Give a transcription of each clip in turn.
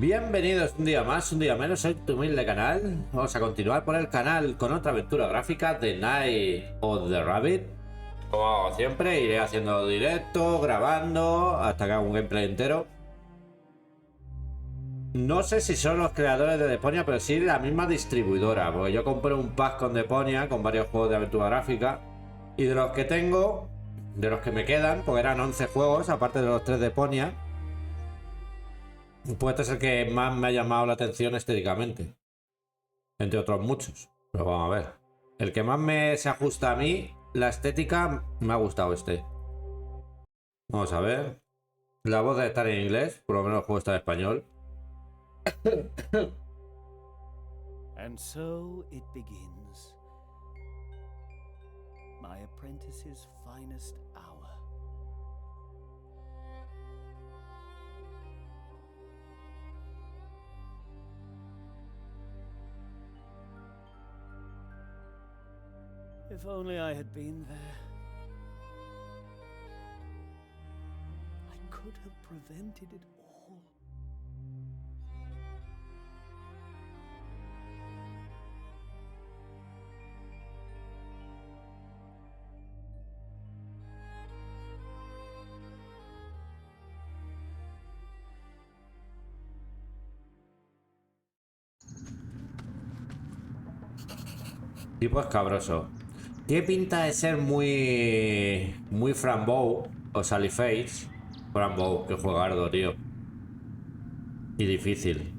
Bienvenidos un día más, un día menos a tu humilde canal. Vamos a continuar por el canal con otra aventura gráfica de Night of the Rabbit. Como hago siempre, iré haciendo directo, grabando, hasta que haga un gameplay entero. No sé si son los creadores de Deponia, pero sí la misma distribuidora, porque yo compré un pack con Deponia, con varios juegos de aventura gráfica, y de los que tengo, de los que me quedan, porque eran 11 juegos, aparte de los 3 de Deponia, pues este es el que más me ha llamado la atención estéticamente, entre otros muchos. Pero vamos a ver. El que más se ajusta a mí, la estética, me ha gustado este. Vamos a ver. La voz debe estar en inglés, por lo menos el juego está en español. And so it begins. My apprentice's finest hour. If only I had been there. I could have prevented it all. Tipo escabroso. Tiene pinta de ser muy Frambow o Sallyface. Frambow, que juegardo, tío. Y difícil.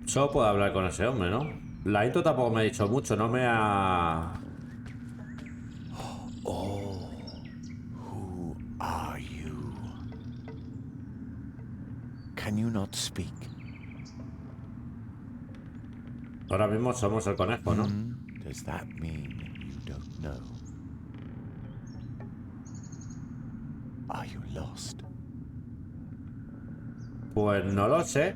Solo puedo hablar con ese hombre, ¿no? La intro tampoco me ha dicho mucho, no me ha... Oh, who are you? Can you not speak? Ahora mismo somos el conejo, ¿no? Does that mean you don't know? Are you lost? Pues no lo sé.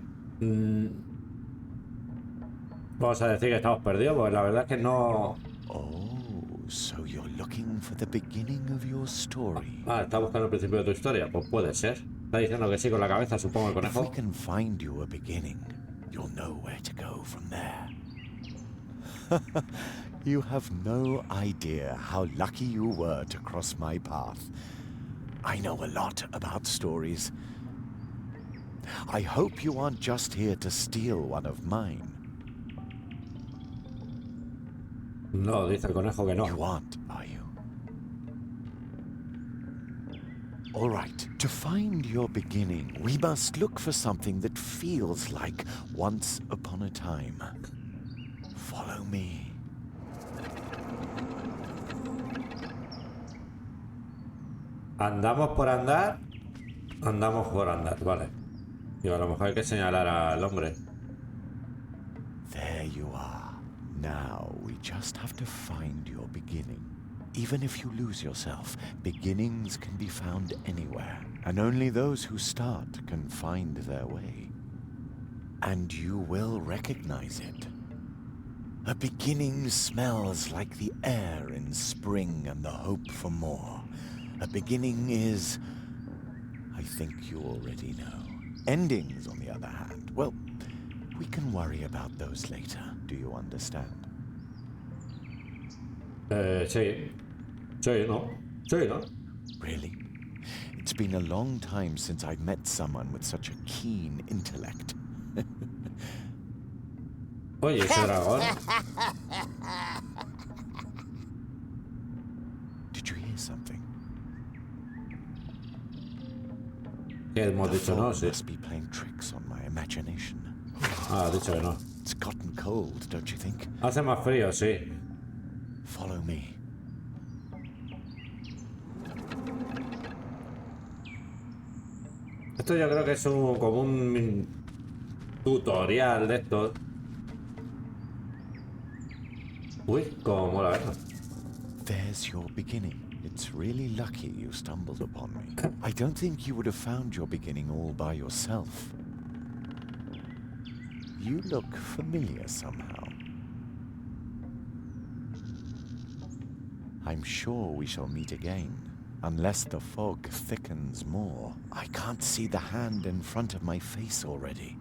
Vamos a decir que estamos perdidos, porque la verdad es que no... Oh, so you're looking for the beginning of your story. Ah, está buscando el principio de tu historia. Pues puede ser. Está diciendo que sí con la cabeza, supongo, el If we conejo. can find you a beginning, you'll know where to go from there. You have no idea how lucky you were to cross my path. I know a lot about stories. I hope you aren't just here to steal one of mine. No, dice el conejo que no. You aren't, are you? All right. To find your beginning, we must look for something that feels like once upon a time. Follow me. Andamos por andar. Andamos por andar, vale. Y a lo mejor hay que señalar al hombre. There you are. Now we just have to find your beginning. Even if you lose yourself, beginnings can be found anywhere, and only those who start can find their way. And you will recognize it. A beginning smells like the air in spring and the hope for more. A beginning is... I think you already know. Endings, on the other hand, well, we can worry about those later. Do you understand? Sí. Sí, ¿no? Sí, ¿no? Really? It's been a long time since I've met someone with such a keen intellect. Oye, ese dragón. Did you hear something? ¿Qué hemos The dicho? No, fog sí. must be playing tricks on my imagination. Ah, ha dicho que no. It's gotten cold, don't you think? Hace más frío, sí. Follow me. Esto yo creo que es como un tutorial de estos. Uy, cómo mola verlo. There's your beginning. It's really lucky you stumbled upon me. I don't think you would have found your beginning all by yourself. You look familiar somehow. I'm sure we shall meet again. Unless the fog thickens more. I can't see the hand in front of my face already.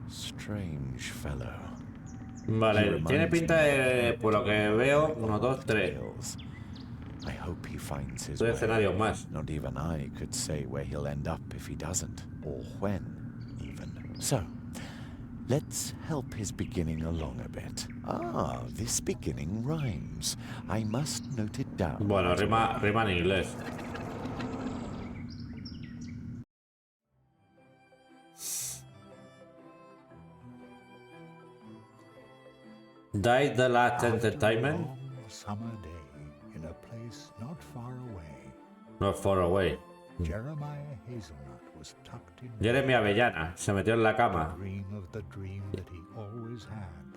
Strange fellow. Vale, tiene pinta de, por lo que veo, 1, 2, 3. I hope he finds his 3 way. escenarios más. Not even I could say where he'll end up if he doesn't, or when, even. So, let's help his beginning along a bit. Ah, this beginning rhymes. I must note it down. Bueno, rima en inglés. Daedalic Entertainment. Summer day in a place not far away. Not far away. Jeremiah Hazelnut was tucked in Jeremy Avellana se metió en la cama dream of the dream that he always had.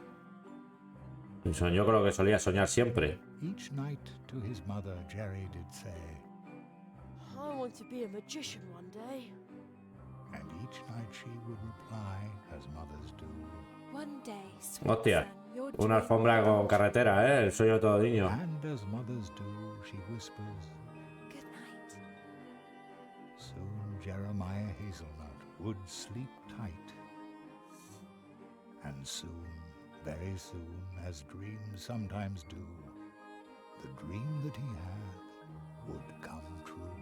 y soñó con lo que solía soñar siempre. Each night to his mother, Jerry did say, I want to be a magician one day. and each night she would reply, as mothers do, One day, sweet Hostia, son, your una dream alfombra con carretera, el sueño de todo niño. and as mothers do, she whispers, Good night. soon Jeremiah Hazelnut would sleep tight. And soon, very soon, as dreams sometimes do, the dream that he had would come true.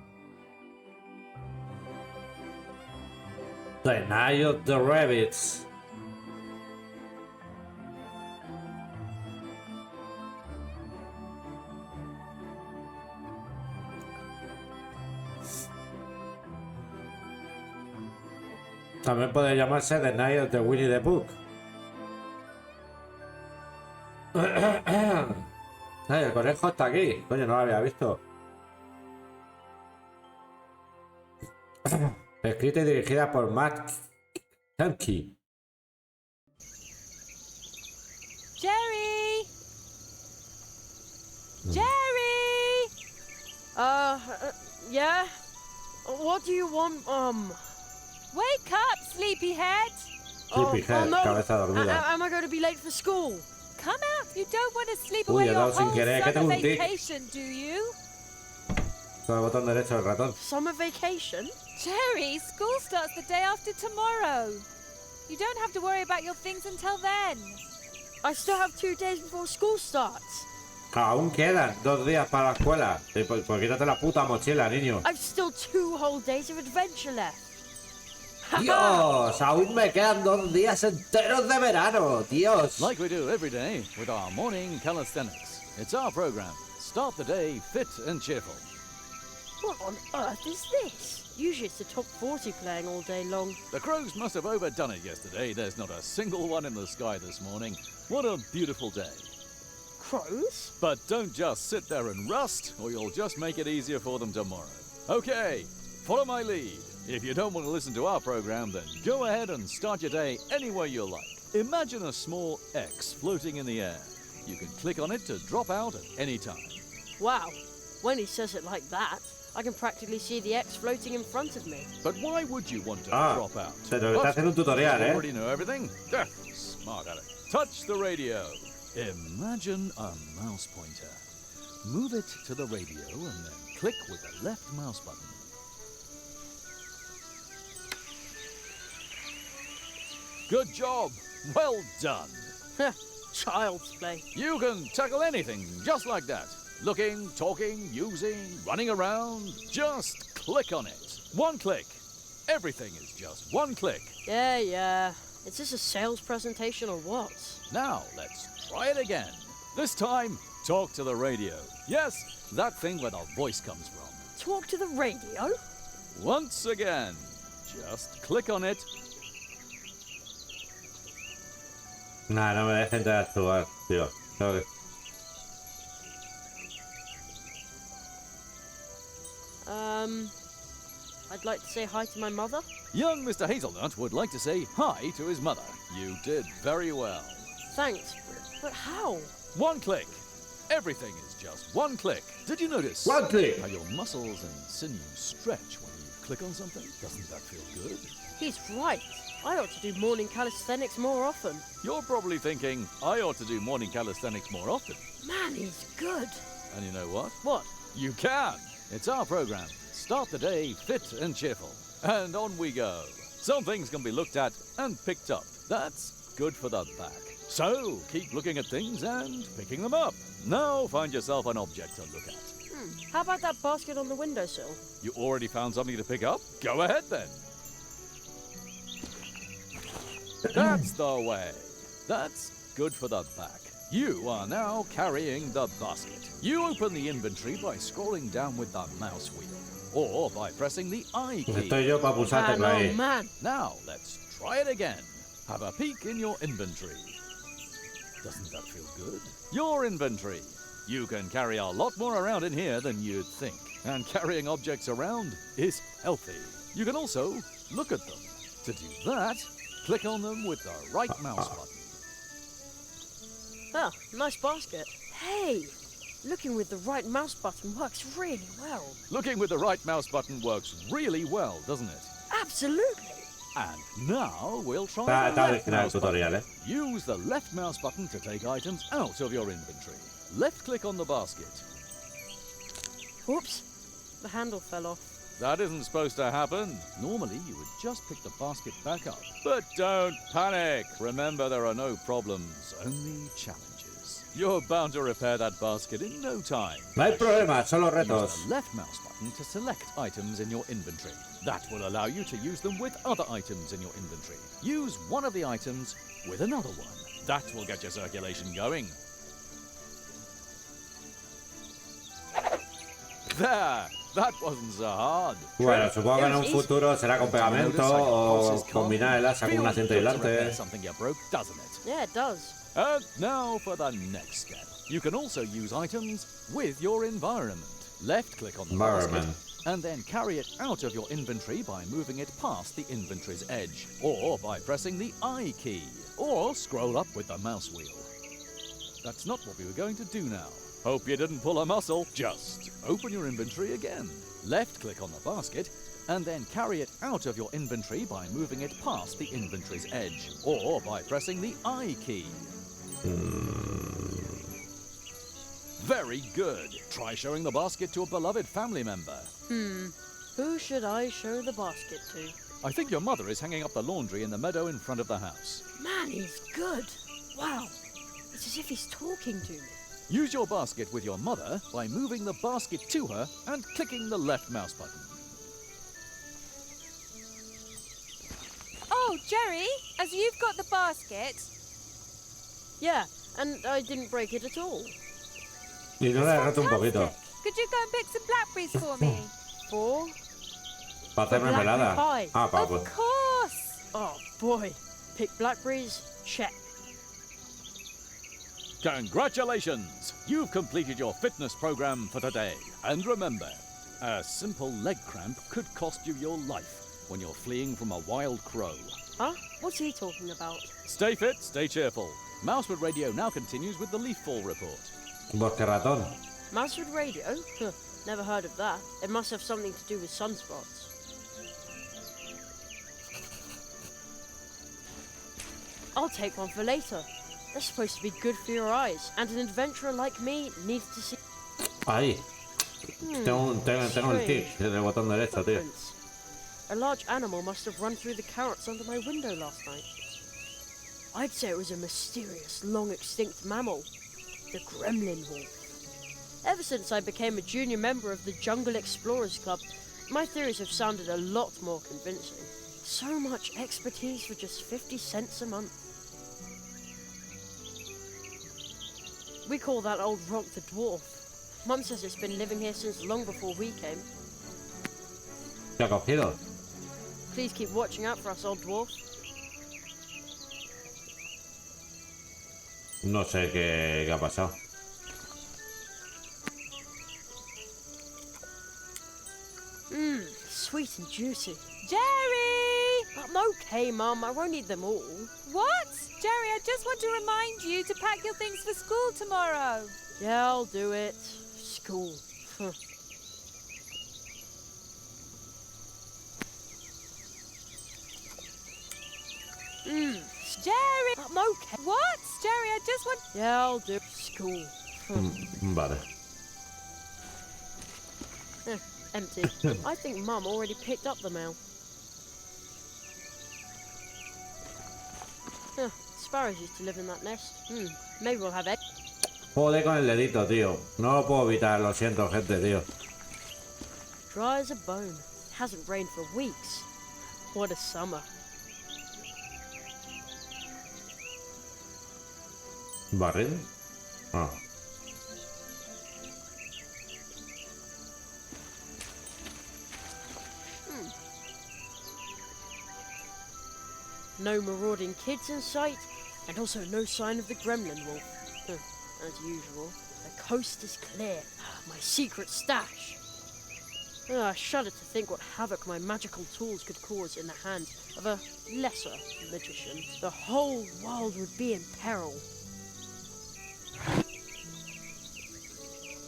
The Night of the Rabbits. También puede llamarse The Night of the Winnie the Pooh. Ay, el conejo está aquí. Coño, no lo había visto. Escrita y dirigida por Matt Kemke. Jerry! Jerry! Yeah? What do you want, Wake up, sleepyhead! Sleepyhead, no. cabeza dormida. Am I going to be late for school? Come out, you don't want to sleep Uy, away he your dado sin whole querer, que summer tengo un tic. vacation, do you? Con el botón derecho del ratón. Summer vacation? Jerry, school starts the day after tomorrow. You don't have to worry about your things until then. I still have 2 days before school starts. Aún quedan 2 días para la escuela. Pues quítate la puta mochila, niño. I've still 2 whole days of adventure left. Dios, aún me quedan 2 días enteros de verano. Dios. Like we do every day with our morning calisthenics. It's our program. Start the day fit and cheerful. What on earth is this? Usually it's the top 40 playing all day long. The crows must have overdone it yesterday. There's not a single one in the sky this morning. What a beautiful day. Crows? But don't just sit there and rust, or you'll just make it easier for them tomorrow. Okay, follow my lead. If you don't want to listen to our program, then go ahead and start your day any way you like. Imagine a small X floating in the air. You can click on it to drop out at any time. Wow, when he says it like that, I can practically see the X floating in front of me. But why would you want to drop out? Se te está haciendo un tutorial, You already know everything? Smart at it. Touch the radio. Imagine a mouse pointer. Move it to the radio and then click with the left mouse button. Good job. Well done. Child's play. You can tackle anything just like that. Looking, talking, using, running around. Just click on it. One click. Everything is just one click. Yeah. Is this a sales presentation or what? Now, let's try it again. This time, talk to the radio. Yes, that thing where the voice comes from. Talk to the radio? Once again, just click on it. Nah, no me dejen interactuar, tío. Creo que... I'd like to say hi to my mother. Young Mr. Hazelnut would like to say hi to his mother. You did very well. Thanks, but how? One click. Everything is just one click. Did you notice One click. how your muscles and sinews stretch when you click on something? Doesn't that feel good? He's right. I ought to do morning calisthenics more often. You're probably thinking, I ought to do morning calisthenics more often. Man, he's good. And you know what? What? You can! It's our program. Start the day fit and cheerful. And on we go. Some things can be looked at and picked up. That's good for the back. So, keep looking at things and picking them up. Now find yourself an object to look at. How about that basket on the windowsill? You already found something to pick up? Go ahead then. That's the way. That's good for the back. You are now carrying the basket. You open the inventory by scrolling down with the mouse wheel, or by pressing the I key. Estoy yo para pulsar Man, tecla oh ahí. man. Now, let's try it again. Have a peek in your inventory. Doesn't that feel good? Your inventory. You can carry a lot more around in here than you'd think. And carrying objects around is healthy. You can also look at them. To do that, click on them with the right mouse button. Ah, nice basket. Hey, looking with the right mouse button works really well. Looking with the right mouse button works really well, doesn't it? Absolutely. And now we'll try Está the left original el mouse button. tutorial, Use the left mouse button to take items out of your inventory. Left click on the basket. Whoops, the handle fell off. That isn't supposed to happen. Normally, you would just pick the basket back up. But don't panic. Remember, there are no problems, only challenges. You're bound to repair that basket in no time. No hay problema, solo Use retos. the left mouse button to select items in your inventory. That will allow you to use them with other items in your inventory. Use one of the items with another one. That will get your circulation going. There! That wasn't so hard. Bueno, supongo que en un futuro será con pegamento o combinar el asa con un asiento aislante. Something you broke, doesn't it? Yeah, it does. And now for the next step. You can also use items with your environment. Left click on the Environment. basket and then carry it out of your inventory by moving it past the inventory's edge, or by pressing the I key, or scroll up with the mouse wheel. That's not what we were going to do now. Hope you didn't pull a muscle. Just open your inventory again. Left click on the basket and then carry it out of your inventory by moving it past the inventory's edge, or by pressing the I key. Very good. Try showing the basket to a beloved family member. Who should I show the basket to? I think your mother is hanging up the laundry in the meadow in front of the house. Man, he's good. Wow, it's as if he's talking to me. Use your basket with your mother by moving the basket to her and clicking the left mouse button. Oh, Jerry, as you've got the basket, Yeah, and I didn't break it at all. Y no le he roto un poquito. could you go and pick some blackberries for me? Four? Para hacer mermelada. Blackberry pie. Ah, para Of pues. course! Oh boy, pick blackberries, check. Congratulations! You've completed your fitness program for today. And remember, a simple leg cramp could cost you your life when you're fleeing from a wild crow. Huh? What's he talking about? Stay fit, stay cheerful. Mousewood Radio now continues with the leaf fall report. Bosque ratón. Mousewood radio? Huh, never heard of that. It must have something to do with sunspots. I'll take one for later. They're supposed to be good for your eyes, and an adventurer like me needs to see... Ahí. Tengo el tic en el botón derecho, tío. footprints. A large animal must have run through the carrots under my window last night. I'd say it was a mysterious, long-extinct mammal. The gremlin wolf. Ever since I became a junior member of the Jungle Explorers Club, my theories have sounded a lot more convincing. So much expertise for just 50 cents a month. We call that old rock the dwarf. Mum says it's been living here since long before we came. ¿Qué ha cogido? Please keep watching out for us, old dwarf. No sé qué ha pasado. Sweet and juicy. Jerry! I'm okay, Mum. I won't eat them all. What? Jerry, I just want to remind you to pack your things for school tomorrow. Yeah, I'll do it. School. Jerry! I'm okay. What? Jerry, I just want... Yeah, I'll do school. Vale. Empty. I think Mum already picked up the mail. Sparrows used to live in that nest. Maybe we'll have egg. Joder con el dedito, tío. No lo puedo evitar, lo siento, gente, tío. Dry as a bone. Hasn't rained for weeks. What a summer. ¿Barril? Ah. No marauding kids in sight, and also no sign of the gremlin wolf. As usual, the coast is clear. My secret stash. I shudder to think what havoc my magical tools could cause in the hands of a lesser magician. The whole world would be in peril.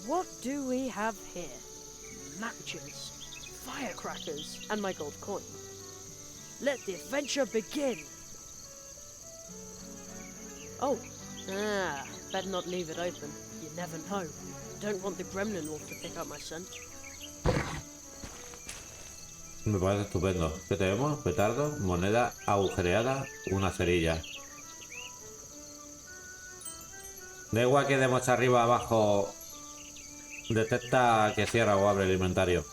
What do we have here? Matches, firecrackers, and my gold coin. Let the adventure begin! Oh, better not leave it open. You never know. Don't want the gremlin wolf to pick up my scent. Me parece estupendo. ¿Qué tenemos? Petardo, moneda agujereada, una cerilla. Da igual que demos arriba abajo. Detecta que cierra o abre el inventario.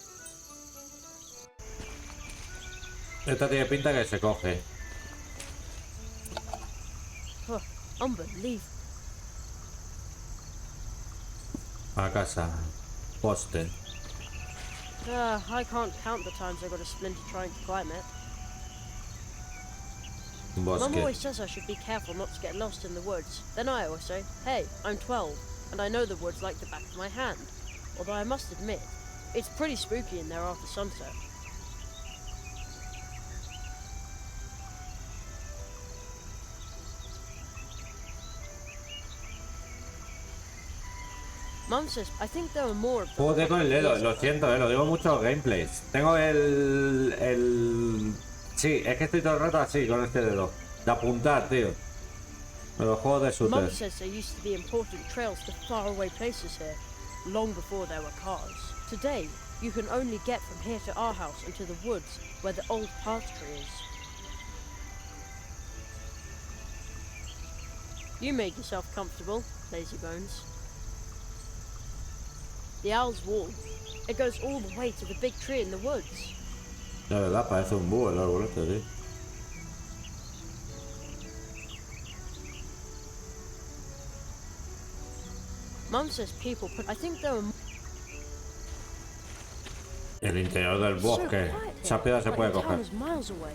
Esta tiene pinta que se coge. Unbelievable. A casa. Poste. I can't count the times I got a splinter trying to climb it. Mum Bosque. always says I should be careful not to get lost in the woods. Then I always say, hey, I'm 12, and I know the woods like the back of my hand. Although I must admit, it's pretty spooky in there after sunset. Mum says, I think there were more of them. Joder con el dedo, lo siento, lo digo mucho en los gameplays. Tengo el... Sí, es que estoy todo el rato así con este dedo. De apuntar, tío. De los juegos de Mum shooter. says there used to be important trails to faraway places here, long before there were cars. Today, you can only get from here to our house and to the woods where the old path tree is. You made yourself comfortable, lazy bones. The owl's wall. It goes all the way to the big tree in the woods. La verdad, parece un búho el árbol este, tío. Mum says people put... I think there were... El interior del bosque. Esa piedra se puede coger. Miles away.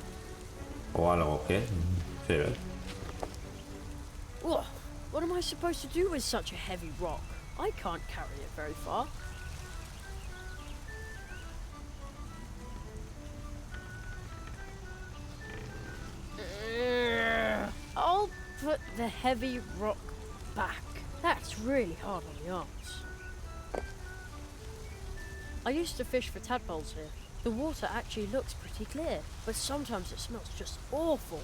O algo, ¿qué? Sí, ¿ves? Ugh, what am I supposed to do with such a heavy rock? I can't carry it very far. I'll put the heavy rock back. That's really hard on the arms. I used to fish for tadpoles here. The water actually looks pretty clear, but sometimes it smells just awful.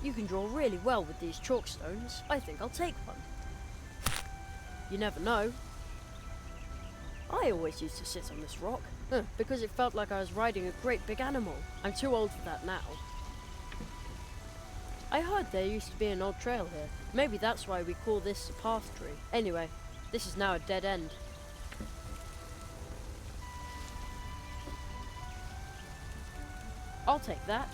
You can draw really well with these chalk stones. I think I'll take one. You never know. I always used to sit on this rock, because it felt like I was riding a great big animal. I'm too old for that now. I heard there used to be an old trail here. Maybe that's why we call this a path tree. Anyway, this is now a dead end. I'll take that.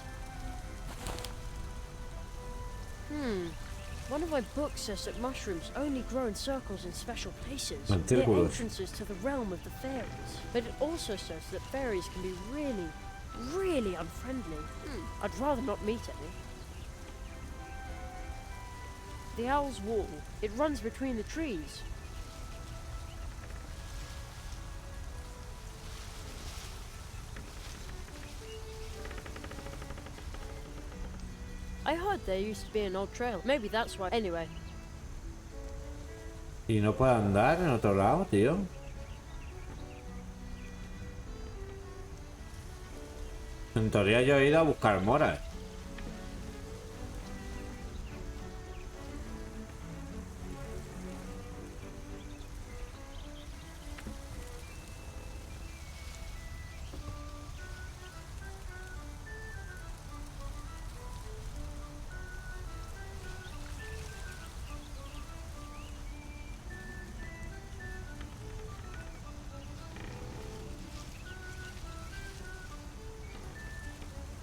One of my books says that mushrooms only grow in circles in special places. They're entrances to the realm of the fairies. But it also says that fairies can be really, really unfriendly. I'd rather not meet any. The owl's wall. It runs between the trees. I heard there used to be an old trail. Maybe that's why. Anyway. ¿Y no puede andar en otro lado, tío? En teoría yo he ido a buscar moras.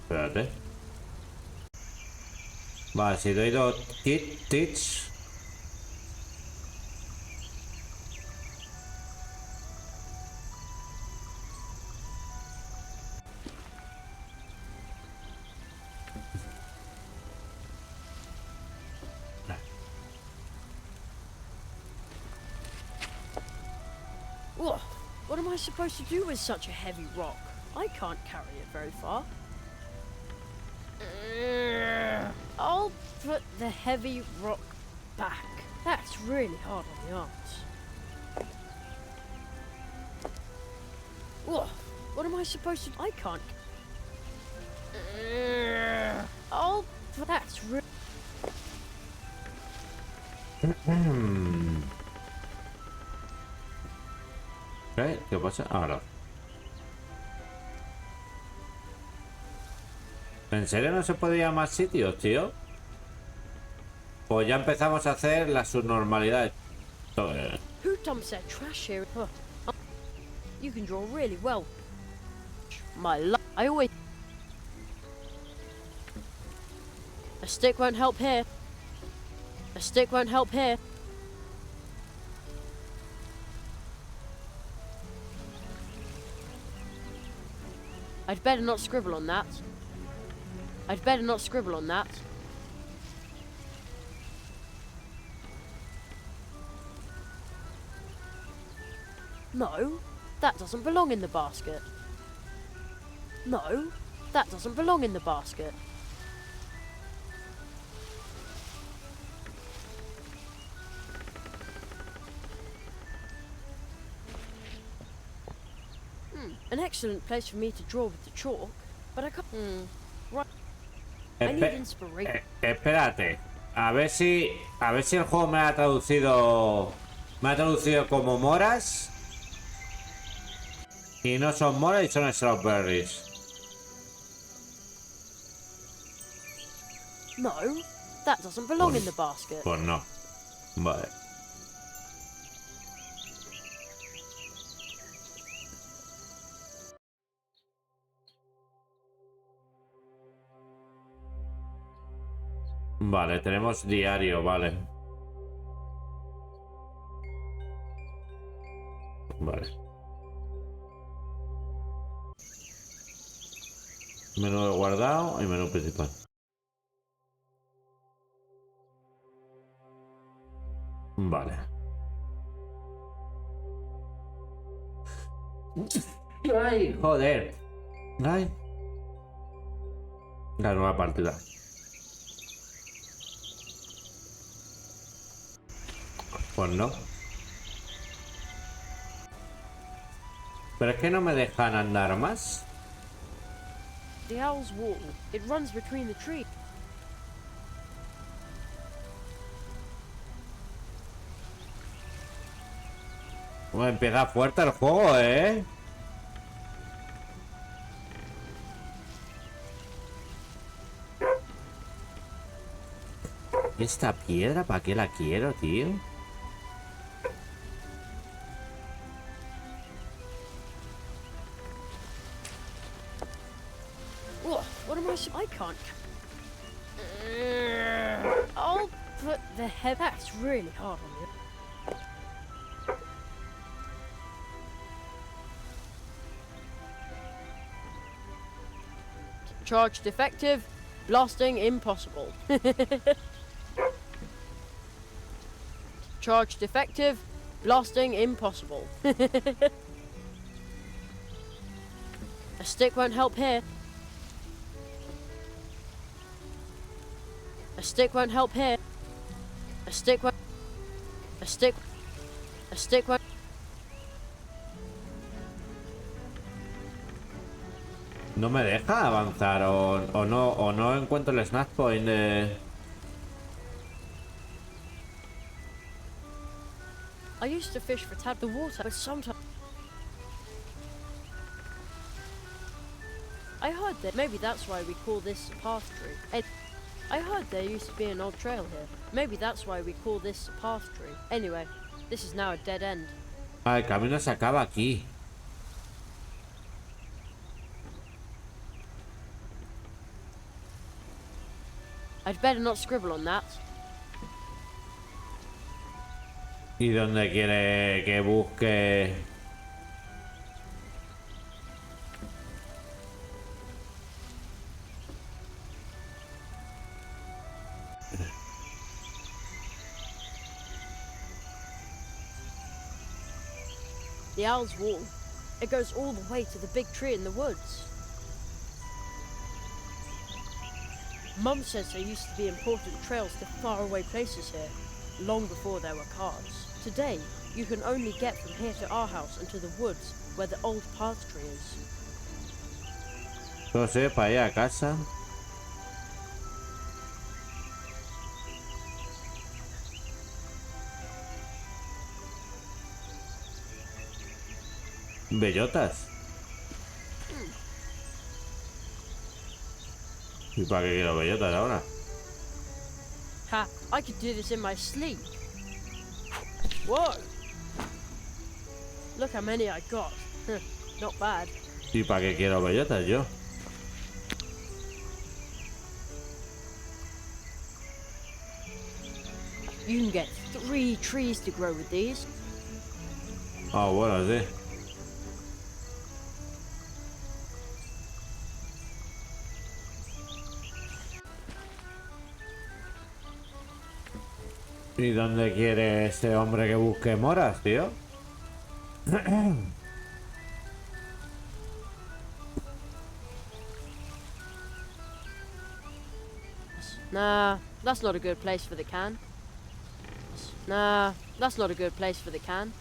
Espérate. Vale, si doy dos teach. Whoa, what am I supposed to do with such a heavy rock? I can't carry it very far. I'll put the heavy rock back. That's really hard on the arms. Whoa, what am I supposed to do? I can't. I'll put that's really. ¿Qué pasa? Ahora. ¿En serio no se puede ir a más sitios, tío? Pues ya empezamos a hacer la subnormalidad. Who dumps their trash here? Huh. You can draw really well. My luck. I always. A stick won't help here. A stick won't help here. I'd better not scribble on that. I'd better not scribble on that. No, that doesn't belong in the basket. No, that doesn't belong in the basket. An excellent place for me to draw with the chalk, but I can't. Right. I need inspiration. Espérate. A ver si el juego me ha traducido. Me ha traducido como moras. Y no son moras y son strawberries. No, that doesn't belong in the basket. Pues no. Vale. Vale, tenemos diario, vale. Vale. Menú de guardado y menú principal. Vale. Ay, joder. Ay. La nueva partida. Pues no. Pero es que no me dejan andar más. The owl's wall. It runs between the trees. Empieza fuerte el juego, ¿eh? ¿Esta piedra para qué la quiero, tío? What am I can't. I'll put the head. That's really hard on you. Charge defective. Blasting impossible. Charge defective. Blasting impossible. A stick won't help here. A stick won't help here. A stick won't. A stick. A stick won't. No me deja avanzar o no encuentro el snap point de... I used to fish for the water, but sometimes I heard that maybe that's why we call this a path tree. I heard there used to be an old trail here. Maybe that's why we call this a path tree. Anyway, this is now a dead end. Ah, el camino se acaba aquí. I'd better not scribble on that. ¿Y dónde quiere que busque? The owl's wall. It goes all the way to the big tree in the woods. Mum says there used to be important trails to faraway places here, long before there were cars. Today, you can only get from here to our house and to the woods where the old path tree is. No sé, para ir a casa. Bellotas. ¿Y para qué quiero bellotas ahora? Ha! I could do this in my sleep. Whoa! Look how many I got. Not bad. ¿Y para qué quiero bellotas yo? You can get 3 trees to grow with these. Ah, bueno, sí. ¿Y dónde quiere este hombre que busque moras, tío? Nah, that's not a good place for the can. Nah, that's not a good place for the can.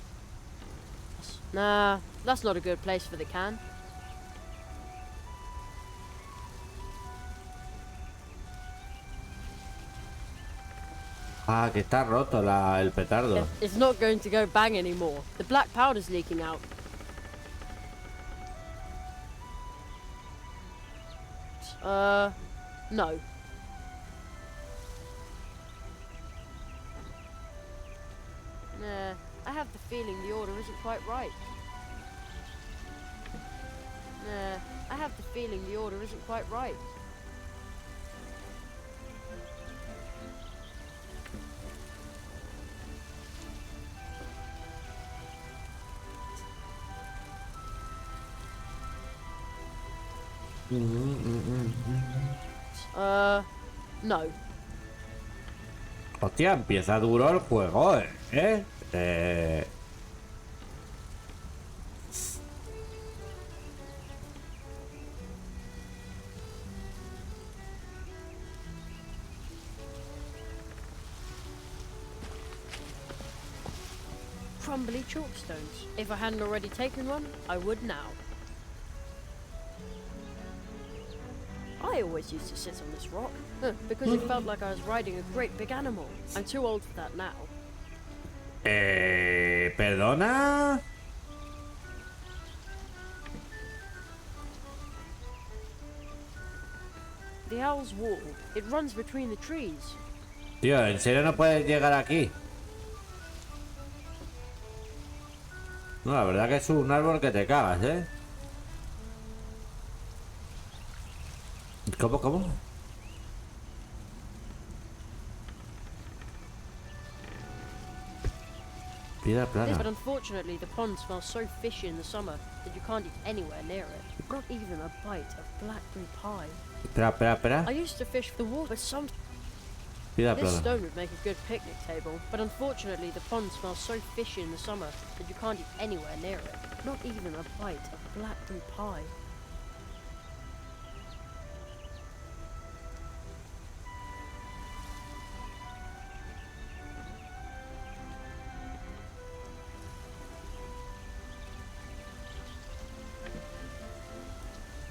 Nah, that's not a good place for the can. Ah, que está roto el petardo. It's not going to go bang anymore. The black powder's leaking out. No. Nah, I have the feeling the order isn't quite right. Nah, I have the feeling the order isn't quite right. No. Hostia, empieza duro el juego, Crumbly chalkstones. If I hadn't already taken one, I would now. I always used to sit on this rock, because it felt like I was riding a great big animal. I'm too old for that now. ¿Perdona? The owl's wall. It runs between the trees. Tío, ¿en serio no puedes llegar aquí? No, la verdad que es un árbol que te cagas, ¿eh? ¿Cómo? Piedra plana. But unfortunately, the pond smells so fishy in the summer that you can't eat anywhere near it. Not even a bite of blackberry pie. Espera. I used to fish for the water, but some... Piedra This plana. stone would make a good picnic table, but unfortunately the pond smells so fishy in the summer that you can't eat anywhere near it. Not even a bite of blackberry pie.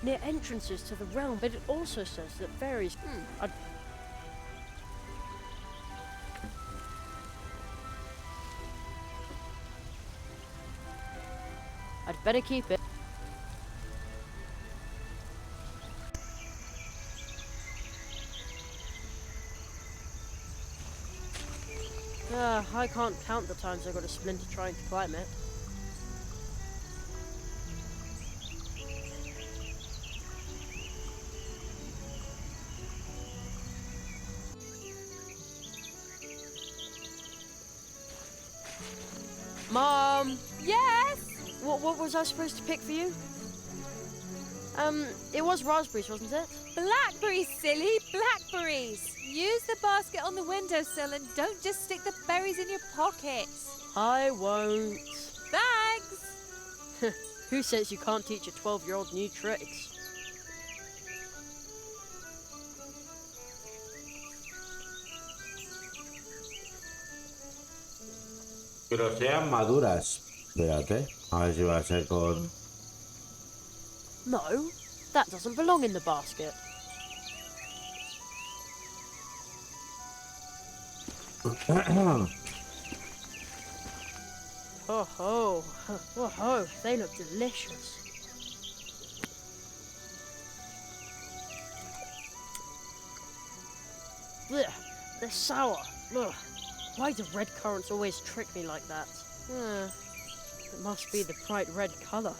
near entrances to the realm, but it also says that fairies... I'd better keep it. I can't count the times I got a splinter trying to climb it. Mom! Yes? What was I supposed to pick for you? It was raspberries, wasn't it? Blackberries, silly, blackberries. Use the basket on the windowsill and don't just stick the berries in your pockets. I won't. Thanks. Who says you can't teach a 12-year-old new tricks? Pero sean maduras. Espérate. A ver si va a ser con... No, that doesn't belong in the basket. Oh ho, oh ho, they look delicious. Blech, they're sour. Ugh. Why do red currants always trick me like that? It must be the bright red colour.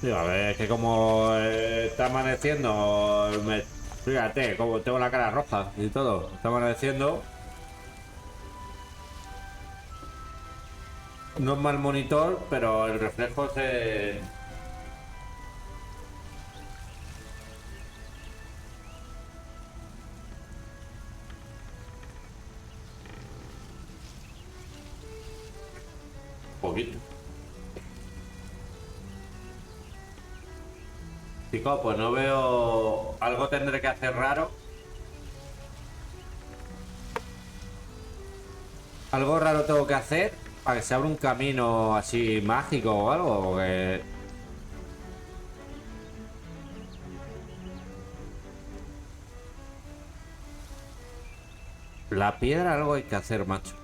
Sí, a ver, es que como está amaneciendo, fíjate, como tengo la cara roja y todo, está amaneciendo. No es mal monitor, pero el reflejo se... poquito. Chicos, pues no veo... Algo tendré que hacer raro. Algo raro tengo que hacer para que se abra un camino así mágico o algo. Que... La piedra algo hay que hacer, macho.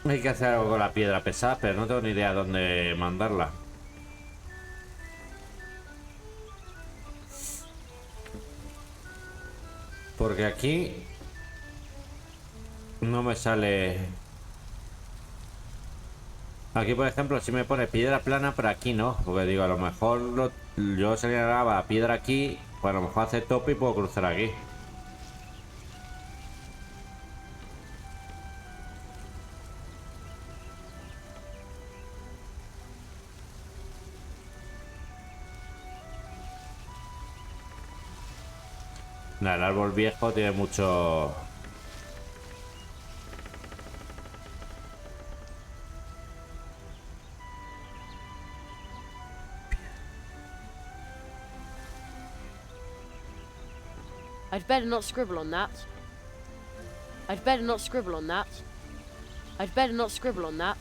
Hay que hacer algo con la piedra pesada, pero no tengo ni idea dónde mandarla. Porque aquí no me sale... Aquí, por ejemplo, si me pone piedra plana, pero aquí no. Porque digo, a lo mejor yo señalaba la piedra aquí, pues a lo mejor hace tope y puedo cruzar aquí. Nah, el árbol viejo tiene mucho... I'd better not scribble on that. I'd better not scribble on that. I'd better not scribble on that.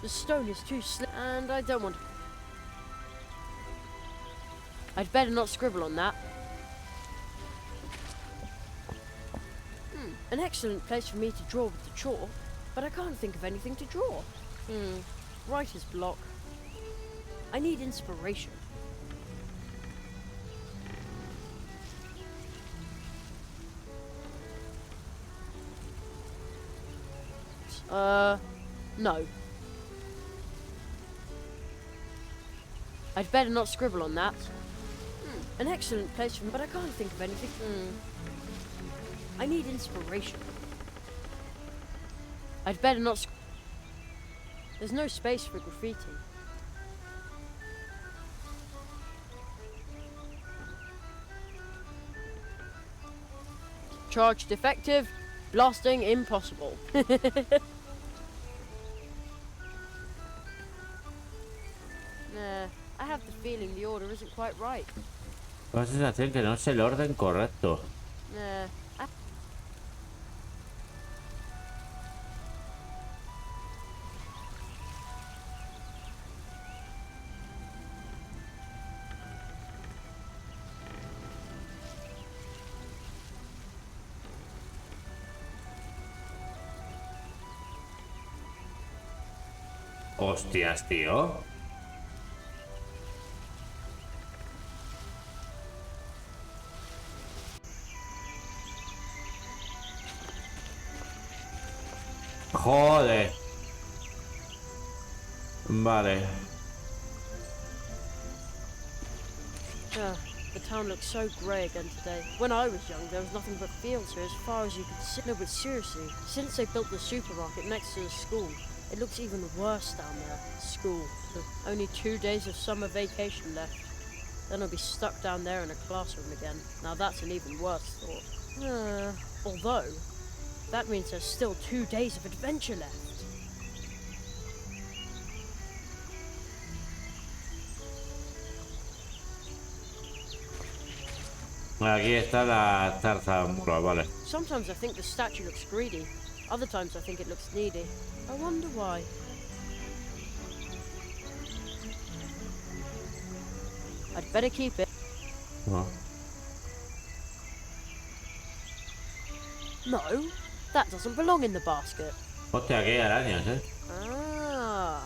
The stone is too slick, and I don't want... I'd better not scribble on that. An excellent place for me to draw with the chalk, but I can't think of anything to draw. Writer's block. I need inspiration. No. I'd better not scribble on that. An excellent place for me, but I can't think of anything. I need inspiration. I'd better not... There's no space for graffiti. Charge defective. Blasting impossible. Nah, I have the feeling the order isn't quite right. La sensación que no es el orden correcto. Hostias, tío. Joder. Vale. The town looks so grey again today. When I was young, there was nothing but fields here as far as you could see. No, but seriously, since they built the supermarket next to the school, it looks even worse down there. School. Only 2 days of summer vacation left. Then I'll be stuck down there in a classroom again. Now that's an even worse thought. Although, that means there's still 2 days of adventure left. Aquí está la zarzamora, vale. Sometimes I think the statue looks greedy. Other times I think it looks needy. I wonder why. I'd better keep it. No. No, that doesn't belong in the basket. Hostia, aquí hay arañas, eh. Ah,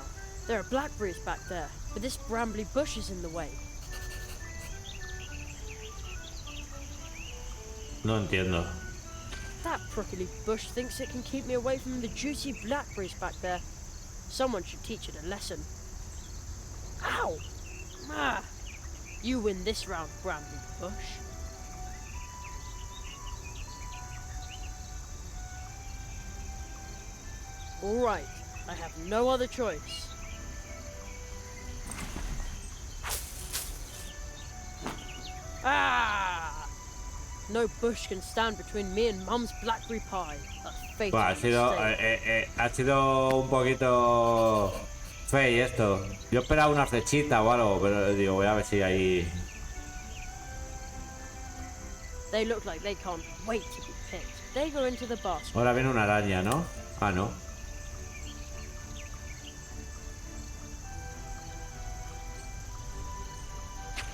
there are blackberries back there, but this brambly bush is in the way. No entiendo. That prickly bush thinks it can keep me away from the juicy blackberries back there. Someone should teach it a lesson. Ow! Ah! You win this round, brambly bush. All right, I have no other choice. Ah! No bush can stand between me and Mum's blackberry pie. A fatal Bah, ha sido un poquito fey esto. Yo esperaba una flechita o algo, pero digo, voy a ver si hay... They look like they can't wait to be picked. They go into the basket. Ahora viene una araña, ¿no? Ah, no.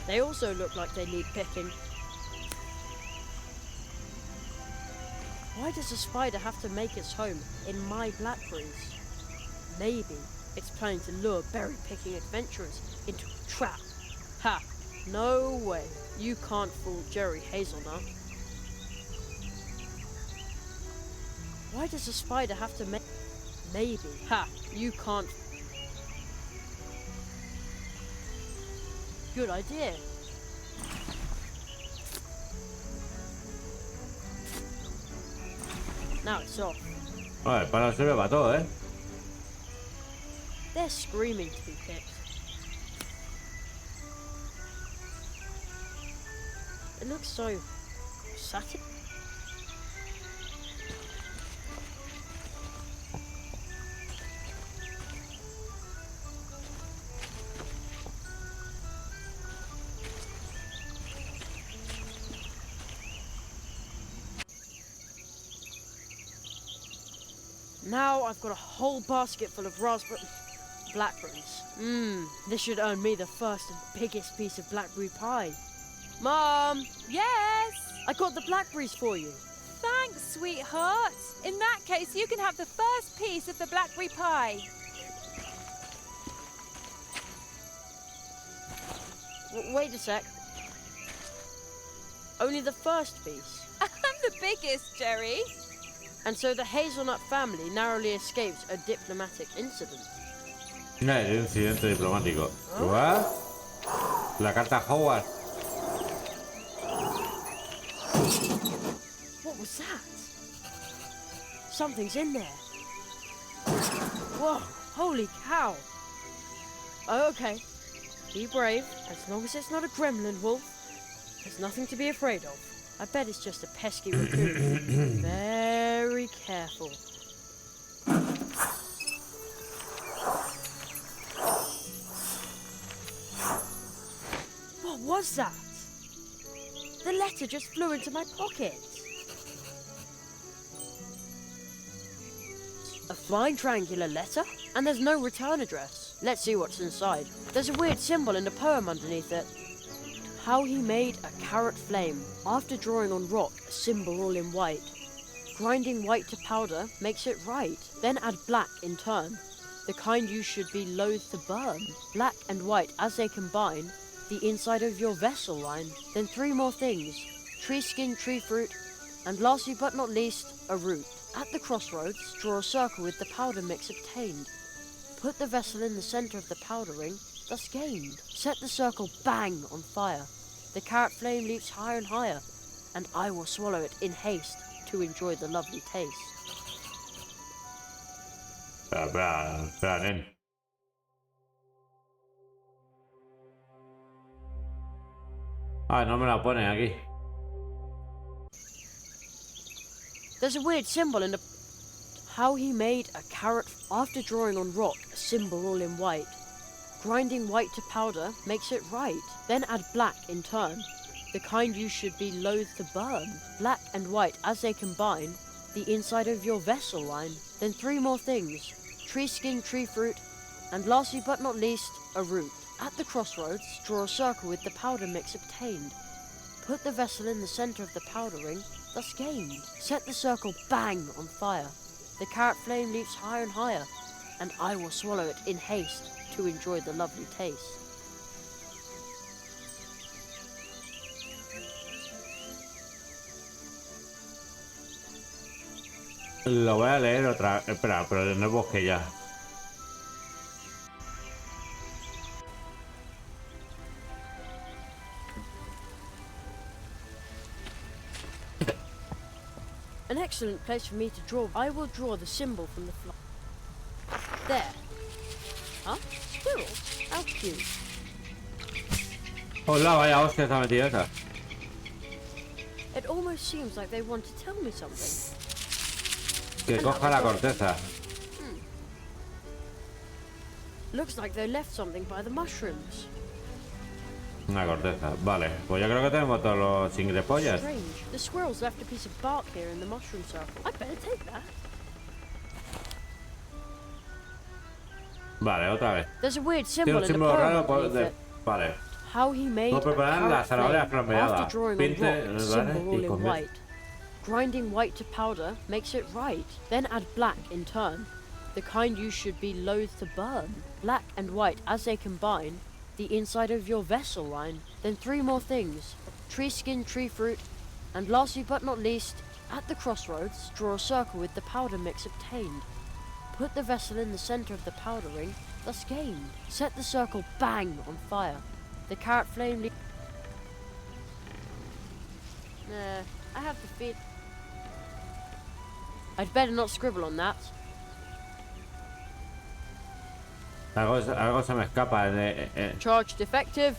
They also look like they need picking. Why does a spider have to make its home in my blackberries? Maybe it's planning to lure berry-picking adventurers into a trap. Ha! No way. You can't fool Jerry Hazelnut. Why does a spider have to make... Maybe. Ha! You can't... Good idea. Now it's off. Vale, para sirve para todo, ¿eh? They're screaming to be picked. It looks so... satin? Now I've got a whole basket full of blackberries. This should earn me the first and biggest piece of blackberry pie. Mom! Yes? I got the blackberries for you. Thanks, sweetheart. In that case, you can have the first piece of the blackberry pie. Wait a sec. Only the first piece. I'm the biggest, Jerry. And so the Hazelnut family narrowly escapes a diplomatic incident. No, es un incidente diplomático. ¿What? La carta Howard. What was that? Something's in there. Whoa, holy cow. Oh, okay. Be brave. As long as it's not a gremlin wolf, there's nothing to be afraid of. I bet it's just a pesky raccoon. Very careful. What was that? The letter just flew into my pocket. A fine triangular letter? And there's no return address. Let's see what's inside. There's a weird symbol in the poem underneath it. How he made a carrot flame. After drawing on rock a symbol all in white. Grinding white to powder makes it right. Then add black in turn. The kind you should be loath to burn. Black and white as they combine. The inside of your vessel line. Then 3 more things. Tree skin, tree fruit. And lastly but not least, a root. At the crossroads, draw a circle with the powder mix obtained. Put the vessel in the centre of the powdering, thus gained. Set the circle bang on fire. The carrot flame leaps higher and higher, and I will swallow it in haste to enjoy the lovely taste. Espera, nen. Ah, no me la ponen aquí. There's a weird symbol in the... How he made a carrot after drawing on rock a symbol all in white. Grinding white to powder makes it right. Then add black in turn. The kind you should be loath to burn. Black and white as they combine. The inside of your vessel line. Then 3 more things. Tree skin, tree fruit. And lastly but not least, a root. At the crossroads, draw a circle with the powder mix obtained. Put the vessel in the centre of the powdering, thus gained. Set the circle bang on fire. The carrot flame leaps higher and higher, and I will swallow it in haste to enjoy the lovely taste. Lo voy a leer otra. Espera, pero de nuevo que ya. An excellent place for me to draw. I will draw the symbol from the fly. There. Huh? Squirrel? How cute. Hola, vaya hostia está metida esa. It almost seems like they want to tell me something. Que coja la corteza. Looks like they left something by the mushrooms. Una corteza. Vale, pues yo creo que tenemos todos los ingrepollas. Strange. The squirrels left a piece of bark here in the mushroom circle. I better take that. Vale, otra vez. There's a weird Tiene symbol un in the símbolo raro poem underneath it. Vale. How he made Vamos a preparar a las carrot zanahorias flame flamberadas. after drawing Pinte, on rock, a symbol ¿vale? all Y in con white. Grinding white to powder makes it right. Then add black in turn. The kind you should be loath to burn. Black and white as they combine. The inside of your vessel line. Then 3 more things. Tree skin, tree fruit. And lastly but not least, at the crossroads, draw a circle with the powder mix obtained. Put the vessel in the centre of the powdering, thus gained. Set the circle bang on fire. The carrot flame I have to feed. I'd better not scribble on that. Algo se me escapa. Charge defective.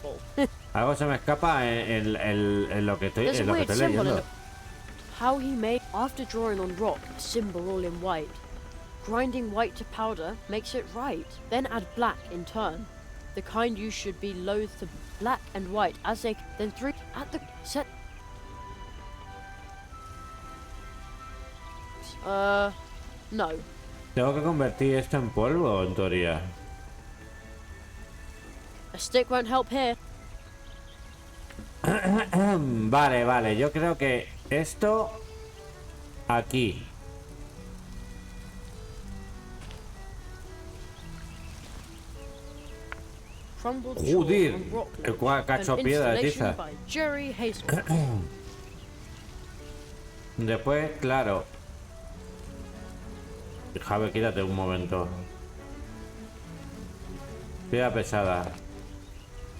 Algo se me escapa en lo que estoy, There's a en lo que weird estoy symbol in leyendo. the... How he made, after drawing on rock, a symbol all in white. Grinding white to powder makes it right. Then add black in turn. The kind you should be loath to... Black and white as they... Then 3... At the... Set... No. Tengo que convertir esto en polvo, en teoría. A stick won't help here. Vale, yo creo que esto aquí. Crumbled Joder, chalk on rock el ledge. cacho An piedra, installation tiza. by Jerry Hazel. Después, claro. Javi, quítate un momento. Piedra pesada.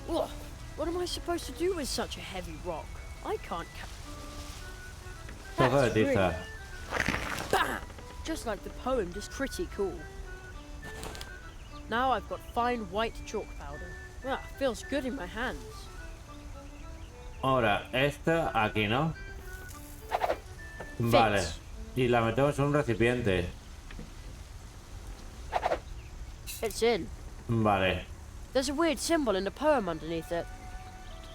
Ugh, what am I supposed to do with such a heavy rock? I can't Trozo de tiza. Bam! Just like the poem, just pretty cool. Now I've got fine white chalk powder. Ah, feels good in my hands. Ahora, esta aquí, ¿no? Vale. Y la metemos en un recipiente. It's in. Vale. There's a weird symbol in the poem underneath it.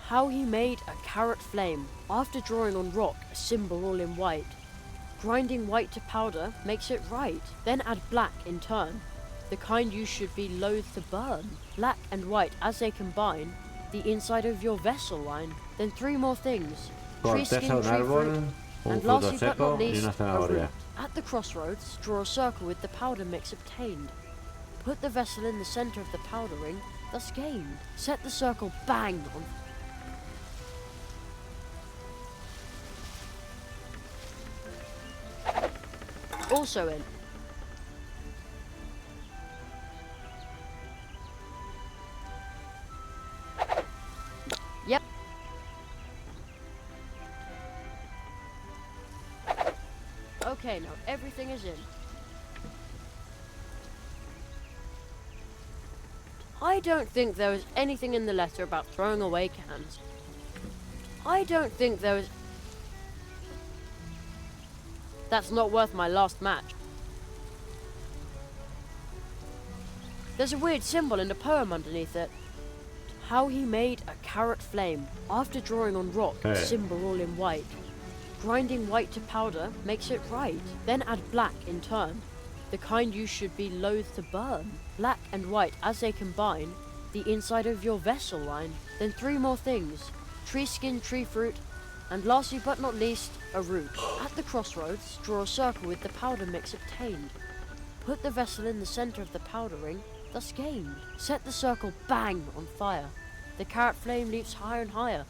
How he made a carrot flame after drawing on rock a symbol all in white. Grinding white to powder makes it right, then add black in turn, the kind you should be loath to burn. Black and white as they combine, the inside of your vessel line. Then 3 more things. Tree Corteza skin, un tree árbol, fruit, un and fruto lastly but seco not y least, una a zanahoria. root. At the crossroads, draw a circle with the powder mix obtained. Put the vessel in the center of the powder ring, thus gained. Set the circle bang on. Also in. Yep. Okay, now everything is in. I don't think there was anything in the letter about throwing away cans. I don't think there was... That's not worth my last match. There's a weird symbol in the poem underneath it. How he made a carrot flame after drawing on rock a symbol all in white. Grinding white to powder makes it right, then add black in turn, the kind you should be loath to burn. Black and white as they combine, the inside of your vessel line. Then 3 more things. Tree skin, tree fruit, and lastly but not least, a root. At the crossroads, draw a circle with the powder mix obtained. Put the vessel in the center of the powder ring, thus gained. Set the circle bang on fire. The carrot flame leaps higher and higher,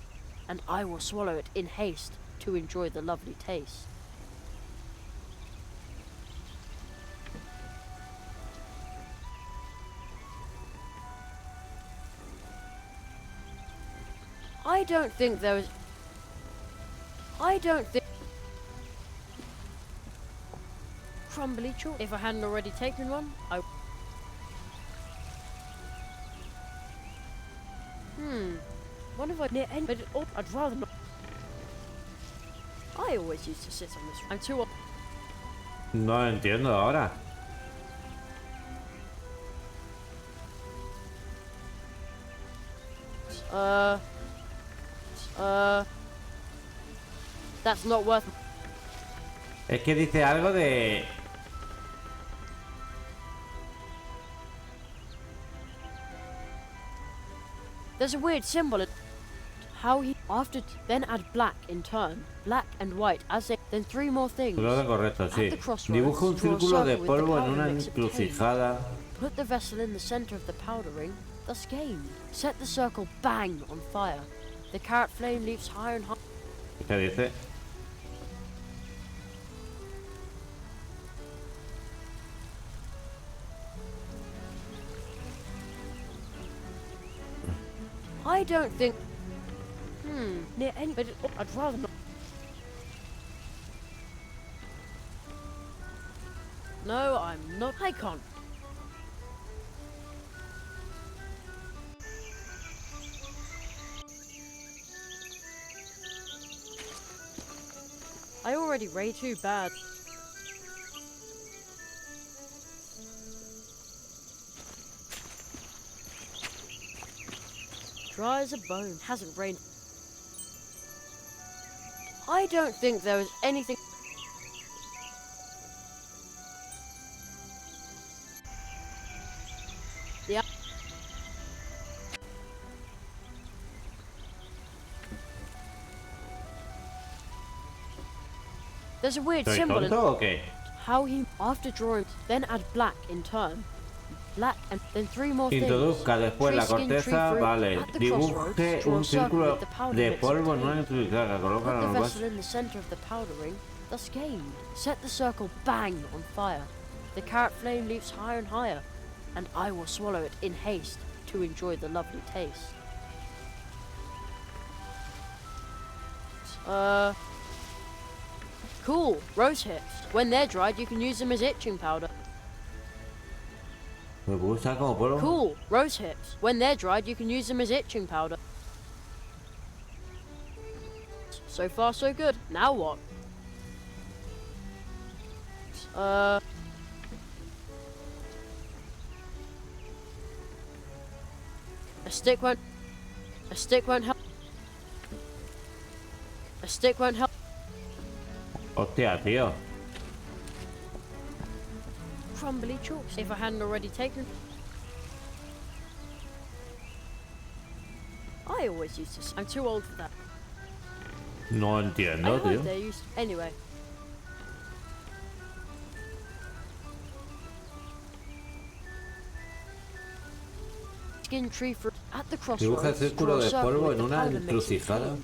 and I will swallow it in haste to enjoy the lovely taste. I don't think there was... I don't think... Crumbly chalk. If I hadn't already taken one, I... One of I near end, but I'd rather not... I always used to sit on this. I'm too... No lo entiendo ahora. That's not worth... Es que dice algo de... There's a weird symbol in... How he... After... Then add black in turn. Black and white as they... Then 3 more things. Lo correcto, sí. At the crossroads, Dibuja un draw a círculo de circle with the polvo en powder una mix obtained. encrucijada. Put the vessel in the center of the powder ring, thus gained. Set the circle bang on fire. The carrot flame leaps higher and higher. ¿Qué dice? I don't think... Near any... But I'd rather not... No, I'm not... I can't... I already ray too bad. Dry as a bone. Hasn't rained. I don't think there was anything... Yeah. There's a weird ¿Soy symbol in... tonto o qué? How he... After drawing, then add black in turn. Black and then 3 more things. Introduzca después la Tree skin, tree corteza, fruit. vale. At the Dibuje crossroads, draw un a circle círculo with the powder de mix polvo en obtained. una encrucijada. Coloca Put the los vessel in the center of the powder ring, thus gained. Set the circle bang on fire. The carrot flame leaps higher and higher, and I will swallow it in haste to enjoy the lovely taste. Cool, rose hips. When they're dried, you can use them as itching powder. ¿Me puedo usar como polvo? Cool, rose hips. When they're dried, you can use them as itching powder. So far, so good. Now what? A stick won't help. A stick won't help. Hostia, tío. Crumbly chalks. If I hadn't already taken. I always used to. I'm too old for that. No I entiendo, heard tío. they used. Anyway. Skin tree fruit at the Dibuja el crossroads. círculo Draw a de circle polvo with en the una powder mix encrucijada. obtained.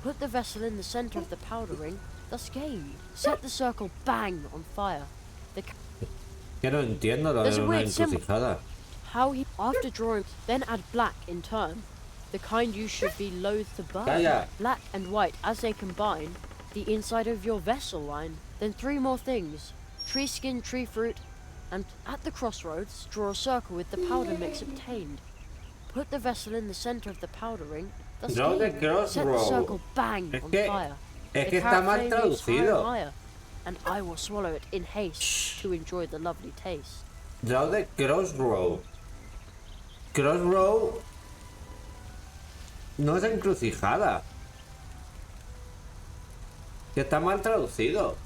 Put the vessel in the center of the powder ring, thus gained. Set the circle bang on fire. The Que no entiendo lo There's de a una weird symbol. encrucijada. how he after drawing, then add black in turn. The kind you should be loath to burn. Calla. Black and white as they combine, the inside of your vessel line. Then 3 more things. Tree skin, tree fruit, and at the crossroads, draw a circle with the powder mix obtained. Put the vessel in the center of the powder ring. Thus Draw the gained. Set the crossroad. circle bang Es on que- fire. Es The que está carrot mal flame leaps higher and traducido. higher, and I will swallow it in haste to enjoy the lovely taste. Draw the crossroad. Crossroad no es encrucijada. Que está mal traducido.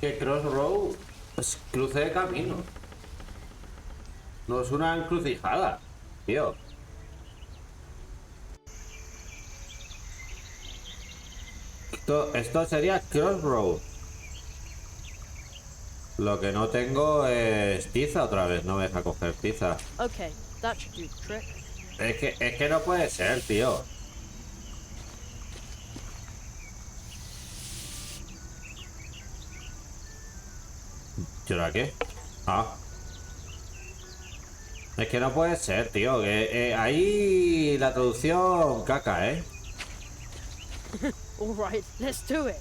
Que crossroad es cruce de camino. No es una encrucijada, tío. Esto sería crossroad. Lo que no tengo es tiza otra vez. No me deja coger tiza. Okay, that should do the trick. Es que no puede ser, tío. ¿Y ahora qué? Ah. Es que no puede ser, tío. Que ahí la traducción caca, ¿eh? All right, let's do it.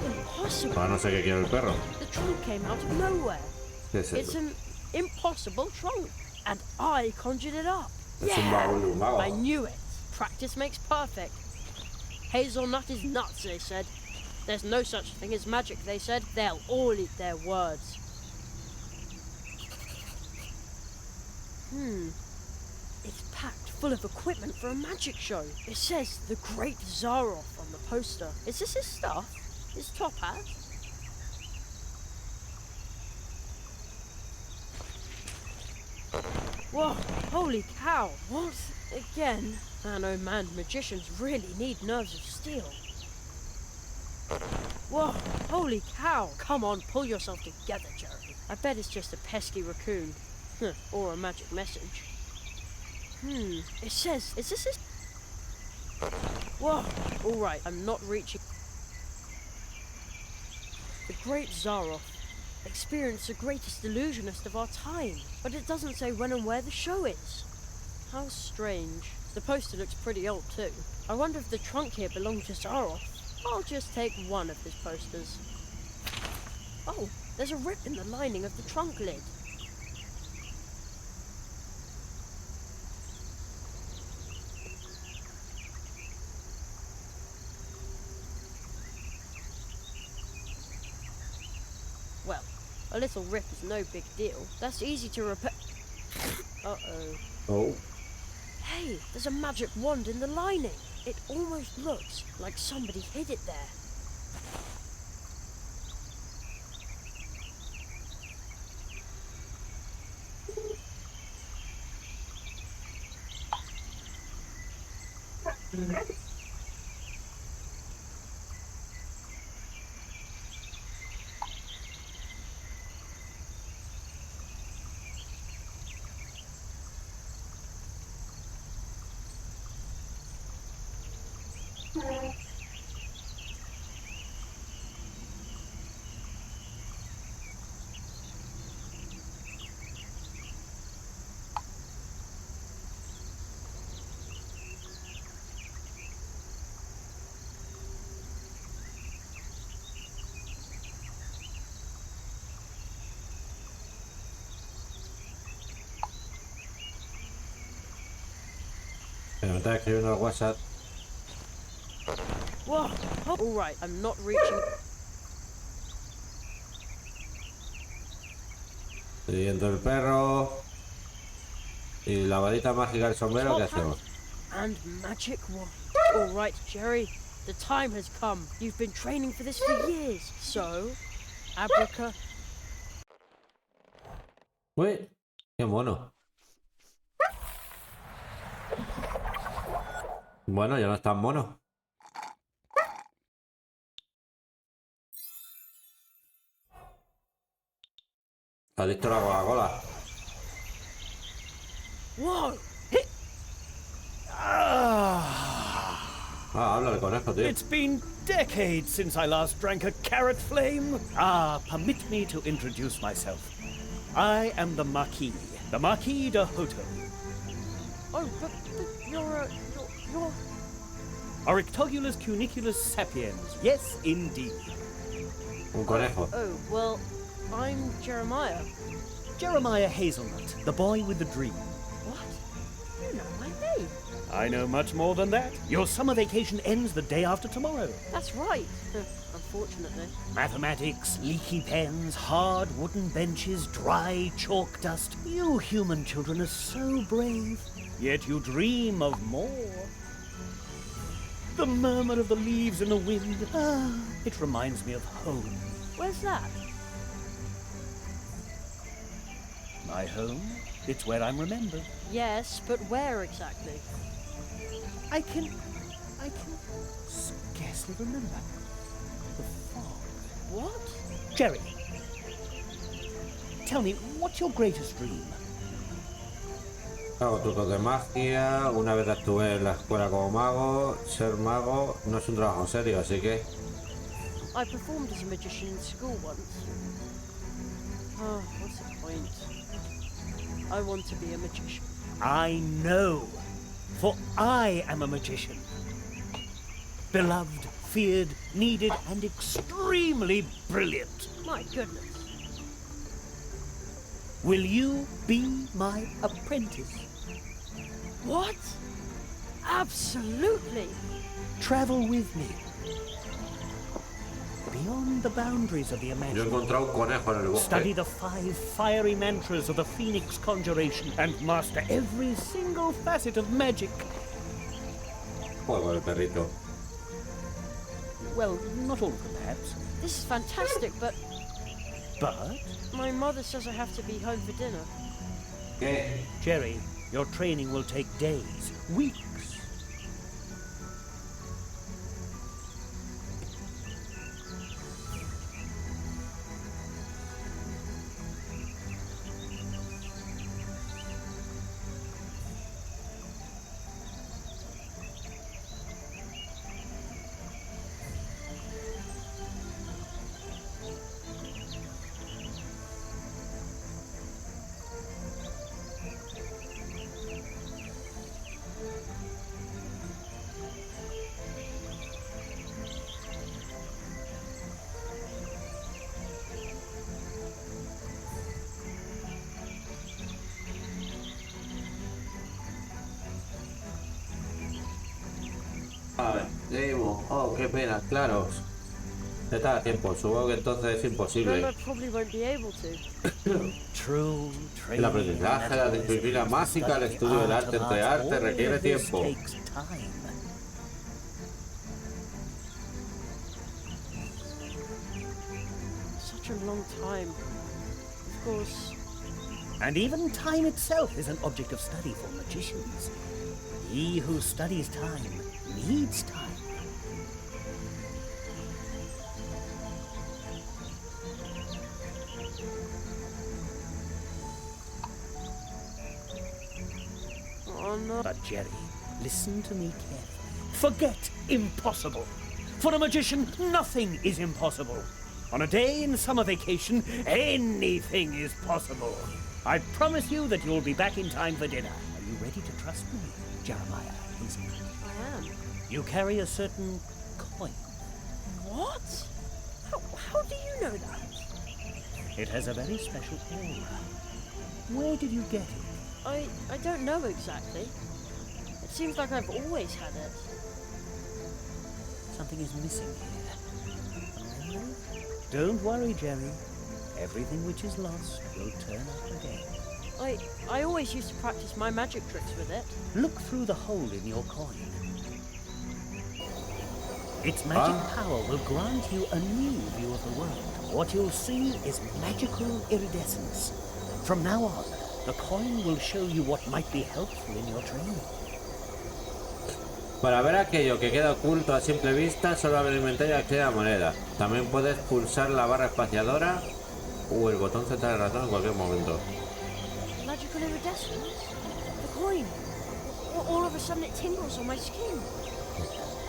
Impossible. Ah, no sé qué quiere el perro. The trunk came out of nowhere. ¿Qué es It's eso? an impossible trunk, and I conjured it up. Es un baúl de un mago. I knew it. Practice makes perfect. Hazelnut is nuts, they said. There's no such thing as magic, they said. They'll all eat their words. It's packed full of equipment for a magic show. It says the Great Zaroff on the poster. Is this his stuff? His top hat? Whoa, holy cow. What? Again? Man, oh man, magicians really need nerves of steel. Whoa, holy cow. Come on, pull yourself together, Jeremy. I bet it's just a pesky raccoon. Or a magic message. It says, is this his... Whoa, alright, I'm not reaching... The Great Zaroff experienced the greatest illusionist of our time, but it doesn't say when and where the show is. How strange. The poster looks pretty old too. I wonder if the trunk here belonged to Zaroff. I'll just take one of his posters. Oh, there's a rip in the lining of the trunk lid. Well, a little rip is no big deal. That's easy to repair. Uh-oh. Oh. Hey, there's a magic wand in the lining. It almost looks like somebody hid it there. Que me está escribiendo el WhatsApp. Whoa! All right, I'm not reaching. Siguiendo el perro. Y la varita mágica del sombrero, ¿qué hacemos? And magic wand. All right, Jerry. The time has come. You've been training for this for years. So, abraca. Uy, qué mono. Bueno, ya no es tan mono. Adicto a la Coca-Cola. Whoa! Habla el conejo, tío. It's been decades since I last drank a carrot flame. Permit me to introduce myself. I am the Marquis de Hoto. Oh, but you're Orictogulus cuniculus sapiens. Yes, indeed. Un conejo. Oh, well, I'm Jeremiah. Jeremiah Hazelnut, the boy with the dream. What? You know my name. I know much more than that. Your summer vacation ends the day after tomorrow. That's right. Unfortunately. Mathematics, leaky pens, hard wooden benches, dry chalk dust. You human children are so brave. Yet you dream of more. The murmur of the leaves in the wind. It reminds me of home. Where's that? My home? It's where I'm remembered. Yes, but where exactly? I can scarcely remember. The fog. What? Jerry, tell me, what's your greatest dream? Hago trucos de magia. Una vez actué en la escuela como mago. Ser mago no es un trabajo serio, así que... I performed as a magician in school once. Oh, what's the point? I want to be a magician. I know, for I am a magician. Beloved, feared, needed, and extremely brilliant. My goodness. Will you be my apprentice? What? Absolutely. Travel with me. Beyond the boundaries of the Yo he imaginable. encontrado un conejo en el Study bosque. the 5 fiery mantras of the Phoenix Conjuration and master every single facet of magic. Juego el perrito. Well, not all of them, perhaps. This is fantastic, but But, my mother says I have to be home for dinner. ¿Qué? Jerry, your training will take days, weeks. A ver, seguimos. Oh, qué pena, claro. Se está a tiempo. Supongo que entonces es Then imposible. I probably won't be able to. True El training aprendizaje, la disciplina mágica, el estudio del arte entre arte requiere tiempo. Takes time. Such a long time. Of course. And even time itself is an object of study for magicians. He who studies time needs time. Oh no. But Jerry, listen to me carefully. Forget impossible. For a magician, nothing is impossible. On a day in summer vacation, anything is possible. I promise you that you'll be back in time for dinner. Are you ready to trust me, Jeremiah? I am. You carry a certain coin. What? How do you know that? It has a very special aura. Where did you get it? I don't know exactly. It Seems like I've always had it. Something is missing here. Don't worry, Jerry. Everything which is lost will turn up again. I always used to practice my magic tricks with it. Look through the hole in your coin. Its magic power will grant you a new view of the world. What you'll see is magical iridescence. From now on, the coin will show you what might be helpful in your training. Para ver aquello que queda oculto a simple vista, solo abre el inventario y accede a la moneda. También puedes pulsar la barra espaciadora o el botón central del ratón en cualquier momento. Magical iridescence? The coin? All of a sudden it tingles on my skin.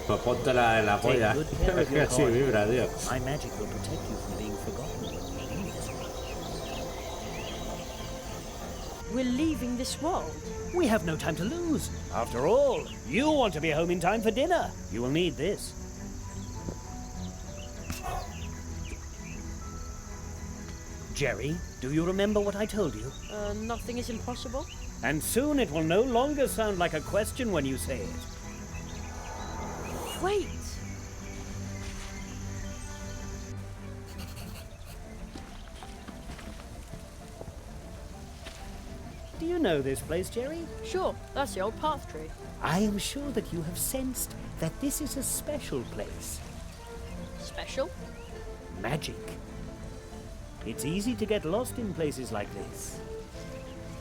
Pues póntela en la polla. Es que así vibra, tío. My magic will protect you from being forgotten when you need it. We're leaving this world. We have no time to lose. After all, you want to be home in time for dinner. You will need this. Jerry, do you remember what I told you? Nothing is impossible? And soon it will no longer sound like a question when you say it. Wait! Do you know this place, Jerry? Sure, that's the old path tree. I am sure that you have sensed that this is a special place. Special? Magic. It's easy to get lost in places like this.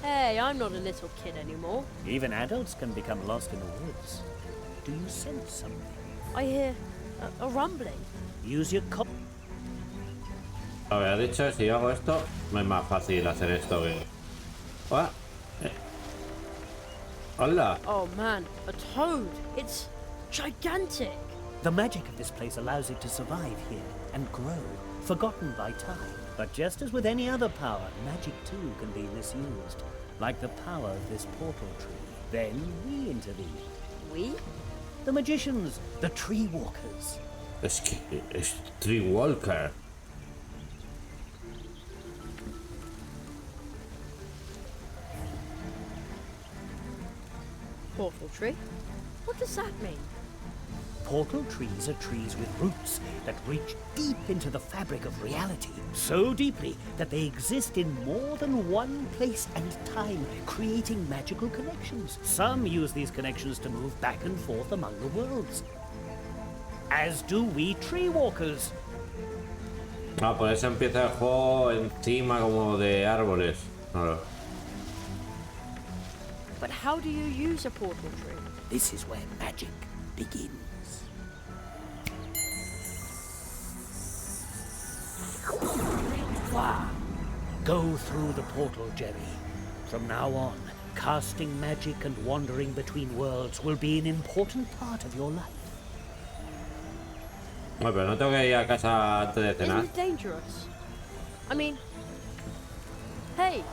Hey, I'm not a little kid anymore. Even adults can become lost in the woods. Do you sense something? I hear a rumbling. Use your cop. Había dicho, si yo hago esto, me es más fácil hacer esto que... ¿Ah? ¡Hola! Oh man, a toad! It's gigantic! The magic of this place allows it to survive here and grow, forgotten by time. But just as with any other power, magic too can be misused, like the power of this portal tree. Then we intervene. We? The magicians, the tree walkers. Es que es Tree Walker. Portal tree? What does that mean? Portal trees are trees with roots that reach deep into the fabric of reality, so deeply that they exist in more than one place and time, creating magical connections. Some use these connections to move back and forth among the worlds, as do we tree walkers. Ah, por eso empieza el juego encima como de árboles. Claro. But how do you use a portal tree? This is where magic begins. Wow. Go through the portal, Jerry. From now on, casting magic and wandering between worlds will be an important part of your life. Bueno, pero no tengo que ir a casa antes de cenar. Isn't it dangerous? I mean... Hey!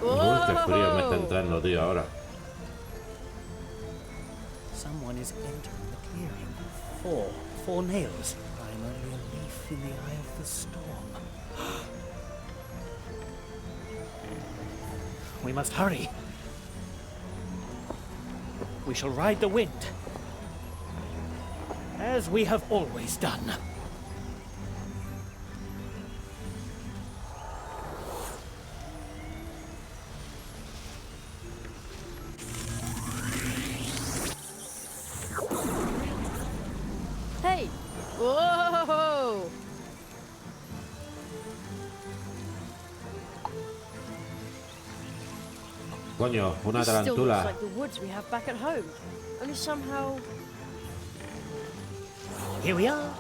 Uy, qué frío me está entrando, tío, ahora. Someone is entering the clearing. Four nails. I'm only a leaf in the eye of the storm. We must hurry. We shall ride the wind, as we have always done. Hey! Whoa! Coño, una This still looks tarántula. like the woods we have back at home. Only somehow... Here we are.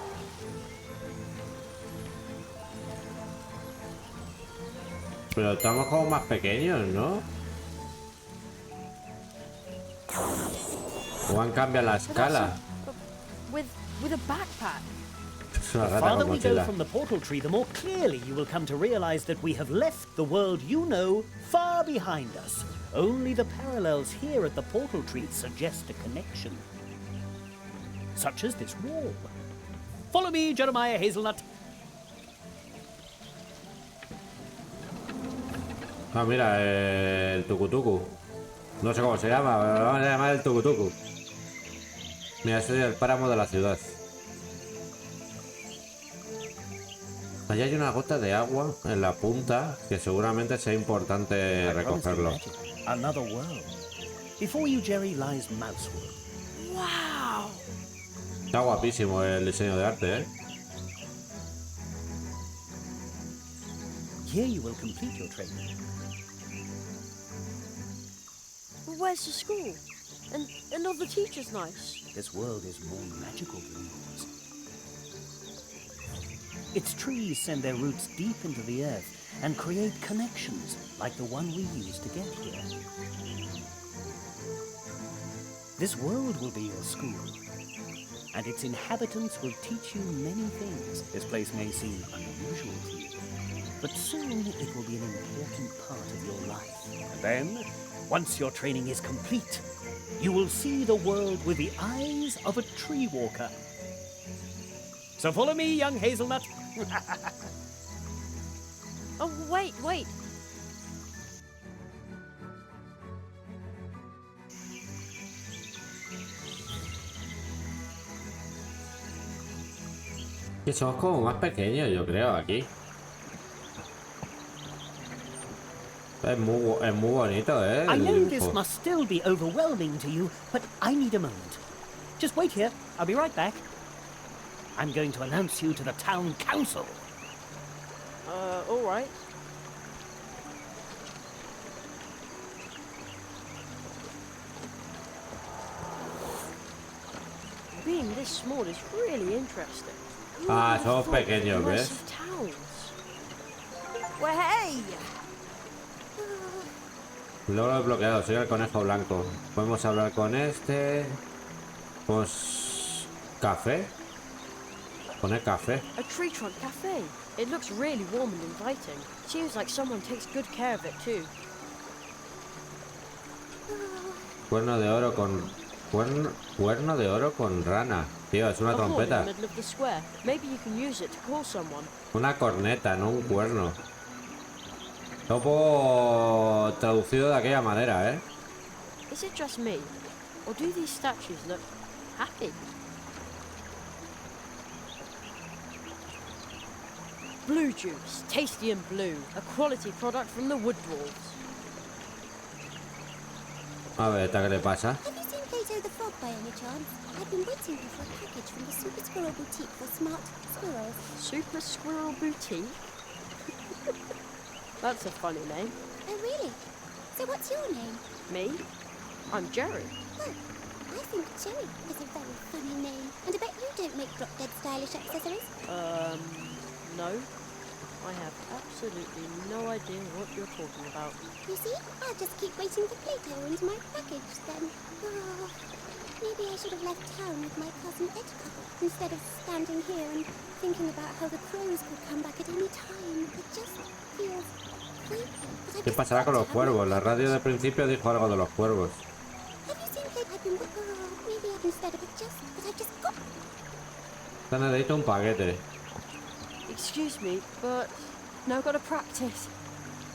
Pero estamos como más pequeños, ¿no? O han cambiado la escala. With a backpack. Es una The rata farther con we go mochila. from the portal tree, the more clearly you will come to realize that we have left the world you know far behind us. Only the parallels here at the portal tree suggest a connection. Such as this wall. Follow me, Jeremiah Hazelnut. Ah, mira, el tucutucu. No sé cómo se llama, pero lo vamos a llamar el tucutucu. Mira, ese es el páramo de la ciudad. Allá hay una gota de agua en la punta que seguramente sea importante recogerlo. Another world. Before you, Jerry, lies Mousewood. Wow! Está guapísimo el diseño de arte, ¿eh? Here you will complete your training. Well, where's the school? And are the teachers nice? This world is more magical than yours. Its trees send their roots deep into the earth and create connections like the one we used to get here. This world will be your school, and its inhabitants will teach you many things. This place may seem unusual to you, but soon it will be an important part of your life. And then, once your training is complete, you will see the world with the eyes of a tree walker. So follow me, young hazelnut. Oh, wait. Que somos como más pequeños, yo creo, aquí. Es muy bonito, ¿eh? I El know this dibujo. must still be overwhelming to you, but I need a moment. Just wait here. I'll be right back. I'm going to announce you to the town council. All right. Being this small is really interesting. Ah, somos pequeños, ¿ves? Massive towns. Well, hey! Logro desbloqueado, soy el conejo blanco. Podemos hablar con este. Pues. Café. Poner café. A tree trunk cafe. It looks really warm and inviting. Seems like someone takes good care of it too. Cuerno de oro con. Cuerno de oro con rana. Tío, es una A horn in the trompeta. middle of the square. Maybe you can use it to call someone. Una corneta, no un cuerno. Topo traducido de aquella manera, ¿eh? Is it just me, or do these statues look happy? Blue juice, tasty and blue, a quality product from the wood dwarves. A ver, ¿esta qué le pasa? Have you seen Plato the Frog by any chance? I've been waiting here for a package from the Super Squirrel Boutique for smart squirrels. Super Squirrel Boutique? That's a funny name. Oh, really? So what's your name? Me? I'm Jerry. Oh, I think Jerry is a very funny name. And I bet you don't make drop-dead stylish accessories. No. I have absolutely no idea what you're talking about. You see? I'll just keep waiting for Plato and my package then. Oh, maybe I should have left town with my cousin Edgar instead of standing here and thinking about how the crows could come back at any time. It just feels creepy. But I've ¿Qué just pasará con got los to cuervos? La have radio de principio dijo algo de los cuervos. Have you seen Plato? I've been maybe instead of it just, but I've just got. Te necesito un paquete. Excuse me, but now I've got to practice.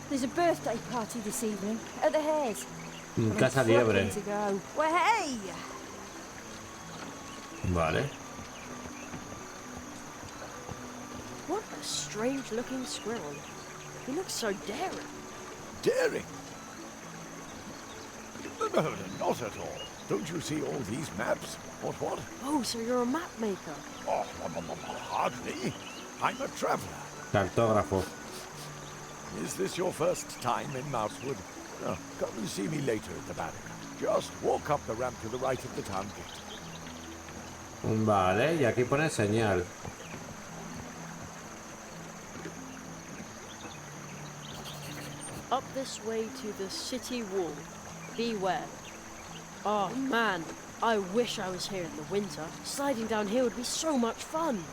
There's a birthday party this evening at the Hares. Casa liebre. To go. Well, hey! Vale. What a strange-looking squirrel. He looks so daring. Daring? No, not at all. Don't you see all these maps? What? Oh, so you're a map maker. Oh, hardly. I'm a traveller. Cartógrafo. Is this your first time in Mousewood? No, come and see me later at the barrack. Just walk up the ramp to the right of the town gate. Vale, y aquí pone señal. Up this way to the city wall. Beware. Oh man, I wish I was here in the winter. Sliding down here would be so much fun.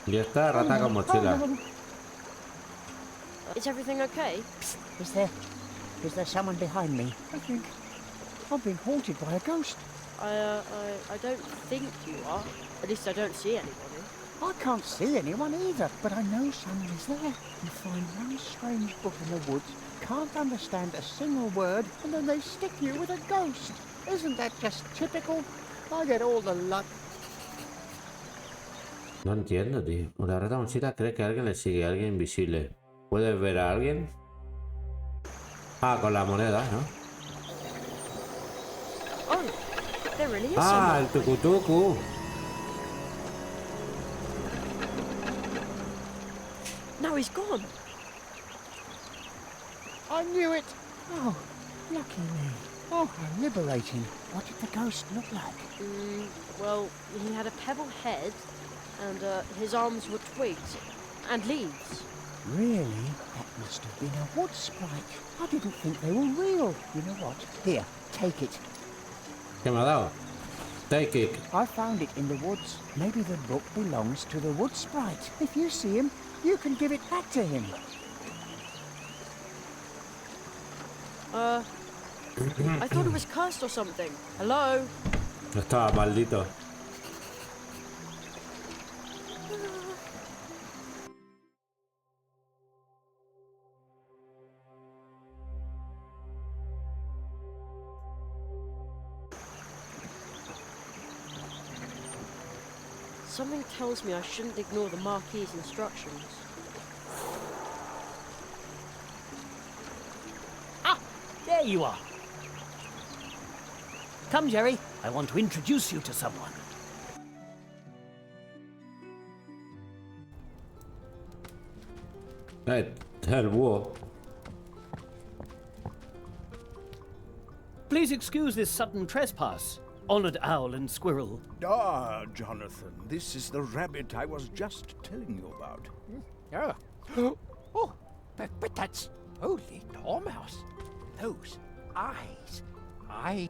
Y esta rata con mochila. Is everything okay? Is there someone behind me? I think I'm being haunted by a ghost. I don't think you are. At least I don't see anybody. I can't see anyone either, but I know someone is there. You find one strange book in the woods, can't understand a single word, and then they stick you with a ghost. Isn't that just typical? I get all the luck. No entiendo, tío. La rata mochila cree que alguien le sigue, alguien invisible. ¿Puedes ver a alguien? Ah, con la moneda, ¿no? Oh, there really is Ah, someone. el tucutucu. Now he's gone. I knew it. Oh, lucky me. Oh, how liberating. What did the ghost look like? Well, he had a pebble head, and his arms were twigs and leaves. Really? That must have been a wood sprite. I didn't think they were real. You know what? Here, take it. ¿Qué me ha dado? Take it. I found it in the woods. Maybe the book belongs to the wood sprite. If you see him, you can give it back to him. I thought it was cursed or something. Hello? Estaba maldito. Something tells me I shouldn't ignore the Marquis's instructions. Ah, there you are. Come, Jerry. I want to introduce you to someone. El búho. Please excuse this sudden trespass, honored owl and squirrel. Ah, Jonathan, this is the rabbit I was just telling you about. Oh, but that's holy dormouse. Those eyes.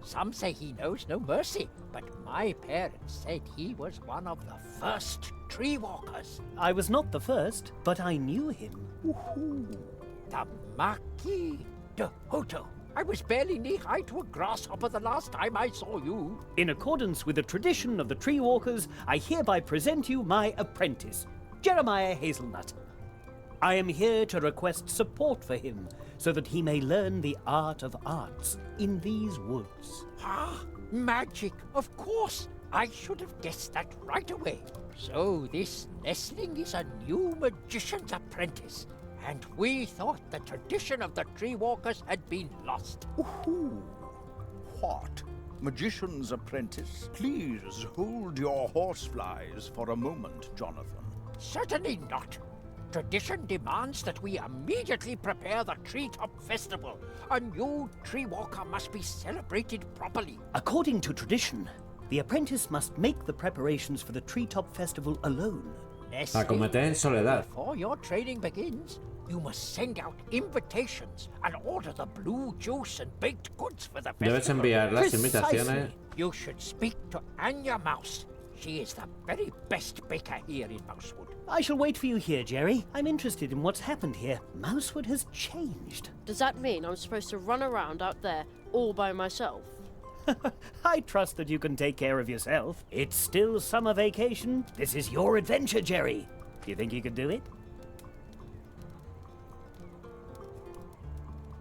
Some say he knows no mercy, but my parents said he was one of the first tree walkers. I was not the first, but I knew him. The Marquis de Hoto. I was barely knee-high to a grasshopper the last time I saw you. In accordance with the tradition of the tree walkers, I hereby present you my apprentice, Jeremiah Hazelnut. I am here to request support for him, so that he may learn the art of arts in these woods. Ah, magic, of course. I should have guessed that right away. So this nestling is a new magician's apprentice, and we thought the tradition of the tree walkers had been lost. Ooh, what? Magician's apprentice? Please hold your horseflies for a moment, Jonathan. Certainly not. Tradition demands that we immediately prepare the Treetop Festival. A new tree walker must be celebrated properly. According to tradition, the apprentice must make the preparations for the Treetop Festival alone. Acometer en soledad. Before your training begins, you must send out invitations and order the blue juice and baked goods for the festival. Debes enviar las invitaciones. Precisely. You should speak to Anya Mouse. She is the very best baker here in Mousewood. I shall wait for you here, Jerry. I'm interested in what's happened here. Mousewood has changed. Does that mean I'm supposed to run around out there all by myself? I trust that you can take care of yourself. It's still summer vacation. This is your adventure, Jerry. Do you think you could do it?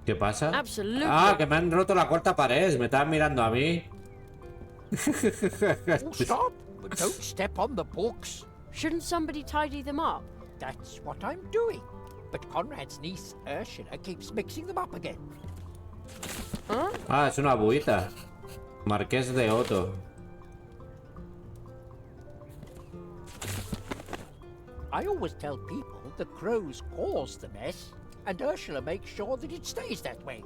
¿Qué pasa? Absolutely. Ah, que me han roto la cuarta pared. Me estaban mirando a mí. Oh, stop! Don't step on the books. Shouldn't somebody tidy them up? That's what I'm doing. But Conrad's niece, Ursula, keeps mixing them up again. Huh? Ah, es una buita. Marqués de Otto. I always tell people the crows cause the mess, and Ursula makes sure that it stays that way.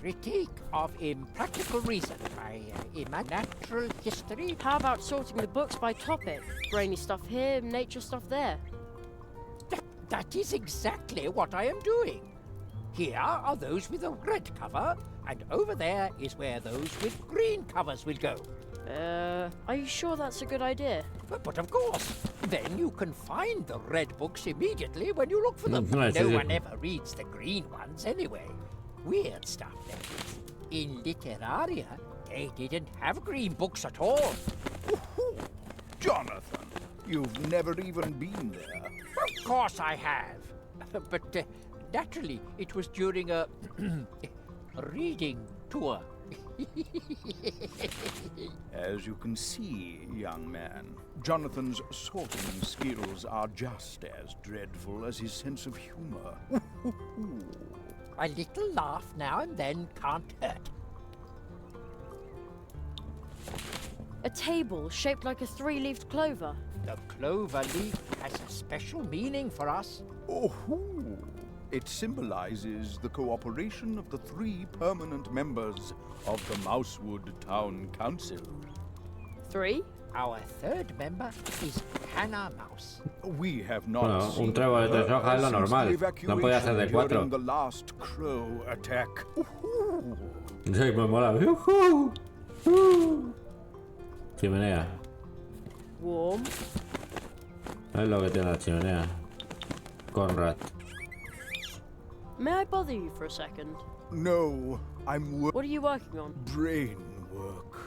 Critique of Impractical Reason by Natural History. How about sorting the books by topic? Brainy stuff here, nature stuff there. That is exactly what I am doing. Here are those with a red cover, and over there is where those with green covers will go. Are you sure that's a good idea? But of course, then you can find the red books immediately when you look for them. No, No one ever reads the green ones anyway. Weird stuff, that is. In Literaria, they didn't have green books at all. Ooh, Jonathan, you've never even been there. Of course I have. But naturally, it was during a reading tour. As you can see, young man, Jonathan's sorting skills are just as dreadful as his sense of humor. A little laugh now and then can't hurt. A table shaped like a three-leaved clover. The clover leaf has a special meaning for us. Oh, it symbolizes the cooperation of the 3 permanent members of the Mousewood Town Council. 3? Our 3rd member is Hannah Mouse. We have not Bueno, seen un trébol de 3 hojas es lo since normal. the No podía ser de 4. during the last crow attack. Sí, me mola. Chimenea. Warm. Es lo que tiene la chimenea. Conrad. May I bother you for a second? No, I'm What are you working on? brain work.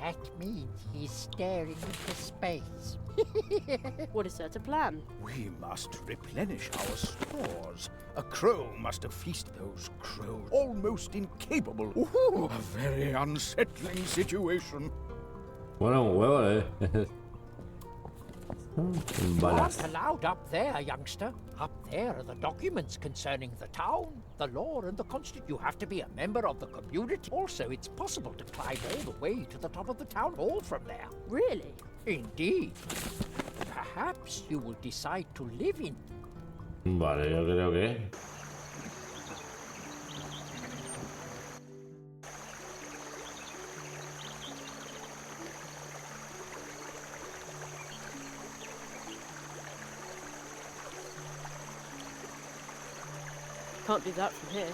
That means he's staring into space. What is there to plan? We must replenish our stores. A crow must have feasted those crows. Almost incapable. A very unsettling situation. Bueno, un huevo, You Balas. aren't allowed up there, youngster. Up there are the documents concerning the town, the law and the constitution. You have to be a member of the community. Also, it's possible to climb all the way to the top of the town hall from there. Really? Indeed. Perhaps you will decide to live in. Vale, yo creo que... Can't do that from here.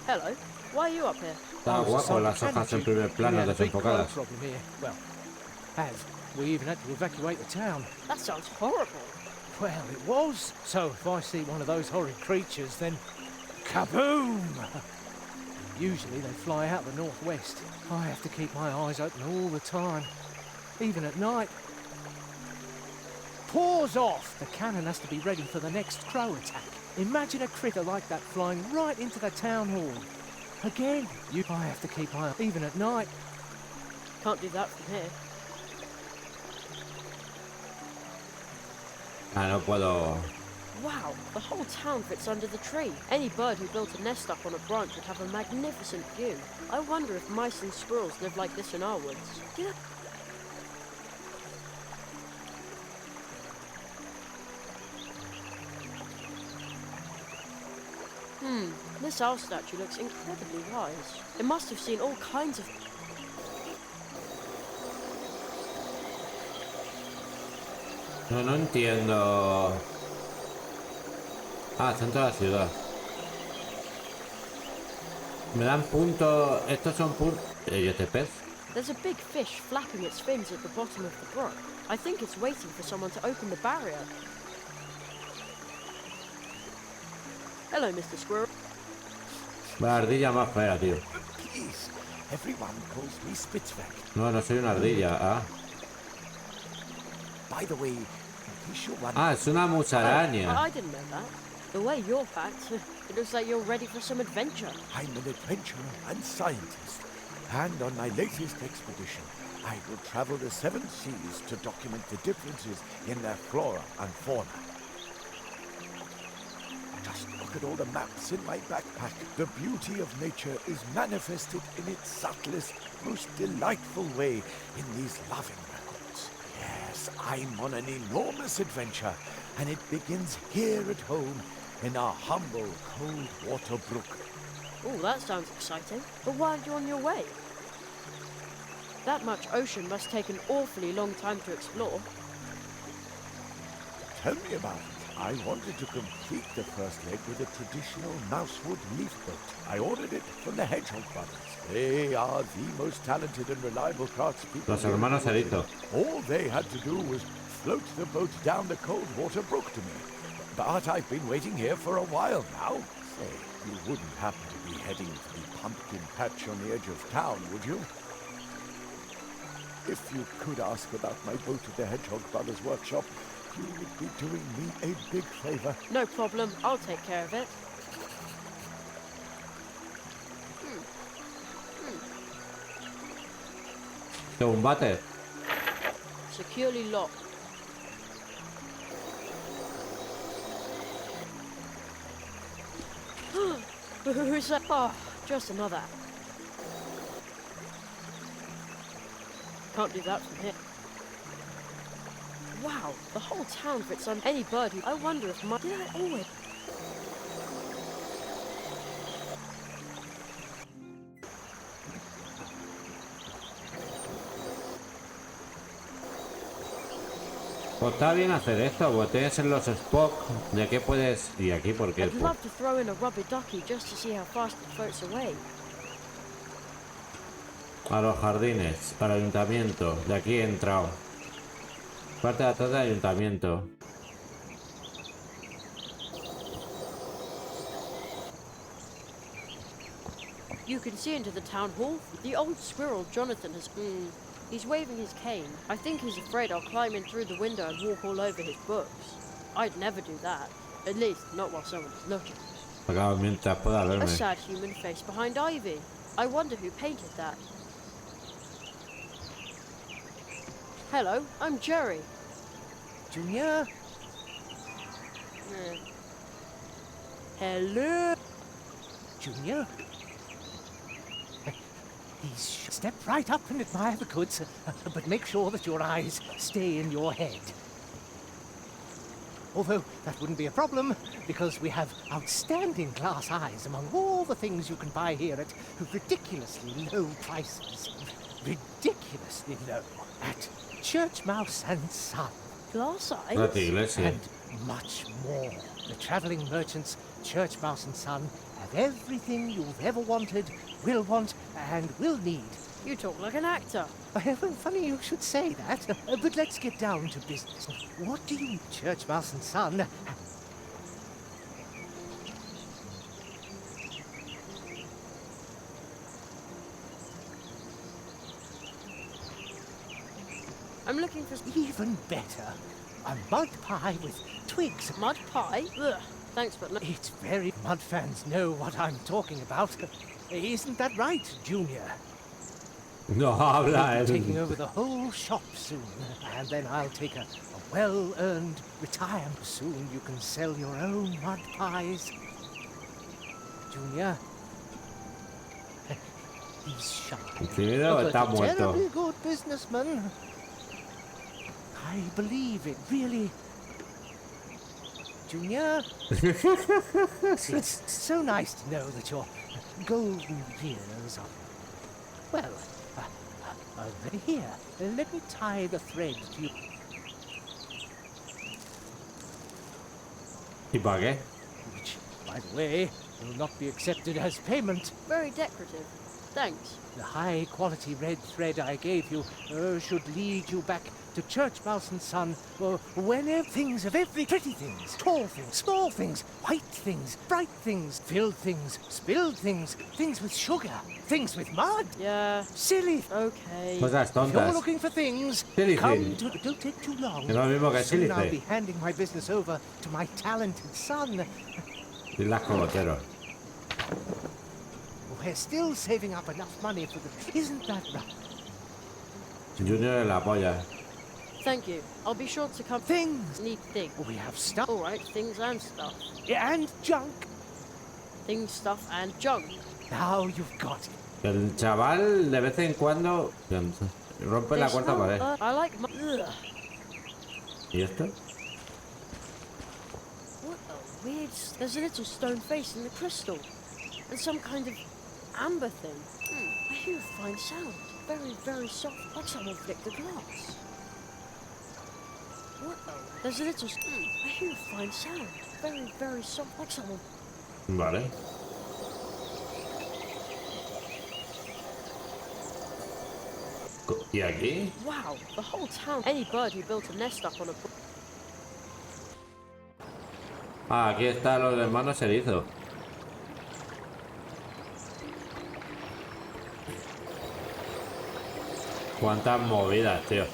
Hello. Why are you up here? Está guapo las hojas en primer plano desenfocadas. Problem here. Well, we even had to evacuate the town. That sounds horrible. Well, it was. So if I see one of those horrid creatures, then kaboom! Usually they fly out the northwest. I have to keep my eyes open all the time, even at night. Paws off! The cannon has to be ready for the next crow attack. Imagine a critter like that flying right into the town hall. Again, I have to keep my eye even at night. Can't do that from here. Ah, no puedo... Wow, the whole town fits under the tree. Any bird who built a nest up on a branch would have a magnificent view. I wonder if mice and squirrels live like this in our woods. Do you know? This owl statue looks incredibly wise. It must have seen all kinds of... No entiendo... Ah, centro de la ciudad. Me dan puntos... Estos son puntos... ¿Y este pez? There's a big fish flapping its fins at the bottom of the brook. I think it's waiting for someone to open the barrier. Hello, Mr. Squirrel. La ardilla más fea, tío. Please, everyone calls me Spitzweg. No soy una ardilla. Ah, By the way, in case you're wondering, ah, es una musaraña. I didn't know that. The way you're packed, it looks like you're ready for some adventure. I'm an adventurer and scientist, and on my latest expedition, I will travel the 7 seas to document the differences in their flora and fauna. look at all the maps in my backpack. The beauty of nature is manifested in its subtlest, most delightful way in these loving records. Yes, I'm on an enormous adventure, and it begins here at home in our humble cold water brook. Oh, that sounds exciting. But why are you on your way? That much ocean must take an awfully long time to explore. Tell me about it. I wanted to complete the first leg with a traditional mousewood leaf boat. I ordered it from the Hedgehog brothers. They are the most talented and reliable craftspeople. Los hermanos Edito. All they had to do was float the boat down the cold water brook to me. But I've been waiting here for a while now. Say, you wouldn't happen to be heading for the pumpkin patch on the edge of town, would you? If you could ask about my boat at the Hedgehog brothers workshop, you would be doing me a big favor. No problem, I'll take care of it. Combate. Securely locked. Who's that? Oh, just another. Can't do that from here. Wow, the whole town fits on any bird who... I wonder if my... Did I always... Pues está bien hacer esto, porque tienes en los Spock de qué puedes... ¿Y aquí por qué? I'd love to throw in a rubber ducky just to see how fast it floats away. A los jardines, al ayuntamiento. De aquí he entrado. Parte de atrás del ayuntamiento. You can see into the town hall. The old squirrel, Jonathan, has... he's waving his cane. I think he's afraid I'll climb in through the window and walk all over his books. I'd never do that. At least, not while someone's looking. Acá mientras pueda verme. A sad human face behind ivy. I wonder who painted that. Hello, I'm Jerry. Junior? Hello? Junior? Step right up and admire the goods, but make sure that your eyes stay in your head. Although that wouldn't be a problem, because we have outstanding glass eyes among all the things you can buy here at ridiculously low prices. Ridiculously low. At Church Mouse and Son. Glass eyes? And much more. The travelling merchants, Church Mouse and Son, have everything you've ever wanted, will want, and will need. You talk like an actor. Well, funny you should say that, but let's get down to business. What do you, Church Mouse and Son? I'm looking for... Even better. A mud pie with twigs. Mud pie? Ugh. Thanks, but no... It's very... Mud fans know what I'm talking about. Isn't that right, Junior? No habla. I'm taking over the whole shop soon, and then I'll take a well-earned retirement. Soon you can sell your own mud pies. Junior? He's shy. But a terribly good businessman. I believe it, really. Junior? It's so nice to know that your golden years are... Well, already here. Let me tie the thread to you. ¿Y para qué? Which, by the way, will not be accepted as payment. Very decorative. Thanks. The high-quality red thread I gave you should lead you back to Church Mouse and Son, whenever things of every pretty things, tall things, small things, white things, bright things, filled things, spilled things, things with sugar, things with mud. Yeah. Silly. Okay. Cosas tontas. If you're looking for things, Silly come to... Don't take too long. Es lo mismo que Soon silly I'll thing. be handing my business over to my talented son. Y las cogoteros. We're still saving up enough money for the... Isn't that right? Junior en la polla. Thank you. I'll be sure to come... Things! Need things. We have stuff. All right, things and stuff. And junk. things, stuff, and junk. Now you've got it. El chaval de vez en cuando rompe la There's cuarta no, pared. I like my... Ugh. ¿Y esto? What a weird... There's a little stone face in the crystal. And some kind of amber thing. I hear a fine sound. Very, very soft. Like someone flicked the glass. What the... There's a little... I hear a fine sound. Very, very soft. Like someone... Vale. ¿Y aquí? Wow, the whole town... Any bird who built a nest up on a... Ah, aquí están los hermanos erizos. Cuántas movidas, tío.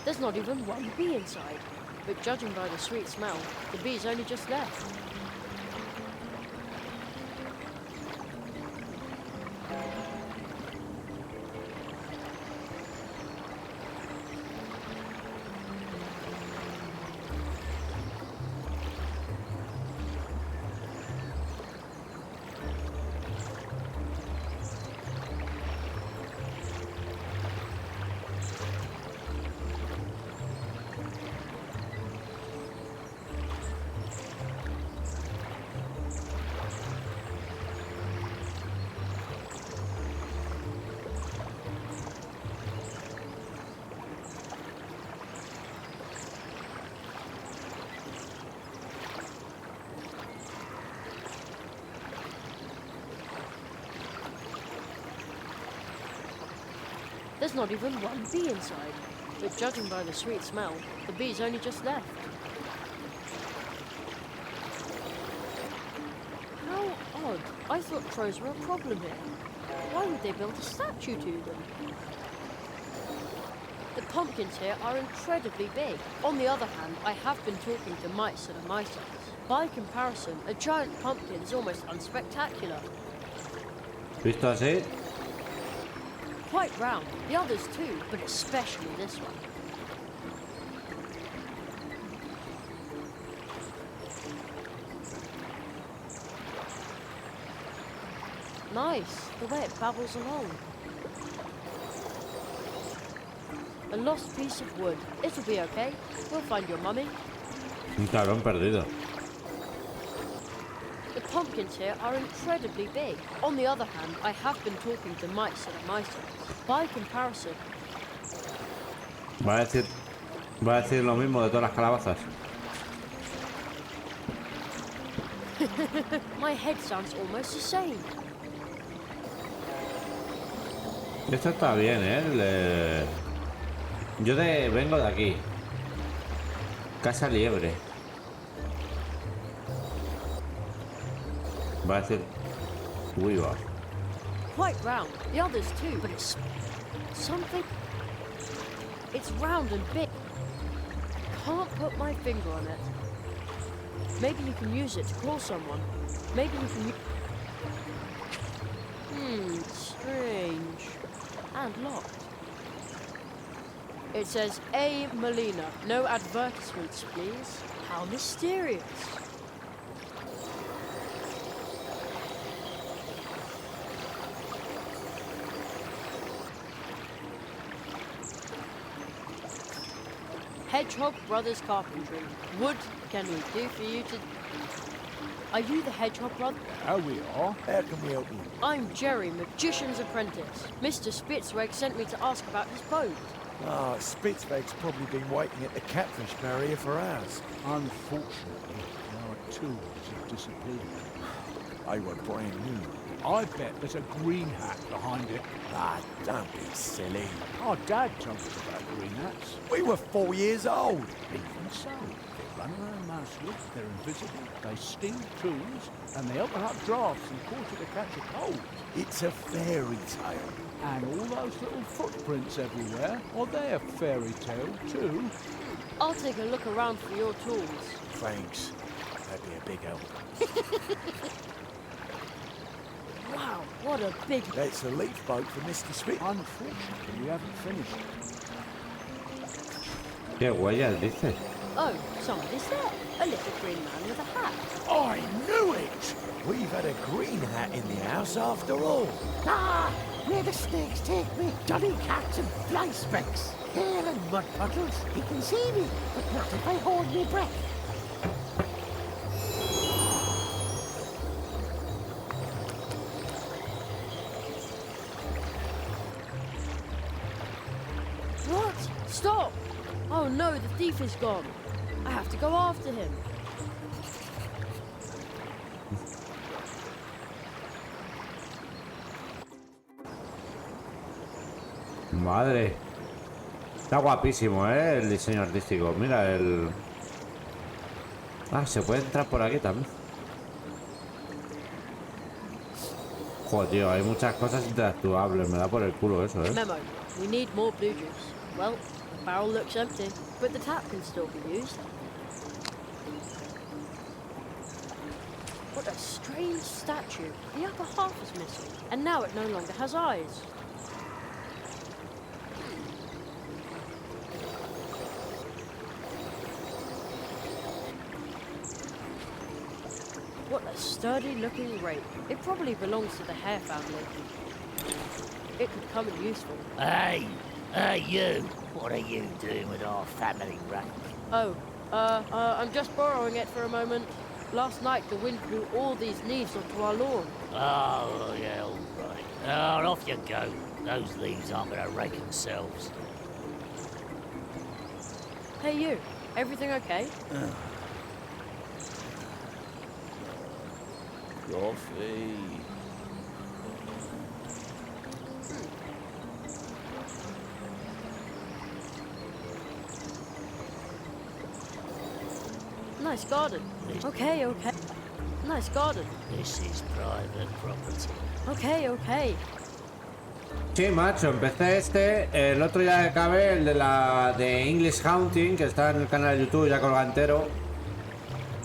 There's not even one bee inside. But judging by the sweet smell, the bee's only just left. There's not even one bee inside. But judging by the sweet smell, the bee's only just left. How odd. I thought crows were a problem here. Why would they build a statue to them? The pumpkins here are incredibly big. On the other hand, I have been talking to mice that are my size. By comparison, a giant pumpkin is almost unspectacular. ¿Visto así? Quite round. The others too, but especially this one. Nice, the way it babbles along. A lost piece of wood. It'll be okay. We'll find your mummy. Un cabrón perdido. The pumpkins here are incredibly big. On the other hand, I have been talking to mice that are my size. By comparison... Va a decir lo mismo de todas las calabazas. My head sounds almost the same. Esto está bien, ¿eh? Vengo de aquí. Casa Liebre. Va a decir Weaver. Quite round. The others too, but it's something. It's round and big. Can't put my finger on it. Maybe you can use it to call someone. Maybe you can. Strange. And locked. It says A. Molina. No advertisements, please. How mysterious. Hedgehog Brothers Carpentry. What can we do for you to... Are you the Hedgehog Brother? Here we are. How can we help you? I'm Jerry, Magician's Apprentice. Mr. Spitzweg sent me to ask about his boat. Ah, Spitzweg's probably been waiting at the catfish barrier for hours. Unfortunately, our tools have disappeared. They were brand new. I bet there's a green hat behind it. Ah, don't be silly. Our dad told us about green hats. We were 4 years old. Even so, they run around now. useless, they're invisible, they steal tools, and they open up drafts and cause you to catch a cold. It's a fairy tale. And all those little footprints everywhere are their fairy tale too. I'll take a look around for your tools. Thanks. That'd be a big help. Wow, what a big... That's a leaf boat for Mr. Smith. Unfortunately, we haven't finished. ¿Qué huellas dice? Oh, somebody's there. A little green man with a hat. I knew it! We've had a green hat in the house after all. Ah, where the snakes take me. Dunning cats and fly specks. Hair and mud puddles. He can see me, but not if I hold my breath. What? Stop! Oh no, the thief is gone. I have to go after him. Madre. Está guapísimo, el diseño artístico. Mira el... Ah, se puede entrar por aquí también. Joder, tío, hay muchas cosas interactuables. Me da por el culo eso, Memo, we need more blue juice. Well, the barrel looks empty, but the tap can still be used. What a strange statue. The upper half is missing, and now it no longer has eyes. What a sturdy-looking rake. It probably belongs to the hare family. It could come in useful. Hey, you. What are you doing with our family rake? Oh, I'm just borrowing it for a moment. Last night the wind blew all these leaves onto our lawn. Oh, yeah, all right. Oh, off you go. Those leaves aren't going to rake themselves. Hey you, everything okay? Coffee. Nice garden. Okay. Nice garden. This is private property. Okay. Sí, macho, empecé el otro ya que cabe, el de English Haunting, que está en el canal de YouTube, ya colga entero.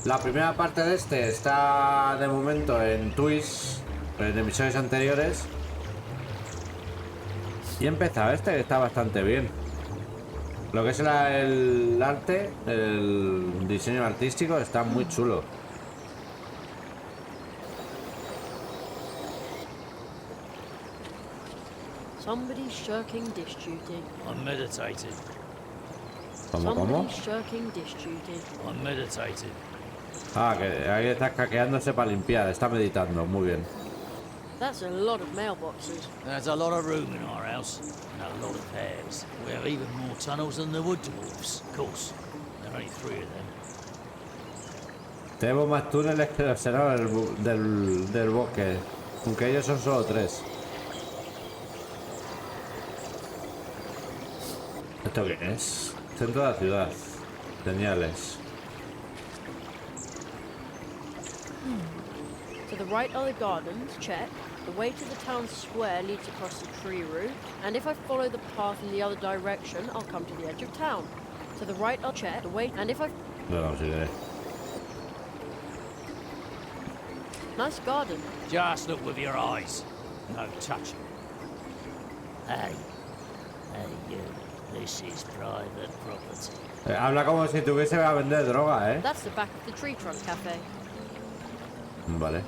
La primera parte de este está de momento en Twitch, en emisiones anteriores. Y he empezado este, que está bastante bien. Lo que es el arte, el diseño artístico, está muy chulo. Somebody's shirking dish duty. I'm meditating. ¿Cómo? Somebody's shirking dish duty. I'm meditating. Ah, que ahí está escaqueándose para limpiar, está meditando, muy bien. That's a lot of mailboxes. There's a lot of room in our house, and a lot of hairs. We have even more tunnels than the wood dwarfs. Of course, there are only 3 of them. Tenemos más túneles que los enanos del bosque, aunque ellos son solo 3. ¿Esto qué es? Centro de la ciudad. Señales. To the right are the gardens, check. The way to the town square leads across the tree route, and if I follow the path in the other direction, I'll come to the edge of town. To the right I'll check, the way, and if I... No, sí, Nice garden. Just look with your eyes. No touching. Hey, you. This is private property. Habla como si tuviese a vender droga, ¿eh? That's the back of the tree trunk cafe. Vale.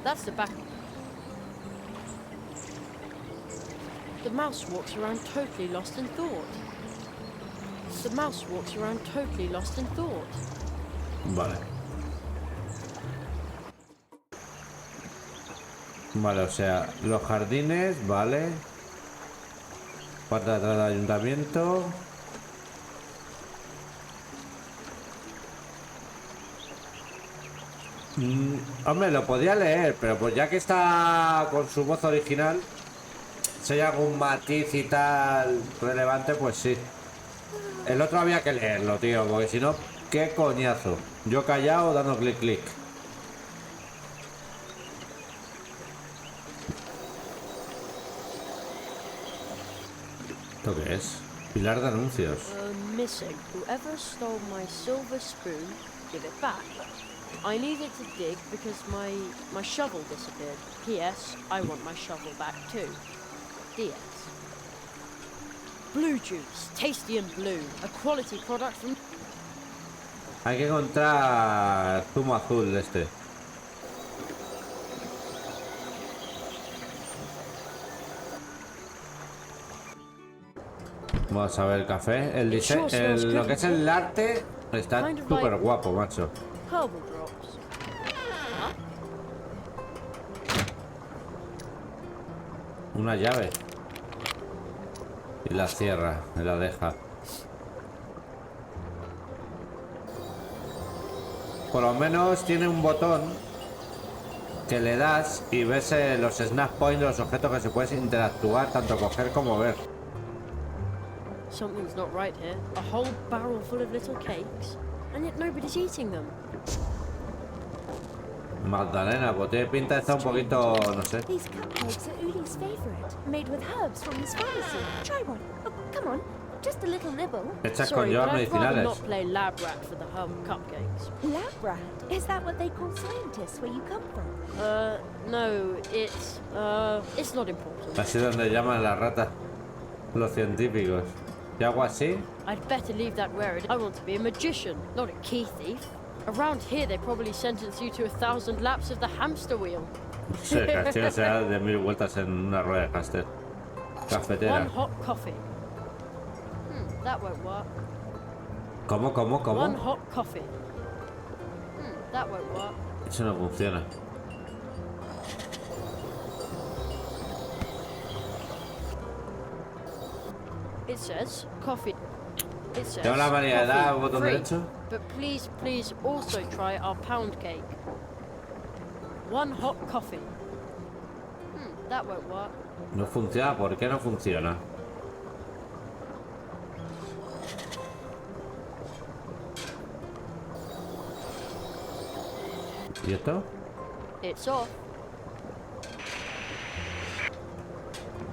That's the back. The mouse walks around totally lost in thought. The mouse walks around totally lost in thought. Vale. Vale, o sea, los jardines, vale. Parte de atrás del ayuntamiento. Hombre, lo podía leer, pero pues ya que está con su voz original, si hay algún matiz y tal relevante, pues sí. El otro había que leerlo, tío, porque si no, qué coñazo. Yo callado dando clic, clic. ¿Esto qué es? Pilar de anuncios. Missing. Whoever stole my silver spoon, give it back. I needed to dig because my shovel disappeared. P.S. I want my shovel back too. D.S. Blue juice, tasty and blue, a quality product from... Hay que encontrar zumo azul de este. Vamos a ver el café. El diseño, lo que es el arte está súper guapo, macho. Una llave. Y la cierra, y la deja. Por lo menos tiene un botón que le das y ves los snap points de los objetos que se puedes interactuar, tanto coger como ver. Something's not right here. A whole barrel full of little cakes, and yet nobody's eating them. Magdalena, pues tiene pinta de estar un poquito, no sé. These cupcakes are Uli's favorite, made with herbs from his pharmacy. Try one. Oh, come on, just a little nibble. Hechas con hierbas medicinales. Not play lab rat for the cupcakes. Lab rat? Is that what they call scientists where you come from? No, it's not important. Así donde llaman las ratas los científicos. ¿Y algo así? I'd better leave that where it. I want to be a magician, not a key thief. Around here, they probably sentence you to 1,000 laps of the hamster wheel. Sí, el castigo será de 1000 vueltas en una rueda de hámster. Cafetera. One hot coffee. That won't work. ¿Cómo? One hot coffee. That won't work. Eso no funciona. It says coffee. It says Tengo la variedad, botón derecho. But please also try our pound cake. One hot coffee. That won't work. No funciona. ¿Por qué no funciona? ¿Y esto? It's off.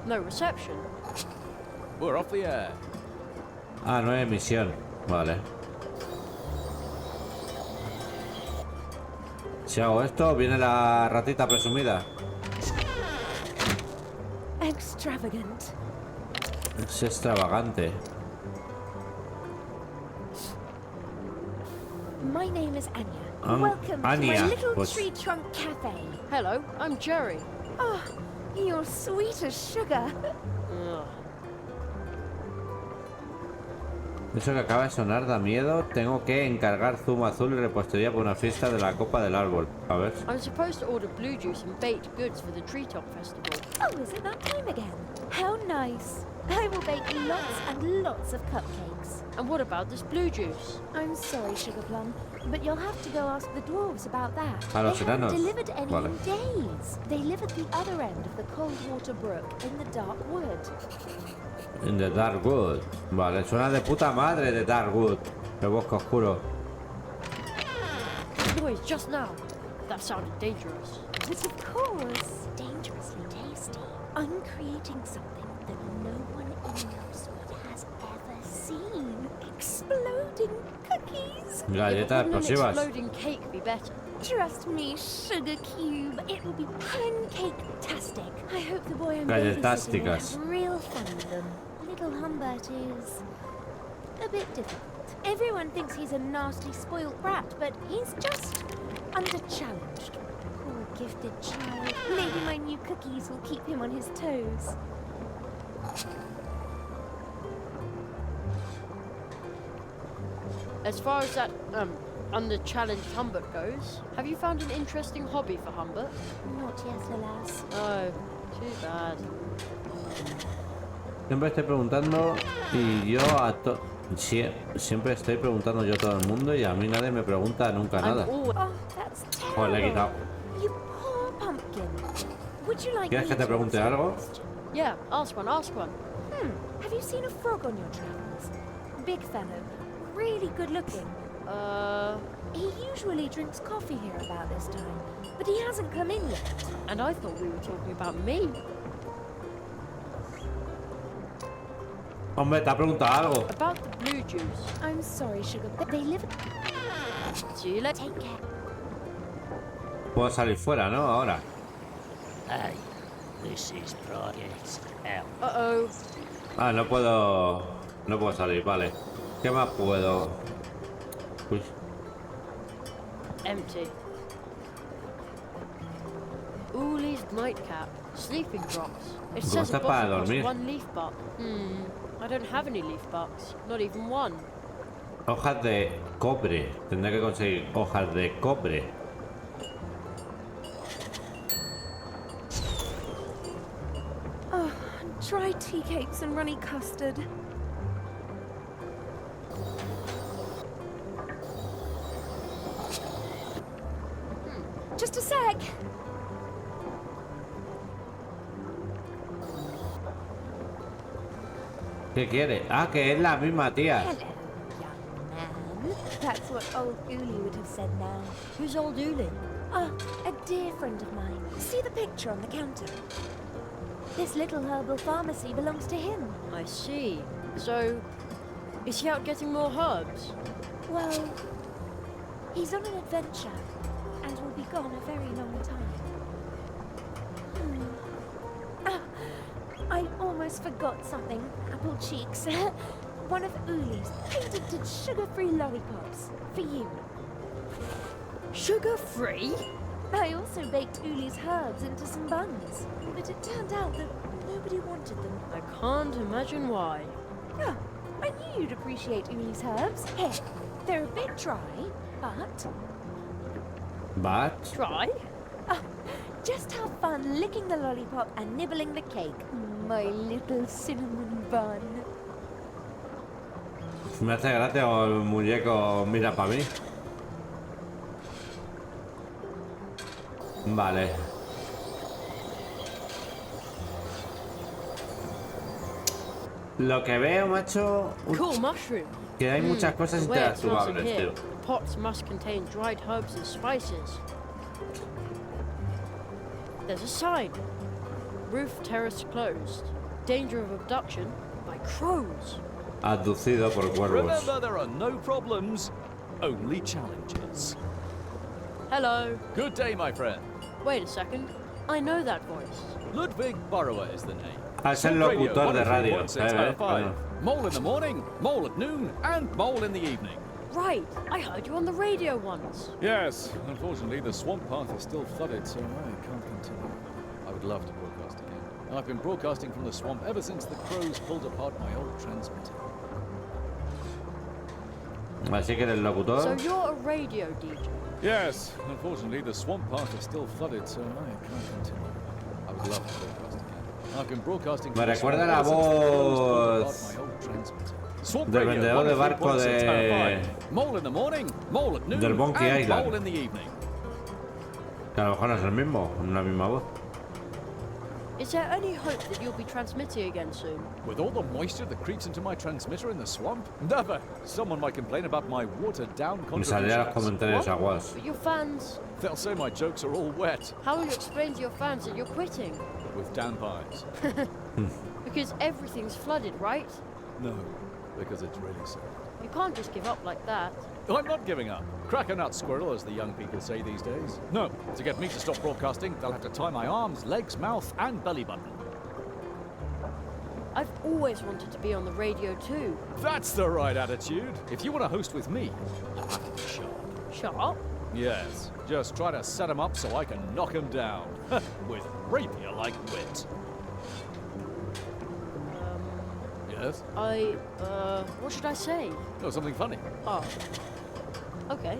No reception. We're off the air. Ah, no hay emisión. Vale. Si hago esto, viene la ratita presumida. Extravagant. Es extravagante. My name is Anya. Welcome Anya, to my little pues... tree trunk cafe. Hello, I'm Jerry. Oh, you're sweet as sugar. Eso que acaba de sonar da miedo. Tengo que encargar zumo azul y repostería por una fiesta de la copa del árbol. A ver. I'm supposed to order blue juice and baked goods for the treetop festival. Oh, is it that time again? How nice. I will bake lots and lots of cupcakes. And what about this blue juice? I'm sorry, Sugarplum, but you'll have to go ask the dwarves about that. A los They haven't enanos. delivered any Vale. in days. They live at the other end of the Coldwater Brook in the Dark Wood. In the Dark Wood. Vale, suena de puta madre de Dark Wood. El bosque oscuro. Noise just now. That sounded dangerous. But of course, dangerously tasty. I'm creating something that no one in Nosewood has ever seen. Exploding cookies. Galletas Wouldn't an explosivas. exploding cake be better? Trust me, Sugar Cube. It will be pancake-tastic. I hope the boy I'm babysitting will Galletásticas. have real fun with them. Little Humbert is a bit difficult. Everyone thinks he's a nasty, spoiled brat, but he's just under-challenged. Poor gifted child. Maybe my new cookies will keep him on his toes. As far as that, under-challenged Humbert goes, have you found an interesting hobby for Humbert? Not yet, alas. Oh, too bad. Siempre estoy preguntando y yo a siempre estoy preguntando yo a todo el mundo y a mí nadie me pregunta nunca nada. Oh, that's terrible. Joder, le he quitado. You poor pumpkin. Would you like ¿Quieres me que te to pregunte answer algo? your question? Yeah, ask one, ask one. Have you seen a frog on your travels? Big fellow. Really good looking. He usually drinks coffee here about this time, but he hasn't come in yet. And I thought we were talking about me. Hombre, te ha preguntado algo. About the blue juice. I'm sorry, Sugar, but they live... See you later. Take care. Puedo salir fuera, ¿no? Ahora. Hey, this is Project L. Uh-oh. Ah, no puedo... No puedo salir, vale. ¿Qué más puedo? Uy. Empty. Uli's nightcap. Sleeping drops. It ¿Cómo says está above para it costs dormir? 1 leaf buck. I don't have any leaf bucks. Not even one. Hojas de cobre. Tendré que conseguir hojas de cobre. Oh, dry tea cakes and runny custard. Just a sec. ¿Qué quiere? Ah, que es la misma tía. Hello, young man. That's what old Uli would have said now. Who's old Uli? Ah, a dear friend of mine. See the picture on the counter? This little herbal pharmacy belongs to him. I see. So, is he out getting more herbs? Well, he's on an adventure and will be gone a very long time. Ah, I almost forgot something. Apple cheeks. One of Uli's patented sugar-free lollipops for you. Sugar-free? I also baked Uli's herbs into some buns, but it turned out that nobody wanted them. I can't imagine why. Oh, I knew you'd appreciate Uli's herbs. Here, they're a bit dry, but... But... Try? Oh, just have fun licking the lollipop and nibbling the cake. My little cinnamon bun. Me hace gracia o el muñeco mira para mí. Vale. Lo que veo, macho, Cool mushroom. que hay muchas cosas The way it's not in interactuables, here. tío. Pots must contain dried herbs and spices. There's a sign. Roof terrace closed. Danger of abduction by crows. Abducido por cuervos. Remember, there are no problems, only challenges. Hello. Good day, my friend. Wait a second. I know that voice. Ludwig Burrower is the name. Es el Swamp Radio locutor de radio. 103.6 out of 5. Mole in the morning, mole at noon, and mole in the evening. Right. I heard you on the radio once. Yes, unfortunately, the swamp path is still flooded, so I can't continue. I would love to broadcast again. I've been broadcasting from the swamp ever since the crows pulled apart my old transmitter. Así que eres So locutor. you're a radio DJ. Yes, unfortunately, the swamp path is still flooded, so I can't continue. I would love to broadcast again. I've been broadcasting Me from the recuerda swamp la ever since the crows pulled voz apart my old transmitter. Swamp del Radio, vendedor de barco 103.6 out of de... 5. Mole in the morning, mole at noon, del Monkey and Island. mole in the evening. Que a lo mejor no es el mismo, no la misma voz. Is there any hope that you'll be transmitting again soon? With all the moisture that creeps into my transmitter in the swamp? Never! Someone might complain about my watered-down Me saldrían los contributions. comentarios aguas. But your fans... They'll say my jokes are all wet, How will you explain to your fans that you're quitting? with damp eyes. Because everything's flooded, right? No, because it's really sad. You can't just give up like that. I'm not giving up. Crack a nut, squirrel, as the young people say these days. No, to get me to stop broadcasting, they'll have to tie my arms, legs, mouth, and belly button. I've always wanted to be on the radio too. That's the right attitude. If you want to host with me, you'll have to be sharp. Sharp? Yes, just try to set 'em up so I can knock 'em down. With rapier-like wit. Yes? What should I say? Oh, something funny. Oh. Okay.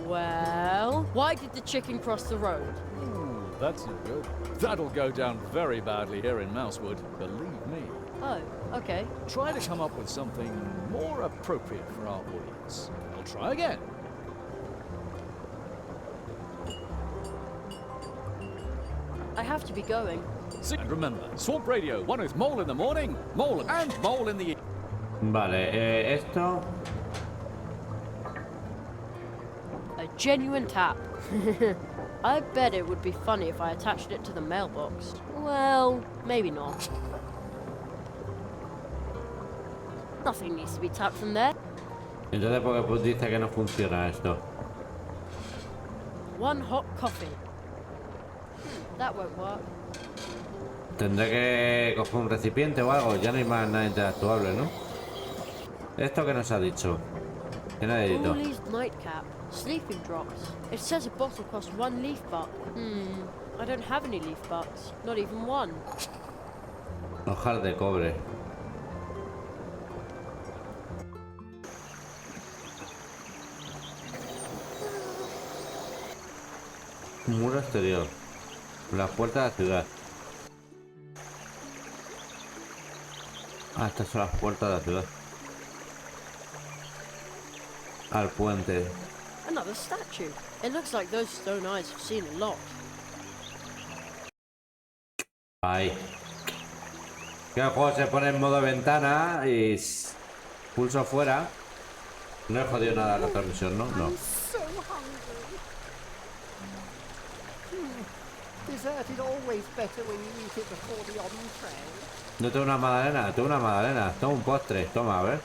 Well, why did the chicken cross the road? Ooh, that's not good. That'll go down very badly here in Mousewood, believe me. Oh, okay. Try to come up with something more appropriate for our audience. I'll try again. I have to be going. And remember, Swamp Radio, one with mole in the morning, mole and mole in the evening. Vale, esto... genuine tap. I bet it would be funny if I attached it to the mailbox. Well, maybe not. Nothing needs to be tapped from there. Entonces, ¿por qué pues dice que no funciona esto? One hot coffee. That won't work. Tendré que coger un recipiente o algo. Ya no hay más nada interactuable, ¿no? ¿Esto que nos ha dicho? ¿Qué necesito? Ollie's nightcap. Sleeping drops. It says a bottle costs 1 leaf buck. I don't have any leaf bucks. Not even one. Hojas de cobre. Muro exterior. Las puertas de la ciudad. Ah, estas son las puertas de la ciudad. Al puente. Another statue. It looks like those stone eyes have seen a lot. Ahí. Que el juego se pone en modo ventana y pulso fuera. No he jodido nada la transmisión, ¿no? No. Dessert is always better when you eat it before the entree. No tengo una magdalena, tengo una magdalena. Tengo un postre. Toma, a ver.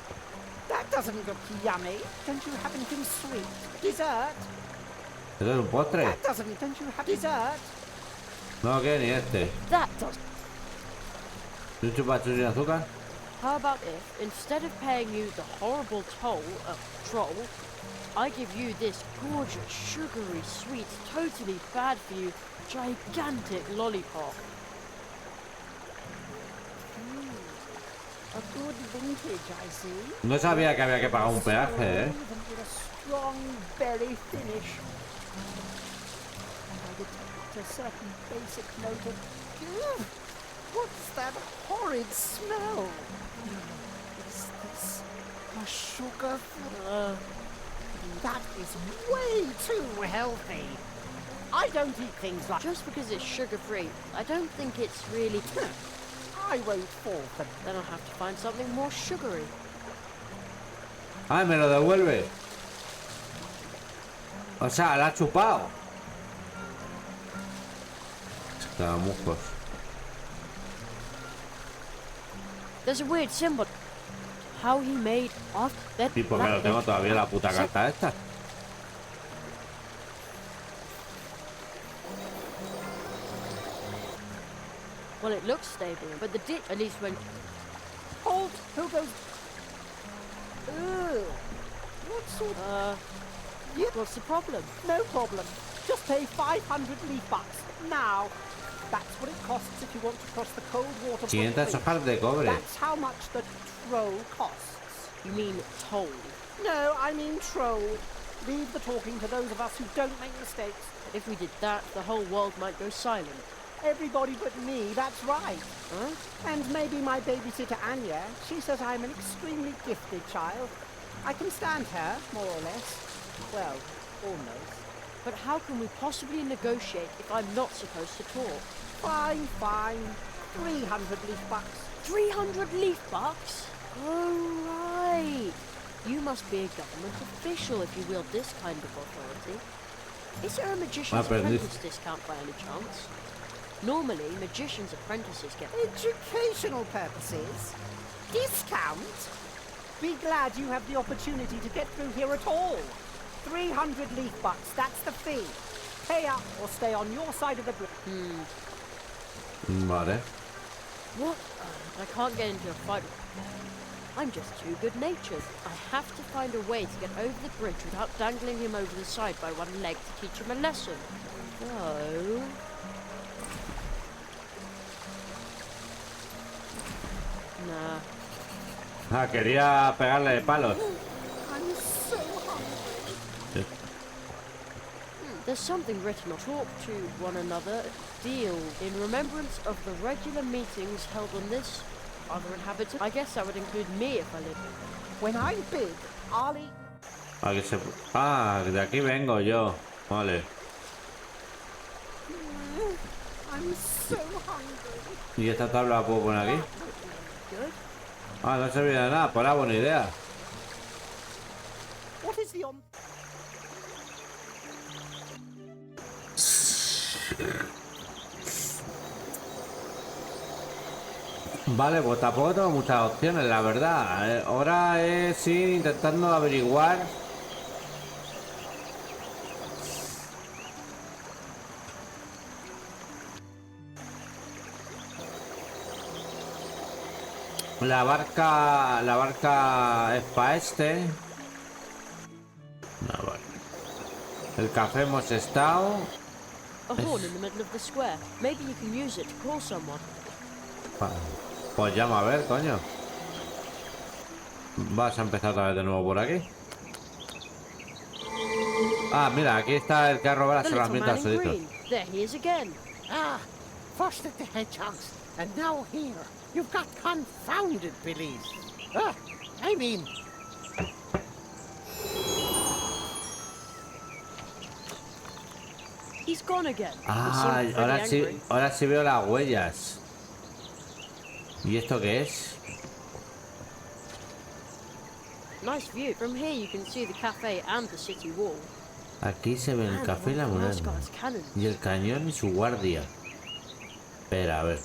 That doesn't look yummy. Don't you have anything sweet? Dessert? ¿Esto es un postre? That doesn't. Don't you have dessert? No, ¿qué? Ni este. That does. ¿Un chupachu sin azúcar? How about if, instead of paying you the horrible troll, I give you this gorgeous, sugary, sweet, totally bad for you, gigantic lollipop? A good vintage, I see. No sabía que había que pagar un peaje, ¿eh? With a strong berry finish. I detect a certain basic note of... Ugh, what's that horrid smell? Is this a sugar? That is way too healthy. I don't eat things like... Just because it's sugar-free, I don't think it's really... I won't fall for that. Then I'll have to find something more sugary. ¡Ay, me lo devuelve! O sea, la ha chupado. Escaramujos. There's a weird symbol. How he made off that... ¿Y por qué no tengo todavía la puta carta esta? Well, it looks stable, but the ditch, at least when... Hold! Who goes... Ugh. What sort of... What's the problem? No problem. Just pay 500 leaf bucks. Now. That's what it costs if you want to cross the cold water... 500 hojas de cobre. That's how much the troll costs. You mean toll? No, I mean troll. Leave the talking to those of us who don't make mistakes. If we did that, the whole world might go silent. Everybody but me, that's right. Huh? And maybe my babysitter Anya. She says I'm an extremely gifted child. I can stand her, more or less. Well, almost. But how can we possibly negotiate if I'm not supposed to talk? Fine, fine. 300 leaf bucks. 300 leaf bucks? Oh, right. You must be a government official if you wield this kind of authority. Is there a magician's apprentice discount by any chance? Normally, magicians' apprentices get... Educational purposes? Discount? Be glad you have the opportunity to get through here at all. 300 leaf bucks, that's the fee. Pay up or stay on your side of the bridge. Vale. What? I can't get into a fight. I'm just too good-natured. I have to find a way to get over the bridge without dangling him over the side by one leg to teach him a lesson. So... Nah. Ah, quería pegarle de palos. I'm so hungry. There's something written on talk to one another, deal in remembrance of the regular meetings held on this other inhabitant. I guess that would include me if I lived. When I'm big, I'll eat... de aquí vengo yo. Vale. I'm so hungry. ¿Y esta tabla la puedo poner aquí? Good. Ah, no servía de nada, pues era buena idea. What is the Vale, pues tampoco tengo muchas opciones, la verdad. Ahora es ir intentando averiguar. La barca es para este. No, vale. El café hemos estado. A horn in the middle of the square. Maybe you can use it to call someone. Pues llama a ver, coño. Vas a empezar otra vez de nuevo por aquí. Ah, mira, aquí está el que ha robado las The little herramientas. man in green. There he is again. Ah, first at the hedgehogs, and now here. You've got confounded beliefs. I mean... He's gone again. Ah, He seemed pretty angry. ahora sí veo las huellas. ¿Y esto qué es? Nice view. From here you can see the cafe and the city wall. Aquí se ve el café y la Man, moneda. those guys' cannons. Y el cañón y su guardia. Espera, a ver.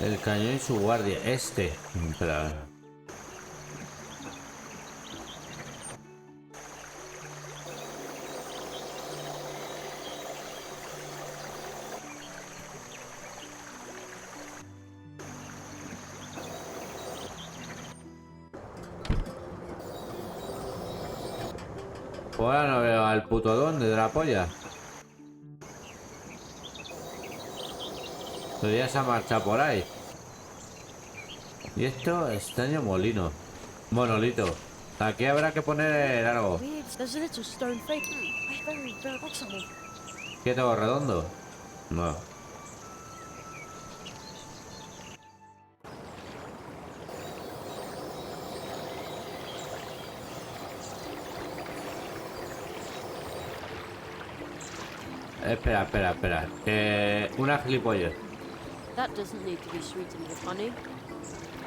El cañón y su guardia. Este. Espera, a ver. Pues ahora no veo al puto don de la polla. Pero ya se ha marchado por ahí. Y esto, extraño molino. Monolito. Aquí habrá que poner algo. Weird. There's a little stone face. Very like someone. ¿Qué tengo redondo? No. Espera. Una gilipollez. That doesn't need to be sweetened with honey.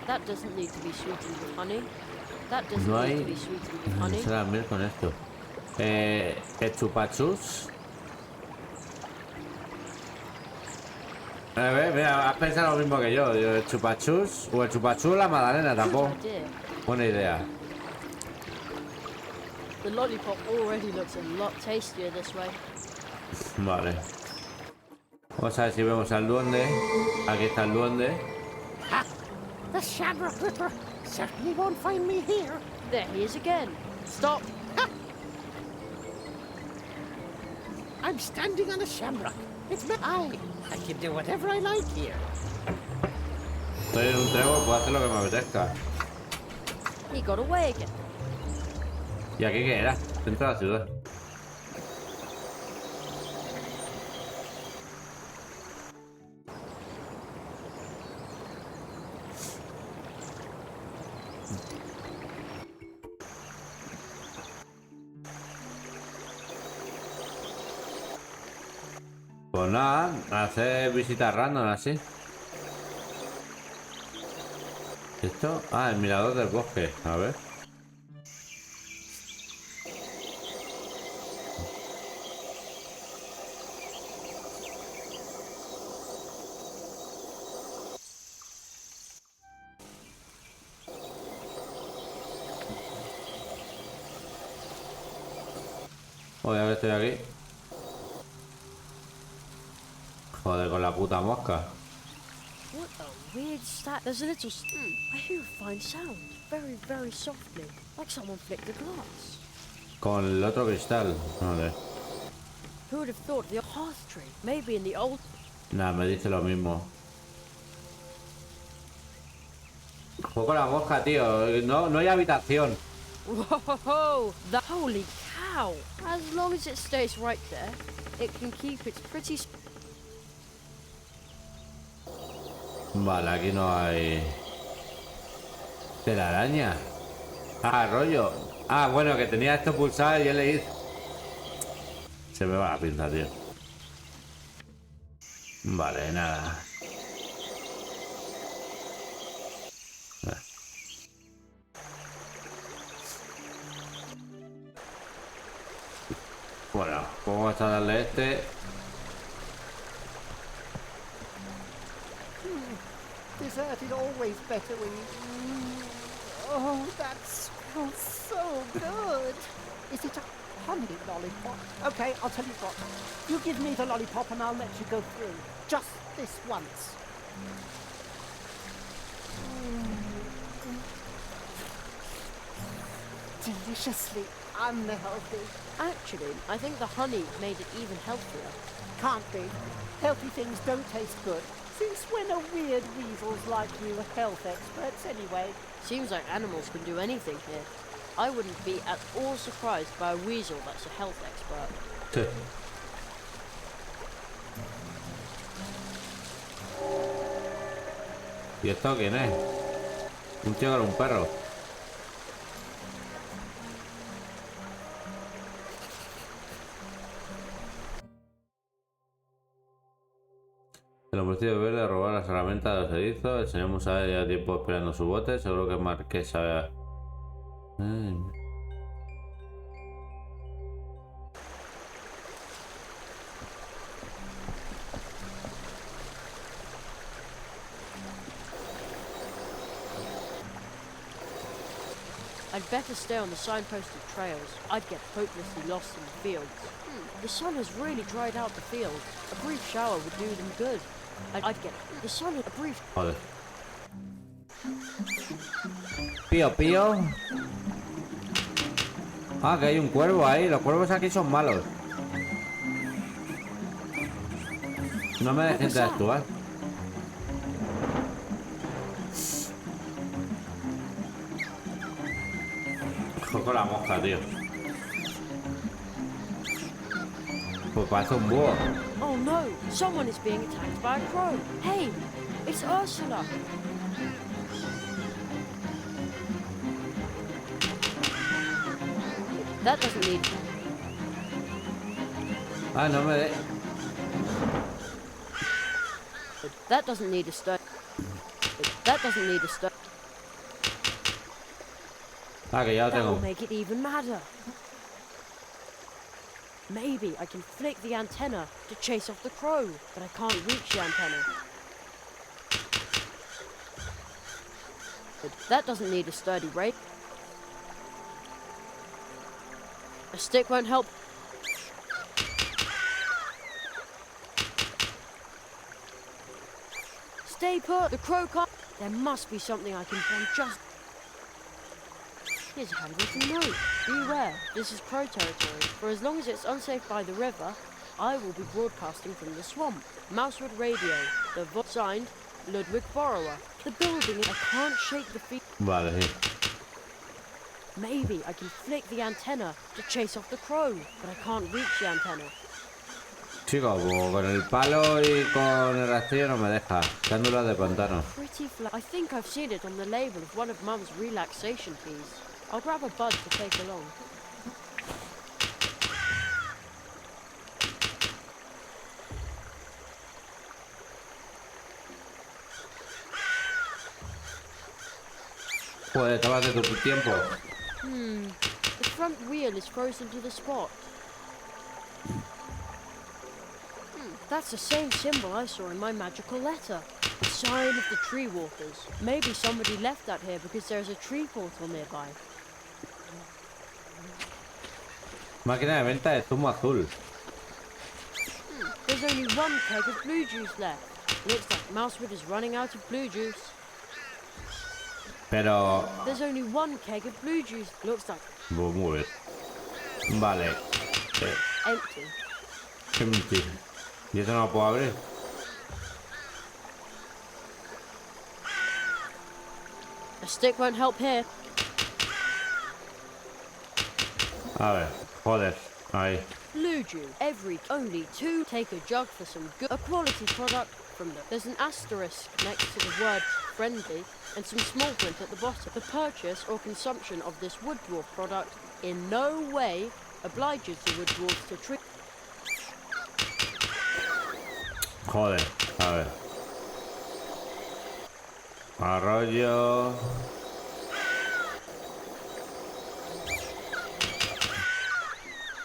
That doesn't need to be sweetened with honey. That doesn't No need to hay. be sweetened with honey. Se la miel con esto. El chupachus. A ver, mira, has pensado lo mismo que yo. El chupachus. O el chupachus o la magdalena tampoco. Good idea. Buena idea. The lollipop already looks a lot tastier this way. Vale. Vamos a ver si vemos al duende. Aquí está el duende. Ha! The Shamrock Ripper certainly won't find me here. There he is again. Stop. Ha! I'm standing on a shamrock. It's my I can do whatever I like here. Estoy en un trébol, puedo hacer lo que me apetezca. He got away again. ¿Y aquí qué era? Dentro de la ciudad. Pues nada, hacer visitas random así. ¿Esto? Ah, el mirador del bosque. A ver. Voy a ver, estoy aquí. Joder, con la puta mosca. What a weird stat. There's a little. I hear a fine sound. Very, very softly. Like someone flicked a glass. Con el otro cristal. Vale. Who would have thought the hearth tree? Maybe in the old. Nada, me dice lo mismo. Juego con la mosca, tío. No hay habitación. Whoa! The holy cow! As long as it stays right there, it can keep its pretty. Vale, aquí no hay. Telaraña. Ah, rollo. Ah, bueno, que tenía esto pulsado y he leído. Se me va la pinza, tío. Vale, nada. Bueno, vamos a darle este. Dessert is always better when you... Oh, that smells so good. Is it a honey lollipop? Okay, I'll tell you what. You give me the lollipop and I'll let you go through. Just this once. Deliciously unhealthy. Actually, I think the honey made it even healthier. Can't be. Healthy things don't taste good. Since when are weird weasels like you health experts anyway? Seems like animals can do anything here. I wouldn't be at all surprised by a weasel that's a health expert. ¿Y esto quién es? Un tío con un perro. El hombre verde robar las herramientas de los erizos. El señor Musa lleva tiempo esperando su bote. Seguro que Marquesa. I'd better stay on the signposted trails. I'd get hopelessly lost in the fields. The sun has really dried out the field. A brief shower would do them good. I'd get the sun a brief... Joder. Pío, pío. Ah, que hay un cuervo ahí. Los cuervos aquí son malos. No me dejes de actuar. Con la mosca, tío. Pues parece un búho. Oh no! Someone is being attacked by a crow. Hey! It's Ursula! That doesn't need... Ah, no me de... That doesn't need a stone. That doesn't need a stone. Ah, que ya lo That will tengo. make it even madder. Maybe I can flick the antenna to chase off the crow, but I can't reach the antenna. But that doesn't need a sturdy rake. A stick won't help. Stay put. The crow can't. There must be something I can find just... Here's a handwritten note. Beware, this is crow territory. For as long as it's unsafe by the river, I will be broadcasting from the swamp. Mousewood Radio. The signed, Ludwig Borrower. The building, I can't shake the feet. Vale, sí. Maybe I can flick the antenna to chase off the crow, but I can't reach the antenna. Chico, como con el palo y con el rastrillo no me deja. Cándulas de pantano. Pretty flat. I think I've seen it on the label of one of Mum's relaxation teas. I'll grab a bud to take along. Joder, tómate tu tiempo. The front wheel is frozen to the spot. That's the same symbol I saw in my magical letter. The sign of the tree walkers. Maybe somebody left that here because there's a tree portal nearby. Máquina de venta de zumo azul. There's only one keg of blue juice left. Looks like Mousewood is running out of blue juice. Pero... There's only one keg of blue juice. Looks like... Muy bien. Vale. Empty. Empty. ¿Y eso no lo puedo abrir? A stick won't help here. A ver, joder, ahí. Blue juice. Only two. Take a jug for some good... A quality product from the... There's an asterisk next to the word friendly and some small print at the bottom. The purchase or consumption of this wood dwarf product in no way obliges the wood dwarf to treat... Joder, a ver. Arroyo.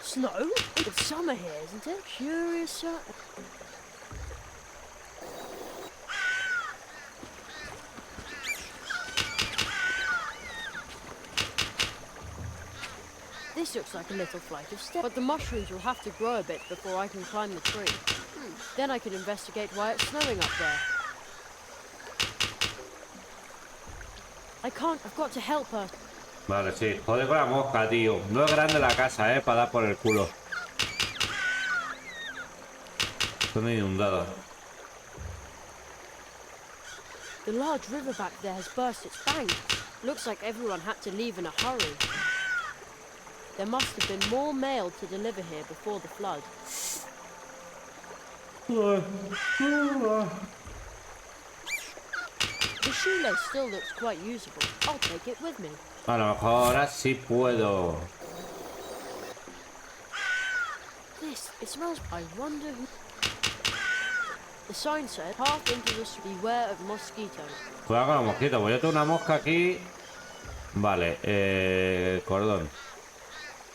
Snow? It's summer here, isn't it? Curious sight. This looks like a little flight of steps, but the mushrooms will have to grow a bit before I can climb the tree. Then I can investigate why it's snowing up there. I can't, I've got to help her. Vale, sí. Joder con la mosca, tío. No es grande la casa, para dar por el culo. Están inundados. The large river back there has burst its bank. Looks like everyone had to leave in a hurry. There must have been more mail to deliver here before the flood. The shoelace still looks quite usable. I'll take it with me. A lo mejor ahora sí puedo. This, it smells. I wonder who. The sign said, path into the beware of mosquitoes. Cuidado con los mosquitos, pues yo tengo una mosca aquí. Vale, cordón.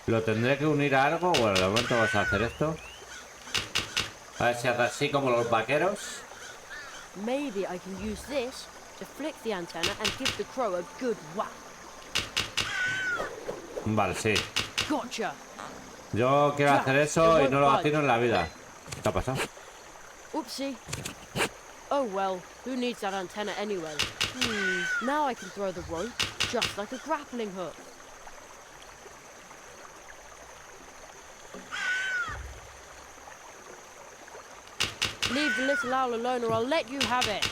¿Lo tendré que unir a algo? Bueno, de momento vamos a hacer esto. A ver si hace así como los vaqueros. Maybe I can use this to flick the antenna and give the crow a good whack. Vale, sí. Gotcha. Yo quiero hacer eso y no lo atino en la vida. ¿Qué ha pasado? Oopsie. Oh well, who needs that antenna anyway? Now I can throw the rope just like a grappling hook. Leave the little owl alone or I'll let you have it.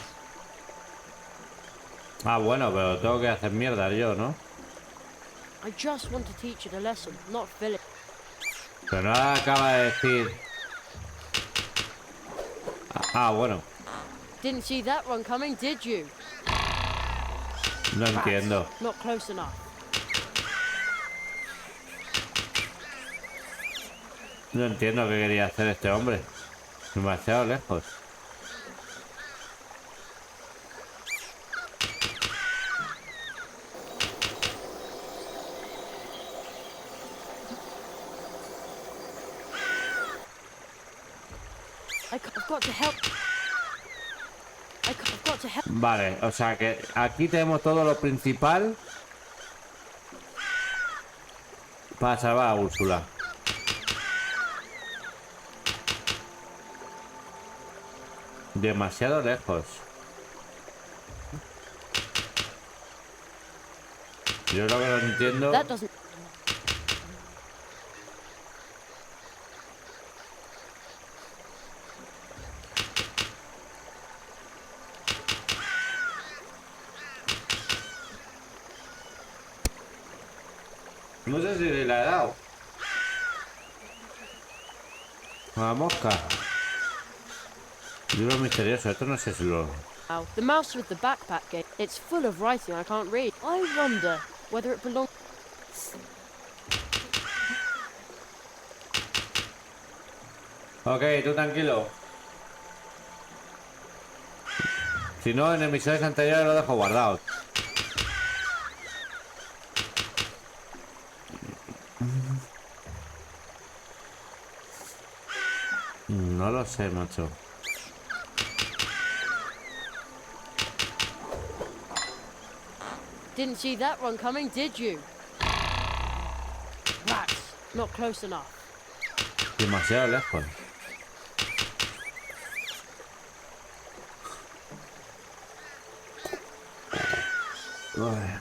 Ah, bueno, pero tengo que hacer mierda yo, ¿no? I just want to teach it a lesson, not fill it. Pero no acaba de decir... Ah, bueno. Didn't see that one coming, did you? No entiendo. Not close enough. No entiendo qué quería hacer este hombre. Demasiado lejos. I've got to help. I've got to help. Vale, o sea que aquí tenemos todo lo principal para salvar a Úrsula. Demasiado lejos. Yo lo que no entiendo... No sé si la he dado. A la mosca. Libro misterioso, esto no sé si lo... The mouse with the backpack game. It's full of writing I can't read. I wonder whether it belongs... Ok, tú tranquilo. Si no, en emisiones anteriores lo dejo guardado. No lo sé, macho. Didn't see that one coming, did you? Rats, not close enough. Demasiado lejos. Uy.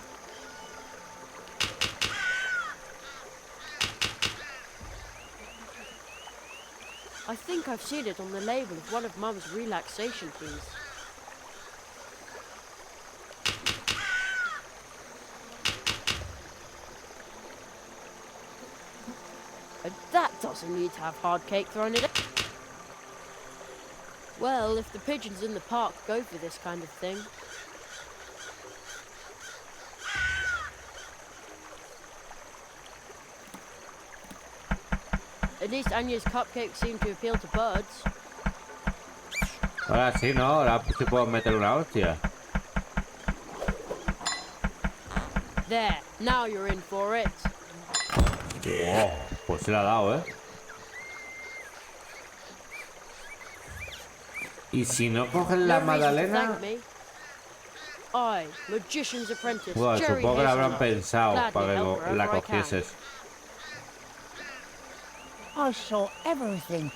I think I've seen it on the label of one of Mum's relaxation teas. That doesn't need to have hard cake thrown in it. Well, if the pigeons in the park go for this kind of thing. At least Anya's cupcakes seem to appeal to birds. Ahora sí, ¿no? Ahora sí puedo meter una hostia. There, now you're in for it. Oh, Pues se la ha dado, ¿eh? Y si no cogen la magdalena... I, magician's apprentice, Bueno, Jerry supongo que la habrán Hazelnut. pensado Gladly para que help la wherever I can. cogieses. I saw everything.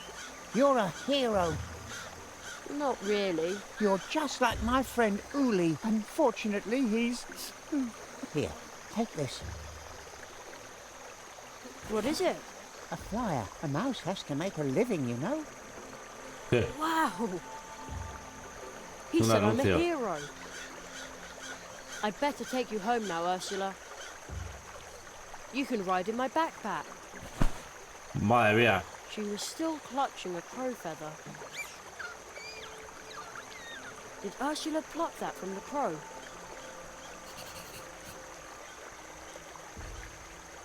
You're a hero. Not really. You're just like my friend Uli. Unfortunately, he's... Here, take this. What is it? A flyer. A mouse has to make a living, you know. ¿Qué? Wow. He Un said I'm a anuncio. hero. I'd better take you home now, Ursula. You can ride in my backpack. Madre mía. She was still clutching a crow feather. Did Ursula pluck that from the crow?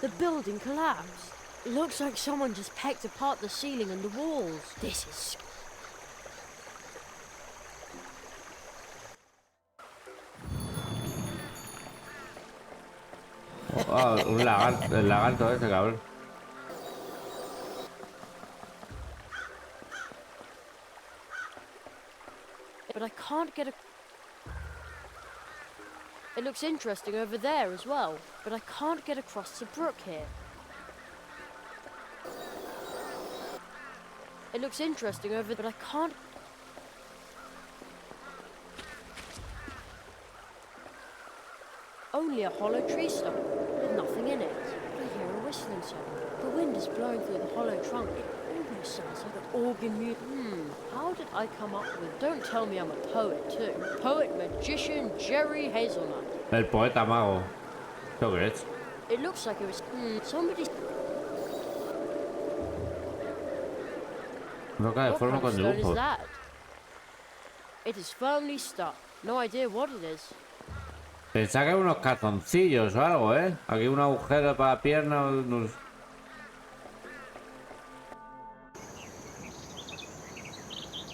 The building collapsed. It looks like someone just pecked apart the ceiling and the walls. This is... Ah, un lagarto, el lagarto ese, cabrón. But I can't get a... It looks interesting over there as well, but I can't get across the brook here. It looks interesting over, but I can't... Only a hollow tree stump, with nothing in it. But I hear a whistling sound. The wind is blowing through the hollow trunk. It almost sounds like an organ mute. How did I come up with... Don't tell me I'm a poet too. Poet, magician, Jerry Hazelnut. El poeta mago. ¿Esto qué es? It looks like it was... somebody... Roca de What forma kind con of stone is dibujos. that? It is firmly stuck. No idea what it is. Pensaba que eran unos calzoncillos o algo, ¿eh? Aquí un agujero para la pierna. Unos...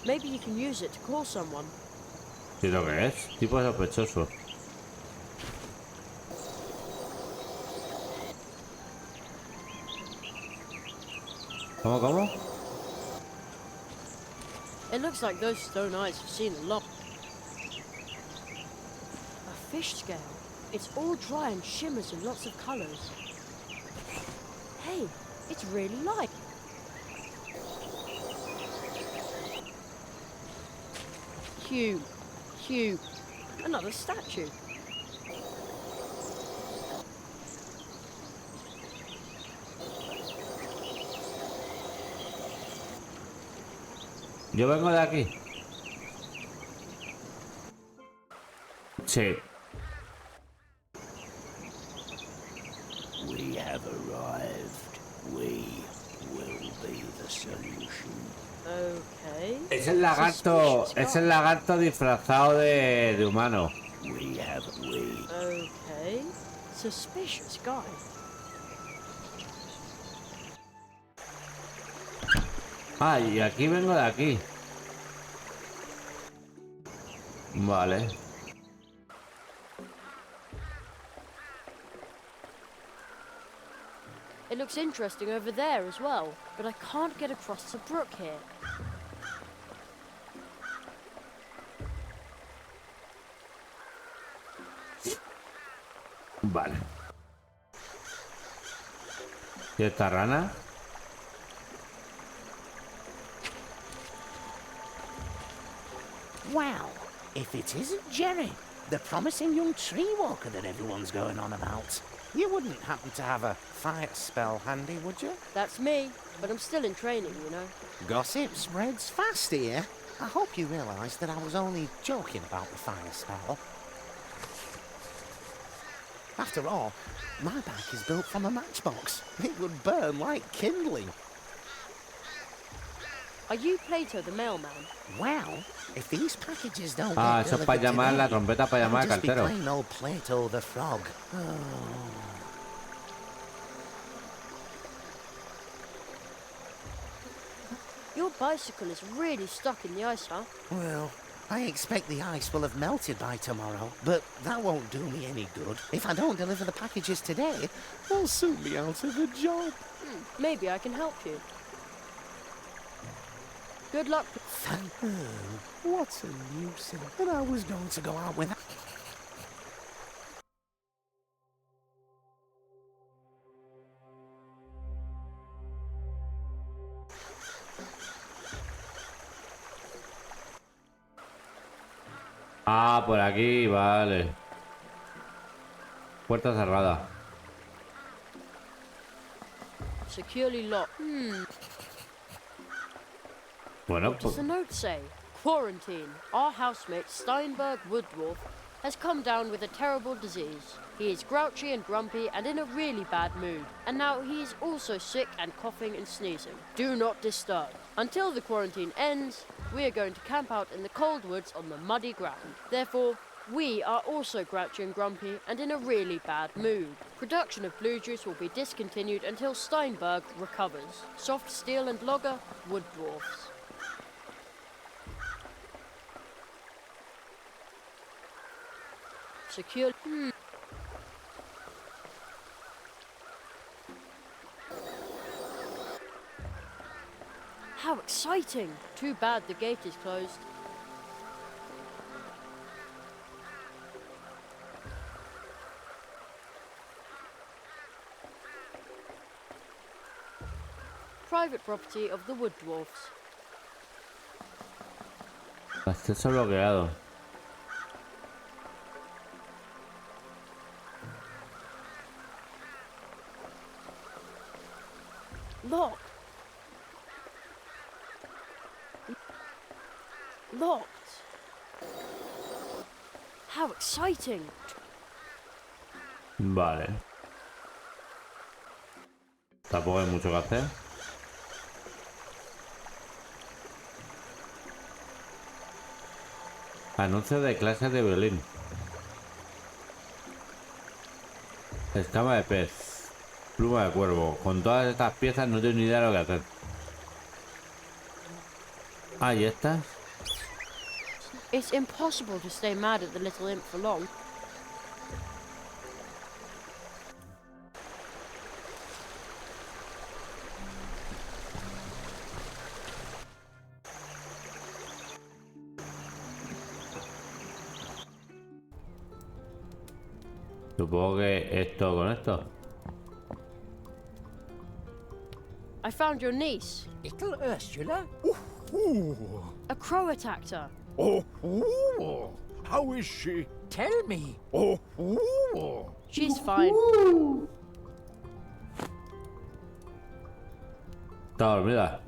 Maybe you can use it to call someone. ¿Sí lo que es? Tipo sospechoso. ¿Cómo? It looks like those stone eyes have seen a lot. A fish scale. It's all dry and shimmers in lots of colors. Hey, it's really light. Hugh. Another statue. Yo vengo de aquí. Sí. We have arrived. We will be the solution. Okay. Es el lagarto disfrazado de humano. We. Okay. Suspicious guy. Ah, y aquí vengo de aquí. Vale. It looks interesting over there as well, but I can't get across the brook here. Vale. ¿Y esta rana? Wow, if it isn't Jerry, the promising young tree walker that everyone's going on about. You wouldn't happen to have a fire spell handy, would you? That's me, but I'm still in training, you know. Gossip spreads fast here. I hope you realise that I was only joking about the fire spell. After all, my bike is built from a matchbox. It would burn like kindling. Are you Plato the mailman? Well, if these packages don't Ah, get eso es para delivered llamar la today, trompeta para llamar I'll al just be cartero. plain old Plato the frog. Your bicycle is really stuck in the ice, huh? Well, I expect the ice will have melted by tomorrow, but that won't do me any good. If I don't deliver the packages today, I'll soon be out of a job. Maybe I can help you. Good luck. What a nuisance. And I was going to go out with... Ah, por aquí, vale. Puerta cerrada. Securely locked. Bueno, What does the note say? Quarantine. Our housemate Steinberg Woodwolf has come down with a terrible disease. He is grouchy and grumpy and in a really bad mood. And now he is also sick and coughing and sneezing. Do not disturb. Until the quarantine ends, we are going to camp out in the cold woods on the muddy ground. Therefore, we are also grouchy and grumpy and in a really bad mood. Production of blue juice will be discontinued until Steinberg recovers. Soft steel and logger, wood dwarfs. Secure. How exciting! Too bad the gate is closed. Private property of the wood dwarfs. acceso bloqueado. Locked. Locked. How exciting! Vale. Tampoco hay mucho que hacer. Anuncio de clases de violín. Escama de pez. Pluma de cuervo. Con todas estas piezas no tengo ni idea de lo que hacer. Ah, ¿y estas? It's impossible to stay mad at the little imp for long. Supongo que esto con esto. I found your niece. Little Ursula? A crow attacked her. How is she? Tell me. She's fine. Está dormida.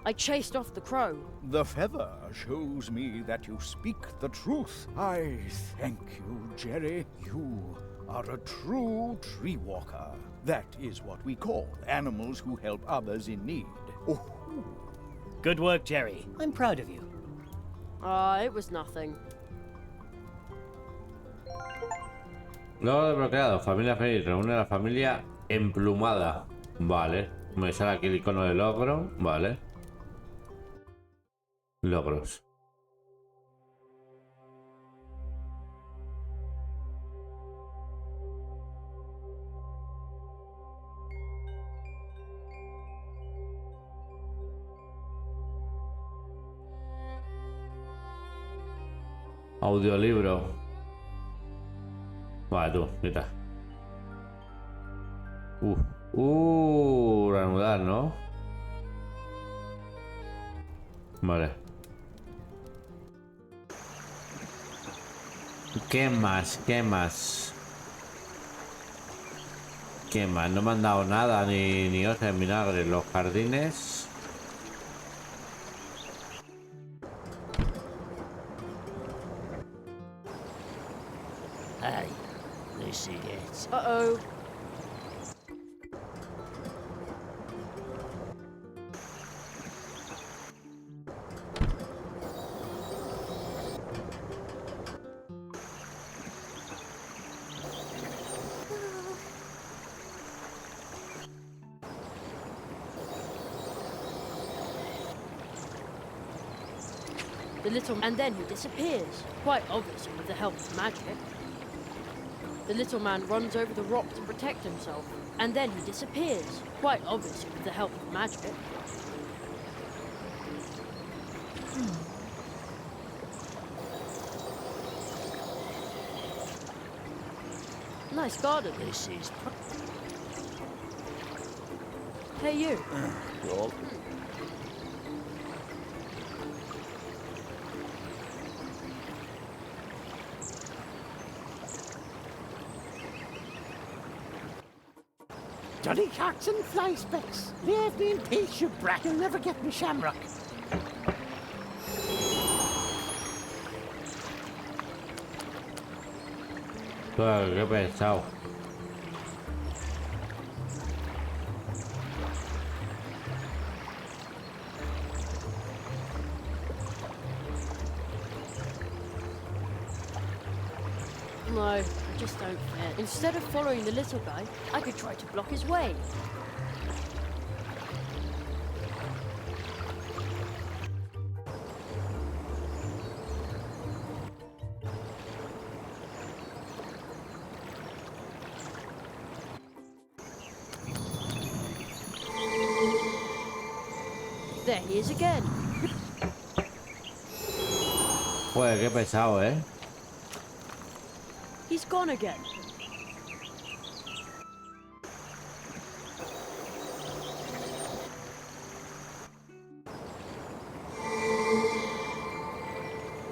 I chased off the crow. The feather shows me that you speak the truth. I thank you, Jerry. You are a true tree walker. That is what we call animals who help others in need. Oh. Good work, Jerry. I'm proud of you. It was nothing. Logro desbloqueado. Familia feliz. Reúne a la familia emplumada. Vale. Me sale aquí el icono de logro. Vale. Logros. Audiolibro. Vale, tú, quita. Reanudar, ¿no? Vale. ¿Qué más? ¿Qué más? ¿Qué más? No me han dado nada, ni hojas en vinagre. Los jardines. Hey, this is it. Uh-oh. And then he disappears, quite obviously with the help of magic. The little man runs over the rock to protect himself, and then he disappears, quite obviously with the help of magic. Nice garden. This is... Hey, you. Roll. Johnny Cats and Fly Specks. Leave me in peace, you brat. You'll never get me shamrock. Qué pesado. No, I just don't fit. Instead of following the little guy, I could try to block his way. There he is again. Joder, qué pesado, ¿eh? He's gone again.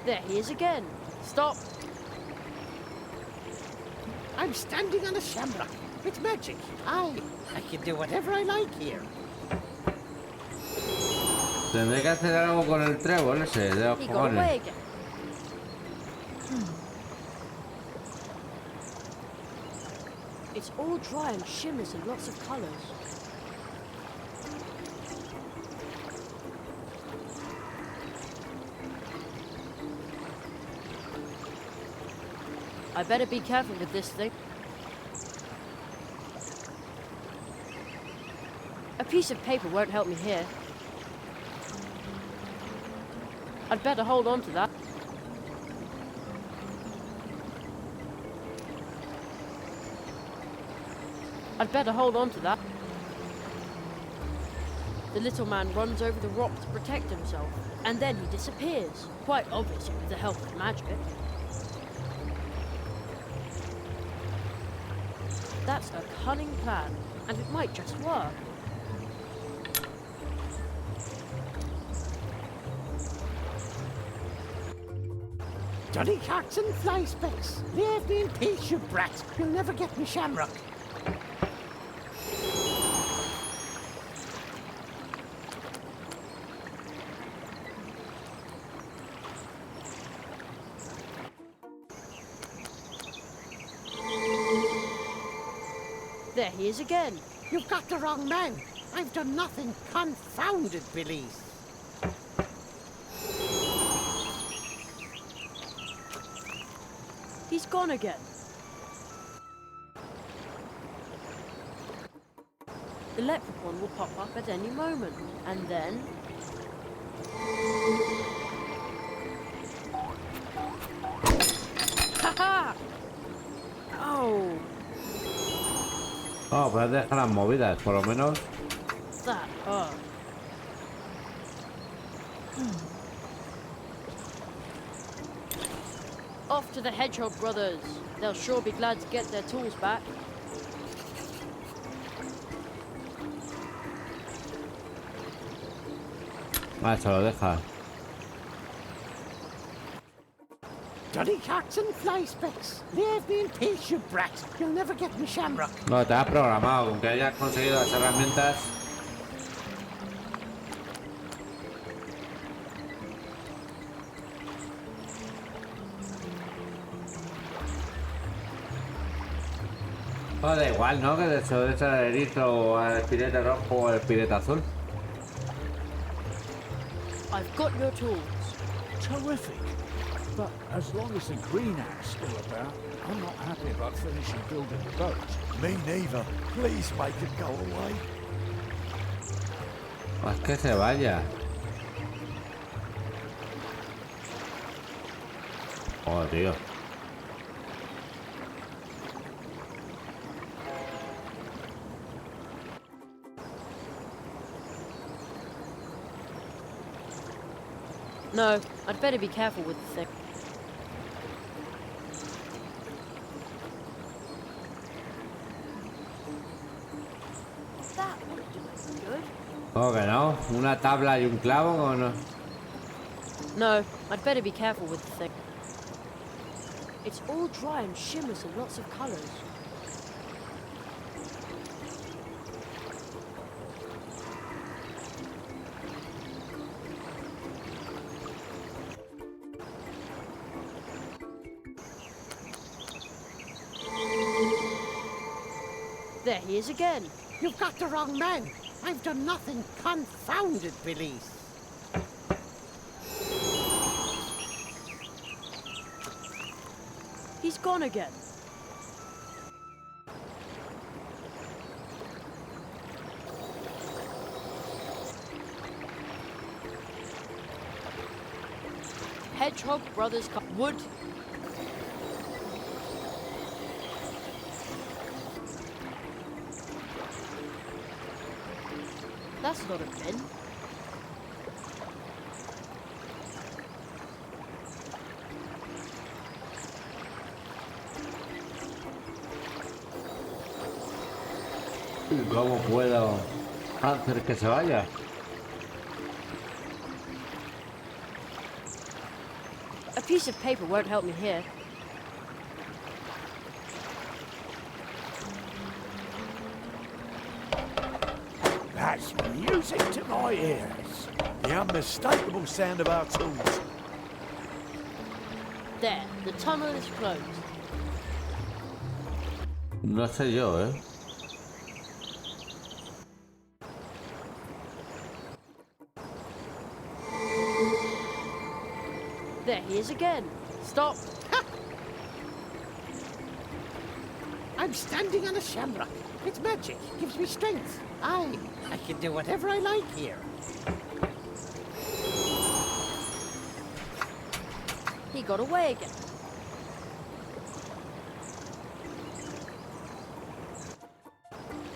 There he is again. Stop. I'm standing on a shamrock. It's magic. I can do whatever I like here. Tendré que hacer algo con el trébol ese de los He got away cojones. again. It's all dry and shimmers in lots of colours. I better be careful with this thing. A piece of paper won't help me here. I'd better hold on to that. I'd better hold on to that. The little man runs over the rock to protect himself, and then he disappears, quite obviously with the help of magic. That's a cunning plan, and it might just work. Johnny Cats and Fly Specks. Leave me in peace, you brat. You'll never get me shamrock. There he is again. You've got the wrong man. I've done nothing. Confounded Billies. He's gone again. The leprechaun will pop up at any moment, and then... ¡Ja-ja! Oh, Oh, pues deja las movidas, por lo menos. that hurt. Off to the Hedgehog brothers. They'll sure be glad to get their tools back. Ah, se lo deja. Johnny Cats and Fly Specks. Leave me in peace, you brat. You'll never get me shamrock. No, te has programado, aunque hayas conseguido las herramientas. Oh, da igual, ¿no? Que de hecho es el erizo o el pirete rojo o el pirete azul. I've got your tools. Terrific. But as long as the green axe still about, I'm not happy about finishing building the boat. Me neither. Please make it go away. Pues que se vaya. Joder, tío. No, I'd better be careful with the thing. That would do it good. ¿Cómo que no? ¿Una tabla y un clavo o no? No, I'd better be careful with the thing. It's all dry and shimmers in lots of colours. There he is again. You've got the wrong man. I've done nothing. Confounded police. He's gone again. Hedgehog Brothers wood. That's not a bin. ¿Cómo puedo hacer que se vaya? A piece of paper won't help me here. That's music to my ears. The unmistakable sound of our tools. There, the tunnel is closed. No sé yo, ¿eh? There he is again. Stop. Ha! I'm standing on a shamrock. It's magic. Gives me strength. I can do whatever I like here. He got away again.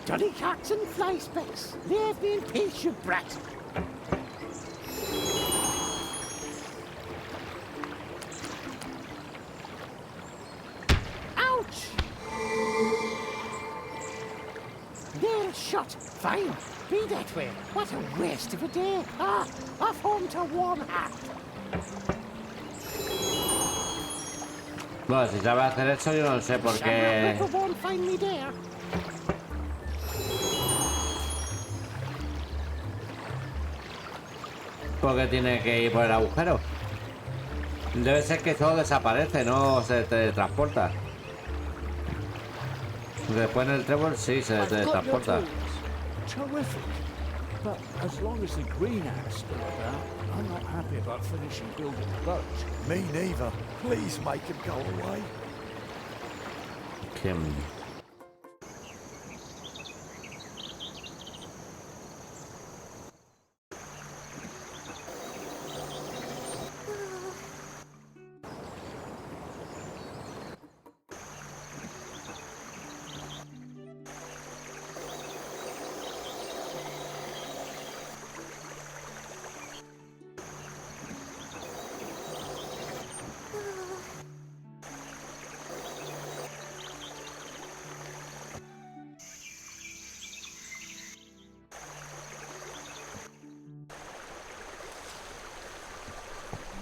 Dolly cats and fly specks. Leave me in peace, you brat. Ouch! Nail shot. Fine. Be that way. What a waste of a day. Ah, off home to warm heart. Bueno, si sabe hacer eso, yo no sé por qué. Shamrock won't find me there. ¿Por qué tiene que ir por el agujero? Debe ser que todo desaparece, no se teletransporta. Después en el trébol sí se teletransporta. Terrific. But as long as the green ant's still about, I'm not happy about finishing building the boat. Me neither. Please make him go away. Kim.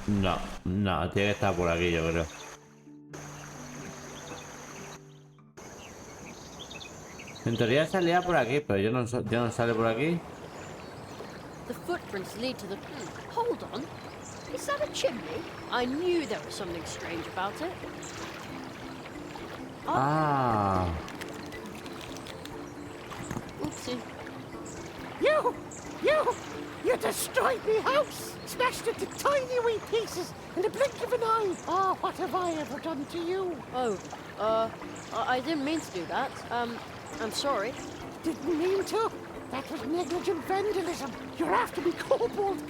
No, no, tiene que estar por aquí, yo creo. En teoría salía por aquí, pero yo no sale por aquí. The footprints lead to the... Hold on. Is that a chimney? I knew there was something strange about it. Ah. Oopsie. You destroyed me house! Smashed it to tiny wee pieces in the blink of an eye! Oh, what have I ever done to you? Oh, I didn't mean to do that. I'm sorry. Didn't mean to? That was negligent vandalism. You're after me, kobold.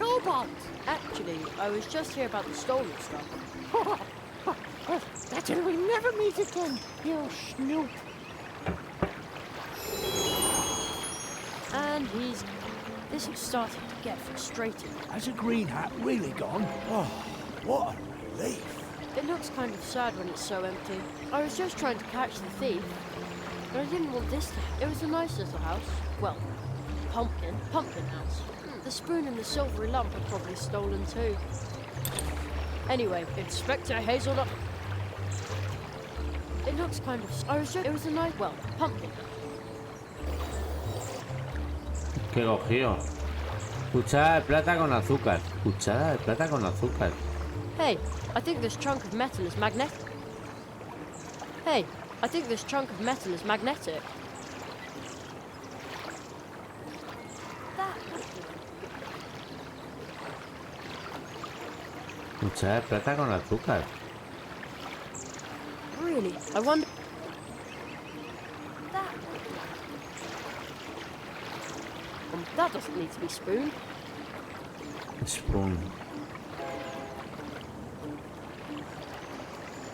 Actually, I was just here about the stolen stuff. Well, better we never meet again, you snoop. And he's... This is starting to get frustrating. Has a green hat really gone? Oh, what a relief. It looks kind of sad when it's so empty. I was just trying to catch the thief, but I didn't want this to... It was a nice little house. Well, pumpkin house. The spoon and the silvery lump are probably stolen too. Anyway, Inspector Hazelnut... It looks kind of... It was a nice... Well, pumpkin. ¿Qué cogió? Cuchara de plata con azúcar. Cuchara de plata con azúcar. Hey, I think this chunk of metal is magnetic. Hey, I think this chunk of metal is magnetic. Cuchara de plata con azúcar. Really? I wonder... That doesn't need to be spooned. Spoon.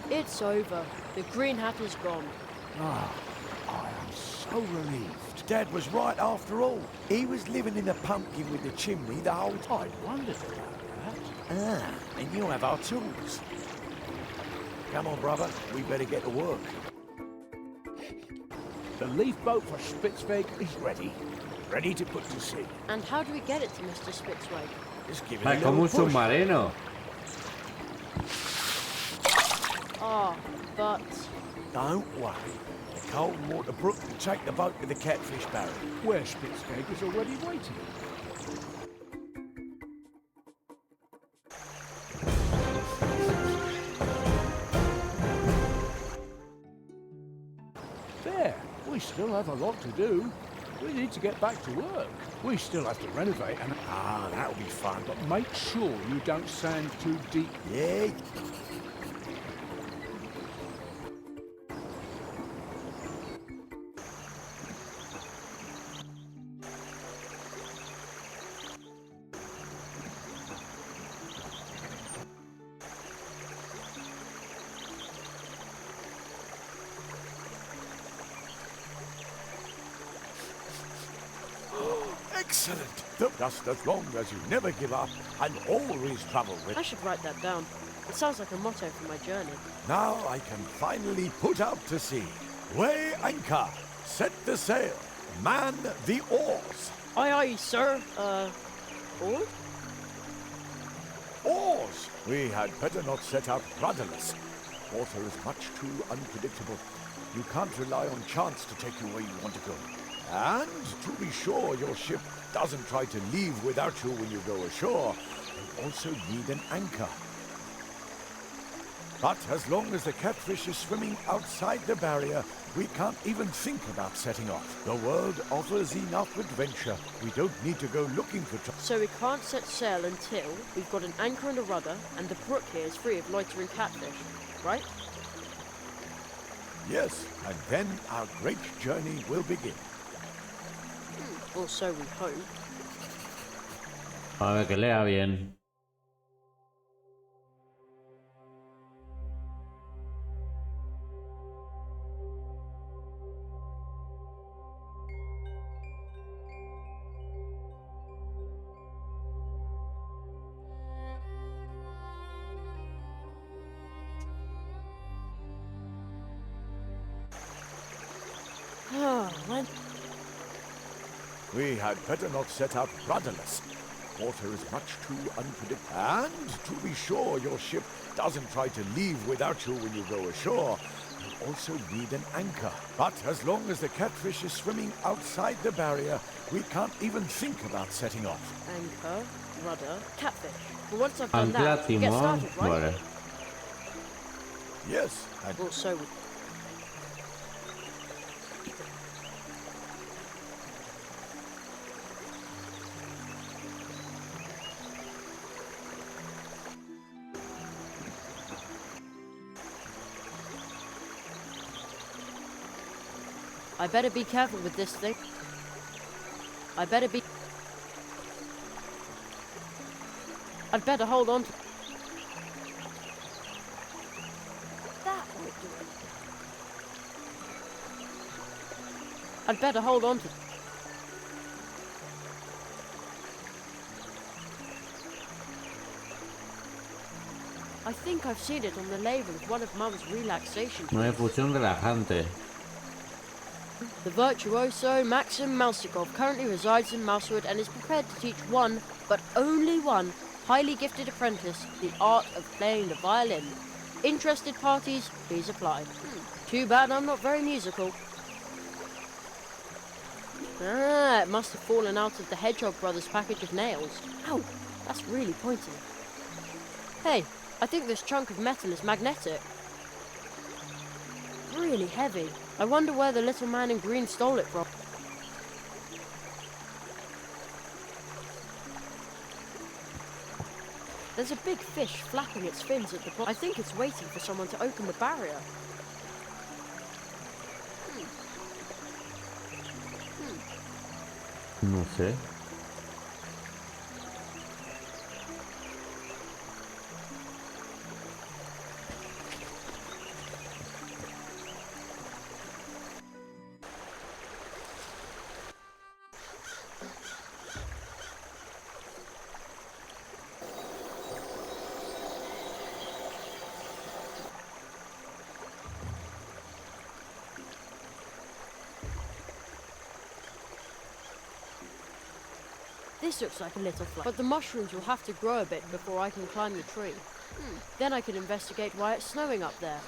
It's over. The green hat is gone. Ah, I am so relieved. Dad was right after all. He was living in a pumpkin with the chimney the whole time. I wondered about that. Ah, and you have our tools. Come on, brother. We better get to work. The leaf boat for Spitzweg is ready. Ready to put to sea. And how do we get it to Mr. Spitzweg? Just give it a Es como little un push. submarino. Ah, but... Don't worry. The cold water brook will take the boat to the catfish barrier, where Spitzweg is already waiting. There. We still have a lot to do. We need to get back to work. We still have to renovate and... Ah, that'll be fun. But make sure you don't sand too deep. Yeah. Excellent. Just as long as you never give up and always travel with... I should write that down. It sounds like a motto for my journey. Now I can finally put out to sea. Weigh anchor, set the sail, man the oars. Aye, aye, sir. Oars? Oars! We had better not set out rudderless. Water is much too unpredictable. You can't rely on chance to take you where you want to go. And to be sure your ship doesn't try to leave without you when you go ashore, you also need an anchor. But as long as the catfish is swimming outside the barrier, we can't even think about setting off. The world offers enough adventure. We don't need to go looking for trouble. So we can't set sail until we've got an anchor and a rudder, and the brook here is free of loitering catfish, right? Yes, and then our great journey will begin. Or so we hope. A ver, que lea bien. When... We had better not set out rudderless. Water is much too unpredictable. And to be sure your ship doesn't try to leave without you when you go ashore, you also need an anchor. But as long as the catfish is swimming outside the barrier, we can't even think about setting off. Anchor, rudder, catfish. But once I've done Ancla, that, we get timón. started, right? Vale. Yes, and Or so we... I better be careful with this thing. I'd better hold on to... it doing? I'd better hold on to... I think I've seen it on the label of one of Mum's relaxation. Una infusión relajante. The virtuoso Maxim Malsikov currently resides in Mousewood and is prepared to teach one, but only one, highly gifted apprentice the art of playing the violin. Interested parties, please apply. Too bad I'm not very musical. Ah, it must have fallen out of the Hedgehog Brothers package of nails. Ow, that's really pointy. Hey, I think this chunk of metal is magnetic. Really heavy. I wonder where the little man in green stole it from. There's a big fish flapping its fins at the bottom. I think it's waiting for someone to open the barrier. No sé. This looks like a little fly, but the mushrooms will have to grow a bit before I can climb the tree. Then I can investigate why it's snowing up there.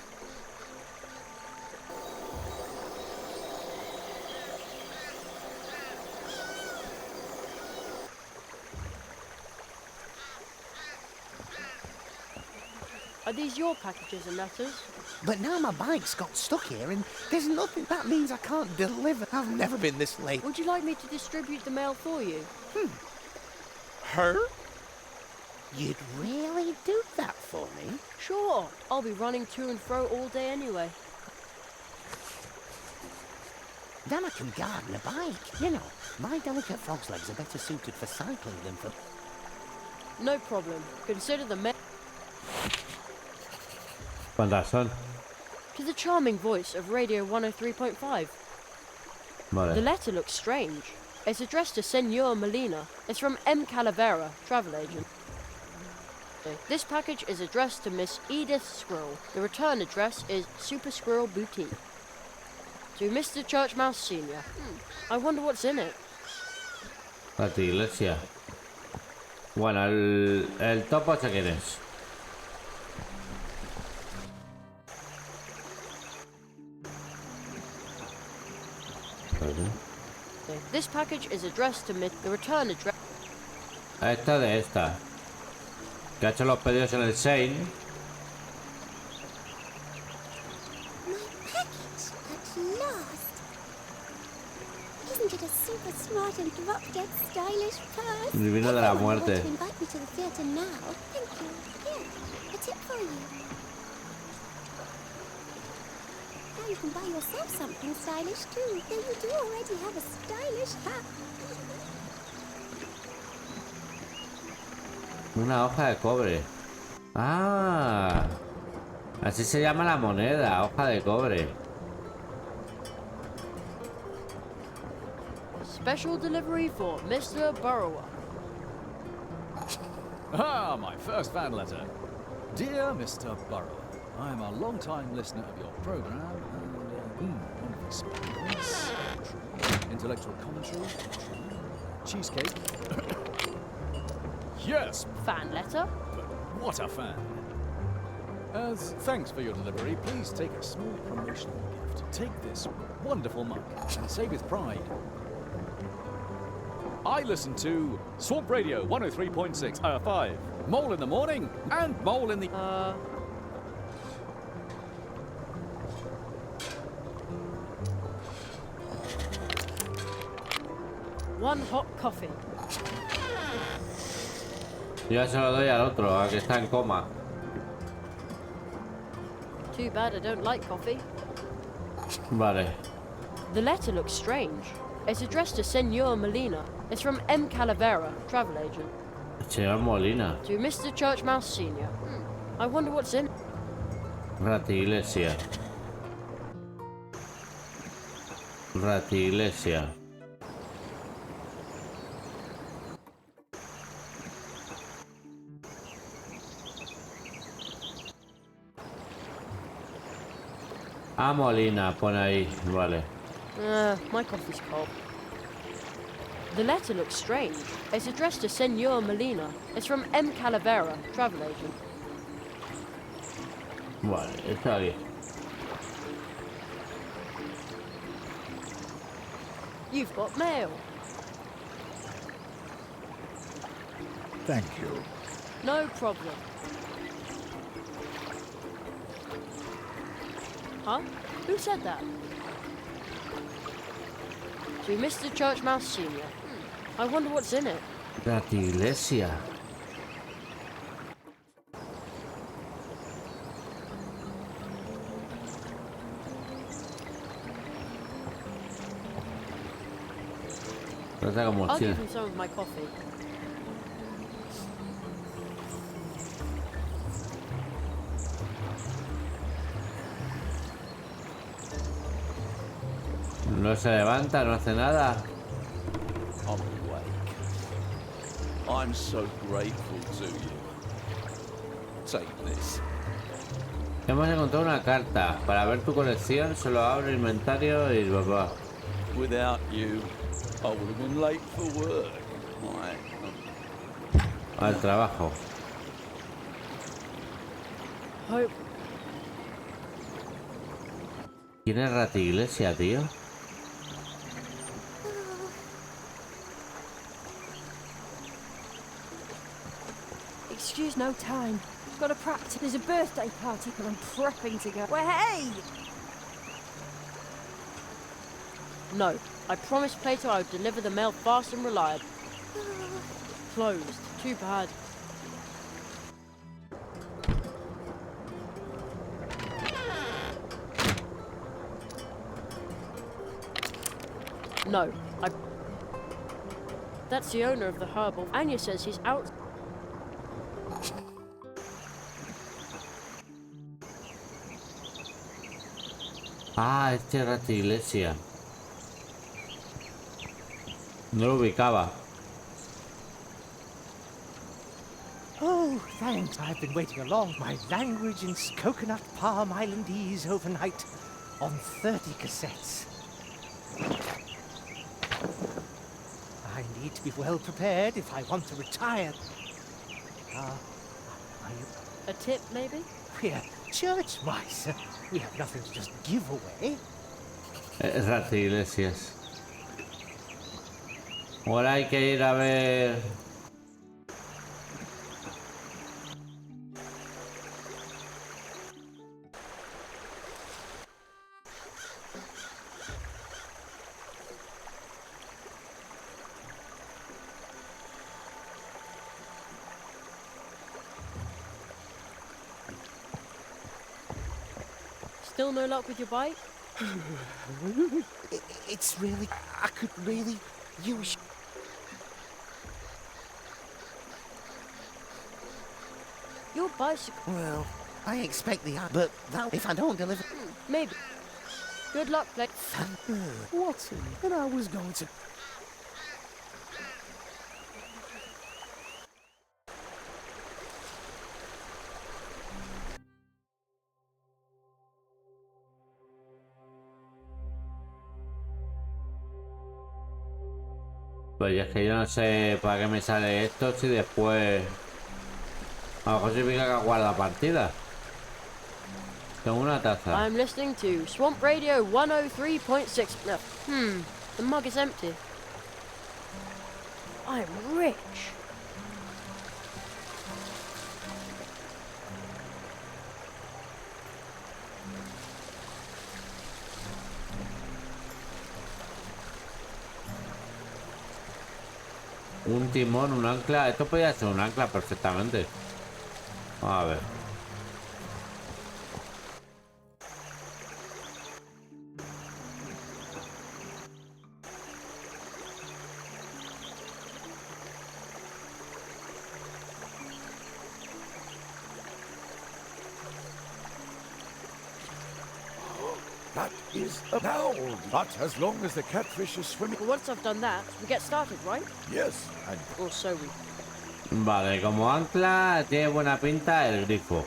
Are these your packages and letters? But now my bike's got stuck here and there's nothing. That means I can't deliver. I've never been this late. Would you like me to distribute the mail for you? Her? You'd really do that for me? Sure. I'll be running to and fro all day anyway. Then I can garden a bike. You know, my delicate frog's legs are better suited for cycling than for... No problem. Consider the mail... ¿Cuántas son? To the charming voice of Radio 103.5. Vale. The letter looks strange. It's addressed to Senor Molina. It's from M. Calavera, travel agent. This package is addressed to Miss Edith Squirrel. The return address is Super Squirrel Boutique. To Mr. Churchmouse Sr. I wonder what's in it. La iglesia. Bueno, el topo sé quién es. This package is addressed to Miss... The return address... Esta de esta. Que ha hecho los pedidos en el Shane. My package, at last. Isn't it a super smart and drop-dead stylish purse? Divino de la muerte. Want to invite me to the theatre now? Thank you. Here, a tip for you. Now you can buy yourself something stylish too, though you do already have a stylish hat. Una hoja de cobre. Ah, así se llama la moneda, hoja de cobre. Special delivery for Mr. Burrower. Ah, my first fan letter. Dear Mr. Burrower, I am a long-time listener of your program and one of experience, intellectual commentary, cheesecake. Yes. Fan letter? But what a fan. As thanks for your delivery, please take a small promotional gift. Take this wonderful mug and say with pride, I listen to Swamp Radio 103.6, 5, Mole in the morning and Mole in the... One hot coffee. Yo se lo doy al otro, a que está en coma. Too bad I don't like coffee. Vale. The letter looks strange. It's addressed to Senor Molina. It's from M. Calavera, travel agent. Señor Molina. To Mr. Churchmouse Sr. I wonder what's in it. Ratiglesia. Ratiglesia. Ah, Molina, pone ahí, vale. My coffee's cold. The letter looks strange. It's addressed to Senor Molina. It's from M. Calavera, travel agent. Vale, está aquí. You've got mail. Thank you. No problem. Huh? Who said that? To Mr. Churchmouse Sr. I wonder what's in it. Ratiglesia. Trata como I'll chile. give him some of my coffee. No se levanta, no hace nada. I'm awake. I'm so grateful to you. Take this. Hemos encontrado una carta. Para ver tu colección, solo abre el inventario y papá. Without you, I would have been late for work. Al trabajo. Hope. ¿Quién es Ratiglesia, tío? Excuse no time. Got a practice. There's a birthday party, but I'm prepping to go. Well, hey! No. I promised Plato I would deliver the mail fast and reliable. Closed. Too bad. No. That's the owner of the herbal. Anya says he's out. Ah, este es Ratiglesia. No lo ubicaba. Oh, thanks. I've been waiting along. My language in Coconut Palm Islandese overnight on 30 cassettes. I need to be well prepared if I want to retire. Are you... A tip, maybe? We're church mice. We have nothing to just give away. Ratiglesias. Ahora hay que ir a ver. Still no luck with your bike? It's really... I could really use... Your bicycle... Well, I expect the... But that... If I don't deliver... Maybe. Good luck, Blake. Watson, and I was going to... Pues ya es que yo no sé para qué me sale esto si después... A lo mejor significa que guarda partida. Tengo una taza. I'm listening to Swamp Radio 103.6. No. The mug is empty. I'm rich. Un timón, un ancla. Esto podría ser un ancla perfectamente. A ver. That is a noun. But as long as the catfish is swimming... Well, once I've done that, we get started, right? Yes, and... Or so we... Vale, como ancla tiene buena pinta el grifo.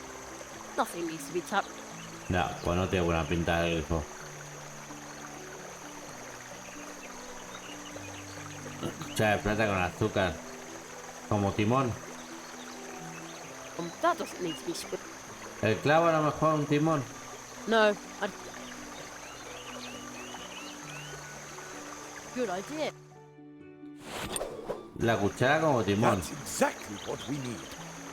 Nothing needs to be tapped. No, pues no tiene buena pinta el grifo. O sea, de plata con azúcar. Como timón. That doesn't need to be split. El clavo a lo mejor un timón. No, Good idea. La cuchara como timón. That's exactly what we need.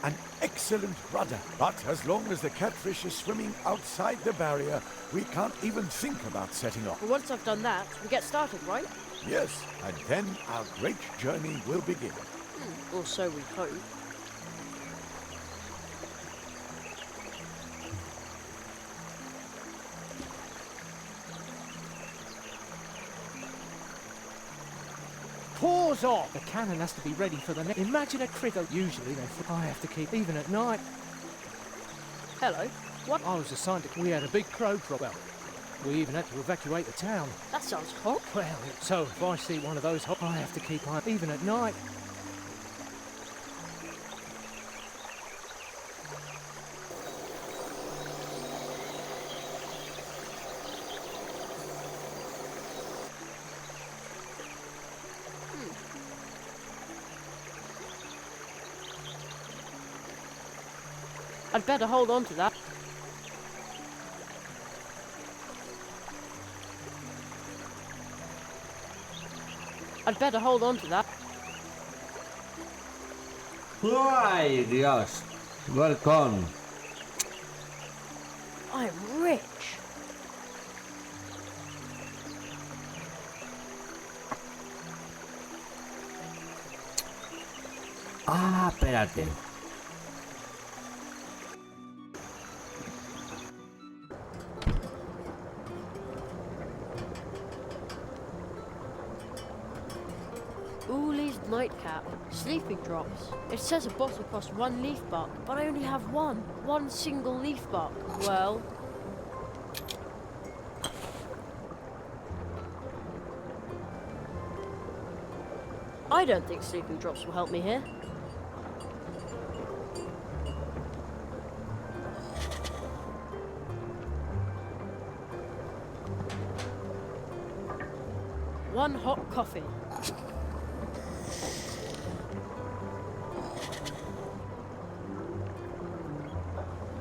An excellent rudder. But as long as the catfish is swimming outside the barrier, we can't even think about setting off. Well, once I've done that, we get started, right? Yes, and then our great journey will begin. Or so we hope. Paws off! The cannon has to be ready for the next. Imagine a critter. Usually I have to keep even at night. Hello. What? I was assigned to. We had a big crow problem. We even had to evacuate the town. That sounds hot. Well, so if I see one of those, I have to keep on even at night. I'd better hold on to that. I'd better hold on to that. ¡Ay, Dios! Welcome. I'm rich. Ah, espérate. Ooley's nightcap. Sleeping drops. It says a bottle costs 1 leaf bark, but I only have one. One single leaf bark. Well... I don't think sleeping drops will help me here. One hot coffee.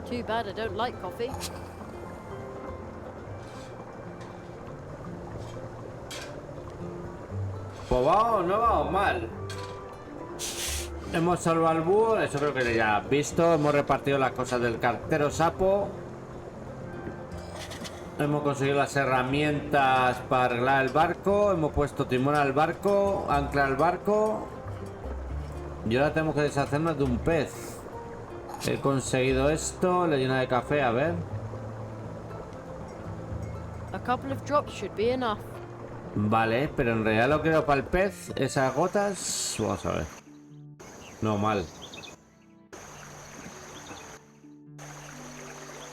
Too bad I don't like coffee. Pues vamos, no vamos mal. Hemos salvado al búho, eso creo que ya has visto. Hemos repartido las cosas del cartero sapo. Hemos conseguido las herramientas para arreglar el barco. Hemos puesto timón al barco, ancla al barco. Y ahora tenemos que deshacernos de un pez. He conseguido esto, le llena de café, a ver. A couple of drops should be enough. Vale, pero en realidad lo quiero para el pez. Esas gotas, vamos a ver. No, mal.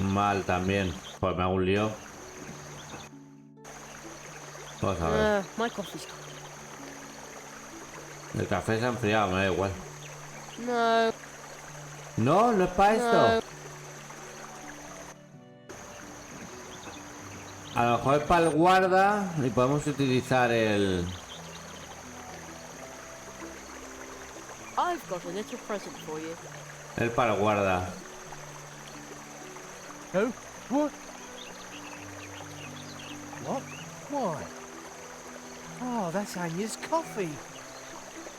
Mal también. Pues me hago un lío. Vamos a ver. My coffee's... El café se ha enfriado, me da igual. No. No, no es para esto. A lo mejor es para el guarda y podemos utilizar el... I've got a little present for you. El para el guarda. Oh, what? What? Why? Oh, that's Anya's coffee.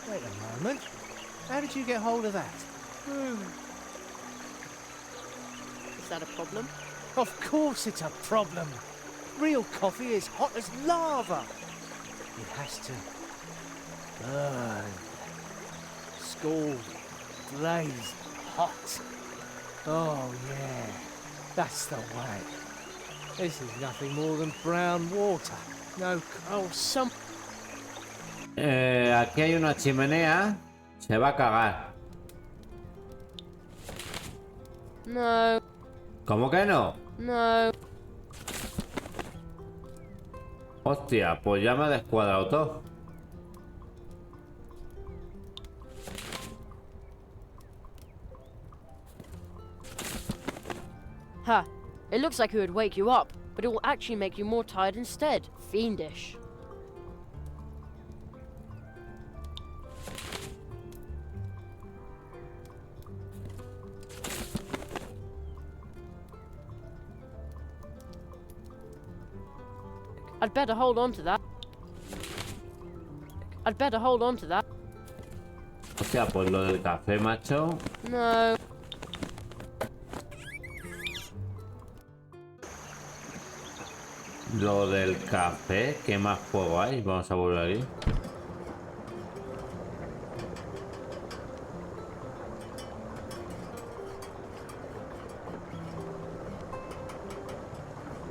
Wait a moment. How did you get hold of that? Is that a problem? Of course it's a problem. Real coffee is hot as lava. It has to burn, scald, blaze hot. Oh yeah, that's the way. This is nothing more than brown water. No, oh, some... Aquí hay una chimenea. Se va a cagar. No. ¿Cómo que no? No. Hostia, pues ya me ha descuadrado todo. Ha! It looks like it would wake you up, but it will actually make you more tired instead. Fiendish. I'd better hold on to that. I'd better hold on to that. Hostia, pues lo del café, macho. No. Lo del café, ¿qué más juego hay? Vamos a volver aquí.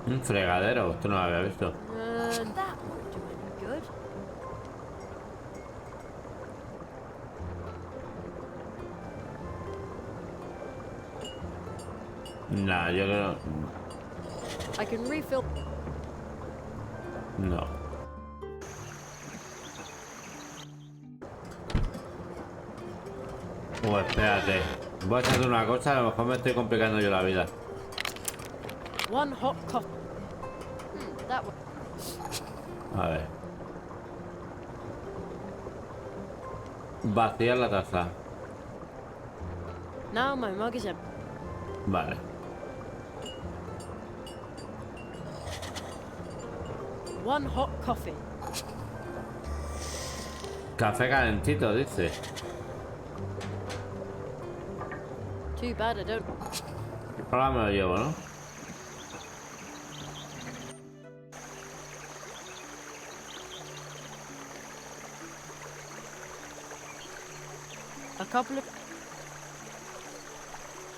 Un fregadero, esto no lo había visto. That won't do any good. Nah, yo creo... I can refill. No. Pues espérate. Voy a hacer una cosa, a lo mejor me estoy complicando yo la vida. One hot coffee. That one. A ver. Vaciar la taza. Now my mug is empty. Vale. One hot coffee. Café calentito, dice. Too bad I don't. Ahora me lo llevo, ¿no? A couple of.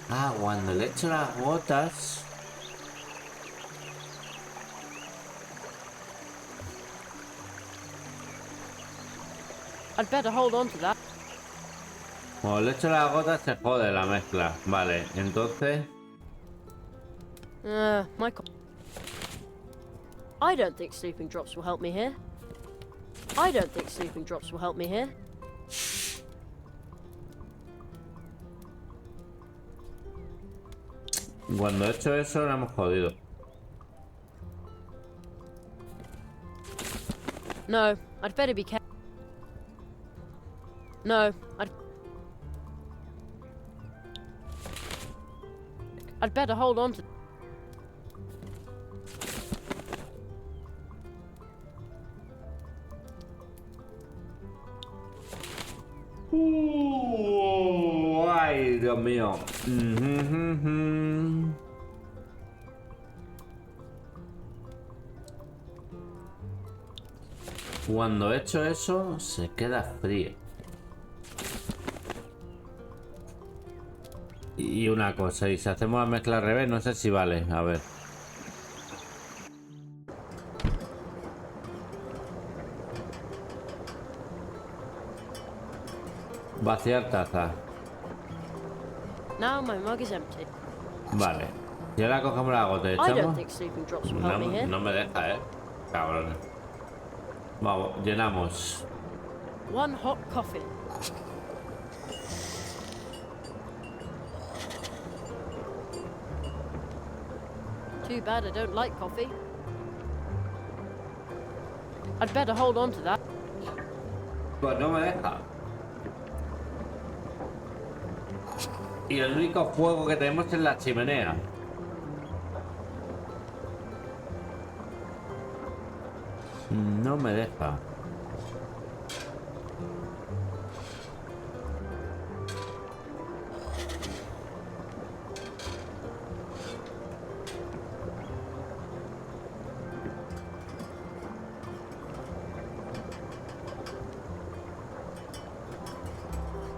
Ah, cuando le echo las gotas. I'd better hold on to that. Cuando le echo las gotas se jode la mezcla. Vale, entonces... Michael. I don't think sleeping drops will help me here. I don't think sleeping drops will help me here. Cuando he hecho eso, lo hemos jodido. No, I'd better be careful. No, I'd better hold on to. Ay, Dios mío. Cuando he hecho eso, se queda frío. Y una cosa, y si hacemos la mezcla al revés, no sé si vale. A ver. Vaciar taza. Now my mug is empty. Vale. Y ahora cogemos la gota y I don't echamos. think sleeping drops will help me here. No me deja, cabrones. Vamos, llenamos. One hot coffee. Too bad I don't like coffee. I'd better hold on to that. Pues no me deja. Y el único fuego que tenemos es la chimenea. No me deja.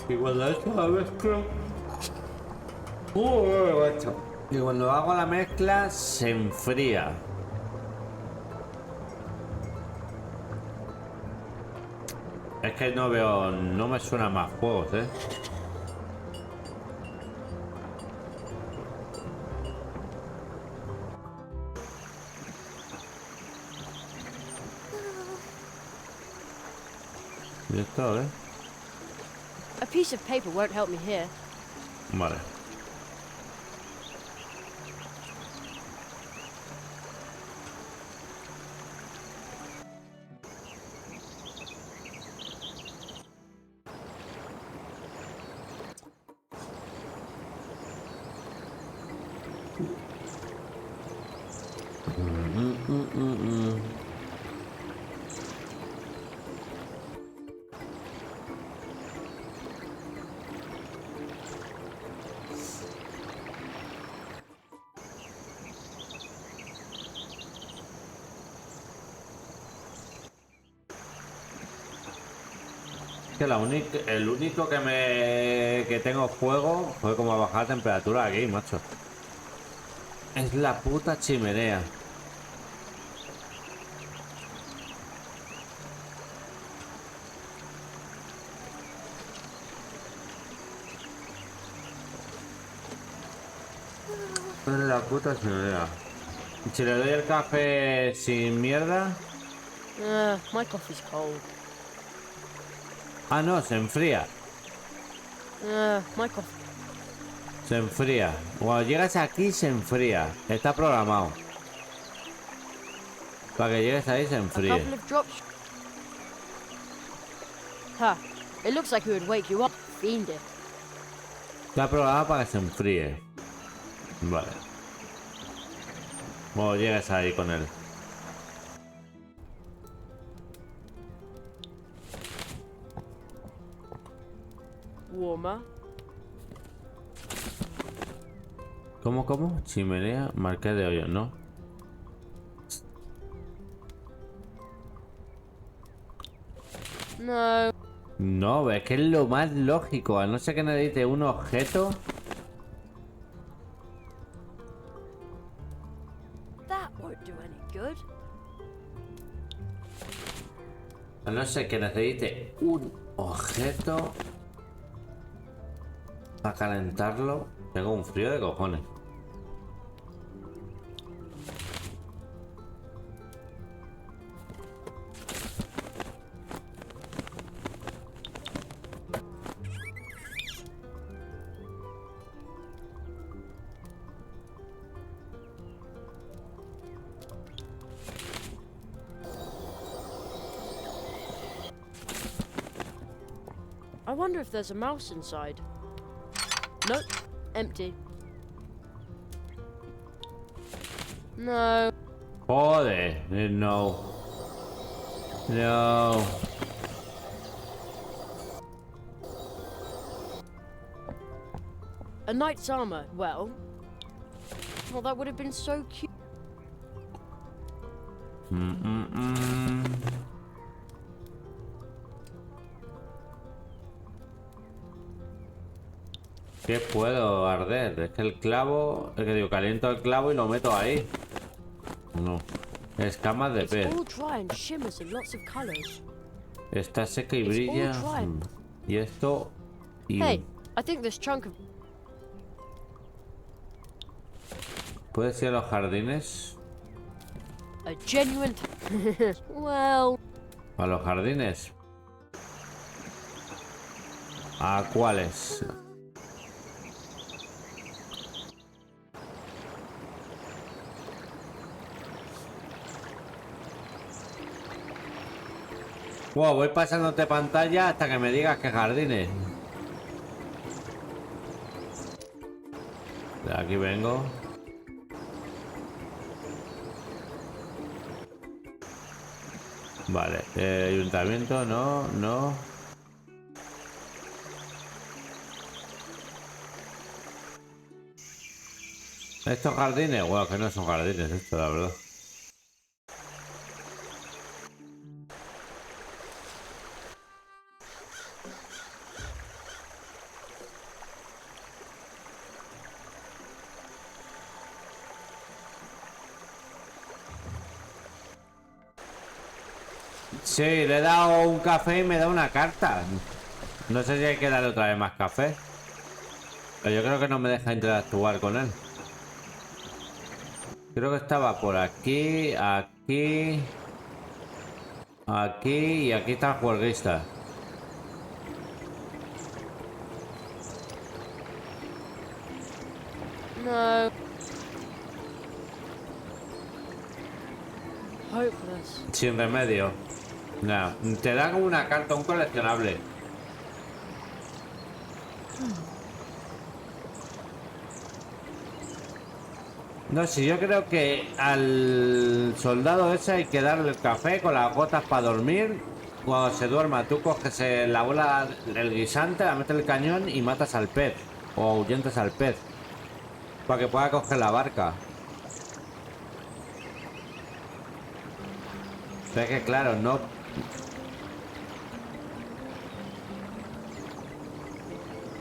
Y cuando esto la mezcla... macho. Y cuando hago la mezcla se enfría. Es que no veo... No me suena más juegos, Y esto, A piece of paper won't help me here. Vale. Que el único que tengo juego fue como bajar la temperatura aquí, macho. Es la puta chimenea. Es la puta chimenea. ¿Y si le doy el café sin mierda? My coffee's cold. Ah, no, se enfría. My coffee. Se enfría. Cuando llegas aquí se enfría. Está programado. Para que llegues ahí se enfríe. A couple of drops. Ha. It looks like it would wake you up. Fiend it. Está programado para que se enfríe. Vale. Bueno, llegues ahí con él. Warmer. ¿Cómo? Chimenea, marqué de hoyo, ¿no? No. No, es que es lo más lógico. A no ser que necesite un objeto. That won't do any good. A no ser que necesite un objeto para calentarlo. Tengo un frío de cojones. I wonder if there's a mouse inside. Nope. Empty. No. Joder, no. No. A knight's armor. Well, that would have been so cute. ¿Qué puedo arder? Es que el clavo, es que digo, caliento el clavo y lo meto ahí. No. Escamas de pez. Está seca y brilla. Y esto. Y... Hey, I think this chunk of... ¿Puedes ir a los jardines? A genuine... well... ¿A los jardines? ¿A cuáles? Wow, voy pasándote pantalla hasta que me digas que jardines. De aquí vengo. Vale, ayuntamiento, no. Estos jardines, bueno, que no son jardines esto, la verdad. Sí, le he dado un café y me da una carta. No sé si hay que darle otra vez más café. Pero yo creo que no me deja interactuar con él. Creo que estaba por aquí, aquí y aquí está el jueguista. No. Hopeless. Sin remedio. Nada, te da como una carta, un coleccionable. No sé, yo creo que al soldado ese hay que darle el café con las gotas para dormir. Cuando se duerma, tú coges la bola del guisante, la metes el cañón y matas al pez. O ahuyentas al pez. Para que pueda coger la barca. Pero es que claro, no...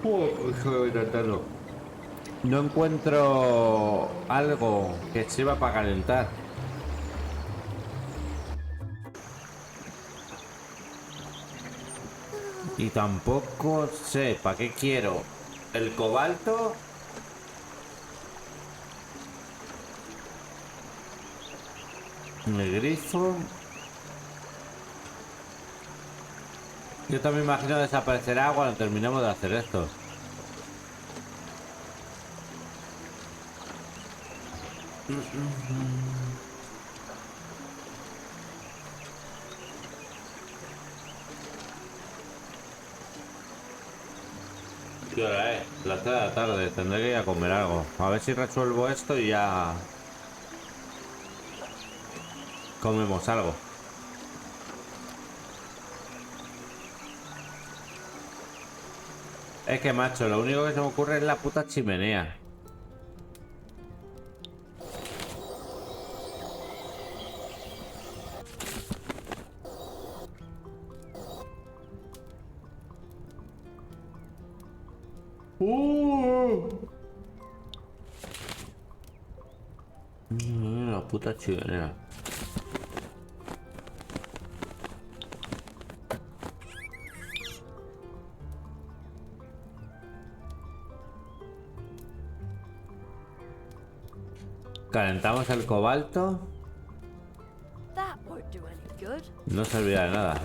Voy a intentarlo. No encuentro algo que sirva para calentar. Y tampoco sé para qué quiero el cobalto. El grifo. Yo también imagino desaparecerá cuando terminemos de hacer esto. ¿Qué hora es? Las 3 de la tarde. Tendré que ir a comer algo. A ver si resuelvo esto y ya... comemos algo. Es que, macho, lo único que se me ocurre es la puta chimenea. La puta chimenea. Calentamos el cobalto. That won't do any good. No servirá de nada.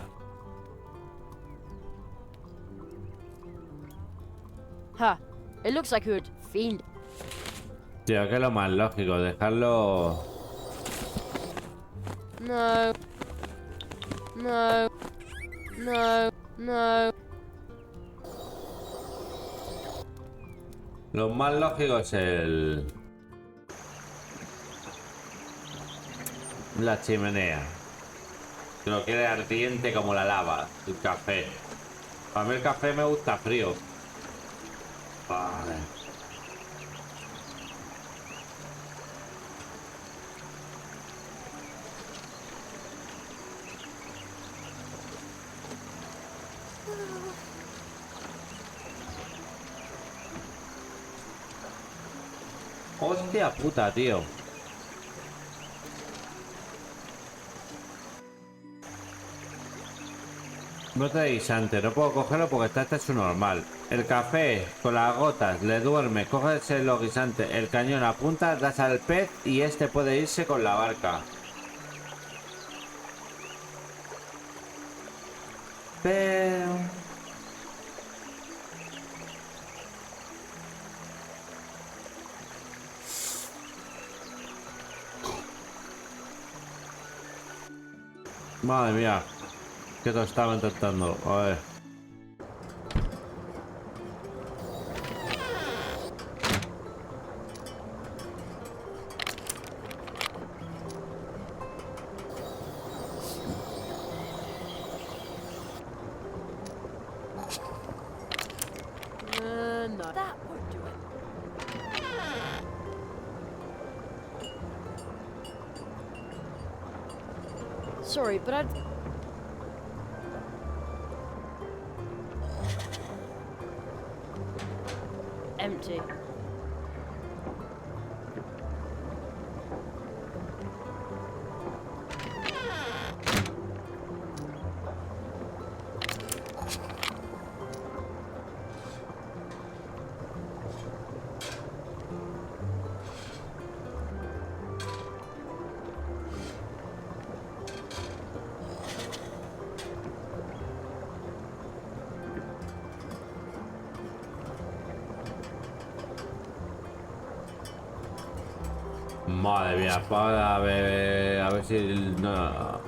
Ha! It looks like it would fiend. Tío, que es lo más lógico, dejarlo... No. No. No. No. Lo más lógico es el... la chimenea. Que lo quiere ardiente como la lava. El café. Para mí el café me gusta frío. Vale. Hostia puta, tío. Bote de guisante, no puedo cogerlo porque está este su normal. El café con las gotas, le duerme, coges los guisantes, el cañón apunta, das al pez y este puede irse con la barca. Pero... madre mía. Que te estaba intentando. A ver. No. That won't do it. Sorry, but I'd... empty. Madre mía, para ver, a ver si... No.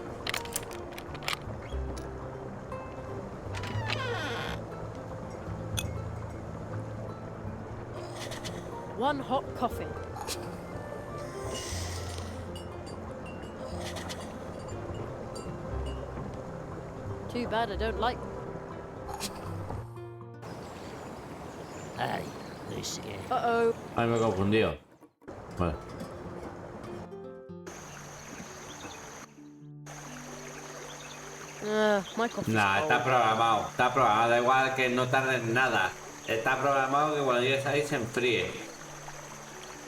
One hot coffee. Too bad I don't like... Hey, this here. Uh-oh. Ay, me he confundido. Vale. My coffee's Nah, cold. está programado. Está programado. Da igual que no tarde en nada. Está programado que cuando llegues ahí se enfríe.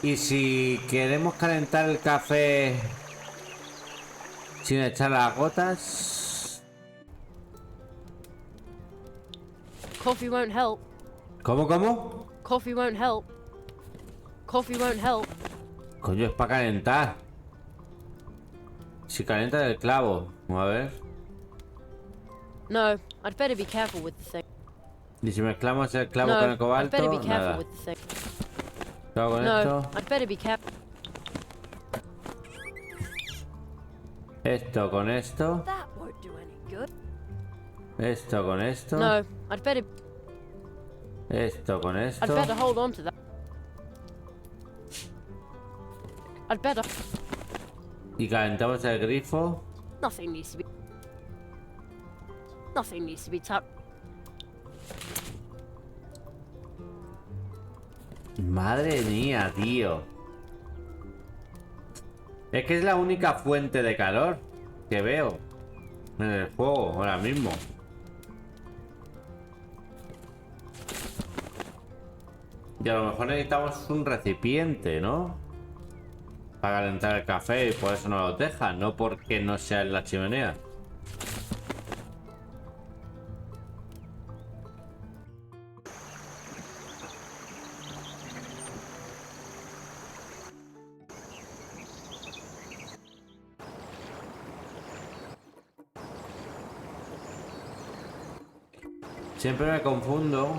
Y si queremos calentar el café sin echar las gotas... Coffee won't help. ¿Cómo? Coffee won't help. Coffee won't help. Coño, es para calentar. Si calienta el clavo. A ver. No, I'd better be careful with the thing. Y si mezclamos el clavo No, con el I'd cobalto, better be careful nada. with the thing. Clavo con No, esto. I'd better be careful. Esto con esto. That won't do any good. Esto con esto. No, I'd better... Esto con esto. I'd better hold on to that. I'd better... Y calentamos el grifo. Nothing needs to be... Nothing needs to be tapped. Madre mía, tío. Es que es la única fuente de calor que veo en el juego ahora mismo. Y a lo mejor necesitamos un recipiente, ¿no? Para calentar el café y por eso no lo dejan, no porque no sea en la chimenea. Siempre me confundo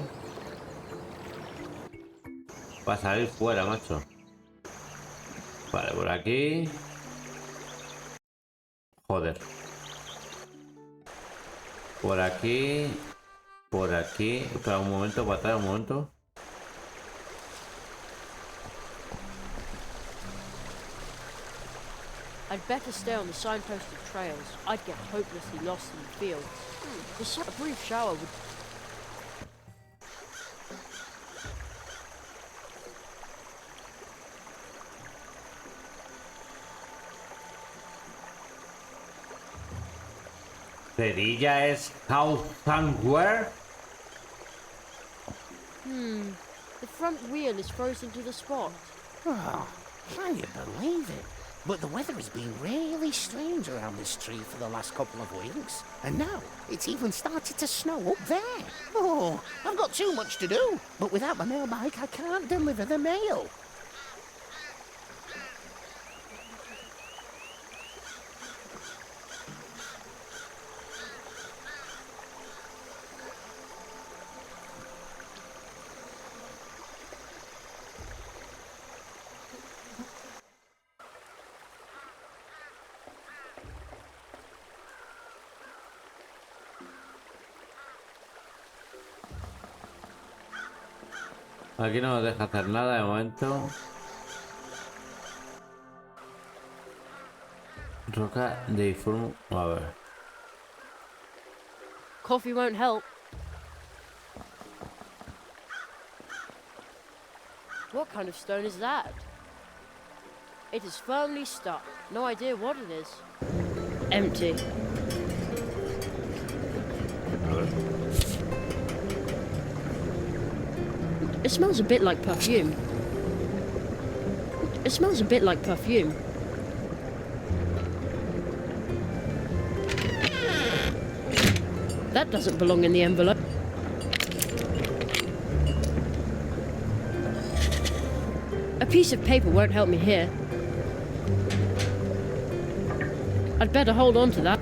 para salir fuera, macho. Vale, por aquí. Joder. Por aquí. Por aquí. Espera un momento, para atrás, un momento. I'd better stay on the signposted trails. I'd get hopelessly lost in the fields. A brief shower would... Cerilla es house somewhere. The front wheel is frozen to the spot. Oh, can you believe it? But the weather has been really strange around this tree for the last couple of weeks. And now, it's even started to snow up there. Oh, I've got too much to do. But without my mail bike, I can't deliver the mail. Aquí no nos deja hacer nada de momento. Roca de informo. A ver. Coffee won't help. What kind of stone is that? It is firmly stuck. No idea what it is. Empty. It smells a bit like perfume. It smells a bit like perfume. That doesn't belong in the envelope. A piece of paper won't help me here. I'd better hold on to that.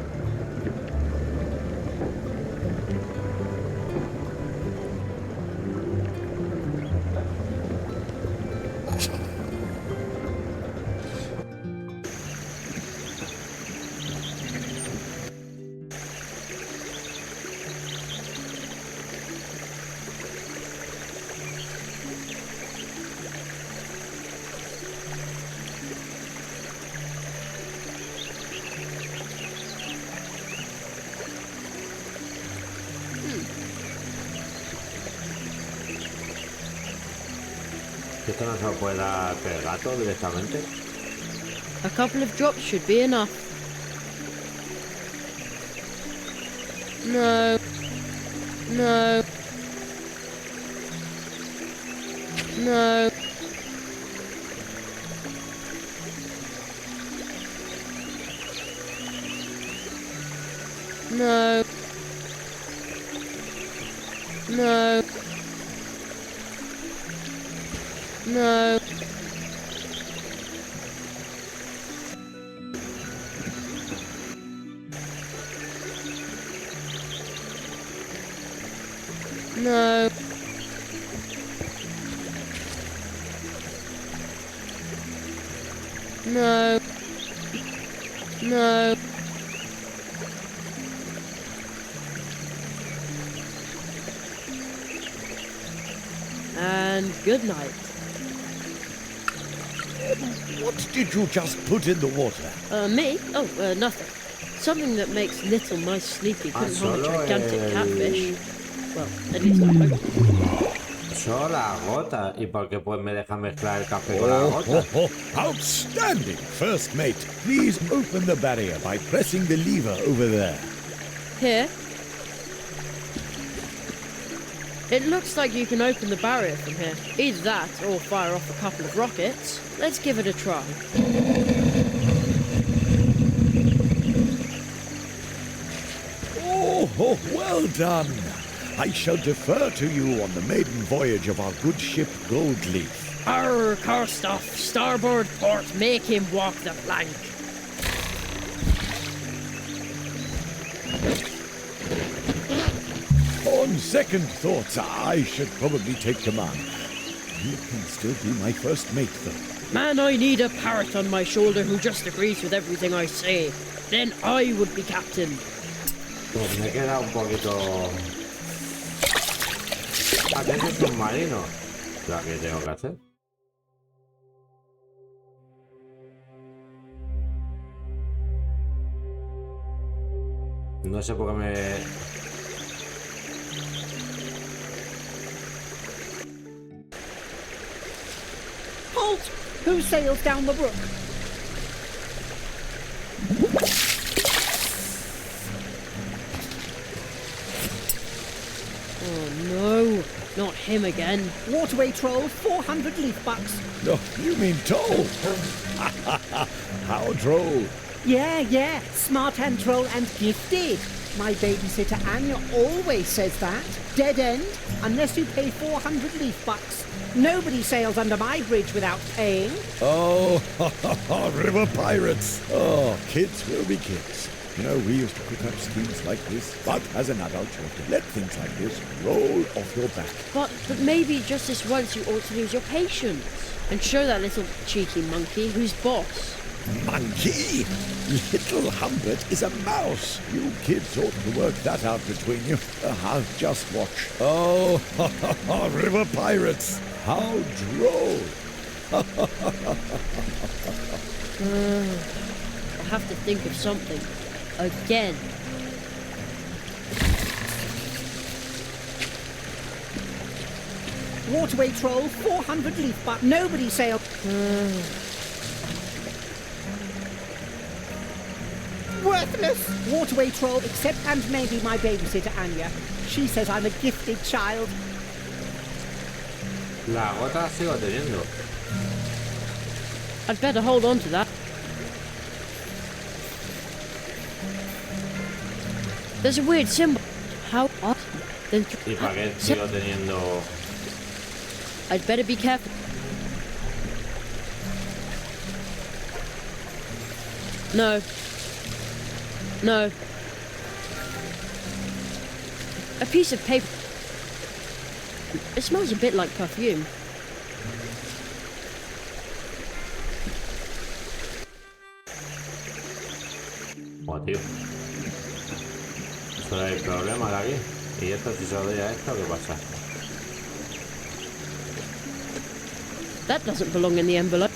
Esto no se lo puede dar el gato directamente. A couple of drops should be enough. No. No. No. No. No. No. No. No. No. And good night. What did you just put in the water? Me? Oh, nothing. Something that makes little nice sleepy couldn't harm a gigantic catfish. Well, at least I hope. Solo la gota. ¿Y por qué pues me deja mezclar el café con la gota? Outstanding, first mate. Please open the barrier by pressing the lever over there. Here? It looks like you can open the barrier from here. Either that, or fire off a couple of rockets. Let's give it a try. Oh, well done. I shall defer to you on the maiden voyage of our good ship Goldleaf. Arr, Karstoff, starboard port, make him walk the plank. On second thoughts, I should probably take command. You can still be my first mate, though. Man, I need a parrot on my shoulder who just agrees with everything I say. Then I would be captain. Pues me queda un poquito... Atento submarino. La que tengo que hacer. No sé por qué me... Halt! Who sails down the brook? Oh no, not him again. Waterway troll, 400 leaf bucks. No, you mean toll. How droll. Yeah, smart and troll and gifted. My babysitter Anya always says that. Dead end, unless you pay 400 leaf bucks. Nobody sails under my bridge without paying. Oh, river pirates. Oh, kids will be kids. You know, we used to pick up schemes like this, but as an adult, you have to let things like this roll off your back. But maybe just this once you ought to lose your patience and show that little cheeky monkey who's boss. Monkey? Little Humbert is a mouse. You kids ought to work that out between you. I'll just watch. Oh, river pirates. How droll. I'll have to think of something. Again. Waterway troll, 400 leaf bucks. Nobody sails. Worthless! Waterway troll, except and maybe my babysitter Anya. She says I'm a gifted child. La gota la sigo teniendo. I'd better hold on to that. There's a weird symbol. How odd. Then ¿Y para qué sigo teniendo? I'd better be careful. No. No. A piece of paper. It smells a bit like perfume. Oh, tío. Eso es el problema de aquí. Y esto, si se lo doy a esto, ¿qué pasa? That doesn't belong in the envelope.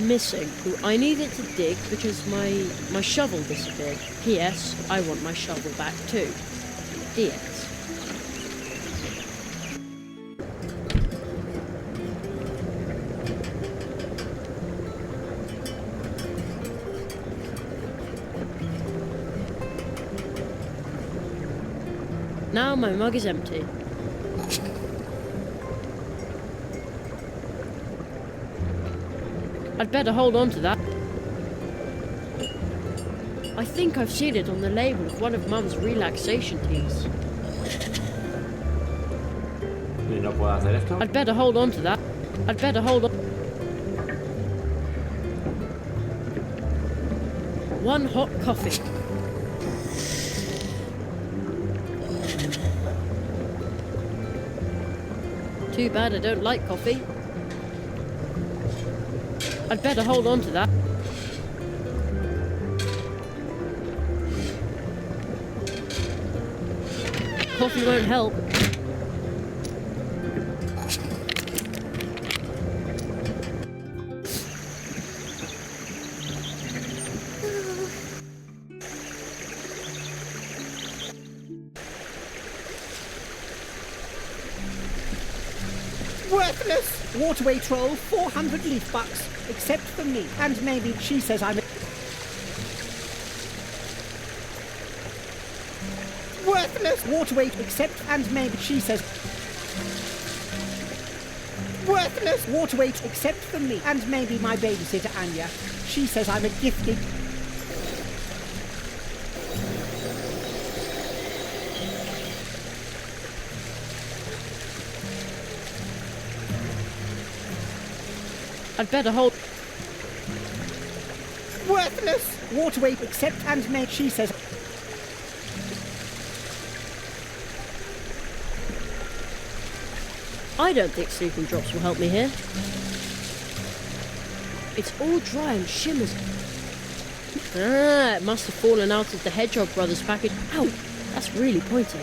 Missing. I need it to dig because my shovel disappeared. P.S. I want my shovel back too. días. Now my mug is empty. I'd better hold on to that. I think I've seen it on the label of one of Mum's relaxation teas. ¿Y no puedo hacer esto? I'd better hold on to that. I'd better hold on. One hot coffee. Too bad I don't like coffee. I'd better hold on to that. Coffee won't help. Worthless! Waterway troll, 400 leaf bucks, except for me. And maybe she says I'm a... Worthless! Waterway, except and maybe she says... Worthless! Waterway, except for me. And maybe my babysitter, Anya. She says I'm a gifted... I'd better hold... Worthless! Waterway, except and maybe she says... I don't think sleeping drops will help me here. It's all dry and shimmers. Ah, it must have fallen out of the Hedgehog Brothers package. Ow, that's really pointy.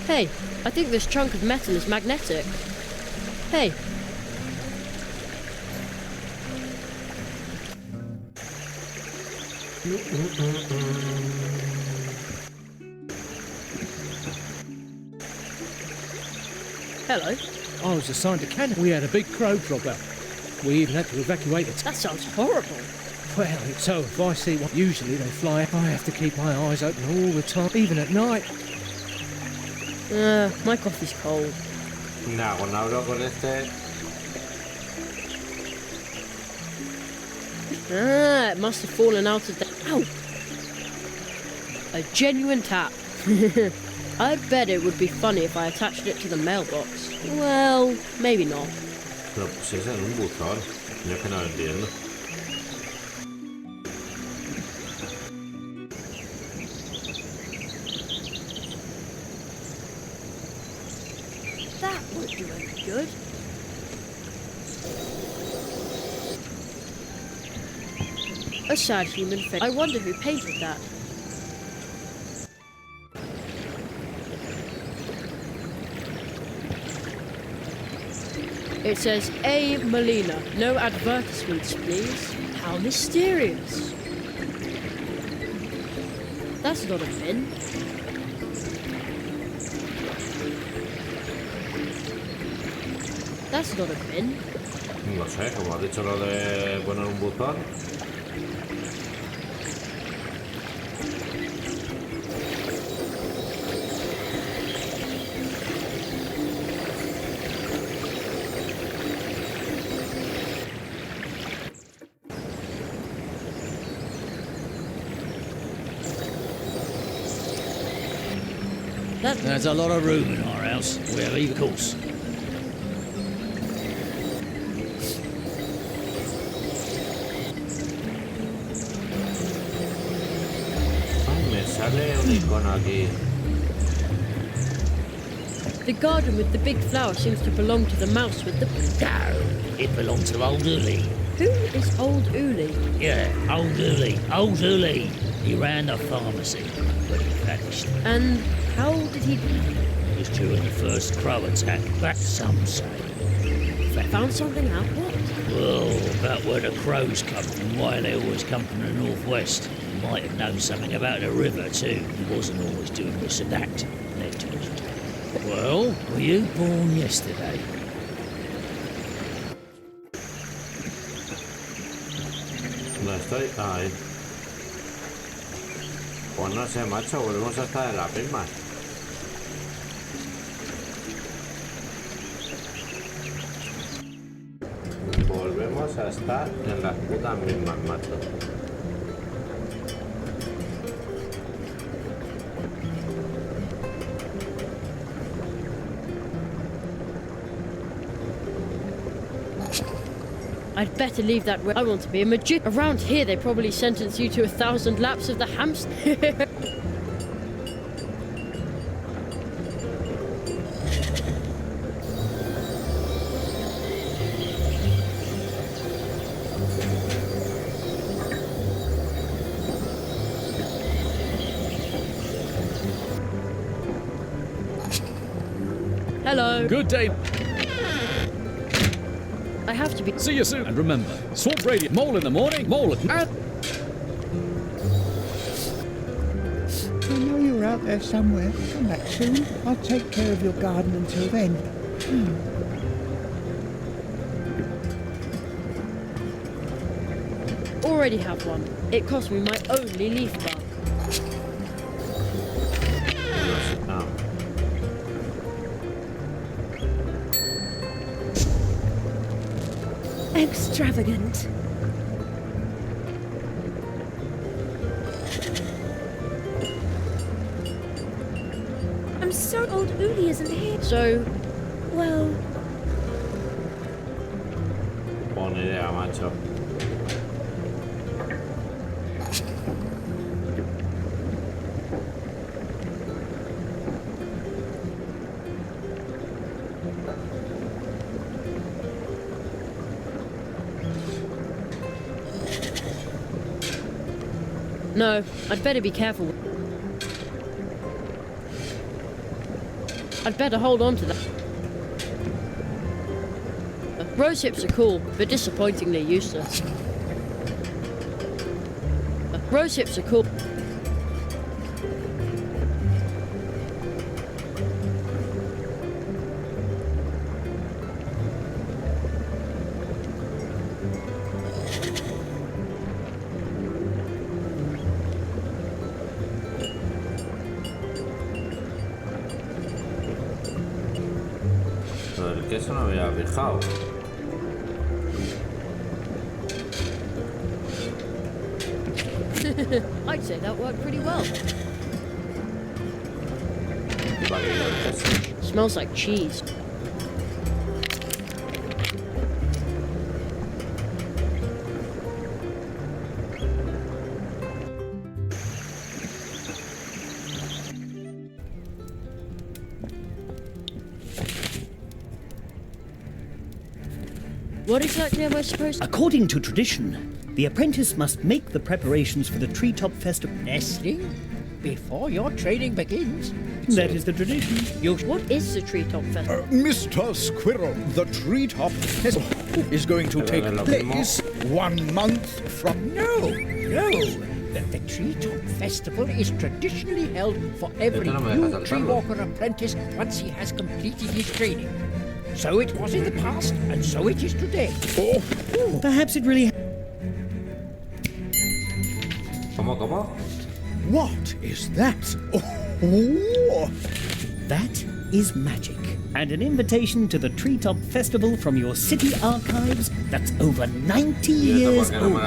Hey, I think this chunk of metal is magnetic. Hey. Hello. I was assigned to Canada. We had a big crow drop out. We even had to evacuate it. That sounds horrible. Well, so if I see one, usually they fly. I have to keep my eyes open all the time, even at night. My coffee's cold. Nah, cuando hablo con este... Ah, it must have fallen out of the... Ow! A genuine tap. I bet it would be funny if I attached it to the mailbox. Well, maybe not. Pero pues es en un buzón. Yo es que no lo entiendo. That would do any good. A sad human face. I wonder who painted that. It says, A. Molina. No advertisements, please. How mysterious. That's not a bin. That's not a bin. No sé, como has dicho lo de poner un buzón. There's a lot of room in our house. We have even course. Me sale un icono aquí. The garden with the big flower seems to belong to the mouse with the... No, it belonged to Old Uli. Who is Old Uli? Yeah, Old Uli. Old Uli. He ran the pharmacy, but he vanished. And how did he... It was during the first crow attack, that some say. Found something out? What? Well, about where the crows come from, why they always come from the northwest. might have known something about the river too. He wasn't always doing this and that, Ned tells you. Well, were you born yesterday? No estoy ahí. Pues no sé, macho, volvemos a estar en las mismas. Volvemos a estar en las putas mismas, macho. I'd better leave that where I want to be a magician. Around here, they probably sentence you to 1,000 laps of the hamster. Hello. Good day. I have to be. See you soon. And remember, swamp radio. Mole in the morning, mole at night. I know you're out there somewhere. Come back soon. I'll take care of your garden until then. Already have one. It cost me my only leaf bar. Extravagant. I'm so old Uli isn't here. So, well... Buena idea, macho. no, I'd better be careful. I'd better hold on to that. Rose hips are cool, but disappointingly useless. Rose hips are cool. El queso no me había fijado. I'd say that worked pretty well. Smells like cheese. What exactly am I supposed to... According to tradition, the apprentice must make the preparations for the treetop festival. Nestling? Before your training begins? That is the tradition. What is the treetop festival? Mr. Squirrel, the treetop festival is going to take place 1 month from... No. The treetop festival is traditionally held for every new tree walker apprentice once he has completed his training. So it was in the past, and so it is today. Perhaps it really... ¿Cómo? What is that? Oh. That is magic. And an invitation to the Treetop Festival from your city archives that's over 90 years old.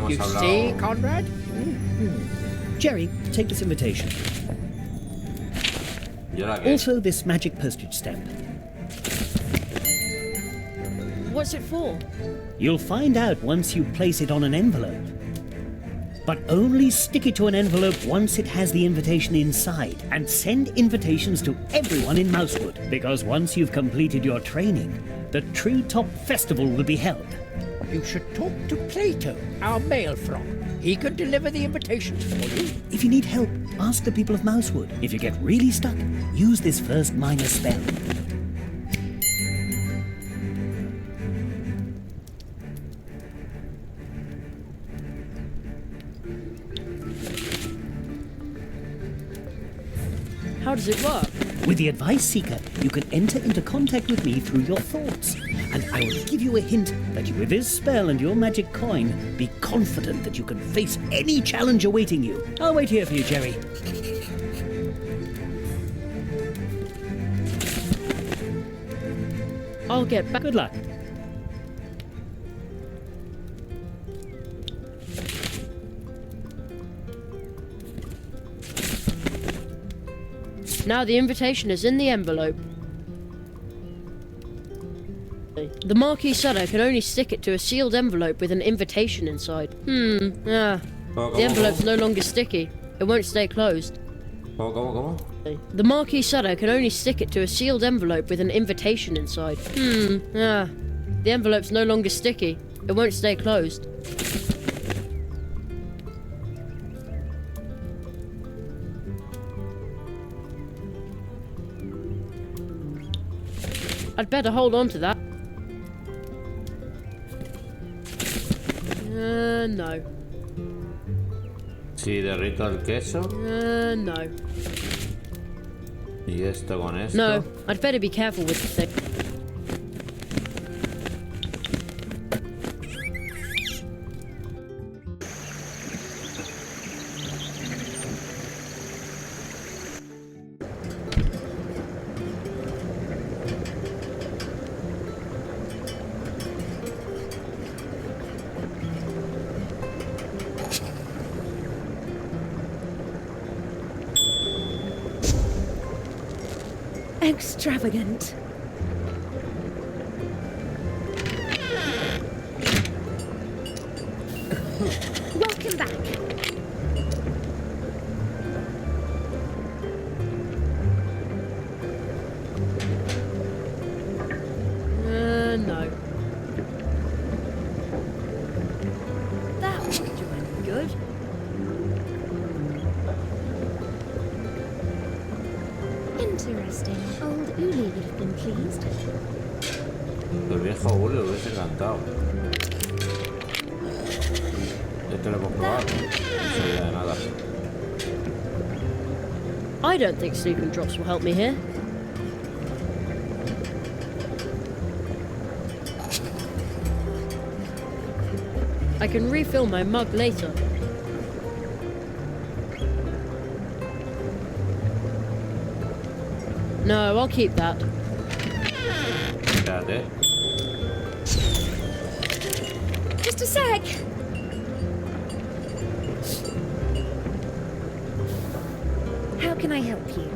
You see, Conrad? Jerry, take this invitation. Also this magic postage stamp. What's it for? You'll find out once you place it on an envelope. But only stick it to an envelope once it has the invitation inside, and send invitations to everyone in Mousewood, because once you've completed your training, the Treetop Festival will be held. You should talk to Plato, our mail frog. He can deliver the invitations for you. If you need help, ask the people of Mousewood. If you get really stuck, use this first minor spell. How does it work? With the Advice Seeker, you can enter into contact with me through your thoughts, and I will give you a hint that with this spell and your magic coin, be confident that you can face any challenge awaiting you. I'll wait here for you, Jerry. I'll get back. Good luck. Now the invitation is in the envelope. The Marquis said I can only stick it to a sealed envelope with an invitation inside. The envelope's no longer sticky. It won't stay closed. The Marquis said I can only stick it to a sealed envelope with an invitation inside. The envelope's no longer sticky. It won't stay closed. I'd better hold on to that. No. Si derrito el queso. No. Y esto con esto. No, I'd better be careful with the thing. Extravagant. Welcome back. No. That won't do any good. Interesting. Old Uli would have been pleased. El viejo Uli lo hubiese encantado. Esto lo hemos probado. No sabía de nada. I don't think sleeping drops will help me here. I can refill my mug later. No, I'll keep that. Got it. Just a sec. How can I help you?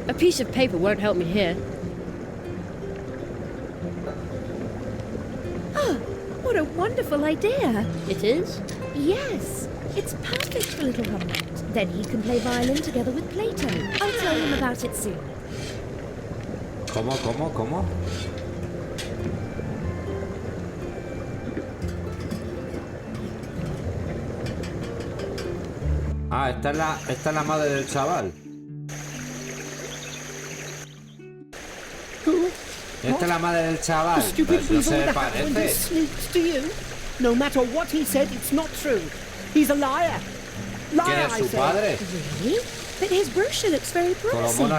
A piece of paper won't help me here. Oh, what a wonderful idea. It is? Yes, it's perfect for little Humbert. Then he can play violin together with Plato. I'll tell him about it soon. ¿Cómo? Ah, esta es la madre del chaval. Esta es la madre del chaval. Pues no se parece. To you. No matter what he said, it's not true. He's a liar. ¿Quién es su padre? Really? But his brochure looks very promising.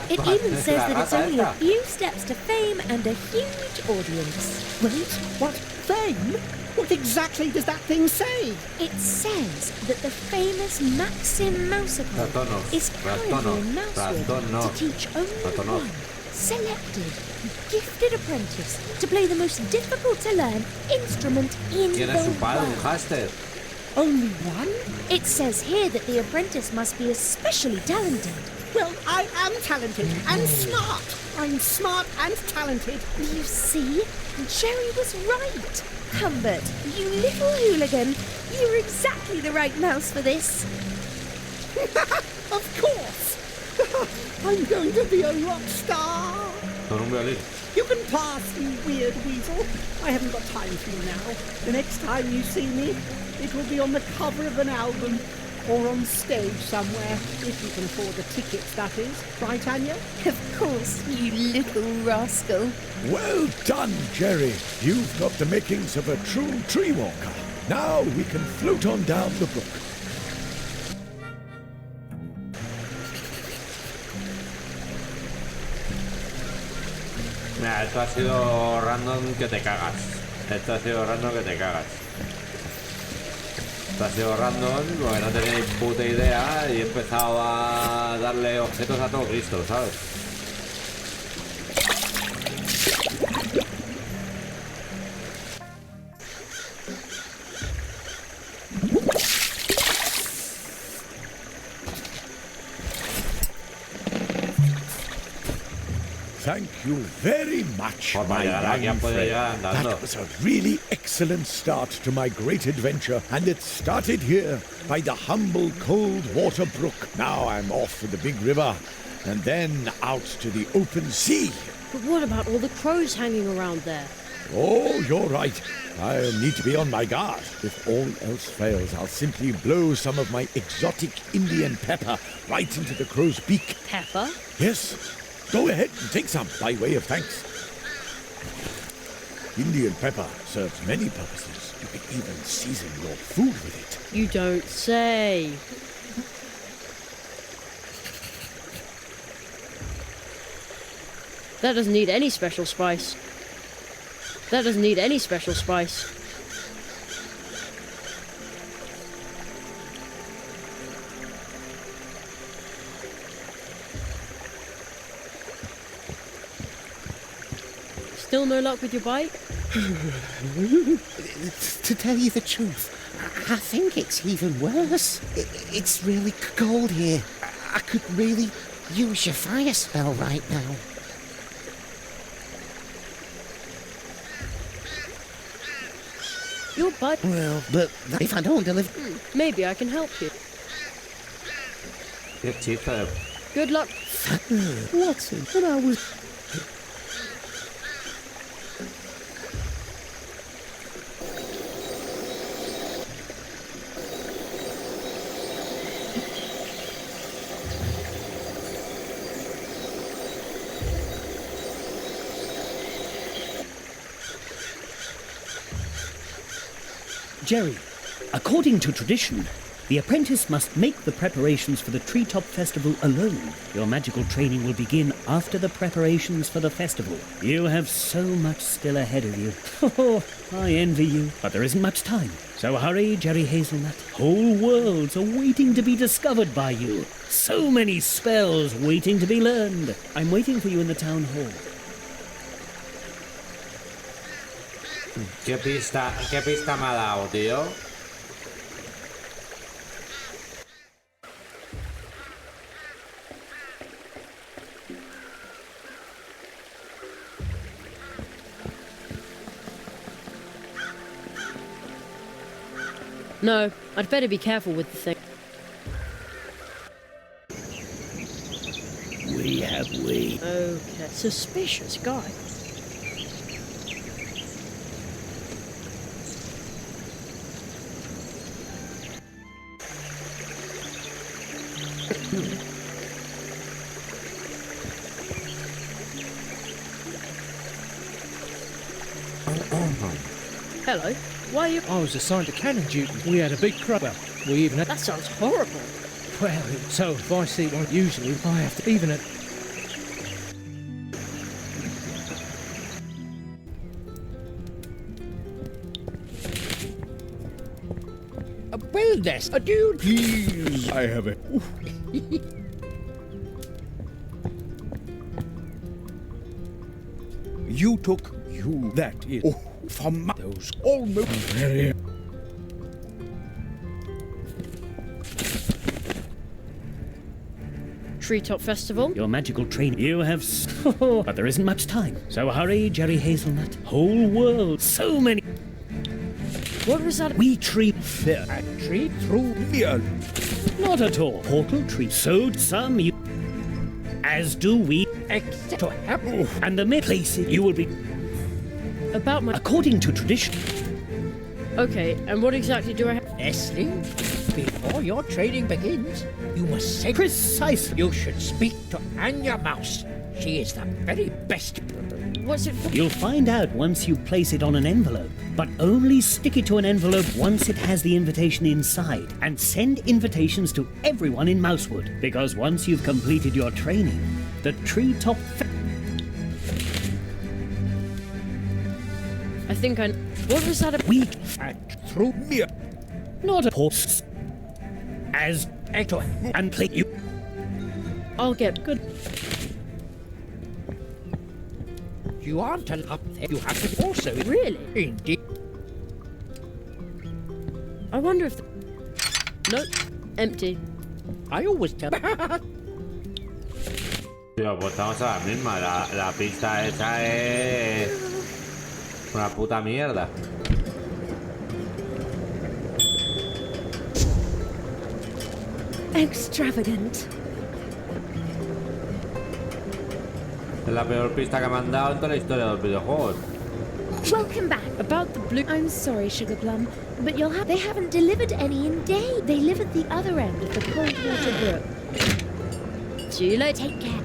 It even says that it's only a few steps to fame and a huge audience. Wait, what? Fame? What exactly does that thing say? It says that the famous Maxim Mouseapole is currently in Mousewood to teach only one selected, gifted apprentice to play the most difficult to learn instrument in the world. Only one? It says here that the apprentice must be especially talented. Well, I am talented and smart. I'm smart and talented. You see, Jerry was right. Humbert, you little hooligan, you're exactly the right mouse for this. Of course. I'm going to be a rock star. You can pass, you weird weasel. I haven't got time for you now. The next time you see me, it will be on the cover of an album. Or on stage somewhere, if you can afford the tickets, that is. Right, Anya? Of course, you little rascal. Well done, Jerry. You've got the makings of a true tree walker. Now we can float on down the brook. Mira, esto ha sido random que te cagas. Esto ha sido random que te cagas. Esto ha sido random porque no tenéis puta idea y he empezado a darle objetos a todo Cristo, ¿sabes? Thank you very much, my young friend. That was a really excellent start to my great adventure, and it started here by the humble cold water brook. Now I'm off to the big river, and then out to the open sea. But what about all the crows hanging around there? Oh, you're right. I'll need to be on my guard. If all else fails, I'll simply blow some of my exotic Indian pepper right into the crow's beak. Pepper? Yes. Go ahead and take some by way of thanks. Indian pepper serves many purposes. You can even season your food with it. You don't say. That doesn't need any special spice. That doesn't need any special spice. Still no luck with your bite? To tell you the truth, I think it's even worse. It's really cold here. I could really use your fire spell right now. Your butt? Well, but if I don't deliver... Maybe I can help you. Qué chifa. Good luck. Watson, when I was... Jerry, according to tradition, the apprentice must make the preparations for the Treetop Festival alone. Your magical training will begin after the preparations for the festival. You have so much still ahead of you. Oh, I envy you. But there isn't much time. So hurry, Jerry Hazelnut. Whole worlds are waiting to be discovered by you. So many spells waiting to be learned. I'm waiting for you in the town hall. ¿Qué pista me ha dado, tío? No, I'd better be careful with the thing. Okay, suspicious guy. Hello. Why are you... I was assigned to cannon duty. We had a big crowd. Well, we even had... That sounds horrible. Well, so if I see one, usually I have to even it. Well, that's a dude. Please, I have it. You took you. That is from those almost very. Treetop Festival? Your magical training. You have... but there isn't much time. So hurry, Jerry Hazelnut. Whole world. So many... What was that? We treat... Fair. A treat through mere... Not at all. Portal treat. So some you... As do we... Except to happen. And the place you will be... About my... According to tradition. Okay, and what exactly do I have? Nestling? Before your training begins, you must say precisely. You should speak to Anya Mouse. She is the very best. What's it for? You'll find out once you place it on an envelope, but only stick it to an envelope once it has the invitation inside, and send invitations to everyone in Mousewood, because once you've completed your training, the treetop... I think I... What was that? Week through me. Not a horse. As Ecto and play you. I'll get good. You aren't up there. You have to also. Really? Indeed. I wonder if... Nope. Empty. I always tell... Tío, pues estamos a la misma. La pista esa es... una puta mierda. Extravagant. Es la peor pista que me han dado en toda la historia de los videojuegos. Welcome back. About the blue... I'm sorry, Sugar Plum, but they haven't delivered any in days. They live at the other end of the Coldwater Brook. See you later. Take care.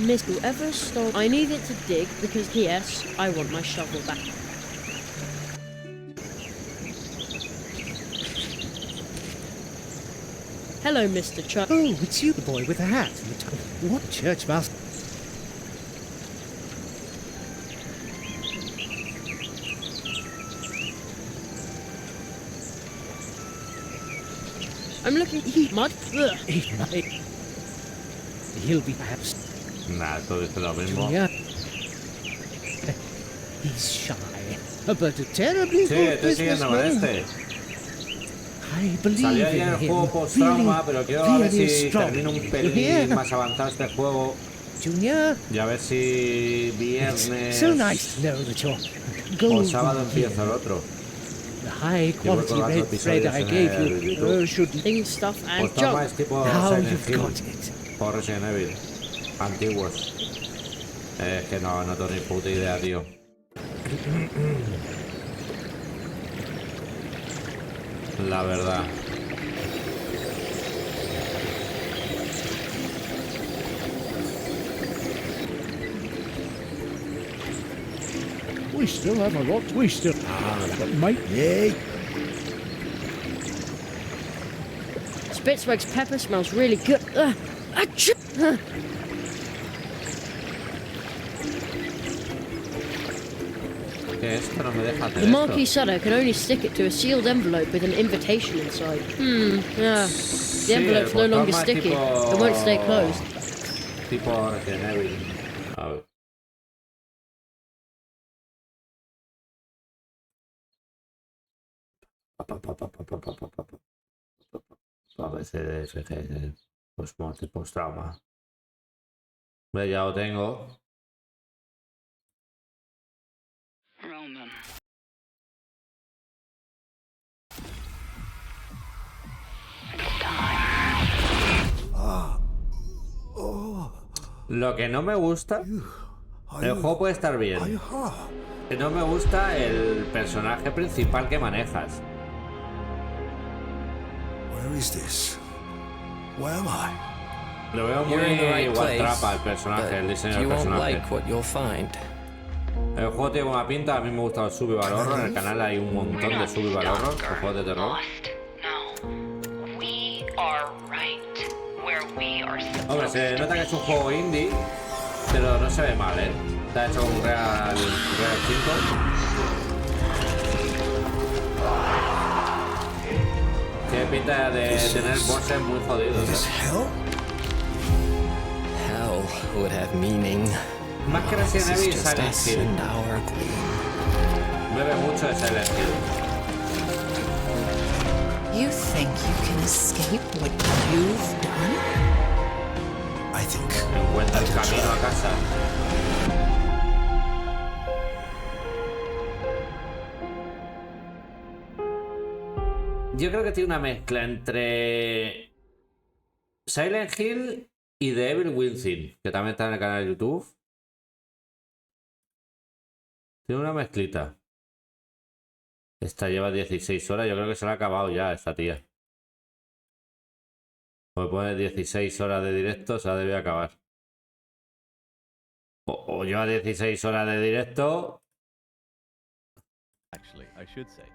Miss whoever stole... I need it to dig because, P.S., I want my shovel back. Hello, Mr. Chuck. Oh, it's you, the boy with the hat and the tie. What church mouse? I'm looking... Mud? Ugh. He'll be perhaps... Nah, todo es lo mismo. Yeah. He's shy, but a terribly Sí, good estoy siguiendo con businessman. este. I believe Salió ayer in el him. juego post-trauma, pero quiero a ver really si strong. termino un pelín Yeah. más avanzado este juego. Junior, Y a ver si viernes so nice to know that you're o golden sábado here. empieza el otro. The high Y voy quality con los red thread episodios I en gave el you YouTube. should... Thing, stuff, and Post-trauma junk. es tipo Now Silent you've Hill got it. o Resident Evil. Antiguos. Es que no tengo ni puta idea, tío. La verdad. We still have a lot. We still... but mate... Yay! Spitzweg's pepper smells really good. Achoo! Que esto no me deja hacer The marquee esto. setter can only stick it to a sealed envelope with an invitation inside. Yeah. The envelope's no longer sticky. It won't stay closed. Tipo Resident Evil. A ver. A veces pues como tipo post-trauma. Ya lo tengo. Lo que no me gusta, el juego puede estar bien. Que no me gusta el personaje principal que manejas. Where is this? Where am I? Lo veo muy igual trapa el personaje, el diseño del personaje. El juego tiene buena pinta, a mí me gusta el survival horror, en el canal hay un montón de survival horror, de juegos de terror. Hombre, se nota que es un juego indie, pero no se ve mal, ¿eh? Está hecho con Real 5. Tiene pinta de tener bosses muy jodidos, ¿eh? Hell would have meaning. Más que Resident Evil, Silent Hill. Bebe mucho de Silent Hill. You think you can escape what you've done? I think. Encuentra el camino a casa. Yo creo que tiene una mezcla entre Silent Hill y The Evil Within, que también está en el canal de YouTube. Tiene una mezclita. Esta lleva 16 horas. Yo creo que se la ha acabado ya esta tía. Pues pone 16 horas de directo, se la debe acabar. O lleva 16 horas de directo. Actually, I should say,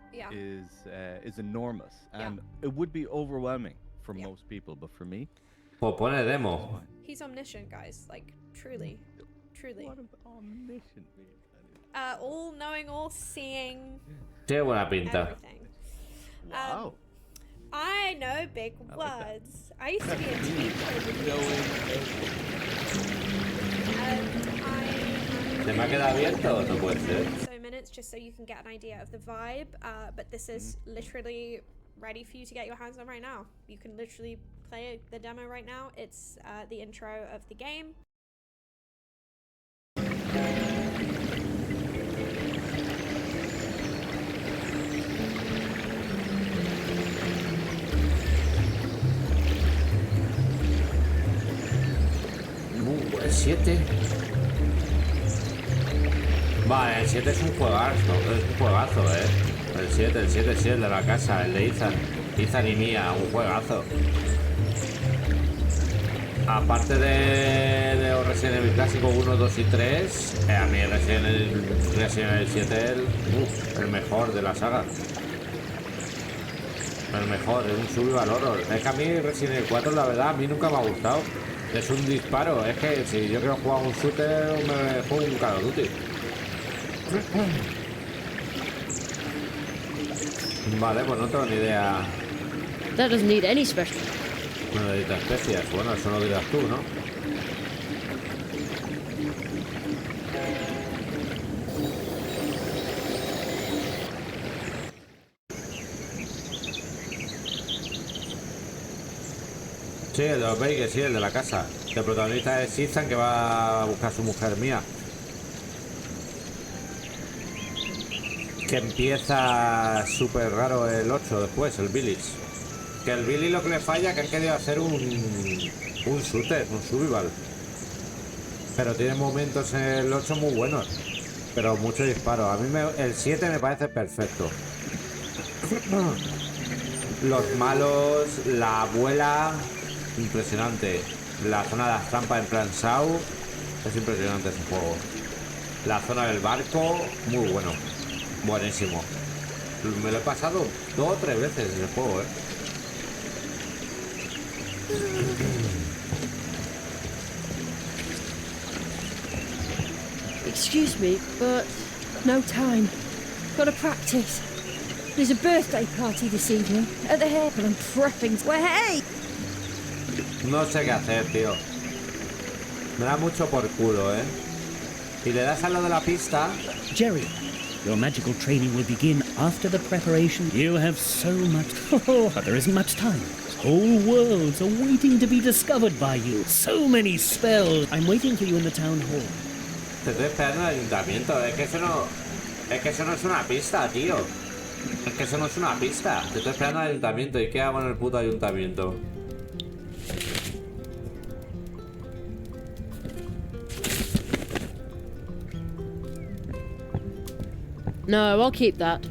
is enormous, and it would be overwhelming for most people, but for me, pues pone demo. He's omniscient, guys. Like truly. What omniscient means? All knowing, all seeing. Tiene buena pinta. Wow. I know big words. I used to be a teacher. ¿Se me ha quedado abierto? No puede ser. So minutes just so you can get an idea of the vibe. But this is literally ready for you to get your hands on right now. You can literally play the demo right now. It's the intro of the game. El 7. Vale, el 7 es un juegazo, El 7 sí, el de la casa, el de Ethan y Mia, un juegazo. Aparte de los Resident Evil clásicos 1, 2 y 3, a mí Resident Evil 7 el mejor de la saga. El mejor, es un survival horror. Es que a mí Resident Evil 4, la verdad, a mí nunca me ha gustado. Es un disparo, es que si yo quiero jugar un shooter, me juego un Call of Duty. Vale, pues no tengo ni idea. That doesn't need any special. No necesita especias. Bueno, eso lo dirás tú, ¿no? Sí, el de los Bakers, sí, el de la casa. El protagonista es Ethan, que va a buscar a su mujer Mía. Que empieza súper raro el 8 después, el Village. Que el Billy lo que le falla es que han querido hacer un shooter, un survival. Pero tiene momentos en el 8 muy buenos. Pero muchos disparos. A mí el 7 me parece perfecto. Los malos, la abuela, impresionante. La zona de las trampas en plan Sau, es impresionante ese juego. La zona del barco, muy bueno. Buenísimo. Me lo he pasado 2 o 3 veces ese juego, Excuse me, but no time. Gotta practice. There's a birthday party this evening at the Hairpin. I'm prepping. Hey! No sé qué hacer, tío. Me da mucho por culo, Y le das a lo de la pista. Jerry, your magical training will begin after the preparation. You have so much... Oh, but there isn't much time. Whole worlds are waiting to be discovered by you. So many spells. I'm waiting for you in the town hall. Te estoy esperando en el ayuntamiento. Es que eso no es una pista, tío. Es que eso no es una pista. Te estoy esperando en el ayuntamiento. ¿Y qué hago en el puto ayuntamiento? No, I'll keep that.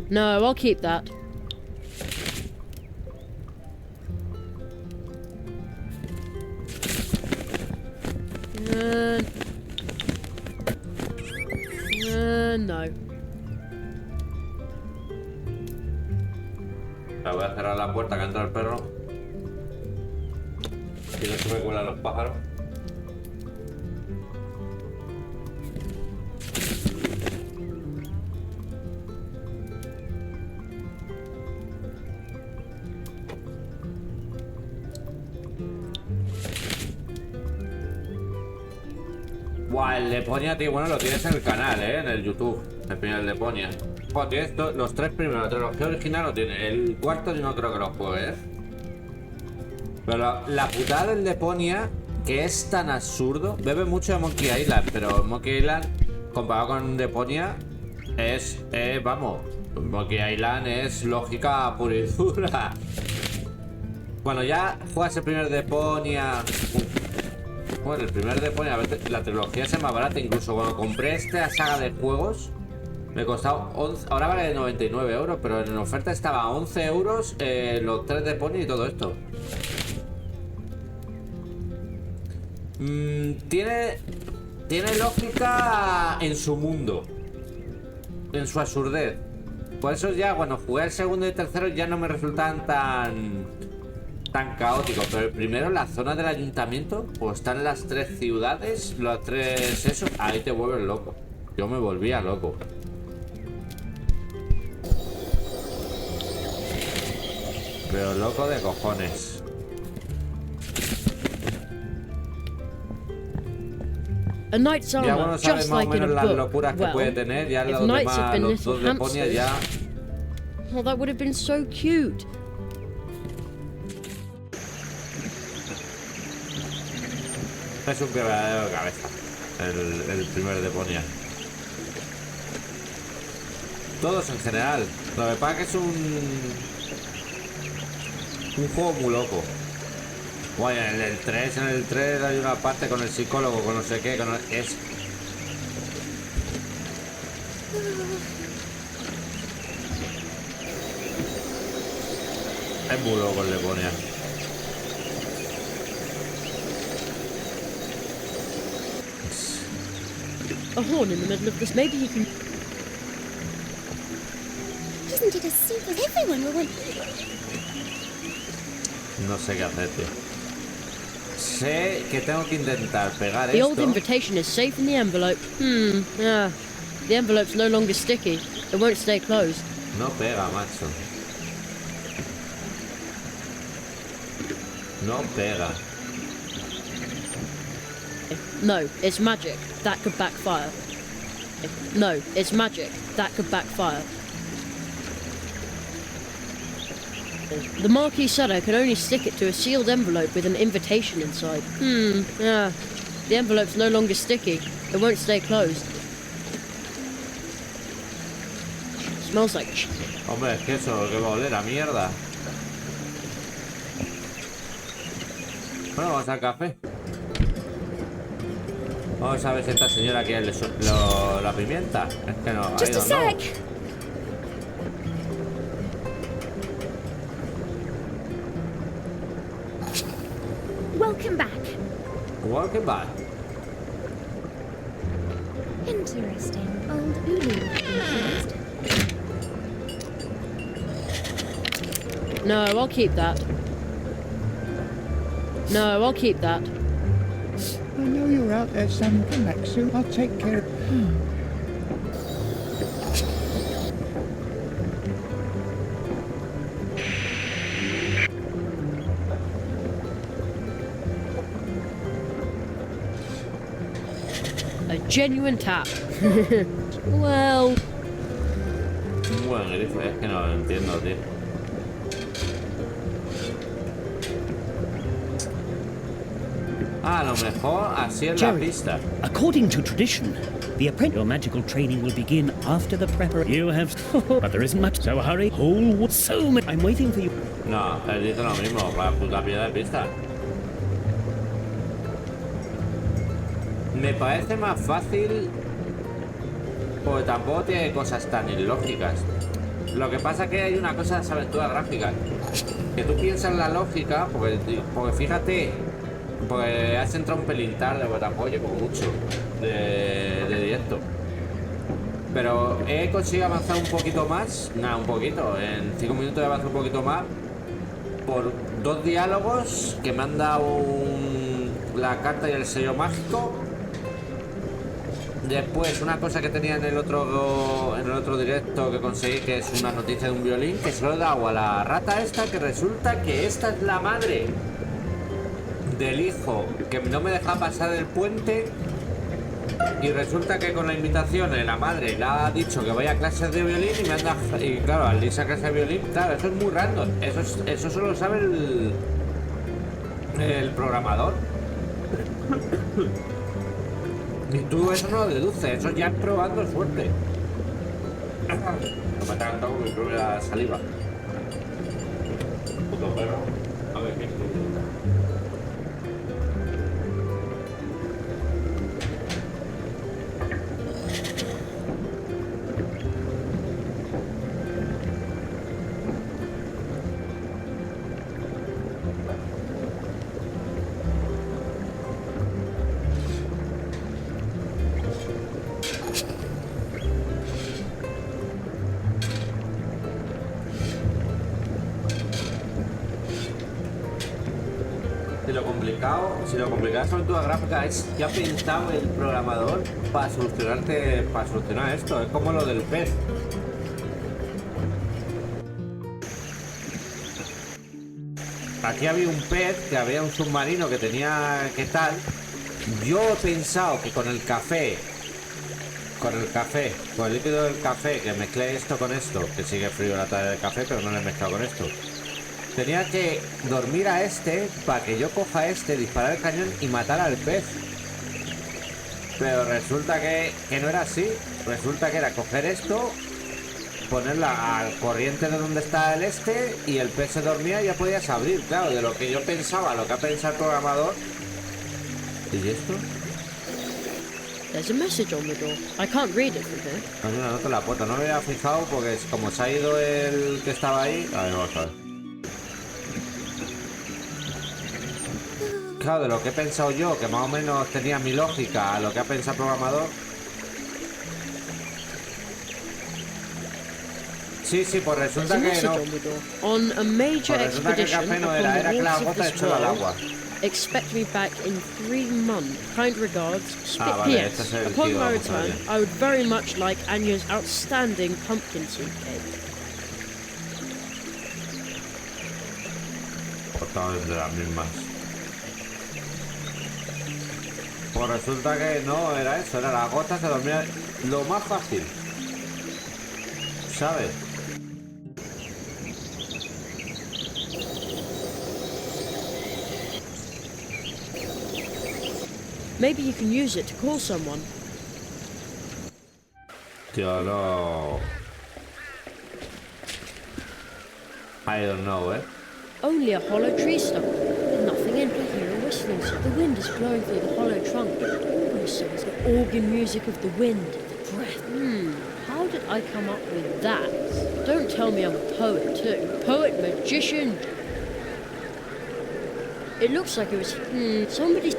No, I'll keep that. No. Voy a cerrar la puerta que entra el perro. Y no se me cuelan los pájaros. Buah, el Deponia, tío, bueno, lo tienes en el canal, en el YouTube. El primer Deponia. Joder, tienes los 3 primeros. La trilogía original lo tiene. El cuarto yo no creo que lo juegue, Pero la putada del Deponia, que es tan absurdo. Bebe mucho de Monkey Island, pero Monkey Island, comparado con Deponia, es, vamos, Monkey Island es lógica pura y dura. Cuando ya juegas el primer Deponia... Bueno, el primer Deponia, a veces la trilogía es más barata. Incluso cuando compré esta saga de juegos, me costaba 11... Ahora vale 99 euros, pero en oferta estaba a 11 euros los 3 Deponia y todo esto. Tiene lógica en su mundo, en su absurdez. Por eso ya cuando jugué el segundo y el tercero ya no me resultaban tan caóticos. Pero el primero, la zona del ayuntamiento, pues están las 3 ciudades, los 3 esos, ahí te vuelves loco. Yo me volvía loco. Pero loco de cojones. A knight's Ya armor, bueno, sabes just más o like in a menos las book. locuras que Well, puede tener. Ya if los knights had demás, been los little dos Deponia hamsters, ya... well, that would have been so cute. Es un quebradero de cabeza el primer Deponia. Todos en general. Lo que pasa es que es un juego muy loco. Bueno, en el 3 hay una parte con el psicólogo, con no sé qué, es muy loco el Deponia. A horn in the middle of this. Maybe he can. Isn't it a secret? Everyone will want. No sé qué hacer, tío. Sé que tengo que intentar pegar The esto. old invitation is safe in the envelope. Yeah. The envelope's no longer sticky. It won't stay closed. No pega, macho. No pega. No, it's magic. That could backfire. No, it's magic. That could backfire. The Marquis said I could only stick it to a sealed envelope with an invitation inside. Yeah. The envelope's no longer sticky. It won't stay closed. Smells like... Hombre, es que eso que va a oler a mierda. Bueno, vamos al café. Vamos a ver si esta señora quiere la pimienta. Es que no, Just a sec. Welcome back. Welcome back. Interesting. Old Ulu. No, I'll keep that. No, I'll keep that. I know you're out there, son. Come back soon. I'll take care of... A genuine tap. Well... Un buen grifo, es que no lo entiendo, tío. A lo mejor así es la Jerry, pista. According to tradition, the apprentice, your magical training will begin after the preparation. You have, but there isn't much. So hurry. Whole so much. I'm waiting for you. No, él dice lo mismo, la puta piedra de pista. Me parece más fácil porque tampoco tiene cosas tan ilógicas. Lo que pasa es que hay una cosa de las aventuras gráficas. Que tú piensas la lógica, porque fíjate, porque has entrado un pelín tarde, porque tampoco llevo mucho de directo. Pero he conseguido avanzar un poquito más, nada, un poquito, en 5 minutos he avanzado un poquito más por 2 diálogos que me han dado la carta y el sello mágico. Después una cosa que tenía en el otro directo que conseguí, que es una noticia de un violín, que se lo he dado a la rata esta, que resulta que esta es la madre del hijo que no me deja pasar el puente, y resulta que con la invitación la madre le ha dicho que vaya a clases de violín y me anda, y claro, al irse a clase de violín, claro, eso es muy random, eso solo sabe el programador. Y tú eso no lo deduces, eso ya es probando suerte. No me ha encantado mi propia saliva. Puto perro. A ver qué Si lo complicado es aventura gráfica es que ha pensado el programador para solucionar esto. Es como lo del pez. Aquí había un pez, que había un submarino que tenía que tal. Yo he pensado que con el líquido del café, que mezclé esto con esto, que sigue frío la tarde del café, pero no lo he mezclado con esto. Tenía que dormir a este para que yo coja este, disparar el cañón y matar al pez. Pero resulta que no era así. Resulta que era coger esto, ponerla al corriente de donde está el este y el pez se dormía y ya podías abrir. Claro, de lo que yo pensaba, lo que ha pensado el programador. ¿Y esto? There's a message on the door. I can't read it from here. Hay una nota en la puerta. No me había fijado porque como se ha ido el que estaba ahí. A ver, vamos a ver. Claro, de lo que he pensado yo, que más o menos tenía mi lógica a lo que ha pensado el programador. Sí, pues resulta que no. On a major Pues resulta que el café no era que la gota echó al agua. Expect me back in 3 months. Kind regards, Spit. Vale, este PS. es el Upon tío, my vamos a ver. return, I would very much like Anya's outstanding pumpkin seed cake. Pues de las mismas. Pues resulta que no era eso, era la gota, se dormía lo más fácil. ¿Sabes? Maybe you can use it to call someone. Tío, no. I don't know, Only a hollow tree stump, with nothing in to hear a whistling sound. The wind is blowing through the hollow trunk. Almost sounds like the organ music of the wind, the breath. How did I come up with that? Don't tell me I'm a poet too. Poet, magician. It looks like it was, somebody...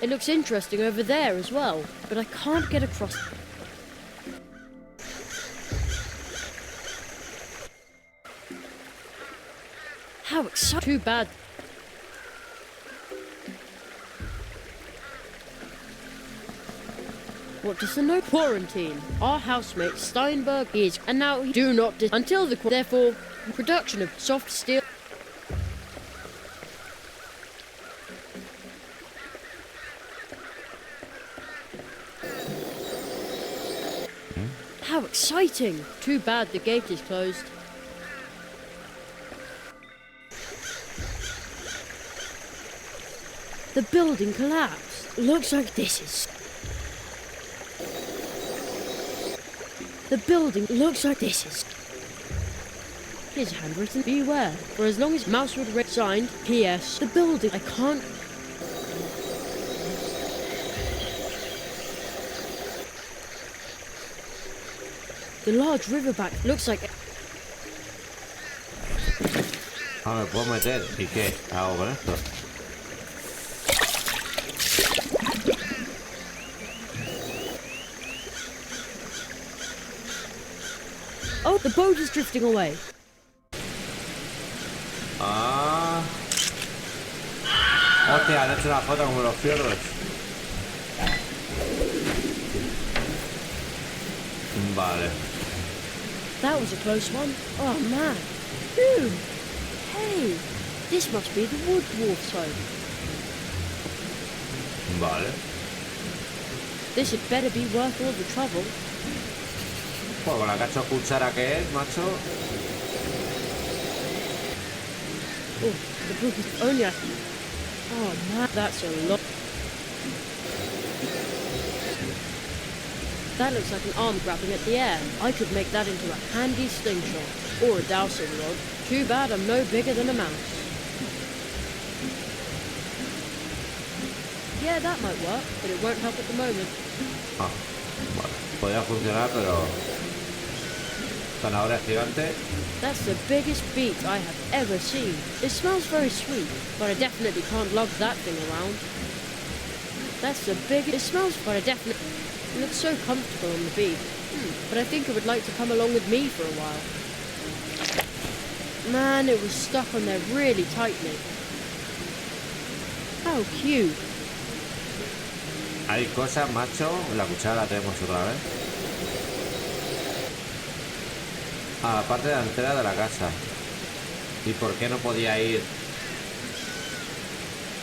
It looks interesting over there as well, but I can't get across. How exciting! Too bad. What does the note? Quarantine. Our housemate Steinberg is, and now do not until the therefore production of soft steel. How exciting! Too bad the gate is closed. The building collapsed. Looks like this is... The building looks like this is... Here's handwritten, beware. For as long as Mouse would read signed, P.S. The building, I can't... The large riverbank looks like... Ah, me puedo meter. ¿Y qué hago con esto? Oh, the boat is drifting away. Ah. Hostia, han hecho una foto como los fiordos. Vale. That was a close one. Oh man. Dude. Hey. This must be the wood dwarf's home. Vale. This had better be worth all the trouble. Pues con la cacho cuchara que es, macho. Oh, the book is only... Oh man, that's a lot. That looks like an arm grabbing at the air. I could make that into a handy slingshot. Or a dowsing rod. Too bad I'm no bigger than a mouse. Yeah, that might work, but it won't help at the moment. Ah, vale. Podría funcionar, pero... Zanahoria gigante. That's the biggest beet I have ever seen. It smells very sweet, but I definitely can't lug that thing around. That's the biggest... It smells, but I definitely... It looks so comfortable on the beet. But I think it would like to come along with me for a while. Man, it was stuck on there really tightly. How cute. Hay cosas, macho. La cuchara la tenemos otra vez. A la parte delantera de la casa. ¿Y por qué no podía ir?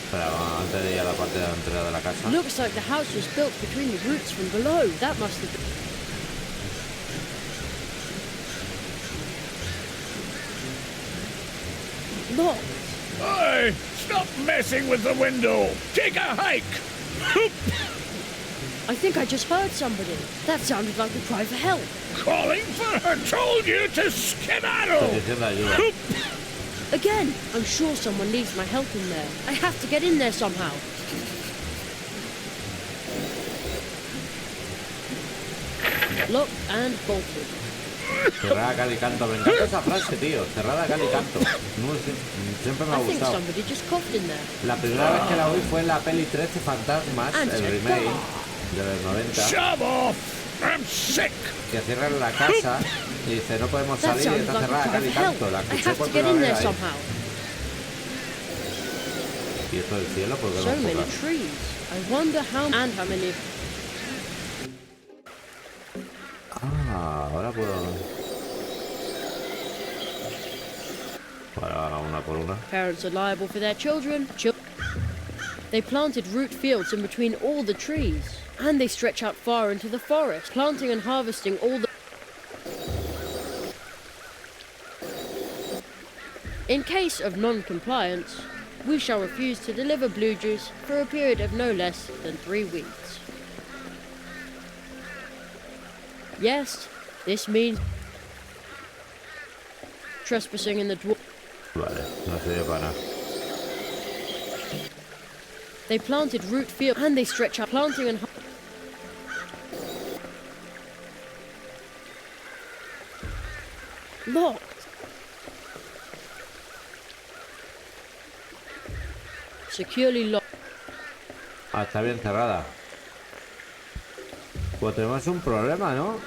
Espera, antes de ir a la parte delantera de la casa. Looks like the house was built between the roots from below. That must have been... Locked. Hey, stop messing with the window. Take a hike. I think I just heard somebody. That sounded like a cry for help. Calling for her. Told you to skedaddle. Again, I'm sure someone needs my help in there. I have to get in there somehow. Locked and bolted. Cerrada cal y canto. Me encanta esa frase, tío. Cerrada cal y canto. No, siempre me ha I think gustado. somebody just coughed in there. La primera vez que la oí fue en la peli 13 Fantasmas, el remake de los 90. Shove off. I'm sick. Que cierran la casa y dice no podemos salir y está cerrada cal y canto. La escuché por primera vez ahí. Y esto del cielo, ¿por qué no So many enfocas? trees. I wonder how many. Ah, ahora puedo... Para una por una. Parents are liable for their children. They planted root fields in between all the trees. And they stretch out far into the forest, planting and harvesting all the... In case of non-compliance, we shall refuse to deliver blue juice for a period of no less than 3 weeks. Yes, this means trespassing in the dwarf. Vale, no sirve para nada. They planted root field and they stretch out planting and locked. Securely locked. Ah, está bien cerrada. Pues tenemos un problema, ¿no?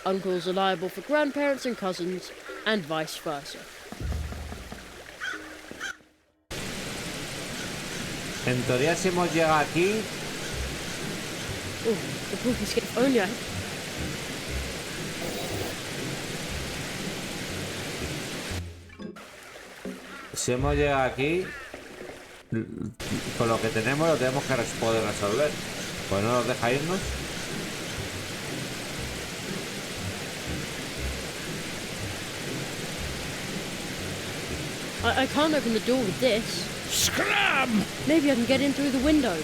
Uncles are liable for grandparents and cousins, and vice versa. En teoría, si hemos llegado aquí... Oh, the book is getting... Only I... Si hemos llegado aquí, con lo que tenemos lo tenemos que poder resolver. Pues no nos deja irnos. I can't open the door with this. Scram! Maybe I can get in through the window.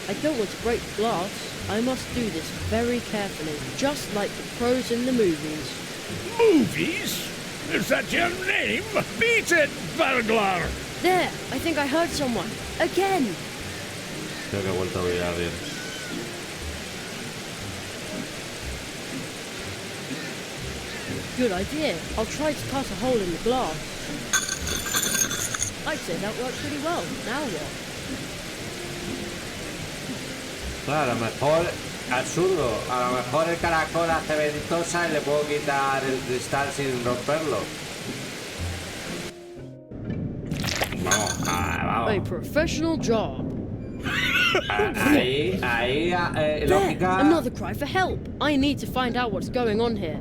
I don't want to break the glass. I must do this very carefully, just like the pros in the movies. Movies? Is that your name? Beat it, Valglar! There! I think I heard someone. Again! Creo que he vuelto a oír a alguien. Good idea. I'll try to cut a hole in the glass. I'd say that worked pretty well. Now what? Claro, a lo mejor, absurdo, a lo mejor el caracol hace ventosa y le puedo quitar el cristal sin romperlo. Vamos, vamos. A professional job. Ahí, lógica. There, another cry for help. I need to find out what's going on here.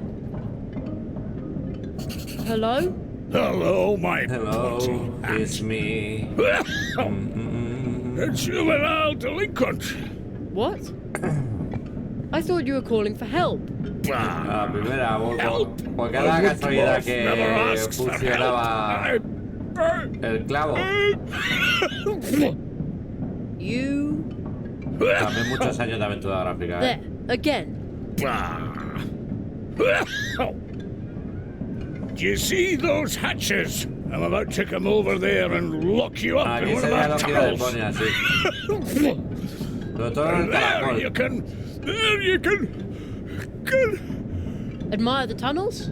Hello? Hello, my Hello, it's me. A juvenile delinquent. What? I thought you were calling for help. La primera, por cada casualidad que funcionaba el clavo. You. También muchos años de aventura gráfica, There, again. Do you see those hatches? I'm about to come over there and lock you up in Aquí one of sería my lo que de tunnels. Ponia, sí. Sobre todo en el caracol. There you can. Admire the tunnels?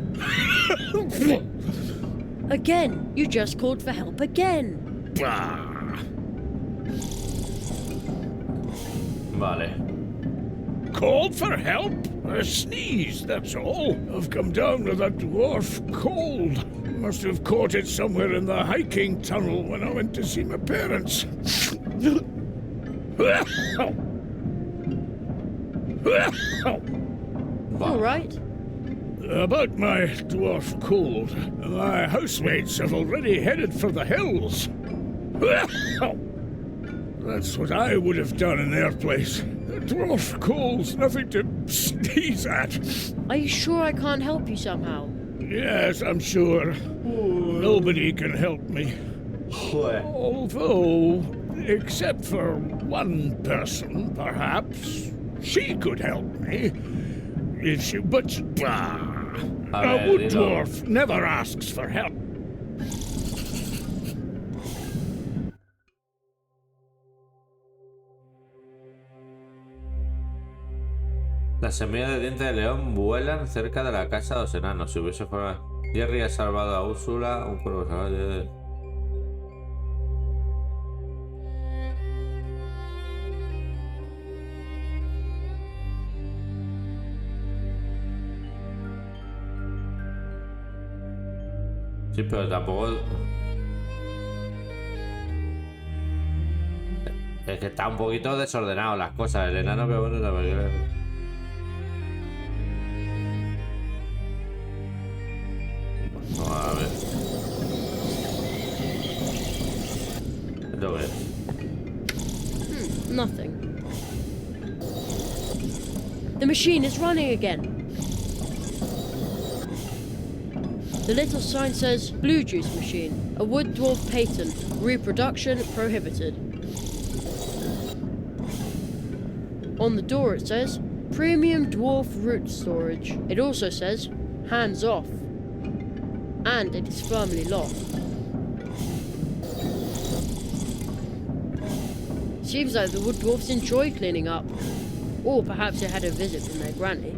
Again, you just called for help again. Vale. Called for help? A sneeze, that's all. I've come down with a dwarf cold. Must have caught it somewhere in the hiking tunnel when I went to see my parents. All right. About my dwarf cold, my housemates have already headed for the hills. That's what I would have done in their place. A dwarf cold's nothing to sneeze at. Are you sure I can't help you somehow? Yes, I'm sure. Nobody can help me. Although, except for one person, perhaps, she could help me. If she, but a wood dwarf never asks for help. Las semillas de diente de león vuelan cerca de la casa de los enanos. Si hubiese fuera... Jerry ha salvado a Úrsula, un cuervo salvaje. Sí, pero tampoco... Es que está un poquito desordenado las cosas. El enano, pero bueno, la verdad. A ver. Esto es. Nothing. The machine is running again. The little sign says blue juice machine, a wood dwarf patent, reproduction prohibited. On the door it says premium dwarf root storage. It also says hands off. And it is firmly locked. Seems like the wood dwarfs enjoy cleaning up. Or perhaps it had a visit from their granny.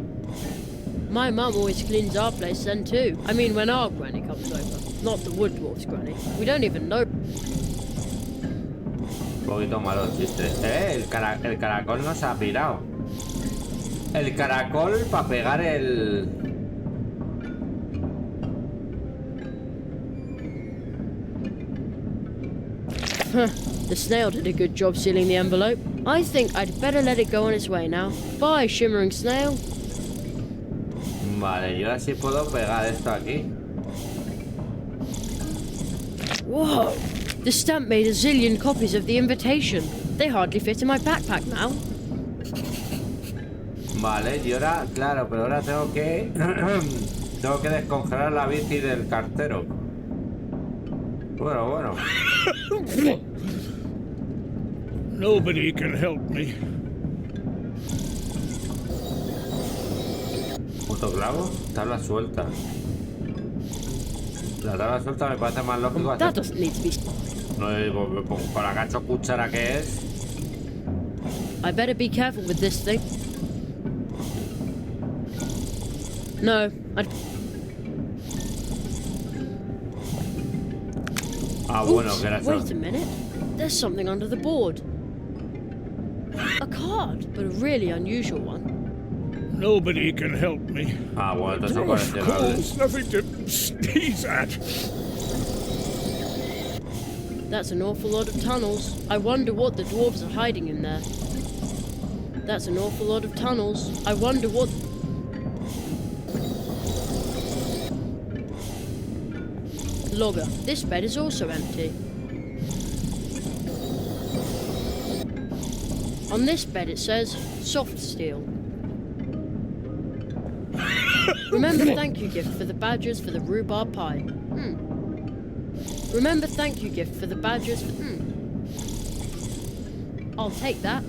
My mum always cleans our place then too. I mean when our granny comes over. Not the wood dwarf's granny. We don't even know. Un poquito malo el chiste. El caracol no se ha pirado. El caracol para pegar el... The snail did a good job sealing the envelope. I think I'd better let it go on its way now. Bye, shimmering snail. Vale, yo así puedo pegar esto aquí. Whoa! The stamp made a zillion copies of the invitation. They hardly fit in my backpack now. Vale, y ahora, claro, pero ahora tengo que... tengo que descongelar la bici del cartero. Bueno. Nobody can help me. ¿Autoclavo? Tabla suelta. La tabla suelta me parece más lógico hacer... That doesn't need to be... No, con la gacho cuchara que es. I better be careful with this thing. No, Bueno, que era eso. Wait a minute. There's something under the board. A card, but a really unusual one. Nobody can help me. Bueno, entonces son coleccionables. Nothing to sneeze at. That's an awful lot of tunnels. I wonder what the dwarves are hiding in there. That's an awful lot of tunnels. I wonder what... Logger, this bed is also empty. On this bed it says soft steel. Remember thank you gift for the badgers for the rhubarb pie. Remember thank you gift for the badgers for... I'll take that.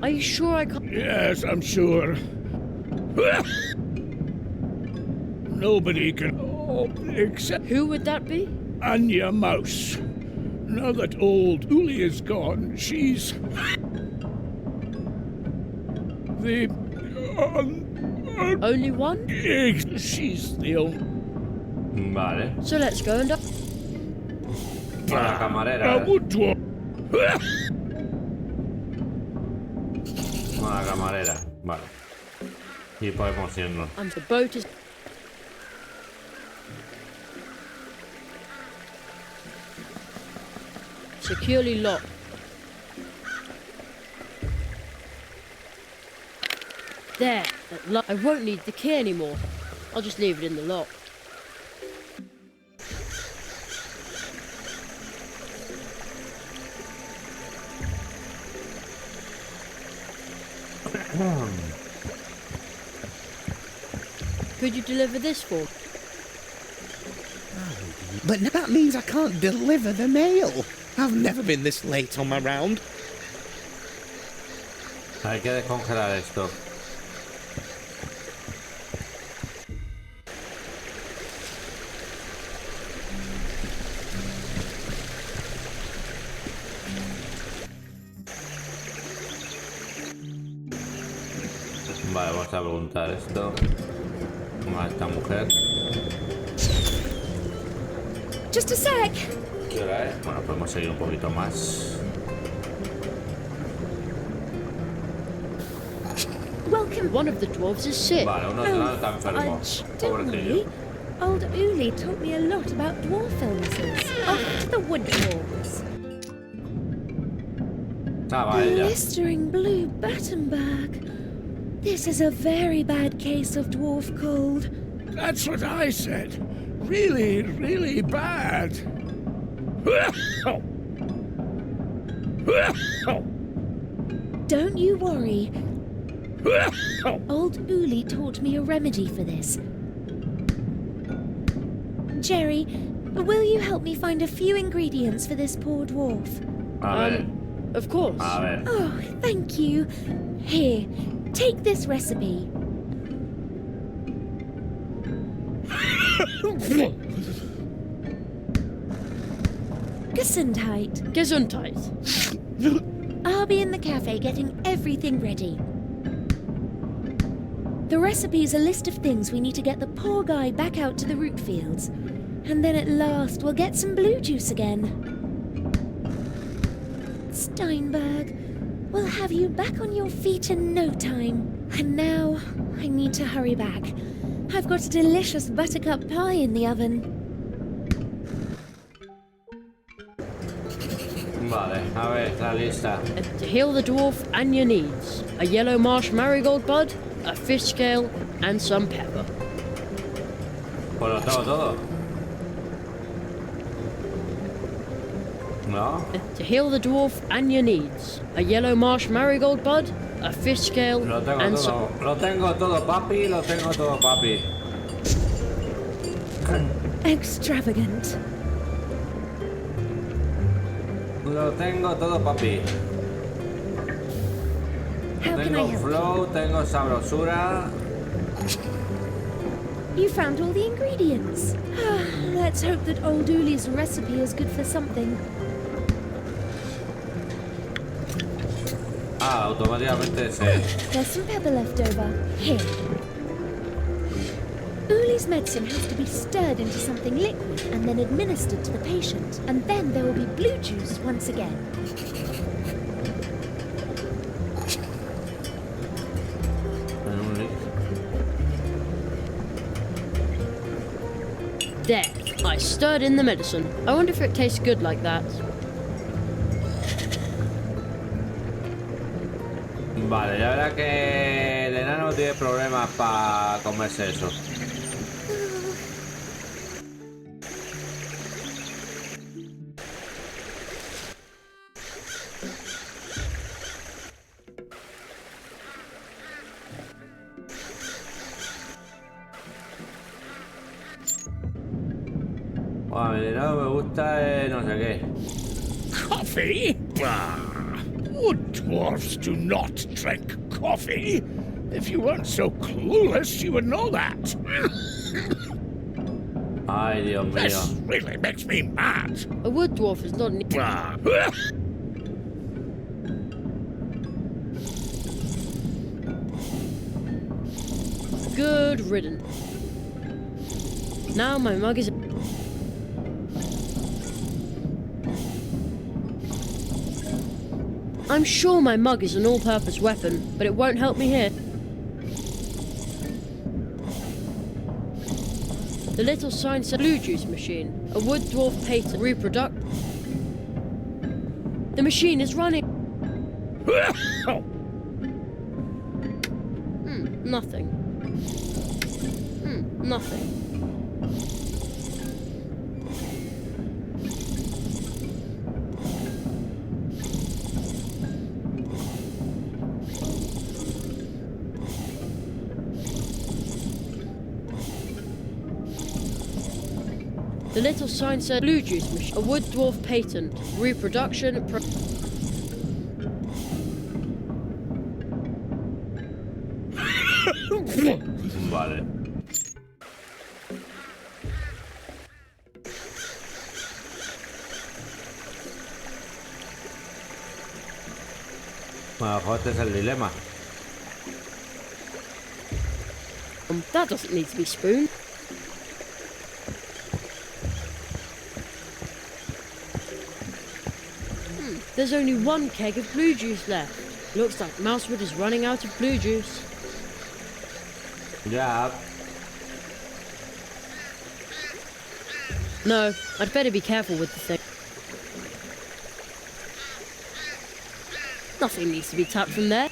Are you sure I can't? Yes, I'm sure. Nobody can... except... Who would that be? Anya Mouse. Now that old Uli is gone, she's... the... Only one? She's the only... Vale. So let's go and... La camarera. La camarera. Vale. Y podemos irnos. And the boat is... securely locked. There. I won't need the key anymore. I'll just leave it in the lock. Could you deliver this for me? But that means I can't deliver the mail. I've never been this late on my round. Hay que descongelar esto. Vale, vamos a preguntar esto a esta mujer. Just a sec. ¿Qué hora es? Bueno, podemos seguir un poquito más. Welcome. One of the dwarves is sick. Vale, uno está enfermo. Don't worry. Old Uli taught me a lot about dwarf illnesses. Off the wood dwarves. Blistering blue Battenberg. This is a very bad case of dwarf cold. That's what I said. Really, really bad. Don't you worry. Old Uli taught me a remedy for this. Jerry, will you help me find a few ingredients for this poor dwarf? Of course. Oh, thank you. Here, take this recipe. Gesundheit. Gesundheit. I'll be in the cafe getting everything ready. The recipe is a list of things we need to get the poor guy back out to the root fields. And then at last we'll get some blue juice again. Steinberg, we'll have you back on your feet in no time. And now I need to hurry back. I've got a delicious buttercup pie in the oven. Vale, a ver, la lista. To heal the dwarf, Anya needs a yellow marsh marigold bud, a fish scale, and some pepper. Pues lo tengo todo. No. To heal the dwarf, Anya needs a yellow marsh marigold bud, a fish scale, and some... Lo tengo todo, papi, lo tengo todo, papi. Extravagant. Lo tengo todo, papi. Tengo flow, tengo sabrosura. You found all the ingredients. Let's hope that old Uli's recipe is good for something. Ah, automáticamente se... There's some pepper left over. Here. Uli's medicine has to be stirred into something liquid and then administered to the patient. And then there will be blue juice once again. There, I stirred in the medicine. I wonder if it tastes good like that. Vale, ya verá que el enano tiene problemas para comerse eso. Bueno, el enano me gusta no sé qué. Coffee? Bah! Wood dwarfs do not drink coffee. If you weren't so clueless, you would know that. Ay, Dios mío. This really makes me mad. A wood dwarf is not... Bah! Good riddance. Now my mug is... I'm sure my mug is an all-purpose weapon, but it won't help me here. The little sign said blue juice machine, a wood dwarf patent reproduct. The machine is running. Nothing. Nothing. The little sign said blue juice machine, a wood dwarf patent, reproduction. Vale. Bueno, este es el dilema. That doesn't need to be spooned. There's only one keg of blue juice left. Looks like Mousewood is running out of blue juice. Yeah. No, I'd better be careful with the thing. Nothing needs to be tapped from there.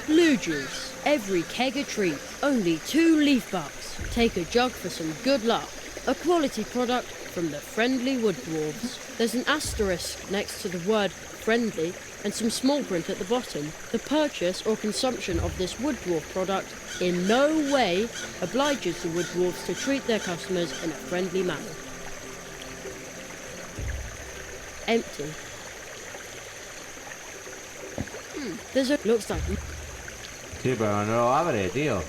Blue juice. Every keg a treat. Only 2 leaf bucks. Take a jug for some good luck. A quality product from the friendly wood dwarves. There's an asterisk next to the word friendly and some small print at the bottom. The purchase or consumption of this wood dwarf product in no way obliges the wood dwarves to treat their customers in a friendly manner. Empty. There's a... looks like... Sí, pero no lo abre, tío.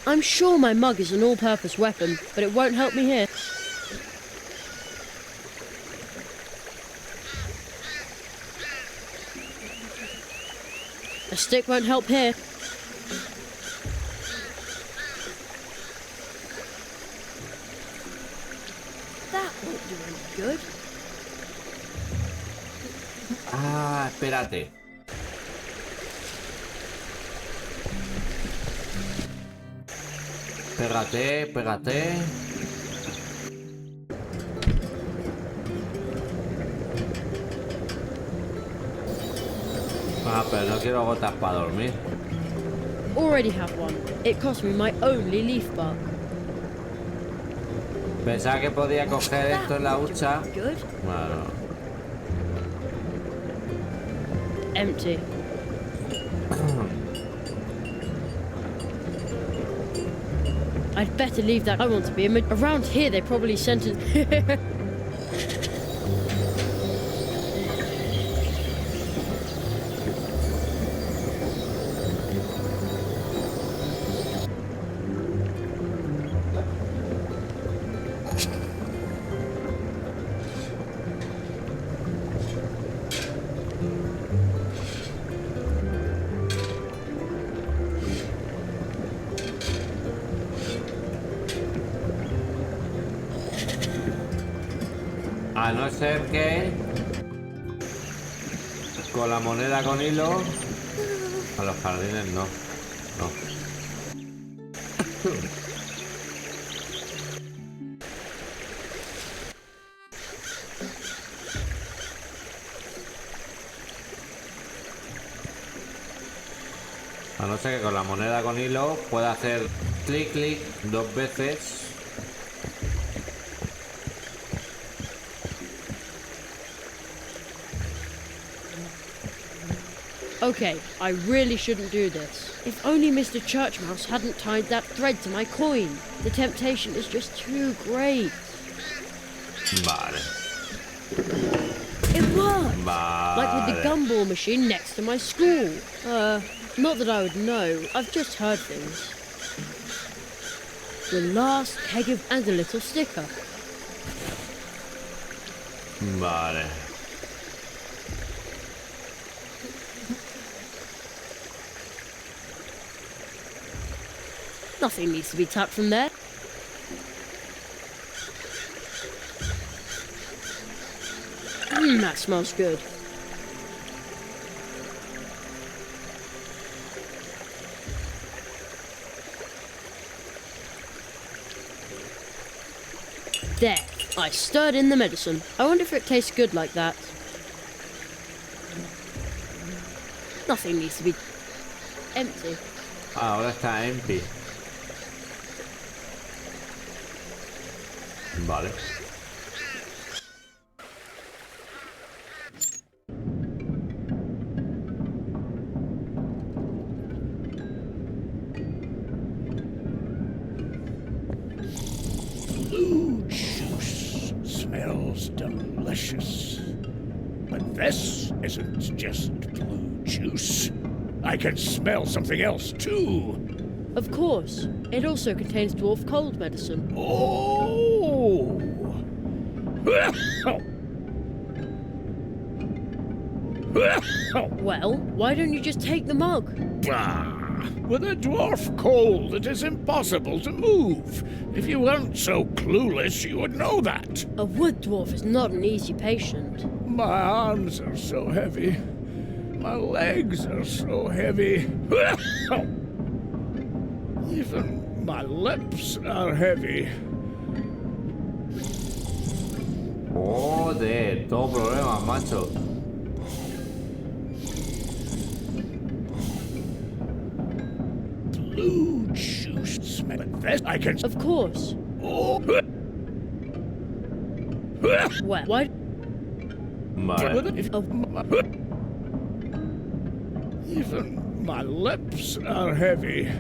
I'm sure my mug is an all-purpose weapon, but it won't help me here. A stick won't help here. That won't do any good. Ah, espérate. Pégate, pégate. Ah, pero no quiero gotas para dormir. Already have one. It cost me my only leaf buck. Pensaba que podía coger esto en la hucha. Bueno. Empty. I'd better leave that. I want to be around here. They probably sent it. A no ser que con la moneda con hilo A los jardines no. No. A no ser que con la moneda con hilo pueda hacer clic, clic 2 veces. Okay, I really shouldn't do this. If only Mr. Church Mouse hadn't tied that thread to my coin. The temptation is just too great. Vale. It worked! Vale. Like with the gumball machine next to my school. Not that I would know. I've just heard things. The last keg and a little sticker. Vale. Nothing needs to be tapped from there. That smells good. There, I stirred in the medicine. I wonder if it tastes good like that. Nothing needs to be empty. Ahora está empty. Vale. Blue juice smells delicious. But this isn't just blue juice. I can smell something else too. Of course. It also contains dwarf cold medicine. Oh! Well, why don't you just take the mug? With a dwarf cold, it is impossible to move. If you weren't so clueless, you would know that. A wood dwarf is not an easy patient. My arms are so heavy. My legs are so heavy. Even my lips are heavy. Joder, todo problema, macho. Blue juice smell. This I can. Of course. Oh. Well, why? Even my lips are heavy.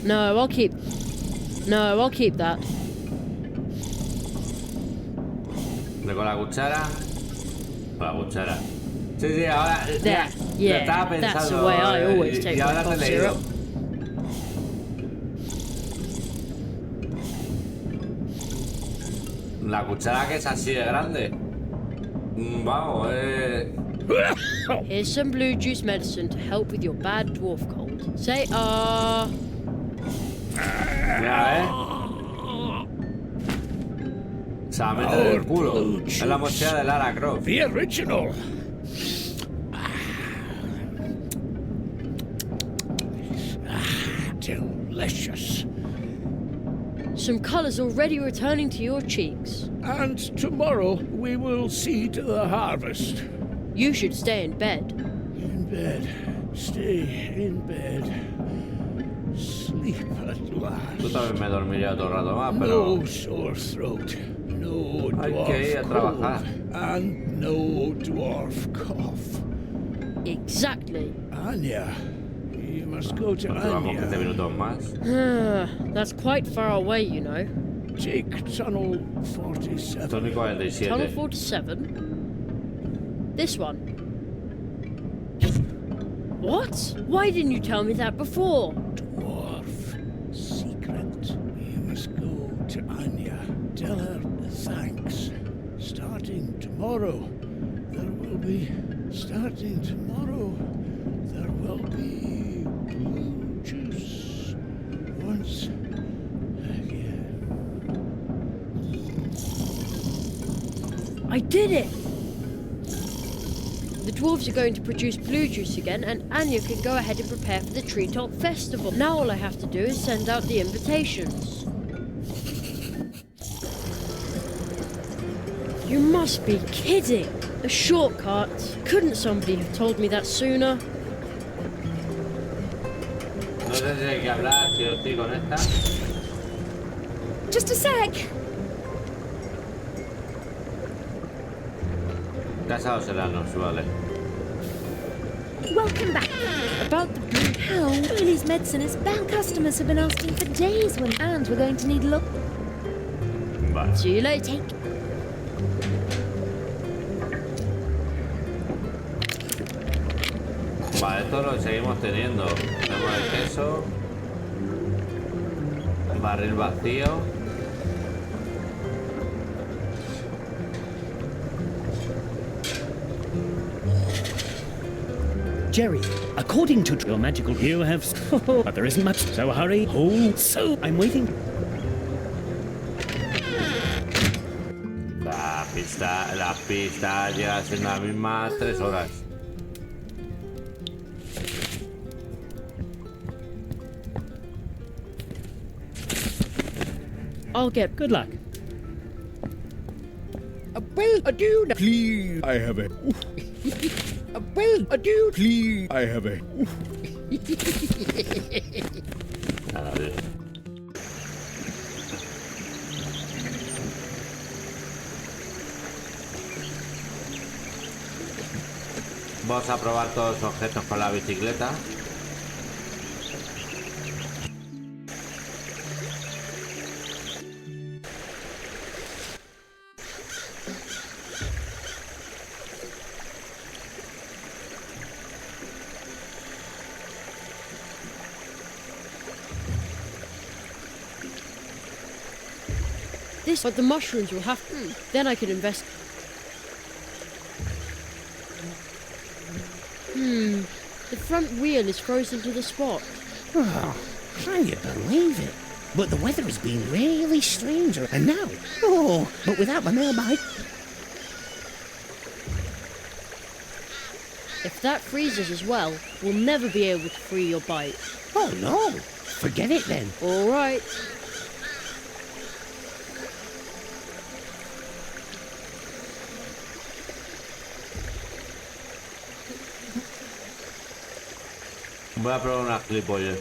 No, I'll keep that. Con la cuchara. Con la cuchara. Sí, sí, ahora. There. Yeah, estaba pensando, that's the way I always take y my ahora te cough he leído. syrup. La cuchara que es así de grande. Vamos, Here's some blue juice medicine to help with your bad dwarf cold. Say Mira, Se la mete en el culo. Es la mochila de Lara Croft. The original. Delicious. Some colours already returning to your cheeks. And tomorrow we will see to the harvest. You should stay in bed. In bed. Stay in bed. Sleep at last. Yo también me dormiría todo el rato más, pero... No sore throat. No Hay que ir a dwarf trabajar. cold. And no dwarf cough. Exactly. Anya, you must go to Vamos 15 Anya. minutos más. That's quite far away, you know. Take tunnel 47. Tony 47. Tunnel 47? This one. What? Why didn't you tell me that before? Dwarf secret. You must go to Anya. Tell her thanks. Starting tomorrow, there will be blue juice once again. I did it! The dwarves are going to produce blue juice again, and Anya can go ahead and prepare for the treetop festival. Now all I have to do is send out the invitations. You must be kidding! A shortcut? Couldn't somebody have told me that sooner? No sé si hay que hablar, si os estoy con esta. Just a sec. Casados enanos, vale. Welcome back. About the blue. How? Lily's medicine is back. Customers have been asking for days when, and we're going to need a look. Vale. See you later. Vale, esto lo seguimos teniendo. Tenemos el queso. Barril vacío. Jerry, according to your magical, you have... but there isn't much, so hurry. Oh, so I'm waiting. La pista llega a ser la misma 3 horas. I'll get good luck. Well, adieu, please. I have a. Well, adieu, please. I have a. Vamos a probar todos los objetos con la bicicleta. this, but the mushrooms will have to. Then I can invest. The front wheel is frozen to the spot. Oh, can you believe it? But the weather has been really strange, and now, but without my mailbag. If that freezes as well, we'll never be able to free your bite. Oh no, forget it then. All right. Voy a probar unas gilipollas.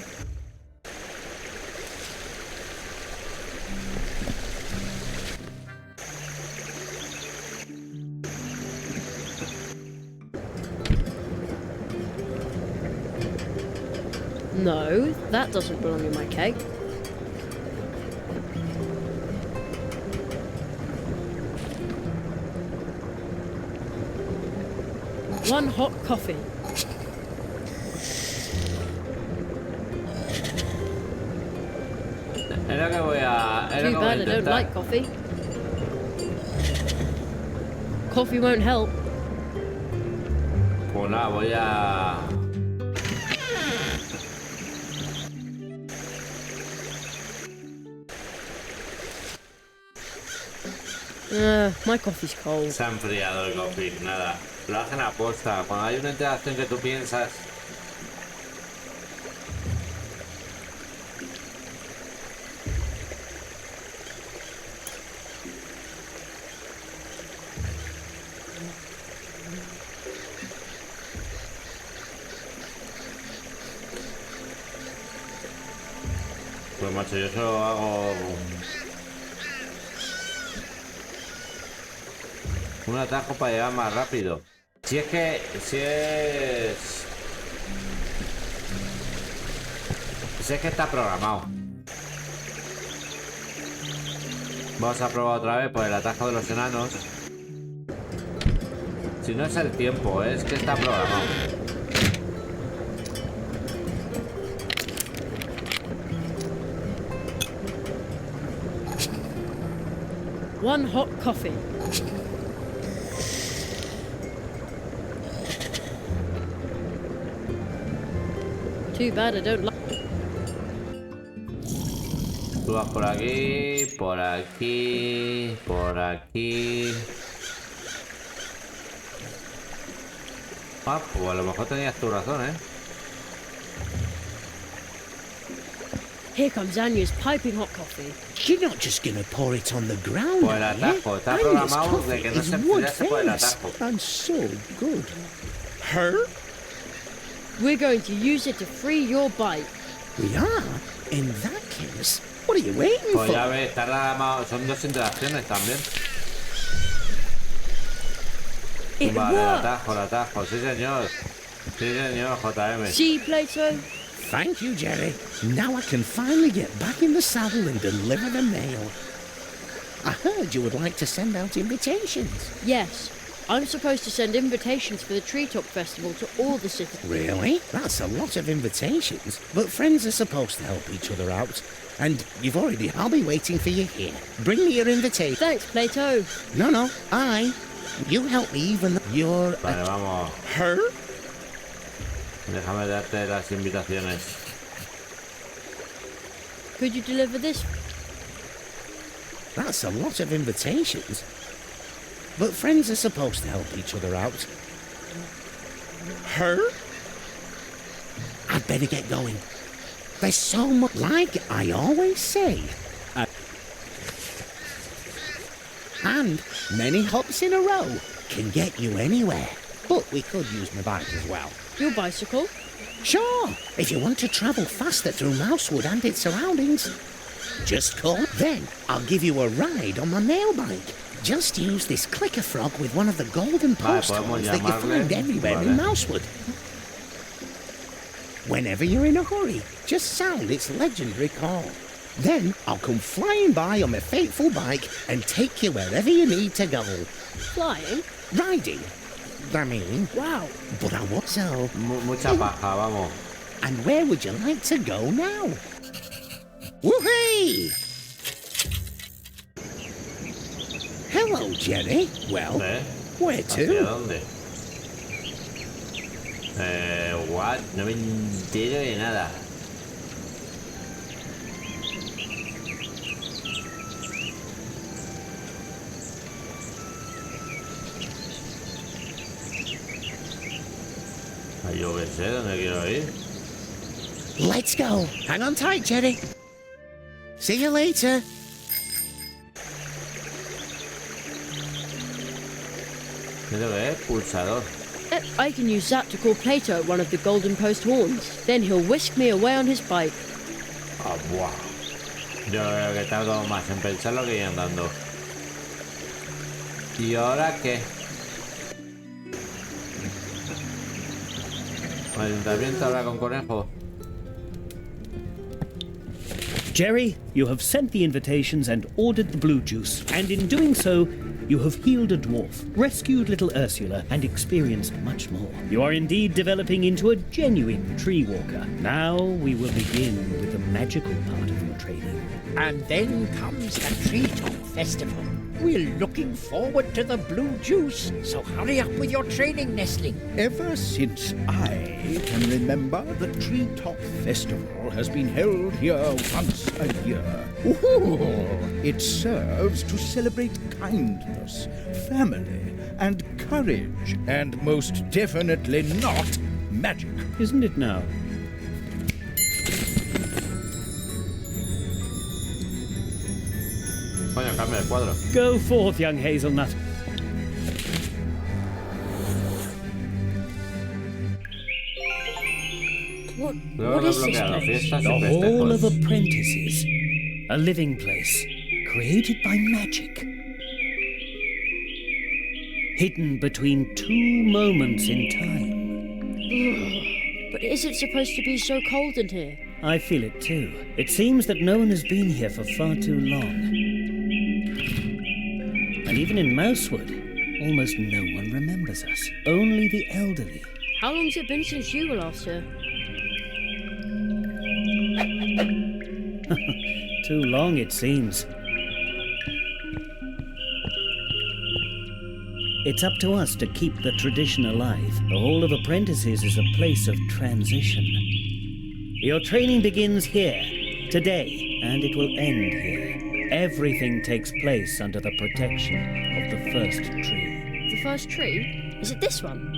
No, that doesn't belong in my cake. One hot coffee. Era que voy a... Too bad I don't like coffee. Coffee won't help. Pues nada, voy a... My coffee's cold. Se ha enfriado el coffee, nada. Lo hacen a posta. Cuando hay una interacción que tú piensas... Pues macho, yo solo hago... un atajo para llegar más rápido. Si es que... Si es que está programado. Vamos a probar otra vez por el atajo de los enanos. Si no es el tiempo, es que está programado. One hot coffee. Too bad I don't like. Tú vas por aquí, por aquí, por aquí. Ah, pues a lo mejor tenías tu razón, ¿eh? Here comes Anya's piping hot coffee. You're not just gonna pour it on the ground, Por el atajo, está programado de que no se enfriase por el atajo. And so good. Her? We're going to use it to free your bike. We are? In that case, what are you waiting Pues for? ya ves, tarda más, son 2 interacciones también. Vale, el atajo, sí señor. Sí señor, JM. See, Plato? Thank you, Jerry. Now I can finally get back in the saddle and deliver the mail. I heard you would like to send out invitations. Yes. I'm supposed to send invitations for the Treetop Festival to all the citizens. Really? That's a lot of invitations. But friends are supposed to help each other out. And you've already... I'll be waiting for you here. Bring me your invitation. Thanks, Plato. No. You help me even though you're... Vale, vamos. Her? Déjame darte las invitaciones. Could you deliver this? That's a lot of invitations. But friends are supposed to help each other out. Her? I'd better get going. There's so much, like I always say. And many hops in a row can get you anywhere. But we could use my bike as well. Your bicycle? Sure, if you want to travel faster through Mousewood and its surroundings. Just call, then I'll give you a ride on my mail bike. Just use this clicker frog with one of the golden postcards that you find everywhere in Mousewood. Whenever you're in a hurry, just sound its legendary call. Then I'll come flying by on my fateful bike and take you wherever you need to go. Flying? Riding. I mean... Wow. But I was so... Mucha paja, vamos. And where would you like to go now? Woohoo! Hello, Jerry. Well, where to? ¿Hacia dónde? What? No me entero de nada. Yo qué sé dónde quiero ir. Let's go. Hang on tight, Jerry. See you later. ¿Qué es? Pulsador. I can use that to call Plato at one of the golden post horns. Then he'll whisk me away on his bike. Ah, buah. Yo creo que tardo más en pensarlo que ir andando. ¿Y ahora qué? Ayuntamiento habla con Conejo. Jerry, you have sent the invitations and ordered the blue juice, and in doing so, you have healed a dwarf, rescued little Ursula, and experienced much more. You are indeed developing into a genuine tree walker. Now we will begin with the magical part of your training. And then comes the Treetop Festival. We're looking forward to the blue juice, so hurry up with your training, Nestling. Ever since I can remember, the Treetop Festival has been held here once a year. Ooh, it serves to celebrate kindness, family, and courage, and most definitely not magic. Isn't it now? Coño, cambia el cuadro. Go forth, young hazelnut. What is this place? The Hall of Apprentices. A living place, created by magic. Hidden between two moments in time. But is it supposed to be so cold in here? I feel it too. It seems that no one has been here for far too long. And even in Mousewood, almost no one remembers us. Only the elderly. How long's it been since you were last here? Too long, it seems. It's up to us to keep the tradition alive. The Hall of Apprentices is a place of transition. Your training begins here, today, and it will end here. Everything takes place under the protection of the first tree. The first tree? Is it this one?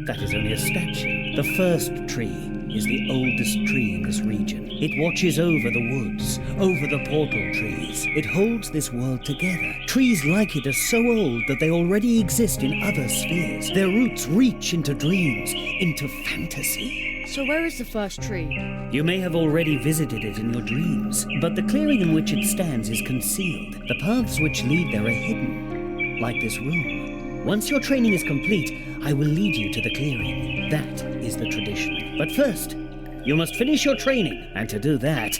That is only a statue. The first tree is the oldest tree in this region. It watches over the woods, over the portal trees. It holds this world together. Trees like it are so old that they already exist in other spheres. Their roots reach into dreams, into fantasy. So where is the first tree? You may have already visited it in your dreams, but the clearing in which it stands is concealed. The paths which lead there are hidden, like this room. Once your training is complete, I will lead you to the clearing. That is the tradition. But first, you must finish your training, and to do that,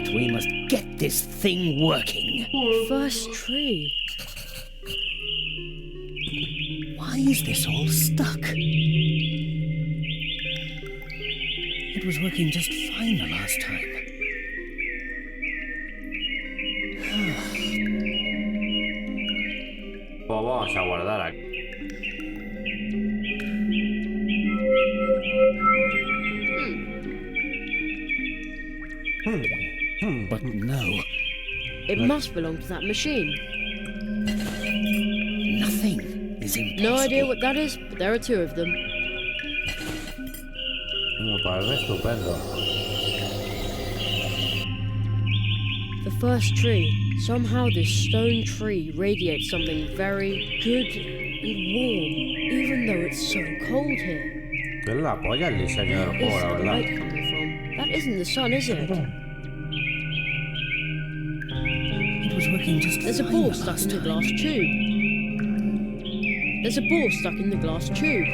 we must get this thing working. First tree. Why is this all stuck? It was working just fine the last time. Pues vamos a guardar aquí. But no. It must belong to that machine. Nothing is impossible. No idea what that is, but there are two of them. Me parece estupendo. The first tree. Somehow this stone tree radiates something very good and warm, even though it's so cold here. Es la polla el diseño del Where juego, is la the verdad. light coming from? That isn't the sun, is it? It was working just There's a fine ball the stuck last in the time. glass tube. There's a ball stuck in the glass tube.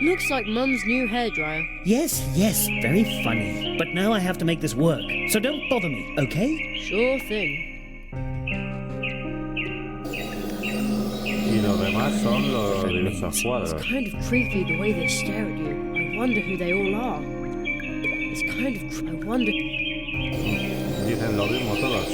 Looks like Mum's new hairdryer. Yes, very funny. But now I have to make this work, so don't bother me, okay? Sure thing. Y los demás son los diversos cuadros. It's kind of creepy the way they stare at you. I wonder who they all are. It's kind of... I wonder... Dicen lo mismo todos.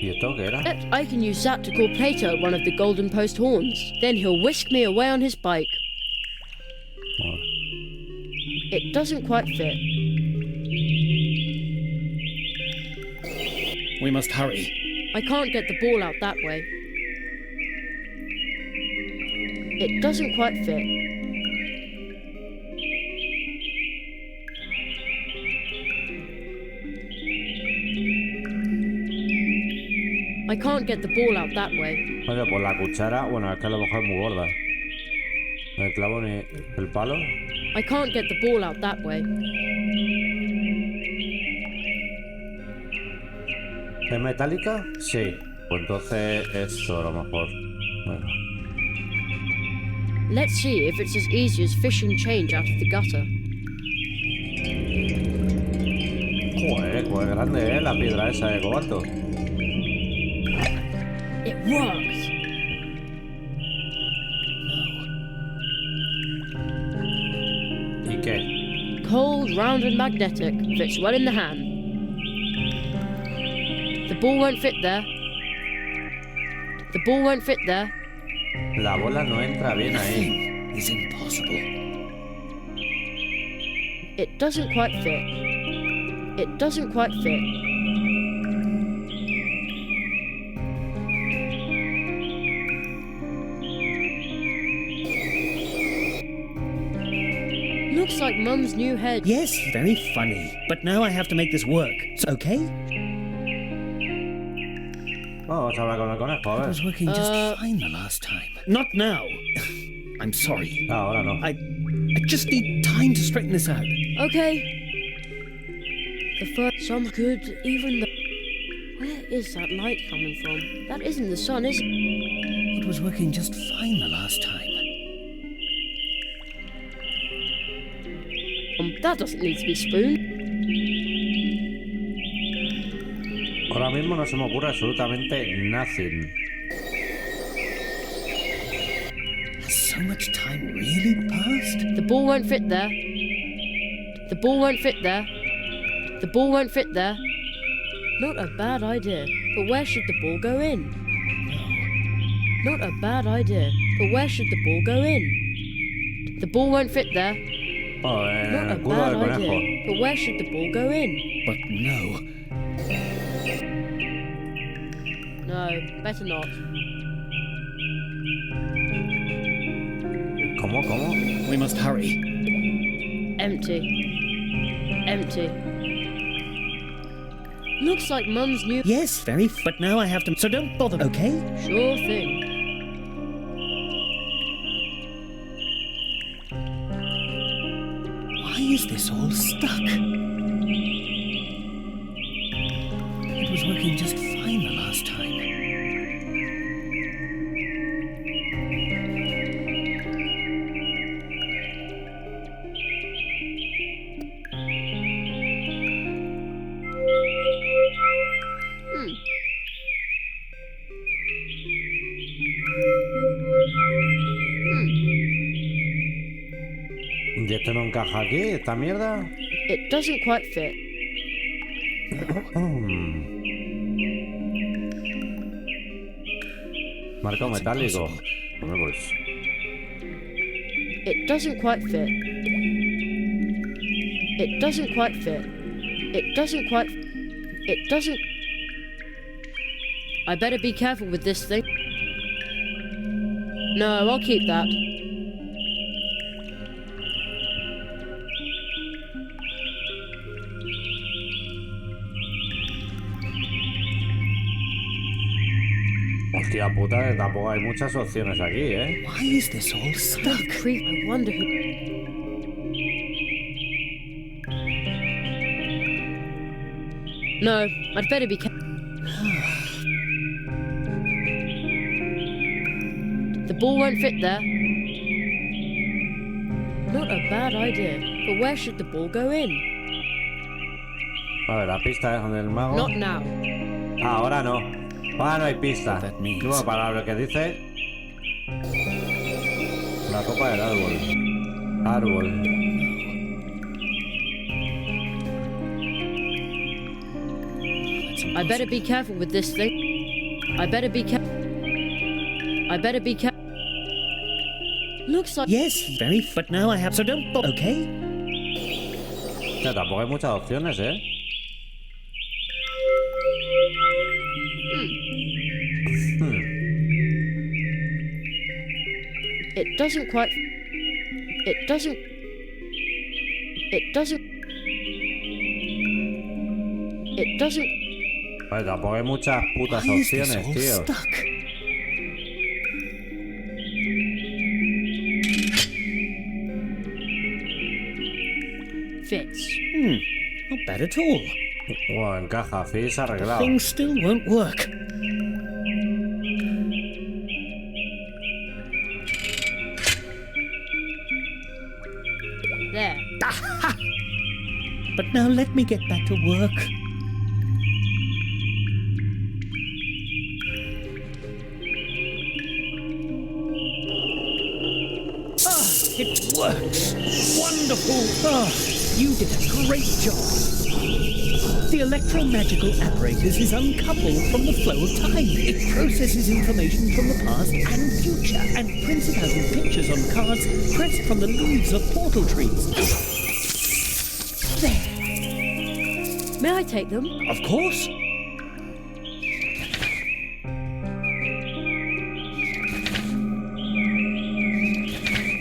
¿Y esto qué era? Bet I can use that to call Plato at one of the Golden Post horns. Then he'll whisk me away on his bike. It doesn't quite fit. We must hurry. I can't get the ball out that way. It doesn't quite fit. I can't get the ball out that way. Oye, pues la cuchara, bueno, es que a lo mejor es muy gorda. El clavo ni el palo. I can't get the ball out that way. ¿Es metálica? Sí. Pues entonces esto a lo mejor. Bueno. Let's see if it's as easy as fishing change out of the gutter. Joder, pues es grande, la piedra esa de cobalto. It works! ¿Y qué? Cold, round and magnetic. Fits well in the hand. The ball won't fit there. The ball won't fit there. La bola no entra bien ahí. Is impossible. It doesn't quite fit. It doesn't quite fit. Looks like Mum's new head. Yes, very funny. But now I have to make this work. So, okay? Vamos a hablar con el conejo, a It ver. was working just fine the last time. Not now. I'm sorry. No, ahora no. I just need time to straighten this out. Okay. The first, some good, even the... Where is that light coming from? That isn't the sun, is it? It was working just fine the last time. That doesn't need to be spooned. Ahora mismo no se me ocurre absolutamente nothing. Has so much time really passed? The ball won't fit there. The ball won't fit there. The ball won't fit there. Not a bad idea, but where should the ball go in? No. Not a bad idea, but where should the ball go in? The ball won't fit there. Oh, Not a el culo bad del conejo. idea, but where should the ball go in? But no. No, better not. ¿Cómo? We must hurry. Empty. Empty. Looks like Mum's new... Yes, very, but now I have to... So don't bother, okay? Sure thing. Why is this all stuck? It was working just fine the last time. ¿Y esto no encaja aquí, esta mierda? It doesn't quite fit. Marco metálico. Hombre, pues. It doesn't quite fit. It doesn't quite fit. It doesn't quite... It doesn't... I better be careful with this thing. No, I'll keep that. Hostia puta, tampoco hay muchas opciones aquí, ¿eh? Why is this all stuck? Creep, I wonder who... No, I'd better be careful. The ball won't fit there. Not a bad idea, but where should the ball go in? A ver, la pista es donde el mago... Not now. Ahora no. Ahora no hay pista. Nueva palabra que dice... La copa del árbol. Árbol. I better be careful with this thing. I better be careful. Looks like... Yes, very, but now I have... So don't... Okay? O sea, tampoco hay muchas opciones, ¿eh? It doesn't quite... It doesn't... It doesn't... It doesn't... Vale, tampoco hay muchas putas Why is this opciones, all tío. stuck? Fits. Not bad at all. Bueno, encaja, fis arreglado. Things still won't work. There. But now let me get back to work. It works! Wonderful! You did a great job. The electromagical apparatus is uncoupled from the flow of time. It processes information from the past and future and prints it out in pictures on cards pressed from the leaves of portal trees. There. May I take them? Of course.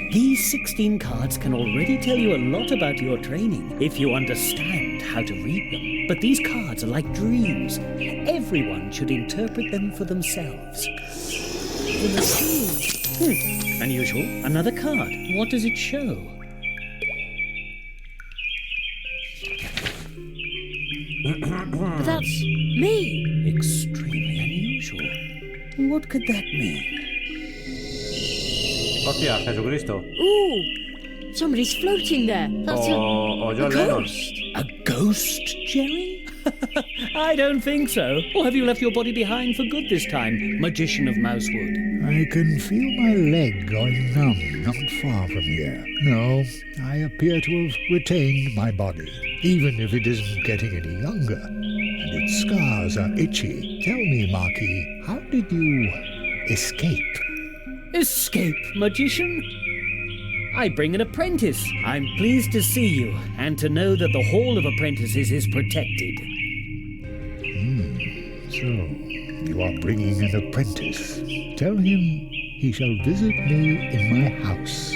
These 16 cards can already tell you a lot about your training if you understand how to read them. But these cards are like dreams. Everyone should interpret them for themselves. The machine. Unusual. Another card. What does it show? That's me. Extremely unusual. What could that mean? Hostia, Jesucristo. Ooh, somebody's floating there. That's O a John Lennon. ghost. A ghost, Jerry? I don't think so. Or have you left your body behind for good this time, magician of Mousewood? I can feel my leg going numb not far from here. No, I appear to have retained my body, even if it isn't getting any younger. And its scars are itchy. Tell me, Marquis, how did you escape? Escape, magician? I bring an apprentice. I'm pleased to see you, and to know that the Hall of Apprentices is protected. So, you are bringing an apprentice. Tell him he shall visit me in my house.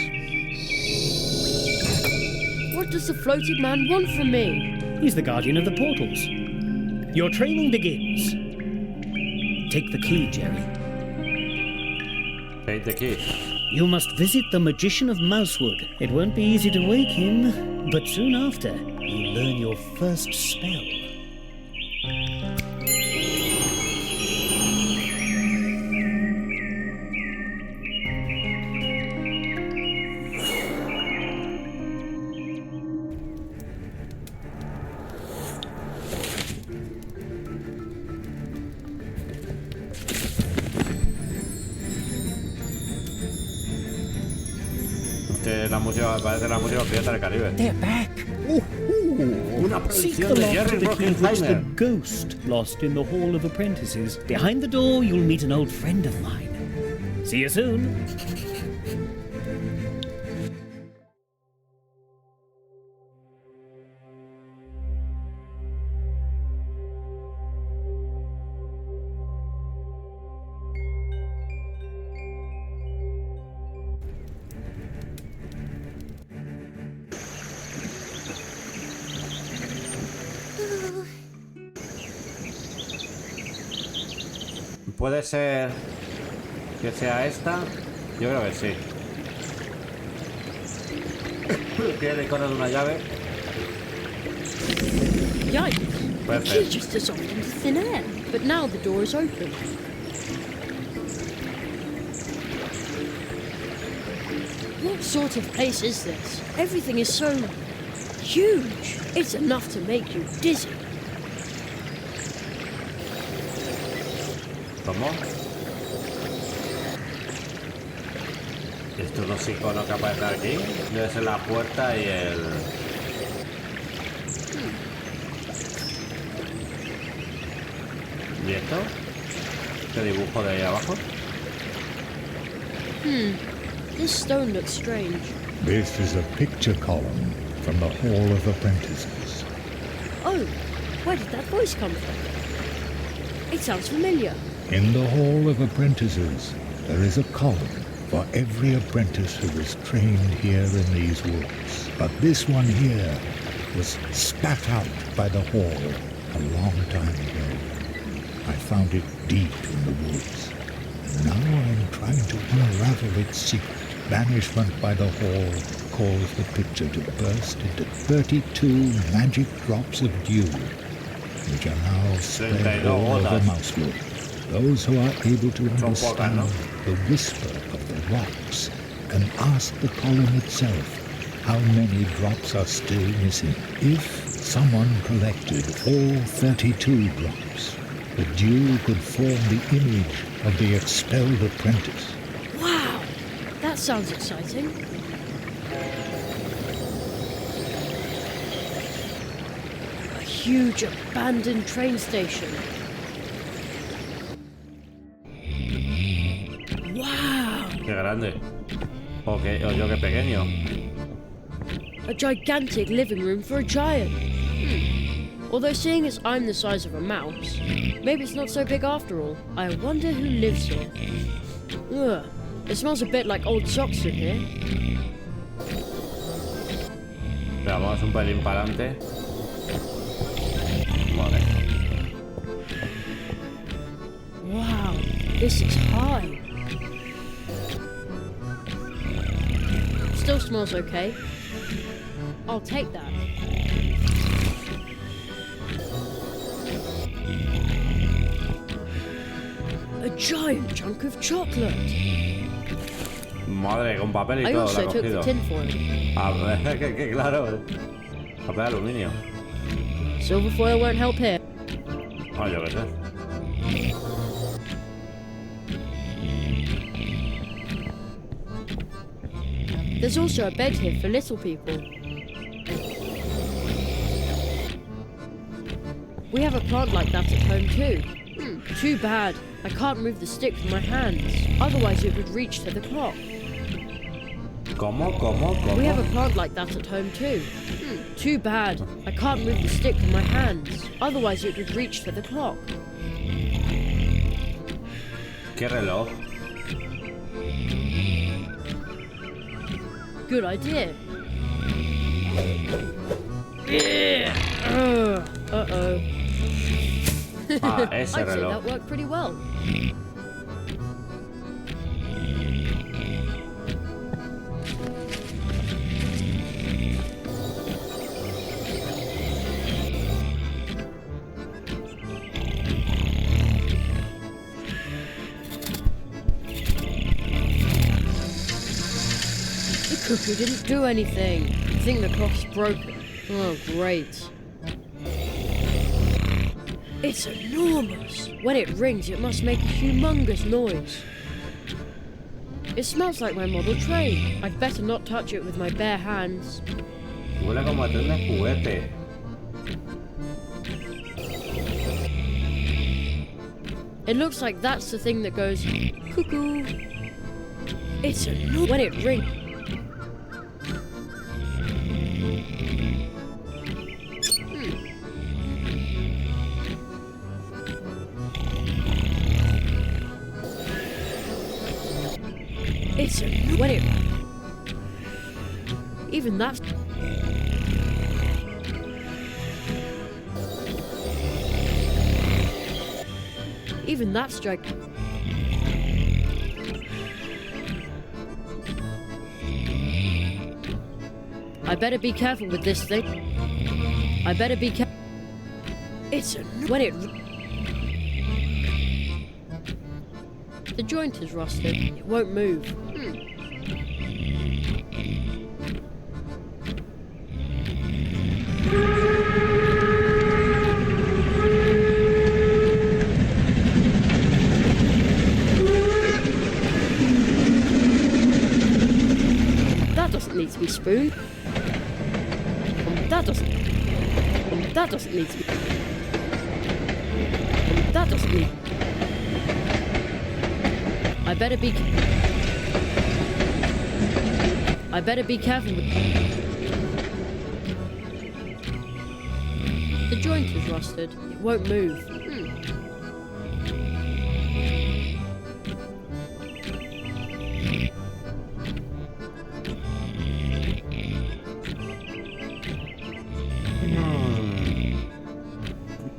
What does the floating man want from me? He's the guardian of the portals. Your training begins. Take the key, Jerry. Take the key. You must visit the magician of Mousewood. It won't be easy to wake him, but soon after, you'll learn your first spell. La música, parece la música Pirata del Caribe. They're back. Una Seek producción the de lock Jerry to the key which the Bruckheimer. ghost lost in the Hall of Apprentices. Behind the door, you'll meet an old friend of mine. See you soon. Puede ser que sea esta. Yo creo que sí. Tiene el icono de una llave. Yikes! The key Perfect. just dissolved into thin air, but now the door is open. What sort of place is this? Everything is so huge. It's enough to make you dizzy. ¿Cómo? Estos dos iconos que aparecen aquí. Debe ser la puerta y el... ¿Y esto? ¿Qué dibujo de ahí abajo? This stone looks strange. This is a picture column from the Hall of Apprentices. Oh, where did that voice come from? It sounds familiar. In the Hall of Apprentices, there is a column for every apprentice who was trained here in these woods. But this one here was spat out by the Hall a long time ago. I found it deep in the woods, and now I'm trying to unravel its secret. Banishment by the Hall caused the picture to burst into 32 magic drops of dew, which are now spread all over Mousewood. Those who are able to understand the whisper of the rocks can ask the column itself how many drops are still missing. If someone collected all 32 drops, the dew could form the image of the expelled apprentice. Wow, that sounds exciting. A huge abandoned train station. Wow! Qué grande. O yo qué pequeño. A gigantic living room for a giant. Although seeing as I'm the size of a mouse, maybe it's not so big after all. I wonder who lives here. Ugh, it smells a bit like old socks in here. Vamos un pelín para adelante. Vale. Wow, this is high. Still smells okay. I'll take that. A giant chunk of chocolate. Madre, con papel y I todo also la ha took the cogido. tinfoil. A ver, que claro. Papel de aluminio. Silver foil won't help here. Ah, yo qué sé. There's also a bed here for little people. We have a plant like that at home too. Too bad. I can't move the stick with my hands. Otherwise it would reach to the clock. ¿Cómo? We have a plant like that at home too. Too bad. I can't move the stick with my hands. Otherwise it would reach for the clock. ¿Qué reloj? Good idea. Uh-oh. Ah, ese I'd say reloj. that worked pretty well. The cuckoo didn't do anything. I think the clock's broken. Oh, great. It's enormous. When it rings, it must make a humongous noise. It smells like my model train. I'd better not touch it with my bare hands. Huele como a tren de juguete. It looks like that's the thing that goes cuckoo. It's enormous. When it rings. It's a when it even that's strike. I better be careful with this thing. I better be careful. It's a when it. The joint is rusted. It won't move. That doesn't need to be spooned. That doesn't need to be. That doesn't need. I better be careful with. The joint is rusted. It won't move.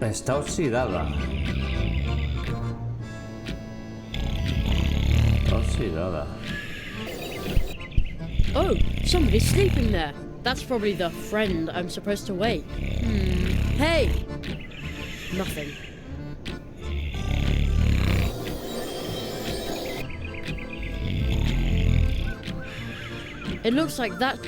Está oxidada. Oxidada. Oh, somebody's sleeping there. That's probably the friend I'm supposed to wake. Hey! Nothing. It looks like that.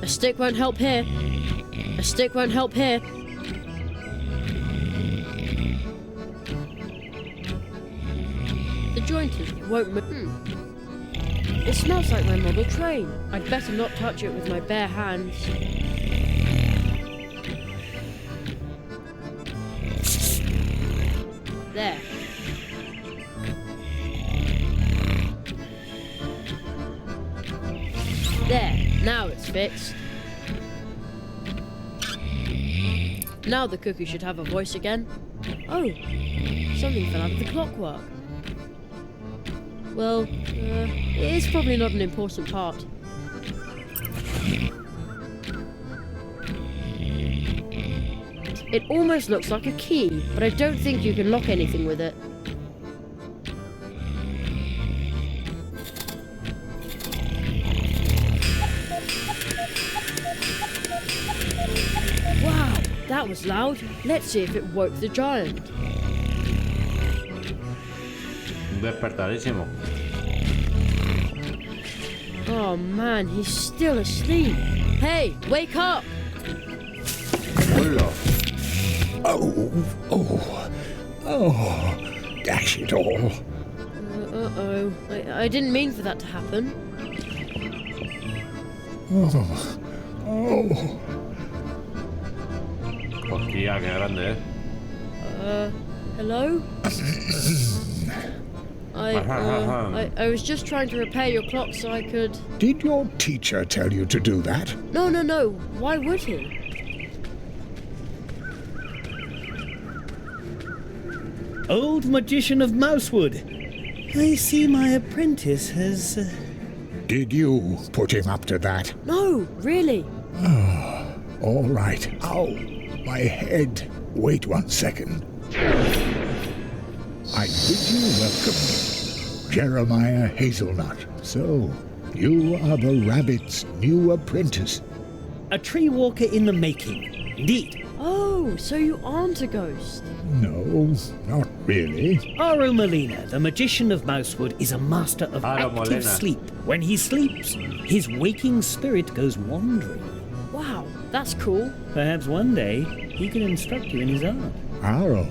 A stick won't help here. A stick won't help here. The joint is. It won't move. It smells like my model train. I'd better not touch it with my bare hands. There. There. Now it's fixed. Now the cuckoo should have a voice again. Oh, something fell out of the clockwork. Well, it's probably not an important part. It almost looks like a key, but I don't think you can lock anything with it. Wow, that was loud. Let's see if it woke the giant. Despertadísimo. Oh man, he's still asleep. Hey, wake up! Hola. Oh, dash it all. Uh-oh. I didn't mean for that to happen. Hostia, qué grande, Hello? I was just trying to repair your clock so I could... Did your teacher tell you to do that? No. Why would he? Old magician of Mousewood. I see my apprentice has... Did you put him up to that? No, really. Oh, all right. Ow, my head. Wait 1 second. I bid you welcome, Jeremiah Hazelnut. So, you are the rabbit's new apprentice. A tree walker in the making, indeed. Oh, so you aren't a ghost? No, not really. Aro Molina, the magician of Mousewood, is a master of active sleep. When he sleeps, his waking spirit goes wandering. Wow, that's cool. Perhaps one day he can instruct you in his art. Aro.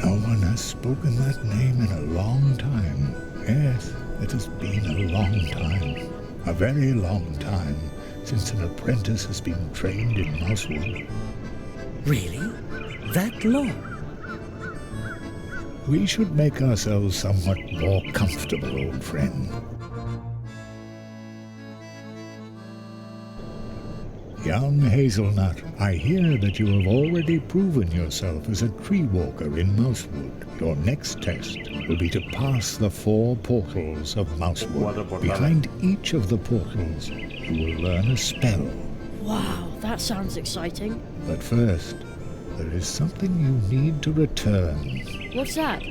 No one has spoken that name in a long time. Yes, it has been a long time. A very long time since an apprentice has been trained in Mousewood. Really? That long? We should make ourselves somewhat more comfortable, old friend. Young Hazelnut, I hear that you have already proven yourself as a tree walker in Mousewood. Your next test will be to pass the 4 portals of Mousewood. Behind each of the portals, you will learn a spell. Wow, that sounds exciting. But first, there is something you need to return. What's that?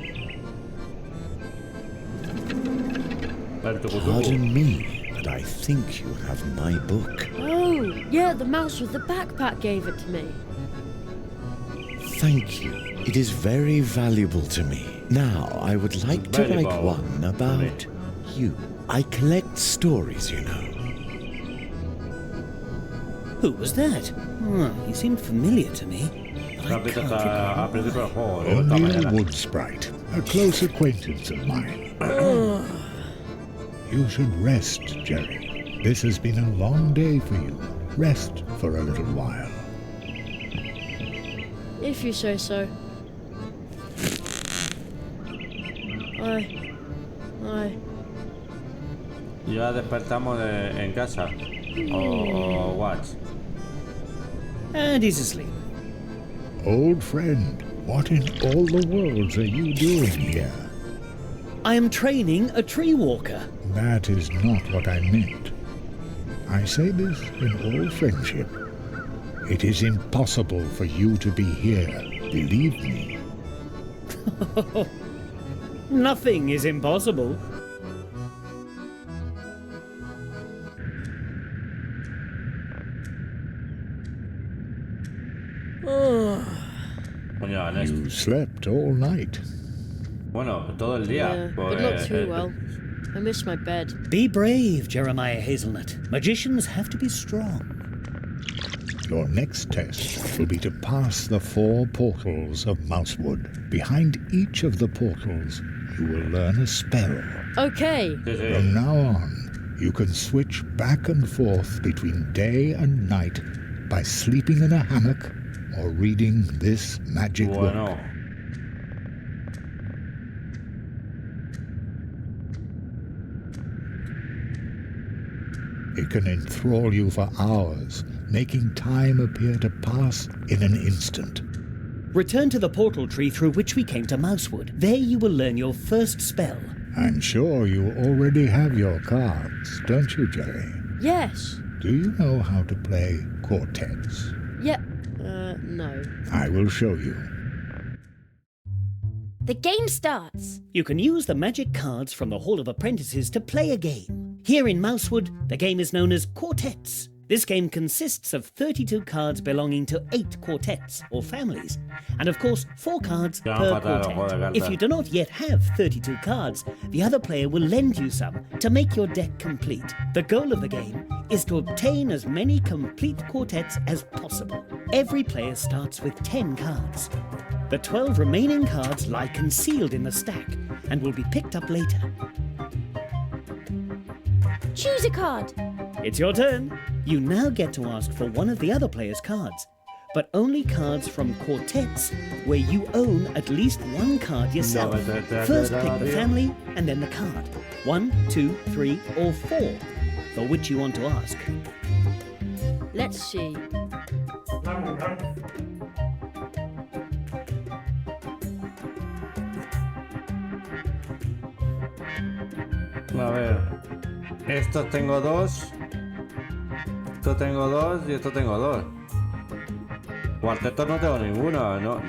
Pardon me, but I think you have my book. Oh, yeah, the mouse with the backpack gave it to me. Thank you. It is very valuable to me. Now, I would like to write one about you. I collect stories, you know. Who was that? Oh, he seemed familiar to me. Only a wood sprite, a close acquaintance of mine. You should rest, Jerry. This has been a long day for you. Rest for a little while. If you say so. Ya despertamos en casa. O what? And he's asleep. Old friend, what in all the worlds are you doing here? I am training a tree walker. That is not what I meant. I say this in all friendship. It is impossible for you to be here, believe me. Nothing is impossible. You slept all night. Bueno, todo el día. Yeah, but not too well. I miss my bed. Be brave, Jeremiah Hazelnut. Magicians have to be strong. Your next test will be to pass the 4 portals of Mousewood. Behind each of the portals, you will learn a spell. Okay. From now on, you can switch back and forth between day and night by sleeping in a hammock or reading this magic book. It can enthrall you for hours, making time appear to pass in an instant. Return to the portal tree through which we came to Mousewood. There you will learn your first spell. I'm sure you already have your cards, don't you, Jerry? Yes. Do you know how to play quartets? Yep. No. I will show you. The game starts. You can use the magic cards from the Hall of Apprentices to play a game. Here in Mousewood, the game is known as quartets. This game consists of 32 cards belonging to 8 quartets, or families, and of course 4 cards per quartet. If you do not yet have 32 cards, the other player will lend you some to make your deck complete. The goal of the game is to obtain as many complete quartets as possible. Every player starts with 10 cards. The 12 remaining cards lie concealed in the stack and will be picked up later. Choose a card. It's your turn. You now get to ask for one of the other player's cards. but only cards from quartets where you own at least one card yourself. First pick the family and then the card. 1, 2, 3, or 4, for which you want to ask. Let's see. A ver, estos tengo 2, esto tengo 2 y esto tengo 2. Cuartetos no tengo ninguno, no.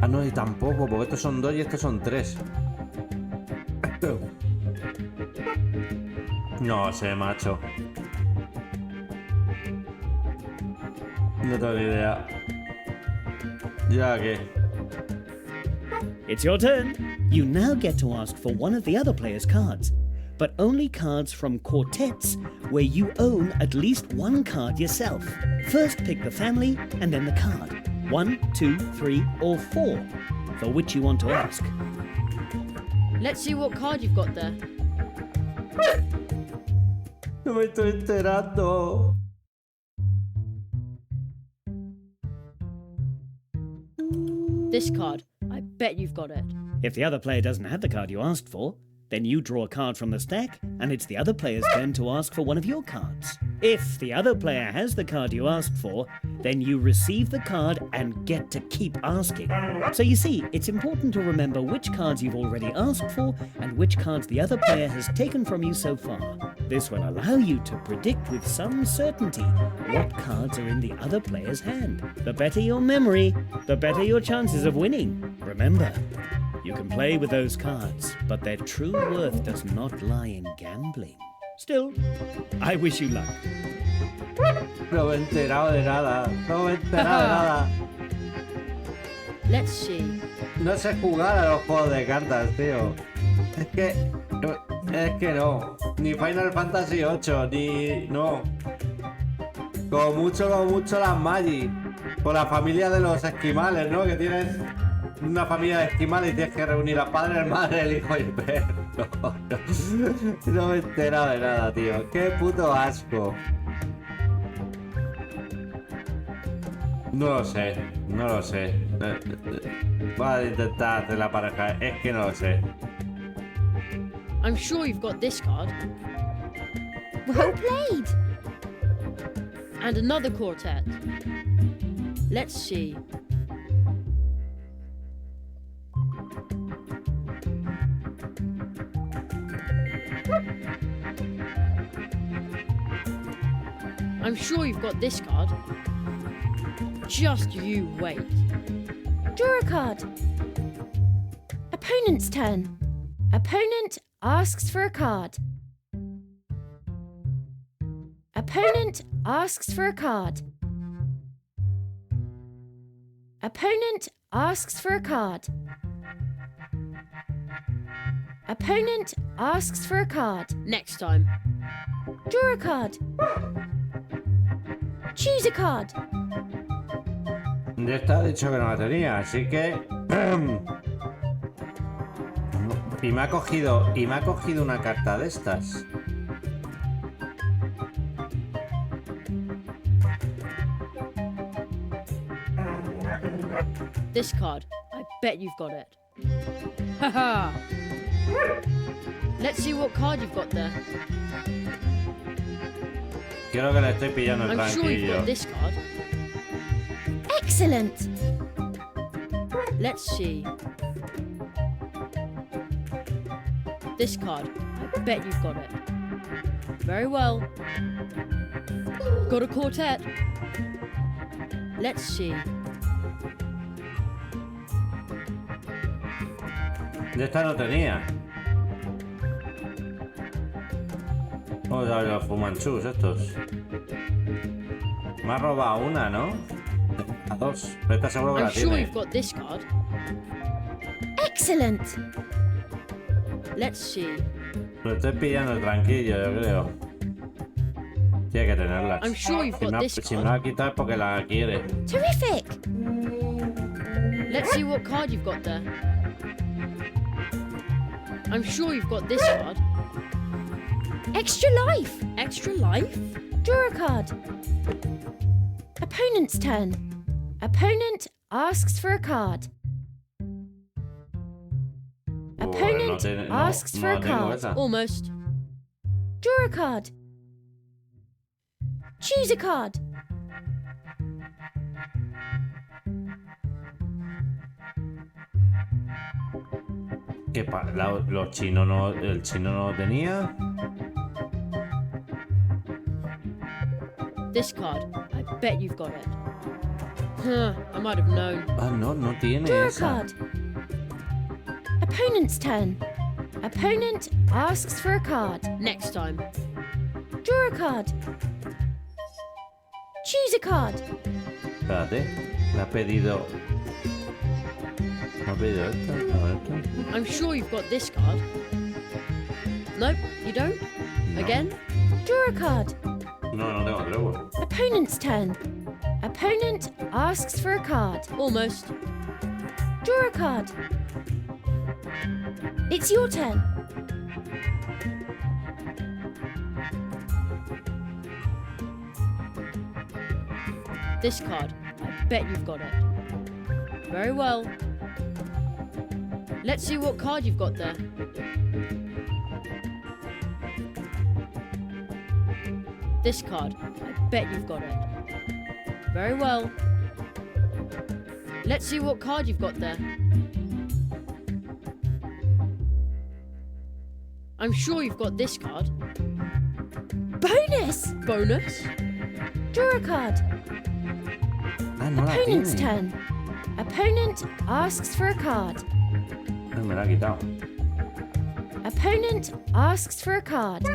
Ah, no, y tampoco, porque estos son 2 y estos son 3. No sé, macho. No tengo ni idea. Ya que. It's your turn. You now get to ask for one of the other player's cards, but only cards from quartets where you own at least one card yourself. First pick the family and then the card. 1, 2, 3, or 4, for which you want to ask. Let's see what card you've got there. No me estoy enterando. This card. I bet you've got it. If the other player doesn't have the card you asked for, then you draw a card from the stack, and it's the other player's turn to ask for one of your cards. If the other player has the card you asked for, then you receive the card and get to keep asking. So you see, it's important to remember which cards you've already asked for and which cards the other player has taken from you so far. This will allow you to predict with some certainty what cards are in the other player's hand. The better your memory, the better your chances of winning. Remember, you can play with those cards, but their true worth does not lie in gambling. Still, I wish you luck. No me he enterado de nada. No me he enterado de nada. Let's see. No sé jugar a los juegos de cartas, tío. Es que no. Ni Final Fantasy 8, ni... No. Como mucho las Magic. Con la familia de los esquimales, ¿no? Que tienes una familia de esquimales y tienes que reunir a padre, el madre, el hijo y el perro. No me he enterado de nada, tío. Qué puto asco. No lo sé. Voy a intentar hacer la pareja. Es que no lo sé. I'm sure you've got this card. Well played. And another quartet. Let's see. I'm sure you've got this card. Just you wait. Draw a card. Opponent's turn. Opponent asks for a card. Opponent asks for a card. Opponent asks for a card. Opponent asks for a card. Next time. Draw a card. Choose a card. Ya está, dicho que no la tenía, así que... Y me ha cogido una carta de estas. This card. I bet you've got it. Haha. Let's see what card you've got there. Creo que le estoy pillando el I'm sure you've tranquillo. got this card. Excellent. Let's see. This card. I bet you've got it. Very well. Got a quartet. Let's see. De esta no tenía. Vamos a ver los fumanchus estos. Me ha robado una, ¿no? A dos. Pero esta seguro que I'm la sure tiene. you've got this card. Excellent. Let's see. Lo estoy pillando el tranquillo, yo creo. Tiene que tenerlas. I'm sure you've got this Si me card. la ha quitado es porque la quiere. Terrific. Let's see what card you've got there. I'm sure you've got this card. Extra life. Extra life? Draw a card. Opponent's turn. Opponent asks for a card. Opponent asks for a card. Almost. Draw a card. Choose a card. Los chinos no, el chino no lo tenía. This card. I bet you've got it. Huh, I might have known. Ah, no tiene Draw esa. a card. Opponent's turn. Opponent asks for a card. Next time. Draw a card. Choose a card. Espérate, me ha pedido. ¿Me ha pedido esta? A ver, esta. I'm sure you've got this card. Nope, you don't? No. Again? Draw a card. No tengo luego. Opponent's turn. Opponent asks for a card. Almost. Draw a card. It's your turn. This card. I bet you've got it. Very well. Let's see what card you've got there. This card. I bet you've got it. Very well. Let's see what card you've got there. I'm sure you've got this card. Bonus! Bonus? Draw a card. Ah, no la Opponent's tiene. turn. Opponent asks for a card. Ay, me la ha quitado. Opponent asks for a card.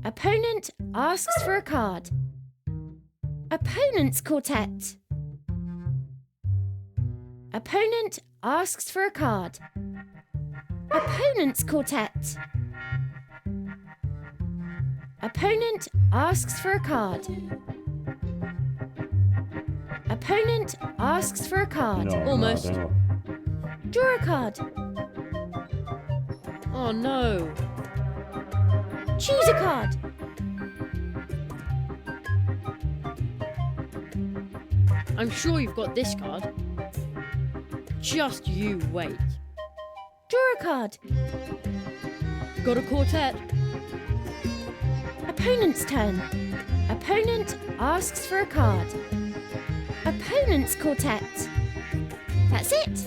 Opponent asks for a card. Opponent's quartet. Opponent asks for a card. Opponent's quartet. Opponent asks for a card. Opponent asks for a card. No, Almost. No, Draw a card. Oh no. Choose a card. I'm sure you've got this card. Just you wait. Draw a card. Got a quartet. Opponent's turn. Opponent asks for a card. Opponent's quartet. That's it.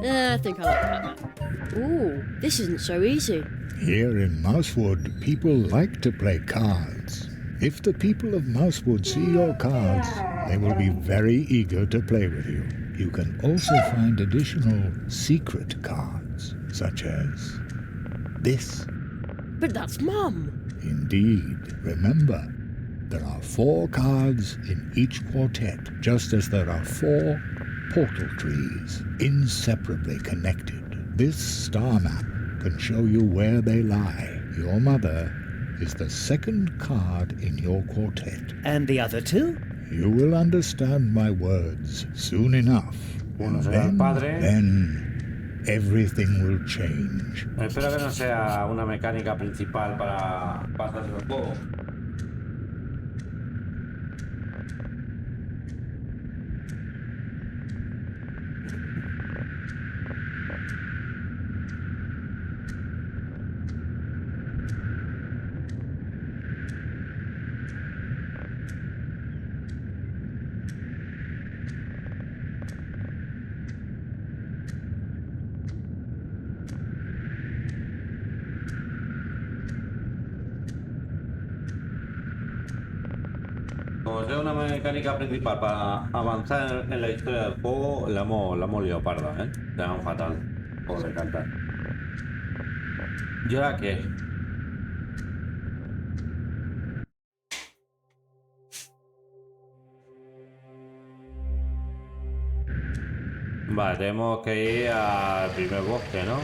I think I like that. Ooh, this isn't so easy. Here in Mousewood, people like to play cards. If the people of Mousewood see your cards, they will be very eager to play with you. You can also find additional secret cards, such as this. But that's Mum. Indeed. Remember, there are 4 cards in each quartet, just as there are 4 portal trees, inseparably connected. This star map can show you where they lie. Your mother is the 2nd card in your quartet. And the other 2? You will understand my words soon enough. Uno será el padre. Then everything will change. Espero que no sea una mecánica principal para pasarse el juego. Como sea una mecánica principal para avanzar en la historia del juego, la hemos liado parda, ¿eh? La hemos fatal. Por de cantar. ¿Y ahora qué? Vale, tenemos que ir al primer bosque, ¿no?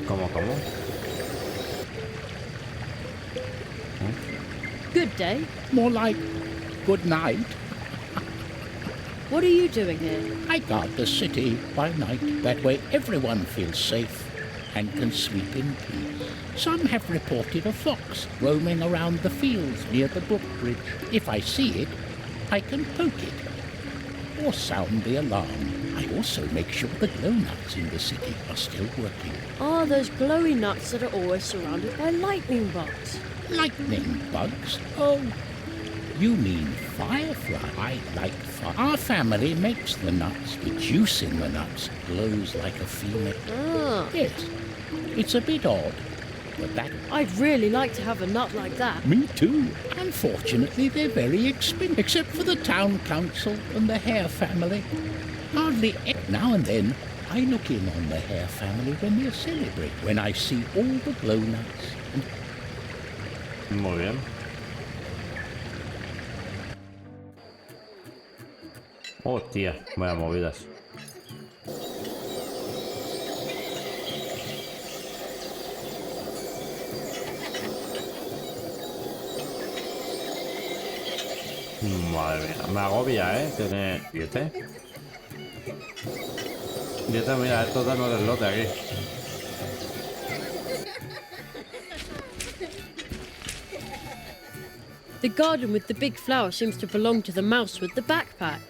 ¿Cómo? Good day. More like good night. What are you doing here? I guard the city by night. That way everyone feels safe. and can sleep in peace. Some have reported a fox roaming around the fields near the brook bridge. If I see it, I can poke it or sound the alarm. I also make sure the glow nuts in the city are still working. Ah, those glowy nuts that are always surrounded by lightning bugs. Lightning bugs? Oh, you mean firefly. I like fire. Our family makes the nuts. The juice in the nuts glows like a phoenix. Ah. Yes, it's a bit odd, but that... I'd really like to have a nut like that. Me too. Unfortunately, they're very expensive, except for the town council and the Hare family. Hardly now and then, I look in on the Hare family when they celebrate, when I see all the glow nuts and... Muy bien. Hostia, vaya movidas. Madre mía, me agobia, Tiene... ¿Y este? Y este, mira, esto da no deslote aquí. The garden with the big flower seems to belong to the mouse with the backpack.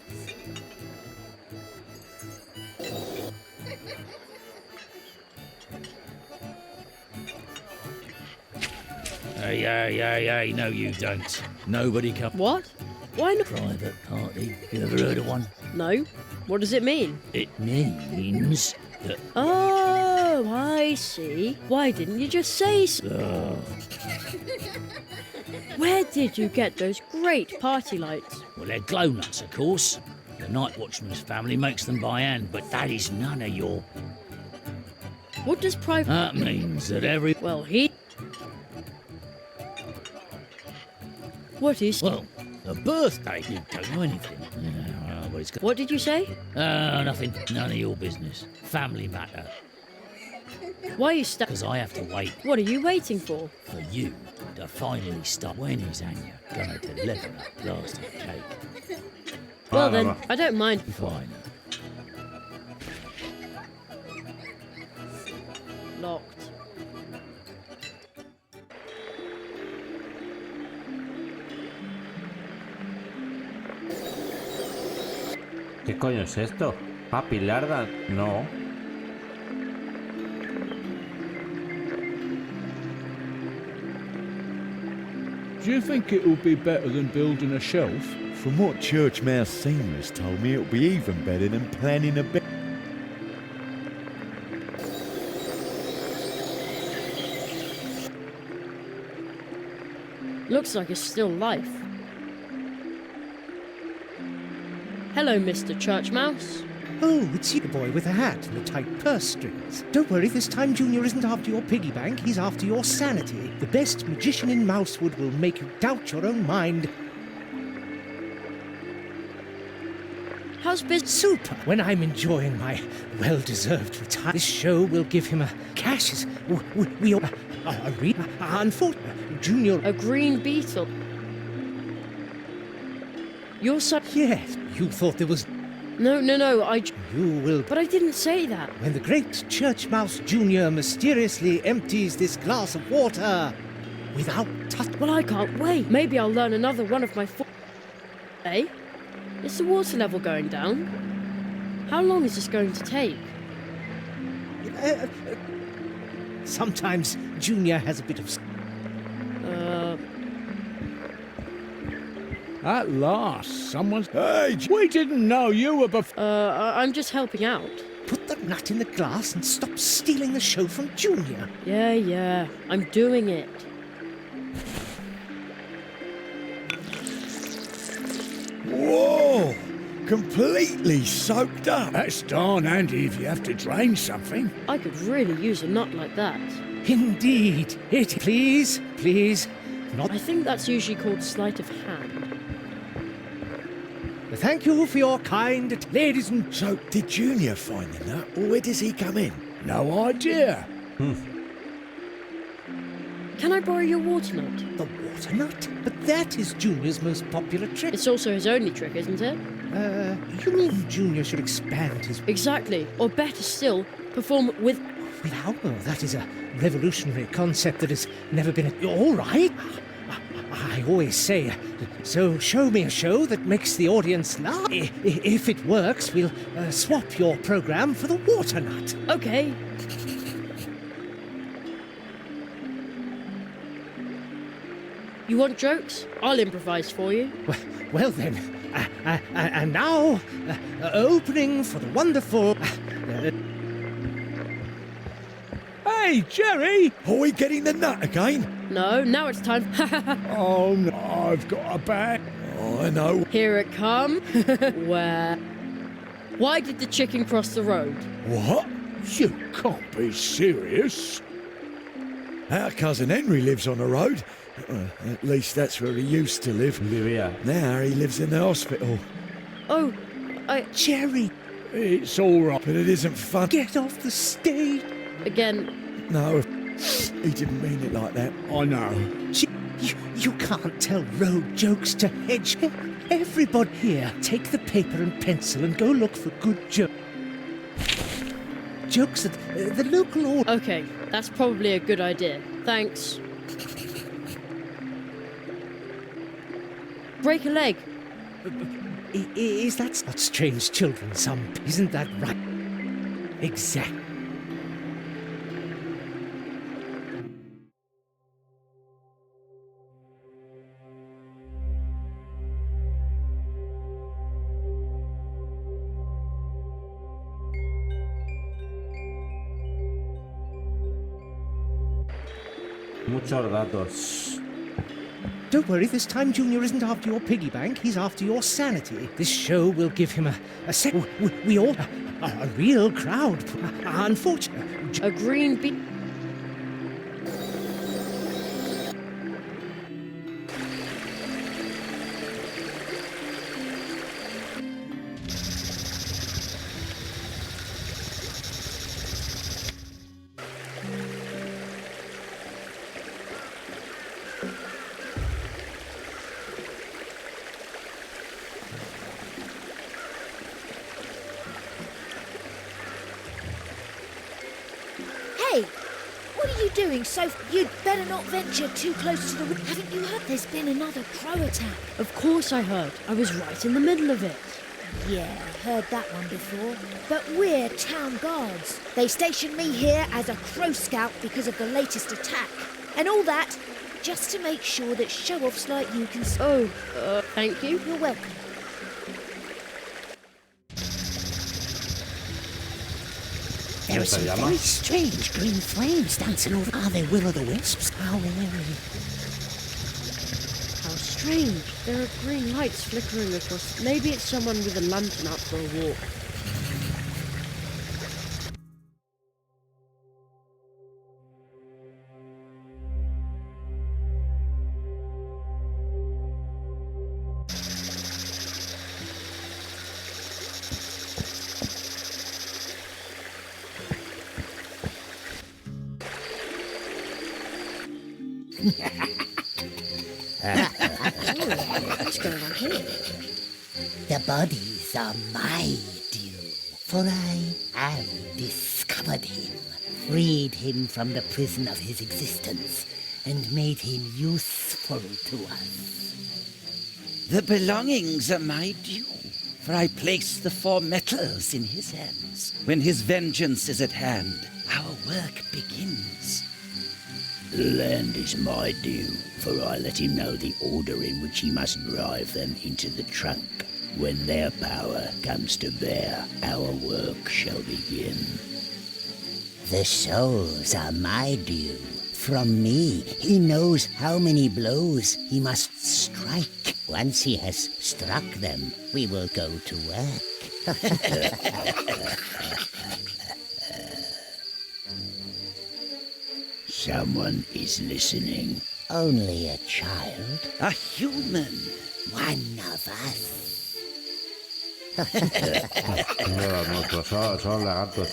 Hey, no you don't. Nobody come... What? Why not? Private party. You ever heard of one? No. What does it mean? It means that... Oh, I see. Why didn't you just say so? Where did you get those great party lights? Well, they're glow nuts, of course. The night watchman's family makes them by hand, but that is none of your... What does private... That means that every... Well, he... What is... Well, a birthday. You don't know anything. Yeah, well, it's... What did you say? Nothing. None of your business. Family matter. Why are you stuck? Because I have to wait. What are you waiting for? For you to finally stop. When is Anya going to level up plastic cake? Well then, I don't mind. Fine. Locked. ¿Qué coño es esto? Ah, Pilarda. No. Do you think it will be better than building a shelf? From what Church Mouse Senior's told me, it'll be even better than planning a bed. Looks like a still life. Hello, Mr. Church Mouse. Oh, it's you, the boy with the hat and the tight purse strings. Don't worry, this time Junior isn't after your piggy bank, he's after your sanity. The best magician in Mousewood will make you doubt your own mind. How's business? Super! When I'm enjoying my well-deserved retirement, this show will give him a cash. Unfortunately, Junior... A green beetle. Your son... Yes, you thought there was... No, You will... But I didn't say that. When the great Church Mouse Jr. mysteriously empties this glass of water without touch... Well, I can't wait. Maybe I'll learn another one of my Hey? Is the water level going down? How long is this going to take? Sometimes Junior has a bit of... At last, someone's... Hey, we didn't know you were I'm just helping out. Put the nut in the glass and stop stealing the show from Junior. Yeah, I'm doing it. Whoa! Completely soaked up. That's darn handy if you have to drain something. I could really use a nut like that. Indeed. Please. Not... I think that's usually called sleight of hand. Thank you for your kind... Ladies and... So, did Junior find the nut, or where does he come in? No idea. Can I borrow your water nut? The water nut? But that is Junior's most popular trick. It's also his only trick, isn't it? You mean Junior should expand his... Exactly. Or better still, perform with... Now, that is a revolutionary concept that has never been... All right. I always say, so show me a show that makes the audience laugh. If it works, we'll swap your program for the water nut. Okay. You want jokes? I'll improvise for you. Well then, and now, opening for the wonderful... Hey, Jerry! Are we getting the nut again? No, now it's time. Oh, no, I've got a bag. Oh, I know. Here it comes. Where? Why did the chicken cross the road? What? You can't be serious. Our cousin Henry lives on the road. At least that's where he used to live. Now he lives in the hospital. Oh, Jerry! It's all right, but it isn't fun. Get off the stage! Again. No, he didn't mean it like that. I know. You can't tell road jokes to hedge. Everybody here, take the paper and pencil and go look for good jokes. Jokes at the local order. Okay, that's probably a good idea. Thanks. Break a leg. Is that not strange children, some? Isn't that right? Exactly. Muchos datos. Don't worry, this time Junior isn't after your piggy bank, he's after your sanity. This show will give him a sec... We all... A real crowd. Unfortunately... A green bee... Hey, what are you doing, Soph? You'd better not venture too close to the... Haven't you heard there's been another crow attack? Of course I heard. I was right in the middle of it. Yeah, heard that one before. But we're town guards. They stationed me here as a crow scout because of the latest attack. And all that, just to make sure that show-offs like you can... Oh, thank you. You're welcome. There are some very strange green flames dancing over. Are they will-o'-the-wisps? How eerie. How strange. There are green lights flickering across. Maybe it's someone with a lantern out for a walk. What's going on here? The bodies are my due, for I discovered him, freed him from the prison of his existence, and made him useful to us. The belongings are my due, for I placed the 4 metals in his hands. When his vengeance is at hand, our work begins. The land is my due, for I let him know the order in which he must drive them into the trunk. When their power comes to bear, our work shall begin. The souls are my due. From me, he knows how many blows he must strike. Once he has struck them, we will go to work. Someone is listening. Only a child. A human. One of us. No, son lagartos.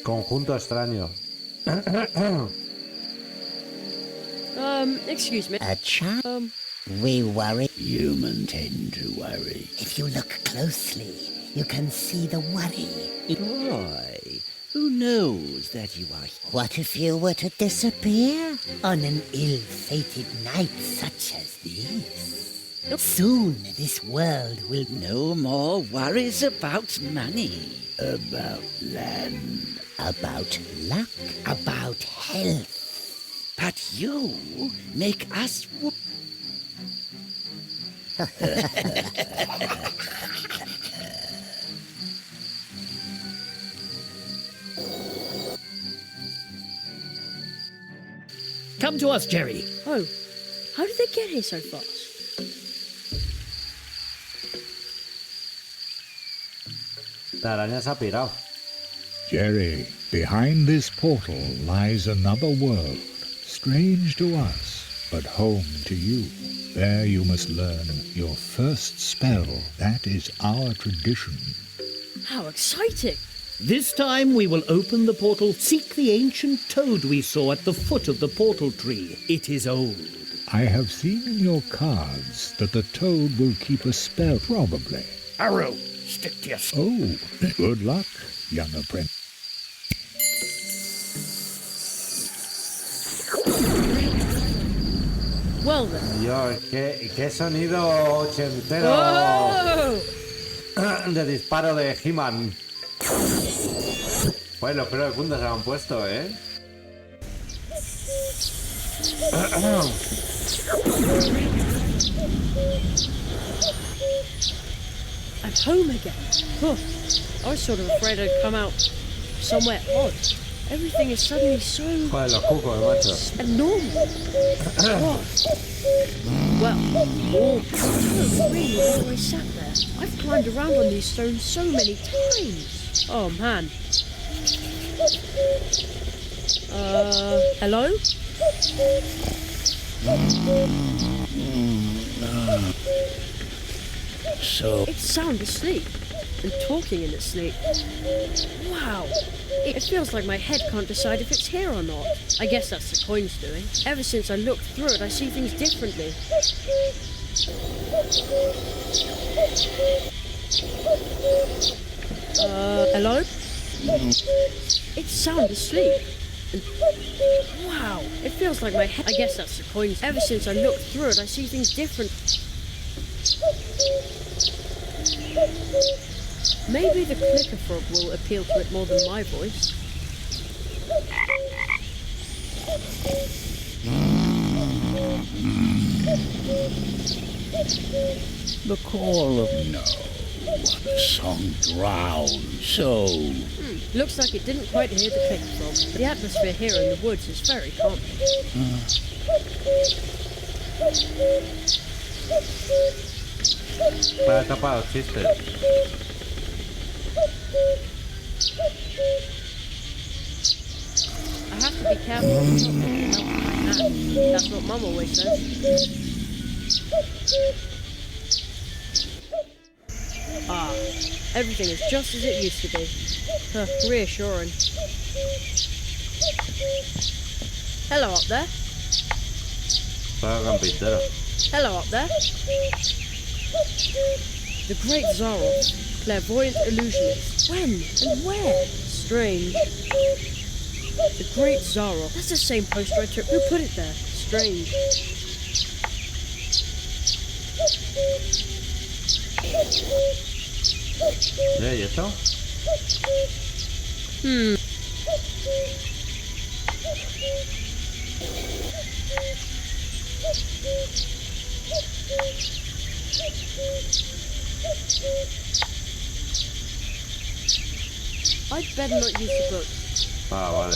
Conjunto extraño. Excuse me. A child? We worry. Humans tend to worry. If you look closely, you can see the worry. Boy, who knows that you are... What if you were to disappear on an ill-fated night such as this? Soon this world will no more worries about money. About land. About luck. About health. But you make us... Come to us, Jerry. Oh, how did they get here so fast? La araña se ha pirado. Jerry, behind this portal lies another world, strange to us, but home to you. There you must learn your first spell. That is our tradition. How exciting! This time we will open the portal, seek the ancient toad we saw at the foot of the portal tree. It is old. I have seen in your cards that the toad will keep a spell, probably. Arrow, stick to your... Oh, good luck, young apprentice. Well then. Dios, qué sonido ochentero de disparo de He-Man. Pues los pelos de punta se han puesto, ¿eh? I'm home again. Huh. I was sort of afraid I'd come out somewhere odd. Everything is suddenly so... Joder, los cucos, macho. Abnormal. Well, all really before I sat there. I've climbed around on these stones so many times. Oh man. Hello? So... It's sound asleep. And talking in its sleep. Wow. It feels like my head can't decide if it's here or not. I guess that's the coin's doing. Ever since I looked through it, I see things differently. Hello? It's sound asleep. And wow. It feels like my head... I guess that's the coin's... Ever since I looked through it, I see things different. Maybe the clicker frog will appeal to it more than my voice. The call of no. The song drowns so... Looks like it didn't quite hear the clicker frog. The atmosphere here in the woods is very calming. Para tapar los chistes. I have to be careful not to melt my hand. That's what Mum always says. Ah, everything is just as it used to be. Reassuring. Hello up there. Hello up there. The great Zaroff, clairvoyant illusionist. When and where? Strange. The great Zaroff. That's the same poster I took. Who put it there? Strange. ¿Y esto? I'd better not use the book. Ah, vale.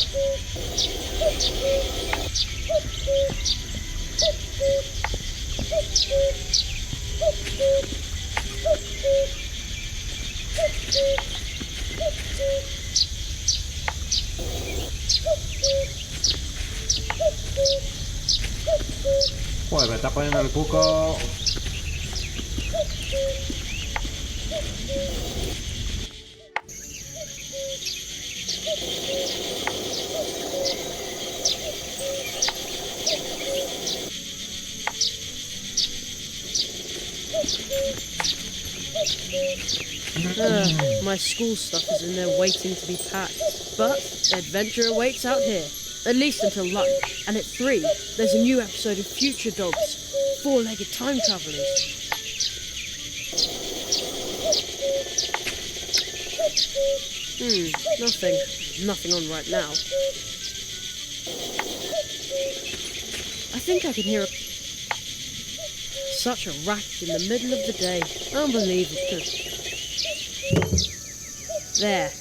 Pues me está poniendo el cuco. My school stuff is in there waiting to be packed. But adventure awaits out here. At least until lunch. And at 3, there's a new episode of Future Dogs. 4-legged time travelers. Nothing on right now. I think I can hear such a racket in the middle of the day. Unbelievable. There.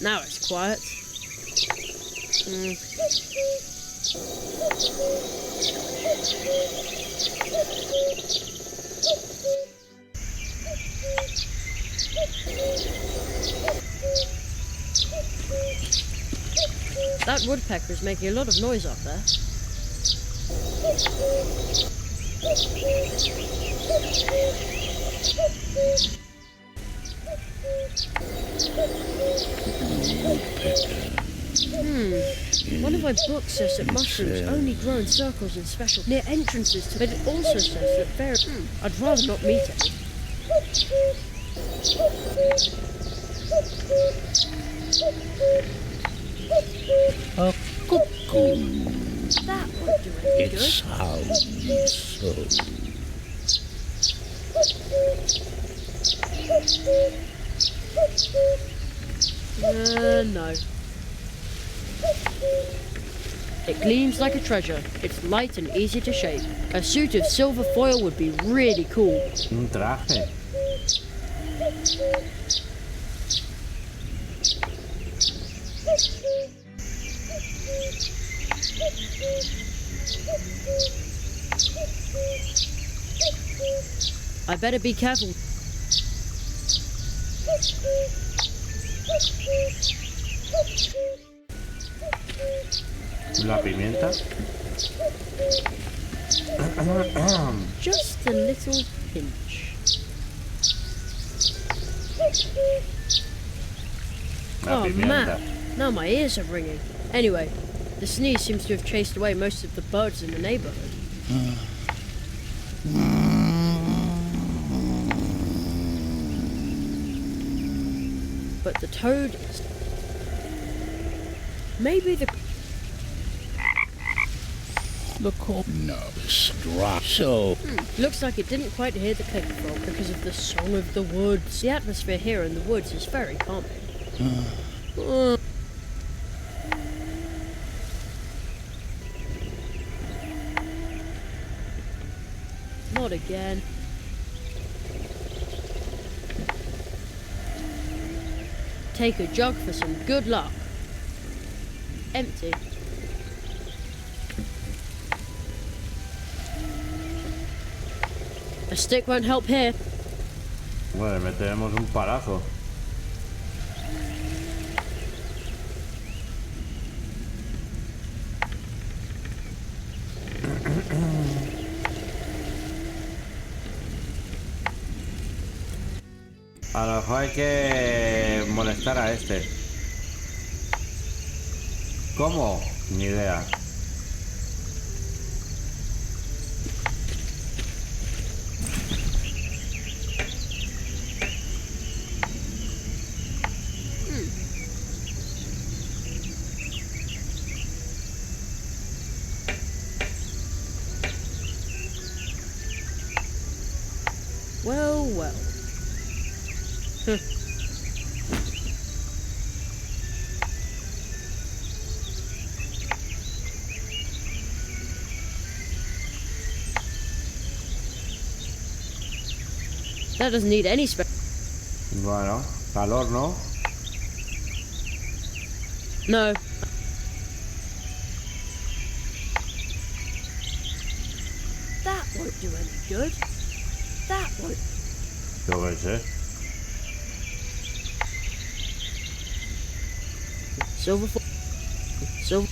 Now it's quiet. That woodpecker is making a lot of noise up there. One of my books says that mushrooms only grow in circles in special near entrances to, but it also says that I'd rather not meet any. A cuckoo. That would do any It good. sounds so. No. It gleams like a treasure. It's light and easy to shape. A suit of silver foil would be really cool. Un traje. I better be careful. La pimienta. Just a little pinch. La pimienta. Man, now my ears are ringing. Anyway, the sneeze seems to have chased away most of the birds in the neighborhood. But the toad is... Maybe the... The no struck. So Looks like it didn't quite hear the click frog because of the song of the woods. The atmosphere here in the woods is very calming. Not again. Take a jug for some good luck. Empty. A stick won't help here. Bueno, meteremos un palazo. A lo mejor hay que molestar a este. ¿Cómo? Ni idea. Well, well. That doesn't need any Bueno, calor, ¿no? No. That won't do any good. That won't. Yo qué sé. Silver foil. Silver.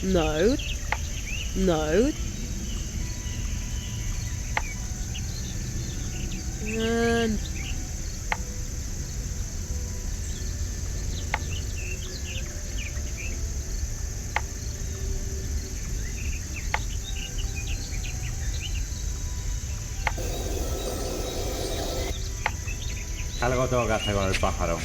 No. No. And... Algo tengo que hacer con el pájaro.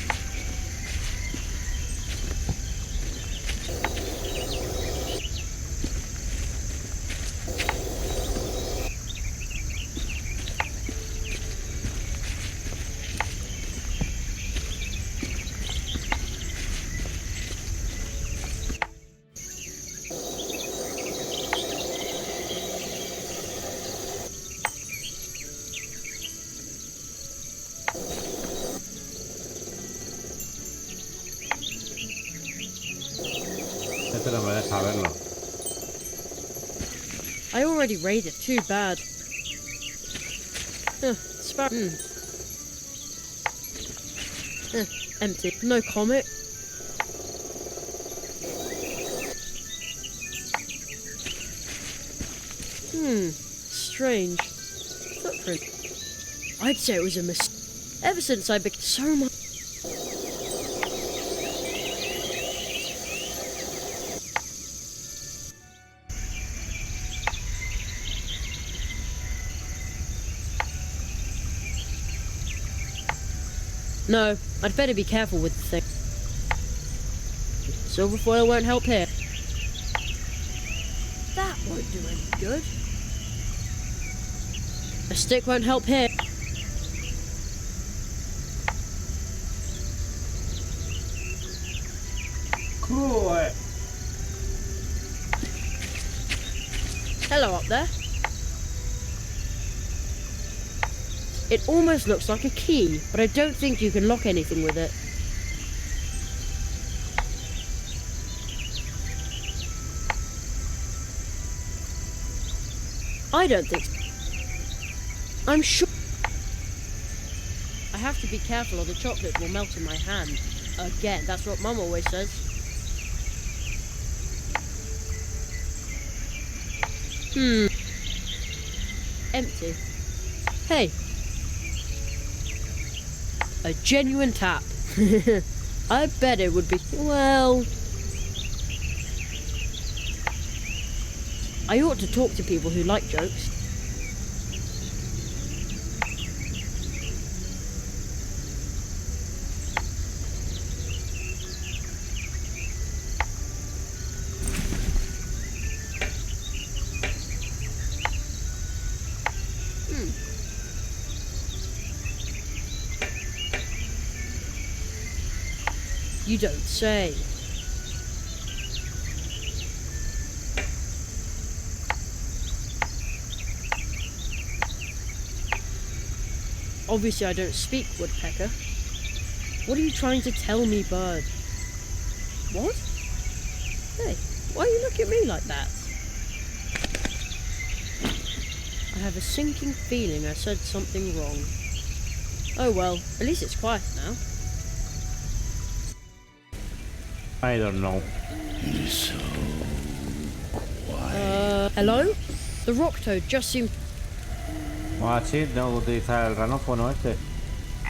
Este no me deja verlo. I already raided. Too bad. Empty. No comic. Strange. Footprint. I'd say it was a mistake. Ever since I became so much. No, I'd better be careful with the thing. Silver foil won't help here. That won't do any good. A stick won't help here. Cool. Hello up there. It almost looks like a key, but I don't think you can lock anything with it. I don't think so. I'm sure. I have to be careful or the chocolate will melt in my hand. Again, that's what Mum always says. Empty. Hey. A genuine tap. I bet it would be, well... I ought to talk to people who like jokes. You don't say. Obviously I don't speak, woodpecker. What are you trying to tell me, bird? What? Hey, why you look at me like that? I have a sinking feeling I said something wrong. Oh well, at least it's quiet now. I don't know. It is so quiet. Hello? The rock toad just seemed... Ah, sí, tengo que utilizar el ranófono este.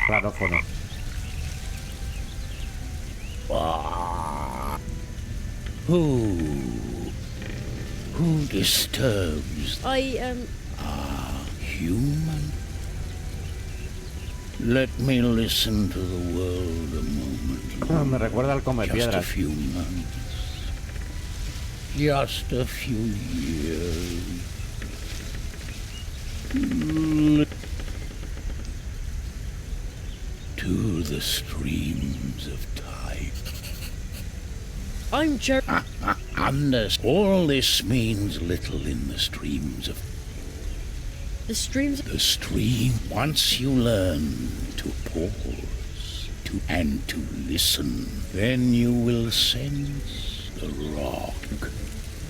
Ranófono. Who disturbs? Human? Let me listen to the world a moment. Me recuerda al come piedras. Just a few months. Just a few years. To the streams of time. I'm Jerry. All this means little in the streams of... The streams... The stream. Once you learn to pause, and to listen, then you will sense the rock.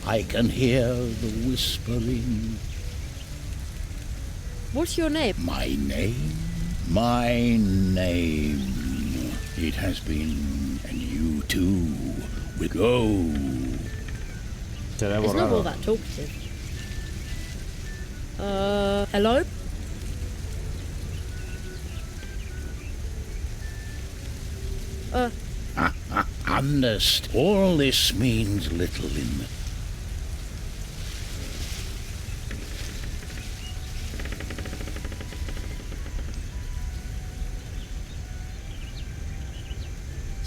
I can hear the whispering. What's your name? My name? My name. It has been, and you too will go. It's not all that talkative. Hello? Understand. All this means little in the...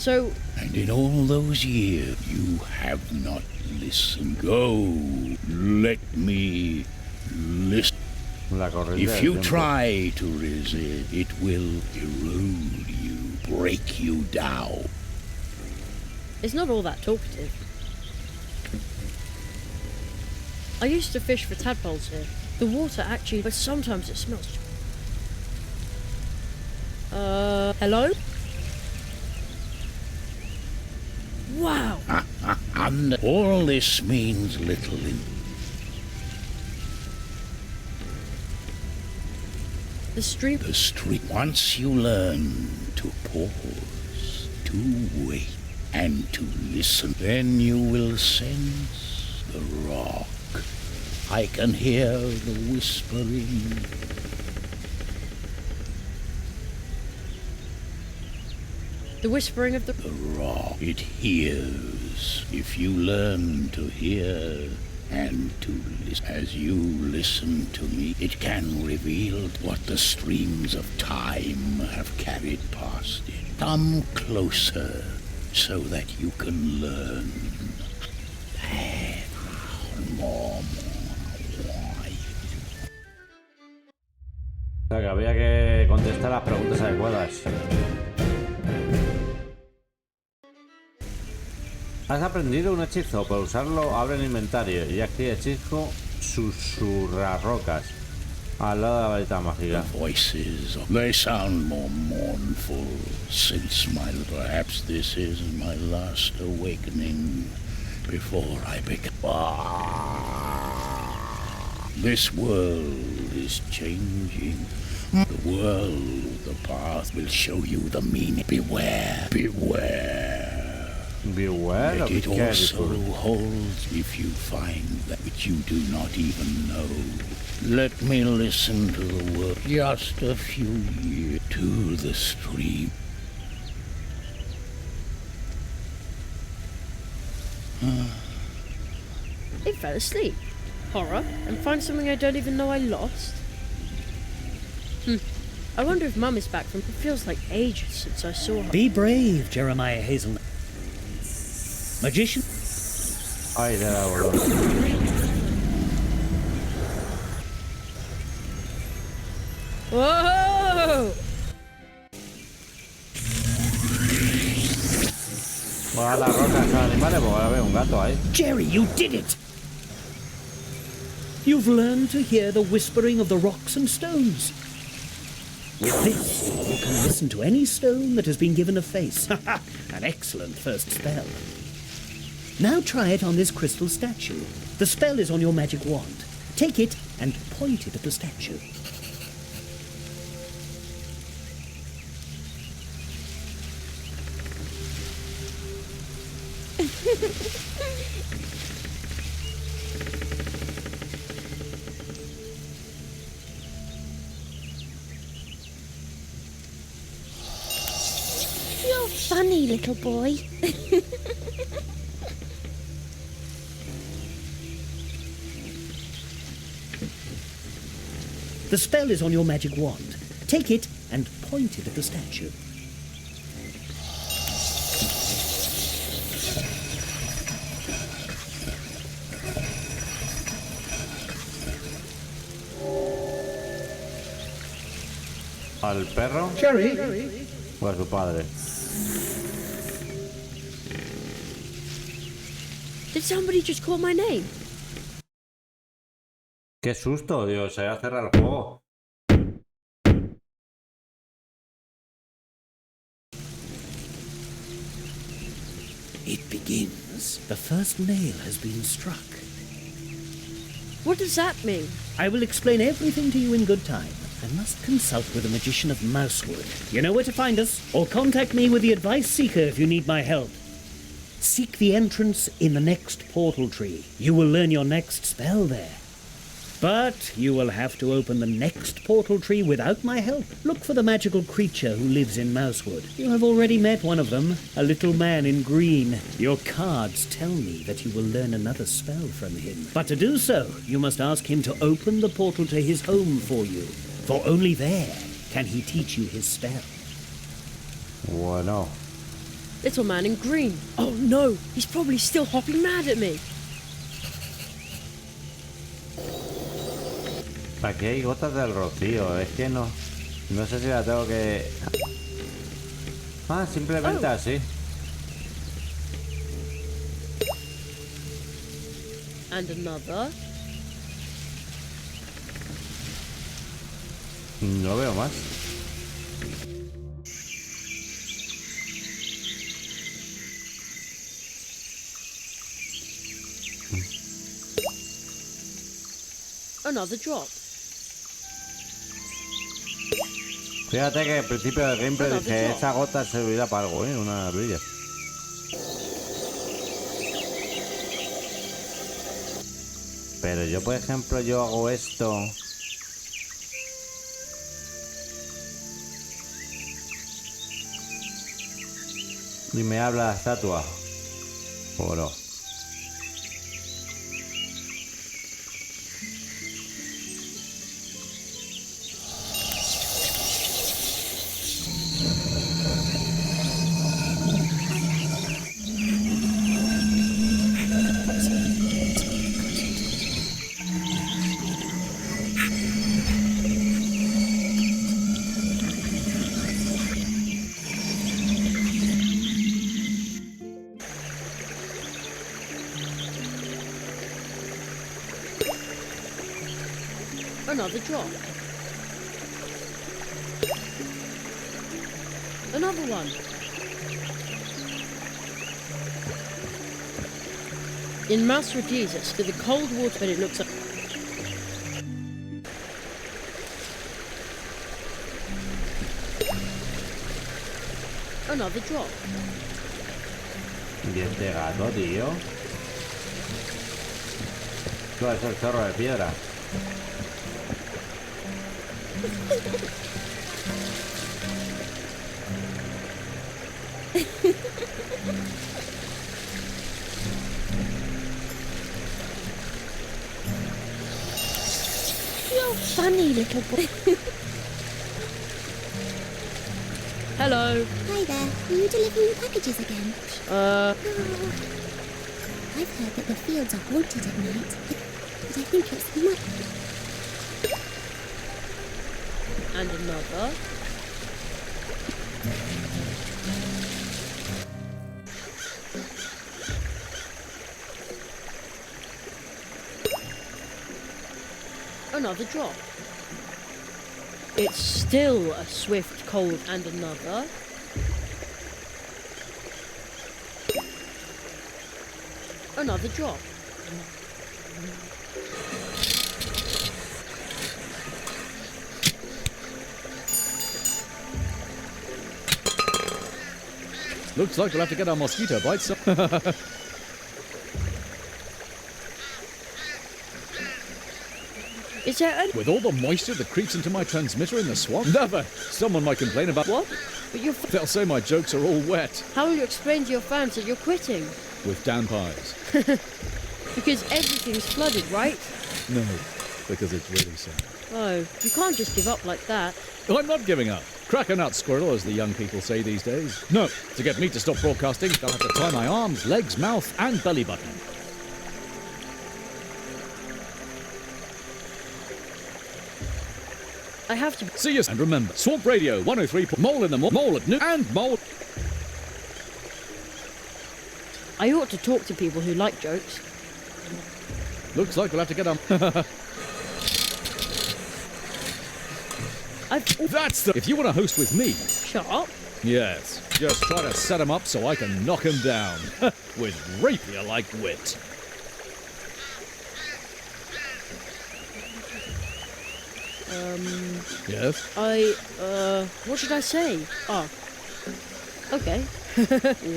So... And in all those years, you have not listened. Go, let me listen. If you try to resist, it will erode you, break you down. It's not all that talkative. I used to fish for tadpoles here. The water actually, but sometimes it smells. Hello? Wow! And all this means little in... The stream? The stream. Once you learn to pause, to wait, and to listen, then you will sense the rock. I can hear the whispering. The whispering of the rock. It hears. If you learn to hear and to listen, as you listen to me, it can reveal what the streams of time have carried past it. Come closer so that you can learn. More. O sea que había que contestar las preguntas adecuadas. Has aprendido un hechizo. Por usarlo, abre el inventario y activa el hechizo susurrarrocas al lado de la varita mágica. The voices, they sound more mournful since perhaps this is my last awakening before I become... This world is changing. The world, the path will show you the meaning. Beware, beware. Beware Let of it the also holds if you find that which you do not even know. Let me listen to the word. Just a few years to the stream. They fell asleep. Horror, and find something I don't even know I lost? I wonder if Mum is back from... It feels like ages since I saw her. Be brave, Jeremiah Hazelnut. Magician? Ay, de la voló. Whoa! Voy a las rocas a los animales porque ahora veo un gato ahí. Jerry, you did it! You've learned to hear the whispering of the rocks and stones. With this, you can listen to any stone that has been given a face. An excellent first spell. Now try it on this crystal statue. The spell is on your magic wand. Take it and point it at the statue. You're funny, little boy. The spell is on your magic wand. Take it and point it at the statue. Al perro. Jerry. O a su padre. Did somebody just call my name? Qué susto, Dios. Se va a cerrar el juego. It begins. The first nail has been struck. What does that mean? I will explain everything to you in good time. I must consult with a magician of Mousewood. You know where to find us, or contact me with the Advice Seeker if you need my help. Seek the entrance in the next portal tree. You will learn your next spell there. But you will have to open the next portal tree without my help. Look for the magical creature who lives in Mousewood. You have already met one of them, a little man in green. Your cards tell me that you will learn another spell from him. But to do so, you must ask him to open the portal to his home for you. For only there can he teach you his spell. Bueno. Little man in green. Oh no, he's probably still hopping mad at me. Aquí hay gotas del rocío, es que no sé si la tengo que... Ah, simplemente así. And another. No veo más. Another drop. Fíjate que al principio del gameplay dije, esa gota servirá para algo, una brilla. Pero yo, por ejemplo, yo hago esto. Y me habla la estatua. Oro. Another drop. Another one. In Mouse reduces to the cold water, but it looks up. Another drop. Y este gato, tío. Esto es el zorro de piedra. You're funny, little boy. Hello. Hi there. Are you delivering packages again? Oh. I've heard that the fields are haunted at night, but I think it's not. And another. Another drop. It's still a swift, cold, and another. Another drop. Looks like we'll have to get our mosquito bites. Is there a... With all the moisture that creeps into my transmitter in the swamp? Never! Someone might complain about... What? But you're... They'll say my jokes are all wet. How will you explain to your fans that you're quitting? With Dan pies. Because everything's flooded, right? No, because it's really sad. Oh, you can't just give up like that. I'm not giving up. Crack a nut, squirrel, as the young people say these days. No, to get me to stop broadcasting, I'll have to tie my arms, legs, mouth, and belly button. I have to... See you, and remember, Swamp Radio 103. Mole in the mole at noon, and mole... I ought to talk to people who like jokes. Looks like we'll have to get on. That's the... If you want to host with me... Shut up. Yes. Just try to set him up so I can knock him down. With rapier-like wit. Yes? What should I say? Oh. Okay.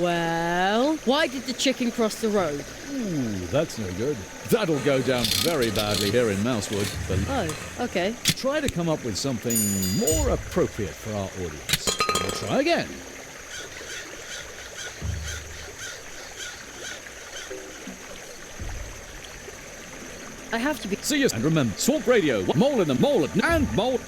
Well, why did the chicken cross the road? Ooh, that's no good. That'll go down very badly here in Mousewood. But oh, okay. Try to come up with something more appropriate for our audience. We'll try again. I have to be... See you, and remember, Swamp Radio, mole in the mole, and mole...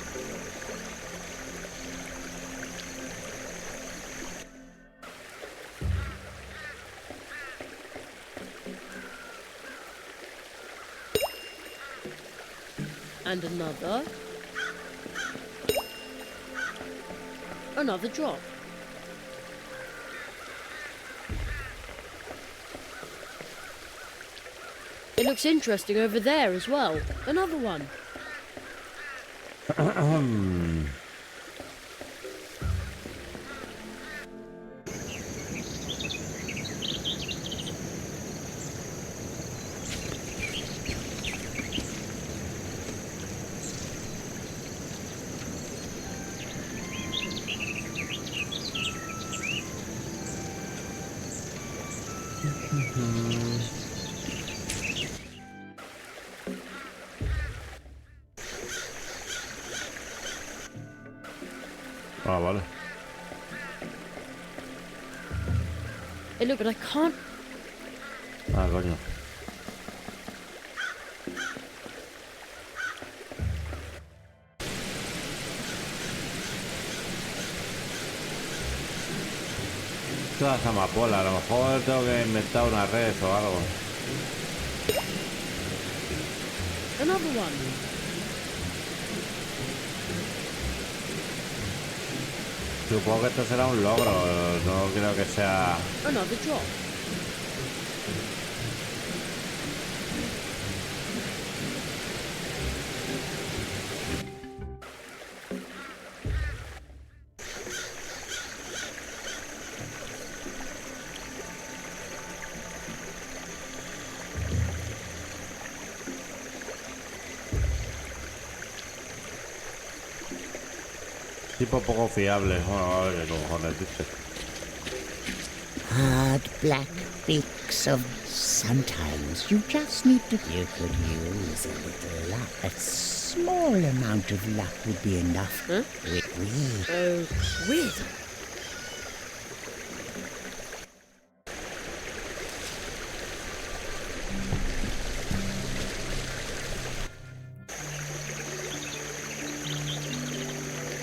And another. Another drop. It looks interesting over there as well. Another one. Ah, vale. Hey, look, but I can't. Ah, coño. Todas amapolas, a lo mejor tengo que inventar una red o algo. Another one. Supongo que esto será un logro, no creo que sea... Another drop. Tipo poco fiable. Bueno, a ver qué cojones dice. Hard black bricks of sometimes you just need to... You could use a little luck. A small amount of luck would be enough. Huh? Weird.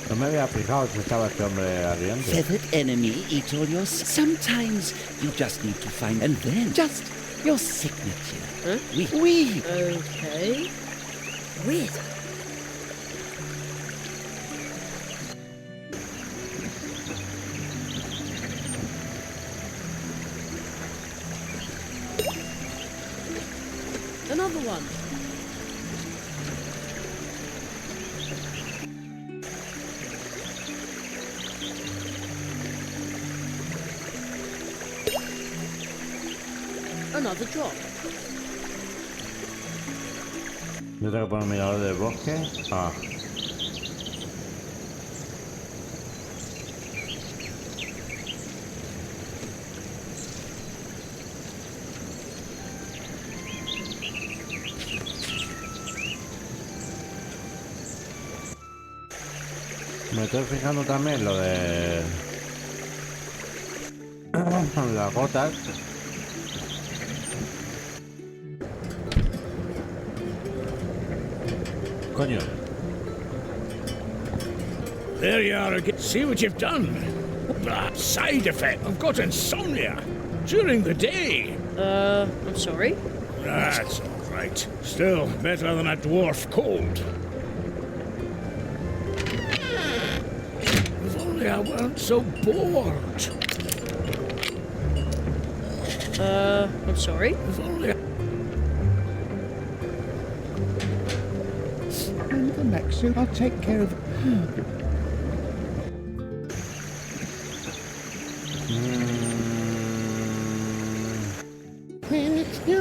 No me había fijado si estaba este hombre ardiente. Feathered enemy eat all your... Sometimes you just need to find... And then just your signature. Huh? We... Okay. Weird. Another one. Another drop. Yo tengo que poner un mirador del bosque. Ah. Me estoy fijando también lo de las gotas. Coño. There you are again. See what you've done. Side effect. I've got insomnia during the day. I'm sorry. That's all right. Still better than a dwarf cold. If only I weren't so bored. I'm sorry. If only I... And the Maxu, I'll take care of... When it's no,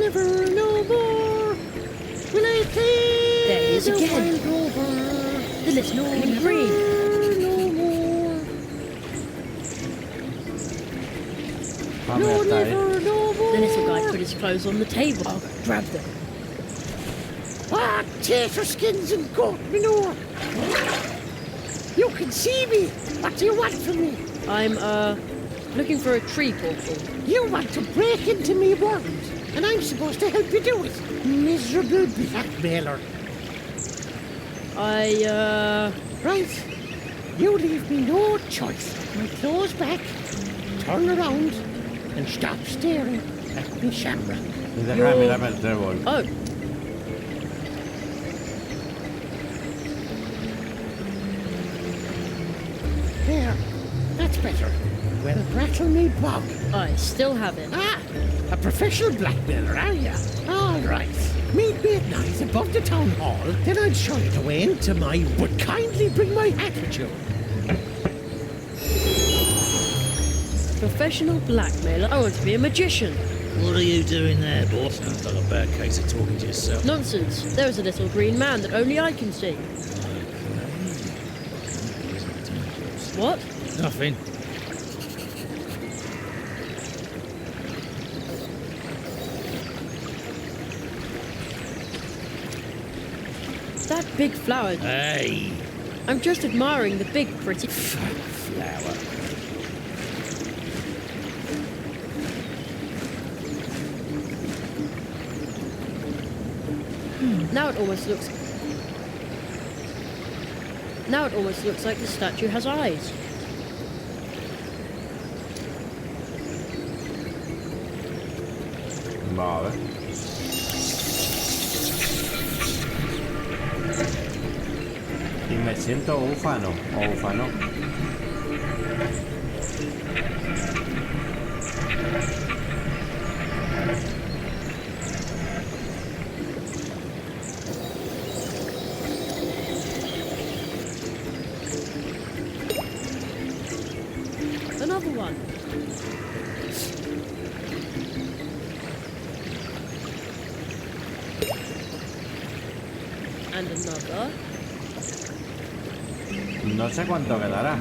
never, no more. Will I play There he is the again. wild rover? The little green green. No more. No, never, no more. The little guy put his clothes on the table. I'll go grab them. Ah, tater skins and goat manure. You can see me. What do you want from me? I'm, looking for a tree portal. You want to break into me world, and I'm supposed to help you do it. Miserable blackmailer. Right. You leave me no choice. My clothes back, turn around, and stop staring at me shamrock. Deja de mirarme el trébol. Oh. There. That's better. Well, rattle me bog. I still have it. Ah, a professional blackmailer, are ya? All right. Meet me at night above the town hall, then I'll show you the way into my... But kindly bring my hat with you. Professional blackmailer? I want to be a magician. What are you doing there, boss? Sounds like a bad case of talking to yourself. Nonsense. There is a little green man that only I can see. What? Nothing. That big flower. Hey! I'm just admiring the big, pretty flower. Now it almost looks like the statue has eyes. Vale. Y me siento búfano o búfano. Another one. And another. No sé cuánto quedará.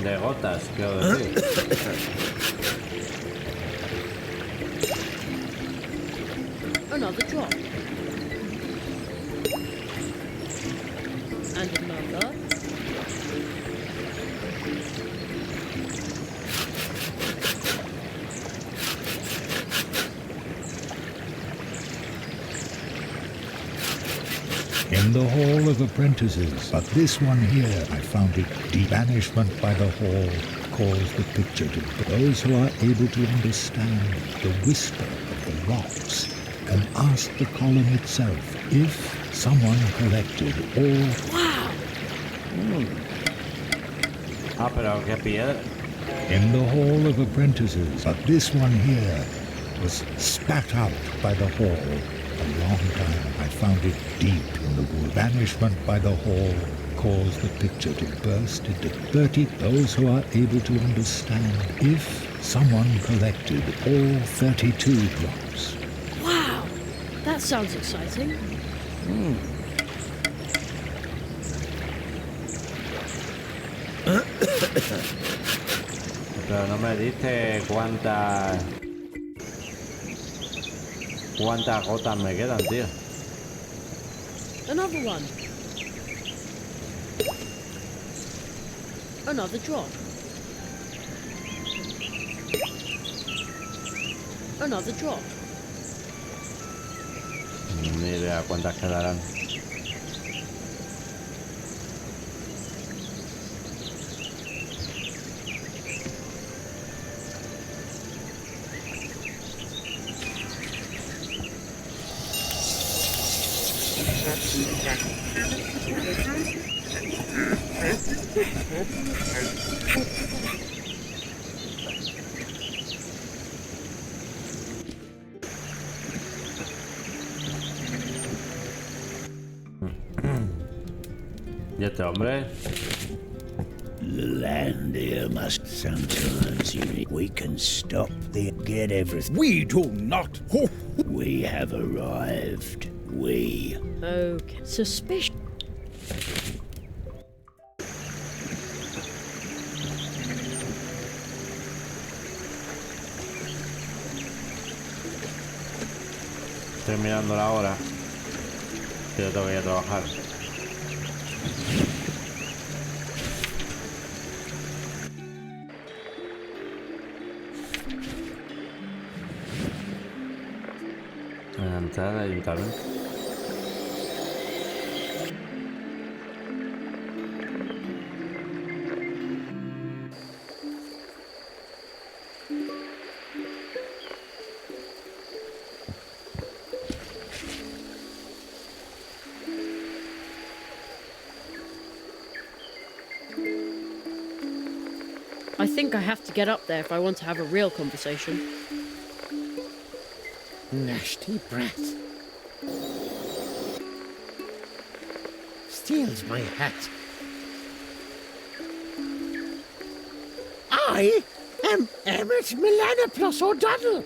De gotas, quiero decir. Another drop. And another. In the Hall of Apprentices, but this one here, I found it deep. Banishment by the hall calls the picture to those who are able to understand the whisper of the rocks and ask the column itself if someone collected all... Wow! Ah, pero qué piedra. In the Hall of Apprentices, but this one here was spat out by the hall. A long time I found it deep in the wood. Banishment by the hall caused the picture to burst into 30. Those who are able to understand if someone collected all 32 drops. Wow! That sounds exciting. Pero no me dice cuántas gotas me quedan, tío. Another one. Another drop. Another drop. Ni idea cuántas quedarán. ¿Y este hombre? The land here must sometimes we can stop the get everything. We do not. We have arrived. We. Okay. Suspicious. Estoy mirando la hora. Que yo tengo que ir a trabajar. Entrar al ayuntamiento. I think I have to get up there if I want to have a real conversation. Nasty brat. Steals my hat. I am Emmett Melanoplos O'Donnell.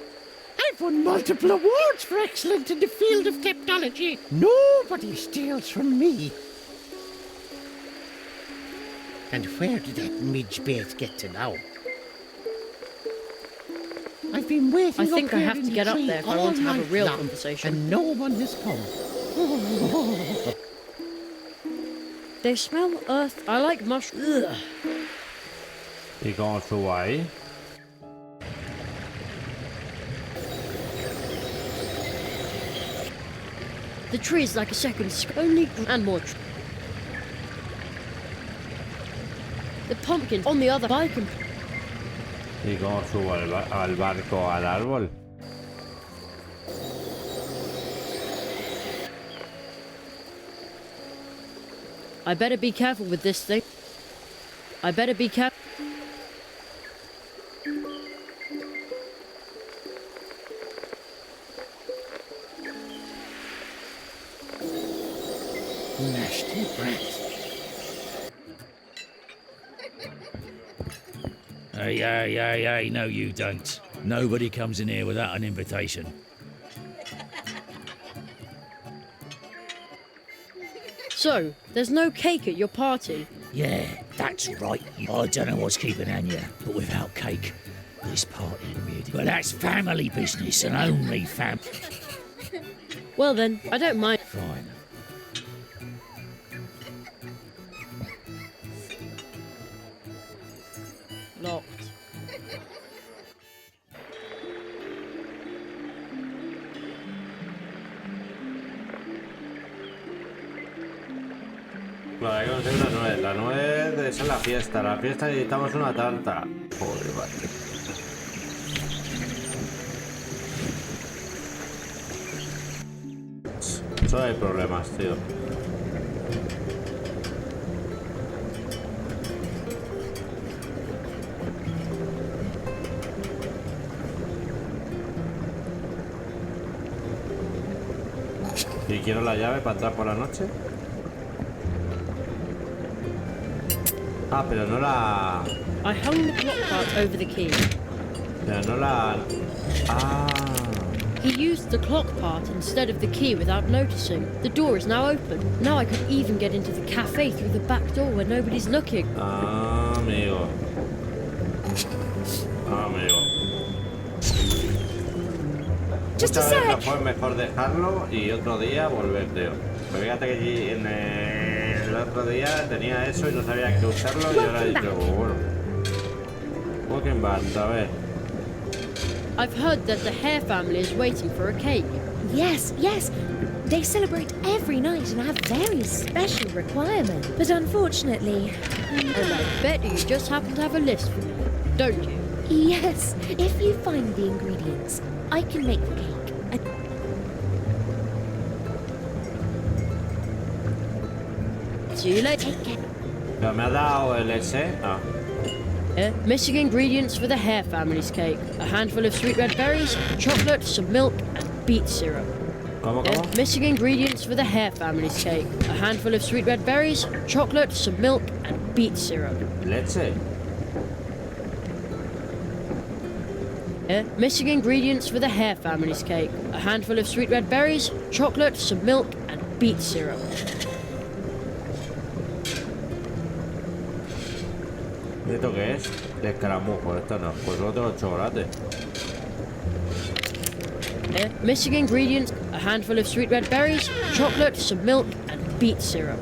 I've won multiple awards for excellence in the field of technology. Nobody steals from me. And where did that midgebait get to now? I've been waiting. I think up I here have in to the get up tree there if I all want to have a night real long, conversation. and no one has come. They smell earth. I like mushrooms. ¿Y cómo subo ahí? The tree is like a second only and more. The pumpkin on the other bike. ¿Y cómo subo al barco al árbol? I better be careful with this thing. I better be careful. Nasty brat. Hey, no you don't. Nobody comes in here without an invitation. So, there's no cake at your party? Yeah, that's right. I don't know what's keeping Anya, but without cake, this party really. But that's family business and only fam. Well then, I don't mind. Fine. Locked. Vale, hay que conseguir una nuez. La nuez es en la fiesta. La fiesta necesitamos una tarta. Joder, vale. Solo hay problemas, tío. Y quiero la llave para entrar por la noche. Ah, pero no la... I hung the clock part over the key. Pero no la... Ah. He used the clock part instead of the key without noticing. The door is now open. Now I could even get into the cafe through the back door where nobody's looking. Ah, amigo. Ah, amigo. Muchas veces no fue mejor dejarlo y otro día volver, tío. Pero fíjate que en el otro día tenía eso y no sabía qué usarlo y ahora he dicho, bueno. Walking back, a ver. I've heard that the Hare family is waiting for a cake. Yes. They celebrate every night and have very special requirements. But unfortunately... And I bet you just happen to have a list for me, don't you? Yes, if you find the ingredients, I can make the cake. See you later. Pero me ha dado el S. Ah. Missing ingredients for the Hare family's cake. A handful of sweet red berries, chocolate, some milk, and beet syrup. ¿Cómo? Missing ingredients for the Hare family's cake. A handful of sweet red berries, chocolate, some milk, and beet syrup. Leche. Missing ingredients for the Hare family's cake. A handful of sweet red berries, chocolate, some milk, and beet syrup. ¿Esto qué es? De escaramujo, esto no. Pues otro chocolate. Missing ingredients, a handful of sweet red berries, chocolate, some milk, and beet syrup.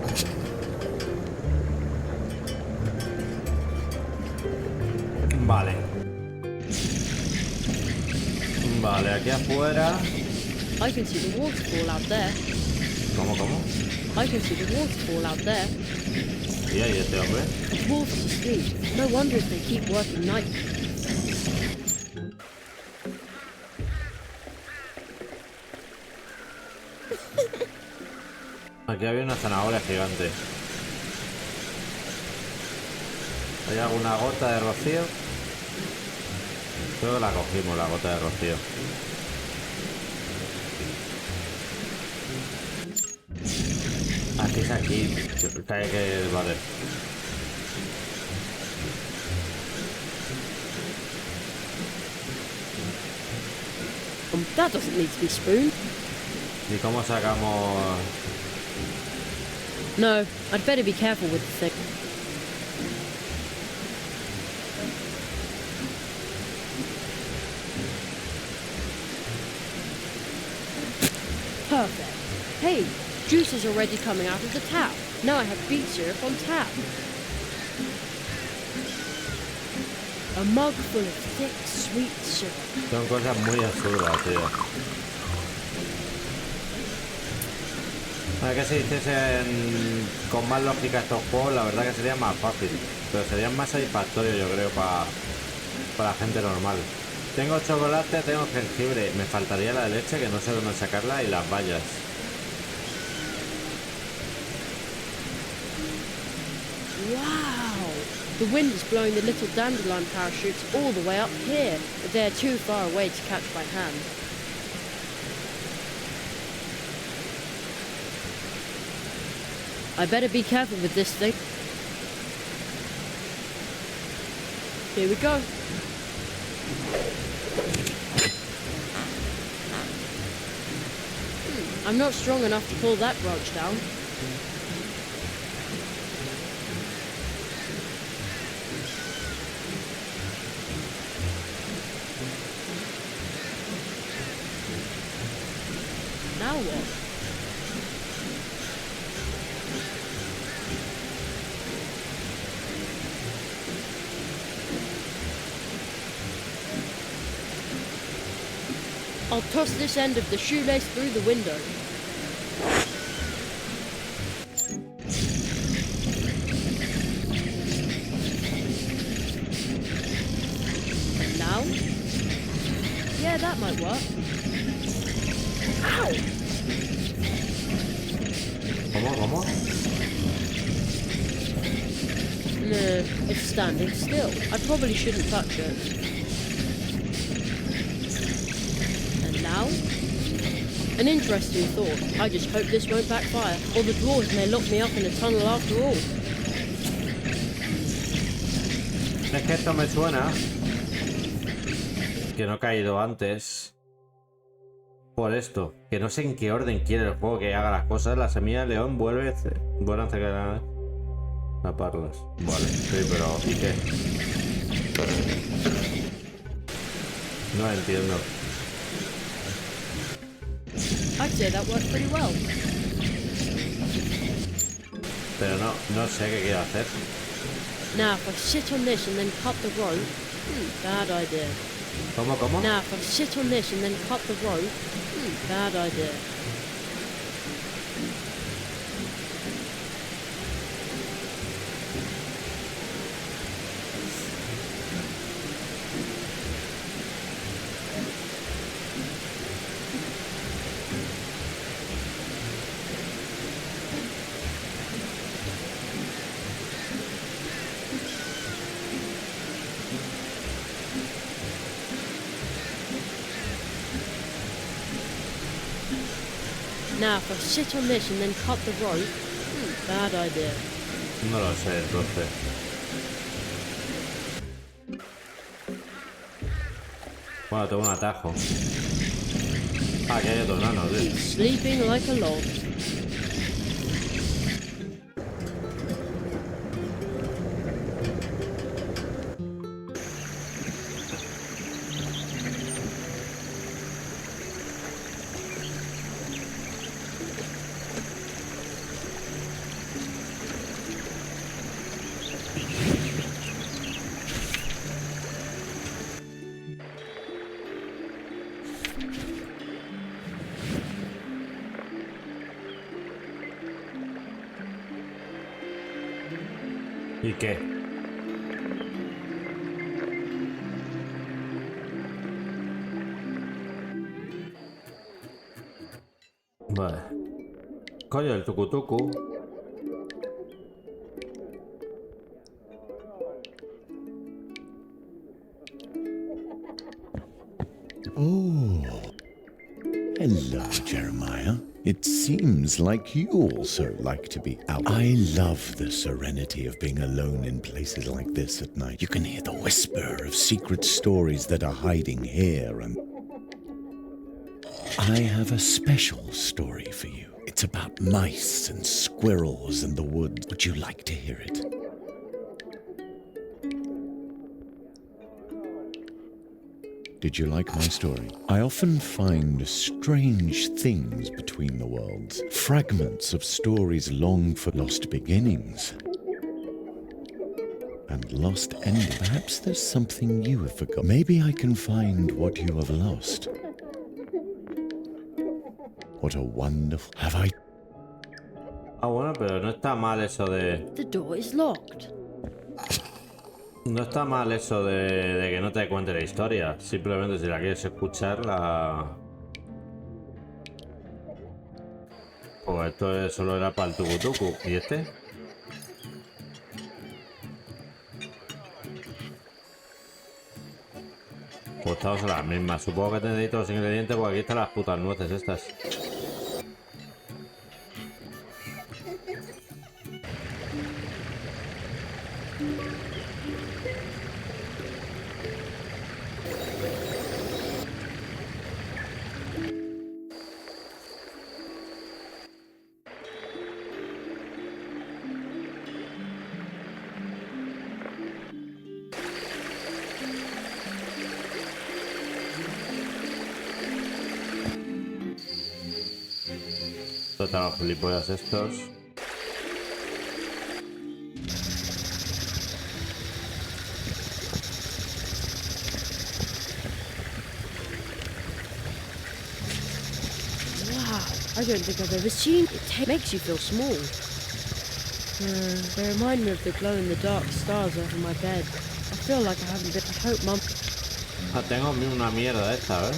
Vale. Vale, aquí afuera. I can see the waterfall out there. ¿Cómo? I can see the waterfall out there. ¿Y ahí este hombre? The dwarfs asleep. No wonder if they keep working night. Aquí había una zanahoria gigante. ¿Hay alguna gota de rocío? Creo que la cogimos, la gota de rocío. Aquí es aquí. Cae que vale. That doesn't need to be spooned. ¿Y cómo sacamos...? No, I'd better be careful with the thing. Perfect. Hey, juice is already coming out of the tap. Now I have beet syrup on tap. A mug full of thick, sweet syrup. Son cosas muy absurdas, tío. A ver que si hiciesen con más lógica estos juegos, la verdad que sería más fácil. Pero serían más satisfactorios, yo creo, para la gente normal. Tengo chocolate, tengo jengibre. Me faltaría la leche, que no sé dónde sacarla, y las bayas. Wow! The wind is blowing the little dandelion parachutes all the way up here, but they're too far away to catch by hand. I better be careful with this thing. Here we go. I'm not strong enough to pull that branch down. Now what? I'll toss this end of the shoelace through the window. And now? Yeah, that might work. Ow! ¿Cómo? No, it's standing still. I probably shouldn't touch it. Now? An interesting thought. I just hope this won't backfire, or the dwarves may lock me up in a tunnel after all. Es que esto me suena que no he caído antes por esto, que no sé en qué orden quiere el juego que haga las cosas. La semilla de león vuelvan a taparlas. Vale, sí, pero ¿y qué? No entiendo. I'd say that worked pretty well. Pero no sé qué quiero hacer. Now, if I sit on this and then cut the row, bad idea. ¿Cómo? Now, if I sit on this and then cut the row, bad idea. Now, if I sit on this and then cut the row, bad idea. No lo sé, entonces. Bueno, tengo un atajo. Ah, que hay otro nano, tío. He's sleeping like a log. ¿Y qué? Vale. Coño, el tucutucu. Oh. Hello, Jeremiah. It seems like you also like to be out. I love the serenity of being alone in places like this at night. You can hear the whisper of secret stories that are hiding here and... I have a special story for you. It's about mice and squirrels in the woods. Would you like to hear it? Did you like my story? I often find strange things between the worlds, fragments of stories long for lost beginnings and lost endings. Perhaps there's something you have forgotten. Maybe I can find what you have lost. What a wonderful... Have I... Ah, bueno, pero no está mal eso de... The door is locked. No está mal eso de que no te cuente la historia. Simplemente si la quieres escuchar, la... Pues esto solo era para el tucutucu. ¿Y este? Pues estamos en las mismas. Supongo que tendréis todos los ingredientes porque aquí están las putas nueces estas. Total, los gilipollas estos. I don't think I've ever seen it. It makes you feel small. They remind me of the glow-in-the-dark stars over my bed. I feel like I haven't been... I hope Mum... Ah, tengo una mierda esta, ¿eh?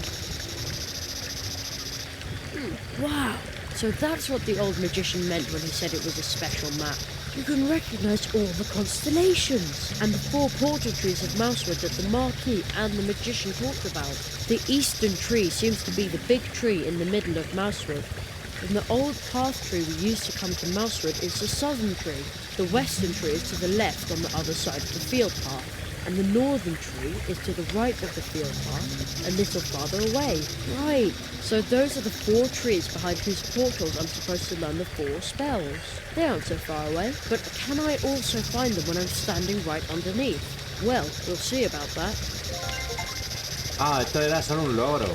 Wow! So that's what the old magician meant when he said it was a special map. You can recognise all the constellations and the 4 portal trees of Mousewood that the Marquis and the magician talked about. The eastern tree seems to be the big tree in the middle of Mousewood. And the old path tree we used to come to Mousewood is the southern tree. The western tree is to the left on the other side of the field path. And the northern tree is to the right of the field path, a little farther away. Right, so those are the 4 trees behind whose portals I'm supposed to learn the 4 spells. They aren't so far away, but can I also find them when I'm standing right underneath? Well, we'll see about that. Ah, esto era solo un logro.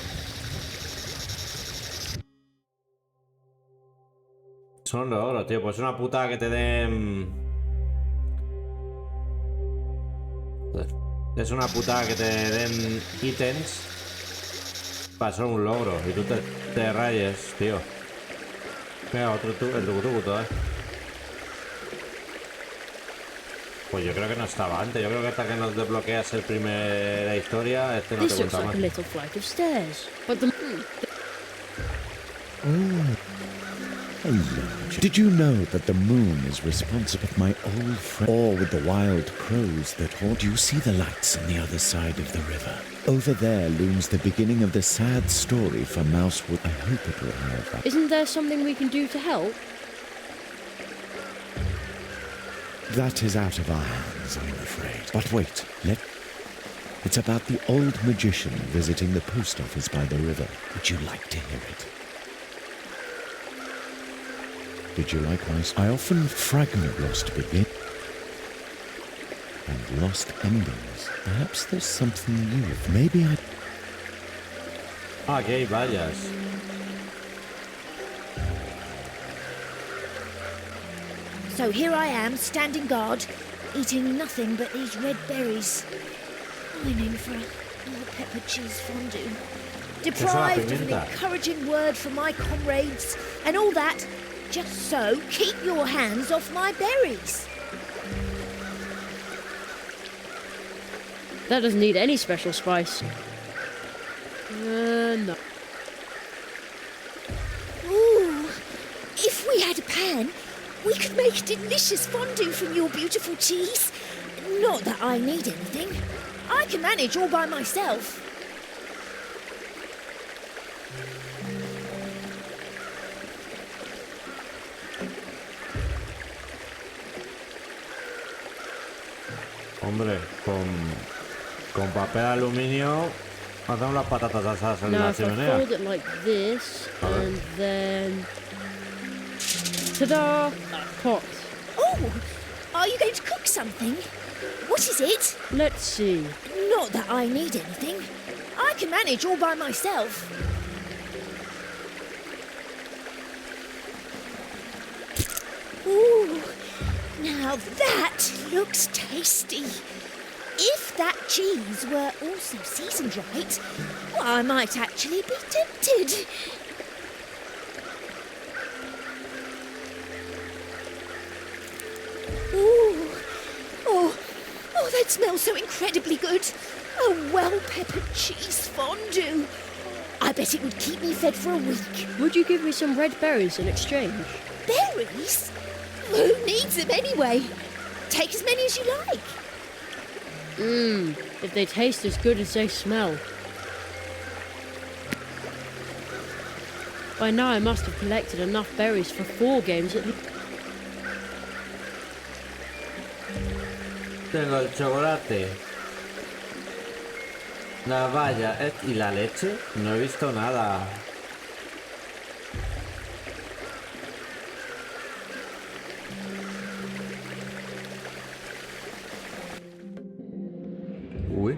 Son logros, tío. Pues una puta que te den... Es una putada que te den ítems para ser un logro y tú te rayes, tío. Mira, otro el tucutucu, ¿eh? Pues yo creo que no estaba antes. Yo creo que hasta que nos desbloqueas el primera historia, este no te cuenta más. Hello. Did you know that the moon is responsible for my old friend, or with the wild crows that haunt? You see the lights on the other side of the river. Over there looms the beginning of the sad story for Mousewood. I hope it will have that. Isn't there something we can do to help? That is out of our hands, I'm afraid. But wait, it's about the old magician visiting the post office by the river. Would you like to hear it? Did you like my... I often fragment lost begin and lost endings. Perhaps there's something new. Maybe I... Ah, aquí hay vallas. So here I am, standing guard, eating nothing but these red berries. Pining for more pepper cheese fondue. Deprived of an encouraging word from my comrades, and all that... Just so, keep your hands off my berries. That doesn't need any special spice. No. Ooh, if we had a pan, we could make delicious fondue from your beautiful cheese. Not that I need anything. I can manage all by myself. Hombre, con papel aluminio hacemos las patatas asadas en la chimenea. Fold it like this, and then... Ta-da! Pot. Oh! Are you going to cook something? What is it? Let's see. Not that I need anything. I can manage all by myself. Ooh, now that looks tasty. If that cheese were also seasoned right, well, I might actually be tempted. Ooh, oh, that smells so incredibly good. A well-peppered cheese fondue. I bet it would keep me fed for a week. Would you give me some red berries in exchange? Berries? Who needs them anyway? Take as many as you like. If they taste as good as they smell. By now I must have collected enough berries for 4 games at least. Tengo el chocolate, la valla y la leche. No he visto nada. Uy.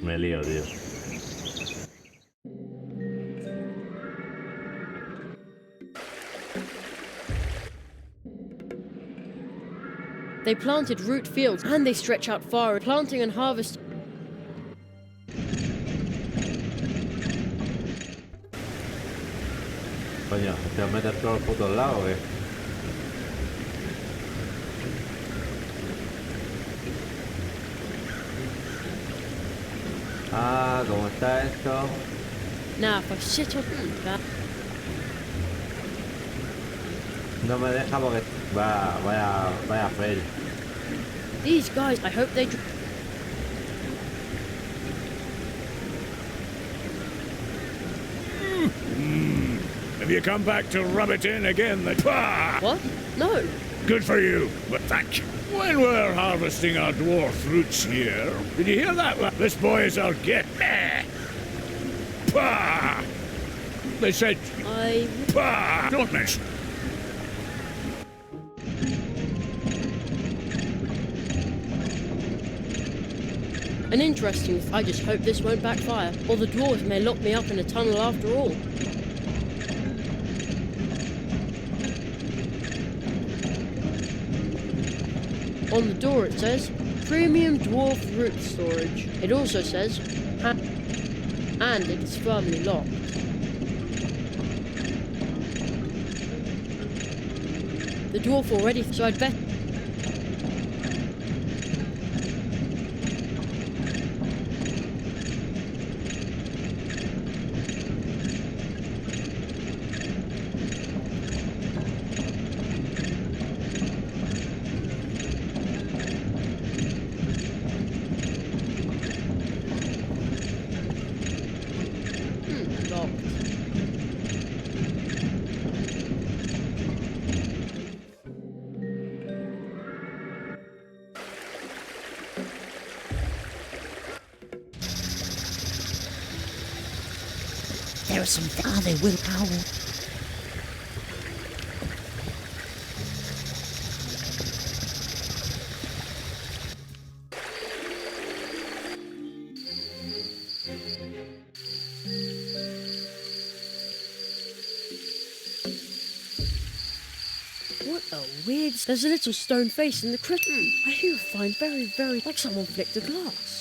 Me lío, tío. They planted root fields and they stretch out far, planting and harvest. Coño, te vas a meter todos los putos lados, ¿o qué? Ah, ¿cómo está esto? Now, if I sit on that... No me deja porque vaya fail. These guys, I hope they... Have you come back to rub it in again? What? No. Good for you, but thank you. When we're harvesting our dwarf roots here, did you hear that? This boy is our gift. Pah! They said... Pah! Don't mention. An interesting... I just hope this won't backfire, or the dwarves may lock me up in a tunnel after all. On the door it says, Premium Dwarf Root Storage. It also says, and it is firmly locked. The dwarf already, so I'd bet... There are some... they will howl. What a weird... There's a little stone face in the crypt. I do find very like someone flicked a glass.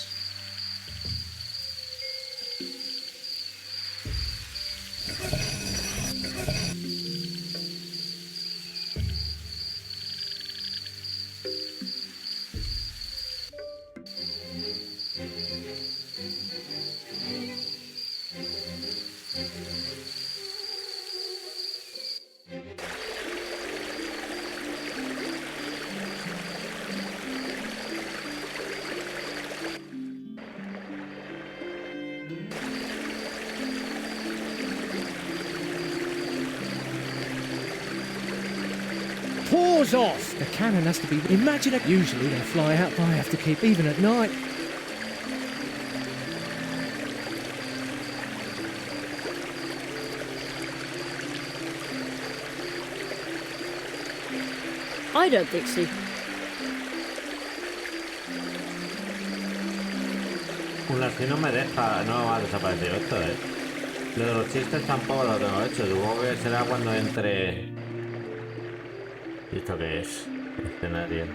Yours off! The cannon has to be imaginative. Usually they fly out, but I have to keep even at night. I don't think so. Así no me deja, no ha desaparecido esto, Lo de los chistes tampoco lo tengo hecho, supongo que será cuando entre... ¿Y esto qué es? Escenario.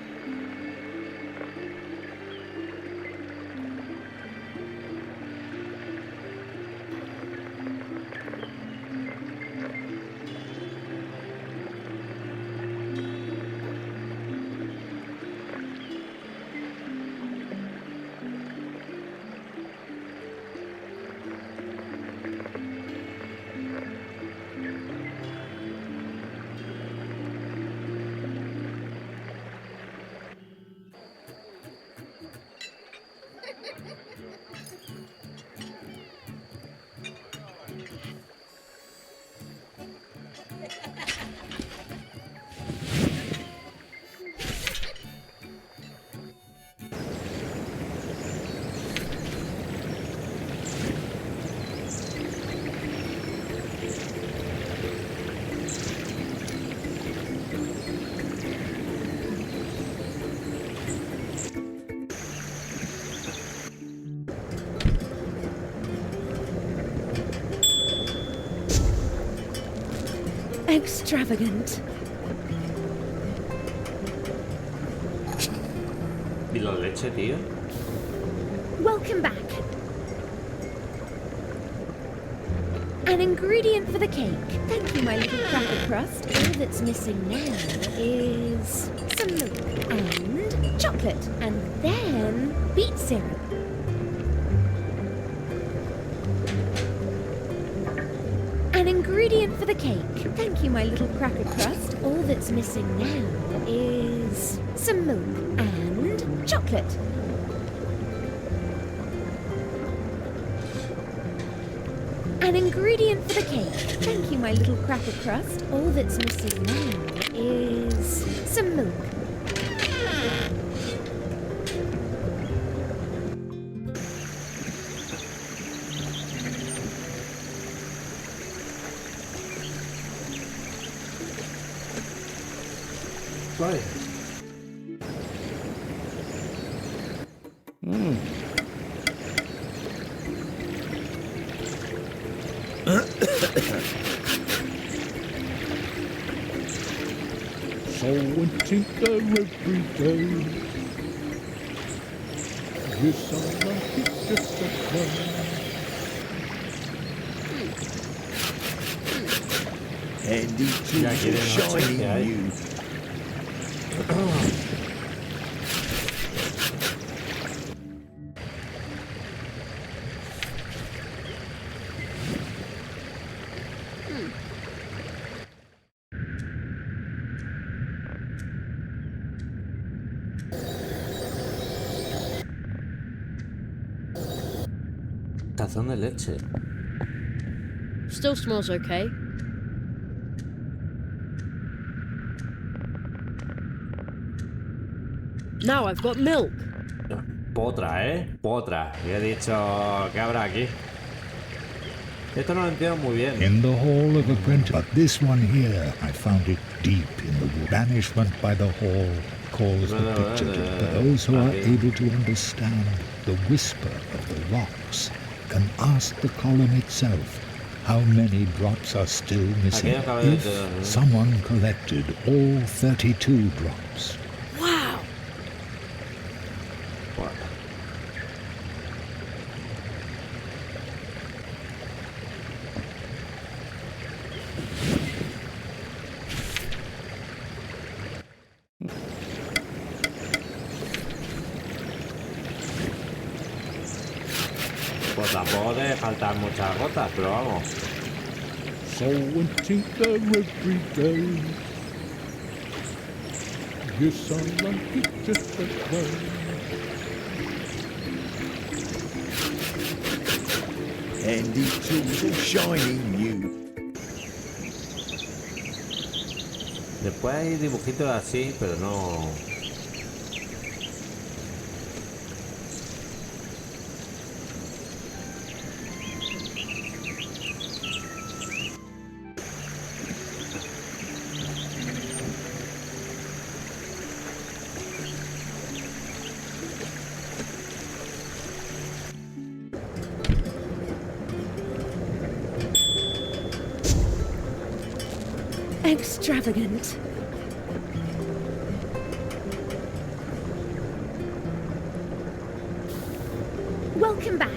Extravagant. ¿Y la leche, tío? Welcome back. An ingredient for the cake. Thank you, my little cracker crust. All that's missing now is some milk and chocolate, and then beet syrup. An ingredient for the cake. Thank you, my little cracker crust. All that's missing now is some milk and chocolate. An ingredient for the cake. Thank you, my little cracker crust. All that's missing now is some milk. Vale. So and tinker every day. Yes, I like it just a fun. And each is shining new. Tazón de leche. Still smells okay. Now I've got milk. Potra, Potra. Y he dicho, ¿qué habrá aquí? Esto no lo entiendo muy bien. In the hall of apprentice, but this one here, I found it deep in the wood. Banishment by the hall calls the picture to those who are able to understand the whisper of the rocks can ask the column itself how many drops are still missing if someone collected all 32 drops. Wow! Pues tampoco debe faltar muchas gotas, pero vamos. So and tinker every day. Yes, I like it just a fun. And each is all shining new. Después hay dibujitos así, pero no... Extravagant. Welcome back.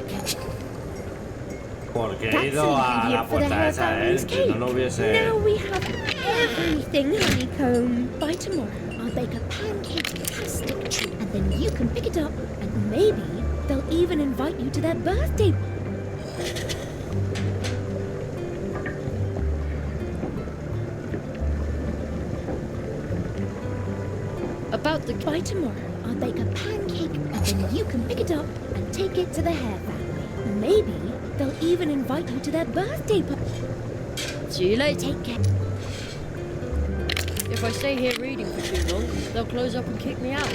Porque he ido a la puerta esa, que no lo hubiese... Now we have everything honeycomb. By tomorrow, I'll bake a pancake-tastic treat, and then you can pick it up, and maybe they'll even invite you to their birthday. By tomorrow, I'll bake a pancake, and then you can pick it up and take it to the hare family. Maybe they'll even invite you to their birthday party. See you later. Take care. If I stay here reading for too long, they'll close up and kick me out.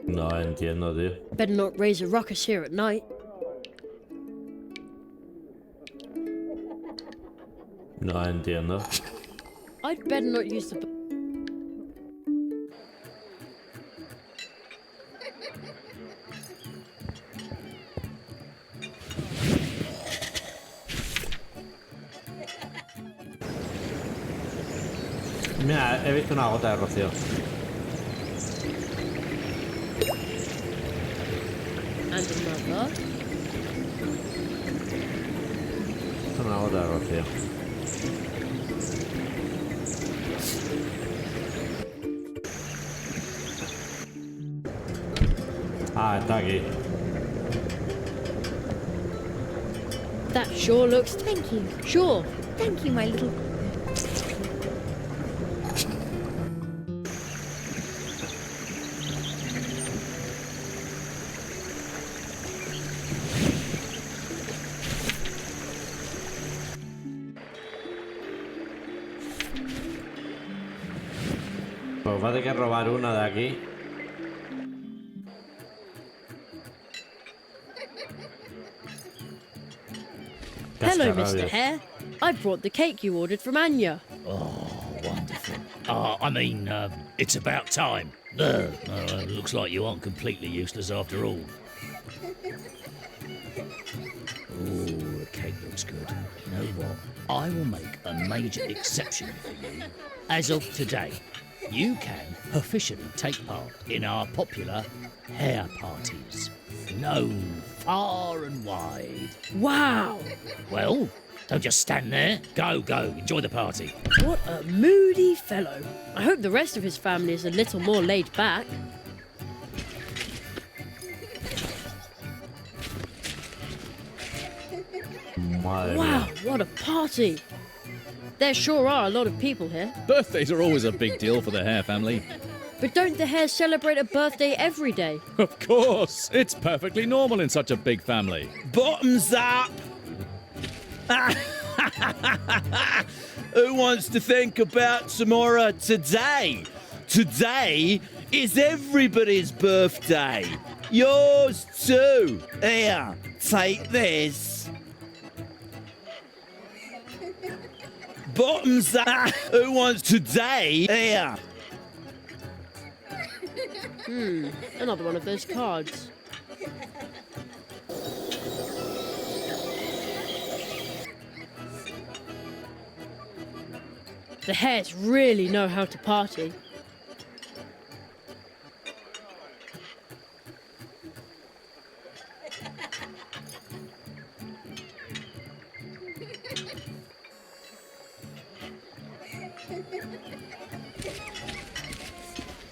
No entiendo, tío. Better not raise a ruckus here at night. No entiendo. I'd better not use the... Mira, he visto una gota de rocío. And another. Una gota de rocío. Ah, está aquí. That sure looks... Thank you. Sure. Thank you, my little... Pues va a tener que robar una de aquí. Hello, Mr. Hare. I brought the cake you ordered from Anya. Oh, wonderful. It's about time. Looks like you aren't completely useless after all. Oh, the cake looks good. You know what? I will make a major exception for you. As of today, you can officially take part in our popular hare parties, known far and wide. Wow! Well, don't just stand there. Go, enjoy the party. What a moody fellow. I hope the rest of his family is a little more laid back. Wow, what a party! There sure are a lot of people here. Birthdays are always a big deal for the Hare family. But don't the Hares celebrate a birthday every day? Of course! It's perfectly normal in such a big family. Bottoms up! Who wants to think about tomorrow today? Today is everybody's birthday. Yours too. Here, take this. Bottoms up! Who wants today? Here. Another one of those cards. The Hares really know how to party.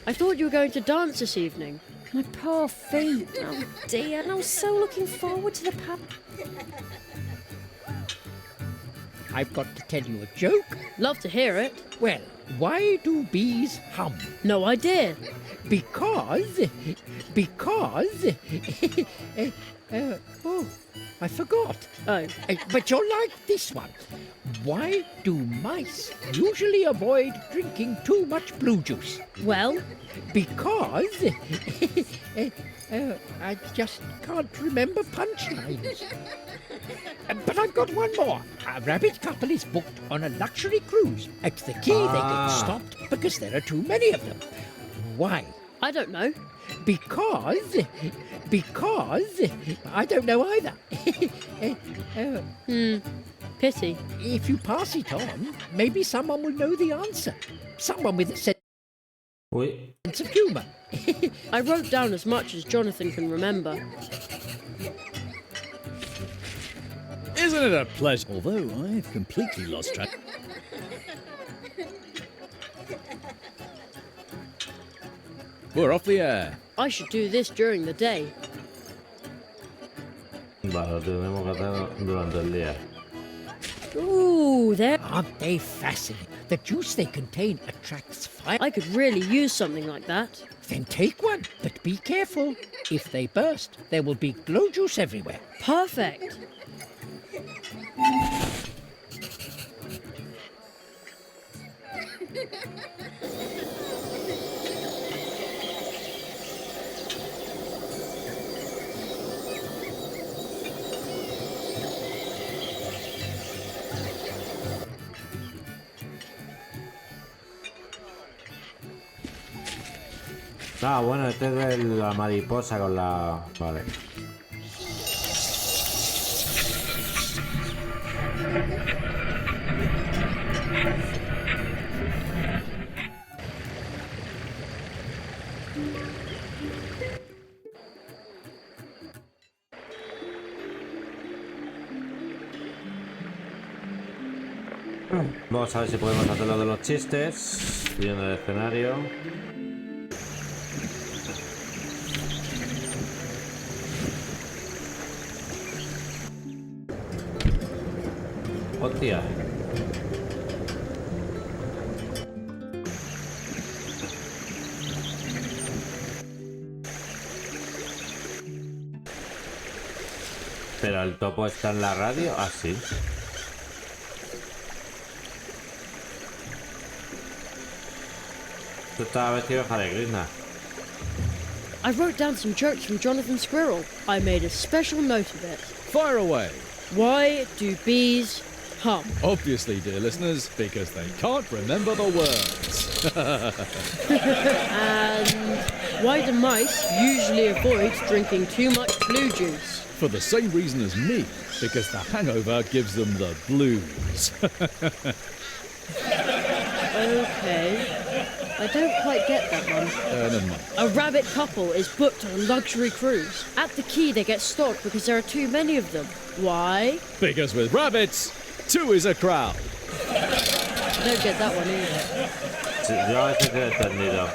I thought you were going to dance this evening. My poor feet. Oh dear, and I was so looking forward to the pub. I've got to tell you a joke. Love to hear it. Well, why do bees hum? No idea. Because... oh, I forgot. Oh. But you'll like this one. Why do mice usually avoid drinking too much blue juice? Well? Because... I just can't remember punchlines. But I've got one more. A rabbit couple is booked on a luxury cruise. At the quay they get stopped because there are too many of them. Why? I don't know. Because I don't know either. Pity. If you pass it on, maybe someone will know the answer. Someone with a sense of humour. I wrote down as much as Jonathan can remember. Isn't it a pleasure? Although I've completely lost track. We're off the air. I should do this during the day. Vale, lo tenemos que hacer durante el día. Ooh, there. Aren't they fascinating? The juice they contain attracts fire. I could really use something like that. Then take one, but be careful. If they burst, there will be glow juice everywhere. Perfect. Ah, bueno, este es de la mariposa con la... Vale. Vamos a ver si podemos hacer lo de los chistes. Viendo el escenario. Hostia. Pero el topo está en la radio. Ah, sí. Tú estabas vestido de Hare Krishna. I wrote down some jokes from Jonathan Squirrel. I made a special note of it. Fire away. Why do bees hum? Obviously, dear listeners, because they can't remember the words. And why do mice usually avoid drinking too much blue juice? For the same reason as me, because the hangover gives them the blues. Okay. I don't quite get that one. Never mind. A rabbit couple is booked on a luxury cruise. At the quay, they get stopped because there are too many of them. Why? Because with rabbits, two is a crowd. I don't get that one either. Yo a veces he entendido.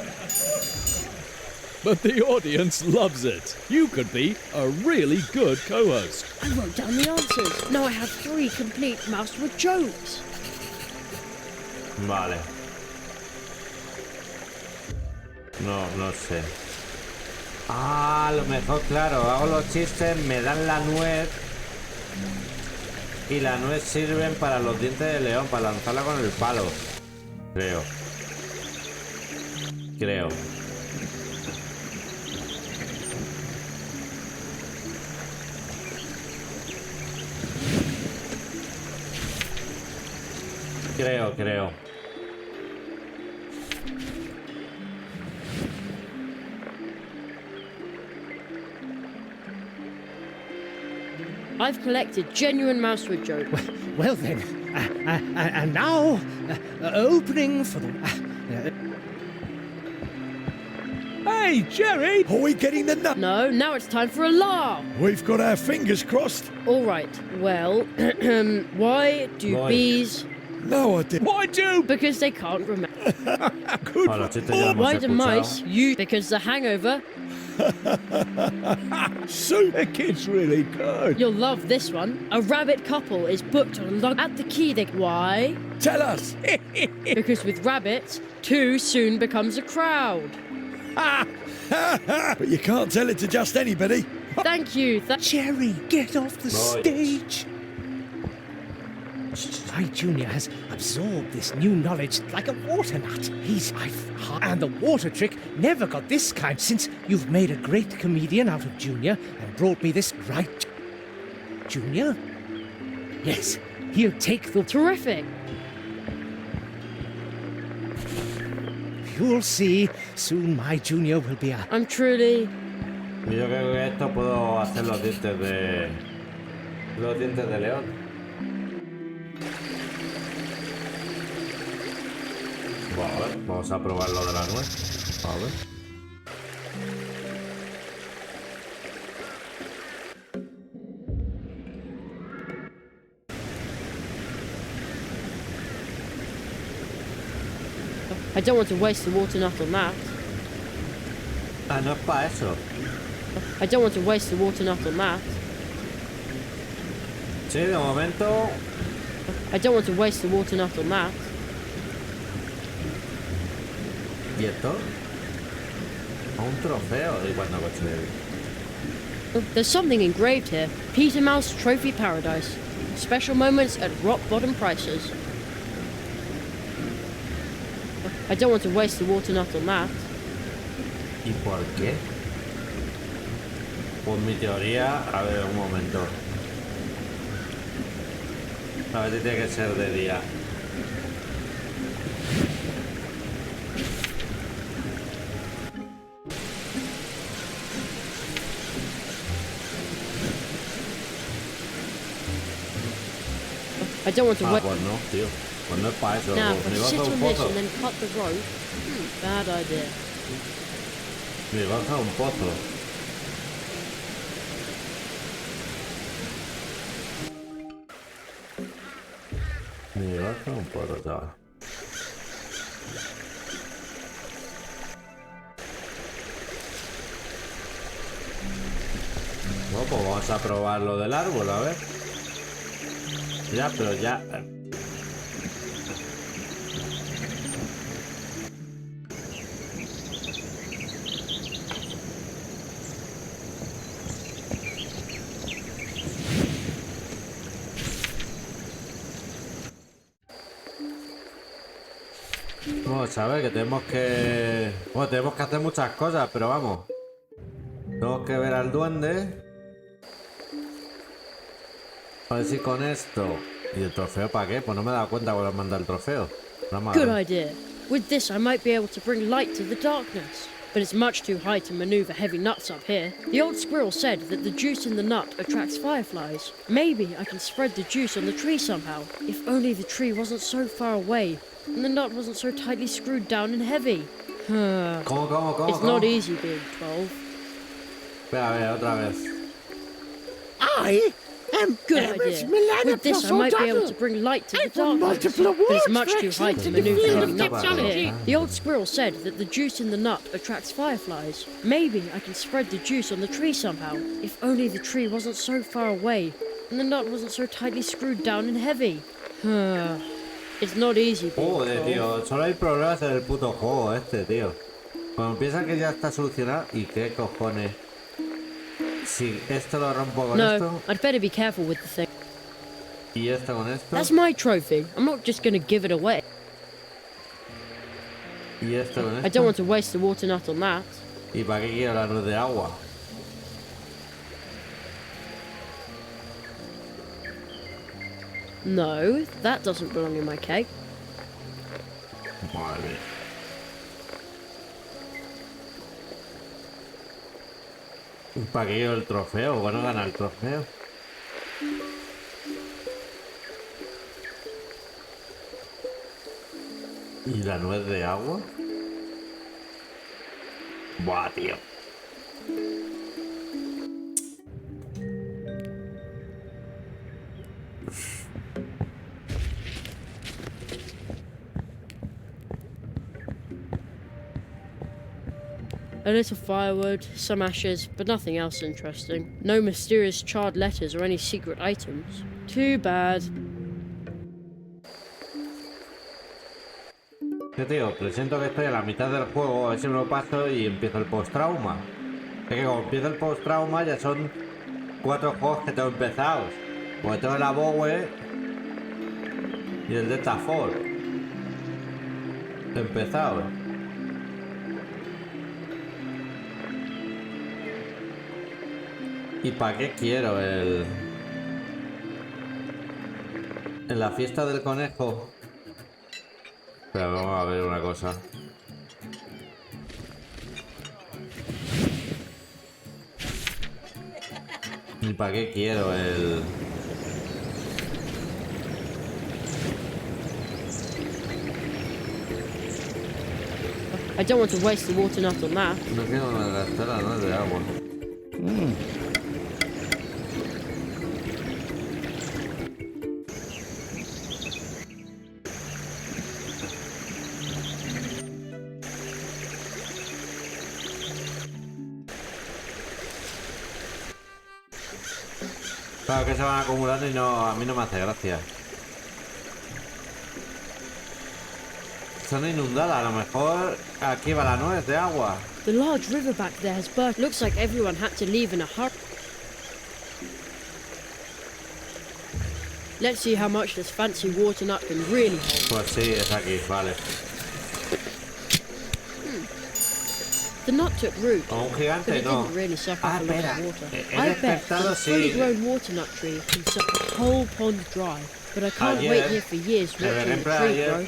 But the audience loves it. You could be a really good co-host. I wrote down the answers. Now I have 3 complete Mousewood jokes. Vale. No sé. Ah, a lo mejor, claro, hago los chistes, me dan la nuez. Y la nuez sirven para los dientes de león, para lanzarla con el palo. Creo. Creo. I've collected genuine Mousewood jokes. Well then, and now, opening for the... Hey, Jerry! Are we getting the nut? No, now it's time for alarm. We've got our fingers crossed. All right, well, why do bees... No, I didn't. Why do? Because they can't remember. Good. Why do mice use... Because the hangover... Super kid's really good. You'll love this one. A rabbit couple is booked on a log at the key. Why? Tell us. Because with rabbits, two soon becomes a crowd. But you can't tell it to just anybody. Thank you. Jerry, get off the stage. My junior has absorbed this new knowledge like a water nut. And the water trick never got this kind since you've made a great comedian out of Junior and brought me this right. Junior? Yes, he'll take the... Terrific. You'll see, soon my junior will be a... I'm truly... Yo creo que esto puedo hacer los dientes de... Los dientes de león. Bueno, a ver, vamos a probar lo de la nuez. A ver. I don't want to waste the water nut on that. Ah, no es para eso. I don't want to waste the water nut on that. Sí, de momento. I don't want to waste the water nut on that. ¿Y esto? Un trofeo de cuando coche. There's something engraved here. Peter Mouse Trophy Paradise. Special moments at rock bottom prices. I don't want to waste the water nut on that. ¿Y por qué? Pues mi teoría, a ver, un momento. A ver si tiene que ser de día. I don't want to wait. Pues no, tío. Pues no es para eso. Now, Ni if I vas sit a un on this pozo. and then cut the rope, bad idea. Ni vas a un pozo. Ni vas a un pozo, chaval. Bueno, pues vamos a probar lo del árbol, a ver. Ya, pero ya... Vamos a ver que tenemos que... Bueno, tenemos que hacer muchas cosas, pero vamos. Tenemos que ver al duende. A ver si con esto... ¿Y el trofeo para qué? Pues no me he dado cuenta cuando mandar el trofeo. Good idea. With this, I might be able to bring light to the darkness. But it's much too high to maneuver heavy nuts up here. The old squirrel said that the juice in the nut attracts fireflies. Maybe I can spread the juice on the tree somehow. If only the tree wasn't so far away, and the nut wasn't so tightly screwed down and heavy. ¿Cómo? It's not easy being 12. A ver, otra vez. I am Good idea. With this, I might be able to bring light to the darkness, but it's much too high to maneuver heavy nuts up here. The old squirrel said that the juice in the nut attracts fireflies. Maybe I can spread the juice on the tree somehow. If only the tree wasn't so far away, and the nut wasn't so tightly screwed down and heavy. It's not easy being Joder, 12. tío. Solo hay problemas en el puto juego este, tío. Cuando piensan que ya está solucionado, ¿y qué cojones? Si esto lo rompo con No, esto, I'd better be careful with the thing. y esto con esto, That's my trophy. I'm not just gonna give it away. y esto con I esto. don't want to waste the water nut on that. ¿Y para qué quiero la luz de agua? No, that doesn't belong in my cake. Madre mía. ¿Para qué quiero el trofeo? Bueno, ganar el trofeo. ¿Y la nuez de agua? Buah, tío. A little firewood, some ashes, but nothing else interesting. No mysterious charred letters or any secret items. Too bad. ¿Qué tío? Presiento que estoy a la mitad del juego, a ver si me lo paso y empiezo el post-trauma. Es que como empiezo el post-trauma ya son 4 juegos que tengo empezados. Porque tengo el Abowe y el Delta Fall empezado. ¿Y para qué quiero el... en la fiesta del conejo? Pero vamos a ver una cosa. ¿Y para qué quiero el...? I don't want to waste the water nut on that. No quiero gastar la nuez de agua. Claro que se van acumulando y no, a mí no me hace gracia. Están inundadas, a lo mejor aquí va la nuez de agua. The large river back there has burst. Looks like everyone had to leave in a hurry. Let's see how much this fancy water nut can really hold. Pues sí, es aquí, vale. The nut took root, O un gigante, but it no. didn't really suck up a lot espera. of water. He I bet that despertado, a fully sí. grown water nut tree can suck a whole pond dry, but I can't Ayer, wait here for years el watching the ejemplo de tree ayer. grow.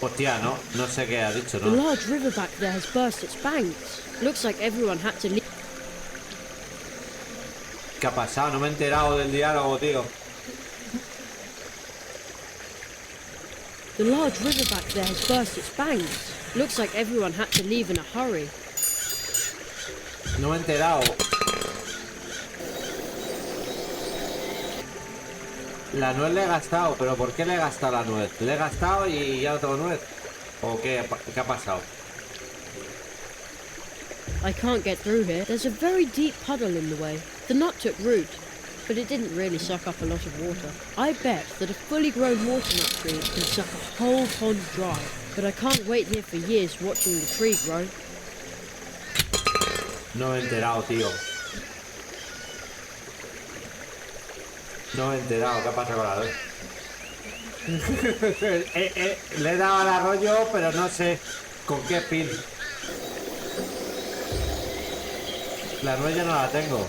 Hostia, no sé qué ha dicho, The ¿no? large river back there has burst its banks. Looks like everyone had to leave. ¿Qué ha pasado? No me he enterado del diálogo, tío. The large river back there has burst its banks. Looks like everyone had to leave in a hurry. No me he enterado. La nuez le he gastado, pero ¿por qué le he gastado la nuez? ¿Le he gastado y ya no tengo nuez? ¿O qué ha pasado? I can't get through here. There's a very deep puddle in the way. The nut took root, but it didn't really suck up a lot of water. I bet that a fully grown water nut tree can suck a whole pond dry, but I can't wait here for years watching the tree grow. No me he enterado, tío. No me he enterado. ¿Qué pasa con la nuez? Le he dado al arroyo, pero no sé con qué fin. La nuez ya no la tengo.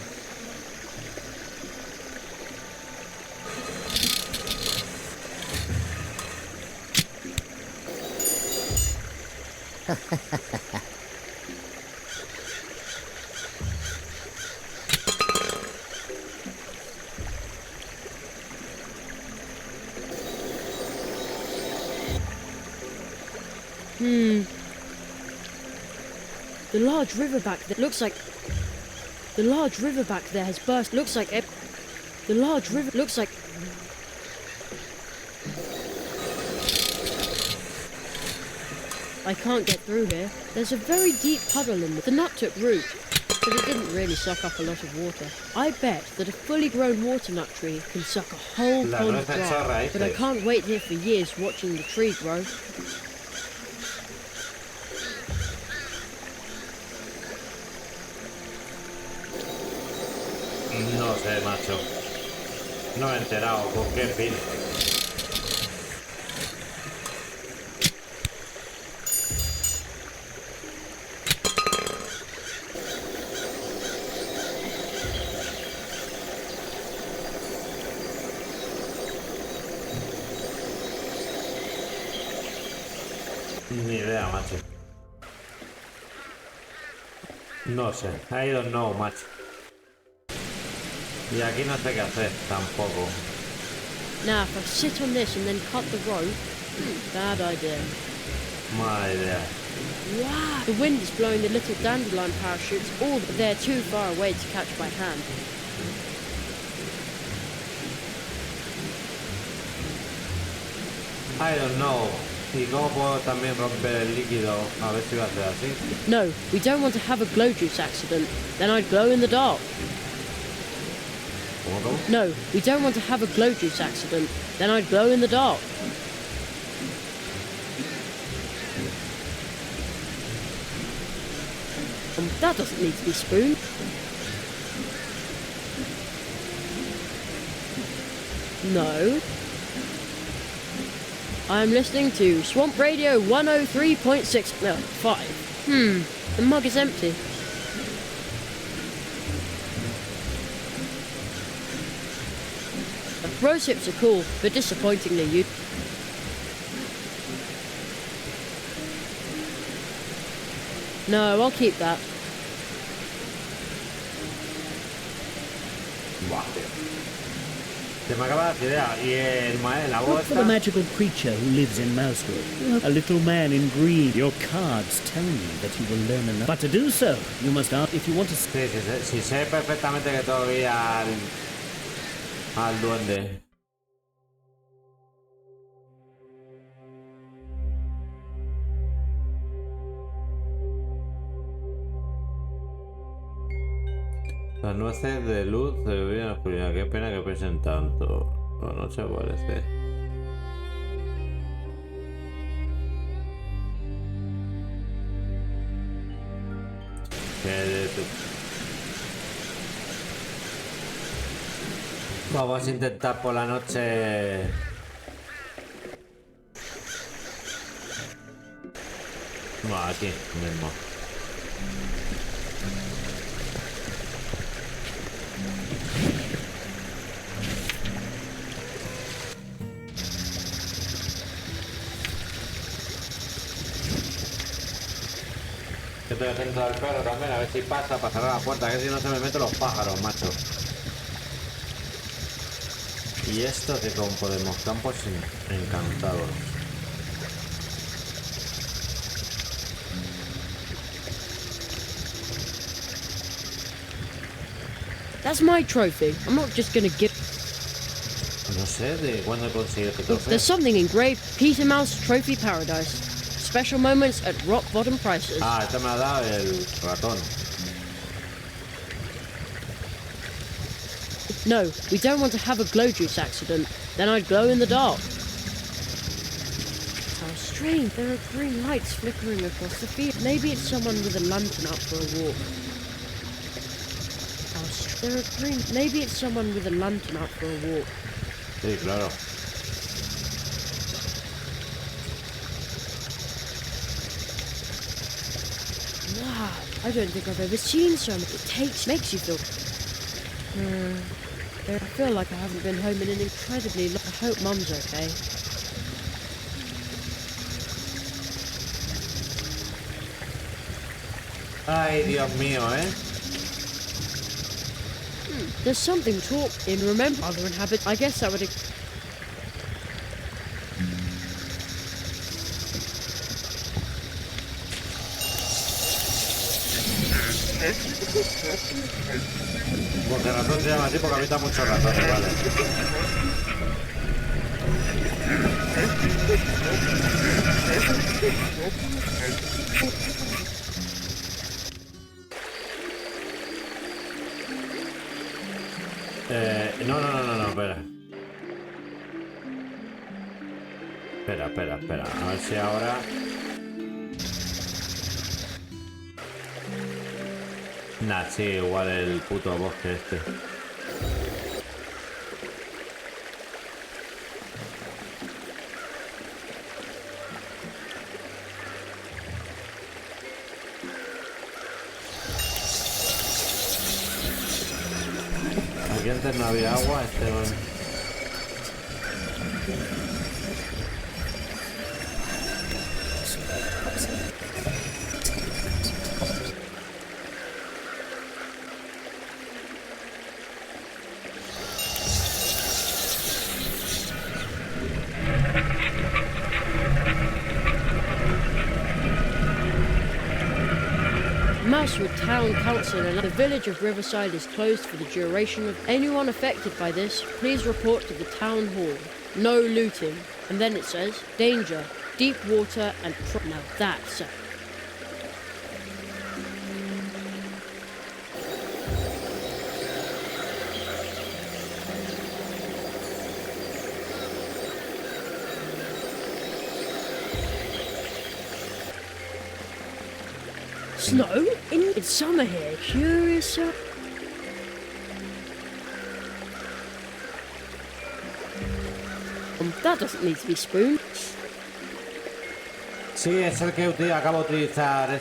The large river back there looks like... The large river back there has burst. Looks like... The large river looks like... I can't get through here. There's a very deep puddle in the nut took root, but it didn't really suck up a lot of water. I bet that a fully grown water nut tree can suck a whole pond dry, but I can't wait here for years watching the tree grow. No sé, macho. No me he enterado con qué fin. Ni idea, macho. No sé. I don't know, macho. Y aquí no sé qué hacer, tampoco. Now, if I sit on this and then cut the rope, bad idea. Mala idea. Wow! The wind is blowing the little dandelion parachutes all, but they're too far away to catch by hand. I don't know. ¿Y cómo puedo también romper el líquido? A ver si va a ser así. No, we don't want to have a glow juice accident. Then I'd glow in the dark. ¿Cómo? No, we don't want to have a glow juice accident. Then I'd glow in the dark. That doesn't need to be spooned. No. I'm listening to Swamp Radio 103.6. No, 5. The mug is empty. Rose hips are cool, but disappointingly you... No, I'll keep that. Se me acaba la idea. Y la Look voz for the magical creature who lives in Mousewood. A little man in green. Your cards tell me that you will learn enough. But to do so, you must ask if you want to... Sí, sé perfectamente que tengo que ir al duende. Las nueces de luz se bebían en la oscuridad. Qué pena que pesen tanto. La noche parece. Vamos a intentar por la noche. No, aquí mismo. Estoy atento al perro también, a ver si pasa para cerrar la puerta, que si no se me meten los pájaros, macho. Y esto que como podemos, campos encantados. That's my trophy. I'm not just gonna give... No sé de cuándo conseguí este trofeo. There's something engraved. Peter Mouse Trophy Paradise. Special moments at rock bottom prices. Ah, este me ha dado el ratón. No, we don't want to have a glow juice accident. Then I'd glow in the dark. How strange. There are green lights flickering across the field. Maybe it's someone with a lantern out for a walk. There are green. Maybe it's someone with a lantern out for a walk. Sí, claro. Wow, I don't think I've ever seen so much. It makes you feel... I feel like I haven't been home in an incredibly long... I hope Mum's okay. Ay, Dios mío, ¿eh? There's something talk in remember other inhabit. I guess that would... Porque el ratón se llama así porque habita muchos ratones, vale. No, espera. Espera. A ver si ahora... Nah, sí, igual el puto bosque este. Aquí antes no había agua, Mousewood Town Council and the village of Riverside is closed for the duration of anyone affected by this. Please report to the town hall. No looting. And then it says, danger. deep water and now that's a... Snow? It's summer here. Curious. That doesn't need to be spooned. Sí, es el que acabo de utilizar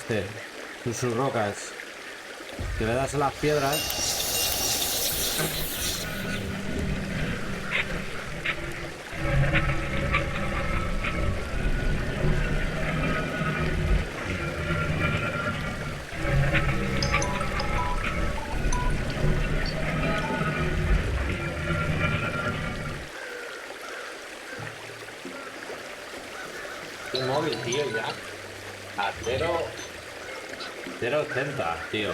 sus rocas. Que le das a las piedras. Un móvil, tío, ya. A 0.80, tío.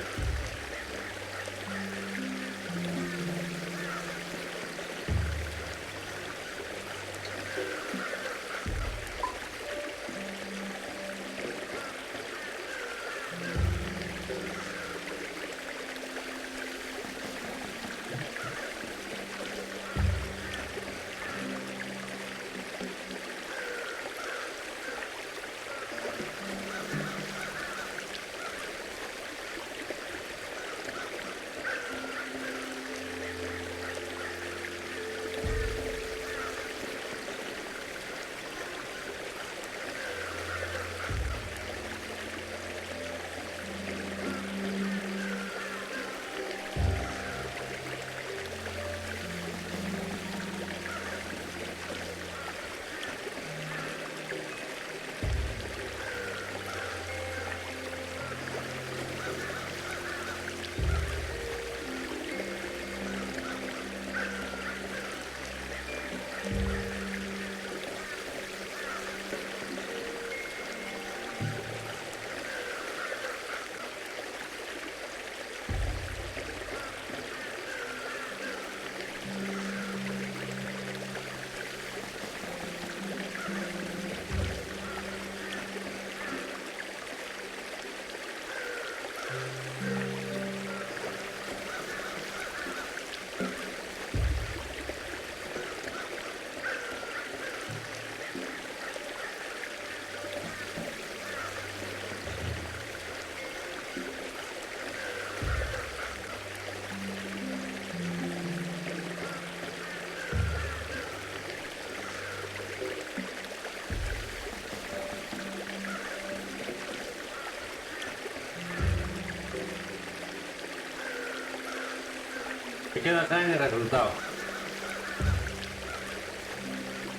Me queda acá en el resultado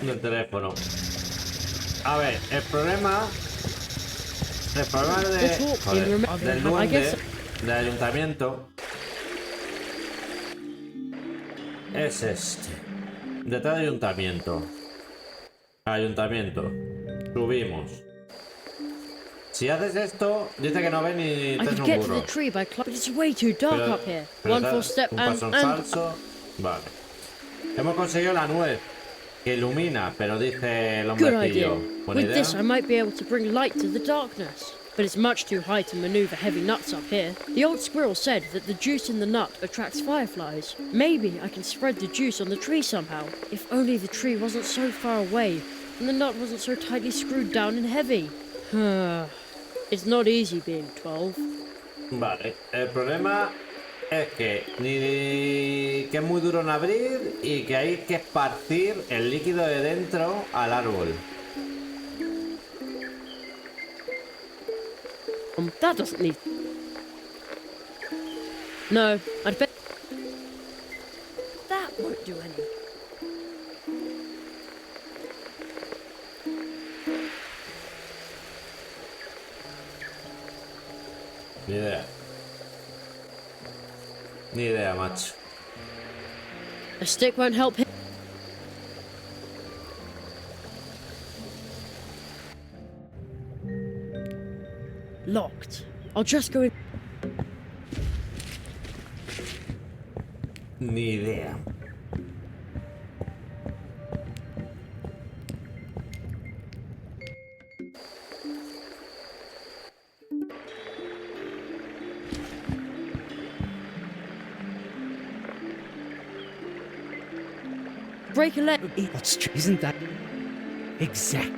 del teléfono. A ver, el problema del duende del ayuntamiento es este. Detrás del ayuntamiento. Subimos. Si haces esto, dice que no ve ni te es un burro. Un paso en falso. Vale. Hemos conseguido la nuez que ilumina, pero dice el hombrecillo. Buena idea. With this, I might be able to bring light to the darkness. But it's much too high to maneuver heavy nuts up here. The old squirrel said that the juice in the nut attracts fireflies. Maybe I can spread the juice on the tree somehow. If only the tree wasn't so far away and the nut wasn't so tightly screwed down and heavy. It's not easy being 12. Vale, el problema es que que es muy duro en abrir y que hay que esparcir el líquido de dentro al árbol. That doesn't need... No, I'd bet... That won't do any. Ni idea, macho. A stick won't help him. Locked. I'll just go in. Ni idea. break a leg. Isn't that exact?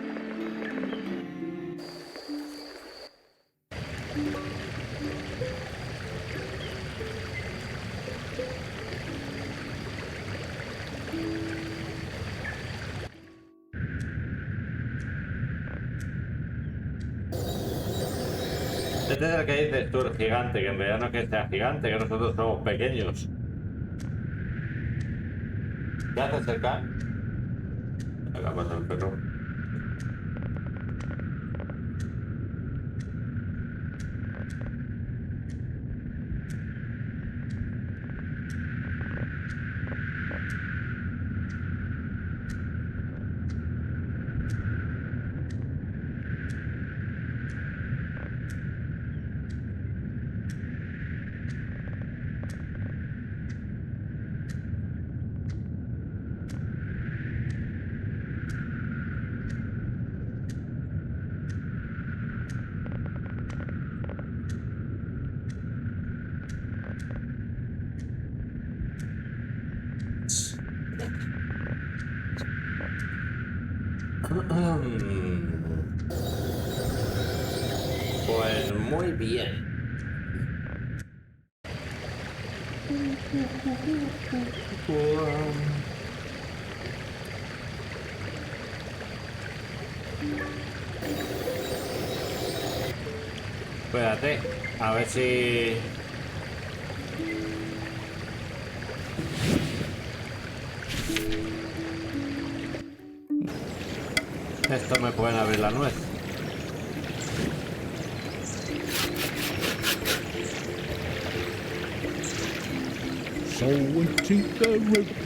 Este es el que dices tú, el gigante, que en realidad no es que sea gigante, que nosotros somos pequeños. ¿Qué haces cerca? Acá pasa el perro. Pues muy bien. Espérate, a ver si... Esto me pueden abrir la nuez.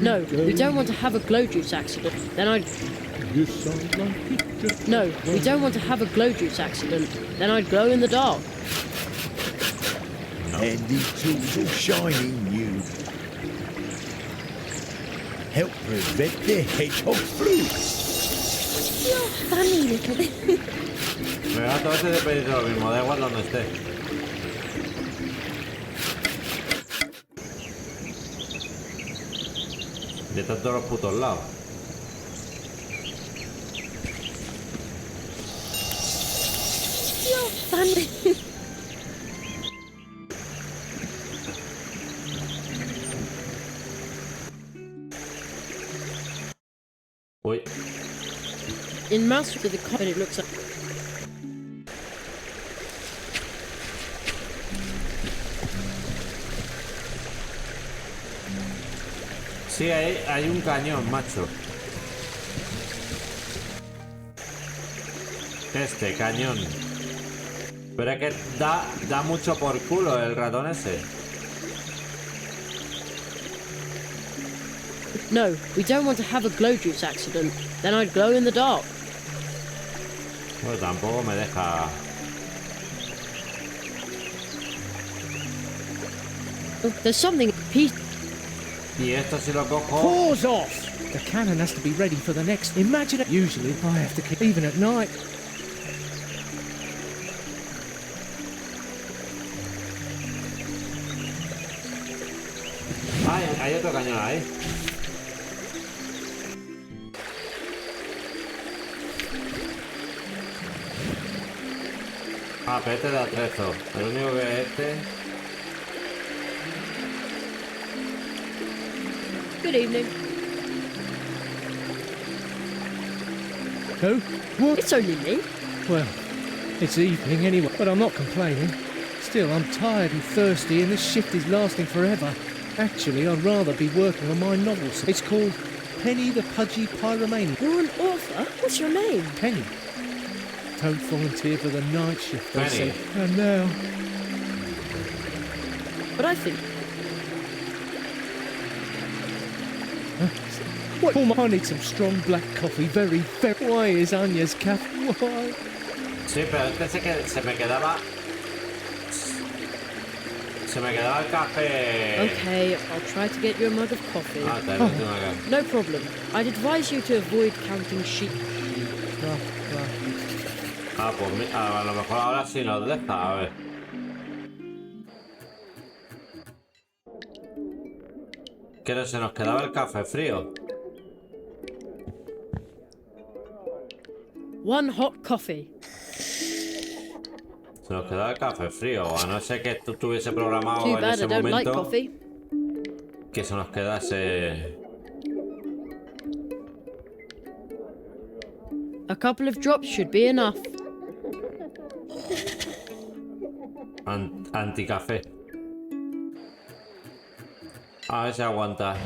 No, we don't want to have a glow juice accident. Then I'd... No, we don't want to have a glow juice accident. Then I'd glow in the dark. And these tools all shiny new. Help prevent the hedgehog flu. You're funny, little bit. Me va todo este de pedir lo mismo, da igual donde esté. De todos los putos lados. You're funny. Uy. In mouse to the cop, and it looks like... Sí, hay un cañón, macho. Este cañón. Pero es que da mucho por culo el ratón ese. No, we don't want to have a glow juice accident. Then I'd glow in the dark. Pues tampoco me deja... Oh, there's something... Y esto si lo cojo... Paws off! The cannon has to be ready for the next... Imagine it. Usually I have to keep... Even at night. Hay otro cañón ahí. Ah, pero este da atrezo. El único que es este... Good evening. Who? What? It's only me. Well, it's evening anyway, but I'm not complaining. Still, I'm tired and thirsty and this shift is lasting forever. Actually, I'd rather be working on my novel. It's called Penny the Pudgy Pyromaniac. You're an author? What's your name? Penny. Don't volunteer for the night shift, they Penny. say. And now... But I think... What? I need some strong black coffee, very... Why is Anya's cafe? Why? Sí, pero este se me quedaba... Se me quedaba el café... Okay, I'll try to get you a mug of coffee. Ah, te lo tengo acá. No problem. I'd advise you to avoid counting sheep. Ah, pues a lo mejor ahora sí nos deja, a ver. Que no se nos quedaba el café frío. 1 hot coffee. Se nos queda el café frío, a no ser que esto estuviese programado Too en bad ese I don't like momento coffee. que se nos quedase. A couple of drops should be enough. Anticafé. A ver si aguanta.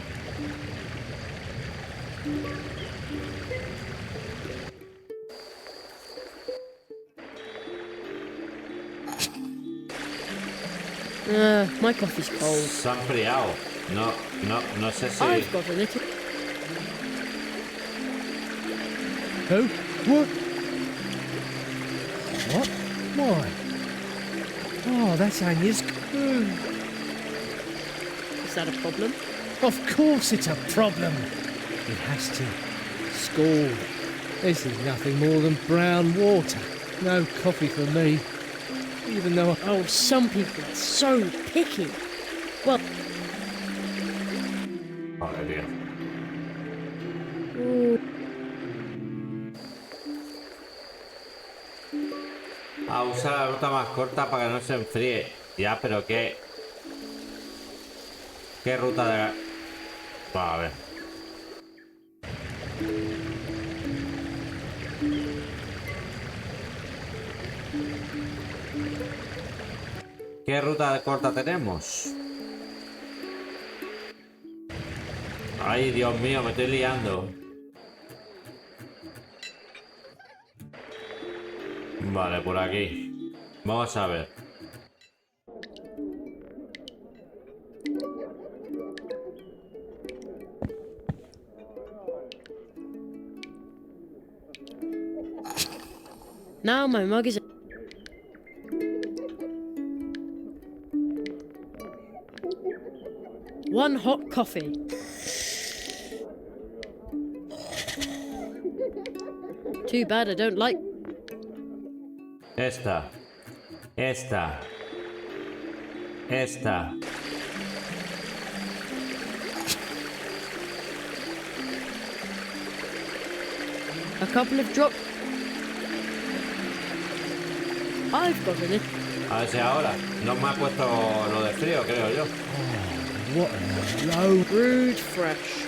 My coffee's cold. Se ha enfriado. No sé si. I've got a little. Who? What? What? Why? Oh, that's Anya's. Is that a problem? Of course it's a problem. It has to. Scald. This is nothing more than brown water. No coffee for me. Even though Oh, some people are so picky. Well... Madre mía. A usar la ruta más corta para que no se enfríe. Ya, pero ¿qué? ¿Qué ruta de...? Va, a ver. ¿Qué ruta corta tenemos? Ay, Dios mío, me estoy liando. Vale, por aquí. Vamos a ver. Now my mug is... One hot coffee. Too bad I don't like... Esta. A couple of drops. I've got a little... A ver si ahora. No me ha puesto lo de frío, creo yo. what a low... Brewed fresh.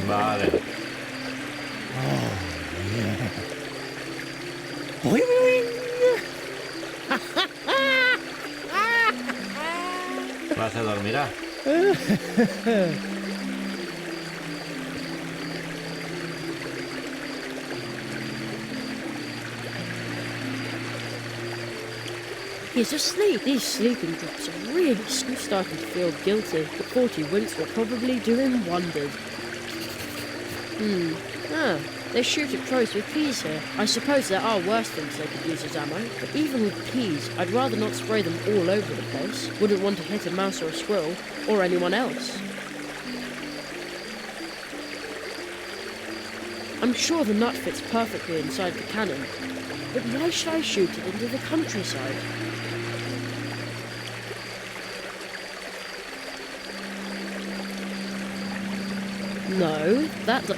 Vale. Oh, yeah. Boing! Vas a dormirá. He's asleep. These sleeping drops are really starting to feel guilty. The 40 winks will probably do him wonders. They shoot at crows with peas here. I suppose there are worse things they could use as ammo, but even with peas, I'd rather not spray them all over the place. Wouldn't want to hit a mouse or a squirrel, or anyone else. I'm sure the nut fits perfectly inside the cannon, but why should I shoot it into the countryside? No, that's...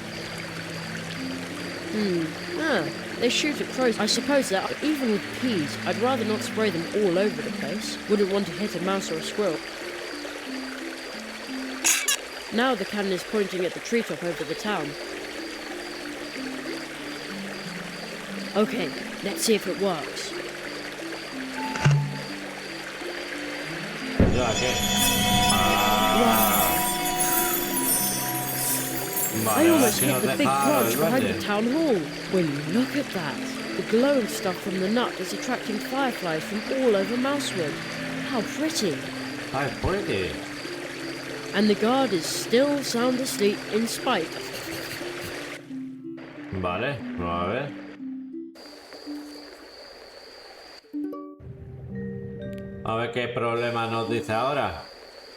they shoot at crows. I suppose that even with peas, I'd rather not spray them all over the place. Wouldn't want to hit a mouse or a squirrel. Now the cannon is pointing at the treetop over the town. Okay, let's see if it works. ¿Ya qué? I almost hit the big branch behind the town hall. Will you look at that? The glowing stuff from the nut is attracting fireflies from all over Mousewood. How pretty. How pretty. And the guard is still sound asleep in spite. Vale, vamos a ver. A ver qué problema nos dice ahora.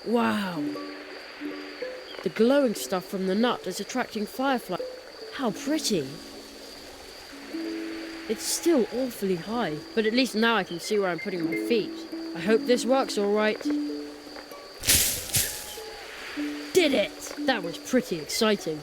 Wow. The glowing stuff from the nut is attracting fireflies. How pretty. It's still awfully high, but at least now I can see where I'm putting my feet. I hope this works all right. Did it! That was pretty exciting.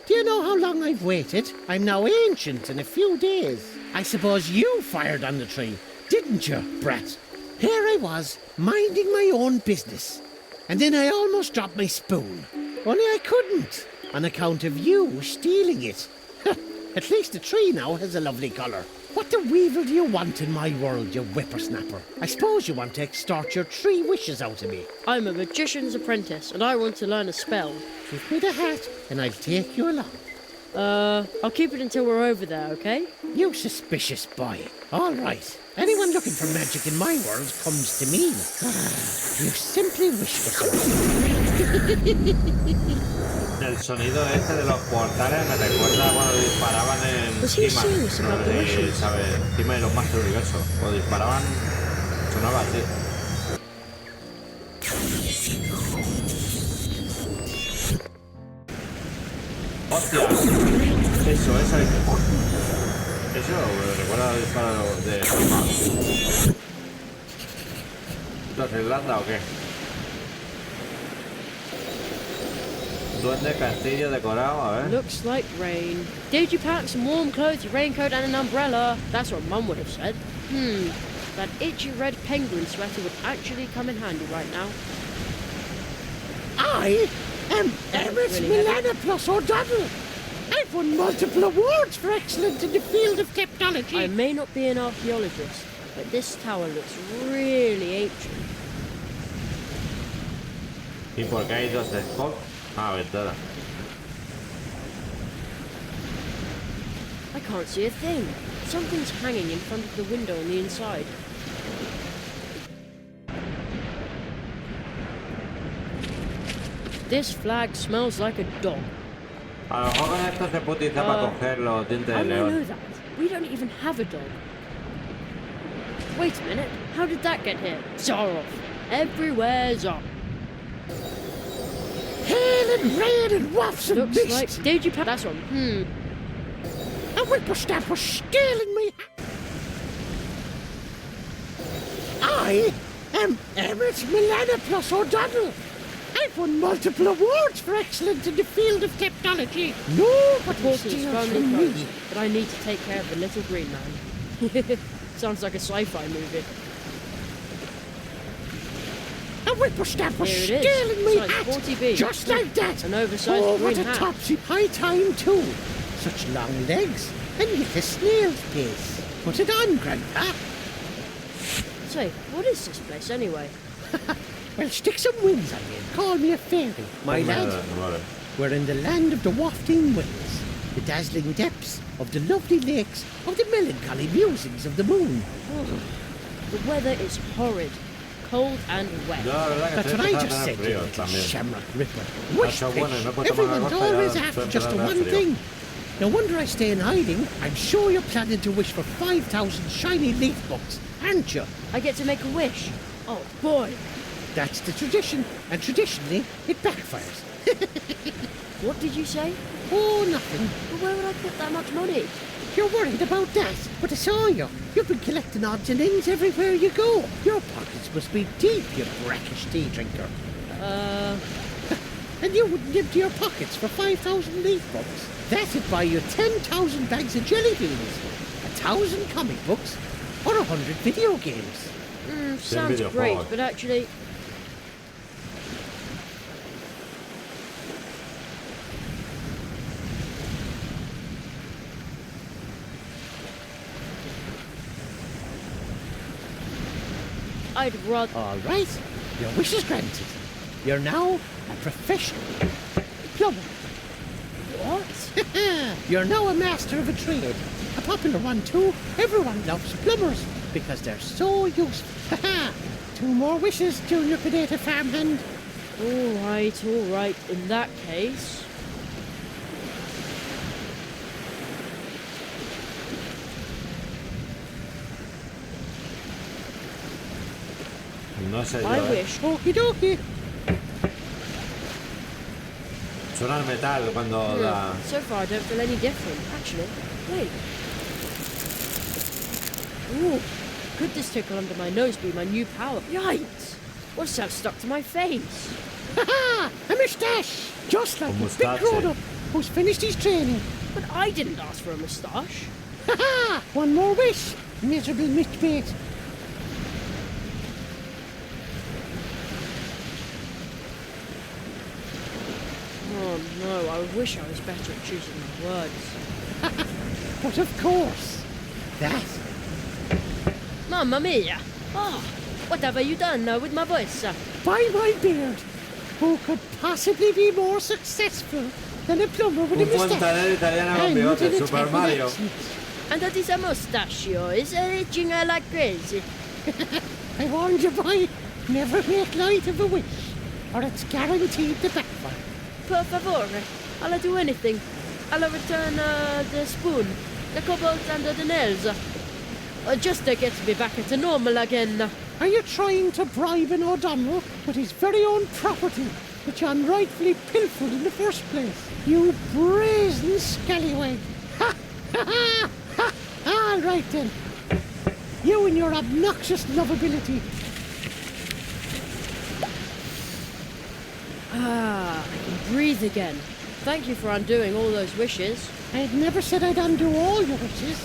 Do you know how long I've waited? I'm now ancient in a few days. I suppose you fired on the tree, didn't you, brat? Here I was, minding my own business. And then I almost dropped my spoon. Only I couldn't, on account of you stealing it. At least the tree now has a lovely colour. What the weevil do you want in my world, you whippersnapper? I suppose you want to extort your 3 wishes out of me. I'm a magician's apprentice, and I want to learn a spell. Give me the hat, and I'll take you along. I'll keep it until we're over there, okay? You suspicious boy. All right. Anyone looking for magic in my world comes to me. You simply wish for something. El sonido este de los portales me recuerda cuando disparaban en He-Man, no sé si sabes, He-Man y los Master Universo. Cuando disparaban, sonaba así. ¡Hostia! Eso me recuerda al disparo de He-Man. ¿Esto es Irlanda o qué? Duende castillo decorado, a ver. Looks like rain. Did you pack some warm clothes, a raincoat and an umbrella? That's what Mum would have said. That itchy red penguin sweater would actually come in handy right now. I am Emmett Millenniplus O'Donnell. I've won multiple awards for excellence in the field of technology. I may not be an archaeologist, but this tower looks really ancient. ¿Y por qué hay dos spots? Ah, ventana. I can't see a thing. Something's hanging in front of the window on the inside. This flag smells like a dog. A lo mejor con esto se puede utilizar para coger los dientes I de león. know that. We don't even have a dog. Wait a minute. How did that get here? Zarov. Everywhere's up. Hail and rain and wafts and Looks mist. like... Did you pass... That's one. A whippersnapper stealing me. I am Emmett Millenniplus O'Donnell. I've won multiple awards for excellence in the field of technology. Nobody steals from me. But I need to take care of the little green man. Sounds like a sci-fi movie. A whippersnapper stealing me hat. 40B. Just like that. An oversized green what hat. a topsy high time too. Such long legs and yet a snail's pace. Put it on, Grandpa. Say, what is this place anyway? Well, stick some wings on me and call me a fairy, my lad. We're in the land of the wafting winds, the dazzling depths of the lovely lakes, of the melancholy musings of the moon. Oh, the weather is horrid. Cold and wet. That's what I just said, you little shamrock ripper. Wish pitch. Everyone's always after just the one thing. No wonder I stay in hiding. I'm sure you're planning to wish for 5,000 shiny leaf books, aren't you? I get to make a wish. Oh, boy. That's the tradition, and traditionally, it backfires. What did you say? Oh, nothing. But where would I put that much money? You're worried about that, but I saw you. You've been collecting odds and ends everywhere you go. Your pockets must be deep, you brackish tea drinker. And you wouldn't empty your pockets for 5,000 leaf books. That'd buy you 10,000 bags of jelly beans, 1,000 comic books, or 100 video games. Sounds great, but actually... I'd rather... All right, your wish is granted. You're now a professional plumber. What? You're now a master of a trade. A popular one, too. Everyone loves plumbers because they're so useful. 2 more wishes, Junior Potato Farmhand. All right. In that case... No sé yo, I wish. Okie dokie. Suena el metal cuando da... So far I don't feel any different. Actually, wait. Ooh, could this tickle under my nose be my new power? Yikes! What's that stuck to my face? Ha-ha! A moustache! Just like a big grown-up. who's finished his training. But I didn't ask for a moustache. Ha ha! One more wish, miserable mitbait. Oh no, I wish I was better at choosing my words. But of course, that. Mamma mia! Oh, what have you done with my voice? By my beard, who could possibly be more successful than a plumber with a moustache? And with an Super Mario. And that is a mustachio, is itching like crazy. I warned you, boy, never make light of a wish, or it's guaranteed to backfire. Per favore, I'll do anything. I'll return the spoon, the cobalt and the nails. Just to get me back to normal again. Are you trying to bribe an O'Donnell with his very own property, which you unrightfully pilfered in the first place? You brazen scallywag! Ha! Ha ha! Ha! All right then. You and your obnoxious lovability. Ah, I can breathe again. Thank you for undoing all those wishes. I'd never said I'd undo all your wishes.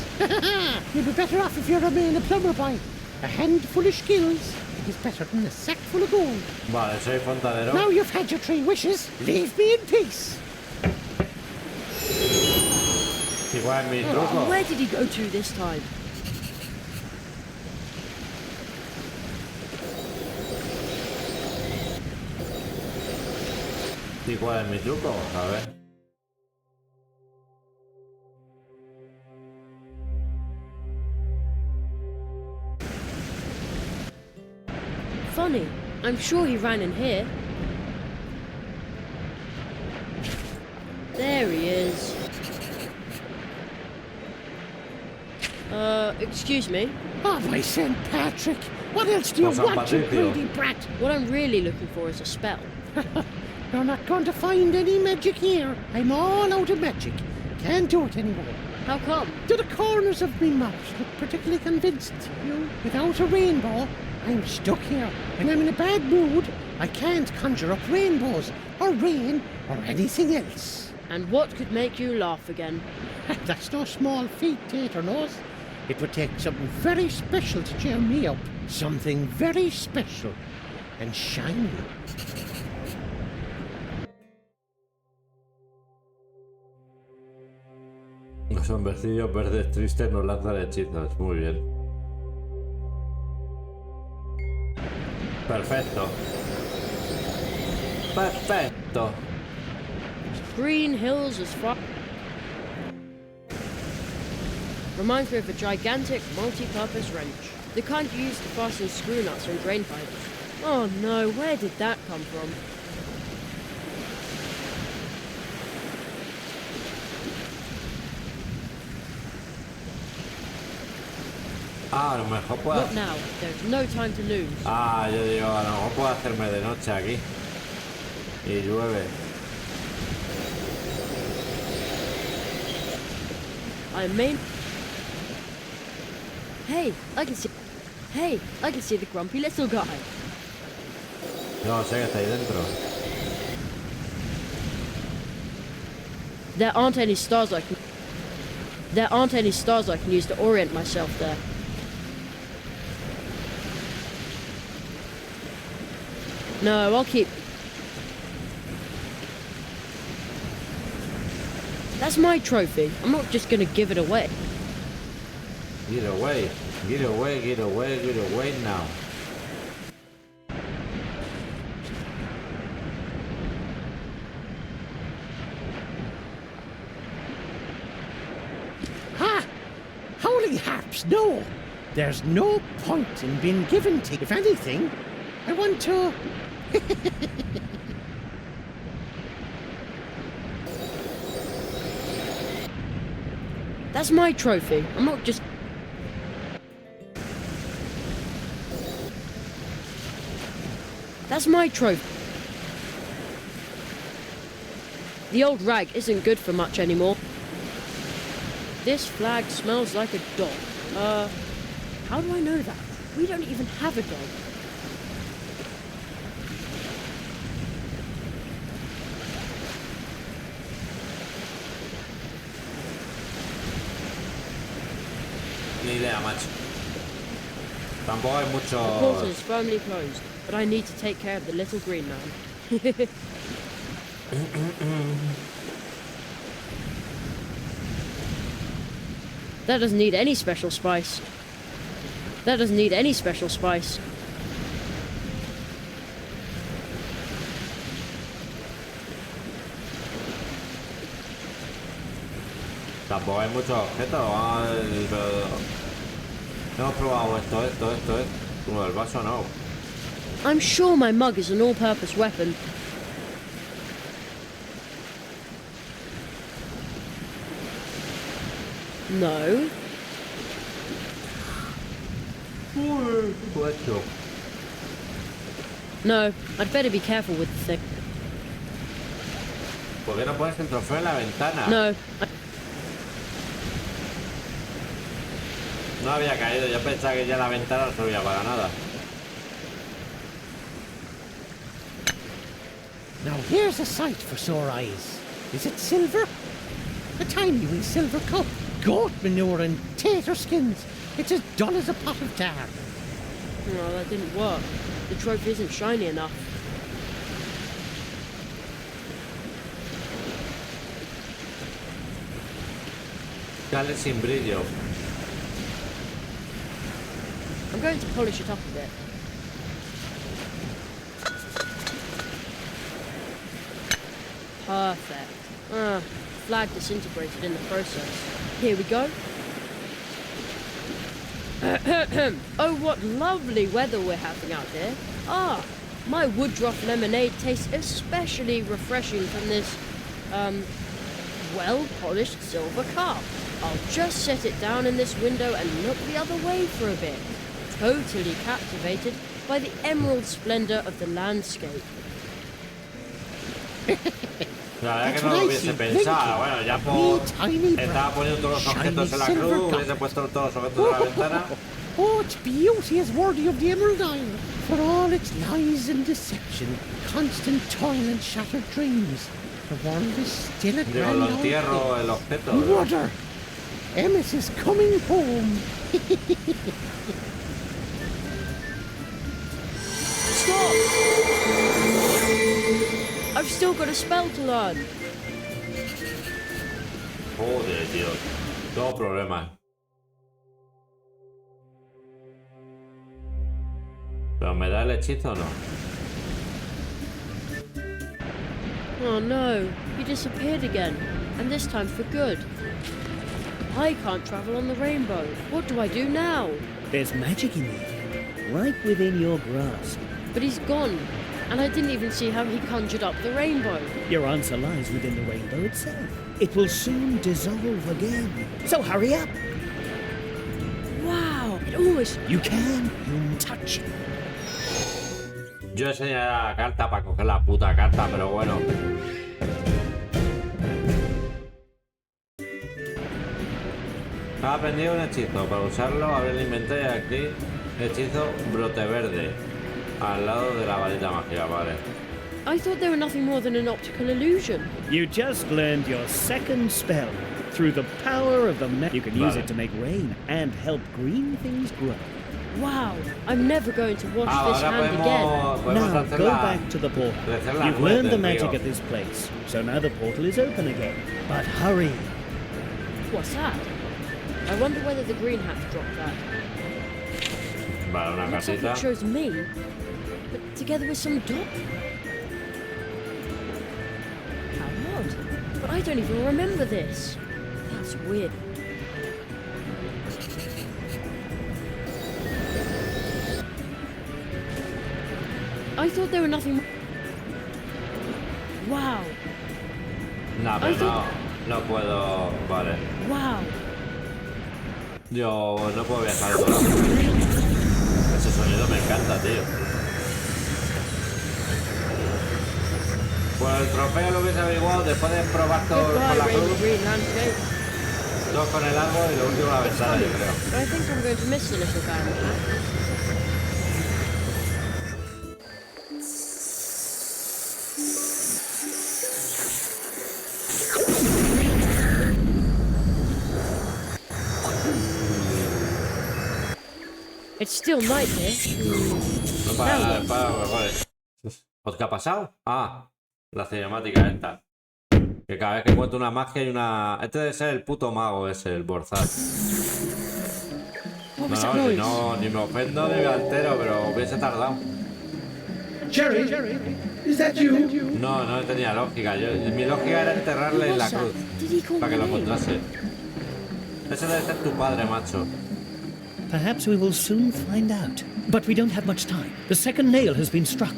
You'd be better off if you remain a plumber, boy. A handful of skills is better than a sack full of gold. Vale, soy fontanero. Now you've had your 3 wishes, leave me in peace. Igual mi truco. Where did he go to this time? Igual es mi truco, a ver. Funny, I'm sure he ran in here. There he is. Excuse me? Oh, by St. Patrick! What else do you want, you greedy brat? What I'm really looking for is a spell. You're not going to find any magic here. I'm all out of magic. Can't do it anymore. How come? To the corners of me mouth look particularly convinced. You, without a rainbow, I'm stuck here. When I'm in a bad mood, I can't conjure up rainbows, or rain, or anything else. And what could make you laugh again? That's no small feat, Tater Nose. It would take something very special to cheer me up. Something very special and shiny. Los hombrecillos verdes tristes nos lanzan hechizos. Muy bien. Perfecto. Perfecto. Green hills as far... Reminds me of a gigantic multi-purpose wrench. The kind you use to fasten screw nuts and drain pipes. Oh no, where did that come from? Ah, a lo mejor puedo... Not now. There's no time to lose. Ah, yo digo, a lo mejor puedo hacerme de noche aquí. Y llueve. I mean... Hey, I can see... Hey, I can see the grumpy little guy. No sé que está ahí dentro. There aren't any stars I can... There aren't any stars I can use to orient myself there. No, I'll keep... That's my trophy. I'm not just gonna give it away. Get away. Get away, get away, get away now. Ha! Holy harps, no! There's no point in being given to... If anything, I want to... That's my trophy. I'm not just... That's my trophy. The old rag isn't good for much anymore. This flag smells like a dog. How do I know that? We don't even have a dog. Ni idea, macho. Tampoco hay The mucho... portal is firmly closed, but I need to take care of the little green man. That doesn't need any special spice. That doesn't need any special spice. Tampoco hay muchos objetos. Hemos probado esto. Como el vaso, no. I'm sure my mug is an all-purpose weapon. No. No, I'd better be careful with the thing. ¿Por qué no pones el trofeo en la ventana? No. No había caído, yo pensaba que ya la ventana no servía para nada. Now here's a sight for sore eyes. Is it silver? A tiny wee silver cup. Goat manure and tater skins. It's as dull as a pot of tar. No, that didn't work. The trophy isn't shiny enough. Sale sin brillo. I'm going to polish it up a bit. Perfect. Flag disintegrated in the process. Here we go. Oh, what lovely weather we're having out here. Ah, my Woodruff lemonade tastes especially refreshing from this, well-polished silver cup. I'll just set it down in this window and look the other way for a bit, totally captivated by the emerald splendor of the landscape. La verdad que no lo hubiese pensado. Bueno, ya estaba poniendo todos los objetos en la cruz, hubiese puesto todos los objetos en la ventana. Oh, its beauty is worthy of the Emerald Isle. For all its lies and deception, constant toil and shattered dreams, the world is still a grand lo entierro el objeto. Water! Emmet is coming home. Stop! I've still got a spell to learn. Joder, tío. Todo problema. ¿Pero me da el hechizo o no? Oh no, he disappeared again, and this time for good. I can't travel on the rainbow. What do I do now? There's magic in there, right within your grasp. But he's gone, and I didn't even see how he conjured up the rainbow. Your answer lies within the rainbow itself. It will soon dissolve again. So hurry up. Wow, it almost... You can touch it. Yo enseñaré la carta para coger la puta carta, pero bueno. He aprendido un hechizo. Para usarlo, abre el inventario y aquí hechizo brote verde. Al lado de la varita mágica, vale. I thought they were nothing more than an optical illusion. You just learned your second spell. Through the power of the you can use it to make rain and help green things grow. Wow, I'm never going to wash this hand again. Now go back to the portal. You've learned the magic at this place, so now the portal is open again. But hurry. What's that? I wonder whether the green hat dropped that. Vale, una Looks like casita. it shows me, but together with some dot. How odd. But I don't even remember this. That's weird. I thought they were nothing. Wow. No, pero no puedo. Vale. Wow. Yo no puedo viajar todo. Ese sonido me encanta, tío. Pues el trofeo lo hubiese averiguado después de probar todo con la cruz. Dos con el árbol y lo último la ventana, yo creo. I think I'm going to miss the little guy. It's still night here. No, para, mejores. ¿Qué ha pasado? Ah, la cinemática esta. Que cada vez que encuentro una magia hay una... Este debe ser el puto mago ese, el Borzal. No, si no, ni me ofendo ni me altero, pero hubiese tardado. Jerry, is that you? No, no tenía lógica. Mi lógica era enterrarle en la cruz para que lo encontrase. Ese debe ser tu padre, macho. Perhaps we will soon find out. But we don't have much time. The second nail has been struck.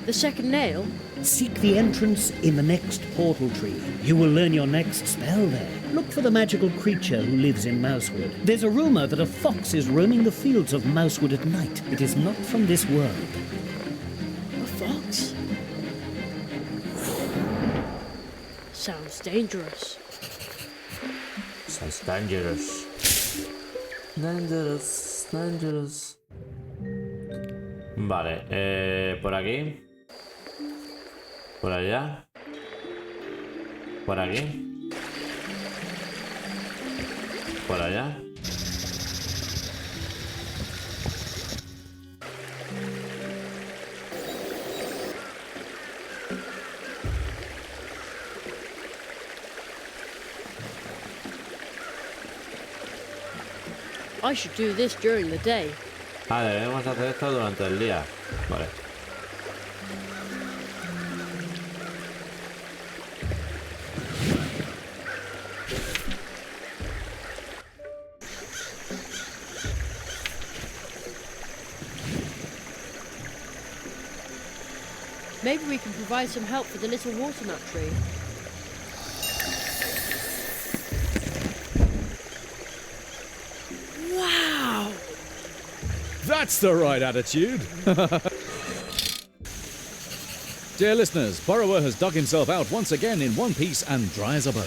The second nail? Seek the entrance in the next portal tree. You will learn your next spell there. Look for the magical creature who lives in Mousewood. There's a rumor that a fox is roaming the fields of Mousewood at night. It is not from this world. A fox? Sounds dangerous. Sounds dangerous. Dangerous. Vale, por aquí. Por allá. Por aquí. Por allá. I should do this during the day. Ah, debemos hacer esto durante el día. Vale. Maybe we can provide some help for the little water-nut tree. Wow! That's the right attitude. Dear listeners, Burrower has dug himself out once again in one piece and dry as a bone.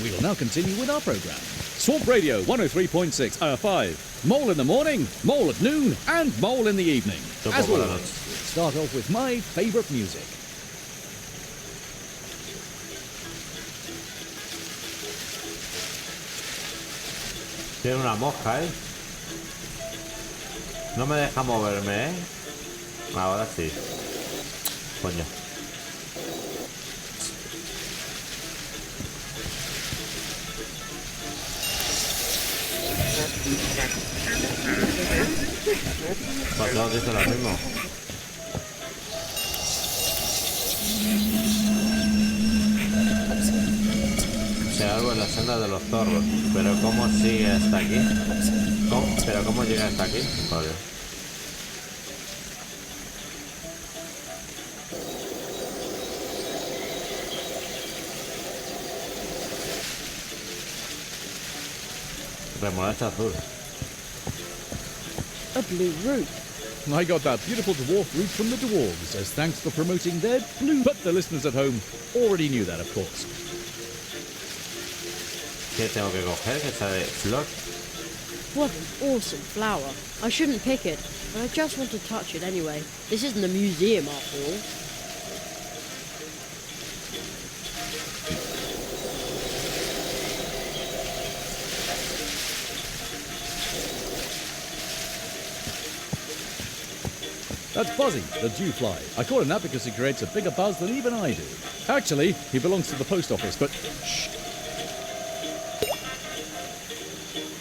We will now continue with our programme. Swamp Radio 103.6, 5. Mole in the morning, Mole at noon, and Mole in the evening. As always, we'll start off with my favourite music. Tiene una mosca, ¿eh? No me deja moverme, ¿eh? Ahora sí. Coño. Pues todos dicen lo mismo. Se algo en la senda de los zorros. Pero ¿cómo sigue hasta aquí? ¿Pero cómo llega hasta aquí? Joder. Remolacha azul. A blue root. I got that beautiful dwarf root from the dwarves as thanks for promoting their blue. But the listeners at home already knew that, of course. ¿Qué tengo que coger? ¿Que esa de flor? What an awesome flower. I shouldn't pick it, but I just want to touch it anyway. This isn't a museum after all. That's Buzzy, the dewfly. I call him that because he creates a bigger buzz than even I do. Actually, he belongs to the post office, but shh.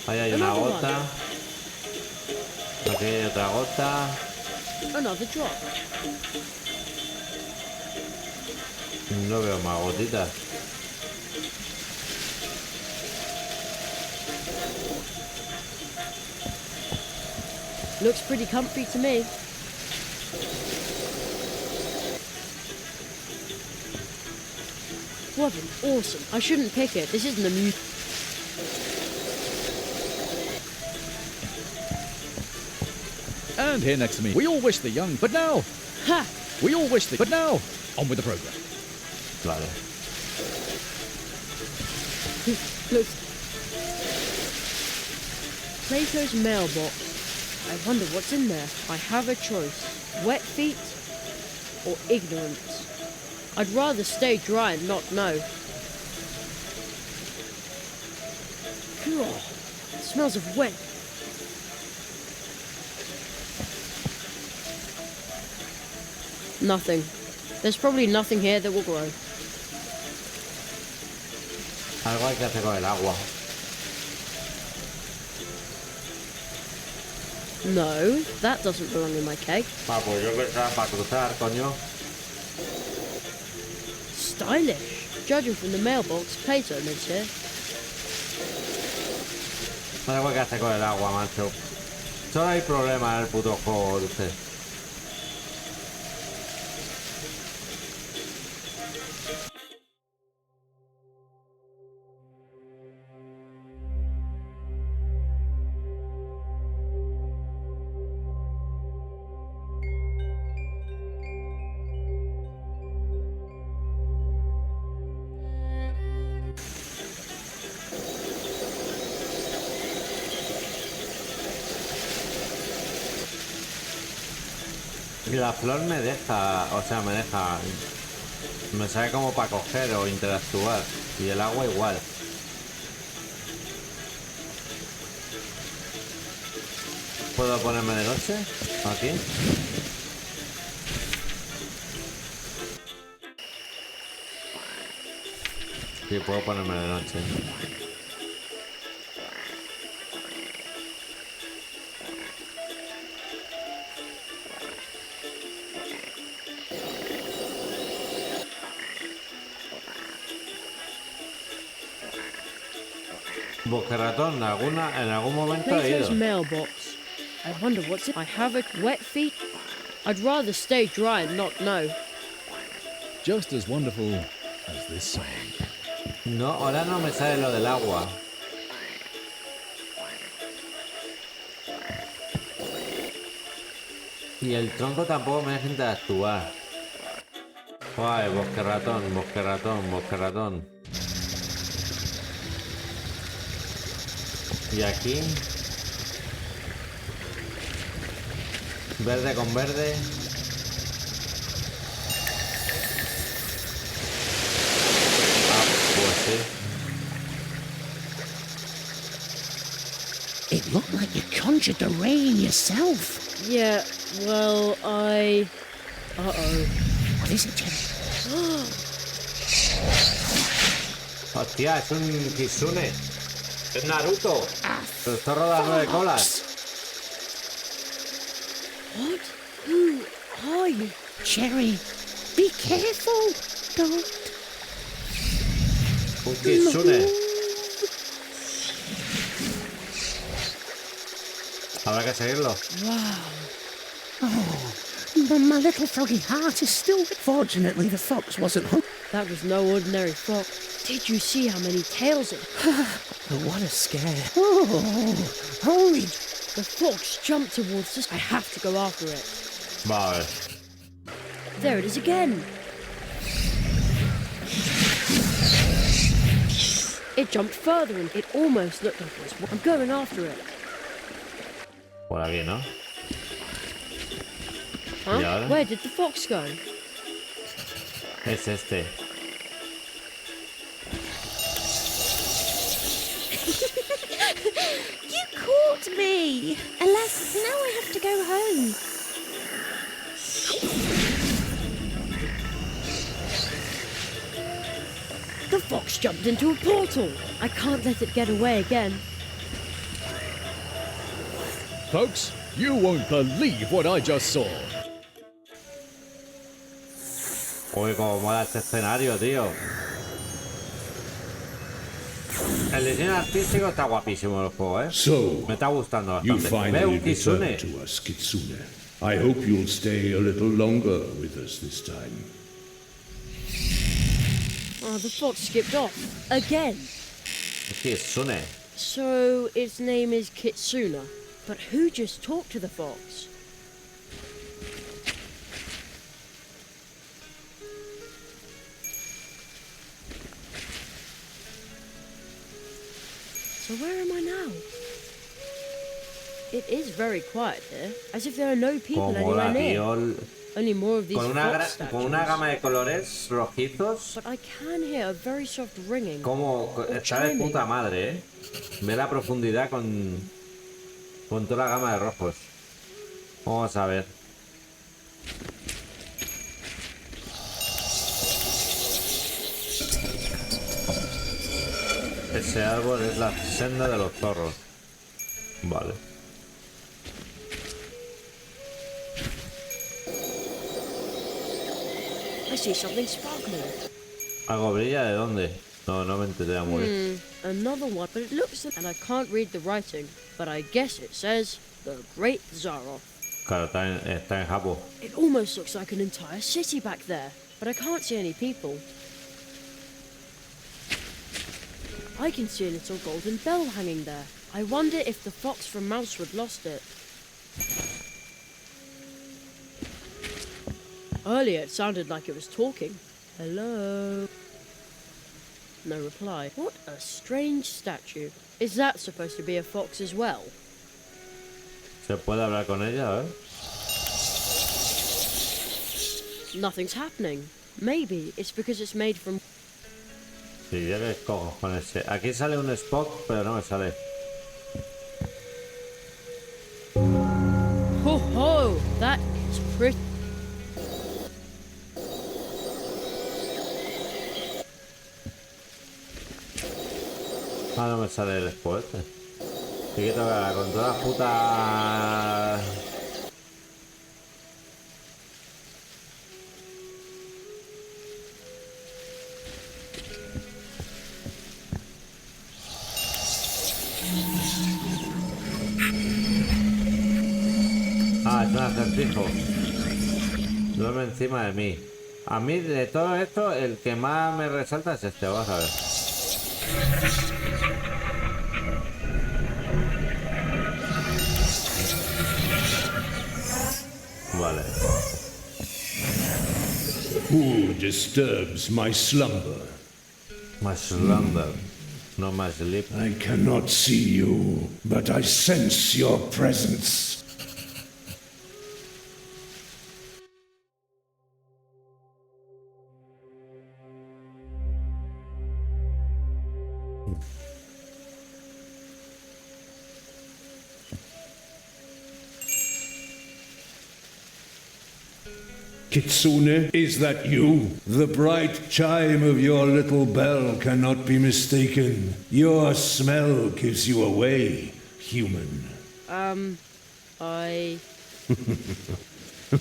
Ahí hay una gota. Aquí hay otra gota. Another drop. No veo más gotitas. Looks pretty comfy to me. What an awesome... I shouldn't pick it. This isn't a museum. And here next to me, we all wish the young, but now... Ha! We all wish the... But now, on with the programme. Vale. Look. Plato's mailbox. I wonder what's in there. I have a choice. Wet feet or ignorance. I'd rather stay dry and not know. God, it smells of wet. Nothing. There's probably nothing here that will grow. Algo hay que hacer con el agua. No, that doesn't belong in my cake. Ah, pues yo pensaba para cruzar, coño. Stylish. Judging from the mailbox, Plato lives here. Algo hay que hacer con el agua, macho. Solo hay problemas en el puto juego de usted. Y la flor me deja, o sea, me sale como para coger o interactuar. Y el agua igual. ¿Puedo ponerme de noche? Aquí. Sí, puedo ponerme de noche. Bosque ratón, en algún momento he Plato's ido. mailbox. I wonder what's it. I have it. Wet feet. I'd rather stay dry and not know. Just as wonderful as this song. No, ahora no me sale lo del agua. Y el tronco tampoco me deja interactuar. Ay, bosque ratón, bosque ratón, bosque ratón. Y aquí verde con verde. Ah, pues sí. It looked like you conjured the rain yourself. Yeah, well, Uh-oh. What is it, Jenny? Hostia, es un Kitsune. Es Naruto. Pero está rodando de colas. What? Who are you? Cherry, be careful. Don't. Un Kitsune. Habrá que seguirlo. Wow. Oh, my little froggy heart is still. Fortunately, the fox wasn't hung. That was no ordinary fox. Did you see how many tails it had? What a scare. Oh, holy. The fox jumped towards us. I have to go after it. Vale. There it is again. It jumped further and it almost looked like it was. I'm going after it. Por aquí, ¿no? Huh? Where did the fox go? Es este. You caught me! Alas, now I have to go home. The fox jumped into a portal. I can't let it get away again. Folks, you won't believe what I just saw. Uy, como mola este escenario, tío. El diseño artístico está guapísimo el juego, ¿eh? Me está gustando You bastante. Ve un finally Kitsune. returned to us, Kitsune. I hope you'll stay a little longer with us this time. Oh, the fox skipped off. Again. Kitsune. So, its name is Kitsuna. But who just talked to the fox? So where am I now? It is very quiet here, as if there are no people anywhere near. Only more of these con una gama de colores rojizos. But I can hear a very soft ringing. Como está de puta madre, ¿eh? Ve la profundidad con toda la gama de rojos. Vamos a ver. Ese árbol es la senda de los zorros. Vale. I see something sparkling. ¿Algo brilla? ¿De dónde? No me enteré muy bien. Another one, but it looks... And I can't read the writing, but I guess it says, The Great Zaroff. Claro, está en Japón. It almost looks like an entire city back there, but I can't see any people. I can see a little golden bell hanging there. I wonder if the fox from Mousewood lost it. Earlier it sounded like it was talking. Hello? No reply. What a strange statue. Is that supposed to be a fox as well? ¿Se puede hablar con ella, eh? Nothing's happening. Maybe it's because it's made from... Sí, ya que cojo con ese. Aquí sale un spot, pero no me sale. Ho ho! That is pretty... Ah, no me sale el spot este. Y que tocar con todas las putas... Ah, es un acertijo. Duerme encima de mí. A mí, de todo esto, el que más me resalta es este. Vamos a ver. Vale. Who disturbs my slumber? My slumber. No my sleep. I cannot see you, but I sense your presence. Kitsune, is that you? The bright chime of your little bell cannot be mistaken. Your smell gives you away, human.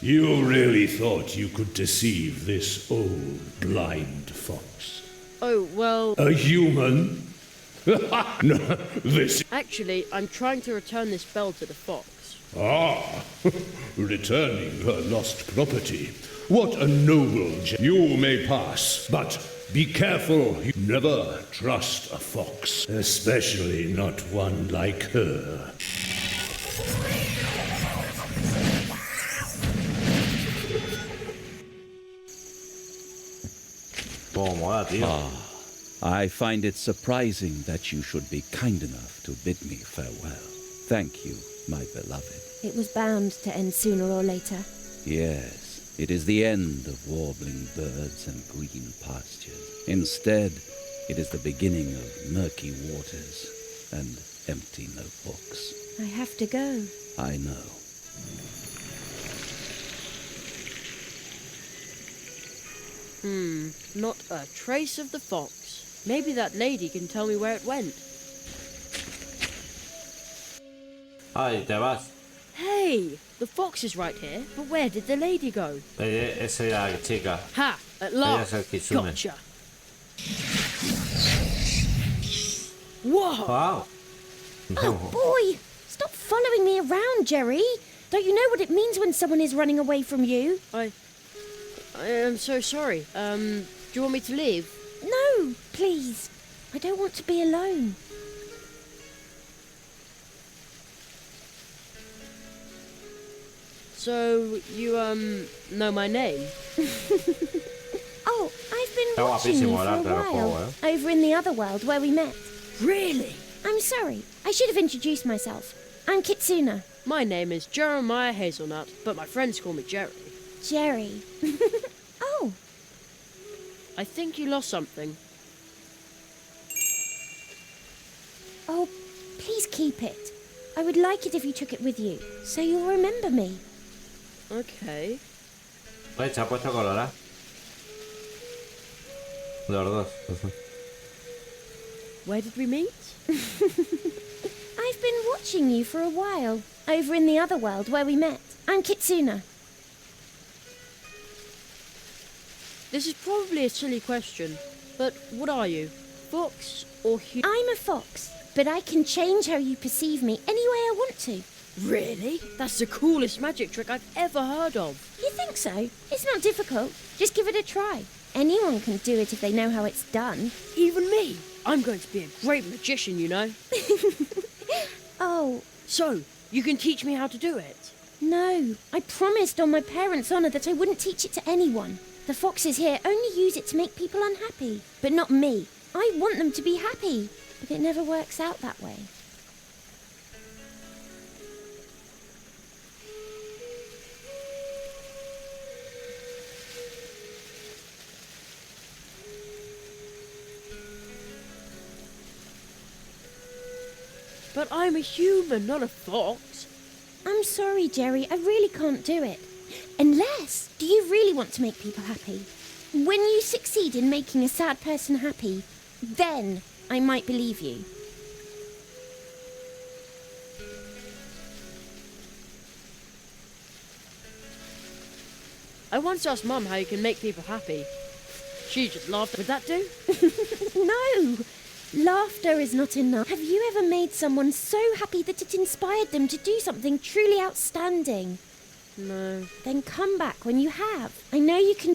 You really thought you could deceive this old, blind fox? Oh, well... A human? No, this... Actually, I'm trying to return this bell to the fox. Ah, returning her lost property. What a noble You may pass, but be careful. You never trust a fox, especially not one like her. I find it surprising that you should be kind enough to bid me farewell. Thank you, my beloved. It was bound to end sooner or later. Yes, it is the end of warbling birds and green pastures. Instead, it is the beginning of murky waters and empty notebooks. I have to go. I know. Not a trace of the fox. Maybe that lady can tell me where it went. Ay, te vas. Hey, the fox is right here, but where did the lady go? Esa es la chica. Ha! At last! Ella es el Kitsune. Gotcha! Whoa! Wow. Oh boy! Stop following me around, Jerry! Don't you know what it means when someone is running away from you? I am so sorry. Do you want me to leave? No, please. I don't want to be alone. So, you, know my name? Oh, I've been watching you for a while. Over in the other world where we met. Really? I'm sorry. I should have introduced myself. I'm Kitsune. My name is Jeremiah Hazelnut, but my friends call me Jerry. Jerry. Oh. I think you lost something. Oh, please keep it. I would like it if you took it with you, so you'll remember me. Okay. Oye, se ha puesto colorada. Los dos. Where did we meet? I've been watching you for a while, over in the other world where we met. I'm Kitsuna. This is probably a silly question, but what are you? Fox or human? I'm a fox, but I can change how you perceive me any way I want to. Really? That's the coolest magic trick I've ever heard of. You think so? It's not difficult. Just give it a try. Anyone can do it if they know how it's done. Even me? I'm going to be a great magician, you know. Oh. So, you can teach me how to do it? No. I promised on my parents' honour that I wouldn't teach it to anyone. The foxes here only use it to make people unhappy. But not me. I want them to be happy. But it never works out that way. But I'm a human, not a fox. I'm sorry, Jerry. I really can't do it. Unless, do you really want to make people happy? When you succeed in making a sad person happy, then I might believe you. I once asked Mum how you can make people happy. She just laughed. Would that do? No! Laughter is not enough. Have you ever made someone so happy that it inspired them to do something truly outstanding? No. Then come back when you have. I know you can...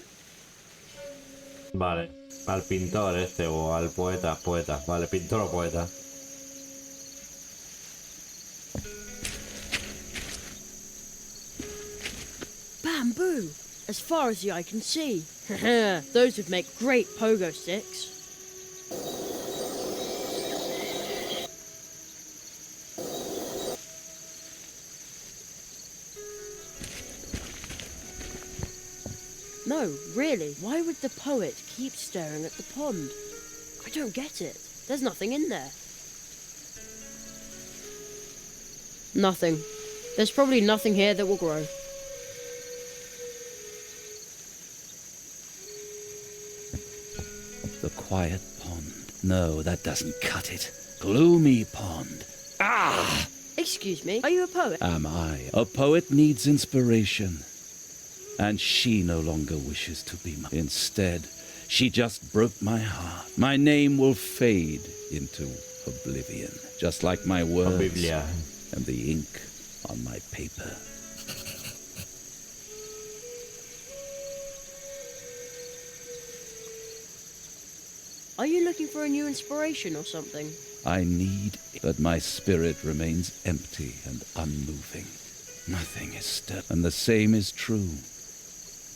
Vale, al pintor este o al poeta, vale, pintor o poeta. Bamboo, as far as the eye can see. Those would make great pogo sticks. No, really, why would the poet keep staring at the pond? I don't get it. There's nothing in there. Nothing. There's probably nothing here that will grow. The quiet pond. No, that doesn't cut it. Gloomy pond. Ah! Excuse me, are you a poet? Am I? A poet needs inspiration. And she no longer wishes to be mine. Instead, she just broke my heart. My name will fade into oblivion, just like my words and the ink on my paper. Are you looking for a new inspiration or something? I need that my spirit remains empty and unmoving. Nothing is stirred, and the same is true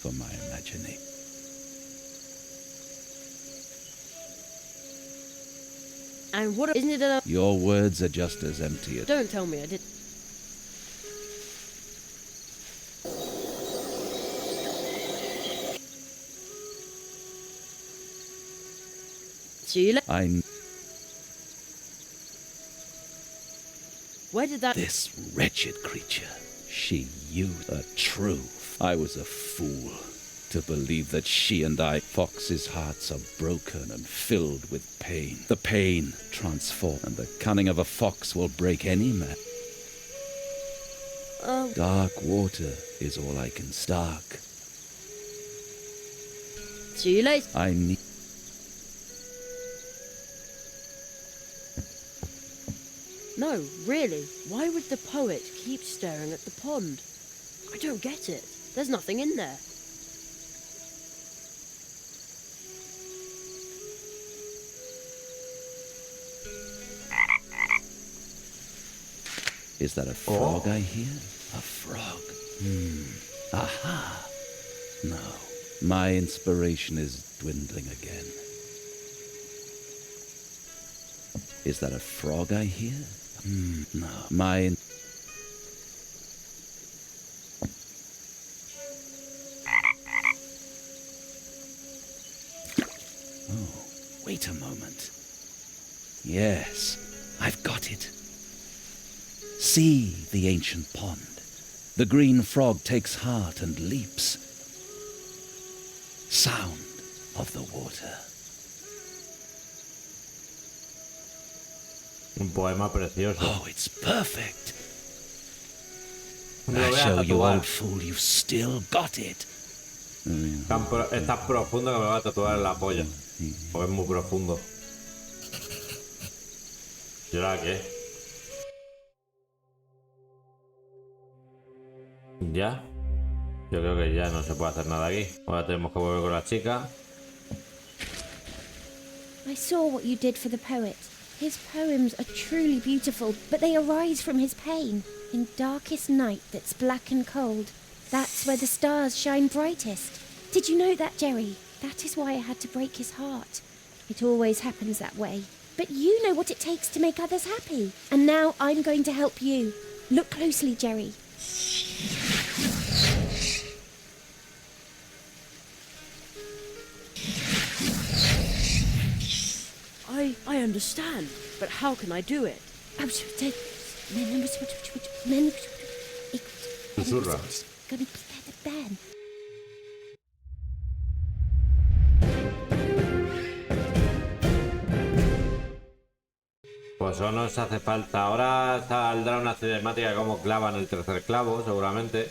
for my imagining. And what isn't it a... Your words are just as empty as... Don't tell me I did. See you later. Where did that... This wretched creature, she used a truth. I was a fool to believe that she and I, foxes' hearts are broken and filled with pain. The pain transforms, and the cunning of a fox will break any man. Dark water is all I can stark. See you later. I need... No, really, why would the poet keep staring at the pond? I don't get it. There's nothing in there. Is that a frog I hear? A frog. Aha. No. My inspiration is dwindling again. Is that a frog I hear? No. Oh, wait a moment. Yes, I've got it. See the ancient pond. The green frog takes heart and leaps. Sound of the water. Un poema precioso. Oh, it's perfect. Me lo voy a Show you, tatuar. old fool, you've still got it. Es tan profundo que me lo voy a tatuar en la polla. Porque es muy profundo. ¿Y ahora qué? ¿Ya? Yo creo que ya no se puede hacer nada aquí. Ahora tenemos que volver con la chica. I saw what you did for the poet. His poems are truly beautiful, but they arise from his pain. In darkest night that's black and cold, that's where the stars shine brightest. Did you know that, Jerry? That is why I had to break his heart. It always happens that way. But you know what it takes to make others happy. And now I'm going to help you. Look closely, Jerry. I understand, but how can I do it? Susurra. Pues solo nos hace falta. Ahora saldrá una cinemática de cómo clavan el tercer clavo, seguramente.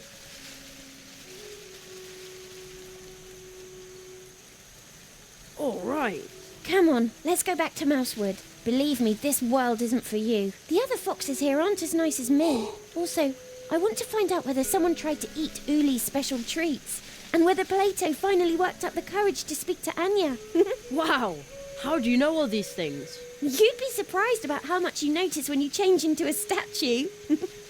All right. Come on, let's go back to Mousewood. Believe me, this world isn't for you. The other foxes here aren't as nice as me. Also, I want to find out whether someone tried to eat Uli's special treats, and whether Plato finally worked up the courage to speak to Anya. Wow, how do you know all these things? You'd be surprised about how much you notice when you change into a statue.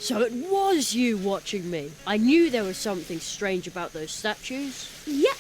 So it was you watching me. I knew there was something strange about those statues. Yep.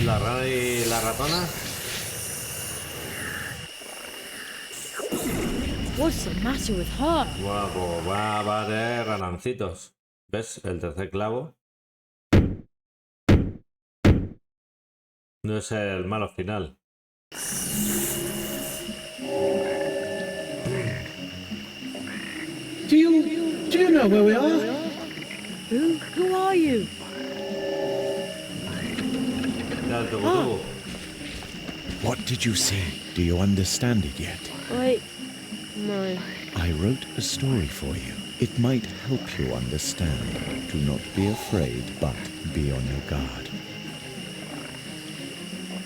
La rana y la ratona. What's the matter with her? Bueno, pues va de ranancitos. ¿Ves? El tercer clavo. No es el malo final. Do you know where we are? Who are you? What did you see? Do you understand it yet? No. I wrote a story for you. It might help you understand. Do not be afraid, but be on your guard.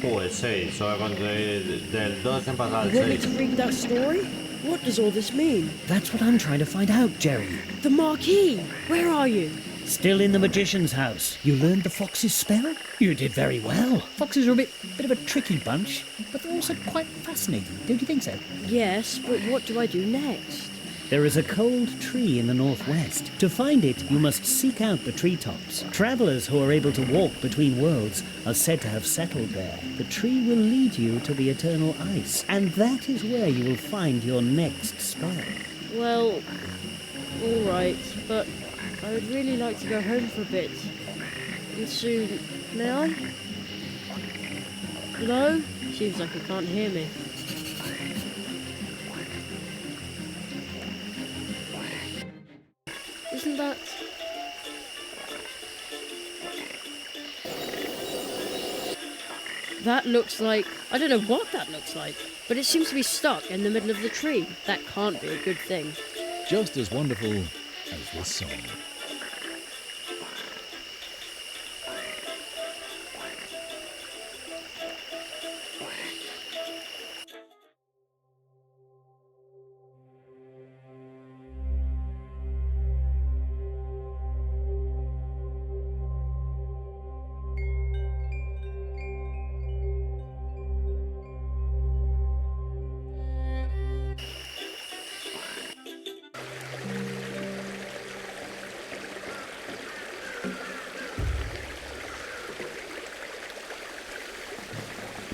Pues 6, solo del 2 en pasar al You want me 6. to read that story? What does all this mean? That's what I'm trying to find out, Jerry. The Marquis! Where are you? Still in the magician's house. You learned the fox's spell? You did very well. Foxes are a bit of a tricky bunch, but they're also quite fascinating. Don't you think so? Yes, but what do I do next? There is a cold tree in the northwest. To find it, you must seek out the treetops. Travelers who are able to walk between worlds are said to have settled there. The tree will lead you to the eternal ice, and that is where you will find your next spell. Well, all right, but I would really like to go home for a bit. And soon. May I? Hello? Seems like you can't hear me. Isn't that... That looks like... I don't know what that looks like, but it seems to be stuck in the middle of the tree. That can't be a good thing. Just as wonderful as this song.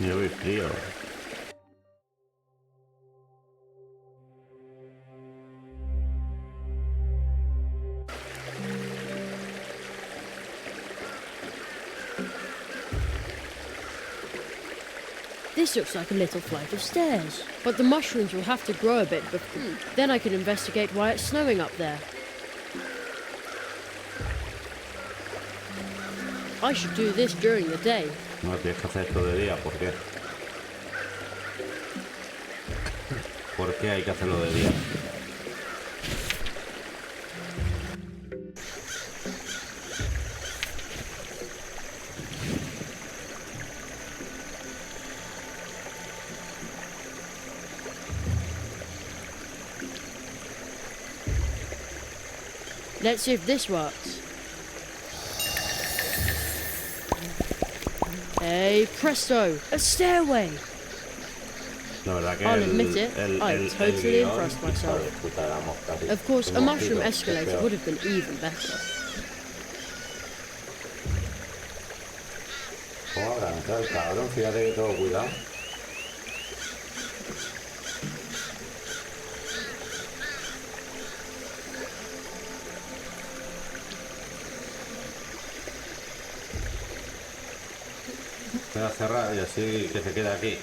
Yo vi frío. This looks like a little flight of stairs. But the mushrooms will have to grow a bit before... Then I can investigate why it's snowing up there. I should do this during the day. No, tienes que hacer esto de día, ¿por qué? ¿Por qué hay que hacerlo de día? Let's see if this works. Hey, presto! A stairway! La verdad que I'll admit it, I totally impressed myself. Of course, a mushroom escalator would have been even better. ¿Cómo habrá entrado el cabrón? Fíjate que tengo cuidado. Voy a cerrar y así que se quede aquí.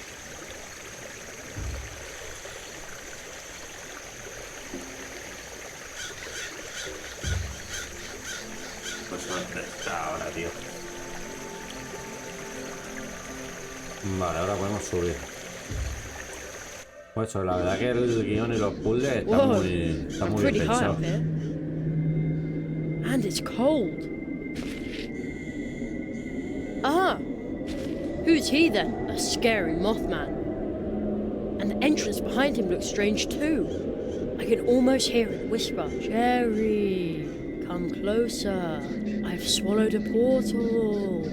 Pues ¿dónde está ahora, tío? Vale, ahora podemos subir. Pues eso, la verdad que el guión y los puzzles están muy bien pensados. And it's cold. Ah! Who's he then? A scary Mothman. And the entrance behind him looks strange too. I can almost hear it whisper, Jerry, come closer. I've swallowed a portal.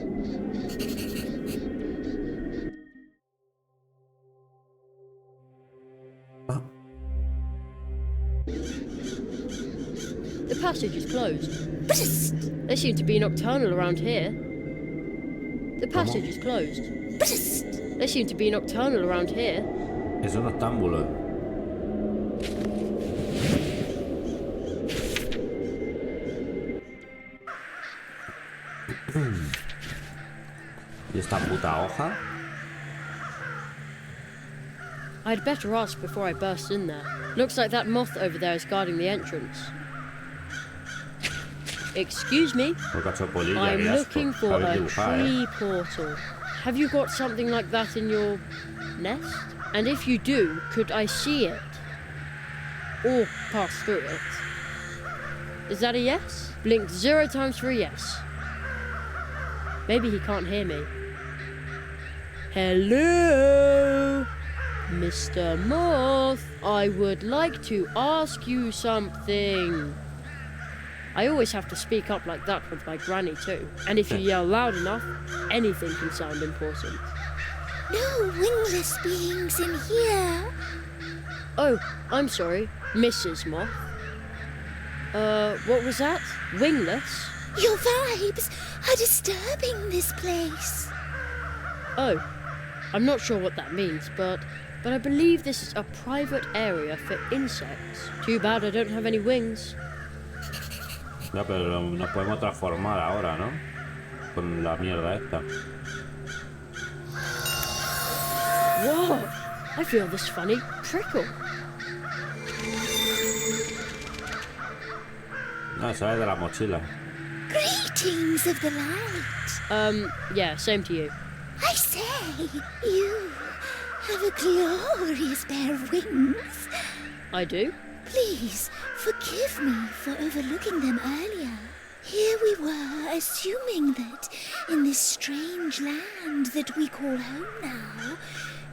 The passage is closed. They seem to be nocturnal around here. The passage is closed. They seem to be nocturnal around here. Es un octámbulo. ¿Y esta puta hoja? I'd better ask before I burst in there. Looks like that moth over there is guarding the entrance. Excuse me? I'm looking for a tree portal. Have you got something like that in your nest? And if you do, could I see it? Or pass through it? Is that a yes? Blink 0 times for a yes. Maybe he can't hear me. Hello? Mr. Moth, I would like to ask you something. I always have to speak up like that with my granny too. And if you yell loud enough, anything can sound important. No wingless beings in here. Oh, I'm sorry, Mrs. Moth. What was that? Wingless? Your vibes are disturbing this place. Oh, I'm not sure what that means, but I believe this is a private area for insects. Too bad I don't have any wings. Ya, pero nos podemos transformar ahora, ¿no? Con la mierda esta. Whoa! I feel this funny prickle. Ah, esa es de la mochila. Greetings of the light. Yeah, same to you. I say, you have a glorious pair of wings. I do? Please, forgive me for overlooking them earlier. Here we were, assuming that in this strange land that we call home now,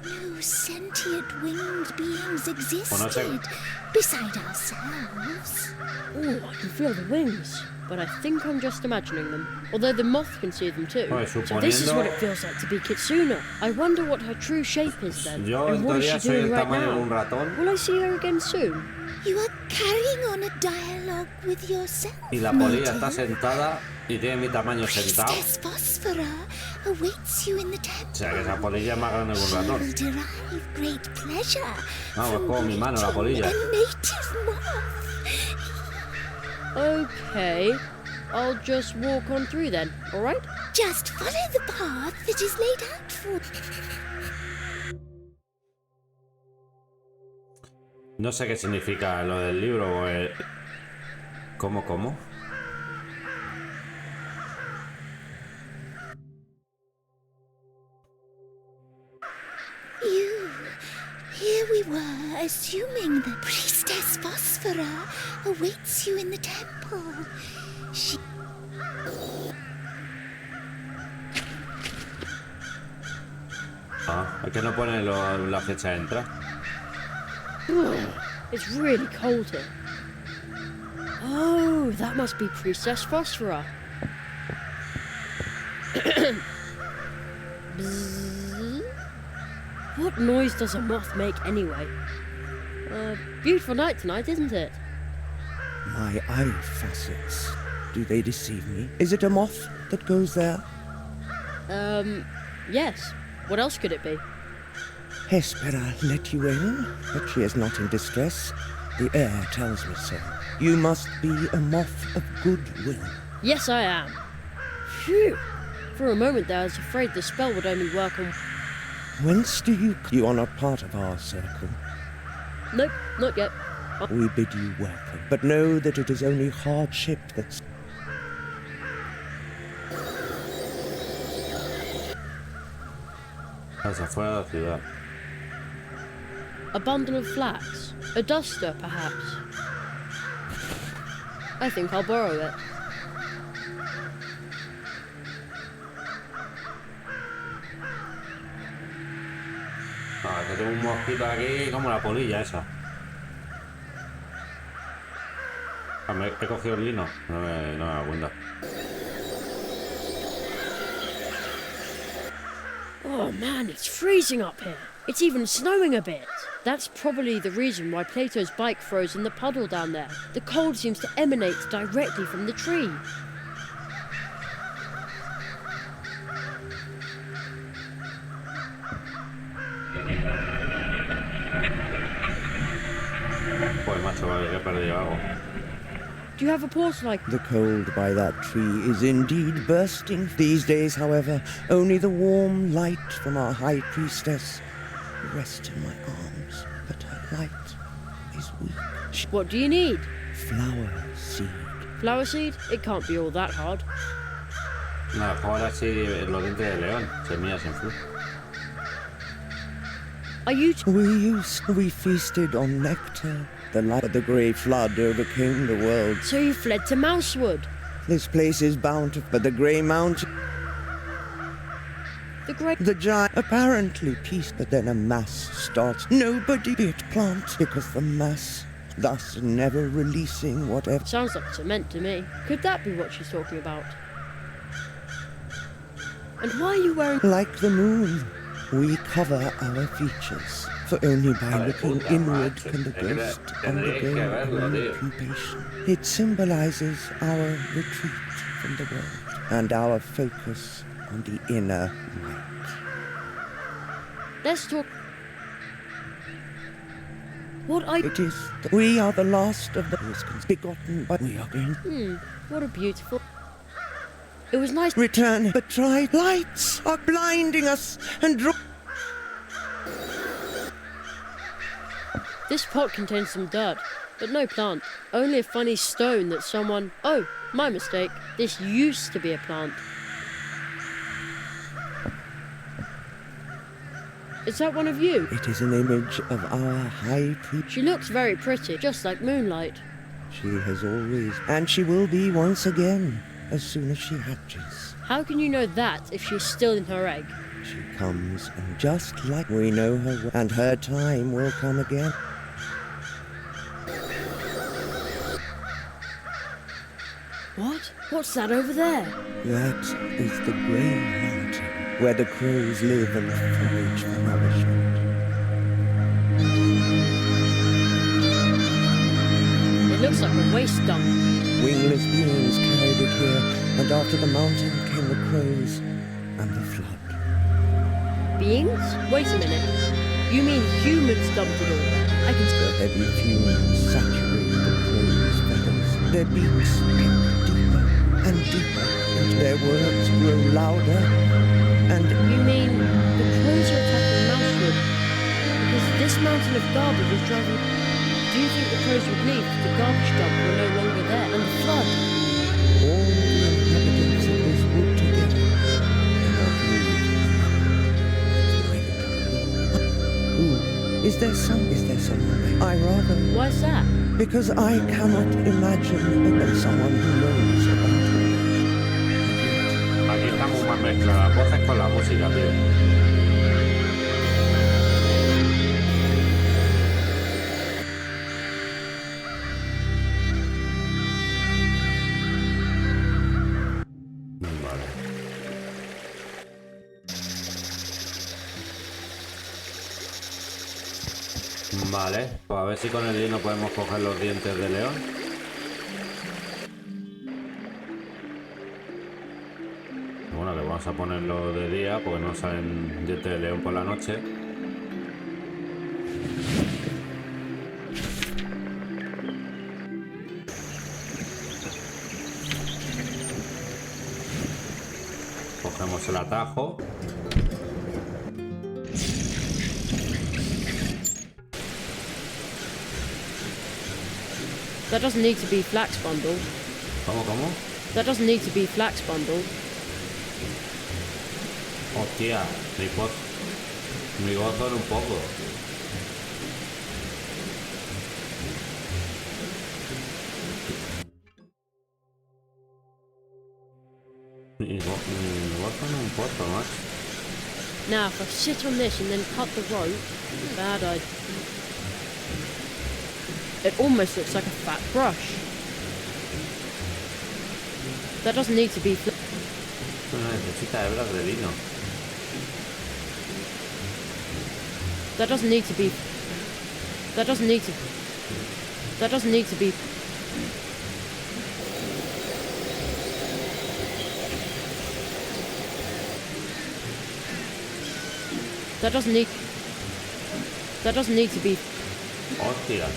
no sentient winged beings existed beside ourselves. Oh, I can feel the wings, but I think I'm just imagining them. Although the moth can see them too. So this is what it feels like to be Kitsuna. I wonder what her true shape is then. And what is she doing right now? Will I see her again soon? You are carrying on a dialogue with yourself. Y la polilla está sentada y tiene mi tamaño sentado. Awaits you in the temple. O sea que esa polilla es más grande que un ratón. Derive great pleasure. Vamos, como mi mano la polilla. Okay, I'll just walk on through then, alright? Just follow the path that is laid out for you. No sé qué significa lo del libro o el... ¿Cómo? Here we were, assuming the priestess Phosphora awaits you in the temple. She... ¿Es que no pone la fecha de entrada? It's really cold here. Oh, that must be Priestess Phosphora. Bzzz. What noise does a moth make anyway? Beautiful night tonight, isn't it? My eye facets. Do they deceive me? Is it a moth that goes there? Yes. What else could it be? Hespera let you in, but she is not in distress. The air tells me so. You must be a moth of goodwill. Yes, I am. Phew! For a moment there, I was afraid the spell would only work on... Whence do you... You are not part of our circle. Nope, not yet. We bid you welcome, but know that it is only hardship that's... Afuera de la ciudad. A bundle of flax. A duster, perhaps. I think I'll borrow it. Que tengo un mosquito aquí como la polilla esa. He cogido el lino, no me da cuenta. Oh man, it's freezing up here. It's even snowing a bit. That's probably the reason why Plato's bike froze in the puddle down there. The cold seems to emanate directly from the tree. Pues macho, vale, que he perdido algo. Do you have a portal like... The cold by that tree is indeed bursting. These days, however, only the warm light from our high priestess rests in my arms. But her light is weak. What do you need? Flower seed. Flower seed? It can't be all that hard. No, ahora sí, los dientes de león. Semillas en flujo. Are you... We feasted on nectar. The light of the grey flood overcame the world. So you fled to Mousewood? This place is bountiful, but the grey mountain... The giant apparently peace, but then a mass starts. Nobody be it plant, because the mass, thus never releasing whatever... Sounds like cement to me. Could that be what she's talking about? And why are you wearing... Like the moon, we cover our features. For only by looking inward can the ghost undergo occupation. It symbolizes our retreat from the world and our focus on the inner light. Let's talk... It is that we are the last of the begotten, but we are going... what a beautiful... It was nice... Return, but try... Lights are blinding us and draw... This pot contains some dirt, but no plant. Only a funny stone that someone... Oh, my mistake. This used to be a plant. Is that one of you? It is an image of our high priest. She looks very pretty, just like moonlight. She has always... And she will be once again, as soon as she hatches. How can you know that if she's still in her egg? She comes, and just like we know her, and her time will come again. What? What's that over there? That is the Grey Mountain, where the crows live and forage for nourishment. It looks like a waste dump. Wingless beings carried it here, and after the mountain came the crows and the flood. Beings? Wait a minute. You mean humans dumped it all there? I can... The heavy fumes saturate the crows' feathers. Their beaks peck deeper and deeper, and their words grow louder, and... You mean the crows are attacking Mousewood? Because this mountain of garbage is driving... Do you think the crows would leave if the garbage dump were no longer there and the flood? All the inhabitants of this wood together cannot move. Ooh, is there someone there? I rather... Why's that? Because I cannot imagine that there's someone who knows about it. Aquí estamos más mezcladas las voces con la música, tío. Vale, pues a ver si con el lino podemos coger los dientes de león. Bueno, que vamos a ponerlo de día porque no salen dientes de león por la noche. Cogemos el atajo. That doesn't need to be flax bundled. ¿Cómo? That doesn't need to be flax bundled. Hostia, mi gozo en un poco. Mi gozo en un poco, macho. Now, if I sit on this and then cut the rope, bad idea. It almost looks like a fat brush. That doesn't need to be... No necesita hebras de lino. That doesn't need to be... That doesn't need to... That doesn't need to be... That doesn't need... That doesn't need to be... Hostia.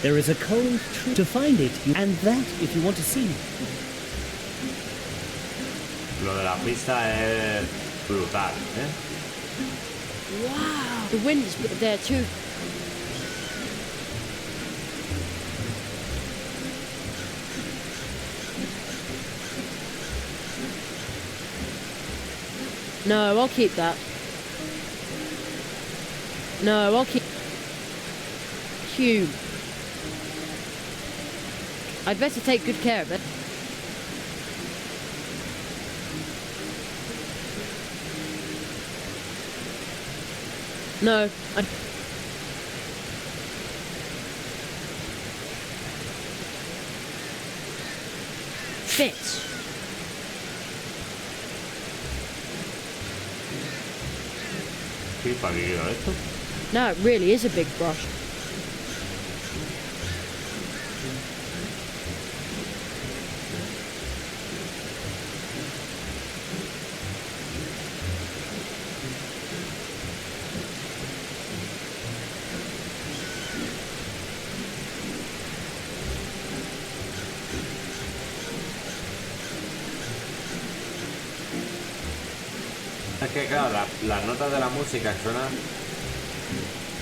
There is a cold tree. To find it, and that if you want to see. Lo de la pista es brutal, ¿eh? Wow! The wind is there too. No, I'll keep that. No, I'll keep... Hugh. I'd better take good care of it. No, I... Fits. Sí, ¿para qué quiero esto? No, it really is a big brush. Es que claro, las notas de la música suenan,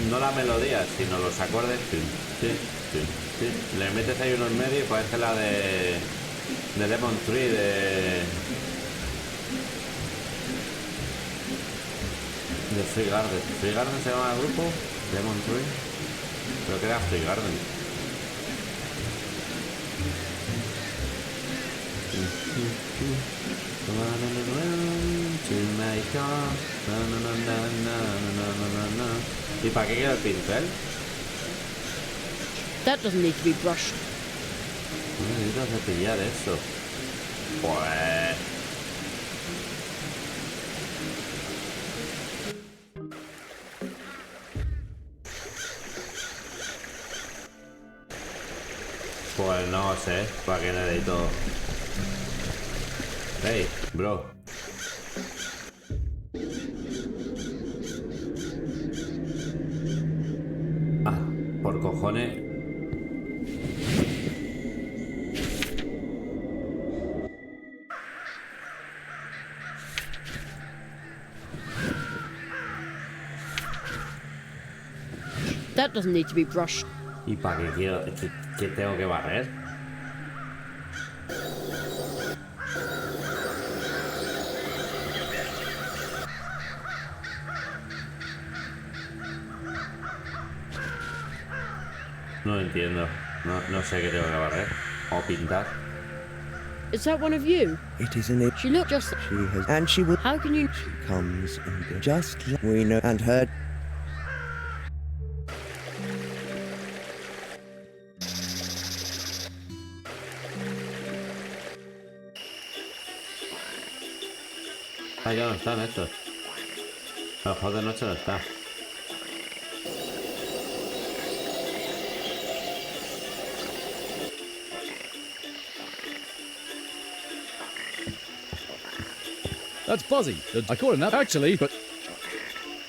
no la melodía, sino los acordes. Le metes ahí uno en medio y parece la de Lemon Tree de Free Garden. ¿Free Garden se llama el grupo? Lemon Tree. Creo que era Free Garden. ¿Y para qué quiero el pincel? That doesn't need to be brushed. No necesito cepillar eso. Pues... Pues no sé, ¿para qué necesito? Hey, bro. Ah, por cojones. That doesn't need to be brushed. ¿Y para qué quiero? ¿Qué tengo que barrer? No entiendo. No sé qué tengo que barrer. O pintar. Is that one of you? It isn't it. She looked just... She has... And she will... How can you... She comes and goes. Just like we know. And her... Ah, ya no están estos. A lo mejor de noche no está. That's Buzzy. I caught him that actually, but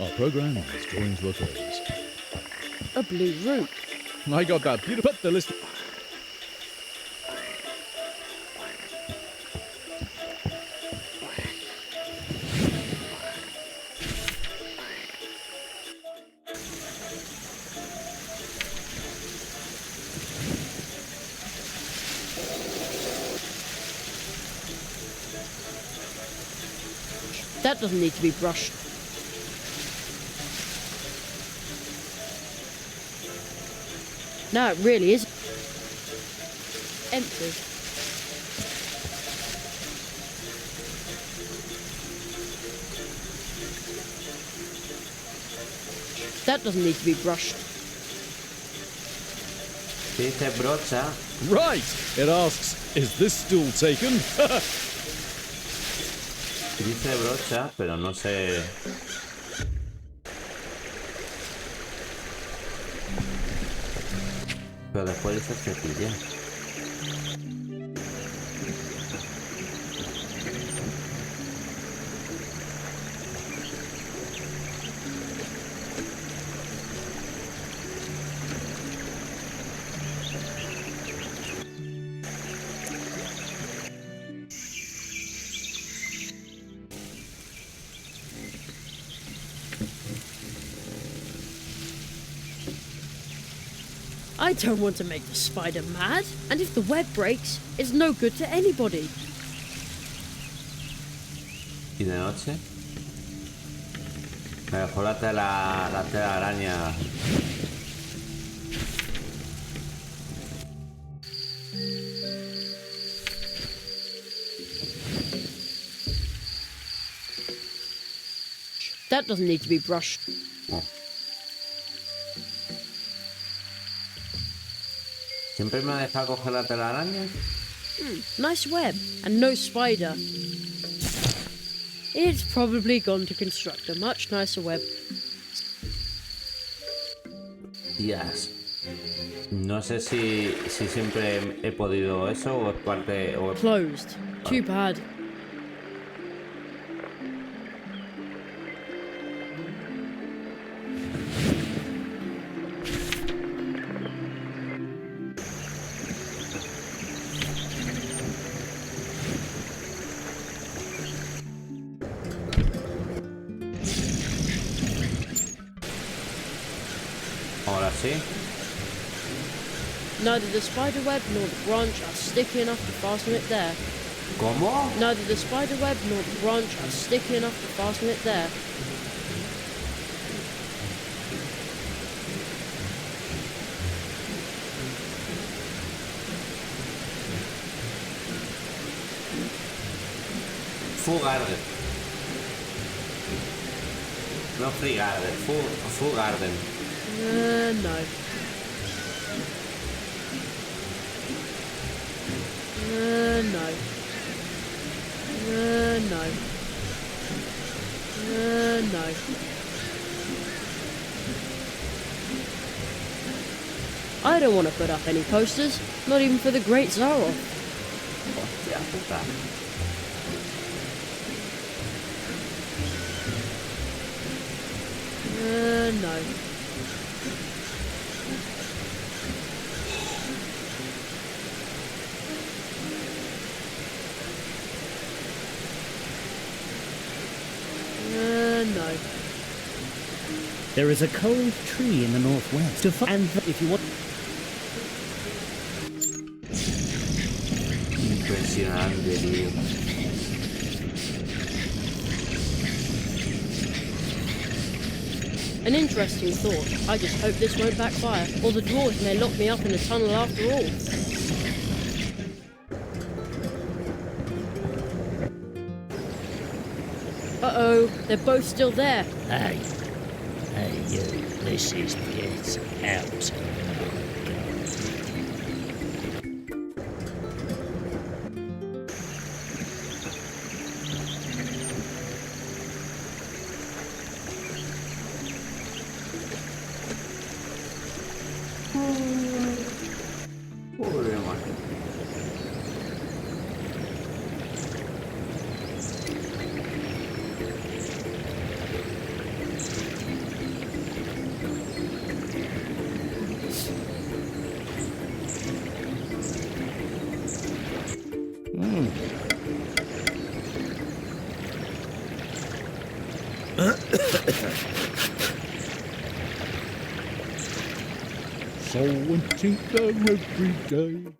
our program is drawing to a close. A blue root. I got that beautiful. Put the list. That doesn't need to be brushed. No, it really is. Empty. That doesn't need to be brushed. Dice brocha. Right! It asks, is this still taken? Dice brocha, pero no sé. Pero después dice cepilla. I don't want to make the spider mad, and if the web breaks, it's no good to anybody. ¿Y de noche? A lo mejor la tela araña. That doesn't need to be brushed. Oh. ¿Siempre me deja coger la telaraña? Nice web, and no spider. It's probably gone to construct a much nicer web. Yes. No sé si siempre he podido eso o es parte... O... Closed. Too bad. Ahora sí. Neither the spider web nor the branch are sticky enough to fasten it there. ¿Cómo? Neither the spider web nor the branch are sticky enough to fasten it there. Fugarden. No Frigarden, Fugarden. No. No. No. No. I don't want to put up any posters, not even for the Great Zaroff. Hostia puta. No. No. There is a cold tree in the northwest. And if you want... Impresionante, tío. An interesting thought. I just hope this won't backfire, or the dwarves may lock me up in the tunnel after all. Uh-oh, they're both still there. Hey, you, this is Get Out. So and tinker every day.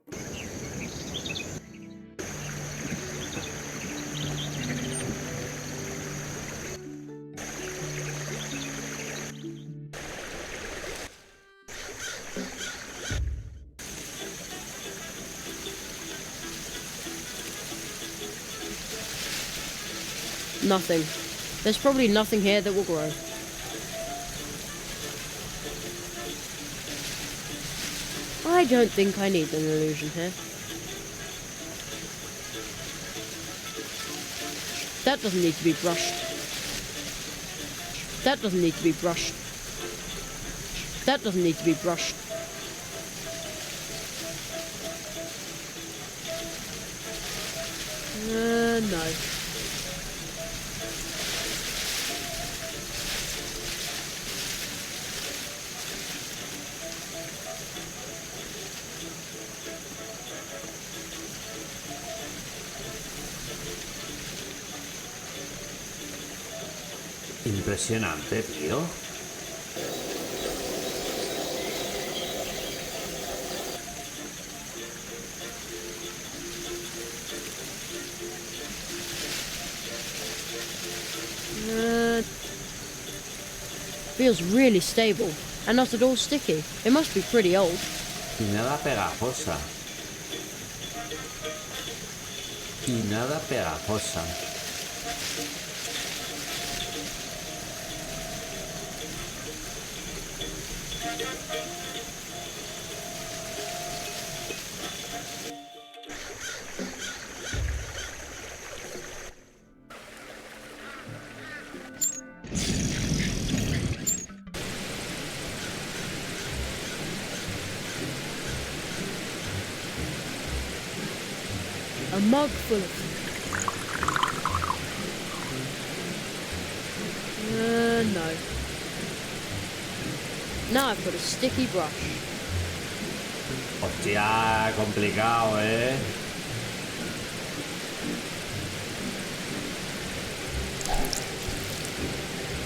Nothing. There's probably nothing here that will grow. I don't think I need an illusion here. That doesn't need to be brushed. That doesn't need to be brushed. That doesn't need to be brushed. No. Impresionante, tío. Feels really stable and not at all sticky. It must be pretty old. Y nada pegajosa. Y nada pegajosa. A mug full of no. Now I've got a sticky brush. Hostia, complicado, ¿eh?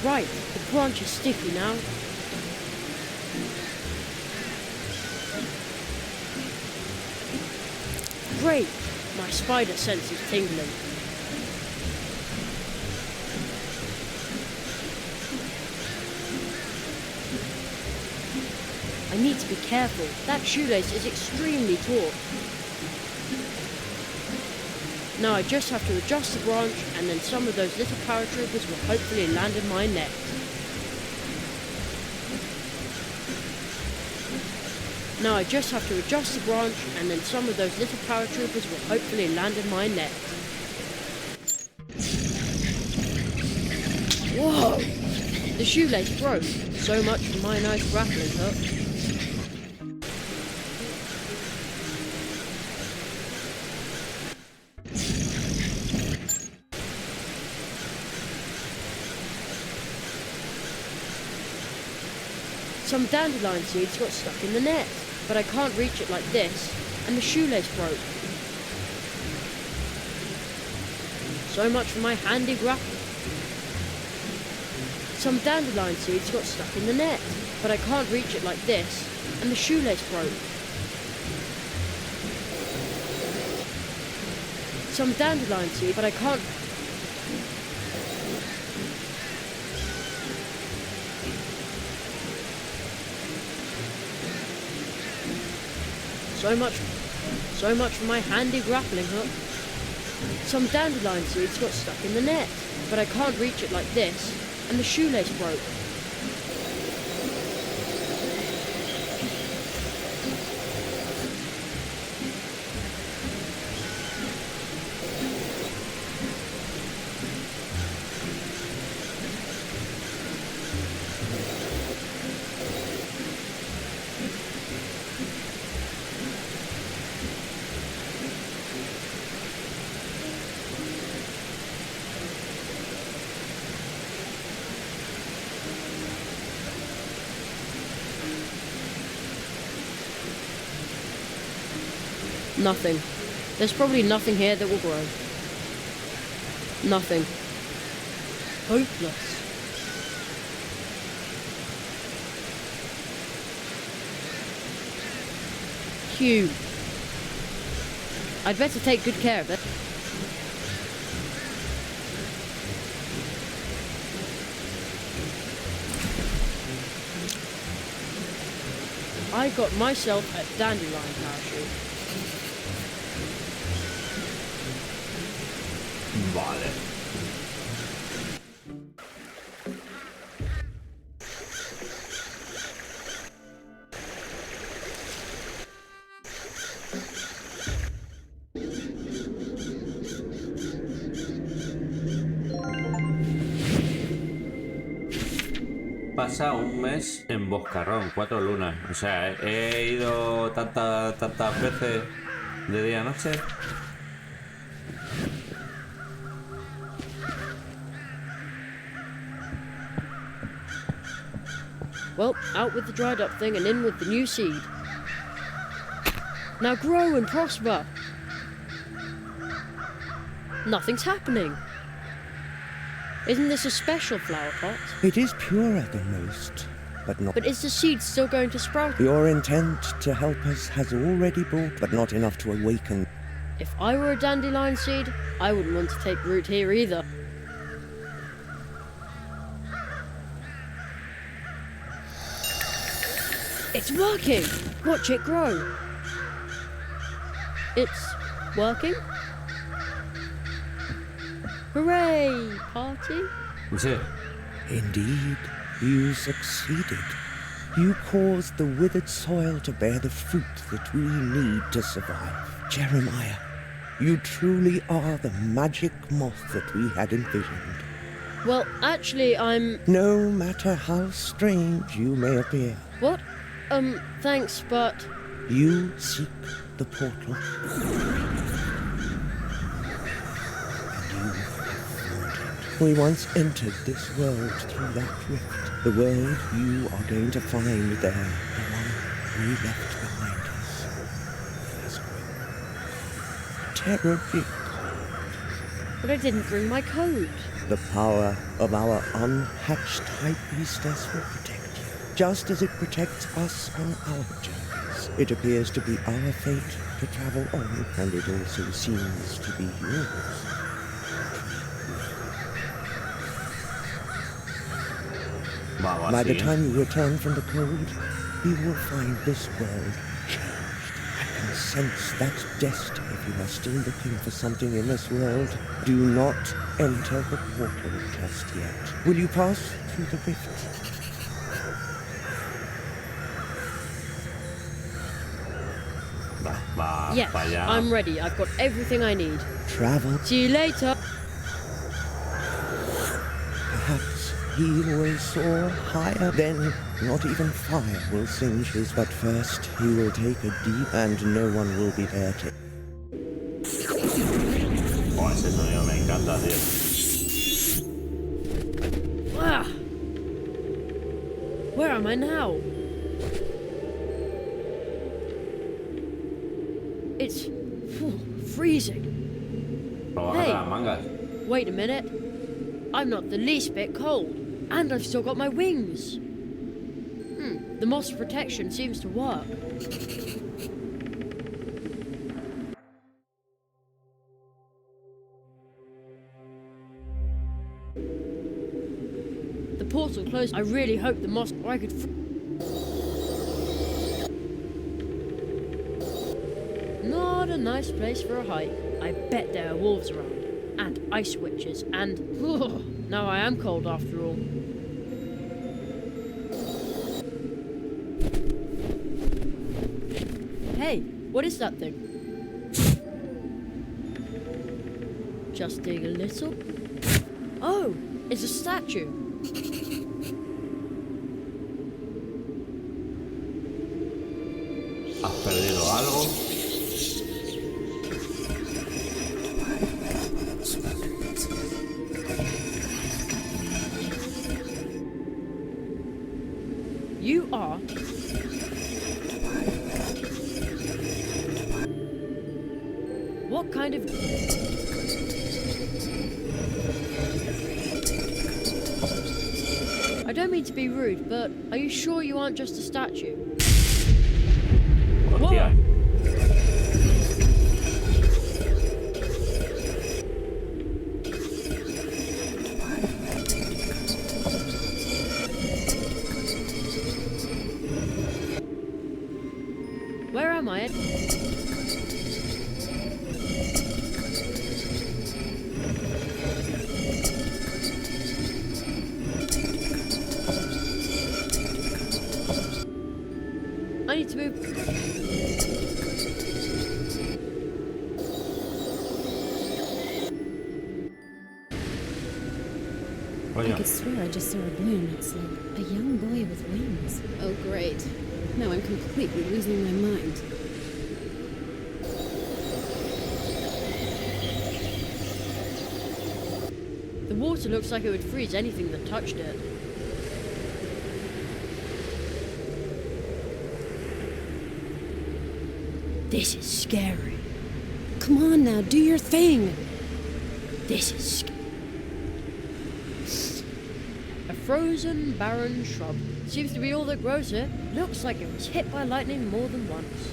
Right, the branch is sticky now. Great! My spider sense is tingling. I need to be careful. That shoelace is extremely taut. Now I just have to adjust the branch and then some of those little paratroopers will hopefully land in my net. Now I just have to adjust the branch and then some of those little paratroopers will hopefully land in my net. Whoa! The shoelace broke. So much for my nice grappling hook. Some dandelion seeds got stuck in the net, but I can't reach it like this, and the shoelace broke. So much for my handy grapple. Some dandelion seeds got stuck in the net, but I can't reach it like this, and the shoelace broke. Some dandelion seeds, but I can't... So much for my handy grappling hook. Some dandelion seeds got stuck in the net, but I can't reach it like this, and the shoelace broke. Nothing. There's probably nothing here that will grow. Nothing. Hopeless. Cube. I'd better take good care of it. I got myself a dandelion parachute. Vale. Pasa un mes en Boscarrón, 4 lunas. O sea, he ido tantas veces de día a noche. Well, out with the dried up thing and in with the new seed. Now grow and prosper. Nothing's happening. Isn't this a special flower pot? It is purer than most, but not... But is the seed still going to sprout? Your intent to help us has already brought, but not enough to awaken. If I were a dandelion seed, I wouldn't want to take root here either. It's working! Watch it grow. It's working? Hooray! Party? Sí. Indeed, you succeeded. You caused the withered soil to bear the fruit that we need to survive. Jeremiah, you truly are the magic moth that we had envisioned. Well, actually, I'm... No matter how strange you may appear. What? Thanks, but... You seek the portal. We once entered this world through that rift. The world you are going to find there, the one we left behind us, has grown terribly cold. But I didn't bring my code. The power of our unhatched high priestess will protect you, just as it protects us on our journeys. It appears to be our fate to travel on, and it also seems to be yours. By the time you return from the cold, you will find this world changed. I can sense that destiny. If you are still looking for something in this world, do not enter the portal just yet. Will you pass through the rift? Yes, I'm ready. I've got everything I need. Travel. See you later. Perhaps he will soar higher, then not even fire will singe his. But first he will take a deep, and no one will be there to... Oh, ese sonido me encanta, tío. Ah! Where am I now? It's freezing. Hey, wait a minute. I'm not the least bit cold. And I've still got my wings. The moss protection seems to work. The portal closed. I really hope the moss... I could... Not a nice place for a hike. I bet there are wolves around. And ice witches. And... now I am cold after all. Hey, what is that thing? Just dig a little. Oh, it's a statue. ¿Has perdido algo? You are... What kind of... I don't mean to be rude, but are you sure you aren't just a statue? Hostia. Where am I? I need to move. I could swear I just saw a bloom. It's like a young boy with wings. Oh, great. Now I'm completely losing my mind. The water looks like it would freeze anything that touched it. This is scary. Come on now, do your thing. This is scary. A frozen, barren shrub. Seems to be all that grows here. Looks like it was hit by lightning more than once.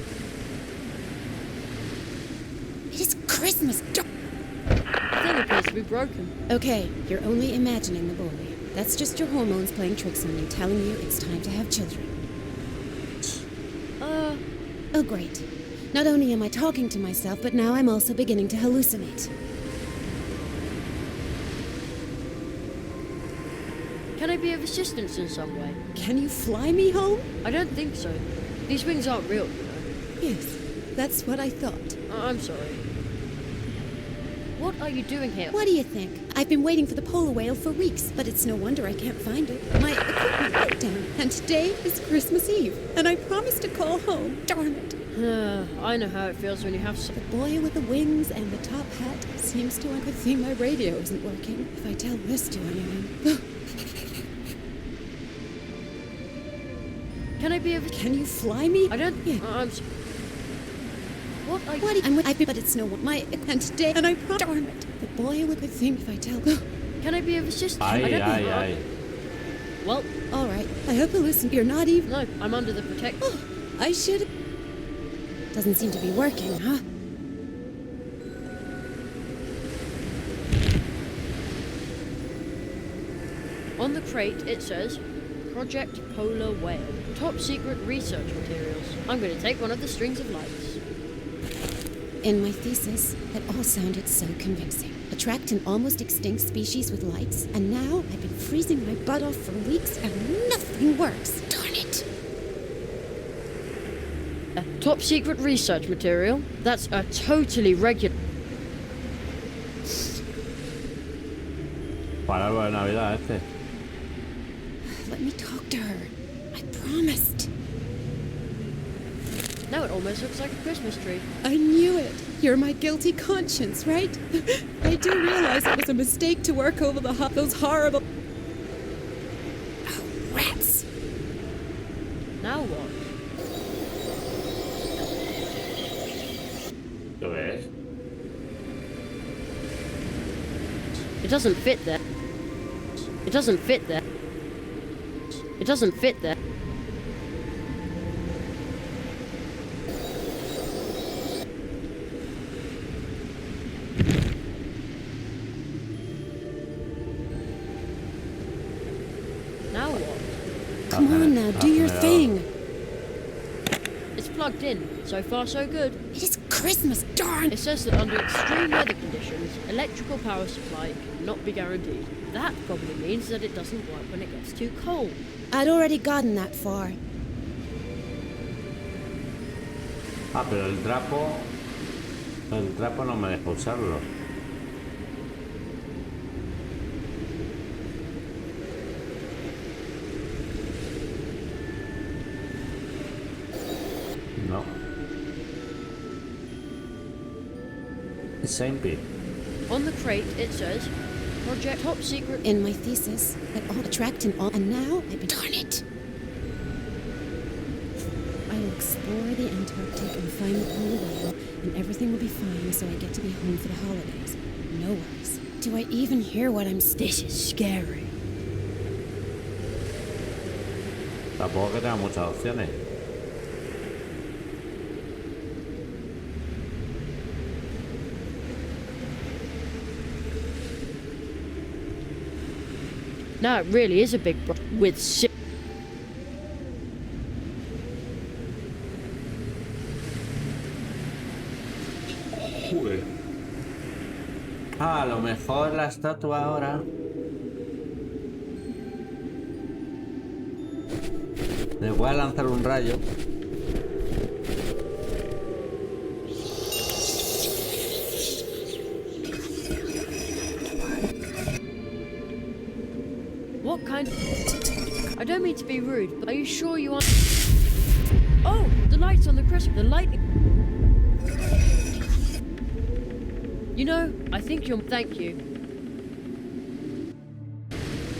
It is Christmas. The thing appears to be broken. Okay, you're only imagining the boy. That's just your hormones playing tricks on you, telling you it's time to have children. Oh, great. Not only am I talking to myself, but now I'm also beginning to hallucinate. Can I be of assistance in some way? Can you fly me home? I don't think so. These wings aren't real, you know. Yes, that's what I thought. I'm sorry. What are you doing here? What do you think? I've been waiting for the polar whale for weeks, but it's no wonder I can't find it. My equipment broke down, and today is Christmas Eve, and I promised to call home. Darn it. I know how it feels when you have The boy with the wings and the top hat seems to want to think my radio isn't working. If I tell this to anyone... Can I be of... Can you fly me? I don't... Yeah. I'm... What are you... What? I'm with... But it's no one. My... And today... And I promise... Darn it. The boy would think if I tell... Can I be of assistance? Aye. Well... Alright. I hope you listen. You're not even... No, I'm under the protection. Oh, I should... Doesn't seem to be working, huh? On the crate, it says... Project Polar Whale. Top secret research materials. I'm going to take one of the strings of lights. In my thesis, it all sounded so convincing. Attract an almost extinct species with lights, and now I've been freezing my butt off for weeks and nothing works. Darn it! Top secret research material? That's a totally regular... Para algo de Navidad este. Let me talk to her. I promised. Now it almost looks like a Christmas tree. I knew it. You're my guilty conscience, right? I do realize it was a mistake to work over those horrible... Oh, rats! Now what? ¿Lo ves? It doesn't fit there. It doesn't fit there. It doesn't fit there. Now what? Come on now, do your thing. It's plugged in. So far, so good. It is Christmas, darn! It says that under extreme weather conditions, electrical power supply cannot be guaranteed. That probably means that it doesn't work when it gets too cold. I'd already gotten that far. Ah, pero el trapo no me deja usarlo. No. The same bit. On the crate, it says, Project Top Secret. In my thesis, at all attract and all, and now I've been. Darn it! I will explore the Antarctic and find the polar whale, and everything will be fine so I get to be home for the holidays. No worries. Do I even hear what I'm This is scary. Tampoco que tenga muchas opciones. No, it really is a big with Joder. A lo mejor la estatua ahora. Le voy a lanzar un rayo. What kind of... I don't mean to be rude, but are you sure you want... Oh, the lights on the crest, the lightning... You know, I think you'll... Thank you.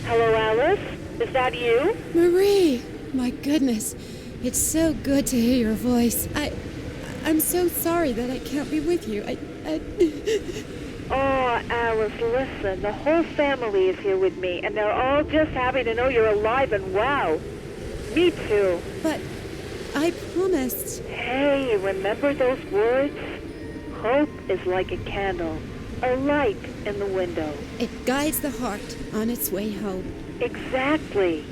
Hello, Alice? Is that you? Marie! My goodness. It's so good to hear your voice. I'm so sorry that I can't be with you. Oh, Alice, listen. The whole family is here with me, and they're all just happy to know you're alive and well. Me too. But I promised. Hey, remember those words? Hope is like a candle, a light in the window. It guides the heart on its way home. Exactly.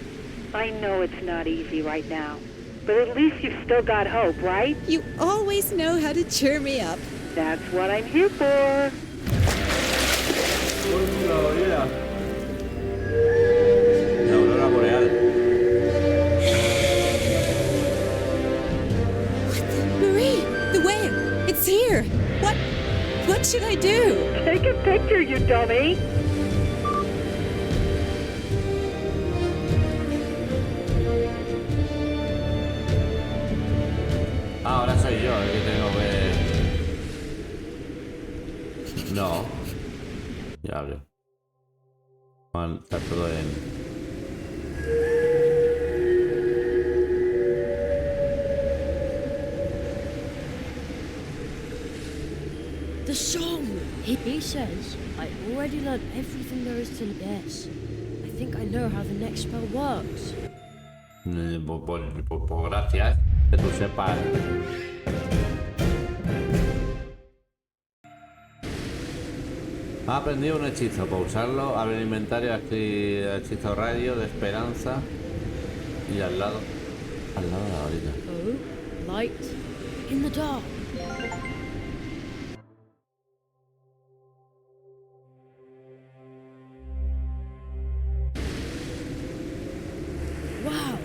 I know it's not easy right now, but at least you've still got hope, right? You always know how to cheer me up. That's what I'm here for. La aurora boreal. Marie, the whale, it's here. What should I do? Take a picture, you dummy. Ahora soy yo el que tengo que... No. Ya abrió. Está todo en... The song! He says, I already learned everything there is to guess. I think I know how the next spell works. Pues gracias, que tú sepas. Ha aprendido un hechizo. Para usarlo, abre el inventario, aquí hechizo radio de esperanza. Y al lado de la orilla. Oh, light in the dark. Wow.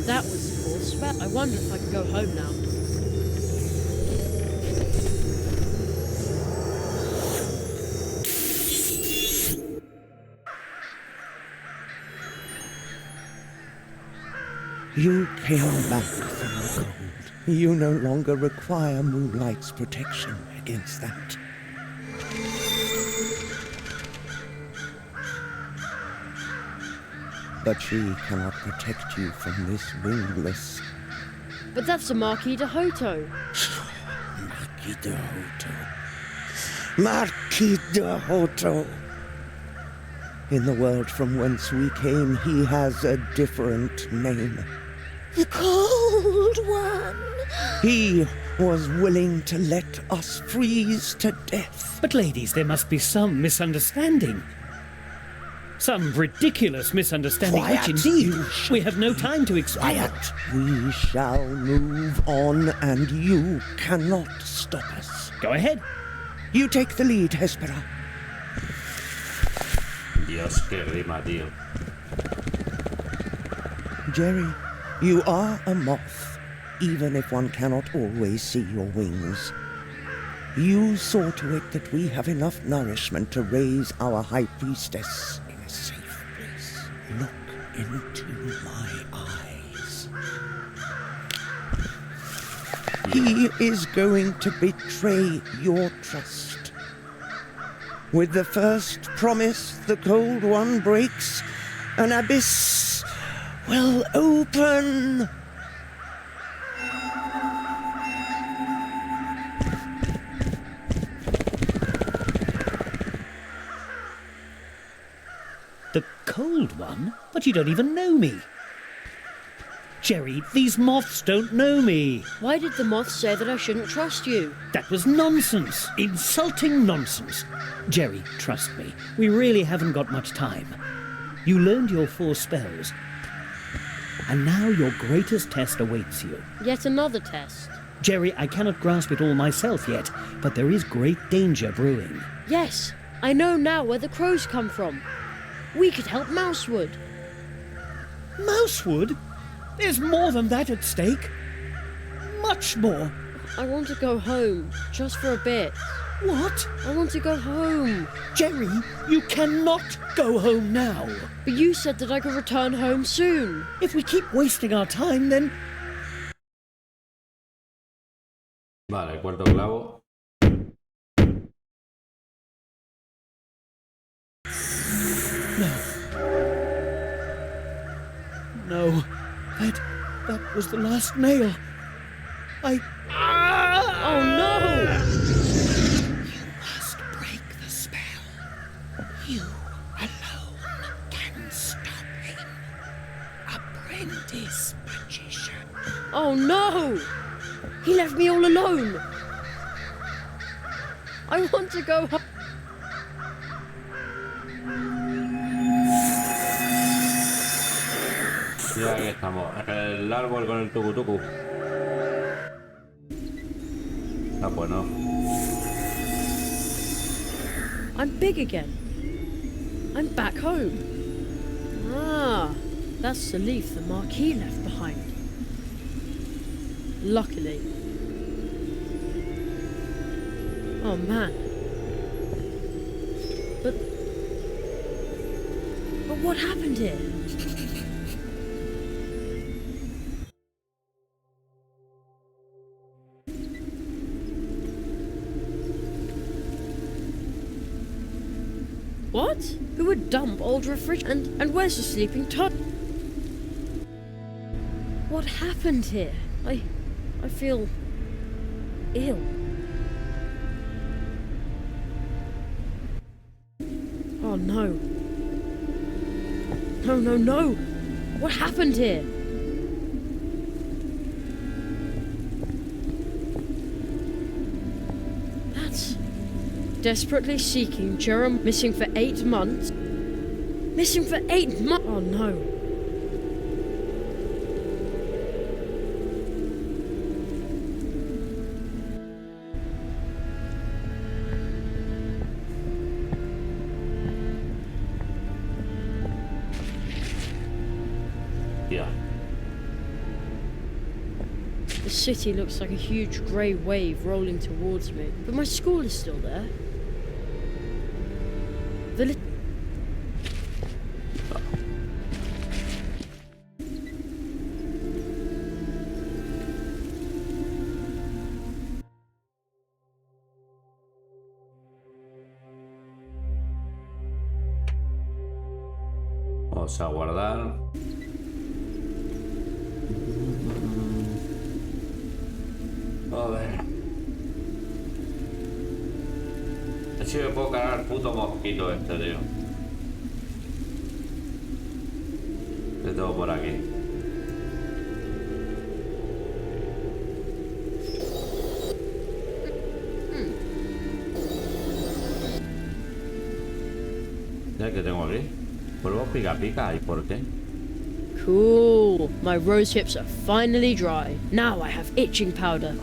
That was a cool spell. I wonder if I can go home now. You came back from the cold. You no longer require Moonlight's protection against that. But she cannot protect you from this wingless... But that's a Marquis de Hoto. Marquis de Hoto. Marquis de Otro. In the world from whence we came, he has a different name. The Cold One. He was willing to let us freeze to death. But ladies, there must be some misunderstanding. Some ridiculous misunderstanding, Quiet. which indeed we have no time to explain. Quiet. We shall move on, and you cannot stop us. Go ahead. You take the lead, Hespera. Dios, qué rima, tío. Jerry, you are a moth, even if one cannot always see your wings. You saw to it that we have enough nourishment to raise our high priestess in a safe place. Look into my eyes. He is going to betray your trust. With the first promise the Cold One breaks, an abyss will open. The Cold One? But you don't even know me. Jerry, these moths don't know me. Why did the moth say that I shouldn't trust you? That was nonsense. Insulting nonsense. Jerry, trust me. We really haven't got much time. You learned your 4 spells. And now your greatest test awaits you. Yet another test. Jerry, I cannot grasp it all myself yet, but there is great danger brewing. Yes, I know now where the crows come from. We could help Mousewood. Mousewood? There's more than that at stake. Much more. I want to go home, just for a bit. What? I want to go home. Jerry, you cannot go home now. But you said that I could return home soon. If we keep wasting our time, then... Vale, cuarto clavo. No. That was the last nail. Oh no! You must break the spell. You alone can stop him. Apprentice magician. Oh no! He left me all alone. I want to go home. Y aquí estamos, en el árbol con el tucutucu. Ah, pues no. I'm big again. I'm back home. Ah, that's the leaf the Marquis left behind. Luckily. Oh man. But what happened here? What? Who would dump old refrigerator? And where's the sleeping tot? What happened here? I feel ill. Oh no. No, no, no! What happened here? That's... Desperately seeking Jerem, missing for 8 months. Missing for 8 months? Oh no. Yeah. The city looks like a huge grey wave rolling towards me, but my school is still there. The Vamos a guardar. A ver. ver si me puedo cargar el puto mosquito este, tío. ¿Qué tengo por aquí? ¿Qué tengo aquí? Polvo pica pica. ¿Y por qué? Cool. My rose hips are finally dry. Now I have itching powder.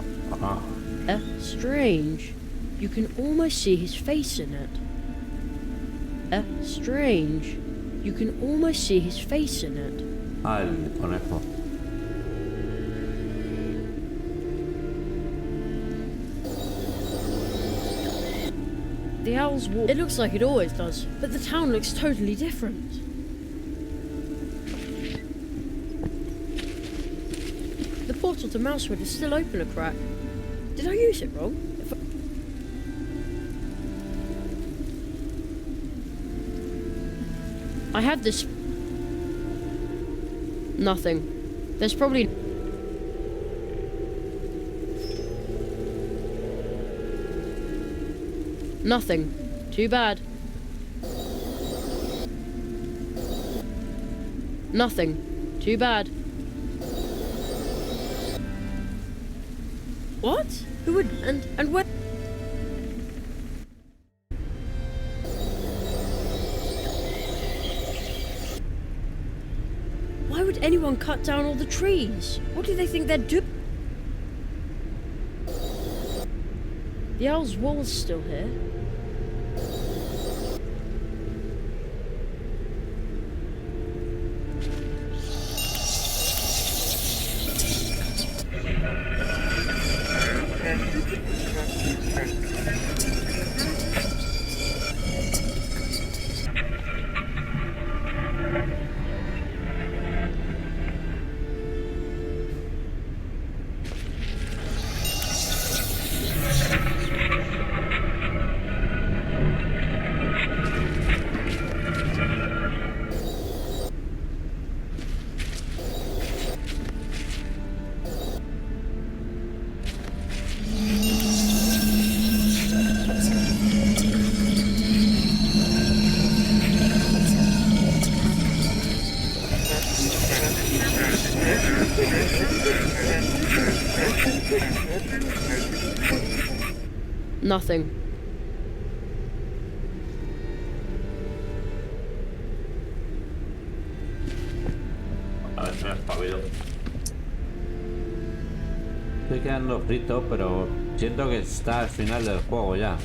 Strange. You can almost see his face in it. Strange. You can almost see his face in it. Ah, el conejo. The owl's walk. It looks like it always does, but the town looks totally different. The portal to Mousewood is still open a crack. Did I use it wrong? I had this... Nothing. There's probably... Nothing. Too bad. Nothing. Too bad. What? Who would... And where... Why would anyone cut down all the trees? What do they think they're doing? The owl's wall's still here. Nothing. A ver si me espabilo. Estoy quedando frito, pero siento que está al final del juego ya.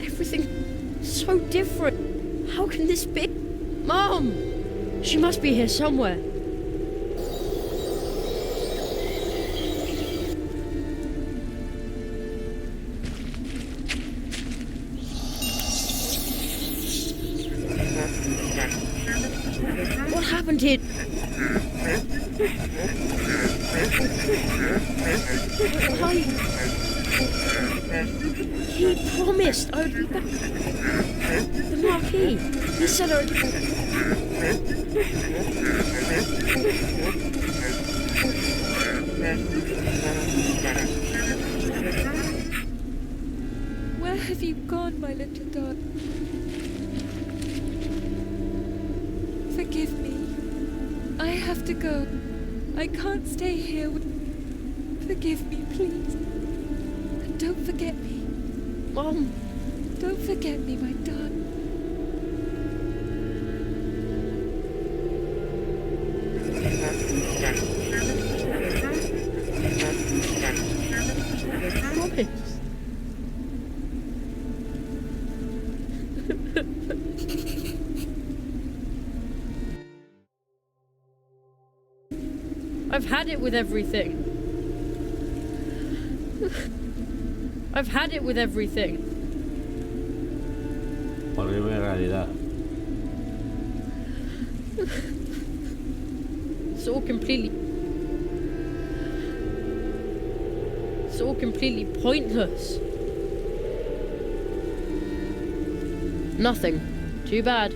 Everything so different. How can this be? Mom! She must be here somewhere. What happened here? Why? He promised I would be back. The Marquis. He said I would... Where have you gone, my little dog? Forgive me. I have to go. I can't stay here. Forgive me, please. And don't forget me. Mom. Don't forget me, my darling. Promise. I've had it with everything. I've had it with everything. Horrible realidad. It's all completely... It's all completely pointless. Nothing. Too bad.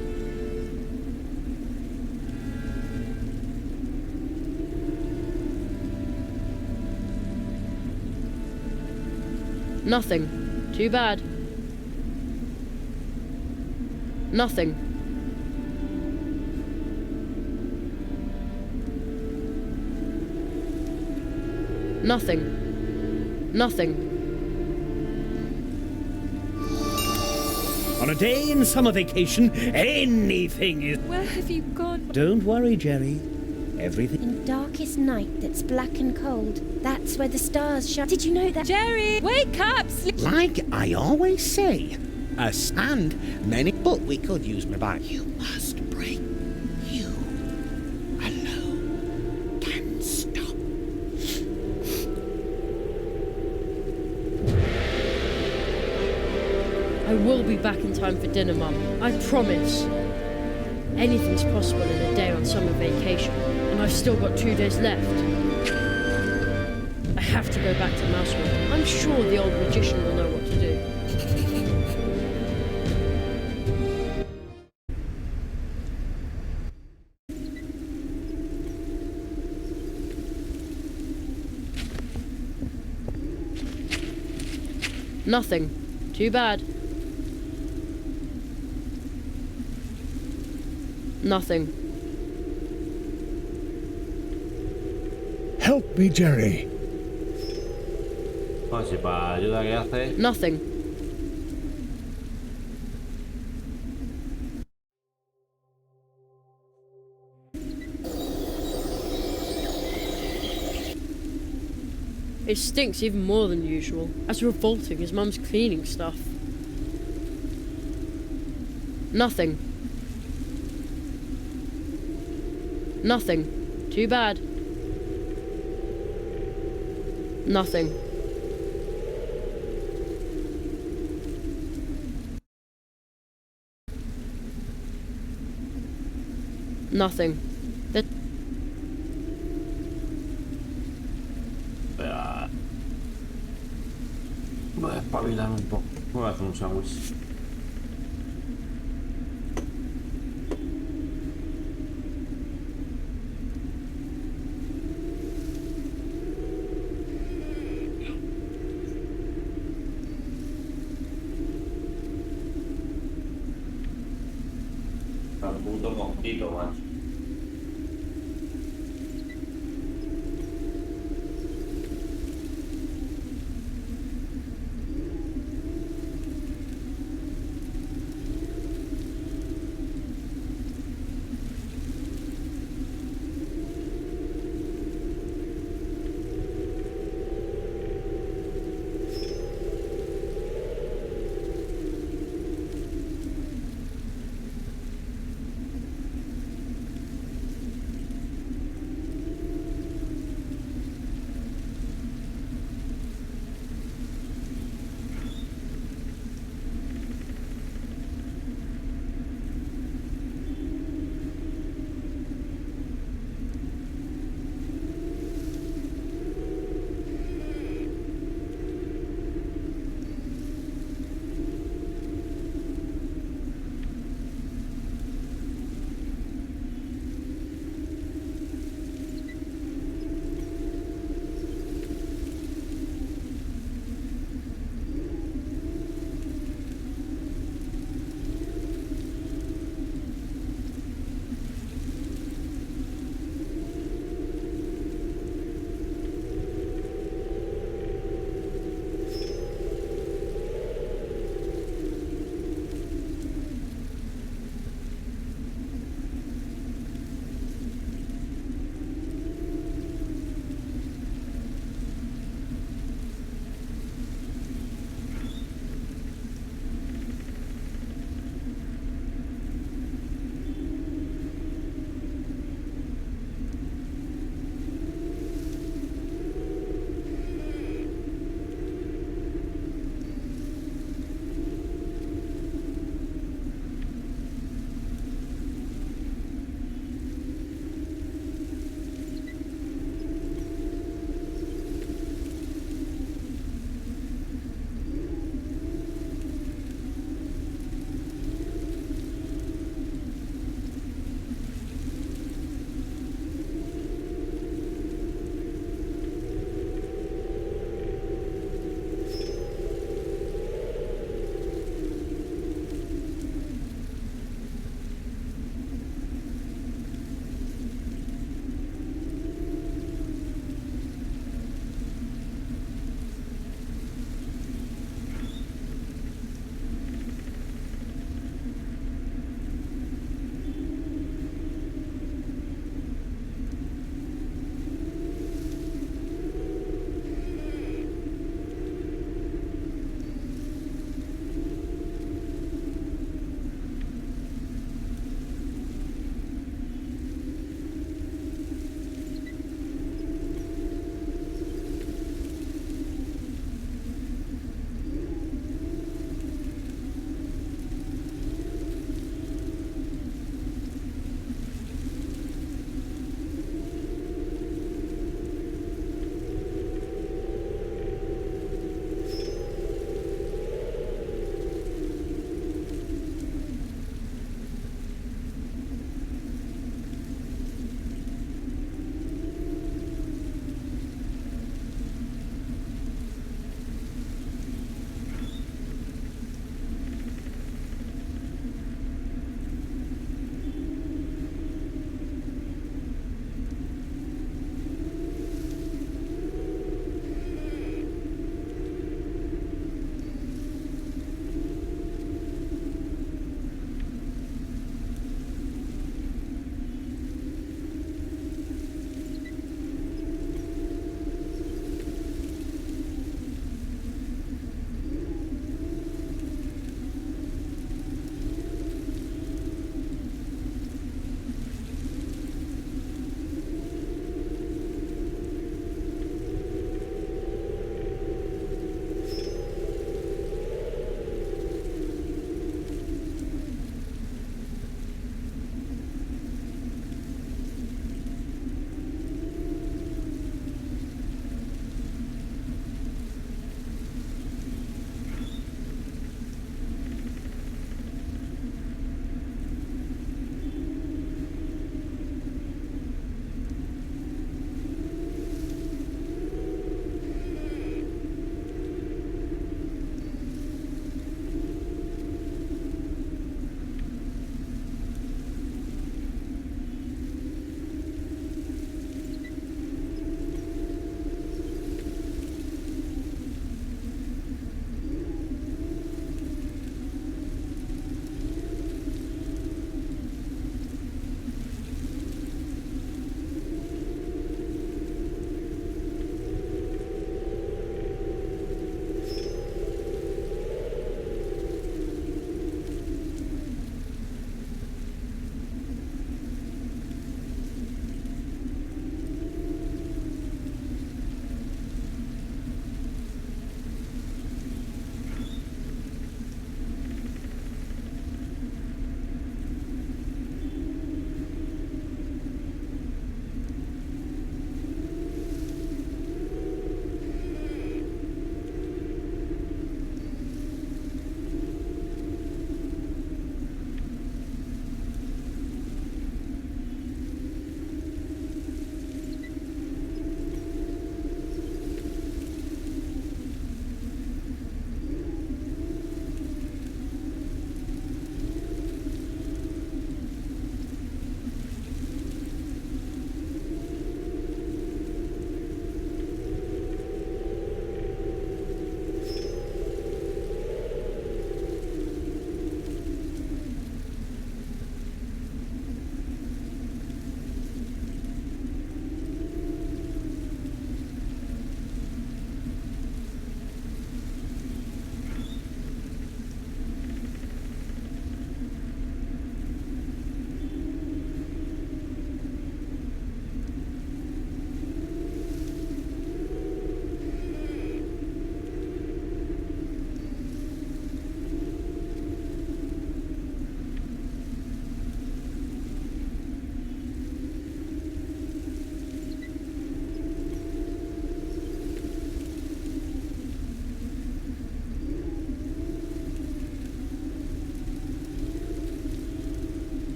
Nothing. Too bad. Nothing. Nothing. Nothing. On a day in summer vacation, anything is... Where have you gone? Don't worry, Jerry. Everything... In darkest night that's black and cold, that's where the stars shine. Did you know that? Jerry, wake up! Like I always say, us and many, but we could use my bag. You must break. You alone can stop. I will be back in time for dinner, Mum. I promise. Anything's possible in a day on summer vacation, and I've still got 2 days left. I have to go back to Mousewood. I'm sure the old magician will know what to do. Nothing. Too bad. Nothing. Help me, Jerry. Bueno, si para ayuda que hace. Nothing. It stinks even more than usual, as revolting as Mum's cleaning stuff. Nothing. Nothing. Too bad. Nothing. Nothing. That... Voy a espabilarme un poco. Voy a hacer un sándwich. Un puto mosquito, macho.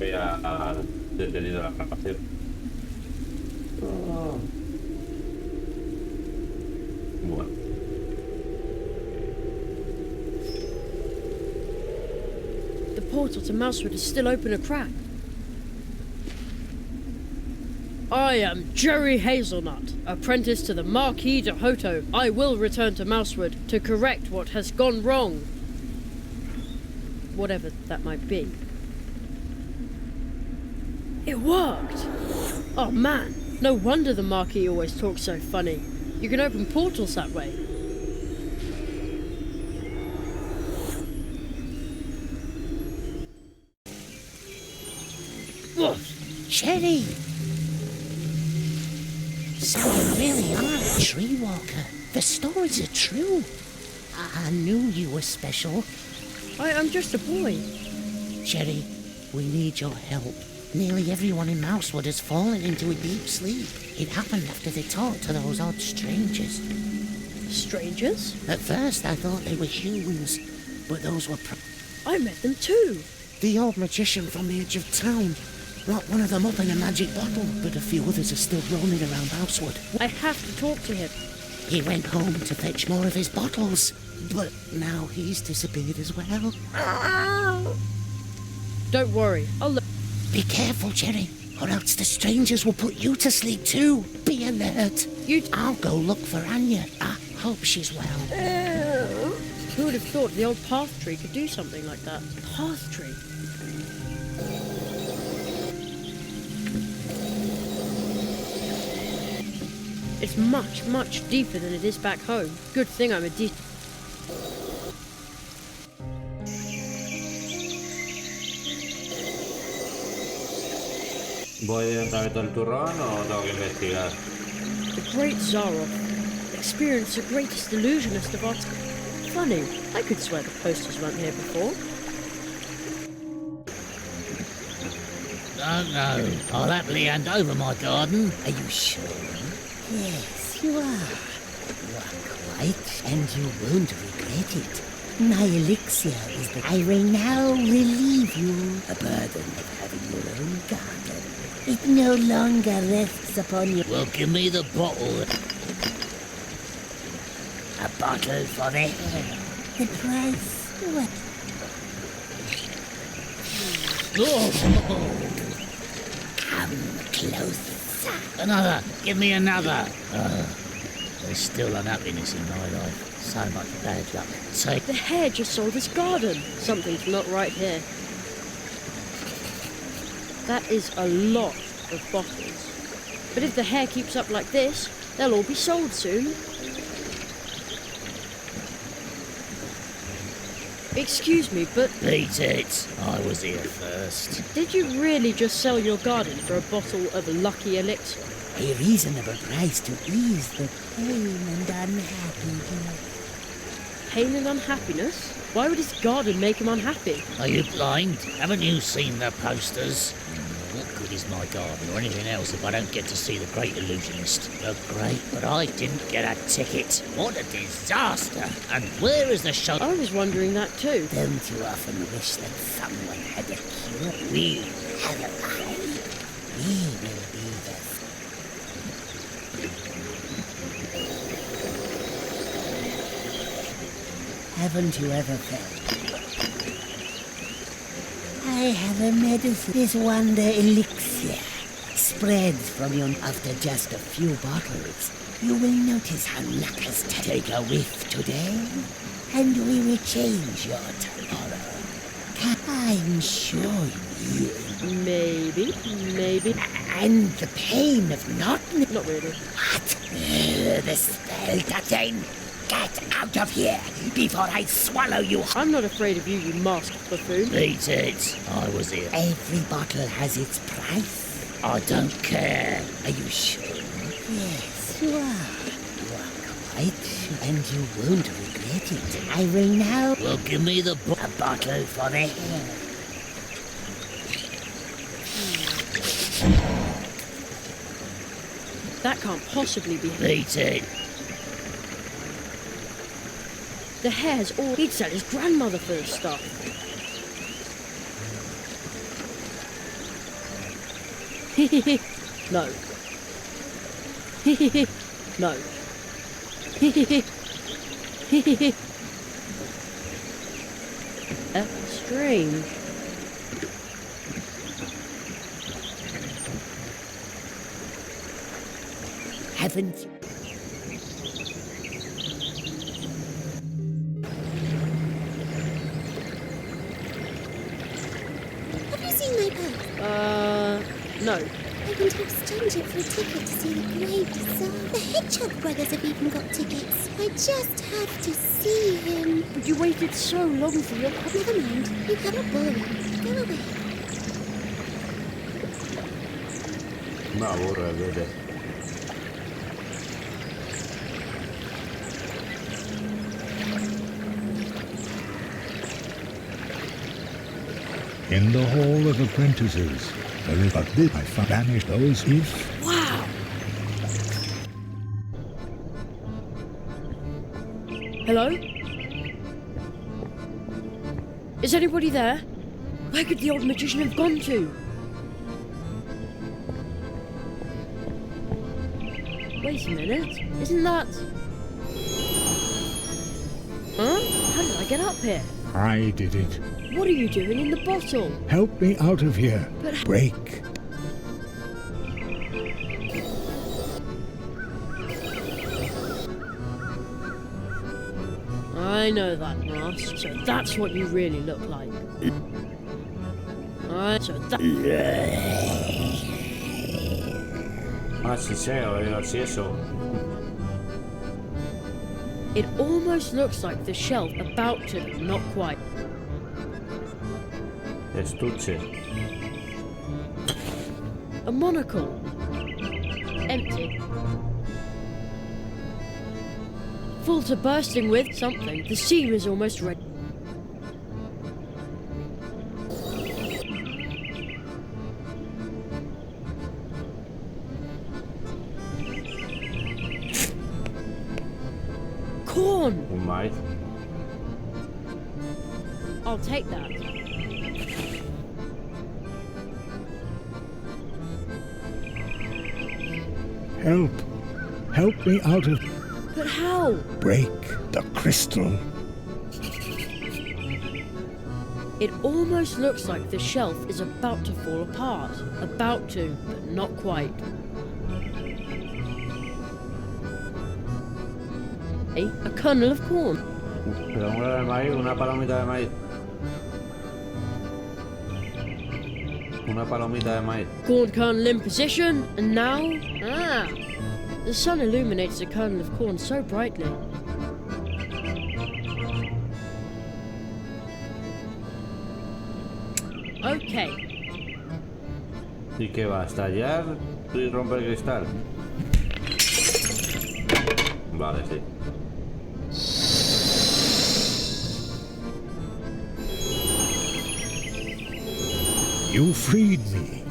había detenido la grabación. Bueno. The portal to Mousewood is still open a crack. I am Jerry Hazelnut, apprentice to the Marquis de Hoto. I will return to Mousewood to correct what has gone wrong. Whatever that might be. It worked! Oh man, no wonder the Marquis always talks so funny. You can open portals that way. Cherry! So you really are a tree walker. The stories are true. I knew you were special. I'm just a boy. Cherry, we need your help. Nearly everyone in Mousewood has fallen into a deep sleep. It happened after they talked to those odd strangers. Strangers? At first I thought they were humans, but those were I met them too. The old magician from the edge of town. Locked one of them up in a magic bottle, but a few others are still roaming around Mousewood. I have to talk to him. He went home to fetch more of his bottles, but now he's disappeared as well. Don't worry, I'll Be careful, Jerry, or else the strangers will put you to sleep too. Be alert. I'll go look for Anya. I hope she's well. Who would have thought the old path tree could do something like that? Path tree? It's much, much deeper than it is back home. Good thing I'm a ¿Voy directamente al turrón o tengo que investigar? The great Zaroff experienced the greatest illusionist of our time. Funny, I could swear the posters weren't here before. No. I'll happily hand over my garden. Are you sure? Yes, you are. You are quite, and you won't regret it. My elixir is that I will now relieve you a burden of having your own garden. It no longer rests upon you. Well, give me the bottle. A bottle for the hair. The price? Oh. Come closer. Another. Give me another. There's still unhappiness in my life. So much bad luck. The hare just sold his garden. Something's not right here. That is a lot of bottles. But if the hare keeps up like this, they'll all be sold soon. Excuse me, but... Beat it. I was here first. Did you really just sell your garden for a bottle of lucky elixir? A reasonable price to ease the pain and unhappiness. Pain and unhappiness? Why would his garden make him unhappy? Are you blind? Haven't you seen the posters? What good is my garden or anything else if I don't get to see the great illusionist? Look great, but I didn't get a ticket. What a disaster! And where is the show? I was wondering that too. Don't you often wish that someone had a cure? We have a lie. We will be the... Haven't you ever felt? I have a medicine. This wonder elixir spreads from you after just a few bottles. You will notice how luck has take a whiff today, and we will change your tomorrow. I'm sure you... Maybe. And the pain of not really. What? The spell, Captain. Get out of here before I swallow you. I'm not afraid of you, you masked buffoon. Beat it. I was here. Every bottle has its price. I don't care. Are you sure? Yes, you are. You are quite sure. And you won't regret it. I will now... Well, give me the... A bottle for the hair. That can't possibly be him. Beat it. The hare's all... He'd sell his grandmother for this stuff. No. No. Strange. Haven't Have you seen my purse? No. I want to exchange it for a ticket to see the Great Bazaar. The Hedgehog brothers have even got tickets. I just have to see him. But you waited so long for your... Never mind. You cannot bore him. Go away. Me aburre, vete. In the Hall of Apprentices, there is but this. I banish those if... Wow! Hello? Is anybody there? Where could the old magician have gone to? Wait a minute. Isn't that... Huh? How did I get up here? I did it. What are you doing in the bottle? Help me out of here. But... Break. I know that, Ross. So that's what you really look like. So that... Ah, sí sé, sí eso. It almost looks like the shelf about to, not quite. Estuche. A monocle. Empty. Full to bursting with something. The seam is almost ready. Corn! Un maíz. I'll take that. Help. Help me out of... But how? Break the crystal. It almost looks like the shelf is about to fall apart. About to, but not quite. A kernel of corn. Pero un grano de maíz, una palomita de maíz. Una palomita de maíz. Corn kernel in position, and now... Ah! The sun illuminates the kernel of corn so brightly. Okay. ¿Y qué va? ¿A estallar y romper el cristal? Vale, sí. You freed me.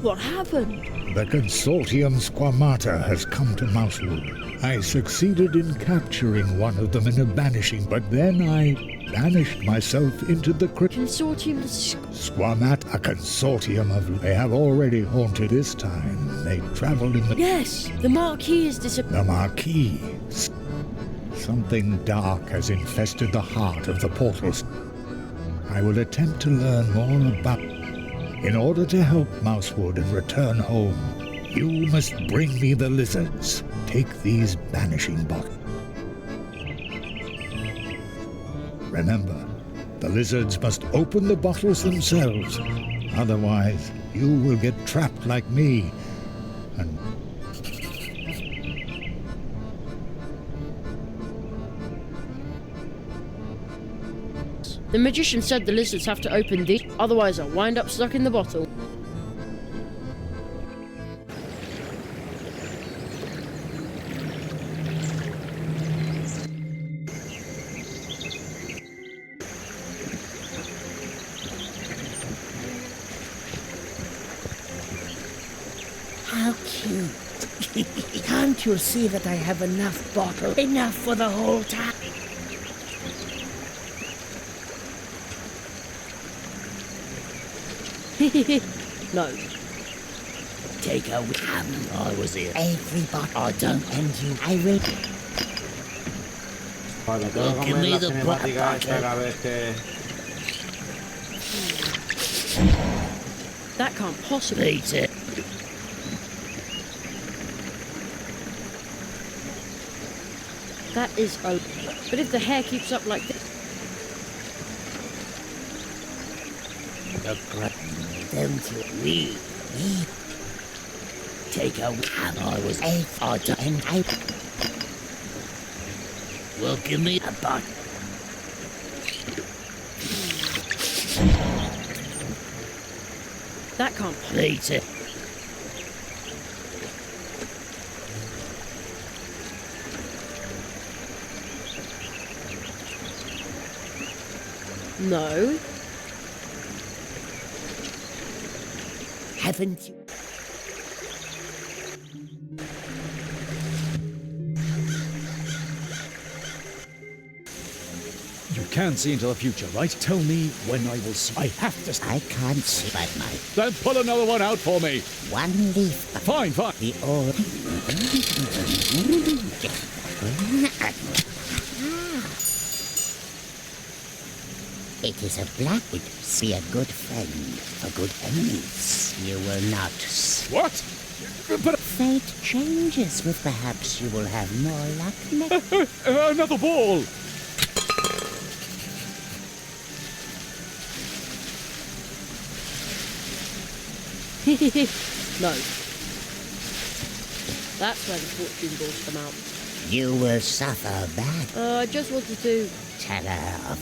What happened? The consortium Squamata has come to Mousewood. I succeeded in capturing one of them in a banishing, but then I banished myself into the consortium. Squamat, a consortium of... They have already haunted this time. They traveled in the... Yes, the Marquis is disappeared. The Marquis. Something dark has infested the heart of the portals. I will attempt to learn more about... In order to help Mousewood and return home, you must bring me the lizards. Take these banishing bottles. Remember, the lizards must open the bottles themselves. Otherwise, you will get trapped like me. And... The magician said the lizards have to open these, otherwise I'll wind up stuck in the bottle. How cute. Can't you see that I have enough bottle? Enough for the whole time? No. Take a I was here. Everybody. I don't. And you. I read. Vale, tengo que comer la cinemática esta cada vez que... That can't possibly... Eat it. That is a... But if the hair keeps up like this... Don't you read me? Take a I was a and I... Well, give me a butt. That can't... Eat it. No. Haven't you? You can see into the future, right? Tell me when I will see. I have to... I can't see but my... Then pull another one out for me. One leaf. Fine, fine. The old... It is a black. Be a good friend for good enemies. You will not... What? But... Fate changes with perhaps you will have more luck next... Another ball! No. That's where the fortune balls come out. You will suffer bad. I just wanted to... Tell her.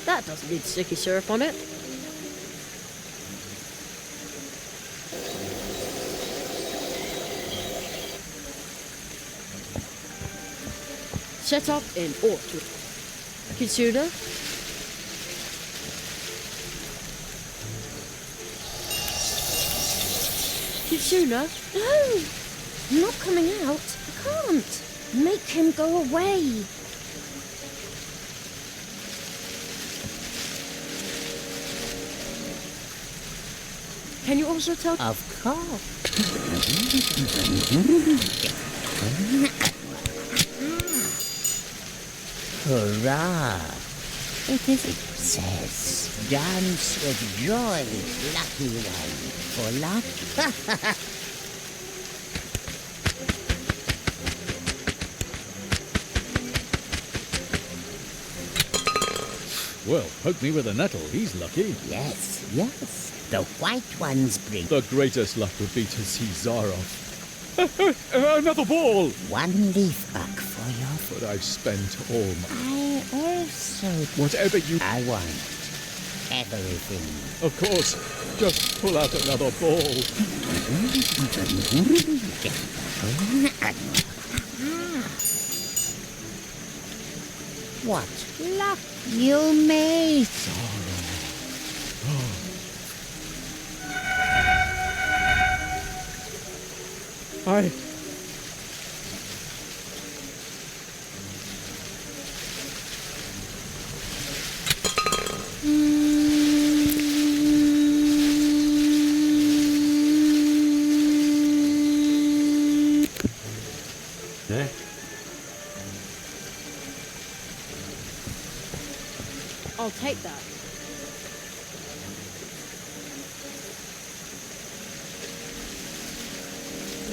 That doesn't need sticky syrup on it. Set up in auto. Kitsuna. Kitsuna? No! I'm not coming out. I can't. Make him go away. Can you also tell? Of course. Hurrah! It says, dance with joy, lucky one, for luck. Well, poke me with a nettle. He's lucky. Yes, yes. The white ones bring... The greatest luck would be to see Zarov. Another ball! One leaf back for you. But I've spent all my... I also... Whatever you... I want everything. Of course. Just pull out another ball. What luck you made. I... I'll take that.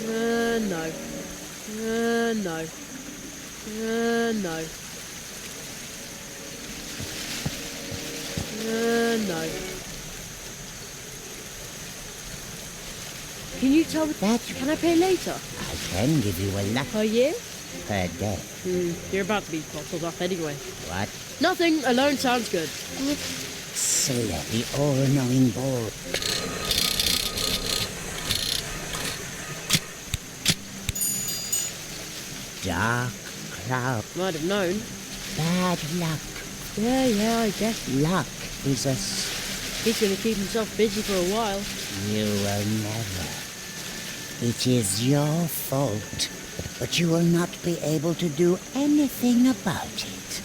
No. No. No. No. Can you tell me that? Can I pay later? I can give you a luck. Per year? Per day. You're about to be bottled up anyway. What? Nothing. Alone sounds good. Silly, the all-knowing ball. Dark cloud. Might have known. Bad luck. Yeah, I guess. Luck is a... He's gonna keep himself busy for a while. You will never. It is your fault, but you will not be able to do anything about it.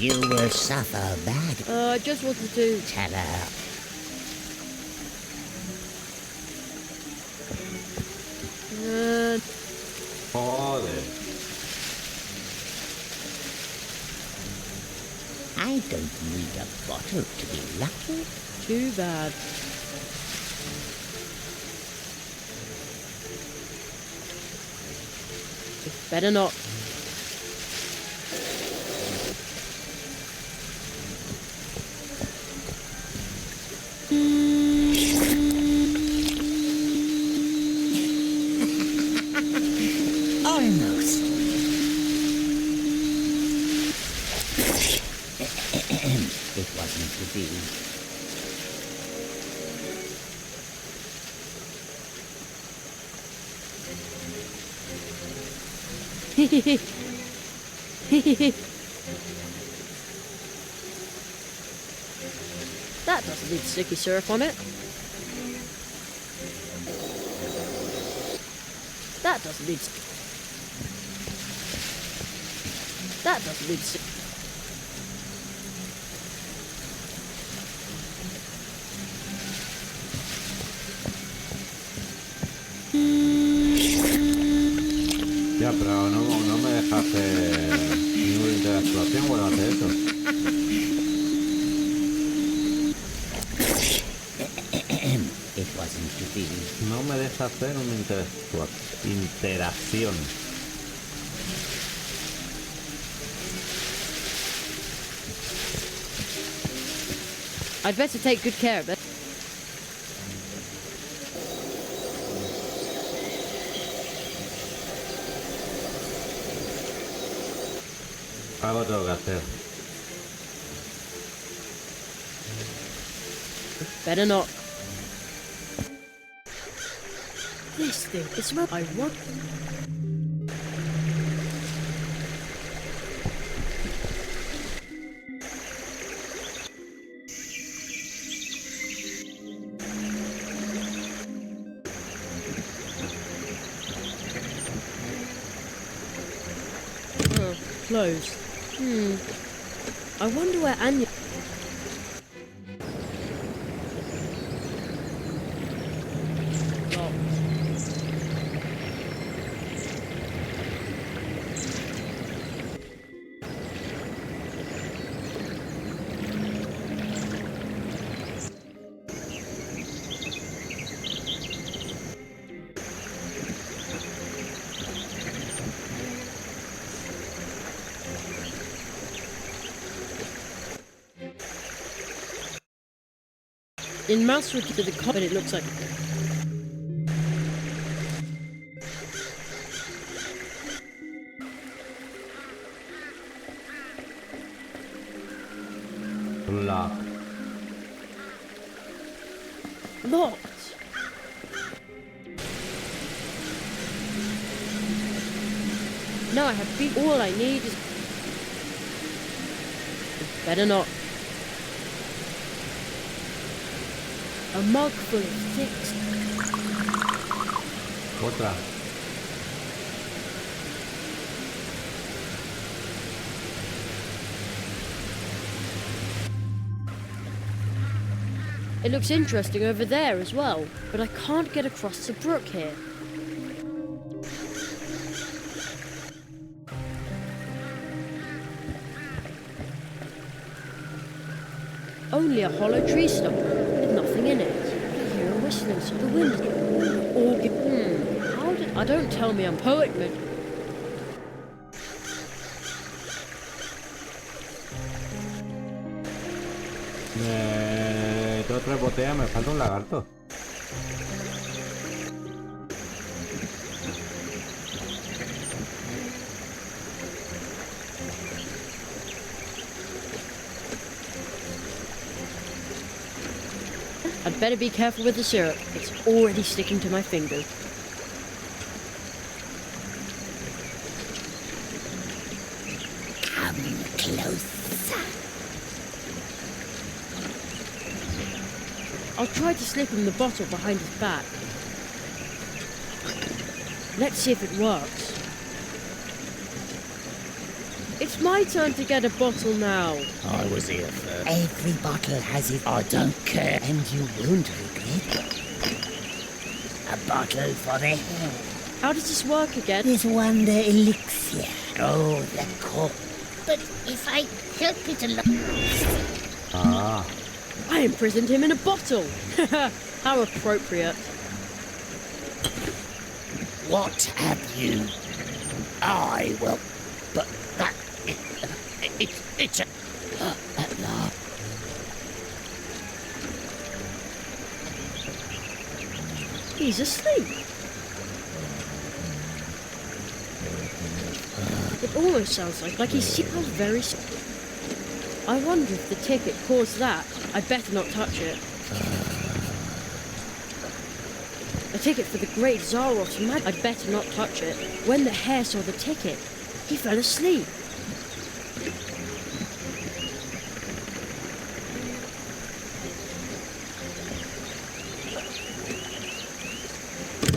You will suffer bad. I just wanted to... Shut up. Joder. I don't need a bottle to be lucky. Too bad. Better not. Almost. It wasn't to be. That doesn't need sticky syrup on it. That doesn't need... That doesn't need... Ya, pero no me deja hacer ninguna interactuación cuando hace eso. It wasn't to be. No me deja hacer una interacción. I'd better take good care of it. Algo tengo que hacer. Better not. This thing is what I want. Oh, closed. I wonder where Anya... In mouse would to the cop, but it looks like... Locked. Locked. Now I have beat all I need is... Better not. A mug full of thicks. Otra. It looks interesting over there as well, but I can't get across the brook here. Only a hollow tree stump with nothing in it. I hear a whistling so the wind. How did... don't tell me I'm poet, but... Tengo 3 botellas, me falta un lagarto. I'd better be careful with the syrup. It's already sticking to my finger. Come closer. I'll try to slip him the bottle behind his back. Let's see if it works. It's my turn to get a bottle now. I was here first. Every bottle has its... I don't care. And you won't regret. A bottle for the hair. How does this work again? This wonder elixir. Oh, the cup. But if I help it along... Ah. I imprisoned him in a bottle. How appropriate. What have you? I will... But that... It's a... At last. He's asleep. It almost sounds like he sounds very... I wonder if the ticket caused that. I'd better not touch it. A ticket for the great Zaros Mag. I'd better not touch it. When the hare saw the ticket, he fell asleep.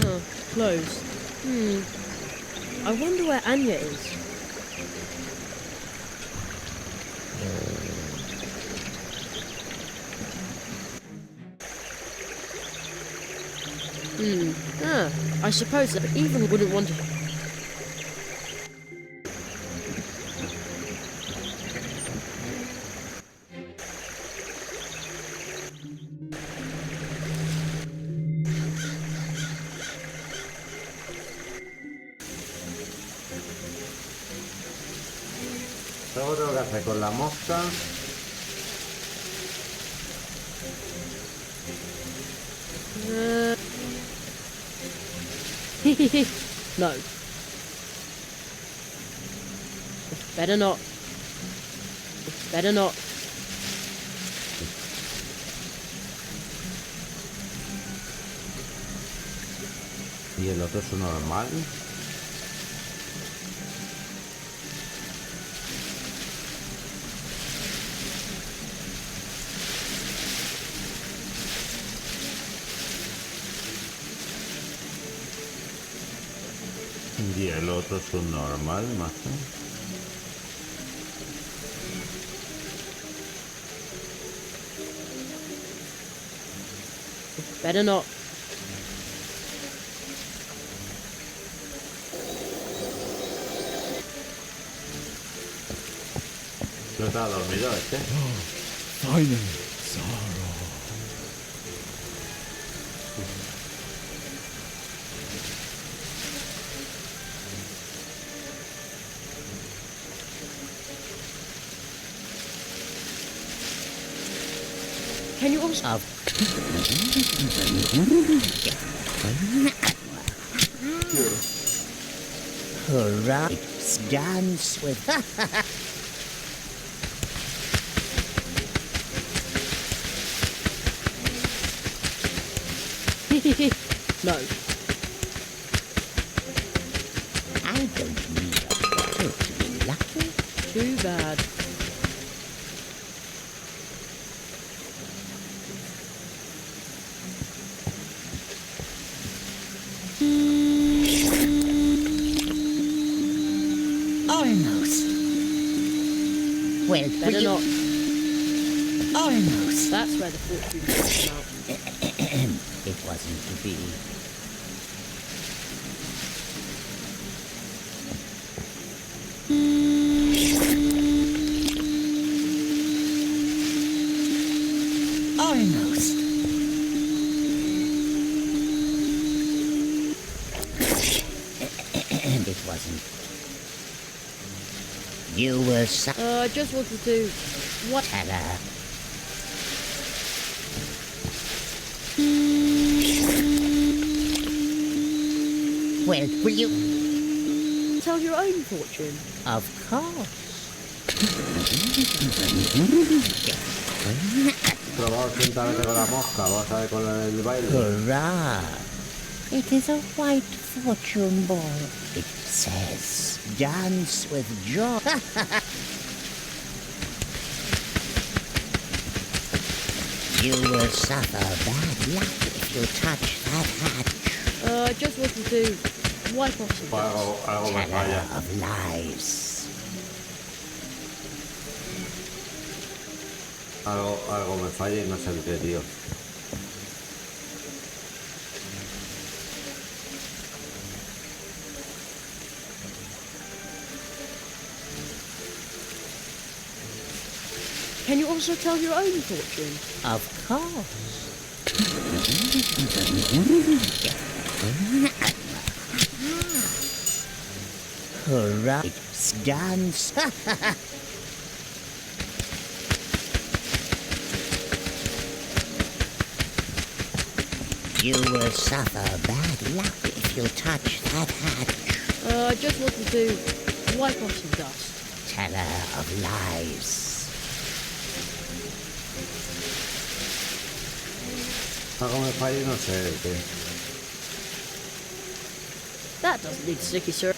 Oh, closed. I wonder where Anya is. I suppose that even wouldn't want to... Luego tengo que hacer con la mosca. No. It's better not. It's better not. Y el otro es un normal. Y el otro es un normal, más. Better not. No está dormido este. Finally, Zara. Can you also... Hurrah! Dance with... No. I don't need a bottle to be lucky. Too bad. Almost. Well, better not. Almost. That's where the fortune came out. It wasn't to be. Almost. And it wasn't. You were I just wanted to... What? Terror. Well, will you... Tell your own fortune? Of course. Probamos juntamente con la mosca, vamos a ver con el baile. Hurrah! It is a white fortune ball. It says, dance with joy. You will suffer bad luck if you touch that hatch. I just wanted to wipe off some dust. Algo me falla. Of lies. Algo me falla y no sé el qué, tío. Can you also tell your own fortune? Of course. Hurrah! It's dance. You will suffer bad luck if you touch that hatch. I just wanted to wipe off some dust. Teller of lies. Algo me falla y no sé el qué. That doesn't need sticky syrup.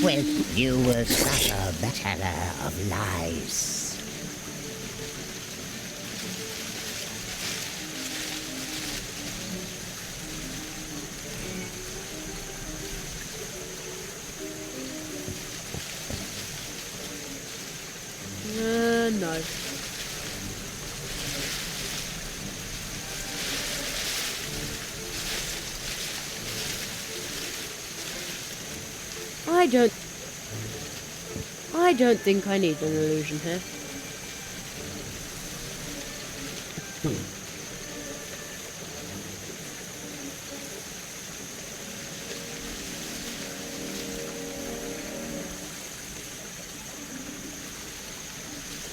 Well, you will suffer the teller of lies. No. I don't think I need an illusion here.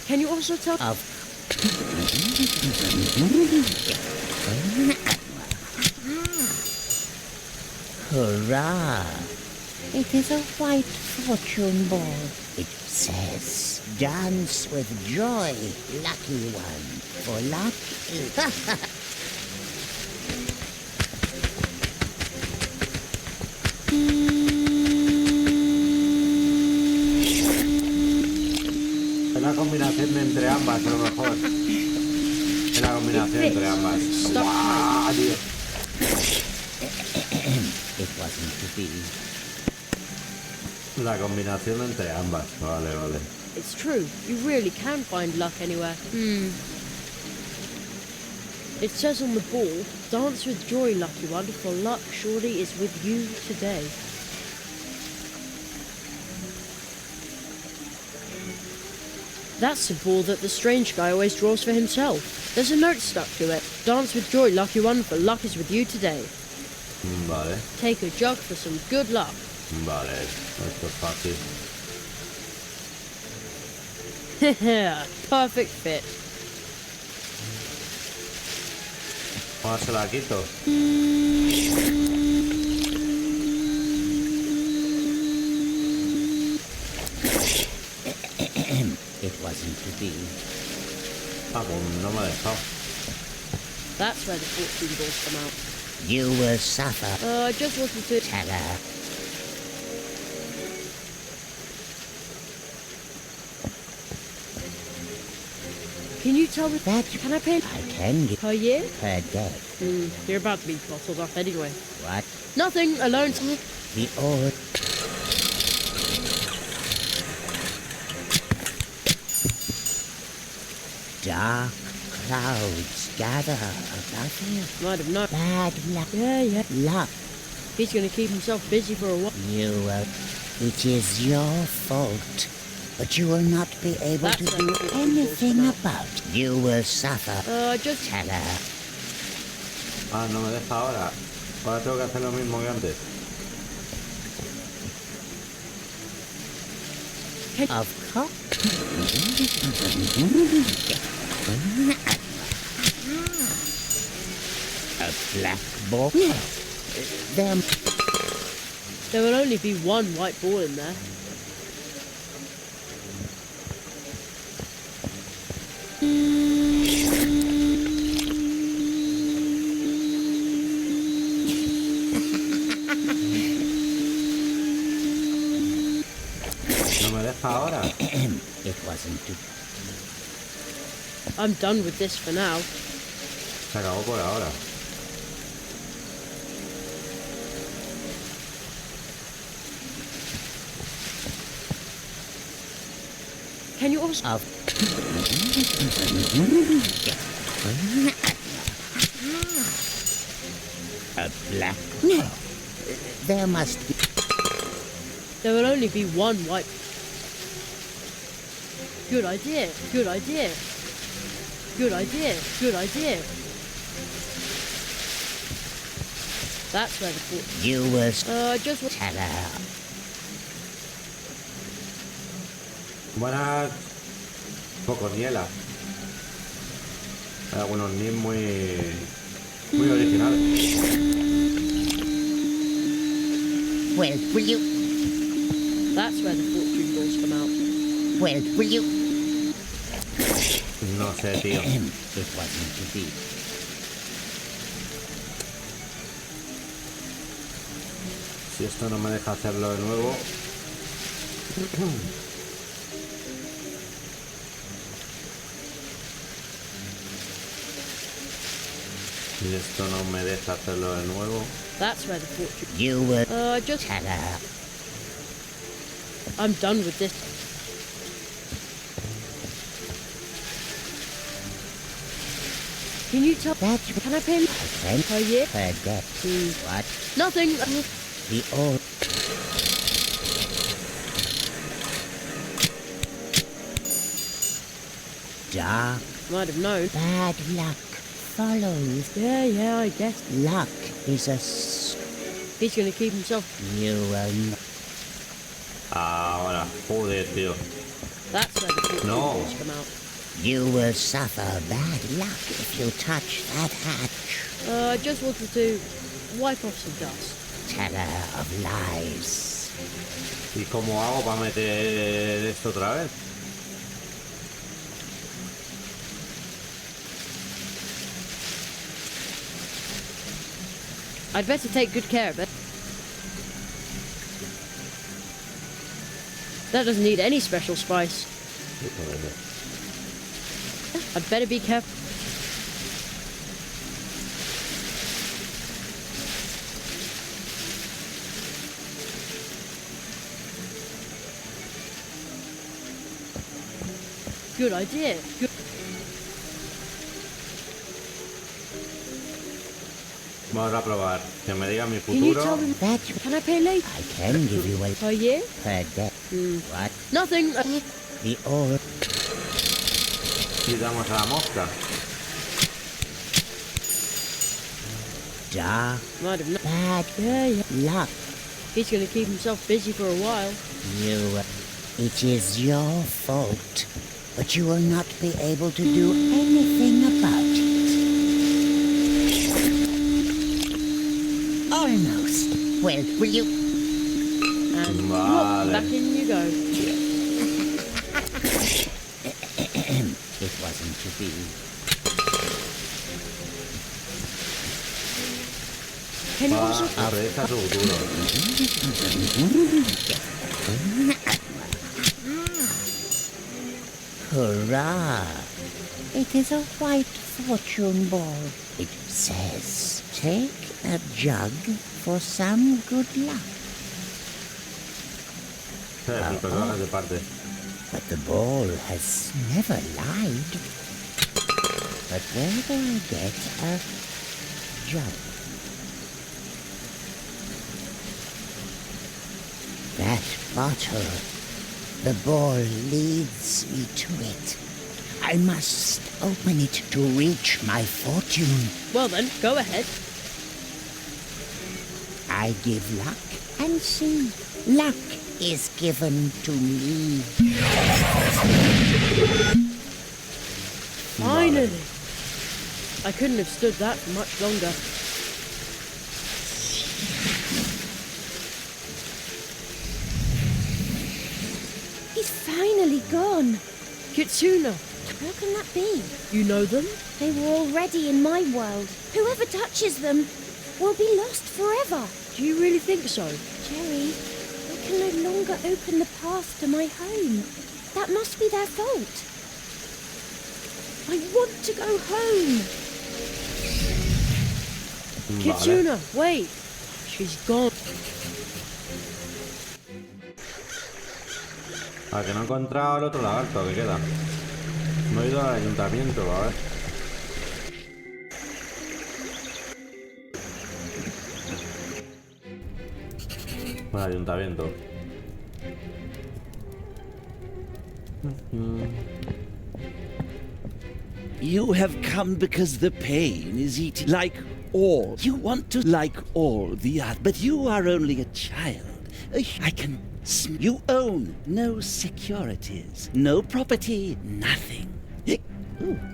Can you also tell? Hurrah! It is a white fortune ball. It says, dance with joy, lucky one. For luck is... Es la combinación entre ambas, a lo mejor. Es la combinación entre ambas. ¡Guau, tío! It wasn't to be. La combinación entre ambas. Vale, vale. It's true. You really can find luck anywhere. It says on the ball, dance with joy, lucky one, for luck surely is with you today. That's the ball that the strange guy always draws for himself. There's a note stuck to it. Dance with joy, lucky one, for luck is with you today. Vale. Take a jug for some good luck. Vale, esto es fácil. Perfect fit. Ahora se la quito. It wasn't to be. Ah, pues no me ha dejado. That's where the fortune balls come out. You will suffer. I just wanted to... Teller. Can you tell me that? Can I pay? I can get per year? per day. You're about to be bottled up anyway. What? Nothing. Alone time. The old. Dark clouds gather above you. Might have known. Bad luck. Yeah. Luck. He's going to keep himself busy for a while. You will. It is your fault. But you will not be able to do anything about it. You will suffer. Just... Teller. Ah, no me deja ahora. Ahora tengo que hacer lo mismo que antes. Of course. A black ball? There will only be one white ball in there. No me deja ahora. It wasn't too... I'm done with this for now. Se acabó por ahora. Can you also... A black... No. There must be... There will only be one white... Good idea. Good idea. Good idea. Good idea. That's where the foot... You were... just... Tell her. Buenas. Poco niela. Hay algunos nis muy originales. Well, will you... That's where the fortune balls come out. Well, will you... No sé, tío. It wasn't to be. Si esto no me deja hacerlo de nuevo. Si esto no me deja hacerlo de nuevo. That's where the fortune... You were... just... Tell her. I'm done with this. Can you tell... That... Can I pay... I can... Oh, yeah? Forget. What? Nothing. The old... Dark... Might have known. Bad luck follows. Yeah, I guess. Luck is a... He's gonna keep himself... You will not... Ahora, joder, tío. That's where the fortune balls come out. You will suffer bad luck if you touch that hatch. I just wanted to wipe off some dust. Teller of lies. ¿Y cómo hago para meter esto otra vez? I'd better take good care of it. That doesn't need any special spice. I'd better be careful. Good idea. Good. Vamos a probar. Que me diga mi Can you futuro. tell me that? Can I pay later? I can give you a... Oh, yeah? Forget. What? Nothing. The old... Quitamos a la mosca. Dark... Might have not. Bad... Yeah. Luck. He's gonna keep himself busy for a while. You... It is your fault. But you will not be able to do anything about it. Almost. Well, will you... And vale. back in you go. It wasn't to be. Can you also... Aprieta su futuro. Hurrah! It is a white fortune ball. It says, take a jug for some good luck. But the ball has never lied. But where do I get a jug? That bottle. The ball leads me to it. I must open it to reach my fortune. Well then, go ahead. I give luck and see. Luck is given to me. Finally. I couldn't have stood that for much longer. He's finally gone. Kitsuna. How can that be? You know them? They were already in my world. Whoever touches them will be lost forever. Do you really think so? Jerry, I can no longer open the path to my home. That must be their fault. I want to go home. Kitsuna, wait. She's gone. A que no he encontrado el otro lagarto que queda. No he ido al ayuntamiento, a ver. Al ayuntamiento. You have come because the pain is eating like all. You want to like all the other, but you are only a child. I can you own no securities, no property, nothing.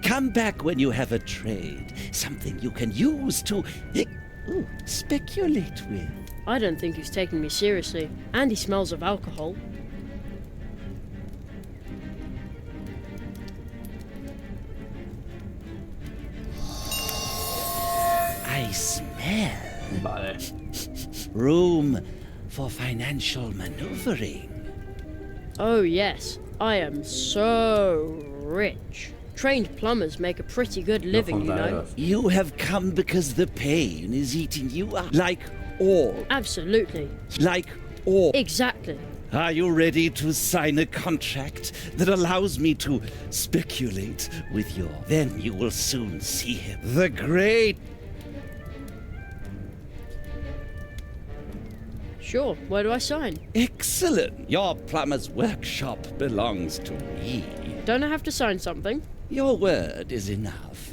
Come back when you have a trade, something you can use to speculate with. I don't think he's taking me seriously, and he smells of alcohol. I smell. Vale. Room for financial maneuvering. Oh yes, I am so rich. Trained plumbers make a pretty good living, you know. You have come because the pain is eating you up. Like all. Absolutely. Like all. Exactly. Are you ready to sign a contract that allows me to speculate with your... Then you will soon see him. The great... Sure, where do I sign? Excellent. Your plumber's workshop belongs to me. Don't I have to sign something? Your word is enough.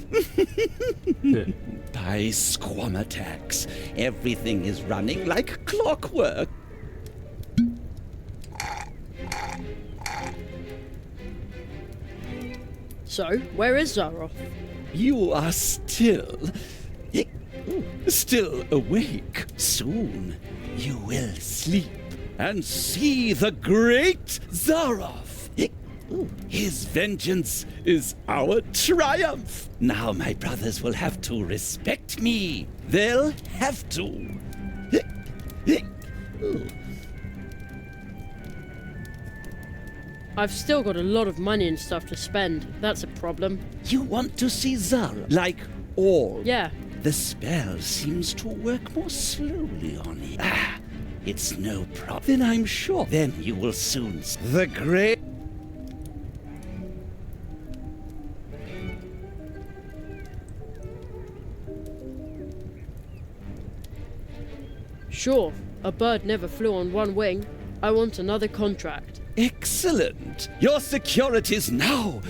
By Squamatax, everything is running like clockwork. So, where is Zaroff? You are still awake. Soon you will sleep and see the great Zaroff. His vengeance is our triumph. Now my brothers will have to respect me. They'll have to. I've still got a lot of money and stuff to spend. That's a problem. You want to see Zara like all? Yeah. The spell seems to work more slowly on him. It's no problem. Then I'm sure. Then you will soon see the great... Sure, a bird never flew on one wing. I want another contract. Excellent! Your securities now!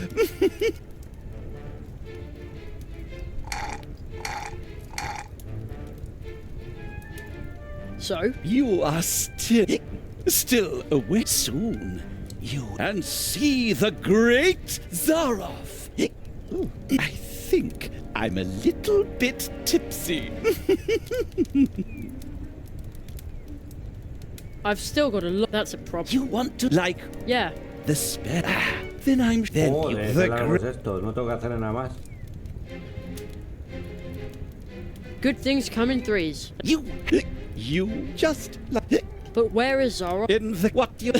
So? You are still awake. Soon you and see the great Zaroff. I think I'm a little bit tipsy. I've still got a lot. That's a problem. You want to like? Yeah. The spell. Then I'm. Then Joder, you the great. Esto. No tengo que hacer nada más. Good things come in threes. You just like. But where is Zara? In the what you.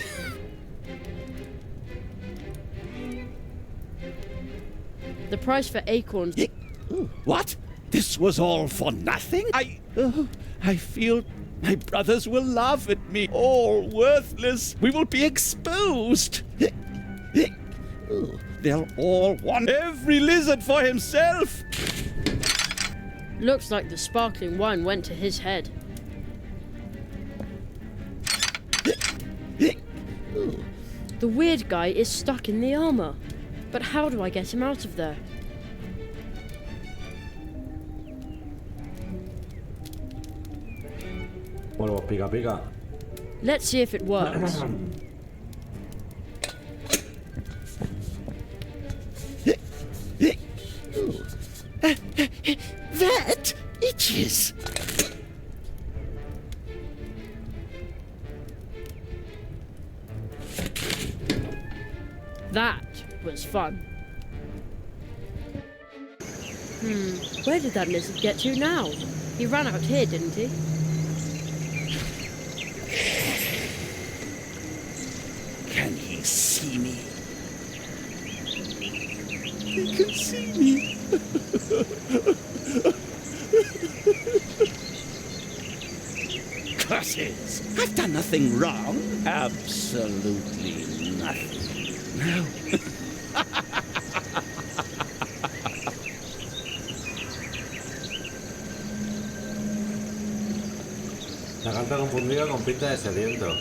The price for acorns. What? This was all for nothing? I feel my brothers will laugh at me. All worthless. We will be exposed. They'll all want every lizard for himself. Looks like the sparkling wine went to his head. The weird guy is stuck in the armor. But how do I get him out of there? Polvo, pica, pica. Let's see if it works. That itches. That was fun. Where did that lizard get to now? He ran out here, didn't he? see me. They can see me. Curses! I've done nothing wrong. Absolutely nothing. No. La canta confundido con pinta de sediento.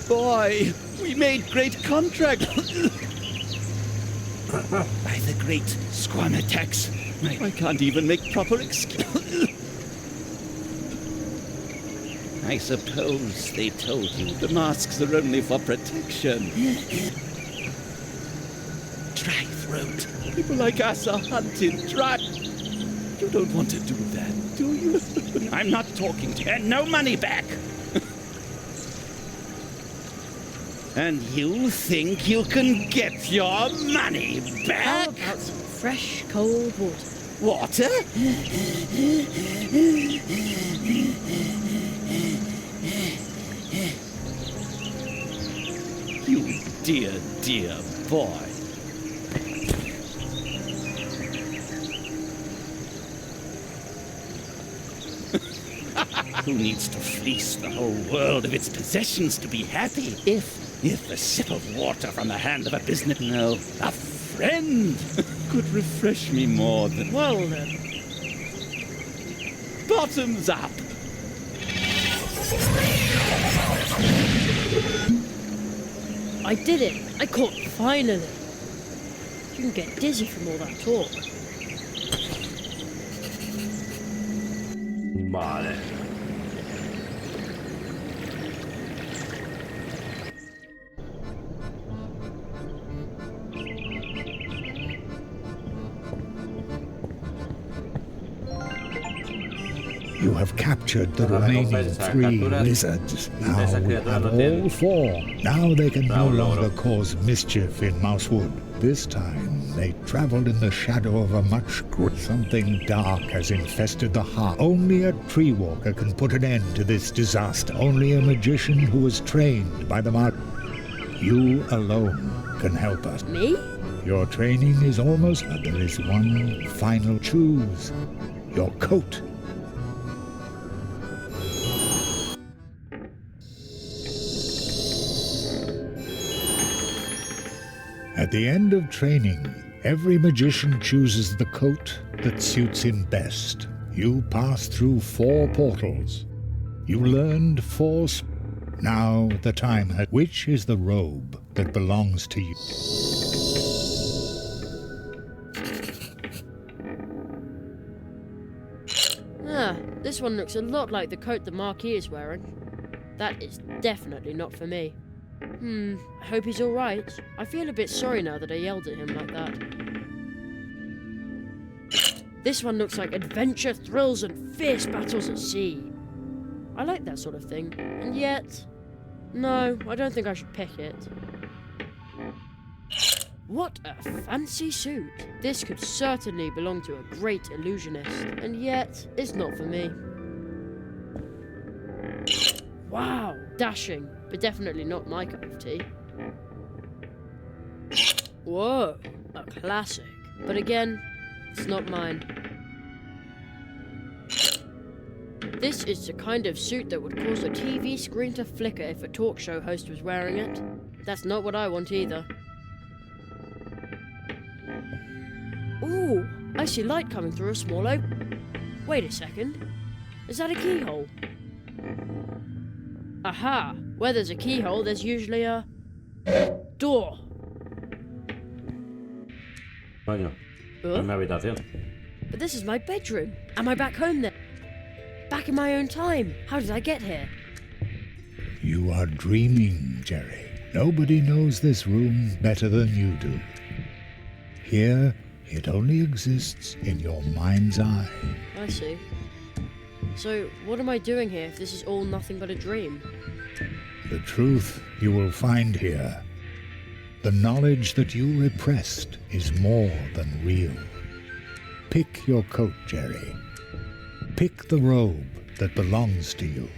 Boy, we made great contract. By the great Squamatex, I can't even make proper excuse. I suppose they told you the masks are only for protection. Dry throat. People like us are hunted dry. You don't want to do that, do you? I'm not talking to you. And no money back. And you think you can get your money back? How about some fresh, cold water? Water? You dear, dear boy. Who needs to fleece the whole world of its possessions to be happy? If a sip of water from the hand of a business... No, a friend could refresh me more than... Well then. Bottoms up! I did it! I caught finally! You can get dizzy from all that talk. Vale. You have captured the remaining 3 wizards. Now we have all 4. Now they can no longer cause mischief in Mousewood. This time they traveled in the shadow of a much something dark has infested the heart. Only a tree walker can put an end to this disaster. Only a magician who was trained by the You alone can help us. Me? Your training is almost... But there is one final choose. Your coat. At the end of training, every magician chooses the coat that suits him best. You pass through 4 portals. You learned 4... Now the time has... Which is the robe that belongs to you? Ah, this one looks a lot like the coat the Marquis is wearing. That is definitely not for me. I hope he's alright. I feel a bit sorry now that I yelled at him like that. This one looks like adventure, thrills, and fierce battles at sea. I like that sort of thing, and yet... No, I don't think I should pick it. What a fancy suit. This could certainly belong to a great illusionist, and yet it's not for me. Wow, dashing, but definitely not my cup of tea. Whoa, a classic. But again, it's not mine. This is the kind of suit that would cause a TV screen to flicker if a talk show host was wearing it. That's not what I want either. Ooh, I see light coming through a small opening. Wait a second. Is that a keyhole? Aha! Where there's a keyhole, there's usually a... door. Coño, en mi habitación. But this is my bedroom. Am I back home then? Back in my own time. How did I get here? You are dreaming, Jerry. Nobody knows this room better than you do. Here, it only exists in your mind's eye. I see. So, what am I doing here if this is all nothing but a dream? The truth you will find here. The knowledge that you repressed is more than real. Pick your coat, Jerry. Pick the robe that belongs to you.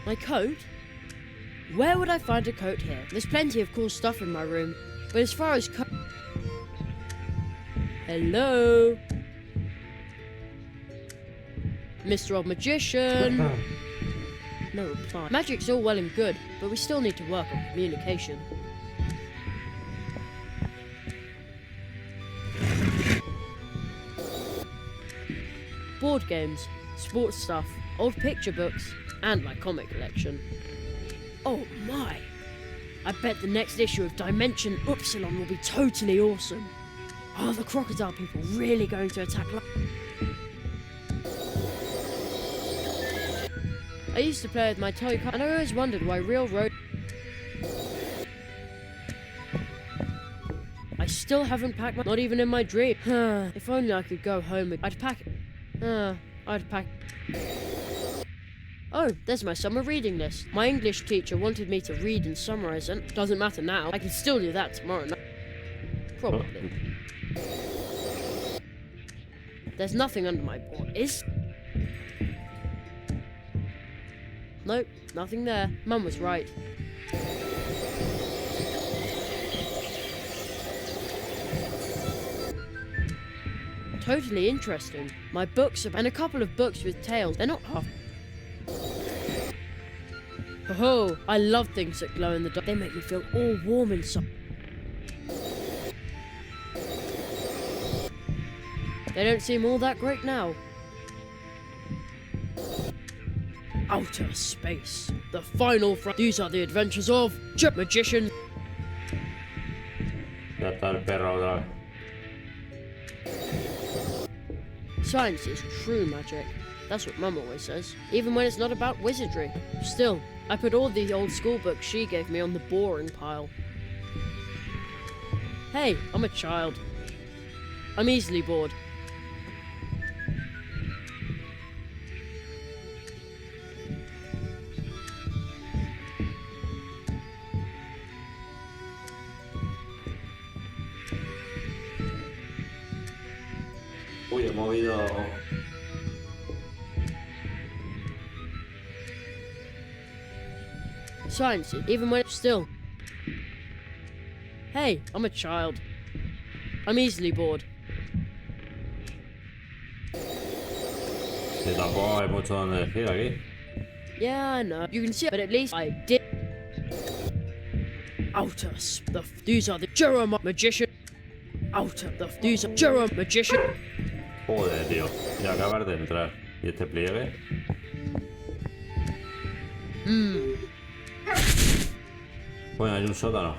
My coat? Where would I find a coat here? There's plenty of cool stuff in my room, but as far as Hello? Mr. Old Magician? No reply. Magic's all well and good, but we still need to work on communication. Board games, sports stuff, old picture books, and my comic collection. Oh my! I bet the next issue of Dimension Upsilon will be totally awesome. Are the crocodile people really going to attack I used to play with my toy car, and I always wondered why real road... I still haven't packed my... Not even in my dream. If only I could go home. I'd pack... I'd pack... Oh, there's my summer reading list. My English teacher wanted me to read and summarize, and doesn't matter now. I can still do that tomorrow night. Probably. There's nothing under my board, is... Nope, nothing there. Mum was right. Totally interesting. My books and a couple of books with tails. They're not half... Oh, I love things that glow in the dark. They make me feel all warm inside. They don't seem all that great now. Outer space. The final These are the adventures of Chip Magician. Ya está el perro otra vez. Science is true magic. That's what Mum always says. Even when it's not about wizardry. Still, I put all the old school books she gave me on the boring pile. Hey, I'm a child. I'm easily bored. Uy, he movido... Science, even when it's still. Hey, I'm a child. I'm easily bored. Sí, tampoco hay mucho donde elegir aquí. Yeah, I know. You can see it, but at least I did. Outer these are the Jeremiah Magician. Outer these are Jeremiah Magician. Joder, tío. Y acabas de entrar. ¿Y este pliegue? Bueno, hay un sótano.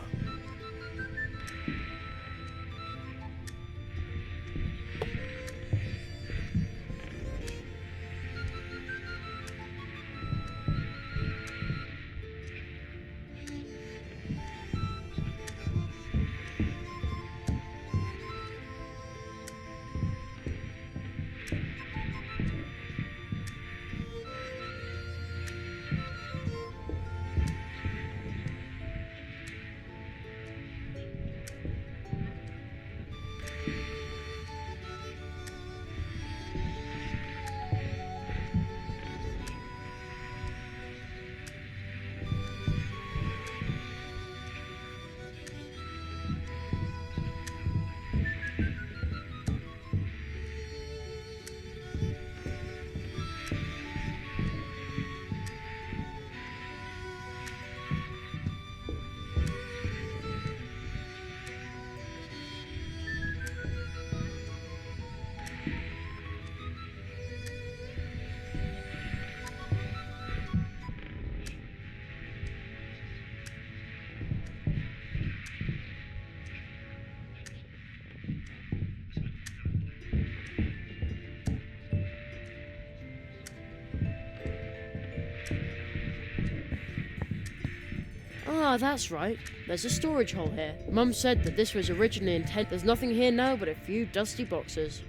Ah, that's right. There's a storage hole here. Mum said that this was originally intended. There's nothing here now but a few dusty boxes.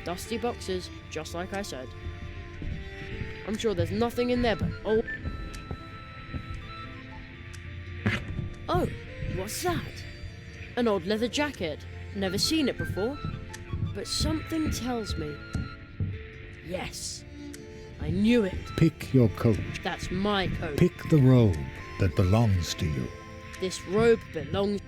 Dusty boxes, just like I said. I'm sure there's nothing in there but old... Oh, what's that? An old leather jacket. Never seen it before. But something tells me... Yes. I knew it. Pick your coat. That's my coat. Pick the robe that belongs to you. This robe belongs...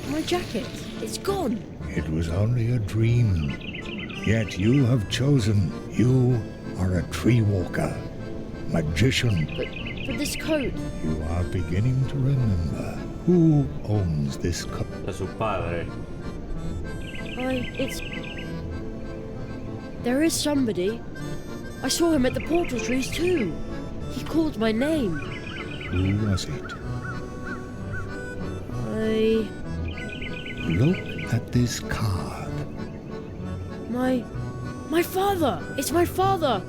My jacket. It's gone. It was only a dream. Yet you have chosen. You are a tree walker. Magician. But this coat... You are beginning to remember. Who owns this coat? Es su padre. It's... There is somebody. I saw him at the portal trees too. He called my name. Who was it? Look at this card. My father! It's my father!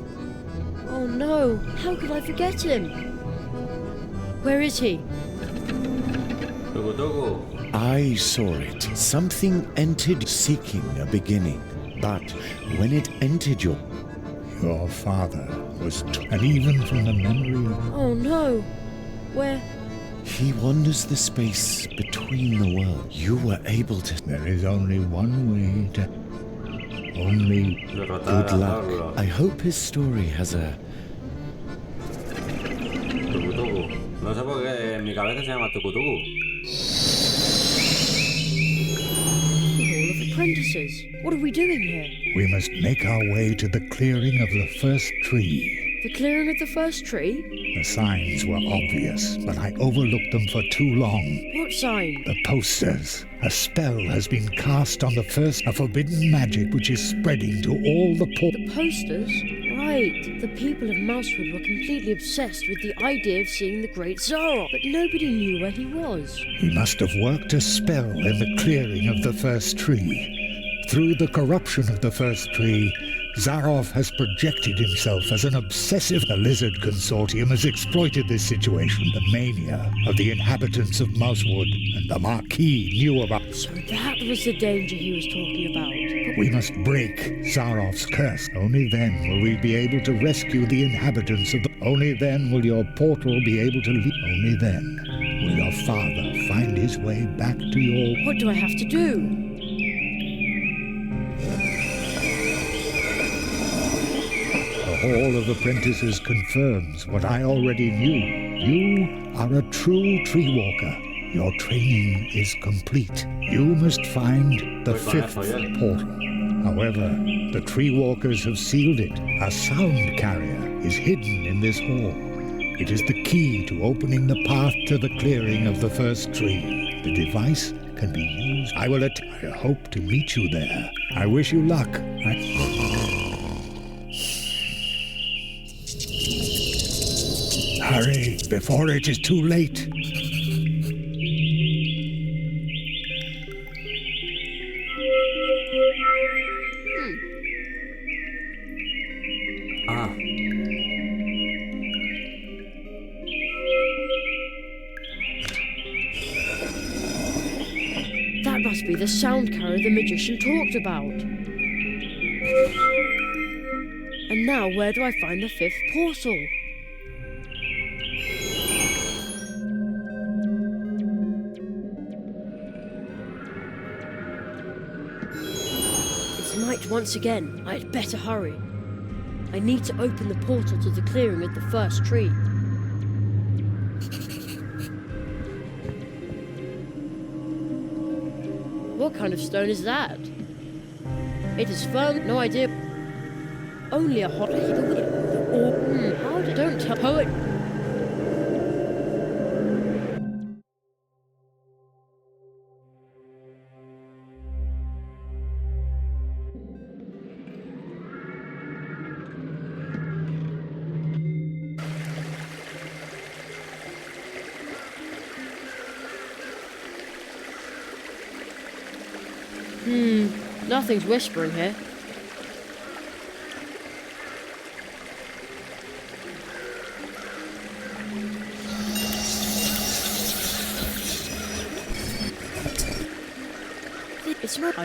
Oh no, how could I forget him? Where is he? I saw it. Something entered seeking a beginning. But when it entered your father was... and even from the memory of... Oh no! Where... He wanders the space between the worlds. You were able to... There is only one way to... Only... Good luck. I hope his story has a... No sé por qué en mi cabeza se llama tucutucu. Hall of Apprentices. What are we doing here? We must make our way to the clearing of the first tree. The clearing of the first tree? The signs were obvious, but I overlooked them for too long. What sign? The posters. A spell has been cast on the first, a forbidden magic which is spreading to all the The posters? Right. The people of Mousewood were completely obsessed with the idea of seeing the Great Zarok, but nobody knew where he was. He must have worked a spell in the clearing of the first tree. Through the corruption of the first tree, Zarov has projected himself as an obsessive... The Lizard Consortium has exploited this situation. The mania of the inhabitants of Mousewood and the Marquis knew about... So that was the danger he was talking about. We must break Zarov's curse. Only then will we be able to rescue the inhabitants of the... Only then will your portal be able to lead... Only then will your father find his way back to your... What do I have to do? The Hall of Apprentices confirms what I already knew. You are a true tree walker. Your training is complete. You must find the fifth portal. However, the tree walkers have sealed it. A sound carrier is hidden in this hall. It is the key to opening the path to the clearing of the first tree. The device can be used. I hope to meet you there. I wish you luck. Hurry, before it is too late. That must be the sound carrier the magician talked about. And now where do I find the fifth portal? Night once again. I had better hurry. I need to open the portal to the clearing of the first tree. What kind of stone is that? It is firm, no idea. Only a hot... How did... Don't tell... Poet... Nothing's whispering here. It's not...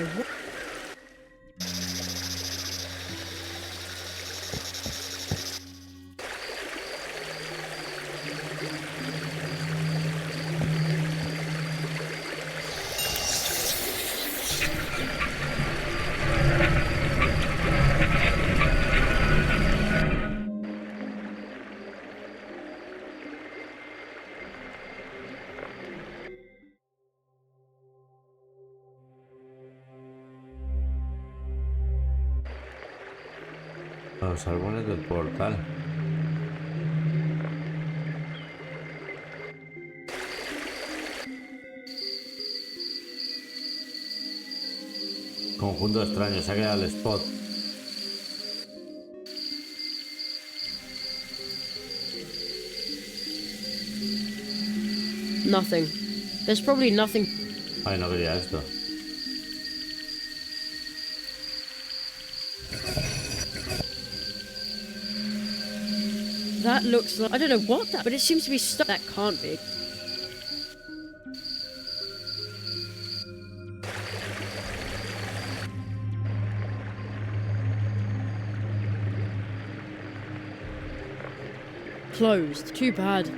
Los árboles del portal. Conjunto extraño, se ha quedado el spot. Nothing. There's probably nothing. Ay, no quería esto. That looks like... I don't know what that... But it seems to be stuck. That can't be. Closed. Too bad.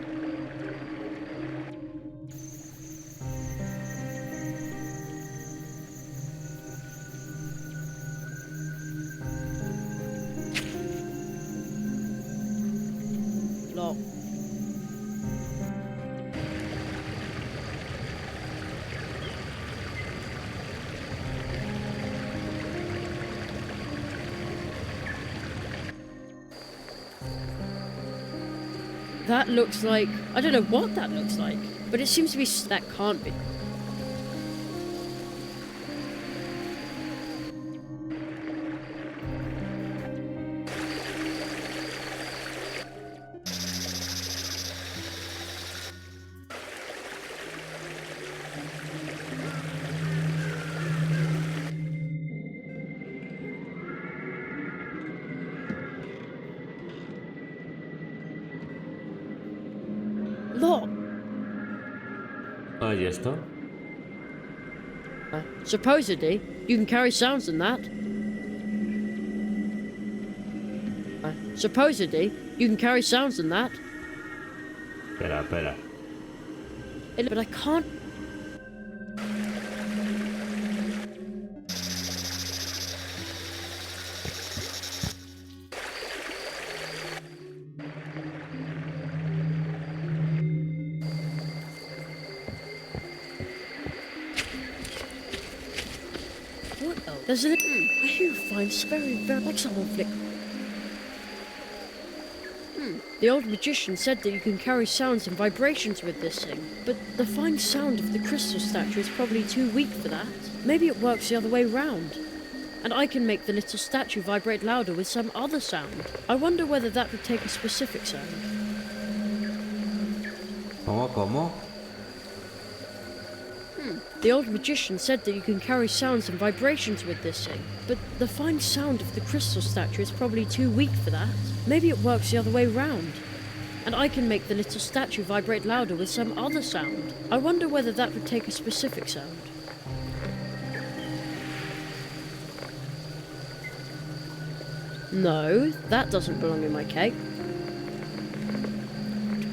Lock. That looks like... I don't know what that looks like, but it seems to be... That can't be. Look. Ah, ¿y esto? Supposedly, you can carry sounds in that. Supposedly, you can carry sounds in that. Espera, espera. But I can't... What else? There's an... I do find very like someone flick... The old magician said that you can carry sounds and vibrations with this thing, but the fine sound of the crystal statue is probably too weak for that. Maybe it works the other way round. And I can make the little statue vibrate louder with some other sound. I wonder whether that would take a specific sound. ¿Cómo? The old magician said that you can carry sounds and vibrations with this thing, but the fine sound of the crystal statue is probably too weak for that. Maybe it works the other way round. And I can make the little statue vibrate louder with some other sound. I wonder whether that would take a specific sound. No, that doesn't belong in my cake.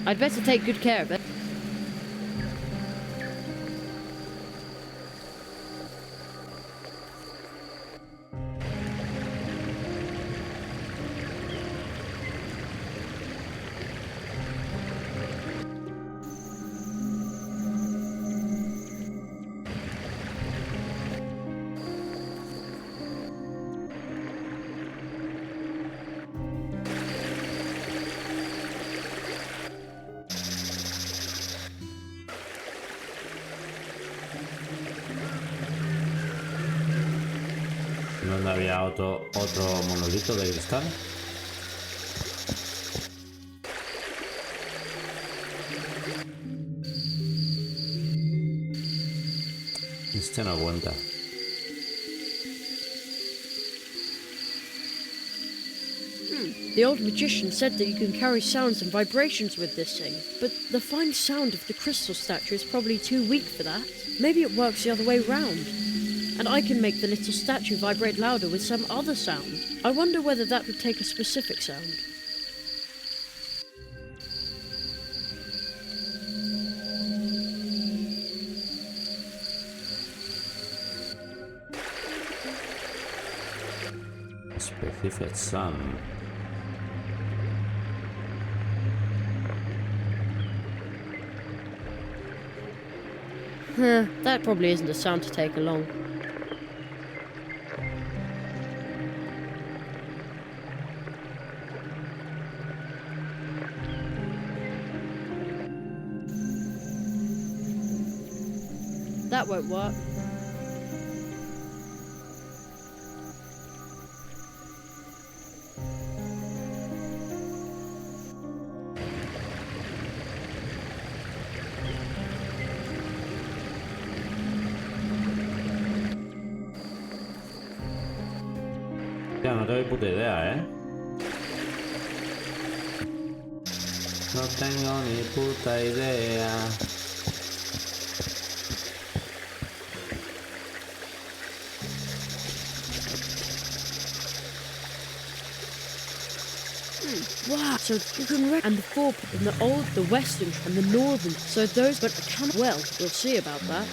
I'd better take good care of it. ¿Dónde había otro monolito de cristal? Este no cuenta. The old magician said that you can carry sounds and vibrations with this thing, but the fine sound of the crystal statue is probably too weak for that. Maybe it works the other way round. And I can make the little statue vibrate louder with some other sound. I wonder whether that would take a specific sound. Specific sound. That probably isn't a sound to take along. that won't work. Ya, no tengo ni puta idea, ¿eh? No tengo ni puta idea. Wow, so you can read and the four in the old, the western, and the northern. So those, but can well, we'll see about that.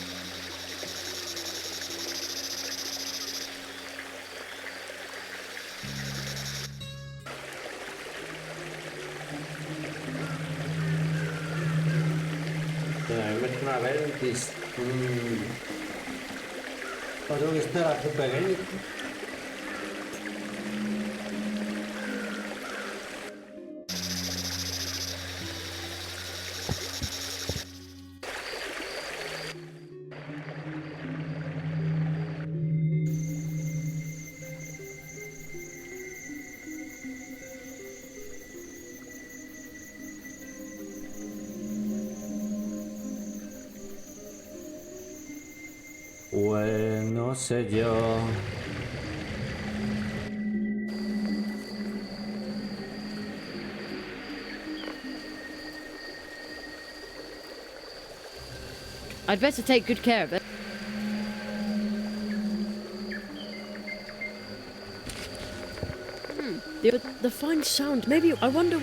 A ver, tengo que estar a súper pequeño. Pues no sé yo. I'd better take good care of it. The fine sound. Maybe I wonder.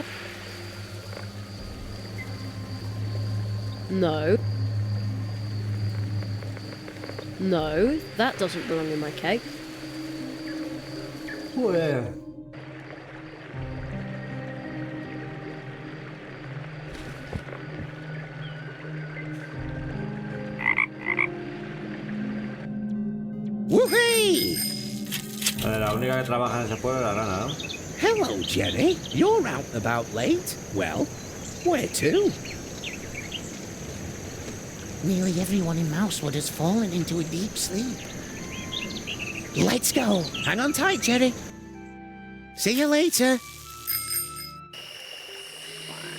No. No, that doesn't belong in my cake. Where? Woohoo! La única que trabaja en ese pueblo es la rana, ¿no? Hello, Jenny. You're out and about late. Well, where to? Nearly everyone in Mousewood has fallen into a deep sleep. Let's go. Hang on tight, Jenny. See you later.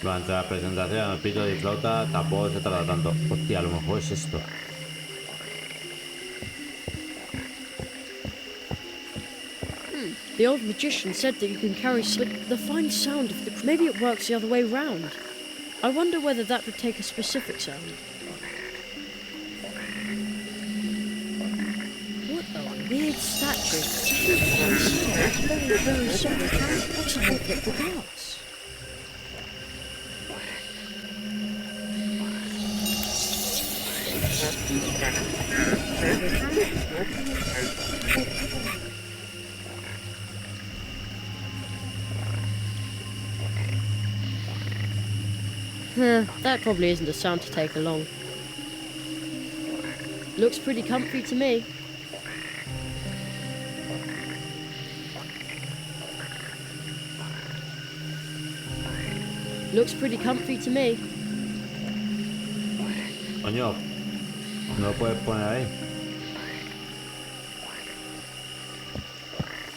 Durante la presentación, el pito de flauta tampoco se tarda tanto. Hostia, a lo mejor es esto. The old magician said that you can carry the fine sound of the... Maybe it works the other way round. I wonder whether that would take a specific sound. What a weird statue. Very, very soft. What's up with the glass? That probably isn't a sound to take along. Looks pretty comfy to me. Looks pretty comfy to me. Coño, no lo puedes poner ahí.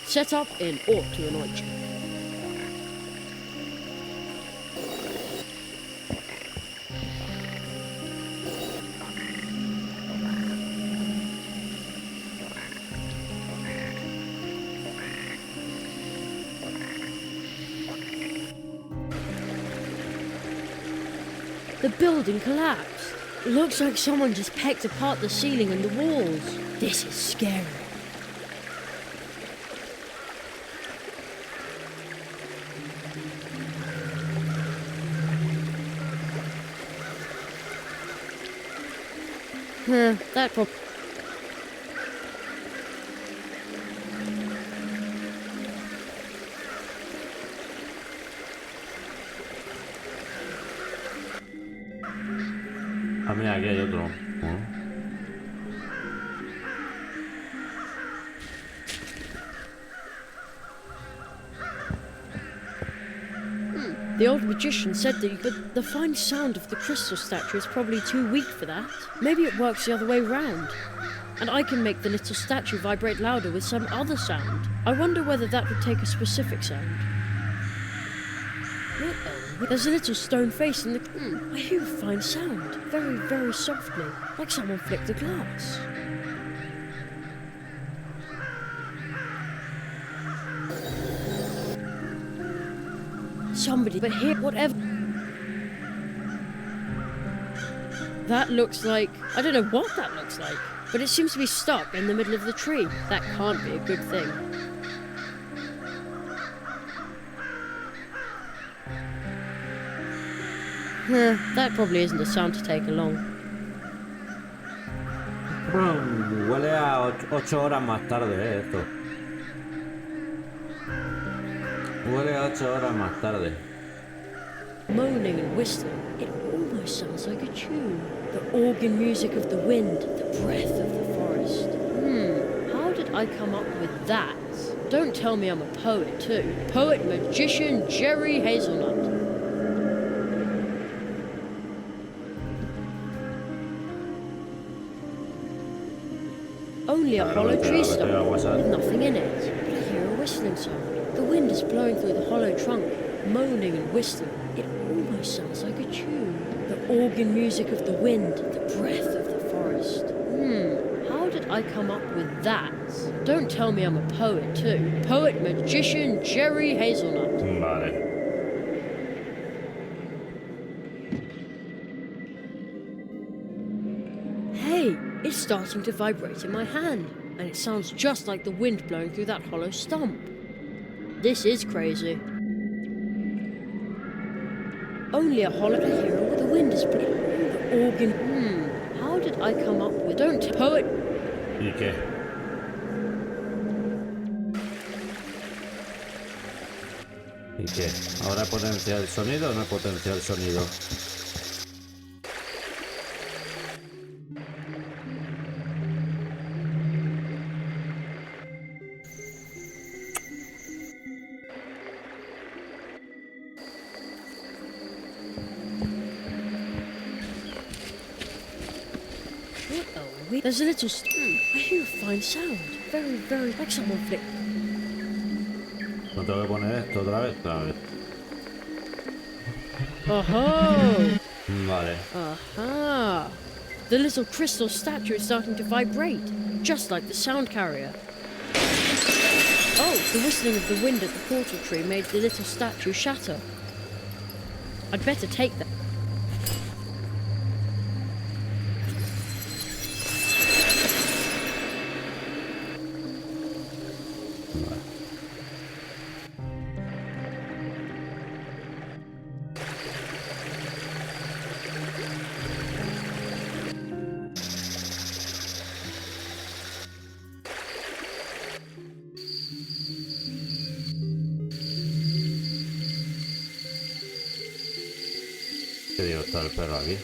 Set up in ought to anoint you. The building collapsed. It looks like someone just pecked apart the ceiling and the walls. This is scary. That probably... Ah, mira, aquí hay otro. The old magician said that, but the fine sound of the crystal statue is probably too weak for that. Maybe it works the other way round. And I can make the little statue vibrate louder with some other sound. I wonder whether that would take a specific sound. There's a little stone face in the... I hear a fine sound. Very, very softly. Like someone flicked the glass. Somebody, but here, whatever. That looks like... I don't know what that looks like. But it seems to be stuck in the middle of the tree. That can't be a good thing. That probably isn't a sound to take along. Huele a 8 horas más tarde, esto. Huele a 8 horas más tarde. Moaning and whistling, it almost sounds like a tune. The organ music of the wind, the breath of the forest. How did I come up with that? Don't tell me I'm a poet too. Poet magician Jerry Hazelnut. Only a hollow tree stump with nothing in it. But I hear a whistling sound. The wind is blowing through the hollow trunk, moaning and whistling. It almost sounds like a tune. The organ music of the wind, the breath of the forest. How did I come up with that? Don't tell me I'm a poet too. Poet magician Jerry Hazelnut. Vale. Hey, it's starting to vibrate in my hand, and it sounds just like the wind blowing through that hollow stump. This is crazy. Only a hollow hero with the wind is blowing. The organ. How did I come up with? Don't poet. ¿Y qué? ¿Y qué? ¿Ahora potencia el sonido o no potencia el sonido? There's a little... I hear a fine sound. Very, very... like someone flicked... No tengo que poner esto otra vez. Vale. Oh! Vale. Aha! The little crystal statue is starting to vibrate, just like the sound carrier. Oh, the whistling of the wind at the portal tree made the little statue shatter. I'd better take that. ¿Qué digo? Está el perro aquí.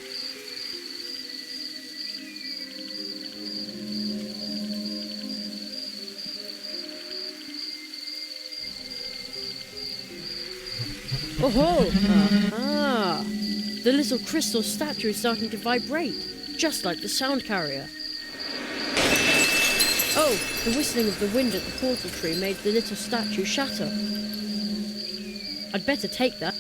Oh! Aha! The little crystal statue is starting to vibrate, just like the sound carrier. Oh, the whistling of the wind at the portal tree made the little statue shatter. I'd better take that.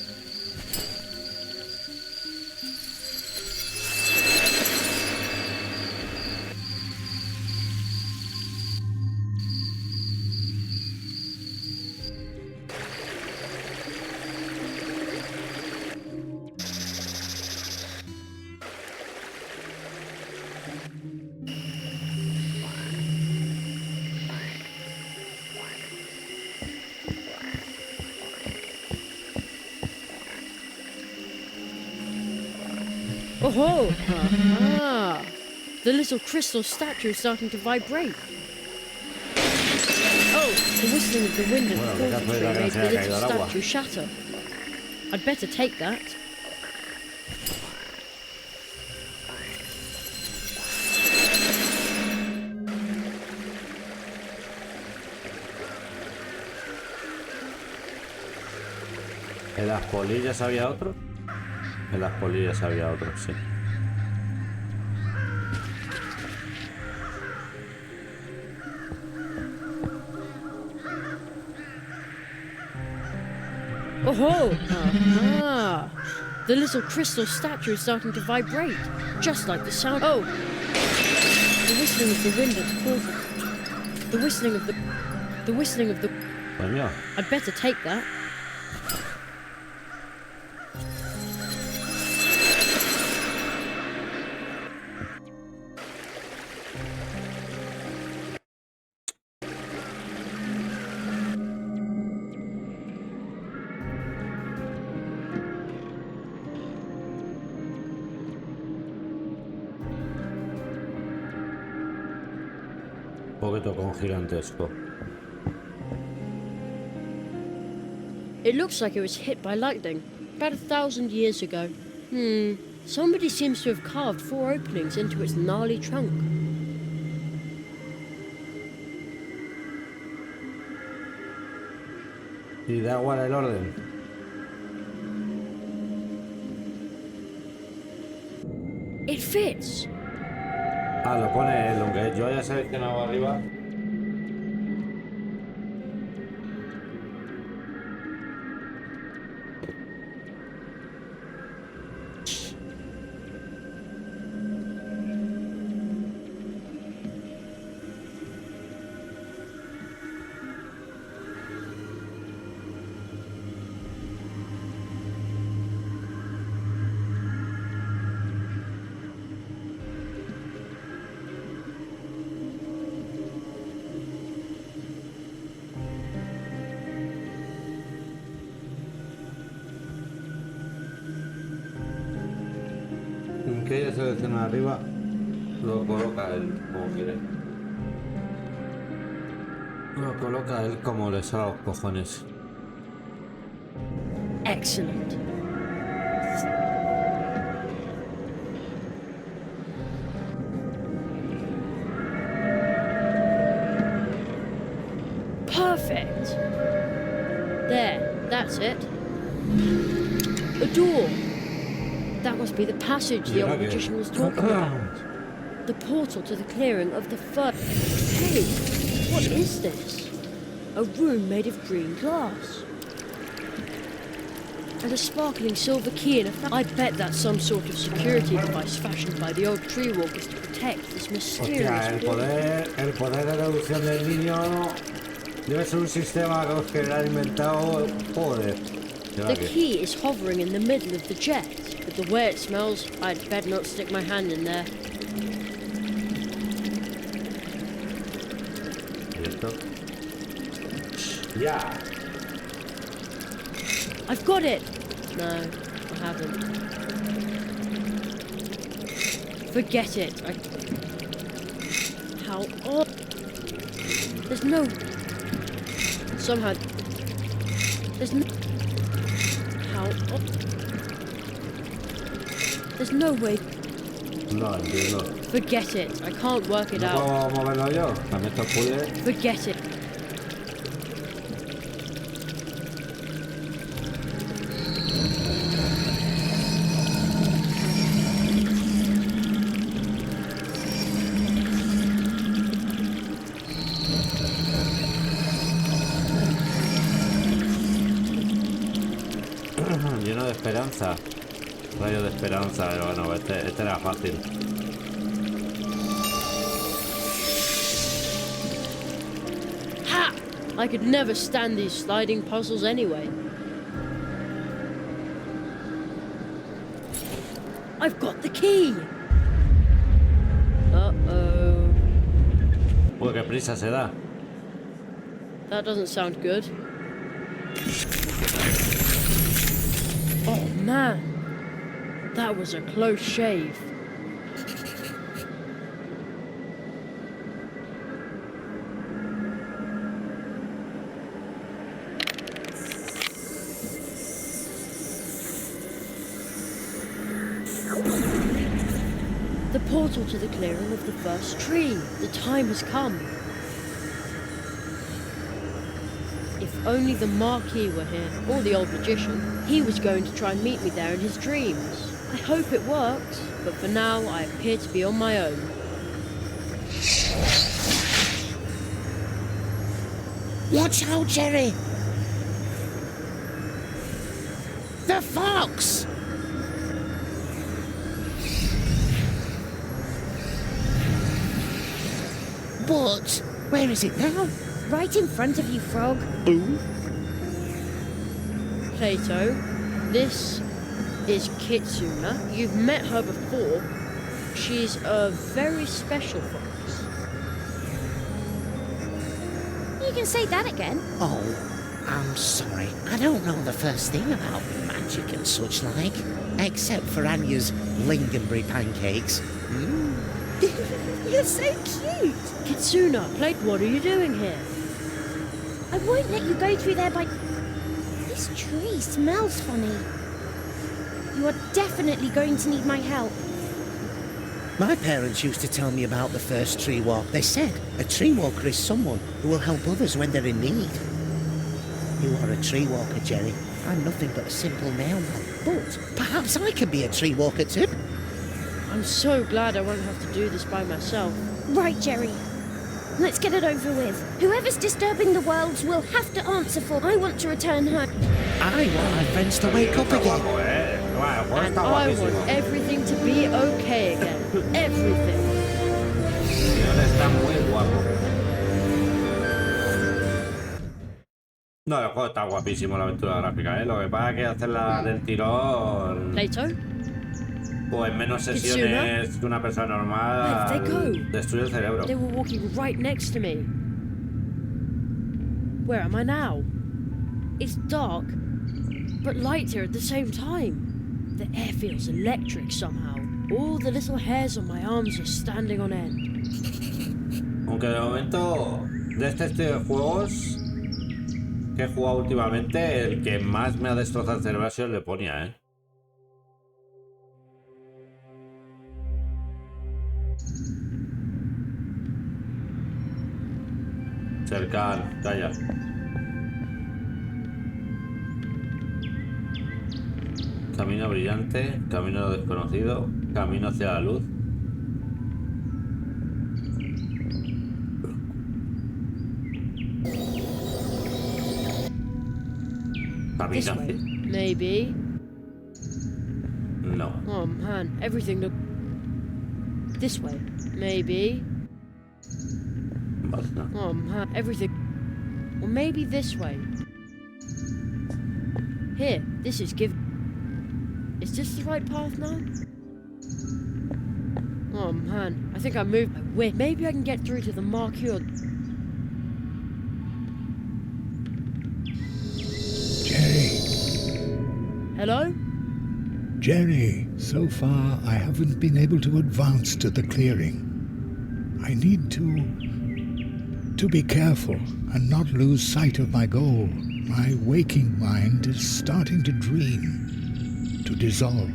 Oh! Aha! The little crystal statue is starting to vibrate. Oh, the whistling of the wind at the portal tree made the little statue shatter. I'd better take that. ¿En las polillas había otro? En las polillas había otro, sí. Oh! Ah! The little crystal statue is starting to vibrate, just like the sound. Oh! The whistling of the wind at the portal. The whistling of the. The whistling of the. Coño. I'd better take that. Poquito con gigantesco. It looks like it was hit by lightning, about 1,000 years ago. Somebody seems to have carved 4 openings into its gnarly trunk. Y da igual el orden. It fits. Ah, lo pone él, aunque yo haya seleccionado arriba. Que ella selecciona arriba, lo coloca él como quiere. Lo coloca él como le sale a los cojones. Excellent. Perfect. There, that's it. A door. That must be the passage the old magician was talking about. The portal to the clearing of the first. Hey, what is this? A room made of green glass. And a sparkling silver key in a I bet that's some sort of security device fashioned by the old tree walkers to protect this mysterious el poder de reducción del niño debe ser un sistema que le han inventado. Joder. The key is hovering in the middle of the jet. But the way it smells, I'd better not stick my hand in there. Yeah. I've got it! No, I haven't. Forget it. How odd. There's no... Somehow... There's no... How odd. There's no way. No, entiendo. Forget it. I can't work it out. ¿Puedo moverlo yo? También te pude. Forget it. Lleno de esperanza. Rayo de esperanza, bueno, este era fácil. Ha! I could never stand these sliding puzzles anyway. I've got the key! Uh-oh. Uy, qué prisa se da. That doesn't sound good. Oh man! That was a close shave. The portal to the clearing of the first tree. The time has come. If If only the Marquis were here, or the old magician. He was going to try and meet me there in his dreams. I hope it works, but for now I appear to be on my own. Watch out, Jerry! The fox! But where is it now? Right in front of you, Frog. Boo. Plato, this is Kitsuna. You've met her before. She's a very special fox. You can say that again. Oh, I'm sorry. I don't know the first thing about magic and such like, except for Anya's lingonberry pancakes. You're so cute. Kitsuna, Plato, what are you doing here? I won't let you go through there by... This tree smells funny. You are definitely going to need my help. My parents used to tell me about the first tree walk. They said a tree walker is someone who will help others when they're in need. You are a tree walker, Jerry. I'm nothing but a simple mailman. But perhaps I can be a tree walker too. I'm so glad I won't have to do this by myself. Right, Jerry. Let's get it over with. Whoever's disturbing the worlds will have to answer for. I want to return home. I want my friends to wake up again. And I want everything to be okay again. Everything. Está muy guapo. No, el juego está guapísimo, la aventura gráfica, ¿eh? Lo que pasa es que hacerla del tirón... Plato? O en menos sesiones que una persona normal destruye el cerebro. They were walking right next to me. Where am I now? It's dark, but light here at the same time. The air feels electric somehow. All the little hairs on my arms are standing on end. Aunque de momento, de este estilo de juegos que he jugado últimamente, el que más me ha destrozado el cerebro ha sido el de Ponia, ¿eh? Cercano, calla. Camino brillante, camino desconocido, camino hacia la luz. Camino hacia... Maybe. No. Oh man, everything look... This way. Maybe. Oh man, everything... Or maybe this way. Here, this is give... Is this the right path now? Oh man, I think I moved my way. Maybe I can get through to the Marquis. Jerry. Hello? Jerry, so far I haven't been able to advance to the clearing. I need to be careful and not lose sight of my goal. My waking mind is starting to dream, to dissolve.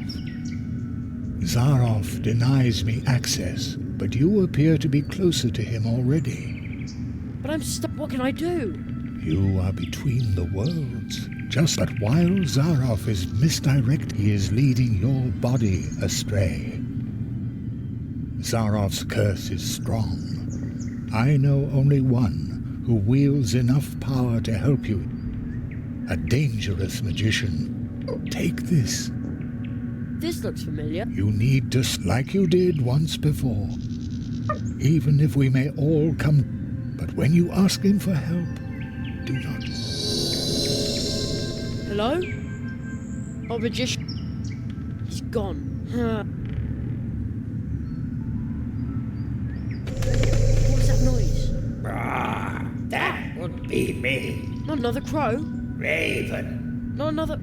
Zaroff denies me access, but you appear to be closer to him already. But I'm stuck. What can I do? You are between the worlds. Just that while Zaroff is misdirected, he is leading your body astray. Zaroff's curse is strong. I know only one who wields enough power to help you. A dangerous magician. Take this. This looks familiar. You need to, like you did once before. Even if we may all come, but when you ask him for help, do not. Hello? Oh, magician. He's gone. What's that noise? That would be me. Not another crow? Raven. Not another...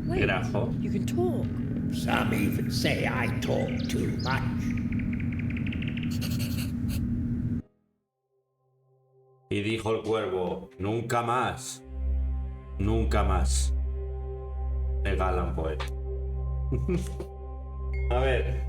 Wait, Grafo. You can talk. Some even say I talk too much. Y dijo el cuervo, nunca más. Nunca más. Galan Poet. A ver.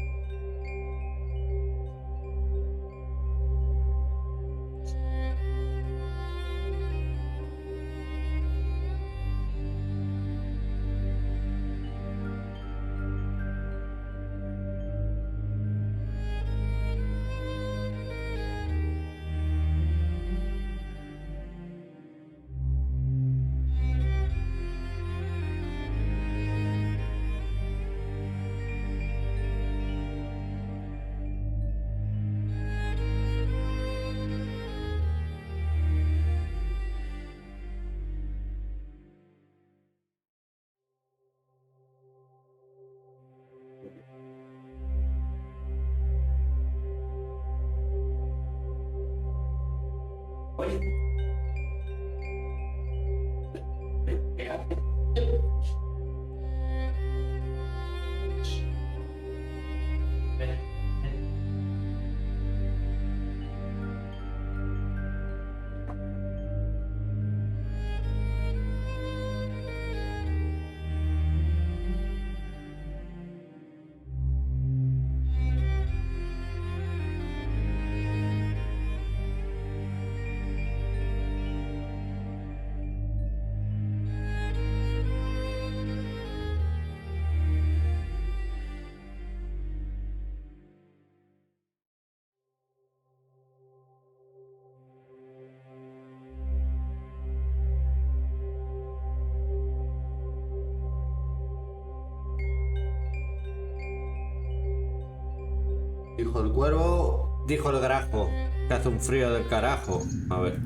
Dijo el cuervo, dijo el grajo, que hace un frío del carajo. A ver.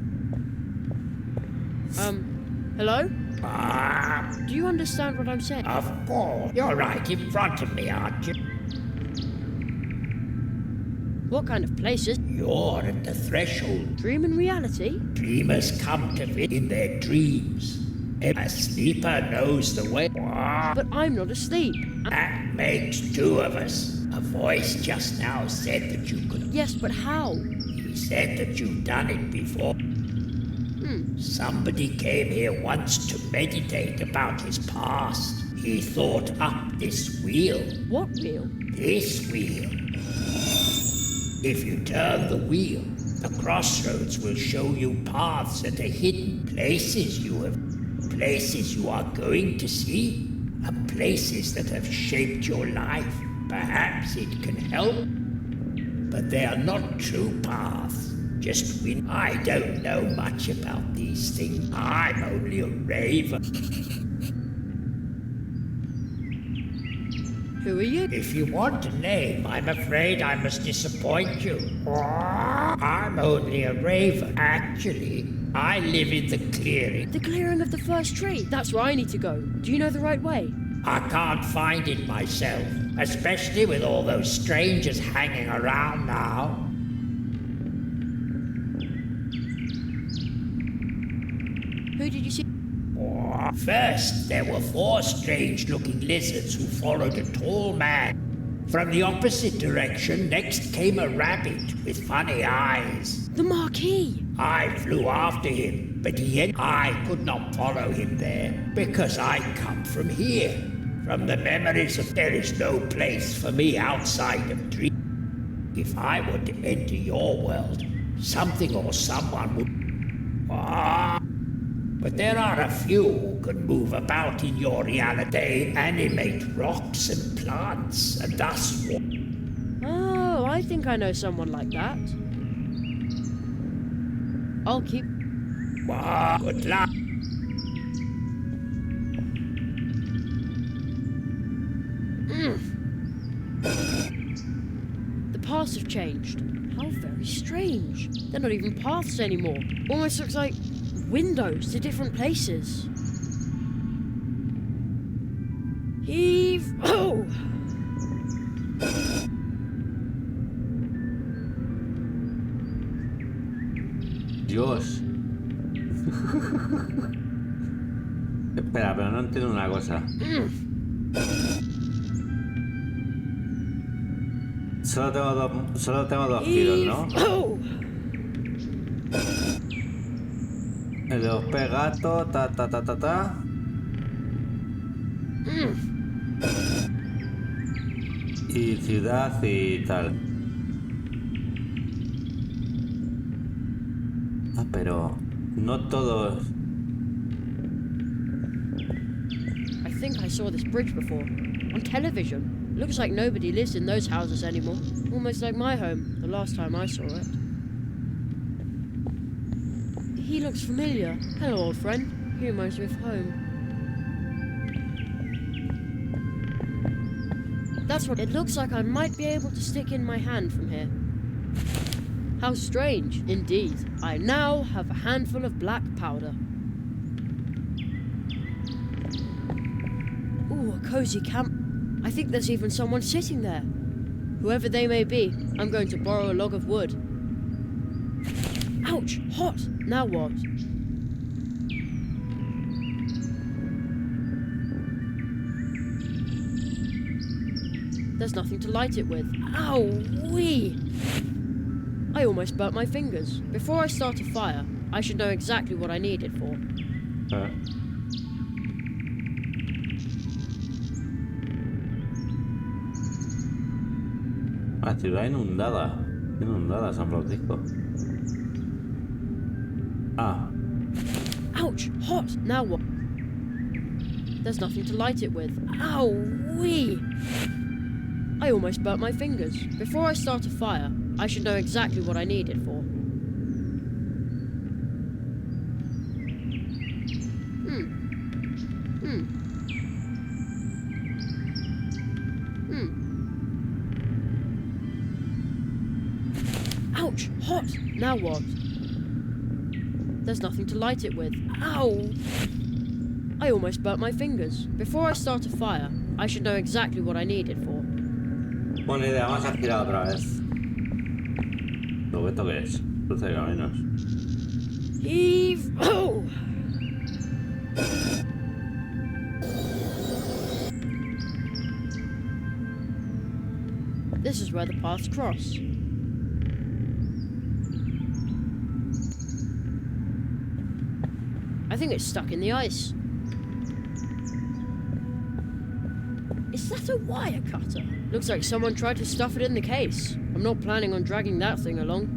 Hello? Do you understand what I'm saying? Of course. You're right in front of me, aren't you? What kind of places? You're at the threshold. Dream and reality? Dreamers come to it in their dreams. A sleeper knows the way. But I'm not asleep. That makes two of us. A voice just now said that you could. Yes, but how? He said that you've done it before. Somebody came here once to meditate about his past. He thought up this wheel. What wheel? This wheel. If you turn the wheel, the crossroads will show you paths that are hidden, places you are going to see, and places that have shaped your life. Perhaps it can help, but they are not true paths. Just when I don't know much about these things. I'm only a raven. Who are you? If you want a name, I'm afraid I must disappoint you. I'm only a raven. Actually, I live in the clearing. The clearing of the first tree. That's where I need to go. Do you know the right way? I can't find it myself, especially with all those strangers hanging around now. Who did you see? First, there were 4 strange-looking lizards who followed a tall man. From the opposite direction, next came a rabbit with funny eyes. The Marquis! I flew after him, but I could not follow him there, because I come from here. From the memories of there is no place for me outside of dreams. If I were to enter your world, something or someone would... But there are a few who can move about in your reality. They animate rocks and plants, and thus... Oh, I think I know someone like that. I'll keep... Good luck. The paths have changed. How very strange. They're not even paths anymore. Almost looks like windows to different places. Heave! Oh! Dios. Espera, pero no entiendo una cosa. Solo tengo dos giros, ¿no? Oh! El de los gato, ta. Y ciudad y tal. Ah, pero no todos. I think I saw this bridge before. On television. Looks like nobody lives in those houses anymore. Almost like my home, the last time I saw it. He looks familiar. Hello, old friend. He reminds me of home. That's what it looks like. I might be able to stick in my hand from here. How strange, indeed. I now have a handful of black powder. Ooh, a cozy camp. I think there's even someone sitting there. Whoever they may be, I'm going to borrow a log of wood. Ouch! Hot! Now what? There's nothing to light it with. Ow-wee! I almost burnt my fingers. Before I start a fire, I should know exactly what I need it for. Ah, ciudad inundada. Inundada San Francisco. Ah. Ouch! Hot! Now what? There's nothing to light it with. Ow-wee! I almost burnt my fingers. Before I start a fire, I should know exactly what I need it for. Ouch! Hot! Now what? There's nothing to light it with. Ow! I almost burnt my fingers. Before I start a fire, I should know exactly what I need it for. Buena idea, vamos a girar otra vez. ¿Lo esto qué es? Cruce de caminos. Heave! Oh! This is where the paths cross. I think it's stuck in the ice. Is that a wire cutter? Looks like someone tried to stuff it in the case. I'm not planning on dragging that thing along.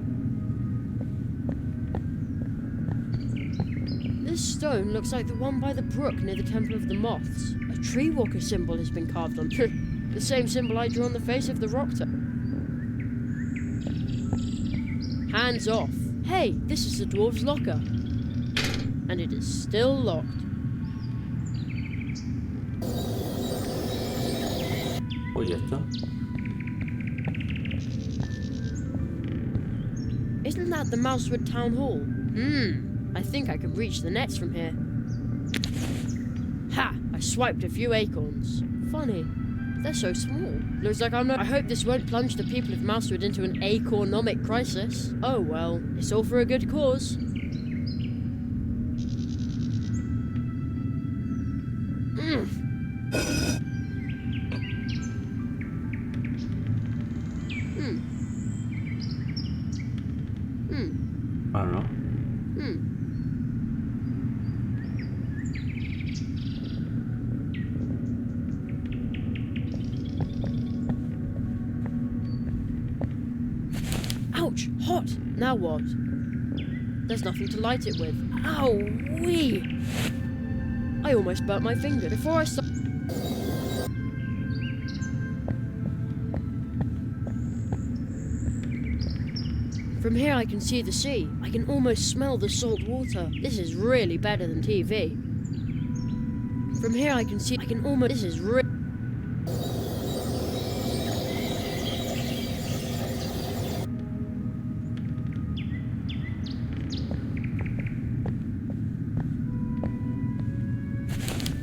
This stone looks like the one by the brook near the Temple of the Moths. A tree walker symbol has been carved on. The same symbol I drew on the face of the rock. Hands off. Hey, this is the dwarves' locker. And it is still locked. Oye, esto. Isn't that the Mousewood Town Hall? I think I could reach the nets from here. Ha! I swiped a few acorns. Funny. They're so small. Looks like I'm not. I hope this won't plunge the people of Mousewood into an acornomic crisis. Oh well, it's all for a good cause. I don't know. Ouch! Hot! Now what? There's nothing to light it with. Ow-wee! I almost burnt my finger before I start. From here I can see the sea. I can almost smell the salt water. This is really better than TV. From here I can see. I can almost. This is really.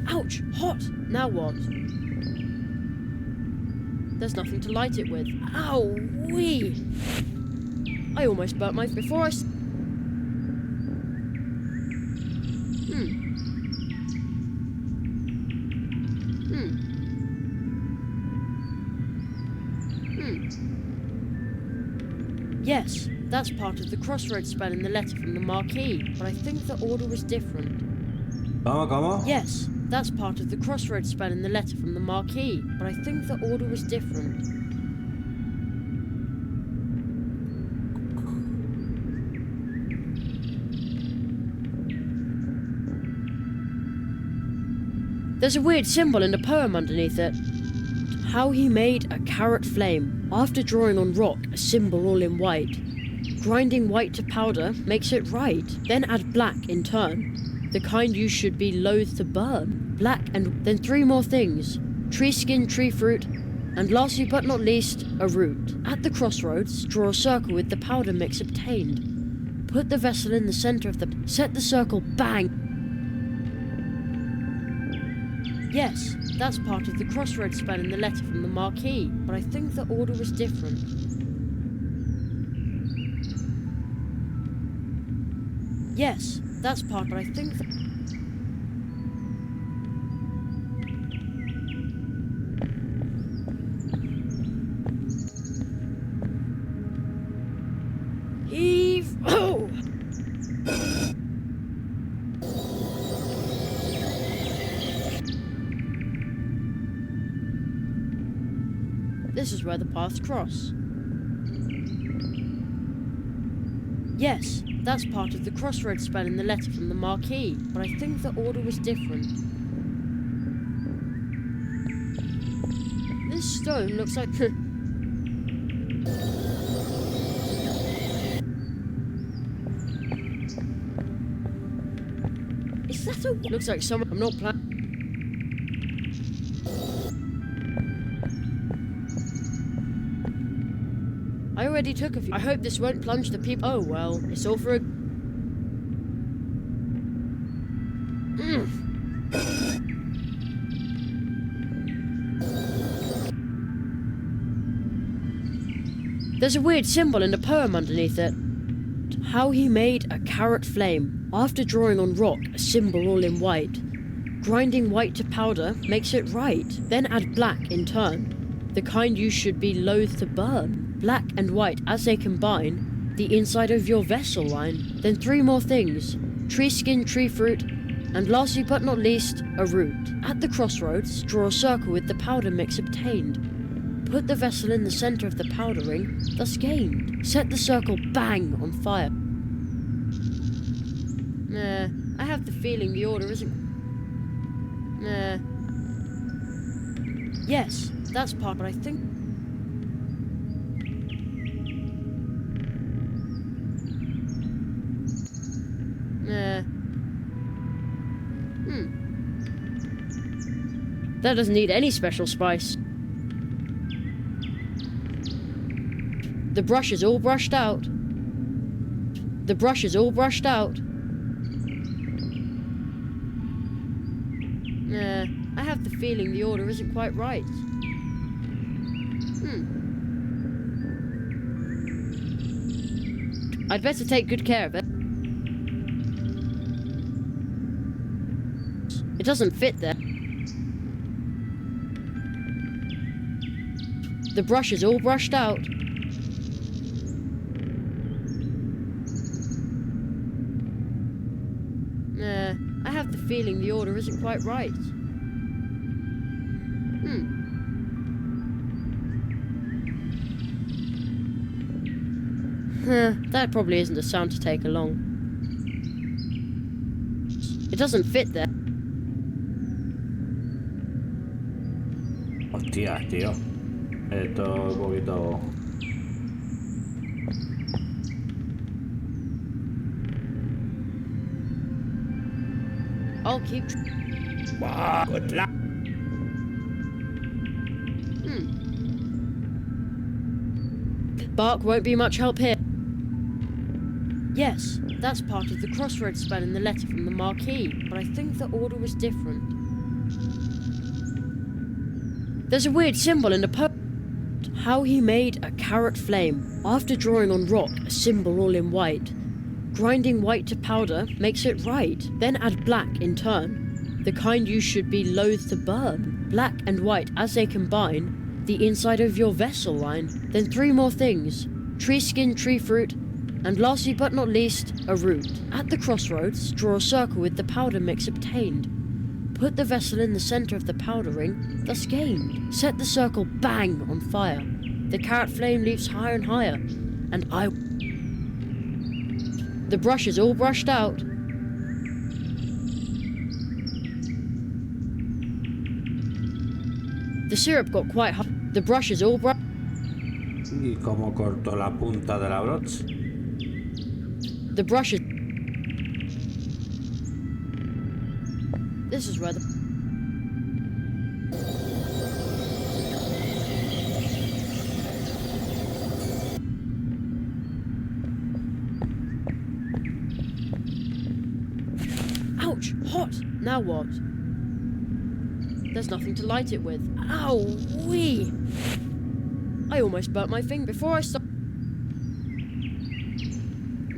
Ouch! Hot! Now what? There's nothing to light it with. Ow-wee! I almost burnt my... Before I... Yes, that's part of the crossroads spell in the letter from the marquee, but I think the order was different. ¿Cómo? Yes, that's part of the crossroads spell in the letter from the marquee, but I think the order was different. There's a weird symbol in the poem underneath it. How he made a carrot flame, after drawing on rock a symbol all in white. Grinding white to powder makes it right, then add black in turn. The kind you should be loath to burn. Black and then 3 more things. Tree skin, tree fruit, and lastly but not least, a root. At the crossroads, draw a circle with the powder mix obtained. Put the vessel in the center of the... Set the circle bang! Yes, that's part of the crossroads spell in the letter from the marquee, but I think the order was different. Yes, that's part, but I think that... Heave! Oh! This is where the paths cross. Yes, that's part of the crossroads spell in the letter from the marquee, but I think the order was different. This stone looks like... Is that a... Looks like someone... I'm not planning... I already took a few. I hope this won't plunge the people. Oh well, it's all for a... There's a weird symbol in the poem underneath it. How he made a carrot flame. After drawing on rock, a symbol all in white. Grinding white to powder makes it right. Then add black in turn. The kind you should be loath to burn. Black and white as they combine, the inside of your vessel line. Then 3 more things. Tree skin, tree fruit, and lastly but not least, a root. At the crossroads, draw a circle with the powder mix obtained. Put the vessel in the center of the powder ring, thus gained. Set the circle bang on fire. I have the feeling the order isn't... Yes, that's part, but I think... That doesn't need any special spice. The brush is all brushed out. The brush is all brushed out. I have the feeling the order isn't quite right. I'd better take good care of it. It doesn't fit there. The brush is all brushed out. I have the feeling the order isn't quite right. That probably isn't a sound to take along. It doesn't fit there. Hostia, tío. Esto es un poquito... I'll keep... Wow, good luck. Bark won't be much help here. Yes, that's part of the crossroads spell in the letter from the marquee, but I think the order was different. There's a weird symbol in the poem. How he made a carrot flame. After drawing on rock, a symbol all in white. Grinding white to powder makes it right. Then add black in turn. The kind you should be loath to burn. Black and white as they combine, the inside of your vessel line. Then 3 more things. Tree skin, tree fruit, and lastly but not least, a root. At the crossroads, draw a circle with the powder mix obtained. Put the vessel in the center of the powder ring, thus gained. Set the circle bang on fire. The carrot flame leaps higher and higher, and I... The brush is all brushed out. The syrup got quite hot. The brush is all brushed... ¿Y cómo corto la punta de la brocha? The brush is... This is where the... Ouch! Hot! Now what? There's nothing to light it with. Ow-wee! I almost burnt my finger before I stopped.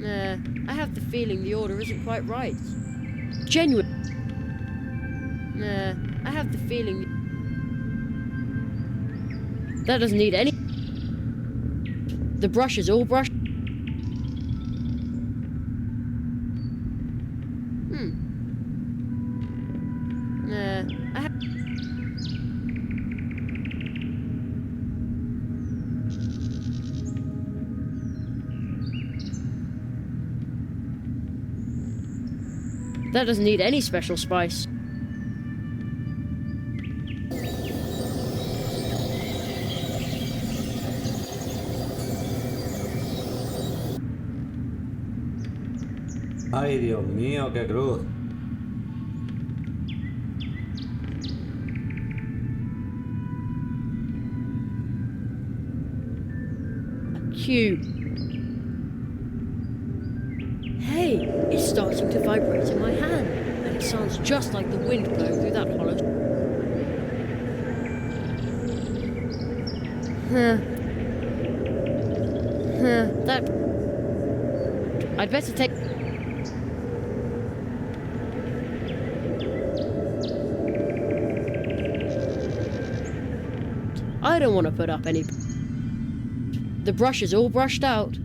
I have the feeling the order isn't quite right. Genuine. I have the feeling that doesn't need any. The brush is all brushed. I have. That doesn't need any special spice. Ay, Dios mío, qué cruz. Q. Hey, it's starting to vibrate in my hand, and it sounds just like the wind blowing through that hollow. That. I'd better take. I don't want to put up any. The brush is all brushed out.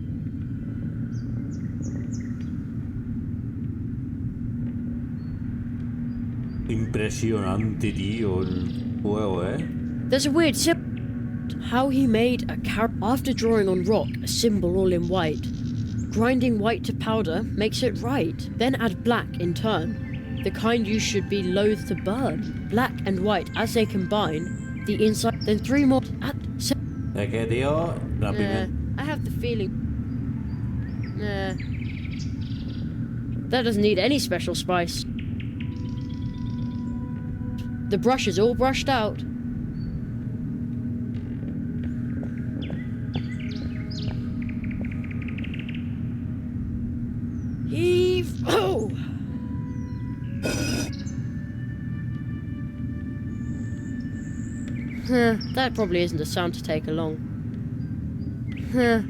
Impresionante, tío, el juego, There's a weird symbol. How he made a after drawing on rock a symbol all in white. Grinding white to powder makes it right. Then add black in turn, the kind you should be loath to burn. Black and white as they combine, the inside. Then 3 more. ¿De qué, tío? La primera. I have the feeling. That doesn't need any special spice. The brush is all brushed out. Heave! Oh! That probably isn't a sound to take along.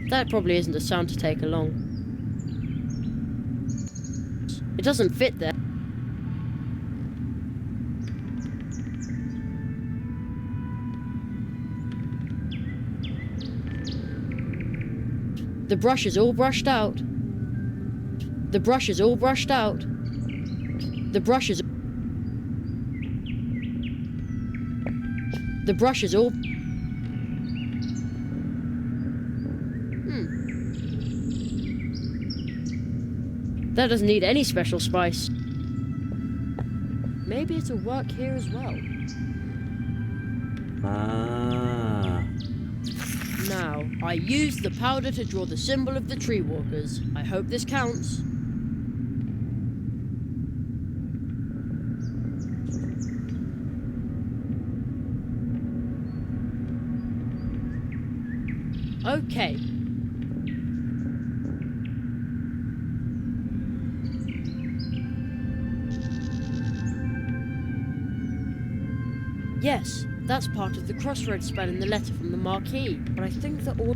That probably isn't a sound to take along. It doesn't fit there. The brush is all brushed out. The brush is all brushed out. The brush is. The brush is all. That doesn't need any special spice. Maybe it'll work here as well. Now, I used the powder to draw the symbol of the tree walkers. I hope this counts. Okay. Yes, that's part of the crossroads spell in the letter from the marquee, but I think that all...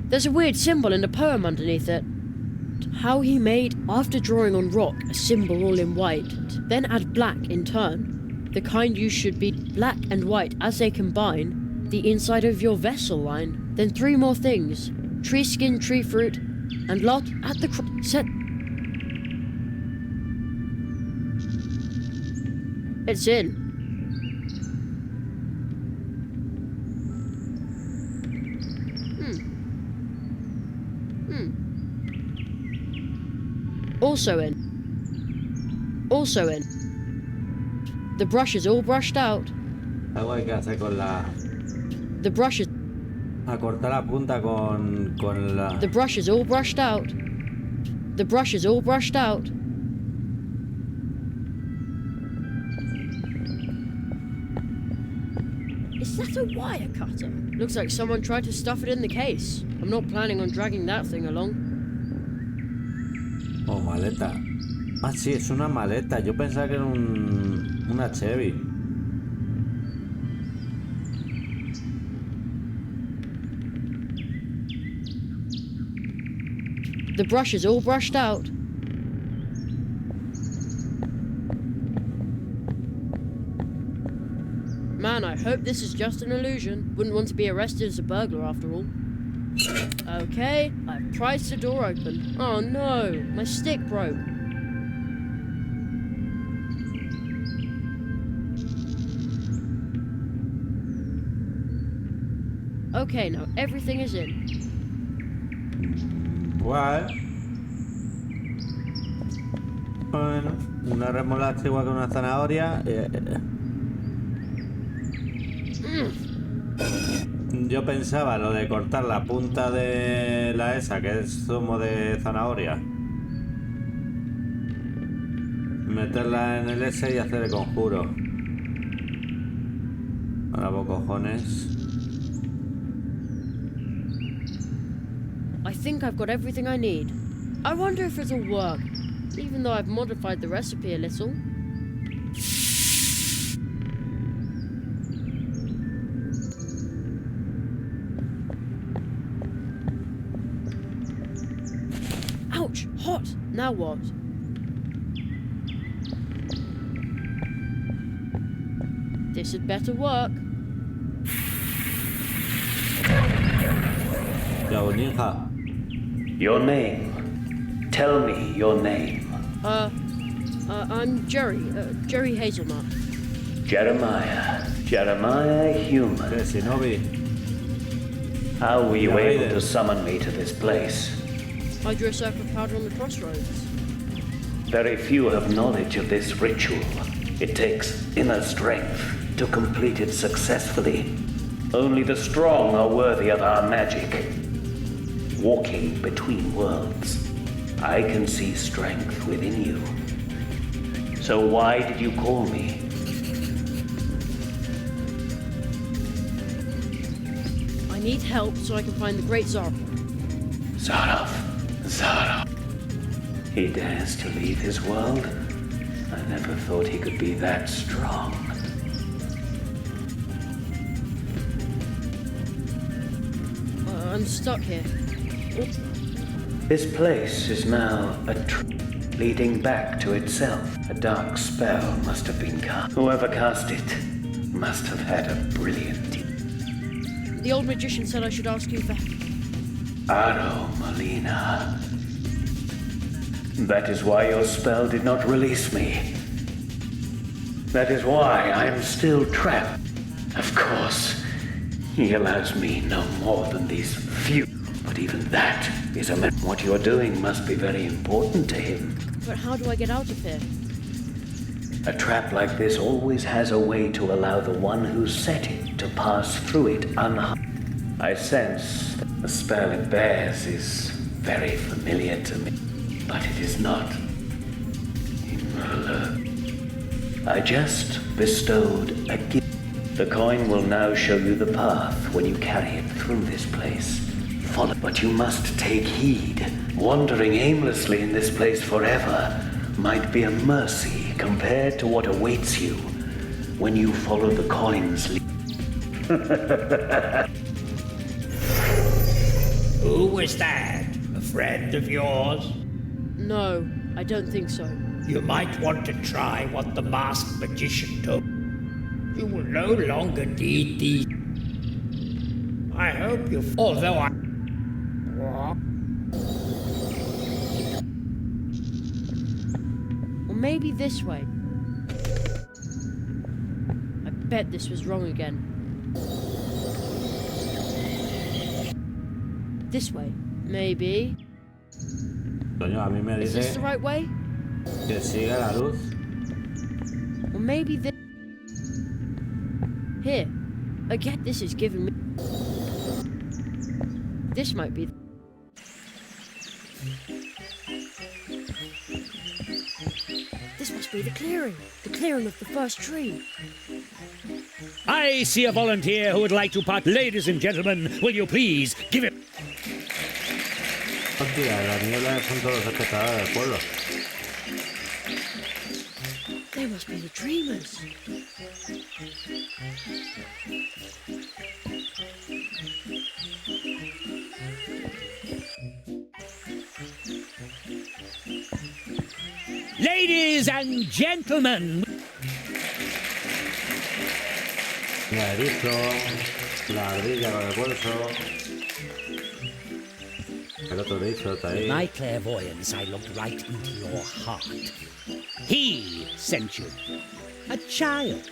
There's a weird symbol in the poem underneath it. How he made, after drawing on rock, a symbol all in white, then add black in turn, the kind you should be black and white as they combine, the inside of your vessel line, then 3 more things, tree skin, tree fruit, and lot at the set. It's in. Also in. Also in. The brush is all brushed out. Algo hay que hacer con la... The brush is... A cortar la punta con la... The brush is all brushed out. The brush is all brushed out. Is that a wire cutter? Looks like someone tried to stuff it in the case. I'm not planning on dragging that thing along. Oh, maleta. Ah, sí, es una maleta. Yo pensaba que era una Chevy. The brush is all brushed out. Man, I hope this is just an illusion. Wouldn't want to be arrested as a burglar after all. Okay, I've prized the door open. Oh no, my stick broke. Okay, now everything is in. Bueno, una remolacha igual que una zanahoria. Yo pensaba lo de cortar la punta de la esa, que es zumo de zanahoria, meterla en el S y hacer el conjuro. Ahora vos cojones. I think I've got everything I need. I wonder if it'll work, even though I've modified the recipe a little. Ouch! Hot! Now what? This had better work. Yo, ninja. Your name. Tell me your name. I'm Jerry. Jerry Hazelnut. Jeremiah Human. How were you able to summon me to this place? I drew a circle of powder on the crossroads. Very few have knowledge of this ritual. It takes inner strength to complete it successfully. Only the strong are worthy of our magic. Walking between worlds, I can see strength within you. So why did you call me? I need help so I can find the great Zarov. Zarov. He dares to leave his world? I never thought he could be that strong. I'm stuck here. This place is now a leading back to itself. A dark spell must have been cast. Whoever cast it must have had a brilliant team. The old magician said I should ask you for... Aro Molina. That is why your spell did not release me. That is why I am still trapped. Of course, he allows me no more than these few. But even that is what you're doing must be very important to him. But how do I get out of here? A trap like this always has a way to allow the one who set it to pass through it unharmed. I sense that the spell it bears is very familiar to me, but it is not. I just bestowed a gift. The coin will now show you the path when you carry it through this place. Follow, but you must take heed. Wandering aimlessly in this place forever might be a mercy compared to what awaits you when you follow the coin's lead. Who was that? A friend of yours? No, I don't think so. You might want to try what the masked magician took. You will no longer need these. I hope you... Although I... Or maybe this way. I bet this was wrong again. This way, maybe. Coño, a mí me Is dice this the right way? que siga la luz. Or maybe this... Here. Again, this is giving me... This might be... This must be the clearing. The clearing of the first tree. I see a volunteer who would like to part. Ladies and gentlemen, will you please give it... Hostia, las nieblas son todos los espectadores del pueblo. They must be the dreamers. Ladies and gentlemen. La erizo, la ardilla con el bolso. El otro erizo está ahí. With my clairvoyance, I looked right into your heart. He sent you. A child.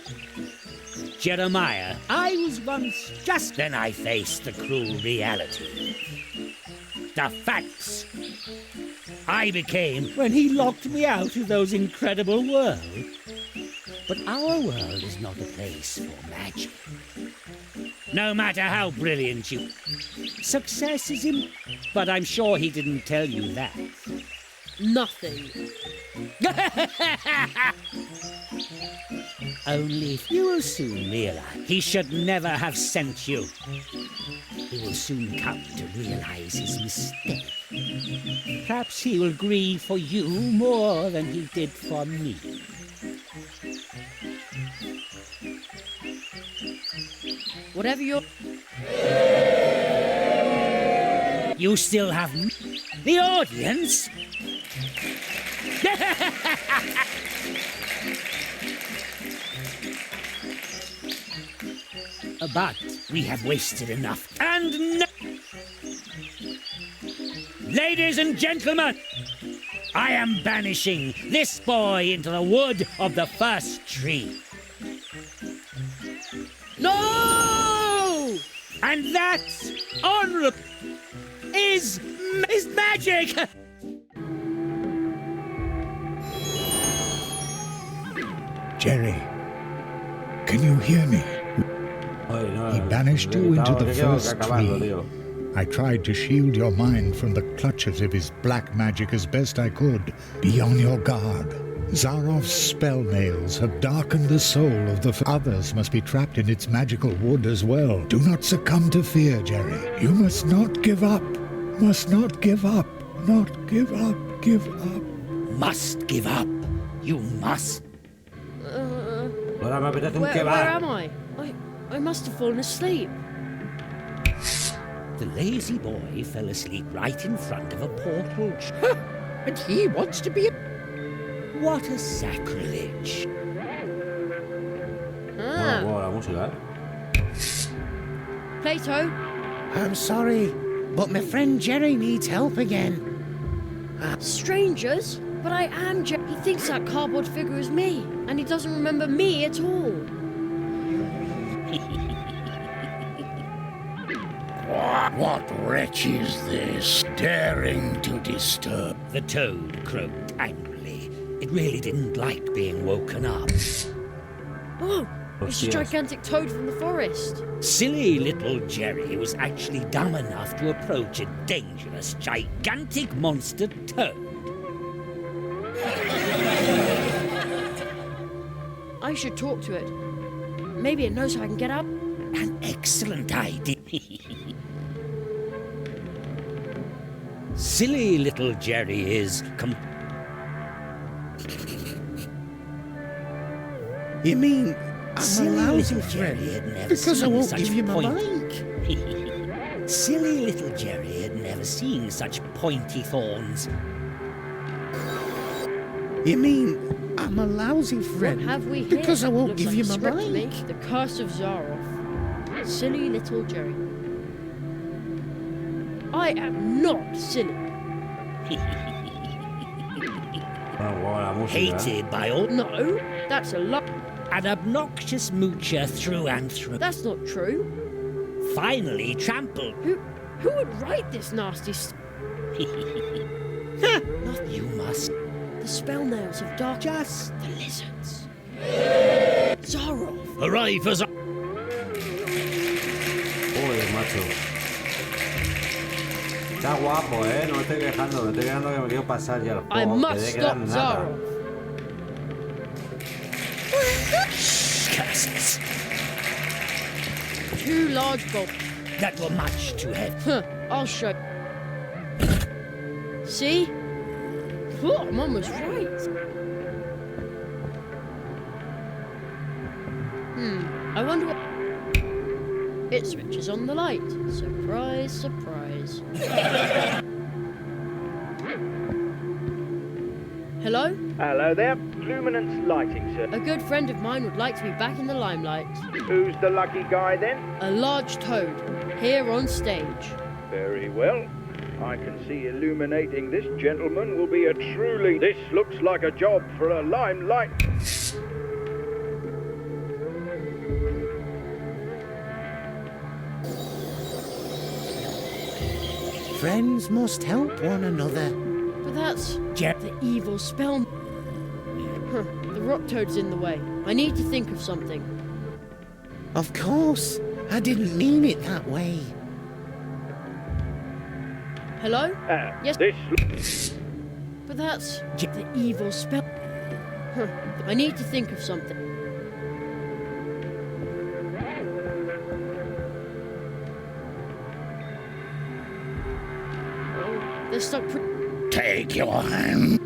Jeremiah, I was once just then I faced the cruel reality. The facts. I became when he locked me out of those incredible worlds. But our world is not a place for magic. No matter how brilliant you... Success is in... But I'm sure he didn't tell you that. Nothing. Only you will soon realize he should never have sent you. He will soon come to realize his mistake. Perhaps he will grieve for you more than he did for me. Whatever you're... You still have the audience? But we have wasted enough. And ladies and gentlemen, I am banishing this boy into the wood of the first tree. No! And that honorable is magic! Jerry, can you hear me? He banished you into the first tree. I tried to shield your mind from the clutches of his black magic as best I could. Be on your guard. Zarov's spell nails have darkened the soul of the others must be trapped in its magical wood as well. Do not succumb to fear, Jerry. You must not give up. Must not give up. Not give up. Give up. Must give up. You must. Where am I? I must have fallen asleep. The lazy boy fell asleep right in front of a portal. And he wants to be a... What a sacrilege. Plato? I'm sorry, but my friend Jerry needs help again. Strangers? But I am Jerry. He thinks that cardboard figure is me, and he doesn't remember me at all. What wretch is this, daring to disturb? The toad croaked angrily. It really didn't like being woken up. Oh, it's a gigantic toad from the forest. Silly little Jerry was actually dumb enough to approach a dangerous, gigantic monster toad. I should talk to it. Maybe it knows how I can get up. An excellent idea. Silly little Jerry is You mean I'm Silly a lousy little friend Jerry had never because I seen won't such give you my point- mic? Silly little Jerry had never seen such pointy thorns. You mean I'm a lousy friend What have we here? because I won't Looks give like you a my script to me. mic? The Curse of Zaroff. Silly little Jerry. I am not silly. Hated by all. No, that's a lie. An obnoxious moocher through and through. That's not true. Finally trampled. Who would write this nasty You must. The spell nails of dark. Just the lizards. Zaroff. Hooray for Zaroff. Joder, macho. Está guapo, no me estoy quejando, me estoy quejando que me quiero pasar ya el juego. I must que stop nada. Zaroff. Curses. Two large gold. That were much too heavy. Huh, I'll show. See? Oh, Mum was right. I wonder what... It switches on the light. Surprise, surprise. Hello? Hello? Hello there. Luminance Lighting, sir. A good friend of mine would like to be back in the limelight. Who's the lucky guy then? A large toad, here on stage. Very well. I can see illuminating this gentleman will be a truly... This looks like a job for a limelight. Friends must help one another. But that's the evil spell. The rock toad's in the way. I need to think of something. Of course. I didn't mean it that way. Hello? Yes. This... But that's the evil spell. I need to think of something. Oh, they're stuck. Take your hand.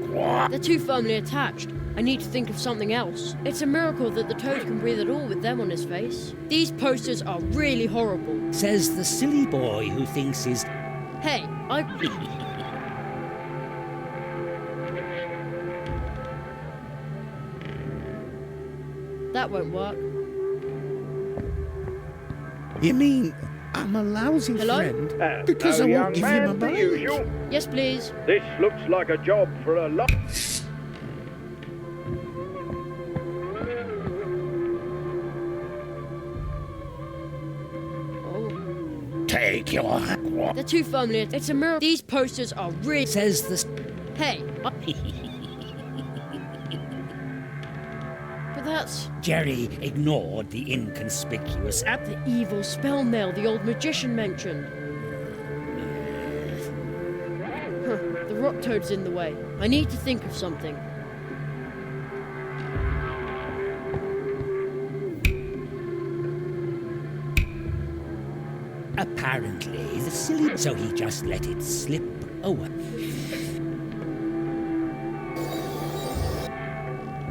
They're too firmly attached. I need to think of something else. It's a miracle that the toad can breathe at all with them on his face. These posters are really horrible. Says the silly boy who thinks he's... Hey, That won't work. You mean I'm a lousy friend because I won't give him a bite? Yes, please. This looks like a job for a lot. Take your hand. They're too firmly. It's a miracle. These posters are really... Says the... Hey, But that's... Jerry ignored the inconspicuous... At the evil spell nail the old magician mentioned. The rock toad's in the way. I need to think of something. Apparently, the silly... So he just let it slip away.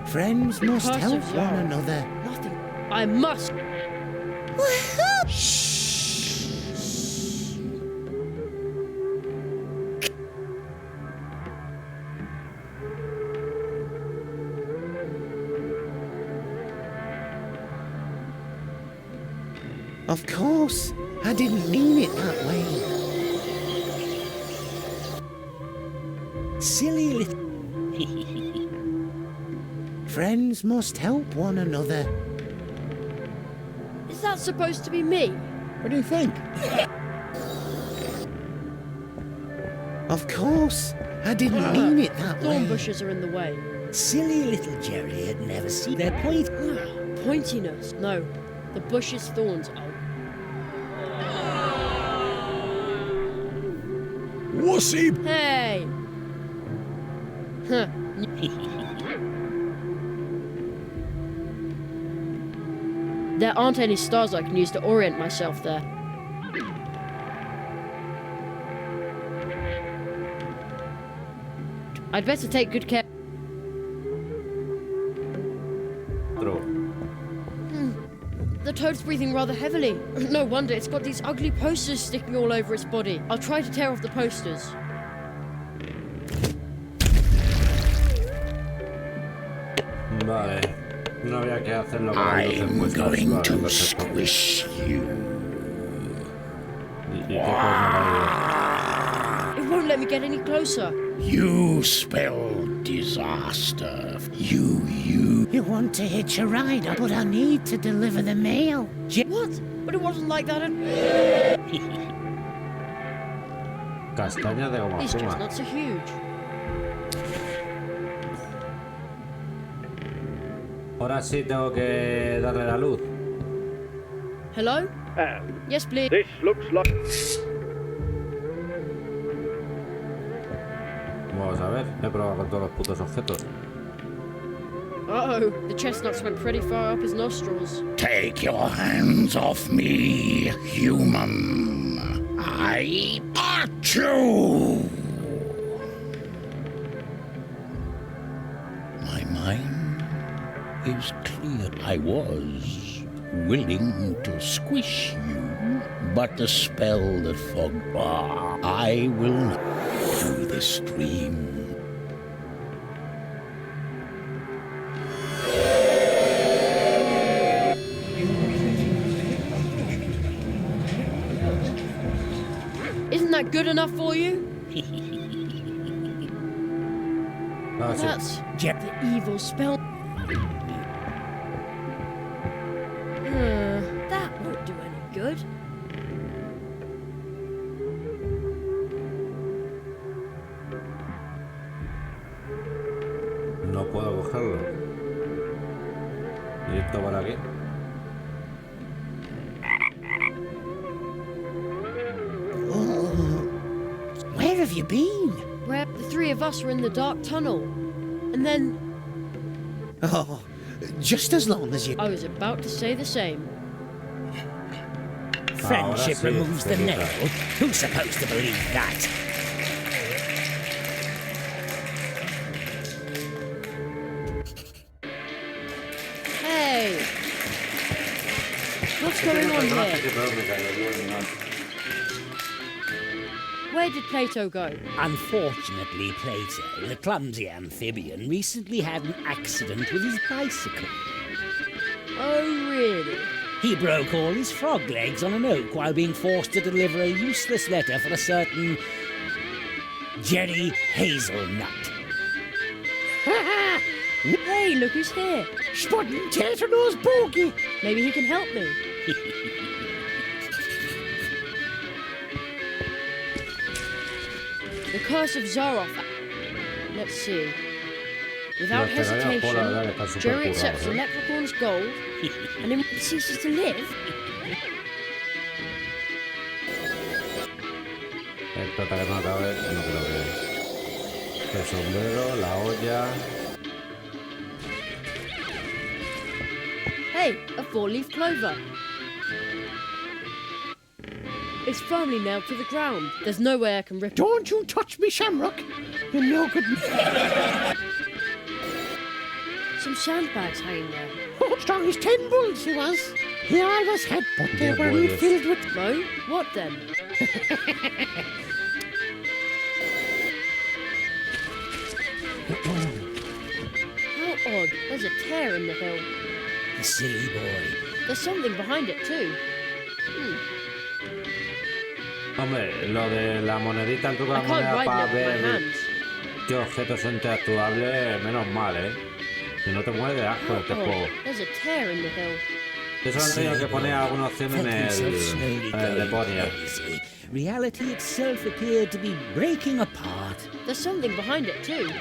Friends must help one another. Nothing. I must. Of course. I didn't mean it that way. Silly little... Friends must help one another. Is that supposed to be me? What do you think? Of course. I didn't mean it that way. Thorn bushes are in the way. Silly little Jerry had never seen their point. Pointiness. No. The bush's thorns are... Wussy! Hey! There aren't any stars I can use to orient myself there. I'd better take good care. The toad's breathing rather heavily. No wonder, it's got these ugly posters sticking all over its body. I'll try to tear off the posters. Vale. No había que hacerlo con I'm going to squish you. It won't let me get any closer. You spell disaster. You. You want to hitch a ride, but I need to deliver the mail. What? But it wasn't like that at... Castaña de goma These espuma. chestnuts are huge. Ahora sí tengo que darle la luz. Hello? Yes, please. This looks like... Vamos a ver, he probado con todos los putos objetos. Uh-oh, the chestnuts went pretty far up his nostrils. Take your hands off me, human. I got you. My mind is clear. I was willing to squish you, but the spell that fogged... I will not through this dream. good enough for you? That's the evil spell. That won't do any good. No puedo cogerlo. ¿Y esto para qué? Where have you been? Where the three of us were in the dark tunnel. And then... Oh, just as long as you... I was about to say the same. Friendship removes the nail. Who's supposed to believe that? Hey! What's going on here? Where did Plato go? Unfortunately, Plato, the clumsy amphibian, recently had an accident with his bicycle. Oh, really? He broke all his frog legs on an oak while being forced to deliver a useless letter for a certain Jerry Hazelnut. Hey, look who's here. Spotting Tater-Nose Bogey. Maybe he can help me. The Curse of Zaroff. Let's see. Without hesitation, Jerry accepts the leprechaun's gold and then ceases to live. Esto tal vez no acabe, no creo que... El sombrero, la olla... Hey, a four-leaf clover. It's firmly nailed to the ground. There's no way I can rip it. Don't you touch me, Shamrock. You're no good. Some sandbags hanging there. Oh, strong as 10 bulls he was. He always had, but they were filled with... No? What then? How odd. There's a tear in the hill. The silly boy. There's something behind it too. Hombre, lo de la monedita, el truco de la moneda para ver qué objetos son interactuables, menos mal, ¿eh? Si no te mueres de asco este juego. There's a tear in the hill. Eso han tenido que poner alguna opción en el de Ponia. Reality itself appeared to be breaking apart. There's something behind it too.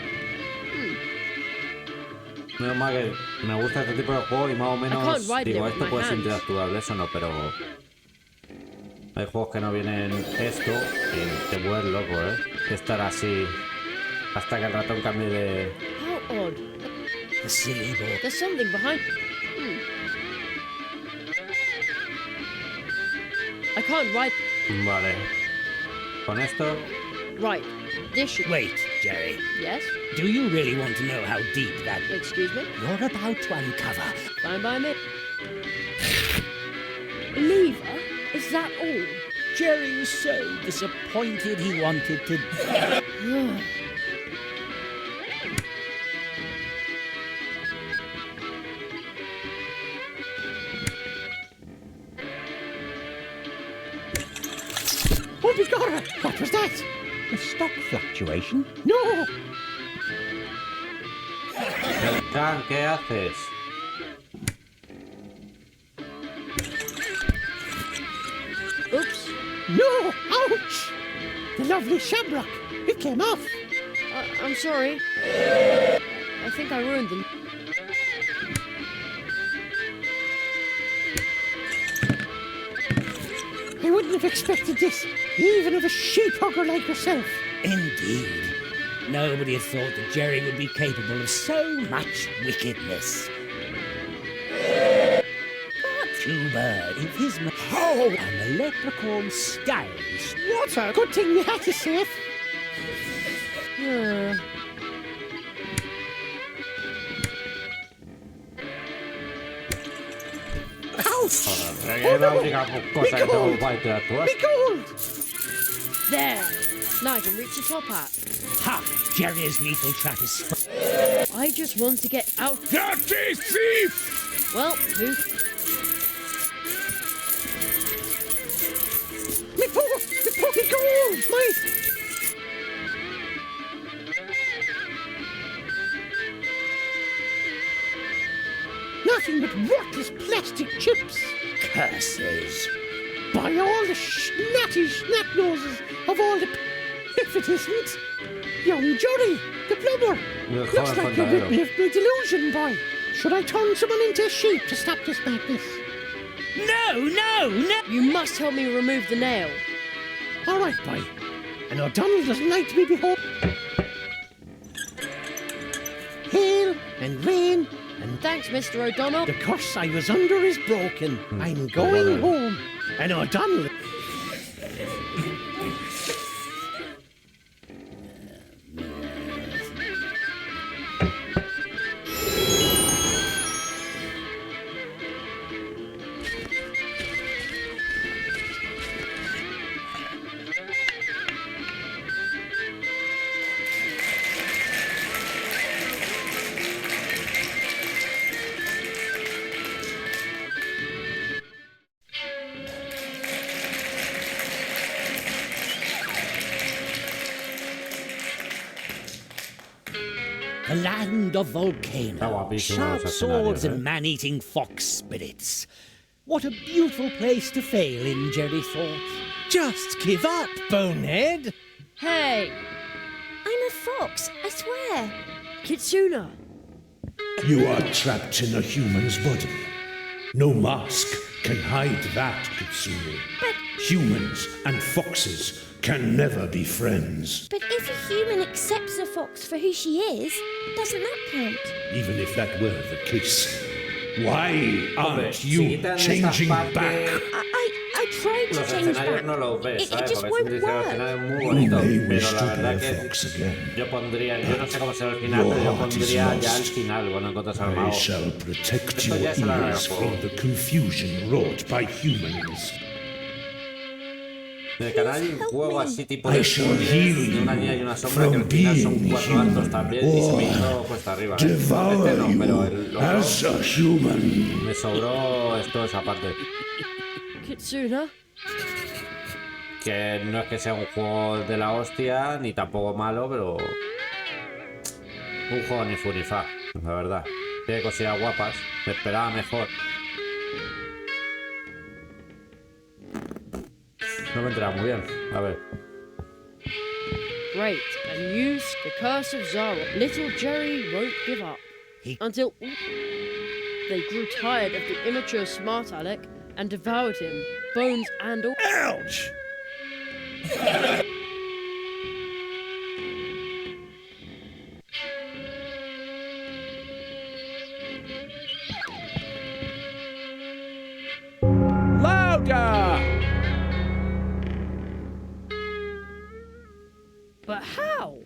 Menos mal que me gusta este tipo de juego y más o menos digo, esto puede ser interactuable, eso no, pero hay juegos que no vienen esto y te vuelves loco, ¿eh? Estar así hasta que el ratón cambie de... How odd. The silly boy. There's something behind... I can't write... Vale. Con esto... Right. This should... Wait, Jerry. Yes? Do you really want to know how deep that... Excuse me? You're about to uncover. Fine by me. Lever? Is that all? Jerry was so disappointed he wanted to... Oh, begorra! What was that? A stock fluctuation? No! Can, ¿qué haces? Oops. No! Ouch! The lovely shamrock. It came off. I'm sorry. I think I ruined them. I wouldn't have expected this, even of a sheep hugger like yourself. Indeed. Nobody had thought that Jerry would be capable of so much wickedness. Too bad if his Oh! and the leprechaun stylish. What a good thing we had to save. Ouch! Behold! There! Now I can reach the top hat. Ha! Jerry's lethal trap is... I just want to get out... Dirty thief! Well, who... Me Poppy gold! My... Nothing but worthless plastic chips. Curses. By all the snatty snap-noses of all the... If it isn't, young Johnny, the plumber. Looks like you ripped me of my delusion, boy. Should I turn someone into a sheep to stop this madness? No! You must help me remove the nail. All right, boy. And O'Donnell doesn't like to be behold. Hail and rain and... Thanks, Mr. O'Donnell. The curse I was under is broken. I'm going home. And O'Donnell... The land of volcanoes, sharp swords and man-eating fox spirits. What a beautiful place to fail in, Jerry thought. Just give up, bonehead. Hey! I'm a fox, I swear. Kitsuna. You are trapped in a human's body. No mask can hide that, Kitsune. But... Humans and foxes can never be friends. But if a human accepts a fox for who she is, doesn't that count? Even if that were the case, why aren't you changing back? I tried to change back. It just won't work. You may wish to be a fox again. Yo no sé cómo será el final, pero yo pondría ya al final cuando encuentras al mago. I shall protect your ears from the confusion wrought by humans. En el canal hay un juego así tipo de una niña y una sombra que al final son 4 actos también y se me hizo cuesta arriba. Este no, pero el otro me sobró esto esa parte. Kitsuna. Que no es que sea un juego de la hostia ni tampoco malo, pero un juego ni fu ni fa, la verdad. Tiene cosillas guapas, me esperaba mejor. No me enteraba muy bien. A ver. Great. And use the curse of Zara. Little Jerry won't give up. Until they grew tired of the immature smart aleck and devoured him, bones and all. Ouch! Louder! But how?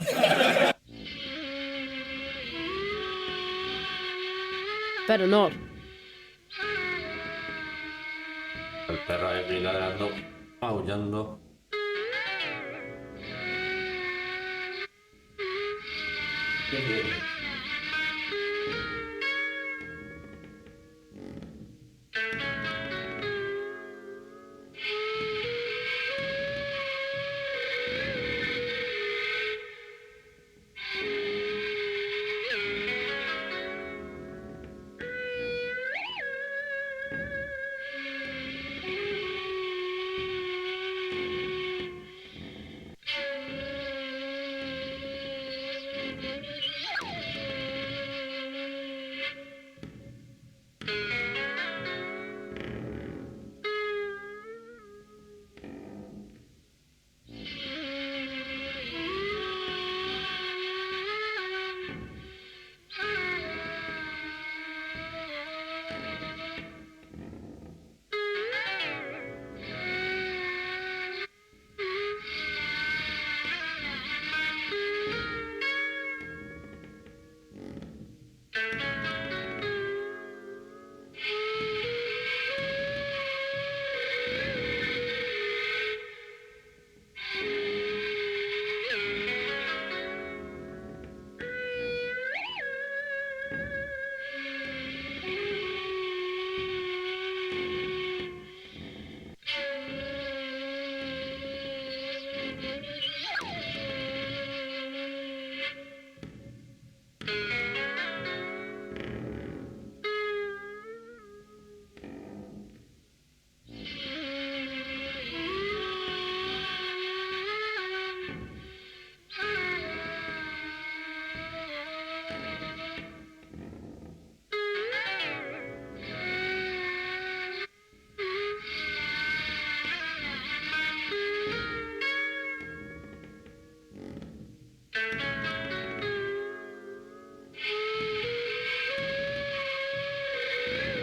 Better not. El perro ahí ladrando, aullando.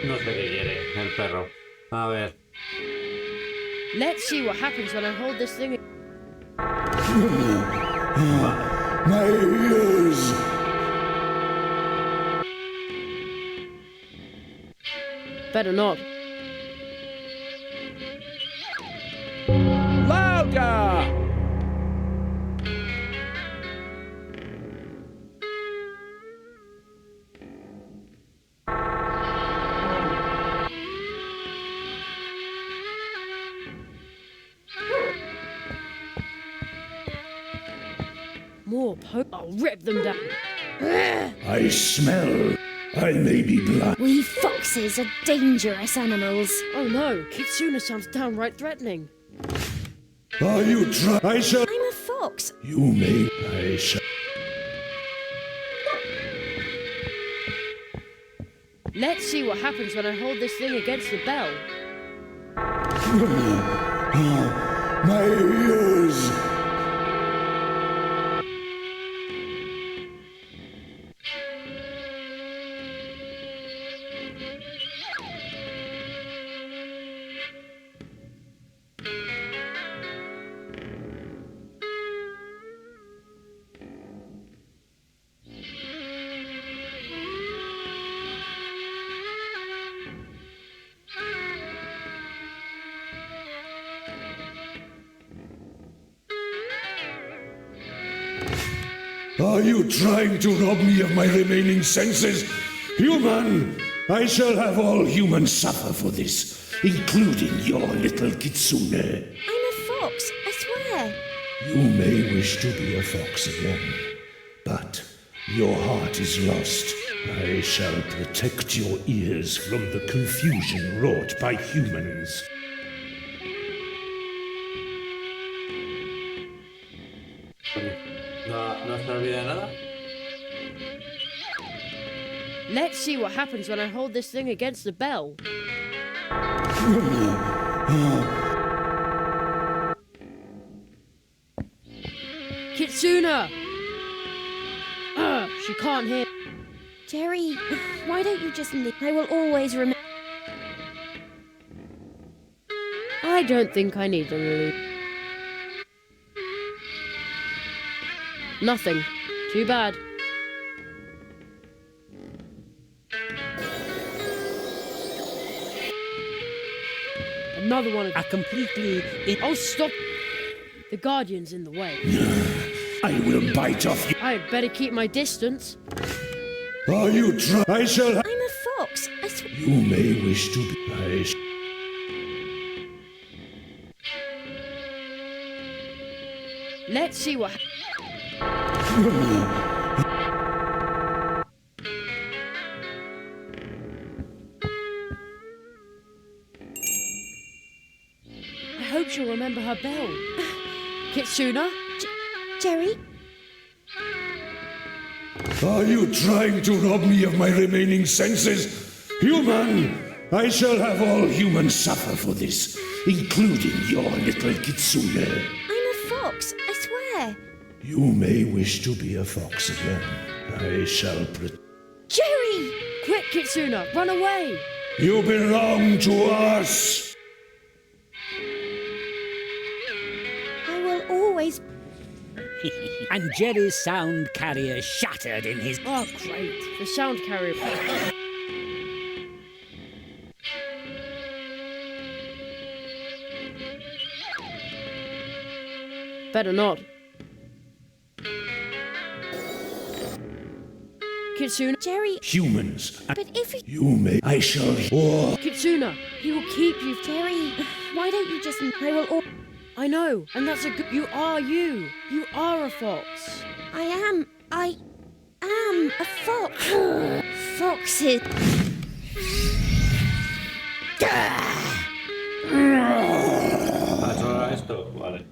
No sé qué quiere el perro. A ver. Let's see what happens when I hold this thing. My ears! Better not. Louder! More I'll rip them down. I smell. I may be blind. We foxes are dangerous animals. Oh no, Kitsuna sounds downright threatening. Are you I shall. I'm a fox. You may. I shall. Let's see what happens when I hold this thing against the bell. My ears! Are you trying to rob me of my remaining senses? Human! I shall have all humans suffer for this, including your little kitsune. I'm a fox, I swear. You may wish to be a fox again, but your heart is lost. I shall protect your ears from the confusion wrought by humans. No se olvida nada. Let's see what happens when I hold this thing against the bell. Kitsuna! She can't hear. Jerry, why don't you just leave? I will always remember. I don't think I need them to leave. Nothing. Too bad. Another one of... Oh, stop! The Guardian's in the way. I will bite off you. I'd better keep my distance. Are you I shall I'm a fox, I swear. You may wish to be. Let's see what... I hope she'll remember her bell. Kitsuna? Jerry? Are you trying to rob me of my remaining senses? Human! I shall have all humans suffer for this, including your little kitsune. I'm a fox, I swear. You may wish to be a fox again. I shall Jerry! Quick, Kitsuna, run away! You belong to us! I will always... And Jerry's sound carrier shattered in his... Oh, great. The sound carrier... Better not. Kitsuna. Jerry. Humans. But if you may... I shall... Oh. Kitsuna, he will keep you. Jerry, why don't you just... I will... I know, and that's a good... You are you. You are a fox. I am a fox. Foxes... ¿Solo esto? Vale.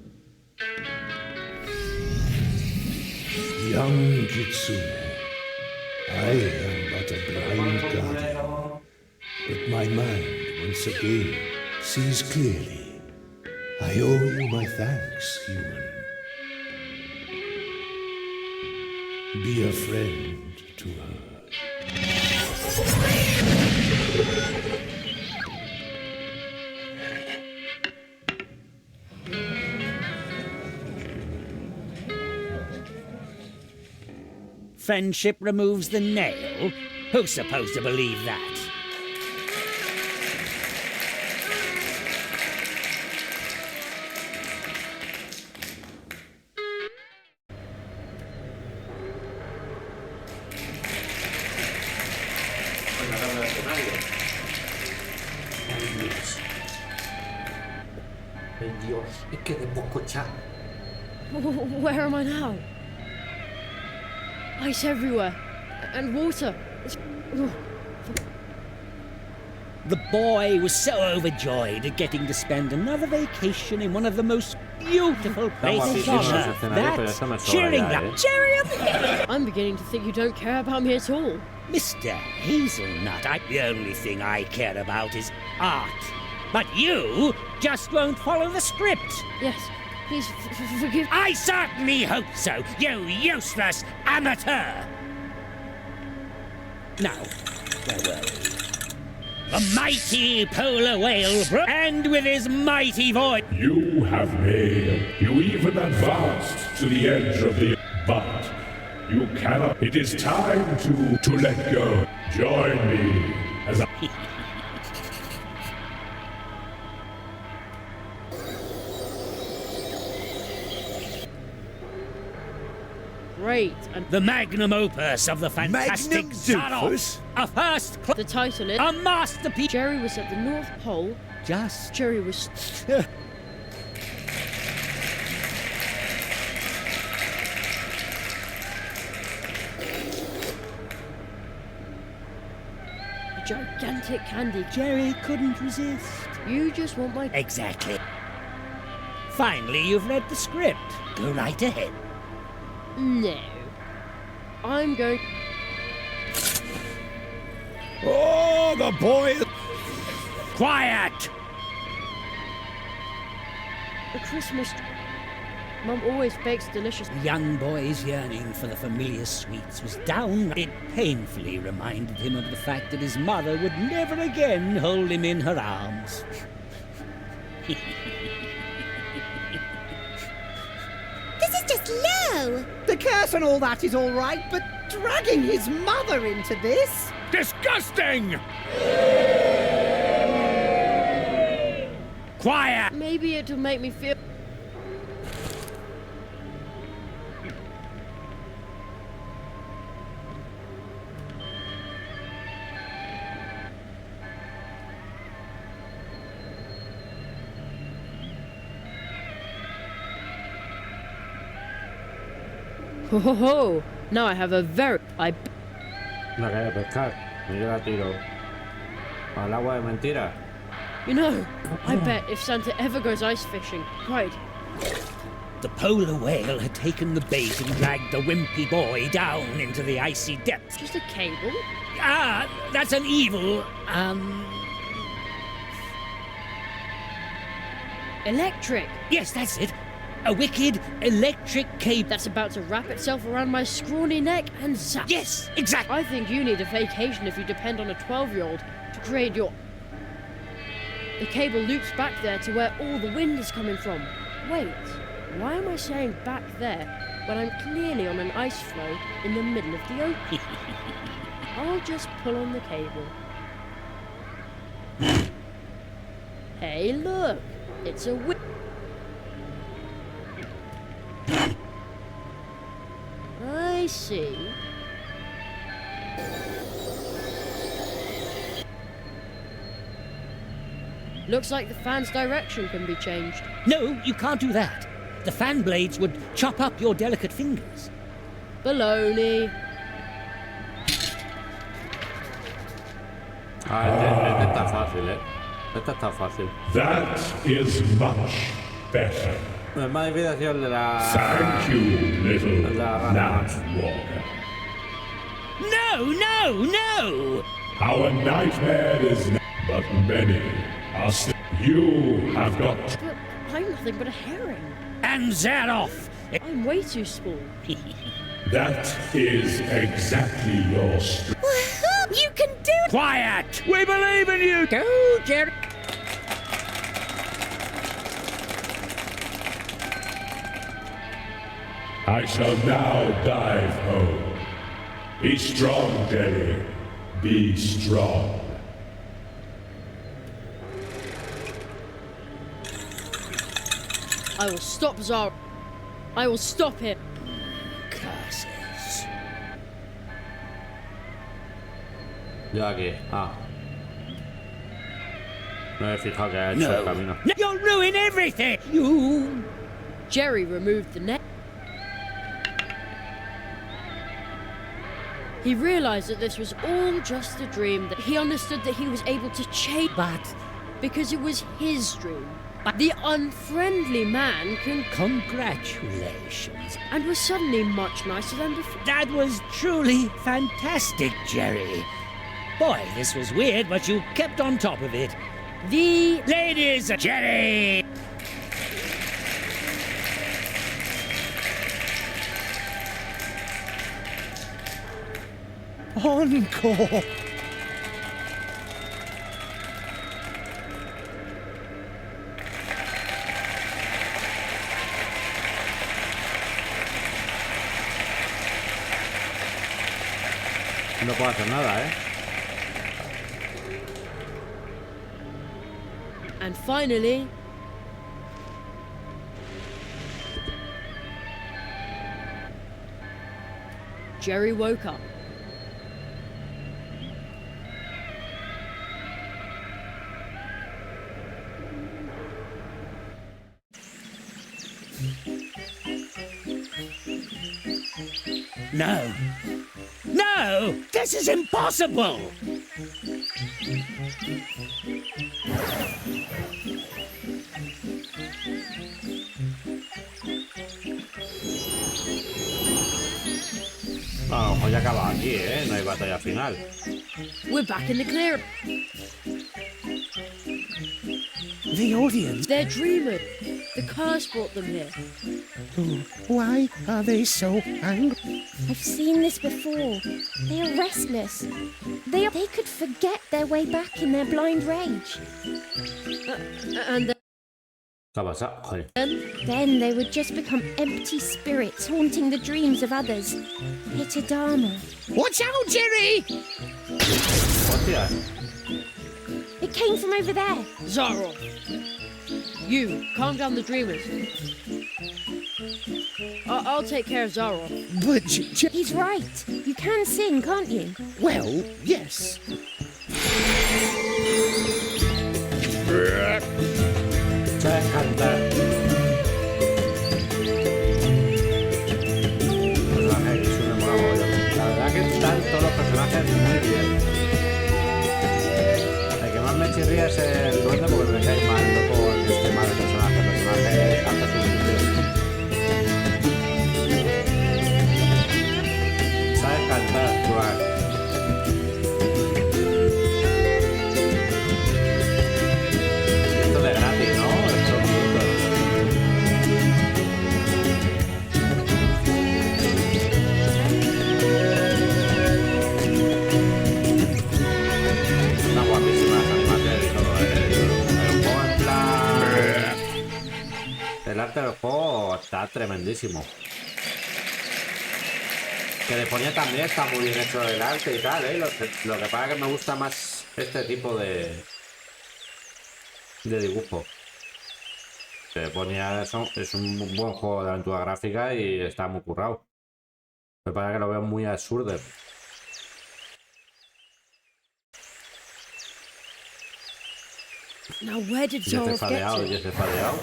Young Kitsune, I am but a blind guardian, but my mind once again sees clearly. I owe you my thanks, human. Be a friend to her. friendship removes the nail? Who's supposed to believe that? Dios, es que de poco chat. Where am I now? Ice everywhere. And water. The boy was so overjoyed at getting to spend another vacation in one of the most beautiful places on Earth. That's cheering up. Cheering up! I'm beginning to think you don't care about me at all. Mr. Hazelnut, the only thing I care about is art. But you just won't follow the script. Yes, please forgive. I certainly hope so, you useless amateur. Now, where were we? The mighty polar whale, and with his mighty voice. You have made. You even advanced to the edge of the. But you cannot. It is time to let go. Join me as I. Great. And the magnum opus of the fantastic Zaroff. A first the title is a masterpiece. Jerry was at the North Pole. Just Jerry was a gigantic candy. Jerry couldn't resist. You just want my... Exactly. Finally, you've read the script. Go right ahead. No. I'm going... Oh, the boy... Quiet! A Christmas... Mum always bakes delicious... The young boy's yearning for the familiar sweets was down. It painfully reminded him of the fact that his mother would never again hold him in her arms. This is just low! The curse and all that is all right, but dragging his mother into this? Disgusting! Quiet! Maybe it'll make me feel... Ho ho ho! Now I have a very... La que de pescar. Y yo la tiro al agua de mentira. You know, I bet if Santa ever goes ice fishing... Right. The polar whale had taken the bait and dragged the wimpy boy down into the icy depths. Just a cable? Ah, that's an evil, Electric! Yes, that's it. A wicked electric cable that's about to wrap itself around my scrawny neck and zap. Yes, exactly. I think you need a vacation if you depend on a 12-year-old to create your... The cable loops back there to where all the wind is coming from. Wait, why am I saying back there when I'm clearly on an ice floe in the middle of the ocean? I'll just pull on the cable. Hey, look! It's a whip. I see. Looks like the fan's direction can be changed. No, you can't do that. The fan blades would chop up your delicate fingers. Baloney. Este está fácil, Este está fácil. That is much better. El más difícil ha sido el de la... Thank you, little Nat Walker. No! Our nightmare is but many are still... You have got... But I'm nothing but a herring. And Zaroff! I'm way too small. That is exactly your strength. You can do it! Quiet! We believe in you! Go, Jerry! I shall now dive home. Be strong, Jerry. Be strong. I will stop Zara. I will stop him. Curses. Yo aquí. Ah. No he fijado que ha hecho el camino. No, you'll ruin everything! You... Jerry removed the net. He realized that this was all just a dream, that he understood that he was able to change, but because it was his dream. The unfriendly man can... Congratulations. And was suddenly much nicer than before. That was truly fantastic, Jerry. Boy, this was weird, but you kept on top of it. The... Ladies, Jerry! Encore! No puedo hacer nada, ¿eh? And finally... Jerry woke up. No. No! This is impossible! A lo mejor ya acaba aquí, ¿eh? No hay batalla final. We're back in the clear. The audience. They're dreaming. The curse brought them here. Why are they so angry? I've seen this before. They are restless. They could forget their way back in their blind rage. And ¿Qué ha pasado? Joder. Then they would just become empty spirits haunting the dreams of others. Hittadama. Watch out, Jerry! Hostia. It came from over there. Zara. You, calm down the dreamers. I'll take care of Zara. But he's right. You can sing, can't you? Well, yes. ¿Sabes cantar? Personajes, eso me mola mogollón. La verdad que están todos los personajes muy bien. El que más me chirría es el duende porque me cae mal, no por el tema del personaje. El personaje hace su función. ¿Sabes cantar, Juan? Esto de gratis, ¿no? Estos minutos. Están guapísimas las animaciones y todo, ¿eh? El juego en plan... El arte del juego está tremendísimo. Que de Ponía también está muy bien hecho el arte y tal, ¿eh? Lo que pasa es que me gusta más este tipo de dibujo. Que Ponía es un buen juego de aventura gráfica y está muy currado. Me parece que lo veo muy absurdo. Now where did Y este Zara get fadeado, y to? este fadeado.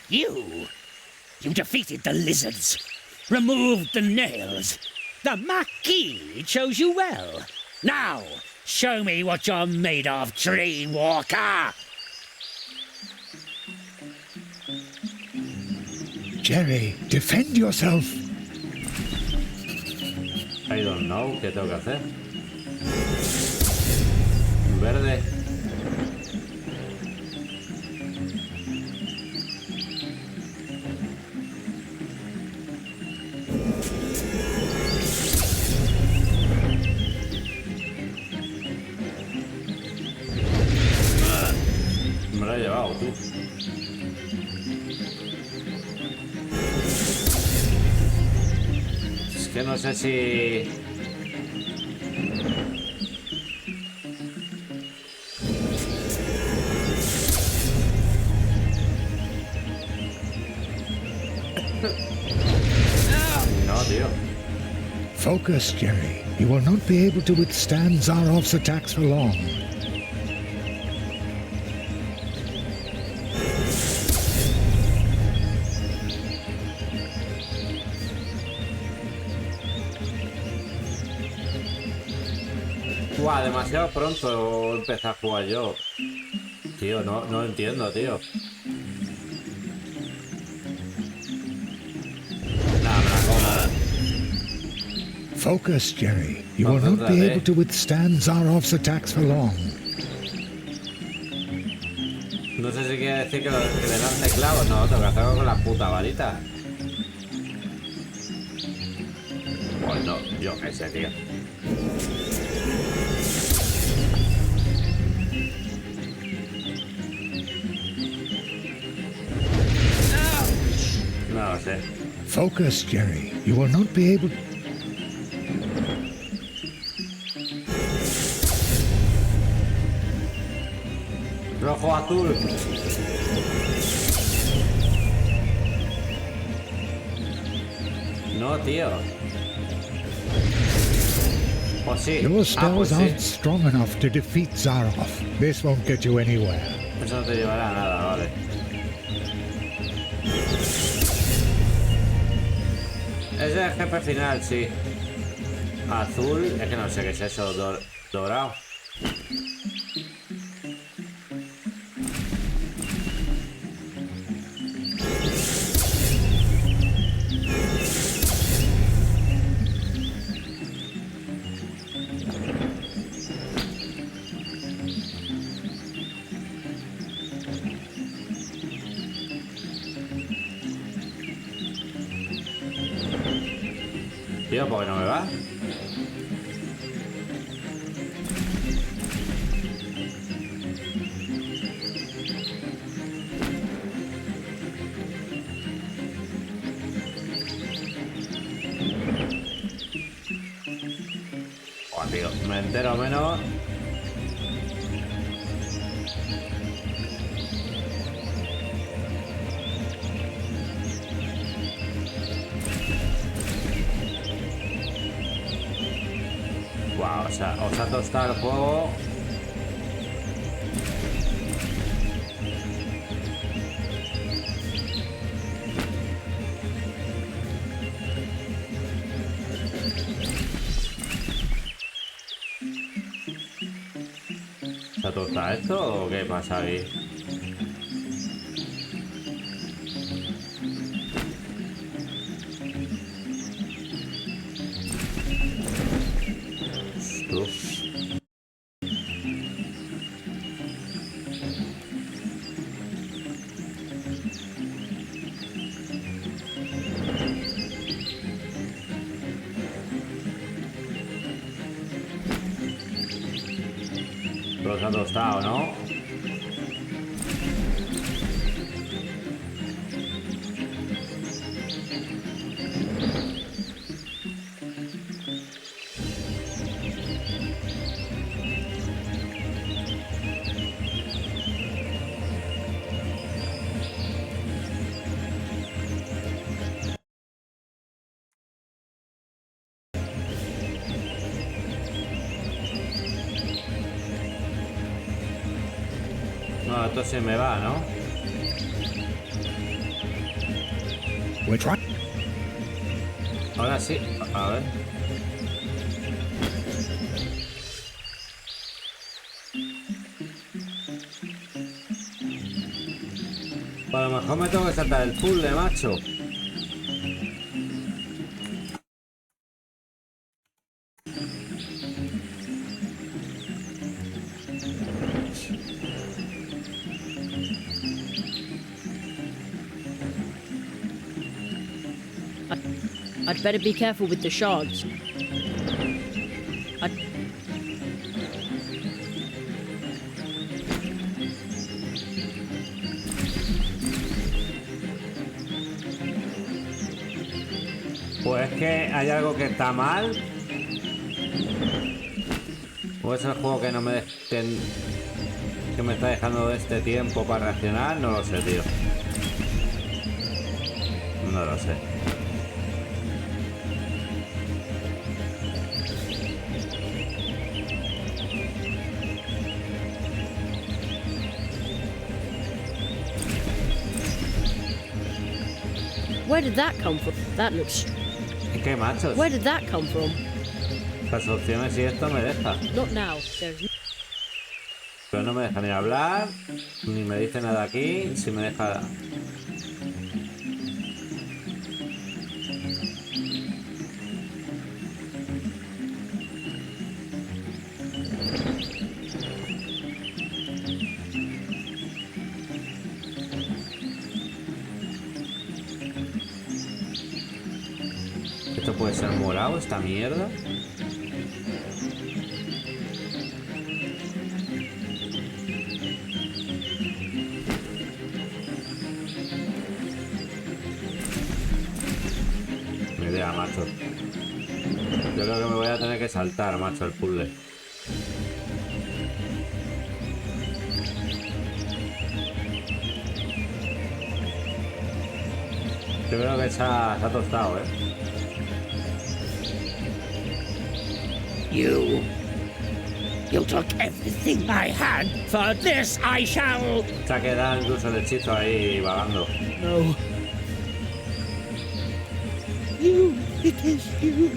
You defeated the lizards, removed the nails. The Marquis chose you well. Now, show me what you're made of, Tree Walker! Jerry, defend yourself. I don't know qué tengo que hacer. Verde. Me lo he llevado, tú. Es que no sé si... No, tío. Focus, Jerry. You will not be able to withstand Zarov's attacks for long. Buah, demasiado pronto empecé a jugar yo. Tío, no lo entiendo, tío. Focus, Jerry. You will not be able to withstand Zarov's attacks for long. No sé si quiere decir que le lance clavos. No, tengo que hacerlo con la puta varita. Bueno, yo qué sé, tío. No lo sé. Focus, Jerry. You will not be able... Rojo, azul. No, tío. ¿O sí? Your spells pues aren't sí. strong enough to defeat Zarov. This won't get you anywhere. Eso no te llevará a nada, vale. Es el jefe final, sí. Azul, es que no sé qué es eso, dorado. Tío, ¿por qué no me va? Oh, tío, me entero menos. Wow, o sea, os ha tostado el juego. ¿Se ha tostado esto o qué pasa ahí? Pero se ha tostado, ¿no? No, esto se me va, ¿no? Ahora sí, a ver. A lo mejor me tengo que saltar el puzzle, macho. I'd better be careful with the shards. Pues es que hay algo que está mal. ¿O es el juego que no me que me está dejando este tiempo para reaccionar? No lo sé, tío. No lo sé. Where did that come from? That looks... ¿Qué machos? Where did that come from? Las opciones y esto me deja. Not now. There's... Pero no me deja ni hablar, ni me dice nada aquí, si me deja... ¿Esto puede ser morado, esta mierda? Ni idea, macho. Yo creo que me voy a tener que saltar, macho, el puzzle. Yo creo que se ha tostado, You took everything I had. For this I shall... Se ha quedado incluso el hechizo ahí vagando. No. You, it is you.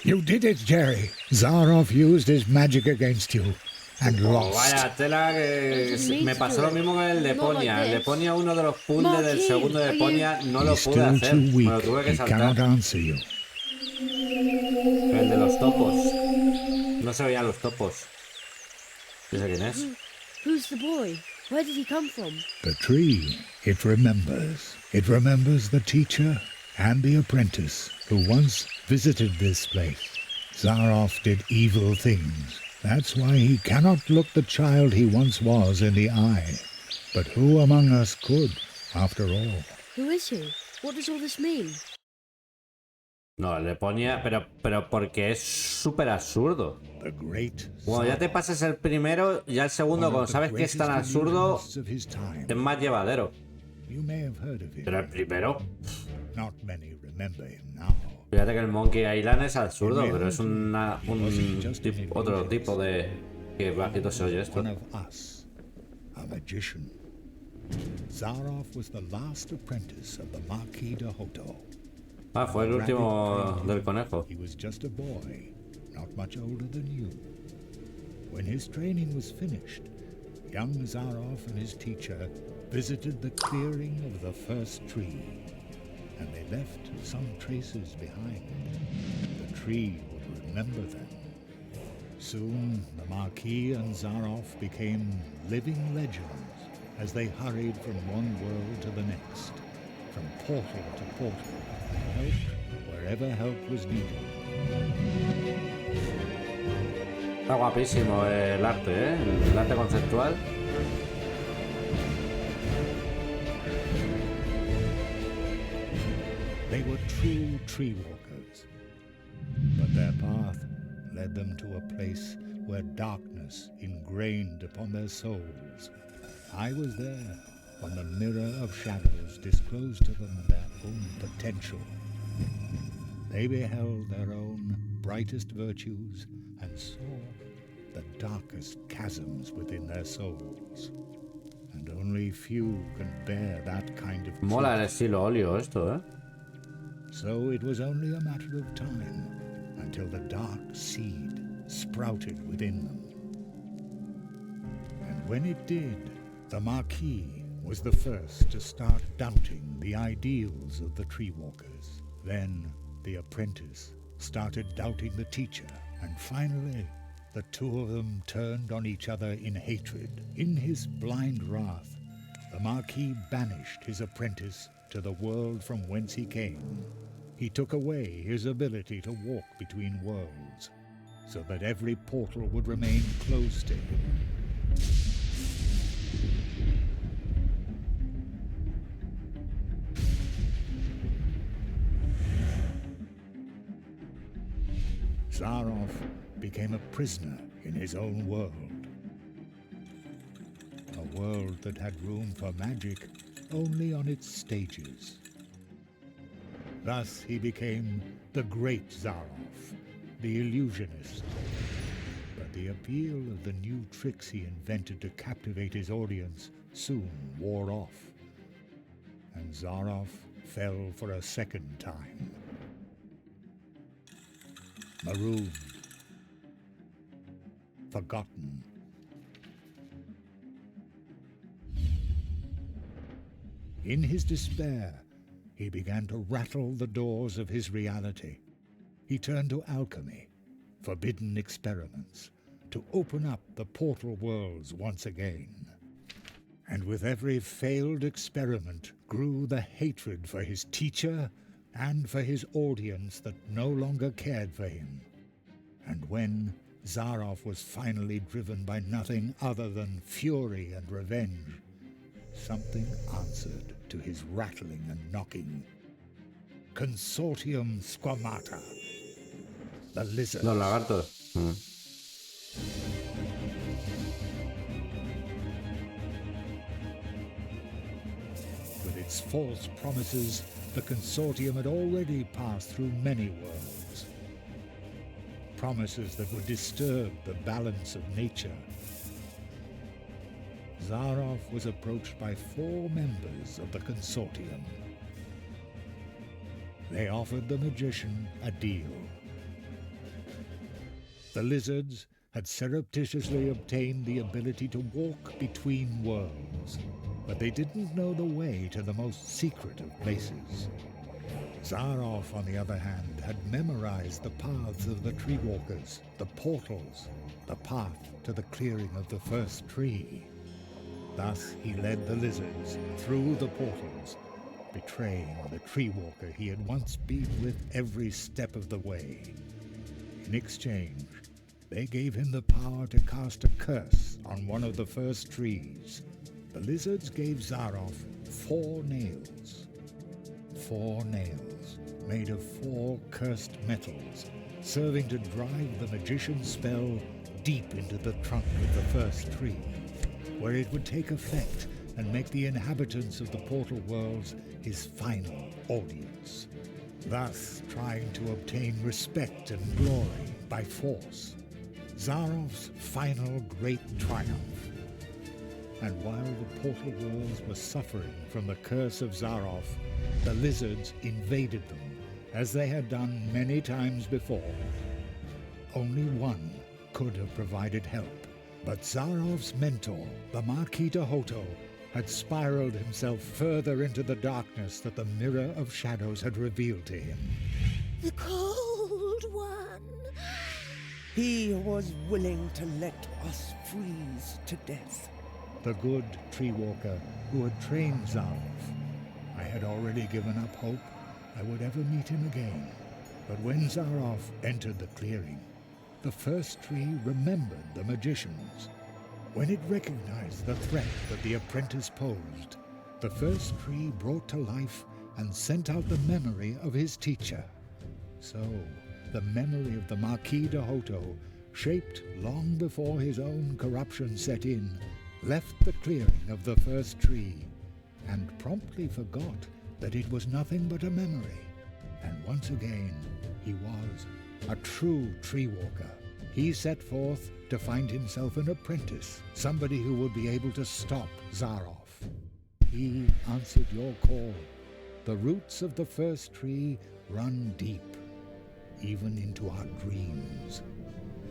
You did it, Jerry. Zaroff used his magic against you. And lost. Vaya tela que me pasó lo mismo con el de Ponia. El de Ponia, uno de los puzzles del segundo de Ponia, no lo pude hacer. Me lo tuve que saltar. El de los topos. No se veían los topos. ¿No sé quién es? Who's the boy? Where did he come from? The tree, it remembers. It remembers the teacher and the apprentice who once visited this place. Zaroff did evil things. That's why he cannot look the child he once was in the eye. But who among us could, after all? Who is he? What does all this mean? No, le ponía, pero porque es súper absurdo. Cuando ya te pasas el primero, ya el segundo, cuando sabes que es tan absurdo, es más llevadero. Pero el primero... Fíjate que el Monkey Island es absurdo, pero es otro tipo de... Qué bajito se oye esto. Ah, fue el último del conejo. When his training was finished, young Zaroff and his teacher visited the clearing of the first tree, and they left some traces behind. The tree would remember them. Soon, the Marquis and Zaroff became living legends as they hurried from one world to the next, from portal to portal, and helped wherever help was needed. Está guapísimo el arte, ¿eh? El arte conceptual. They were true tree walkers, but their path led them to a place where darkness ingrained upon their souls. I was there when the mirror of shadows disclosed to them their own potential. They beheld their own brightest virtues and saw the darkest chasms within their souls. And only few can bear that kind of truth. Mola el estilo óleo esto, ¿eh? So it was only a matter of time until the dark seed sprouted within them. And when it did, the Marquis was the first to start doubting the ideals of the tree walkers. Then the apprentice started doubting the teacher, and finally the two of them turned on each other in hatred. In his blind wrath, the Marquis banished his apprentice to the world from whence he came. he took away his ability to walk between worlds, so that every portal would remain closed to him. Zaroff became a prisoner in his own world. A world that had room for magic only on its stages. Thus he became the Great Zaroff, the illusionist. But the appeal of the new tricks he invented to captivate his audience soon wore off, and Zaroff fell for a second time. Marooned, forgotten. In his despair, he began to rattle the doors of his reality. He turned to alchemy, forbidden experiments, to open up the portal worlds once again. And with every failed experiment grew the hatred for his teacher and for his audience that no longer cared for him. And when Zaroff was finally driven by nothing other than fury and revenge, something answered to his rattling and knocking. Consortium Squamata. The lizards. Los lagartos. With its false promises, the Consortium had already passed through many worlds. Promises that would disturb the balance of nature. Zaroff was approached by 4 members of the Consortium. They offered the magician a deal. The lizards had surreptitiously obtained the ability to walk between worlds, but they didn't know the way to the most secret of places. Zaroff, on the other hand, had memorized the paths of the tree walkers, the portals, the path to the clearing of the first tree. Thus he led the lizards through the portals, betraying the tree walker he had once been with every step of the way. In exchange, they gave him the power to cast a curse on one of the first trees. The lizards gave Zaroff 4 nails. 4 nails made of 4 cursed metals, serving to drive the magician's spell deep into the trunk of the first tree, where it would take effect and make the inhabitants of the portal worlds his final audience, thus trying to obtain respect and glory by force. Zaroff's final great triumph. And while the portal worlds were suffering from the curse of Zaroff, the lizards invaded them, as they had done many times before. Only one could have provided help, but Zaroff's mentor, the Marquis de Hoto, had spiraled himself further into the darkness that the Mirror of Shadows had revealed to him. The Cold One! He was willing to let us freeze to death. The good tree walker who had trained Zaroff. I had already given up hope I would ever meet him again. But when Zaroff entered the clearing, the first tree remembered the magicians. When it recognized the threat that the apprentice posed, the first tree brought to life and sent out the memory of his teacher. So, the memory of the Marquis de Hoto, shaped long before his own corruption set in, left the clearing of the first tree, and promptly forgot that it was nothing but a memory. And once again, he was a true tree walker. He set forth to find himself an apprentice, somebody who would be able to stop Zaroff. He answered your call. The roots of the first tree run deep, even into our dreams.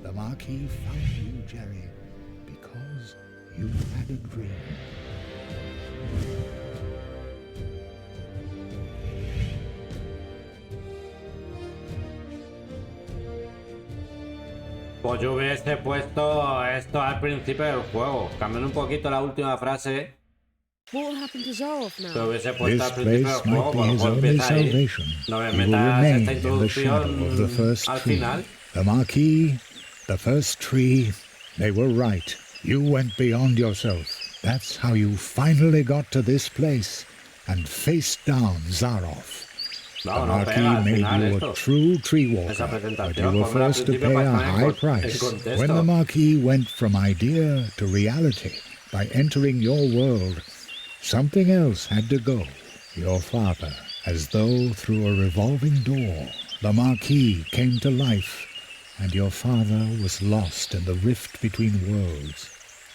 The Marquis found you, Jerry, because you had a dream. Pues yo hubiese puesto esto al principio del juego. Cambiando un poquito la última frase What will happen to Zaroff Te now? hubiese puesto al This principio del place juego, might be his cuando only empieza ahí. salvation. No me He will metas remain esta in the shadow of the introducción first al tree. final. The Marquis, the first tree, they were right. You went beyond yourself. That's how you finally got to this place and faced down Zaroff. The No Marquis made you a true tree walker, but you were forced to pay a high price. When the Marquis went from idea to reality by entering your world, something else had to go. Your father, as though through a revolving door, the Marquis came to life, and your father was lost in the rift between worlds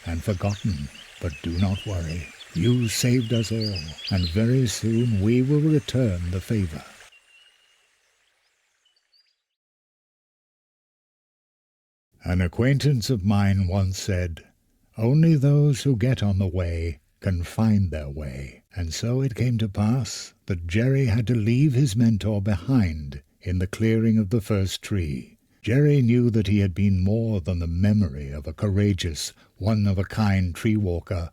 and forgotten. But do not worry. You saved us all, and very soon we will return the favor. An acquaintance of mine once said, "Only those who get on the way can find their way." And so it came to pass that Jerry had to leave his mentor behind in the clearing of the first tree. Jerry knew that he had been more than the memory of a courageous, one-of-a-kind tree walker,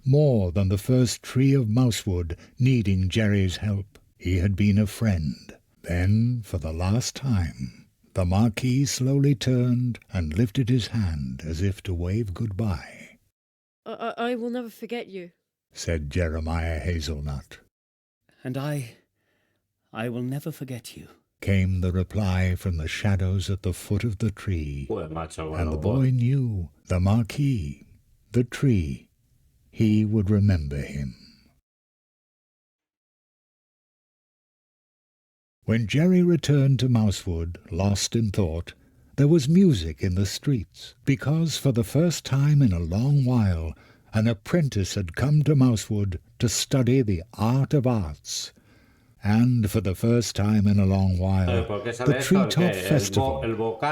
more than the first tree of mousewood needing Jerry's help. He had been a friend. Then, for the last time, the Marquis slowly turned and lifted his hand as if to wave goodbye. I will never forget you, said Jeremiah Hazelnut. And I will never forget you, came the reply from the shadows at the foot of the tree. And the boy knew the Marquis, the tree, he would remember him. When Jerry returned to Mousewood, lost in thought, there was music in the streets, because for the first time in a long while an apprentice had come to Mousewood to study the art of arts. And for the first time in a long while, the Treetop Festival,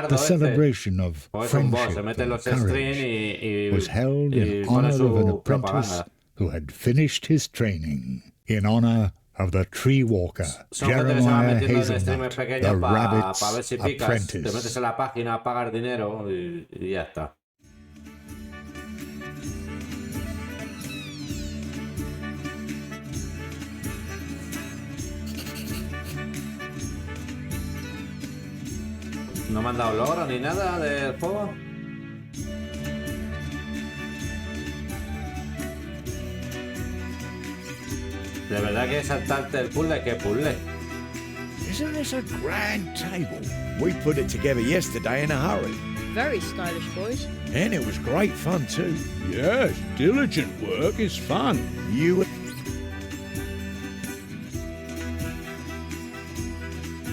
the celebration of friendship and courage, was held in honor of an apprentice who had finished his training, in honor of the tree walker, Jeremiah Hazelnut, the rabbit's apprentice. Te metes en la página, pagas dinero y ya está. ¿No me han dado logro ni nada del juego? De verdad que saltarte el puzzle, ¿qué puzzle? Isn't this a grand table? We put it together yesterday in a hurry. Very stylish, boys. And it was great fun too. Yes, diligent work is fun.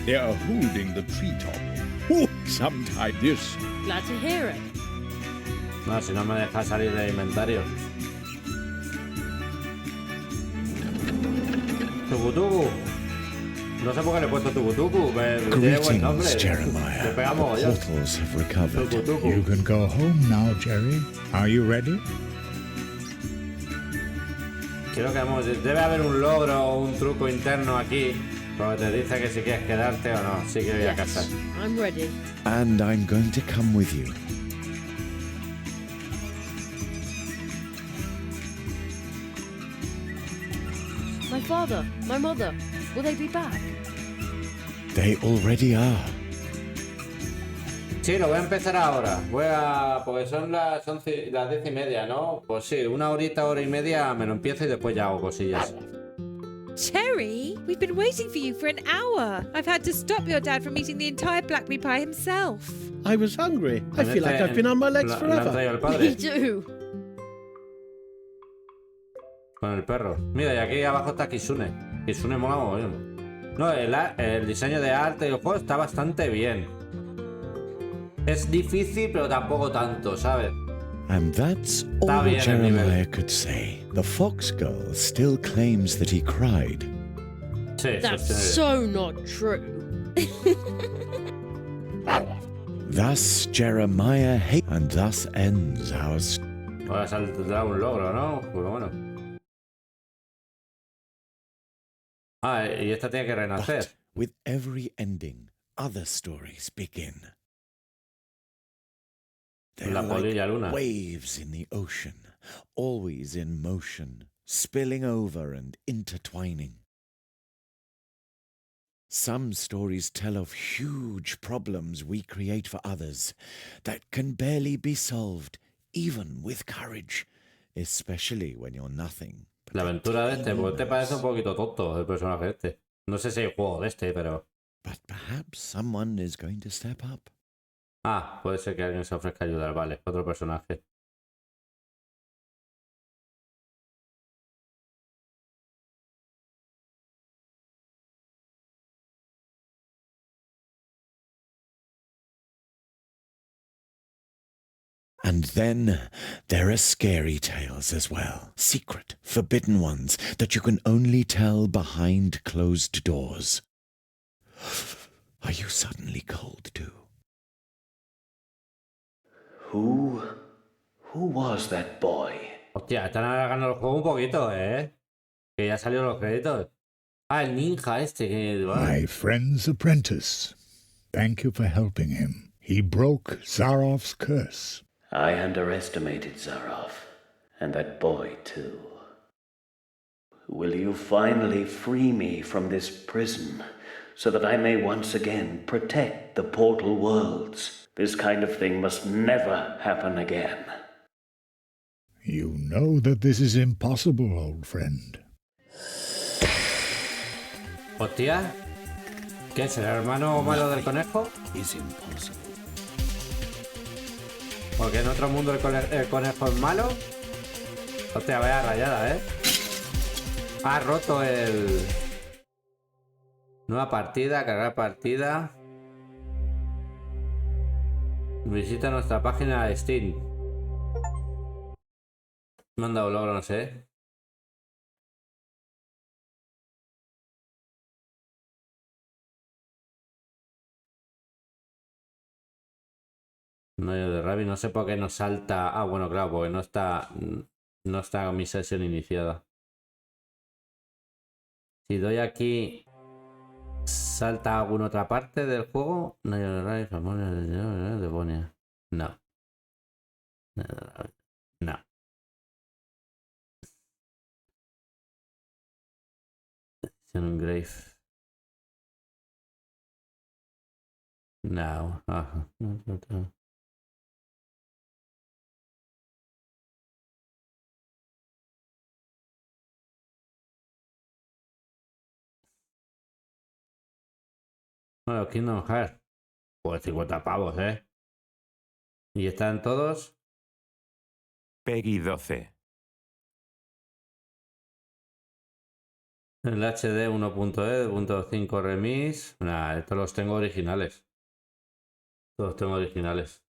They are holding the treetop. Oh, sometime this. Glad to hear it. No, si no me deja salir del inventario. Tubutubu. No sé por qué le he puesto Tubutubu. Tiene buen nombre. Greetings, Jeremiah. Le The pegamos, ya. portals have recovered. You can go home now, Jerry. Are you ready? Quiero que vamos. Debe haber un logro o un truco interno aquí. Porque te dice que si quieres quedarte o no. Sí que voy a casa. I'm ready. And I'm going to come with you. My father, my mother, will they be back? They already are. Sí, lo voy a empezar ahora. Porque son las 10:30, ¿no? Pues sí, una horita, hora y media me lo empiezo y después ya hago cosillas. Terry, we've been waiting for you for an hour. I've had to stop your dad from eating the entire blackberry pie himself. I was hungry. I feel like I've been on my legs forever. Me too. Con el perro. Mira, y aquí abajo está Kisune. Kisune mola mogollón. No, el diseño de arte del juego está bastante bien. Es difícil, pero tampoco tanto, ¿sabes? And that's all Jeremiah could say. The fox girl still claims that he cried. Sí, That's so not true. Thus Jeremiah and thus ends our Ahora saldrá un logro, ¿no? Pues bueno. Ah, y esta tiene que renacer. But with every ending, other stories begin. They La are polilla like luna. waves in the ocean, always in motion, spilling over and intertwining. Some stories tell of huge problems we create for others that can barely be solved, even with courage, especially when you're nothing. La aventura de este, porque te parece un poquito tonto el personaje este. No sé si hay juego de este, pero... But perhaps someone is going to step up. Ah, puede ser que alguien se ofrezca a ayudar, vale, otro personaje. And then there are scary tales as well. Secret, forbidden ones that you can only tell behind closed doors. Are you suddenly cold too? Who was that boy? Hostia, están alargando el juego un poquito, Que ya salieron los créditos. Ah, el ninja este que... My friend's apprentice. Thank you for helping him. He broke Zarof's curse. I underestimated Zarof, and that boy too. Will you finally free me from this prison, so that I may once again protect the portal worlds? This kind of thing must never happen again. You know that this is impossible, old friend. Hostia, ¿qué es el hermano malo del conejo? Is impossible. Porque en otro mundo el conejo es malo. Hostia, vaya rayada, Ha roto el... Nueva partida, cargar partida. Visita nuestra página de Steam. Me han dado logro, no sé. Mayo de Ravi, no sé por qué no salta. Ah, bueno, claro, porque no está mi sesión iniciada. Si doy aquí, ¿salta a alguna otra parte del juego? Mayo de Ravi, Devonia. No. No. Grave. No. Ajá. Bueno, Kingdom Hearts. Pues 50 pavos, ¿Y están todos? Peggy 12. El HD 1.E, 1.5 remix. Nah, estos los tengo originales. Todos tengo originales.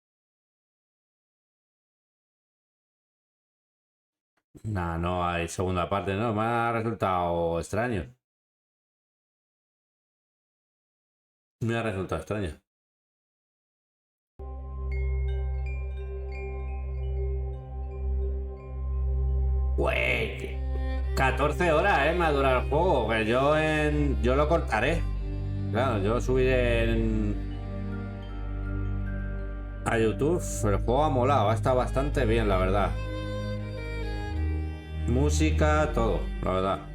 Nah, no hay segunda parte, no. Me ha resultado extraño. Me ha resultado extraño. Güey, 14 horas, me ha durado el juego. Que yo lo cortaré. Claro, yo subiré a YouTube. El juego ha molado, ha estado bastante bien, la verdad. Música, todo, la verdad.